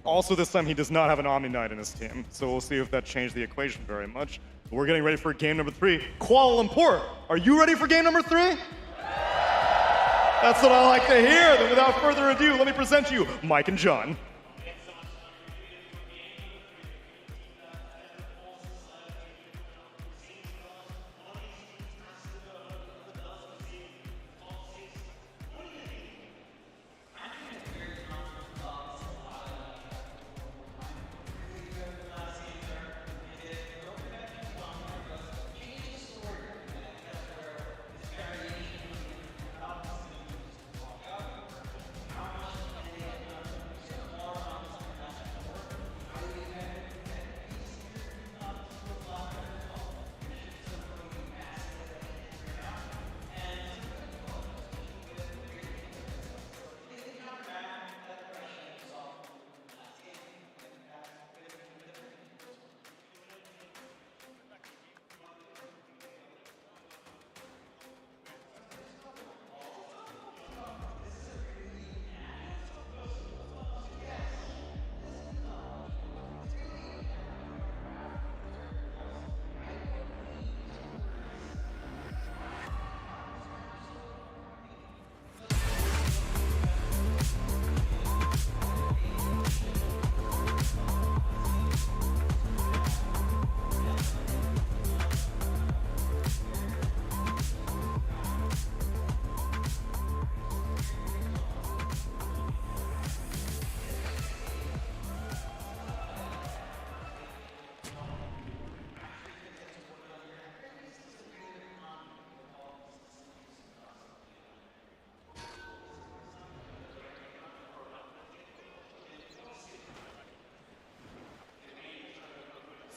Also, this time he does not have an Omni Knight in his team, so we'll see if that changed the equation very much. But we're getting ready for game number 3. Kuala Lumpur, are you ready for game number 3? That's what I like to hear. Then without further ado, let me present you Mike and John.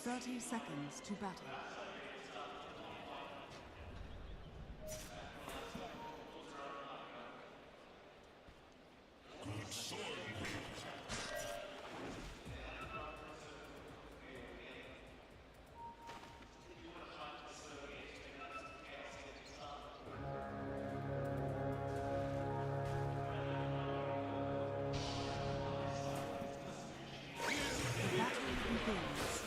Thirty seconds to battle. The battle begins.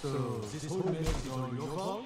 So, this whole mess is all your fault?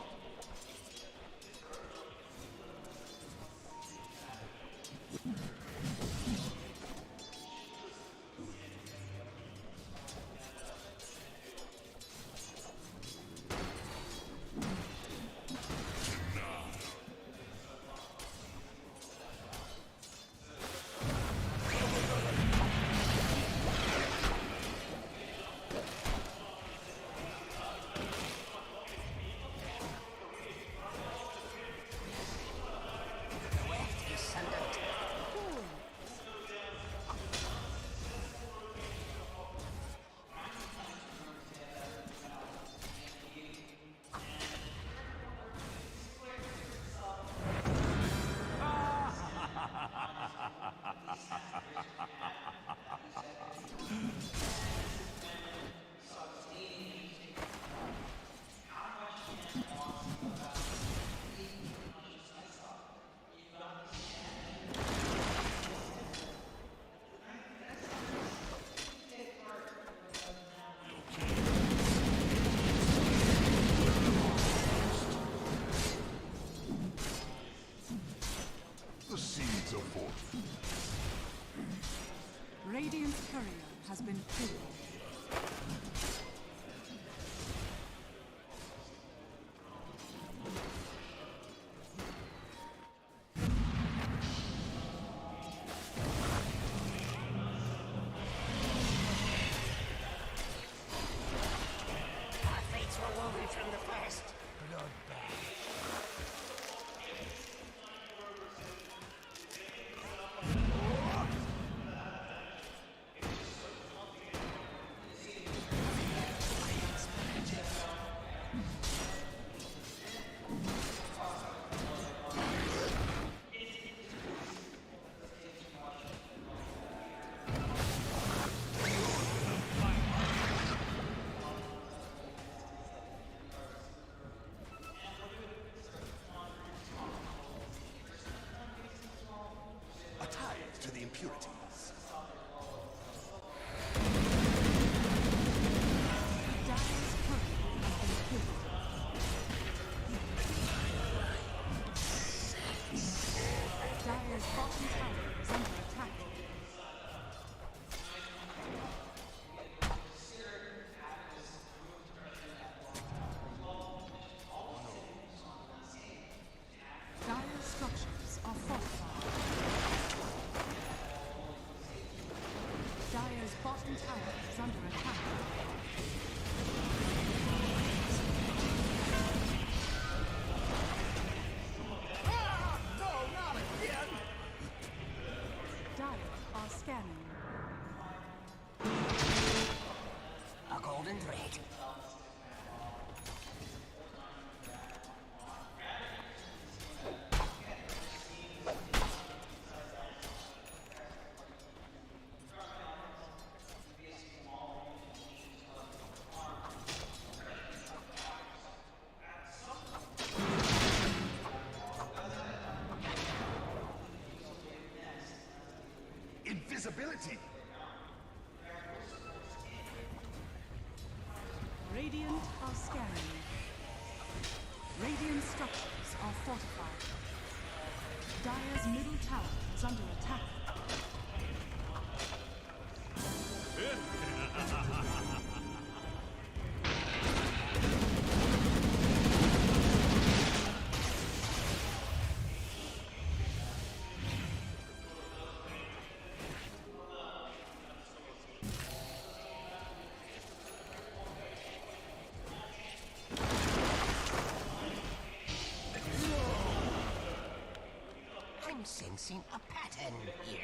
The seeds of fortune. Radiant's courier has been killed. Our fates were woven from the first. Bloodbath. A tithe to the impurities. Dire's courier has been killed. Dire's bottom tower is under attack. Dire's structures are fortified. Dire's bottom tower is under attack. No, not again! Dire are scanning. A golden thread. Invisibility! Radiant are scanning. Radiant structures are fortified. Dire's middle tower is under attack. I'm sensing a pattern here.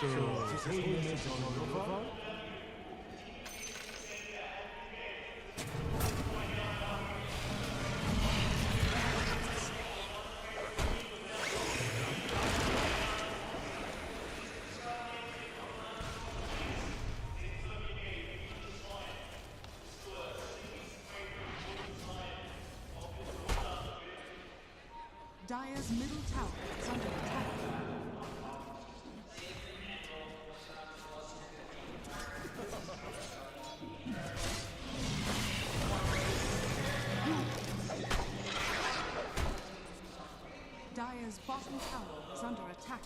Dire's middle tower is under attack. Dire's bottom tower is under attack.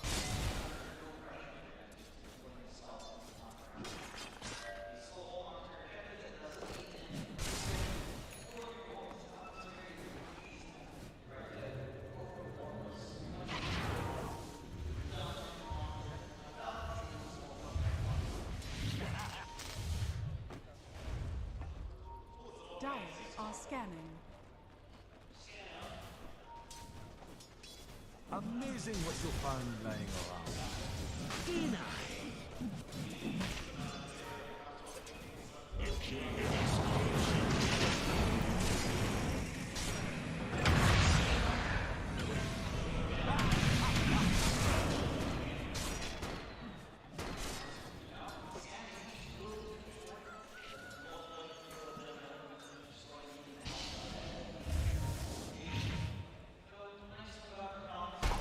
Dire are scanning. Amazing what you'll find laying around.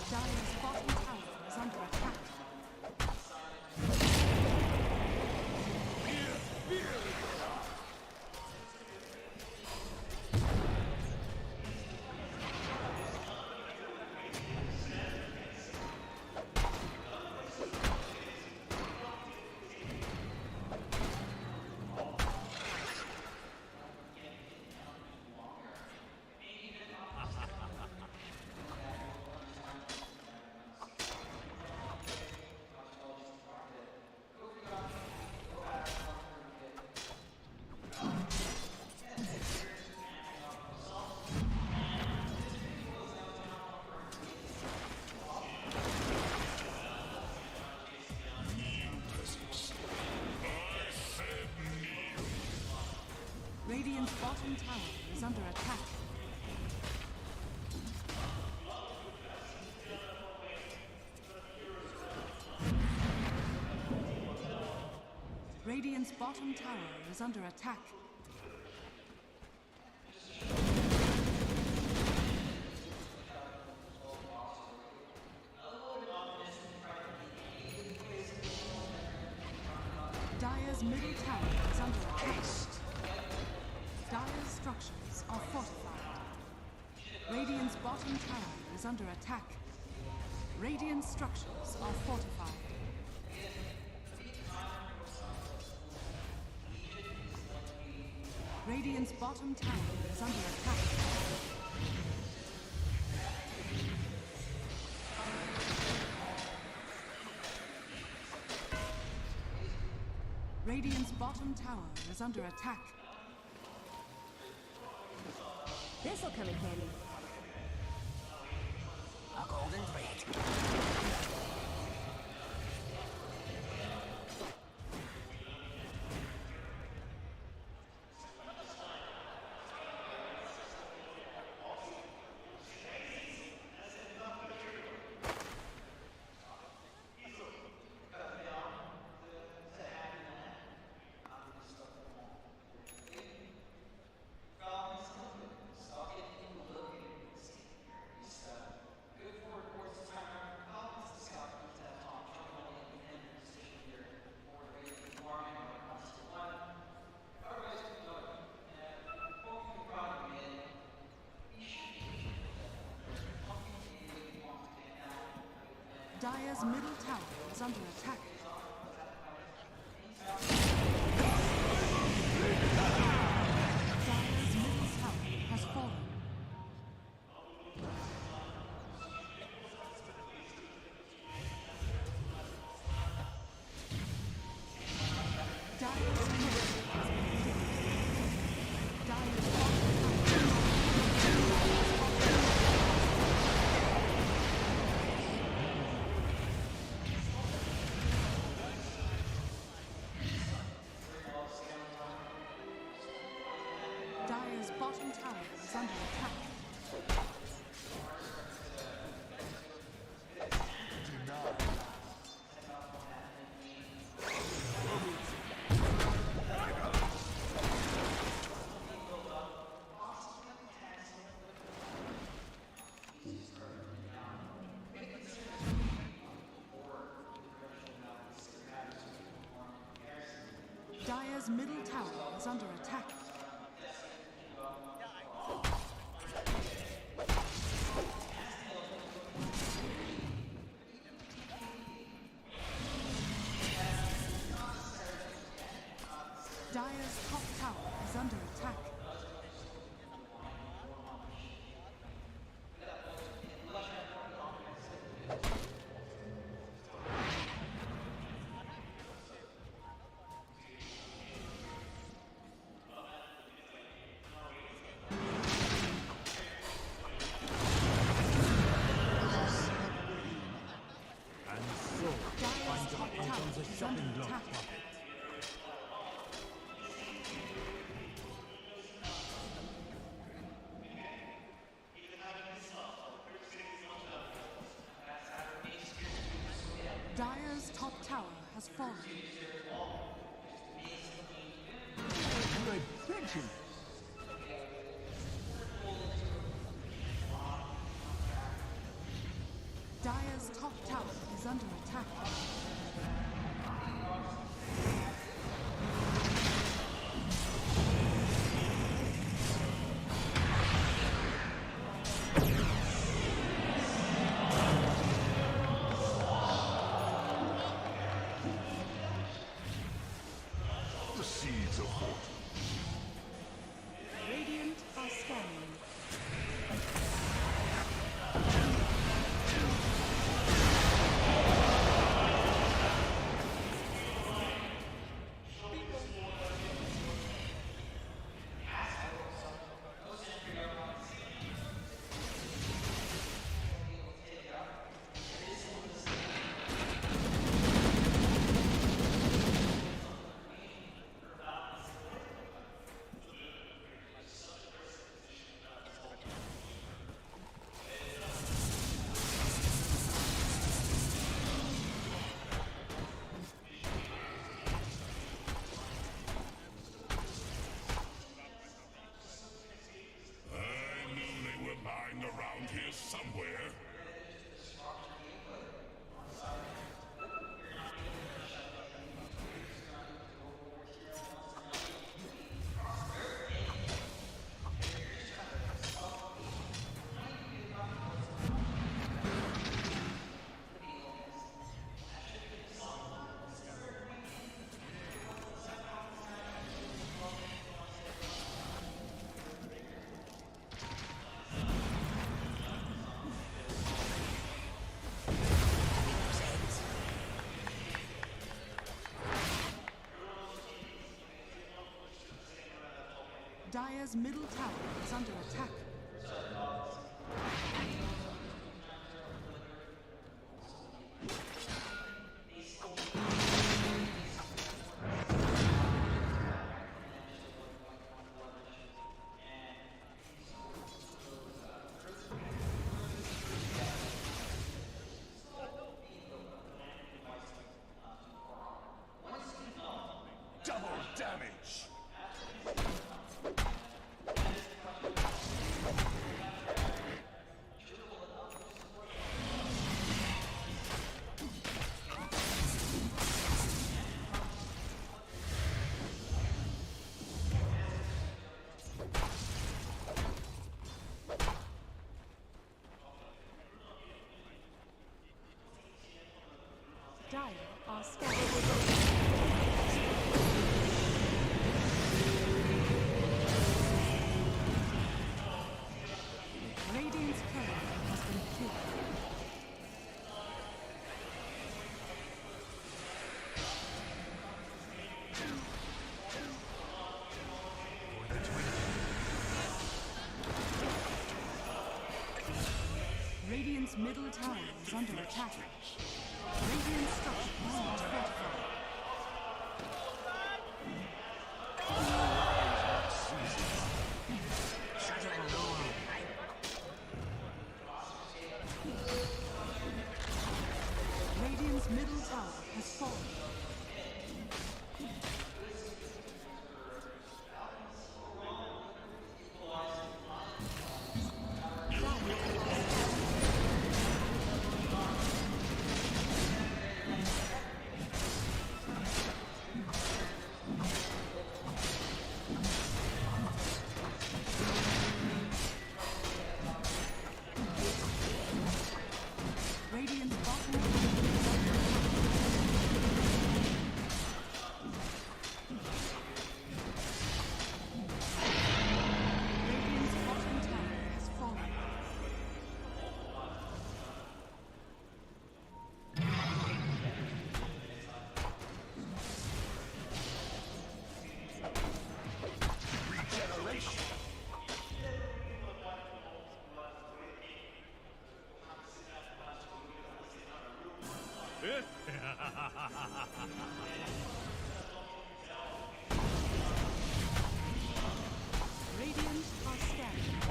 Dire's bottom tower is under attack. Radiant's bottom tower is under attack. Radiant's bottom tower is under attack. Dire's middle tower is under attack. Dire's structures are fortified. Radiant's bottom tower is under attack. Radiant's structures are fortified. Radiant's bottom tower is under attack. Radiant's bottom tower is under attack. This'll come in handy. A golden thread. Dire's middle tower is under attack. Dire's middle tower has fallen. Dire's middle has been defeated. Dire's bottom tower is under attack. Dire's middle tower is under attack. Dire's top tower is under attack. Dire's top tower is under attack. Dire's top tower has fallen. Dire's top tower is under attack. The seeds of fortune. Radiant are scanning. I knew they were lying around here somewhere. Dire's middle tower is under attack. Double damage. Dire are scanning. Radiant's turret has been killed. Radiant's middle tower is under attack. Radiant structures are fortified. Radiant's bottom Radiant's bottom tower has fallen. Regeneration. Radiant are scanning.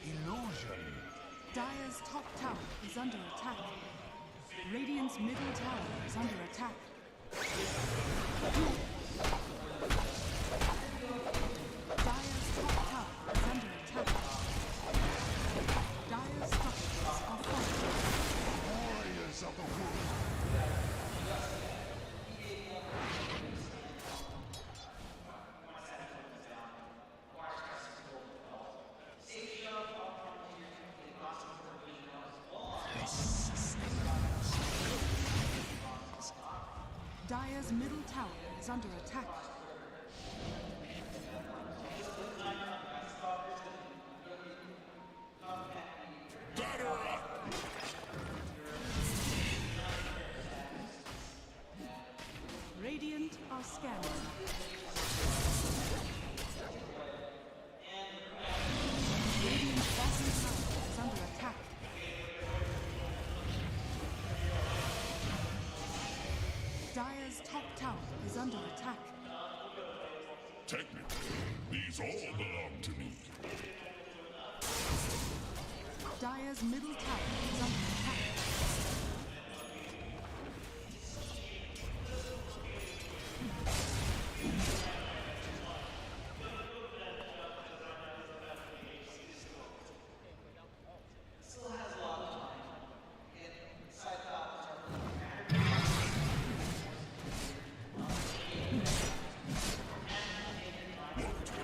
Illusion. Dire's top tower is under attack. Radiant's middle tower is under attack. Dire's top tower is under attack. Dire's structures are falling. Warriors of the wood. Dire's middle tower is under attack. Radiant are scanning. Radiant's bottom tower is under attack. Dire's top tower is under attack. Technically, these all belong to me. Dire's middle tower is under attack.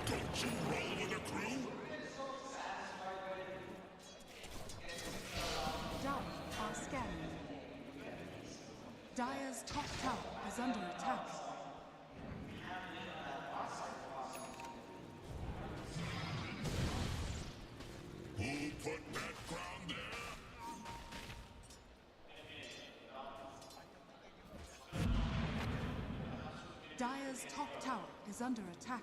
Don't you roll with a crew? Dire are scanning. Dire's top tower is under attack. Who put that crown there? Dire's top tower is under attack.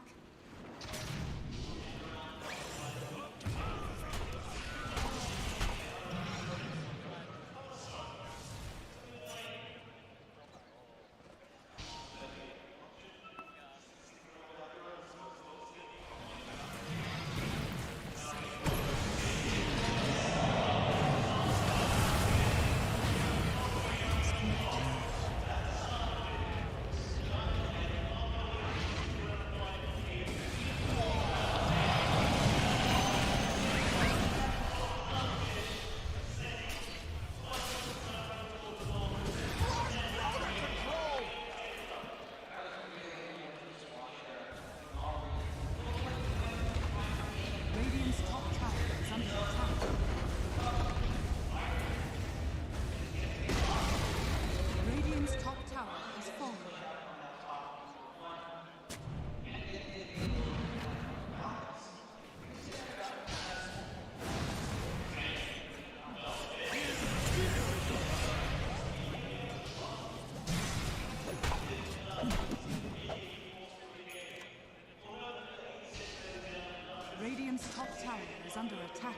Radiant's top tower is under attack. Radiant's top tower is falling. Radiant's top tower is under attack.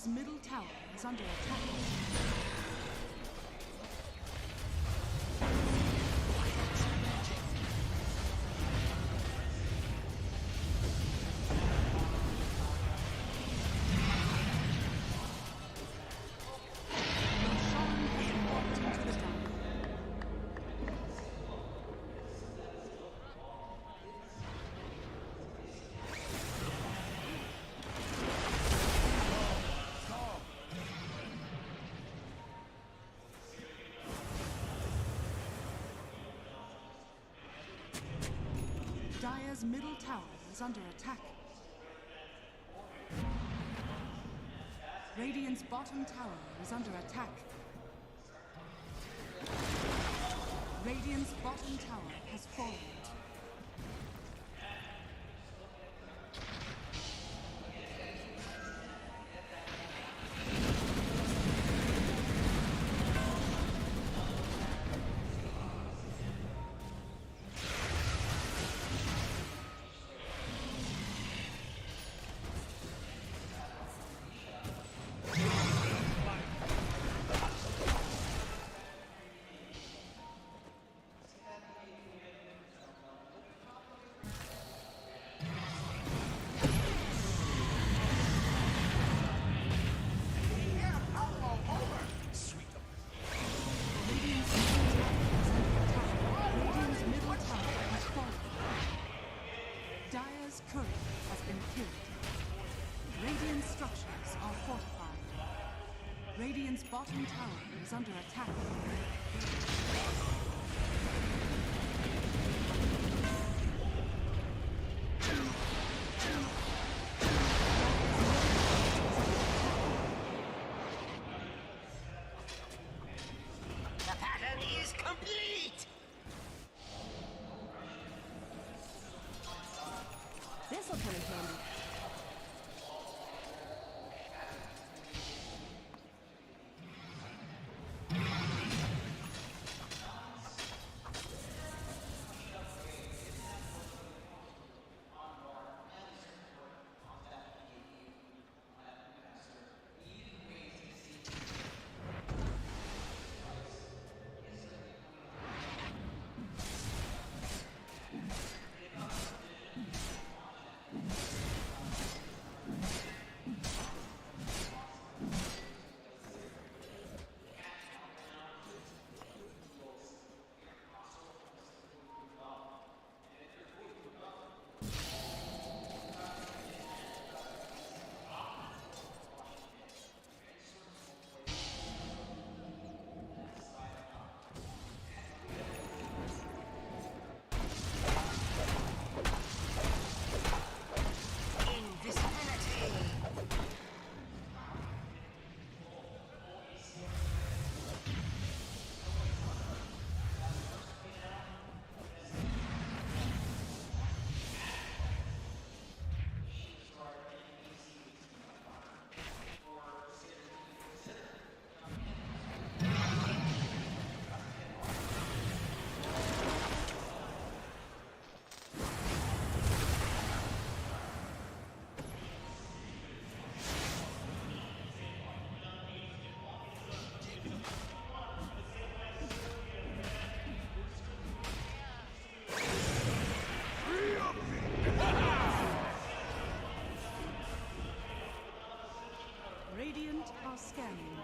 Dire's middle tower is under attack. Dire's middle tower is under attack. Radiant's bottom tower is under attack. Radiant's bottom tower has fallen. Turret has been killed. Radiant structures are fortified. Radiant's bottom tower is under attack. The pattern is complete! This'll come in handy. Radiant are scanning.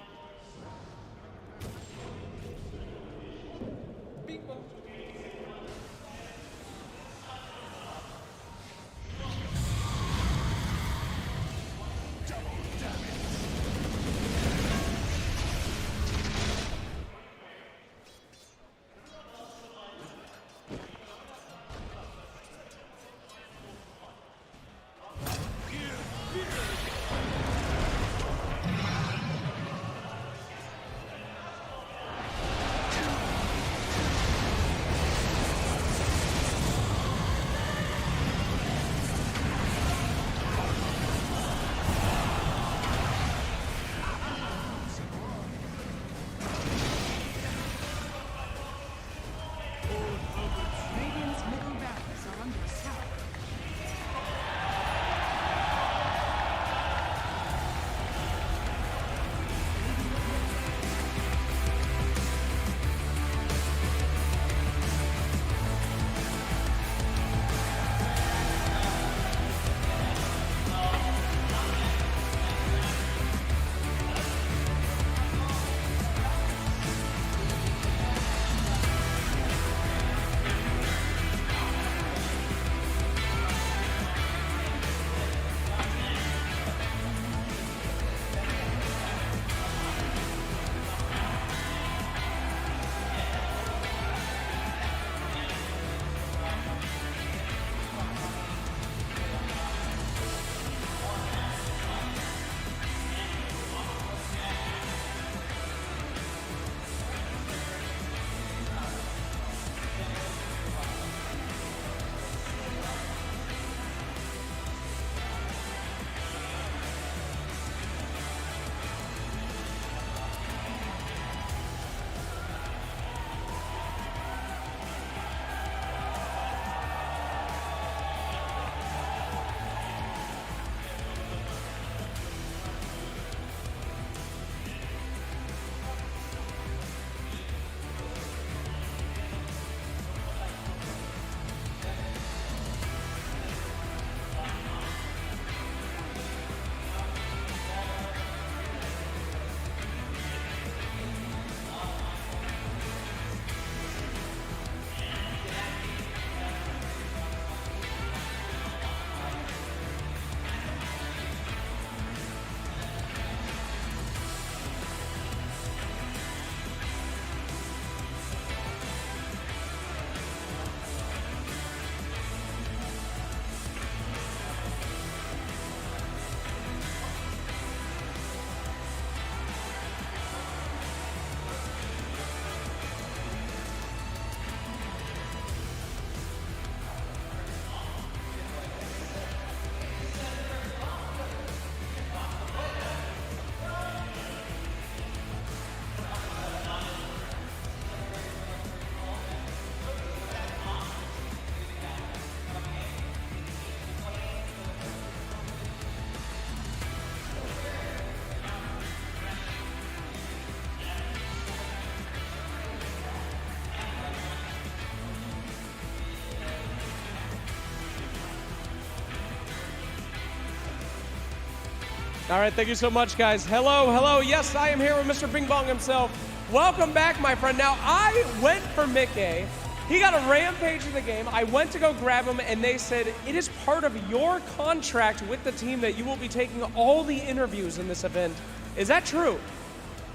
All right, thank you so much, guys. Hello, hello. Yes, I am here with Mr. Bing Bong himself. Welcome back, my friend. Now, I went for Mickey. He got a rampage in the game. I went to go grab him, and they said, it is part of your contract with the team that you will be taking all the interviews in this event. Is that true?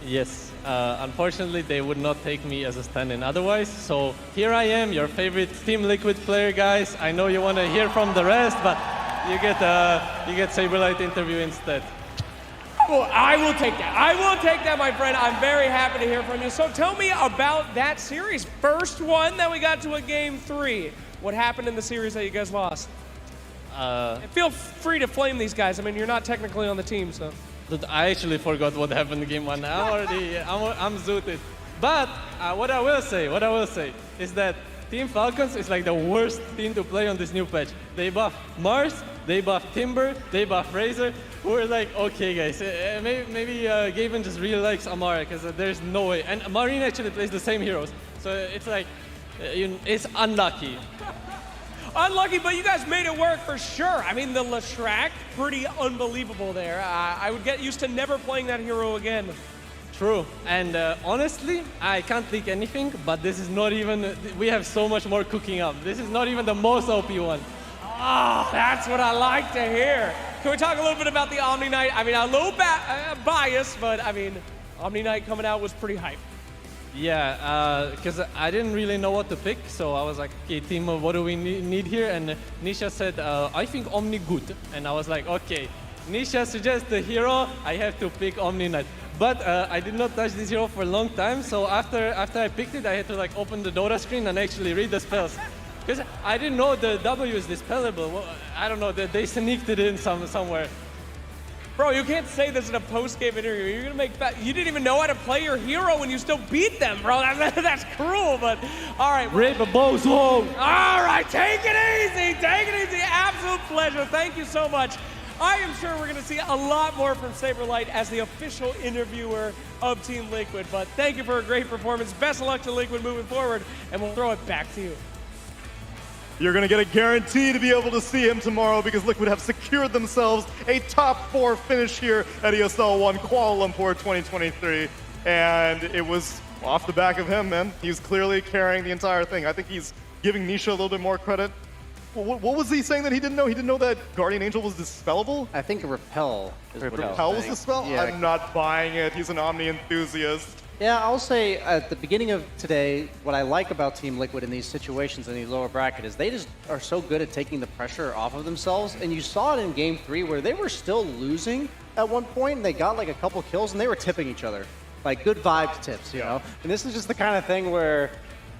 Yes. Unfortunately, they would not take me as a stand-in otherwise. So here I am, your favorite Team Liquid player, guys. I know you want to hear from the rest, but you get Saberlight interview instead. Well, I will take that. I will take that, my friend. I'm very happy to hear from you. So tell me about that series. First one that we got to a game 3. What happened in the series that you guys lost? And feel free to flame these guys. I mean, you're not technically on the team, so. I actually forgot what happened in game 1. I'm zooted. But what I will say is that Team Falcons is like the worst team to play on this new patch. They buff Mars, they buff Timber, they buff Razor. We're like, okay, guys, maybe Gaven just really likes Amara, because there's no way. And Marine actually plays the same heroes. So it's like, it's unlucky. Unlucky, but you guys made it work for sure. I mean, the Leshrac, pretty unbelievable there. I would get used to never playing that hero again. True, and honestly, I can't leak anything, but this is not even, we have so much more cooking up. This is not even the most OP one. Oh, that's what I like to hear. Can we talk a little bit about the Omni Knight? I mean, a little biased, but I mean, Omni Knight coming out was pretty hype. Yeah, because I didn't really know what to pick, so I was like, okay, team, what do we need here? And Nisha said, I think Omni good. And I was like, okay, Nisha suggests the hero, I have to pick Omni Knight. But I did not touch this hero for a long time, so after I picked it, I had to like open the Dota screen and actually read the spells. Because I didn't know the W is dispellable. Well, I don't know, they sneaked it in somewhere. Bro, you can't say this in a post-game interview. You're gonna make you didn't even know how to play your hero when you still beat them, bro. That's cruel, but all right. Rip a bozo. All right, take it easy. Take it easy. Absolute pleasure. Thank you so much. I am sure we're gonna see a lot more from Saberlight as the official interviewer of Team Liquid, but thank you for a great performance. Best of luck to Liquid moving forward, and we'll throw it back to you. You're going to get a guarantee to be able to see him tomorrow because Liquid have secured themselves a top 4 finish here at ESL 1 Kuala Lumpur 2023. And it was off the back of him, man. He's clearly carrying the entire thing. I think he's giving Nisha a little bit more credit. What was he saying that he didn't know? He didn't know that Guardian Angel was dispellable? I think a Repel is what Repel was dispelled? Yeah. I'm not buying it. He's an Omni enthusiast. Yeah, I'll say at the beginning of today, what I like about Team Liquid in these situations in the lower bracket is they just are so good at taking the pressure off of themselves. And you saw it in Game 3 where they were still losing at one point, and they got like a couple kills, and they were tipping each other. Like good vibes tips, you know? And this is just the kind of thing where,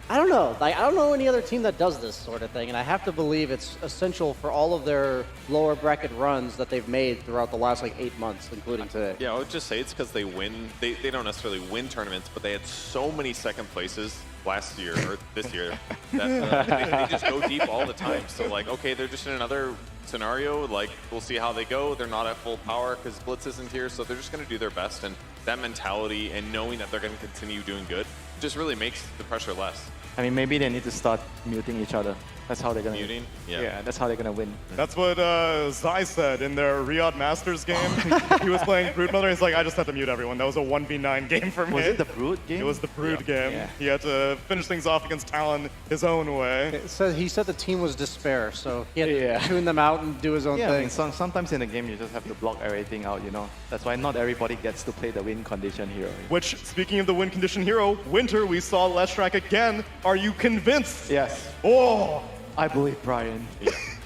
I don't know. Like, I don't know any other team that does this sort of thing, and I have to believe it's essential for all of their lower bracket runs that they've made throughout the last like 8 months, including today. Yeah, I would just say it's because they win. They don't necessarily win tournaments, but they had so many second places last year or this year that they just go deep all the time. So like, okay, they're just in another scenario. Like, we'll see how they go. They're not at full power because Blitz isn't here, so they're just going to do their best. And that mentality and knowing that they're going to continue doing good just really makes the pressure less. I mean, maybe they need to start muting each other. That's how they're gonna muting. Yeah, that's how they're gonna win. That's what Zai said in their Riyadh Masters game. He was playing Brood Mother. He's like, I just had to mute everyone. That was a 1v9 game for me. Was it the Brood game? It was the Brood game. Yeah. He had to finish things off against Talon his own way. So he said the team was despair, so he had to tune them out and do his own thing. I mean, sometimes in the game you just have to block everything out, you know. That's why not everybody gets to play the win condition hero. Which, speaking of the win condition hero, Winter, we saw Leshrac again. Are you convinced? Yes. Oh! I believe Brian.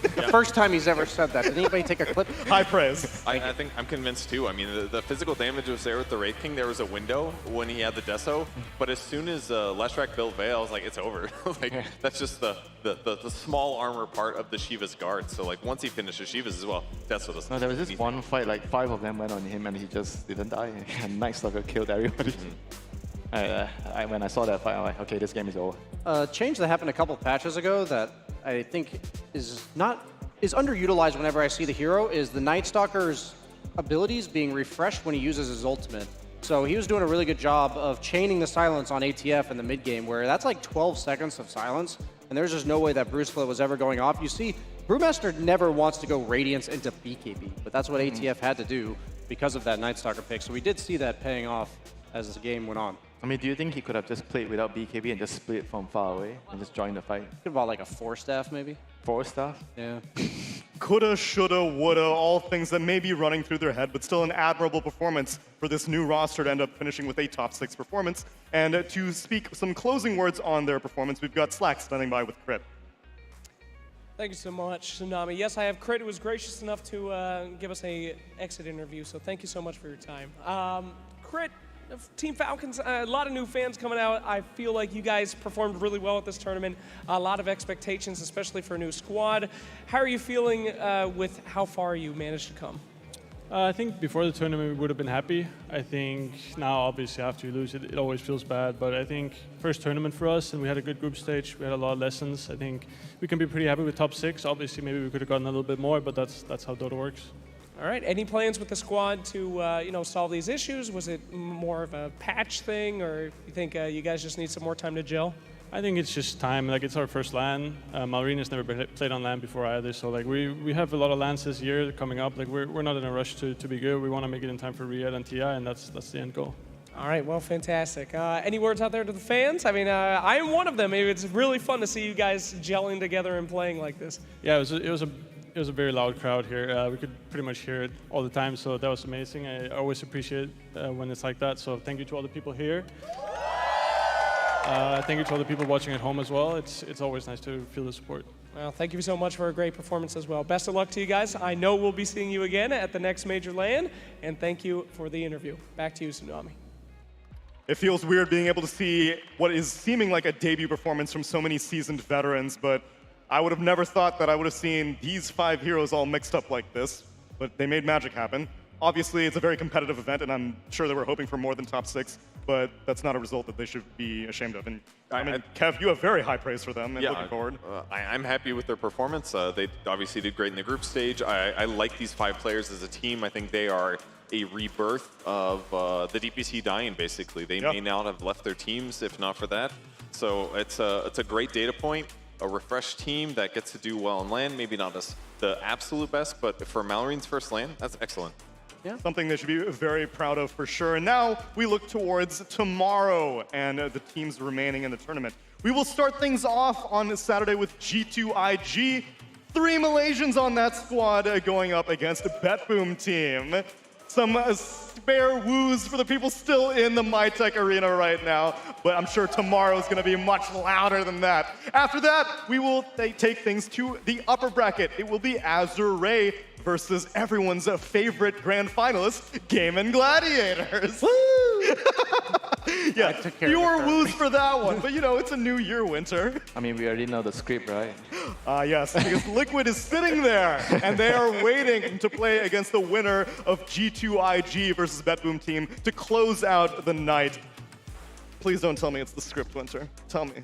The first time he's ever said that. Did anybody take a clip? High praise. I think I'm convinced too. I mean, the physical damage was there with the Wraith King. There was a window when he had the Deso, but as soon as Leshrac built Veil, I was like, it's over. Like, that's just the small armor part of the Shiva's guard. So like, once he finishes Shiva's as well, that's what it's. No, there was this one fight, like 5 of them went on him and he just didn't die. And Night Stalker killed everybody. When I saw that fight, I'm like, okay, this game is over. Change that happened a couple patches ago that I think is underutilized whenever I see the hero is the Night Stalker's abilities being refreshed when he uses his ultimate. So he was doing a really good job of chaining the silence on ATF in the mid game, where that's like 12 seconds of silence, and there's just no way that Bruce was ever going off. You see, Brewmaster never wants to go Radiance into BKB, but that's what ATF had to do. because of that Night Stalker pick. So we did see that paying off as the game went on. I mean, do you think he could have just played without BKB and just split from far away and just join the fight? Could have bought like a 4-staff maybe. 4-staff? Yeah. Coulda, shoulda, woulda, all things that may be running through their head, but still an admirable performance for this new roster to end up finishing with a top 6 performance. And to speak some closing words on their performance, we've got Slack standing by with Crit. Thank you so much, Tsunami. Yes, I have Crit, who was gracious enough to give us a exit interview, so thank you so much for your time. Crit, Team Falcons, a lot of new fans coming out. I feel like you guys performed really well at this tournament. A lot of expectations, especially for a new squad. How are you feeling with how far you managed to come? I think before the tournament we would have been happy. I think now, obviously, after you lose it, it always feels bad. But I think first tournament for us, and we had a good group stage. We had a lot of lessons. I think we can be pretty happy with top 6. Obviously, maybe we could have gotten a little bit more, but that's how Dota works. All right. Any plans with the squad to solve these issues? Was it more of a patch thing, or you think you guys just need some more time to gel? I think it's just time. Like, it's our first LAN. Malrina's never played on LAN before either, so like we have a lot of LANs this year coming up. Like we're not in a rush to be good. We want to make it in time for Riyadh and TI, and that's the end goal. All right, well, fantastic. Any words out there to the fans? I mean, I am one of them. It's really fun to see you guys gelling together and playing like this. Yeah, it was a very loud crowd here. We could pretty much hear it all the time, so that was amazing. I always appreciate when it's like that. So thank you to all the people here. Thank you to all the people watching at home as well. It's always nice to feel the support. Well, thank you so much for a great performance as well. Best of luck to you guys. I know we'll be seeing you again at the next major LAN, and thank you for the interview. Back to you, Tsunami. It feels weird being able to see what is seeming like a debut performance from so many seasoned veterans, but I would have never thought that I would have seen these 5 heroes all mixed up like this, but they made magic happen. Obviously, it's a very competitive event, and I'm sure they were hoping for more than top 6, but that's not a result that they should be ashamed of. And I mean, Kev, you have very high praise for them, and looking forward. I'm happy with their performance. They obviously did great in the group stage. I like these 5 players as a team. I think they are a rebirth of the DPC dying, basically. They may not have left their teams if not for that. So it's a great data point. A refreshed team that gets to do well in LAN, maybe not as the absolute best, but for Mallory's first LAN, that's excellent. Yeah. Something they should be very proud of for sure. And now we look towards tomorrow and the teams remaining in the tournament. We will start things off on Saturday with G2IG. 3 Malaysians on that squad going up against a BetBoom team. Some spare woos for the people still in the MyTech arena right now, but I'm sure tomorrow is going to be much louder than that. After that, we will take things to the upper bracket. It will be Azure Ray versus everyone's favorite grand finalist, Game and Gladiators. Woo! Yeah, fewer woos for that one, but you know, it's a new year, Winter. I mean, we already know the script, right? Yes, because Liquid is sitting there, and they are waiting to play against the winner of G2IG versus BetBoom team to close out the night. Please don't tell me it's the script, Winter. Tell me.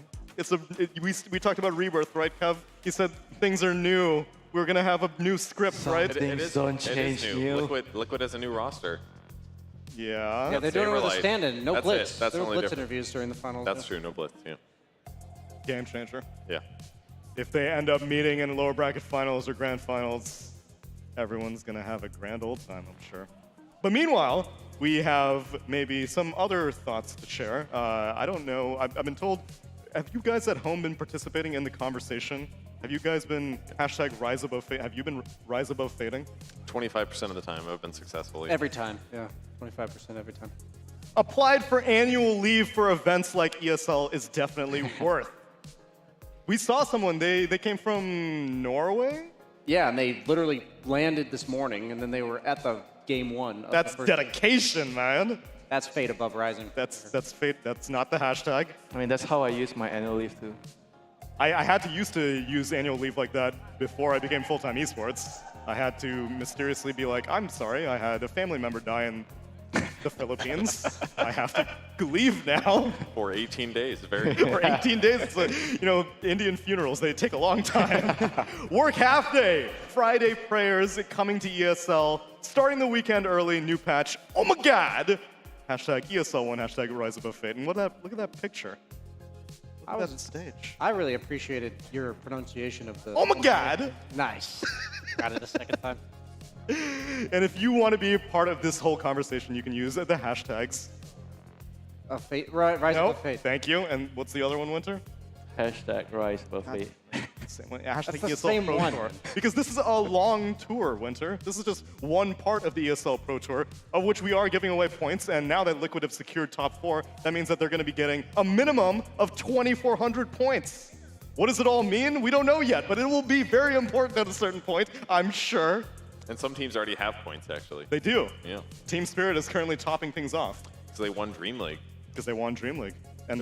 We talked about Rebirth, right, Kev? He said things are new. We're going to have a new script, right? Things don't change new. Liquid has a new roster. Yeah. Yeah, they're doing it with a stand-in. No That's blitz. it. That's There the were only blitz difference. interviews during the finals. That's true, no blitz, yeah. Game changer. Yeah. If they end up meeting in lower bracket finals or grand finals, everyone's going to have a grand old time, I'm sure. But meanwhile, we have maybe some other thoughts to share. I don't know. I've been told, have you guys at home been participating in the conversation? Have you guys been #Rise Above Fading? Have you been Rise Above Fading? 25% of the time I've been successful. Every time, yeah. 25% every time. Applied for annual leave for events like ESL is definitely worth. We saw someone, they came from Norway? Yeah, and they literally landed this morning, and then they were at the game 1. Of That's the first dedication, game. man. That's fate above rising. That's fate. That's not the hashtag. I mean, that's how I use my annual leave too. I had to use annual leave like that before I became full-time esports. I had to mysteriously be like, I'm sorry, I had a family member die in the Philippines. I have to leave now. For 18 days, very For 18 days, it's like, you know, Indian funerals, they take a long time. Work half day, Friday prayers coming to ESL, starting the weekend early, new patch. Oh my God! #ESL1, #Rise Above Fate. And look at that picture. I was stage. I really appreciated your pronunciation of the. Oh my God! Nice. Got it a second time. And if you want to be a part of this whole conversation, you can use the hashtags. Rise above fate. Thank you. And what's the other one, Winter? Hashtag rise above fate. Same one. Hashtag That's the ESL same Pro one. Tour. Because this is a long tour, Winter. This is just one part of the ESL Pro Tour, of which we are giving away points. And now that Liquid have secured top 4, that means that they're going to be getting a minimum of 2,400 points. What does it all mean? We don't know yet, but it will be very important at a certain point, I'm sure. And some teams already have points, actually. They do. Yeah. Team Spirit is currently topping things off. So they won Dream League. Because they won Dream League. And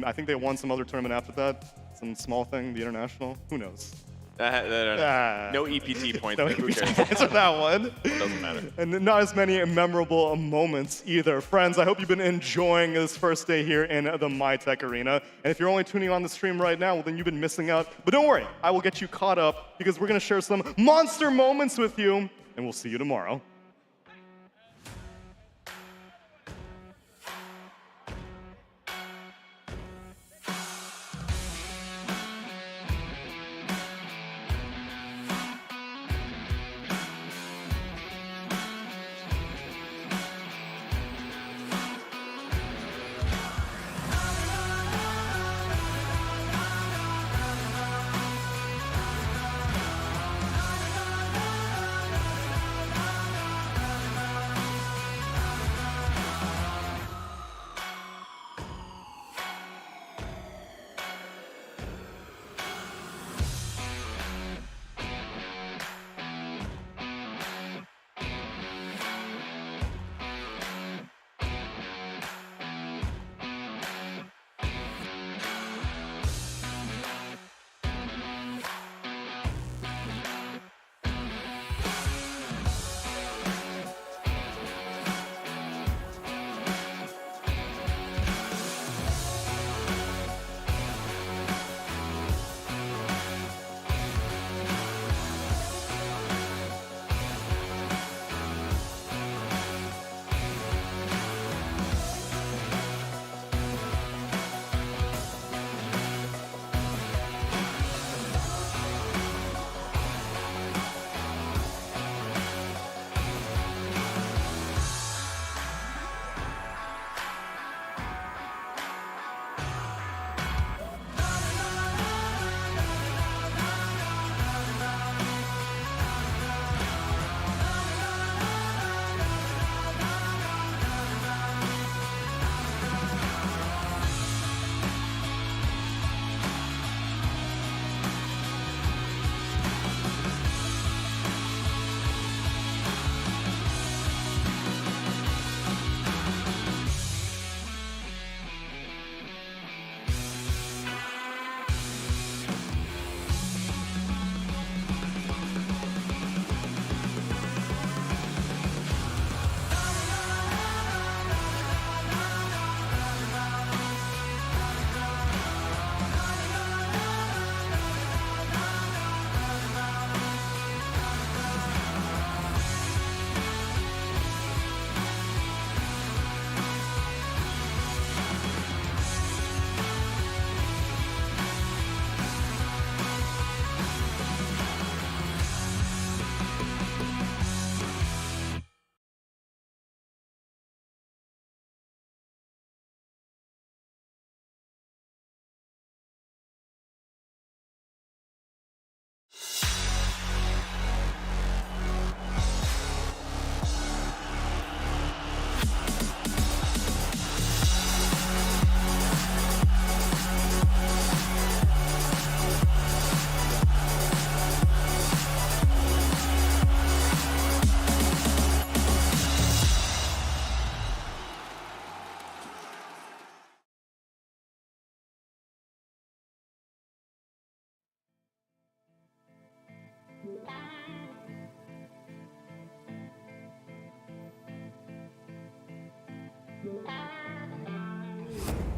I think they won some other tournament after that. Some small thing, the International. Who knows? No EPT points. No Who EPT cares? points for that one. It doesn't matter. And not as many memorable moments either. Friends, I hope you've been enjoying this first day here in the MyTech Arena. And if you're only tuning on the stream right now, well, then you've been missing out. But don't worry, I will get you caught up because we're going to share some monster moments with you. And we'll see you tomorrow.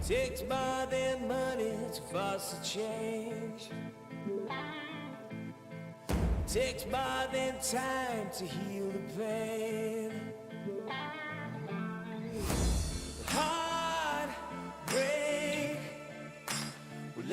Takes more than money to force a change. Takes more than time to heal the pain. Heartbreak will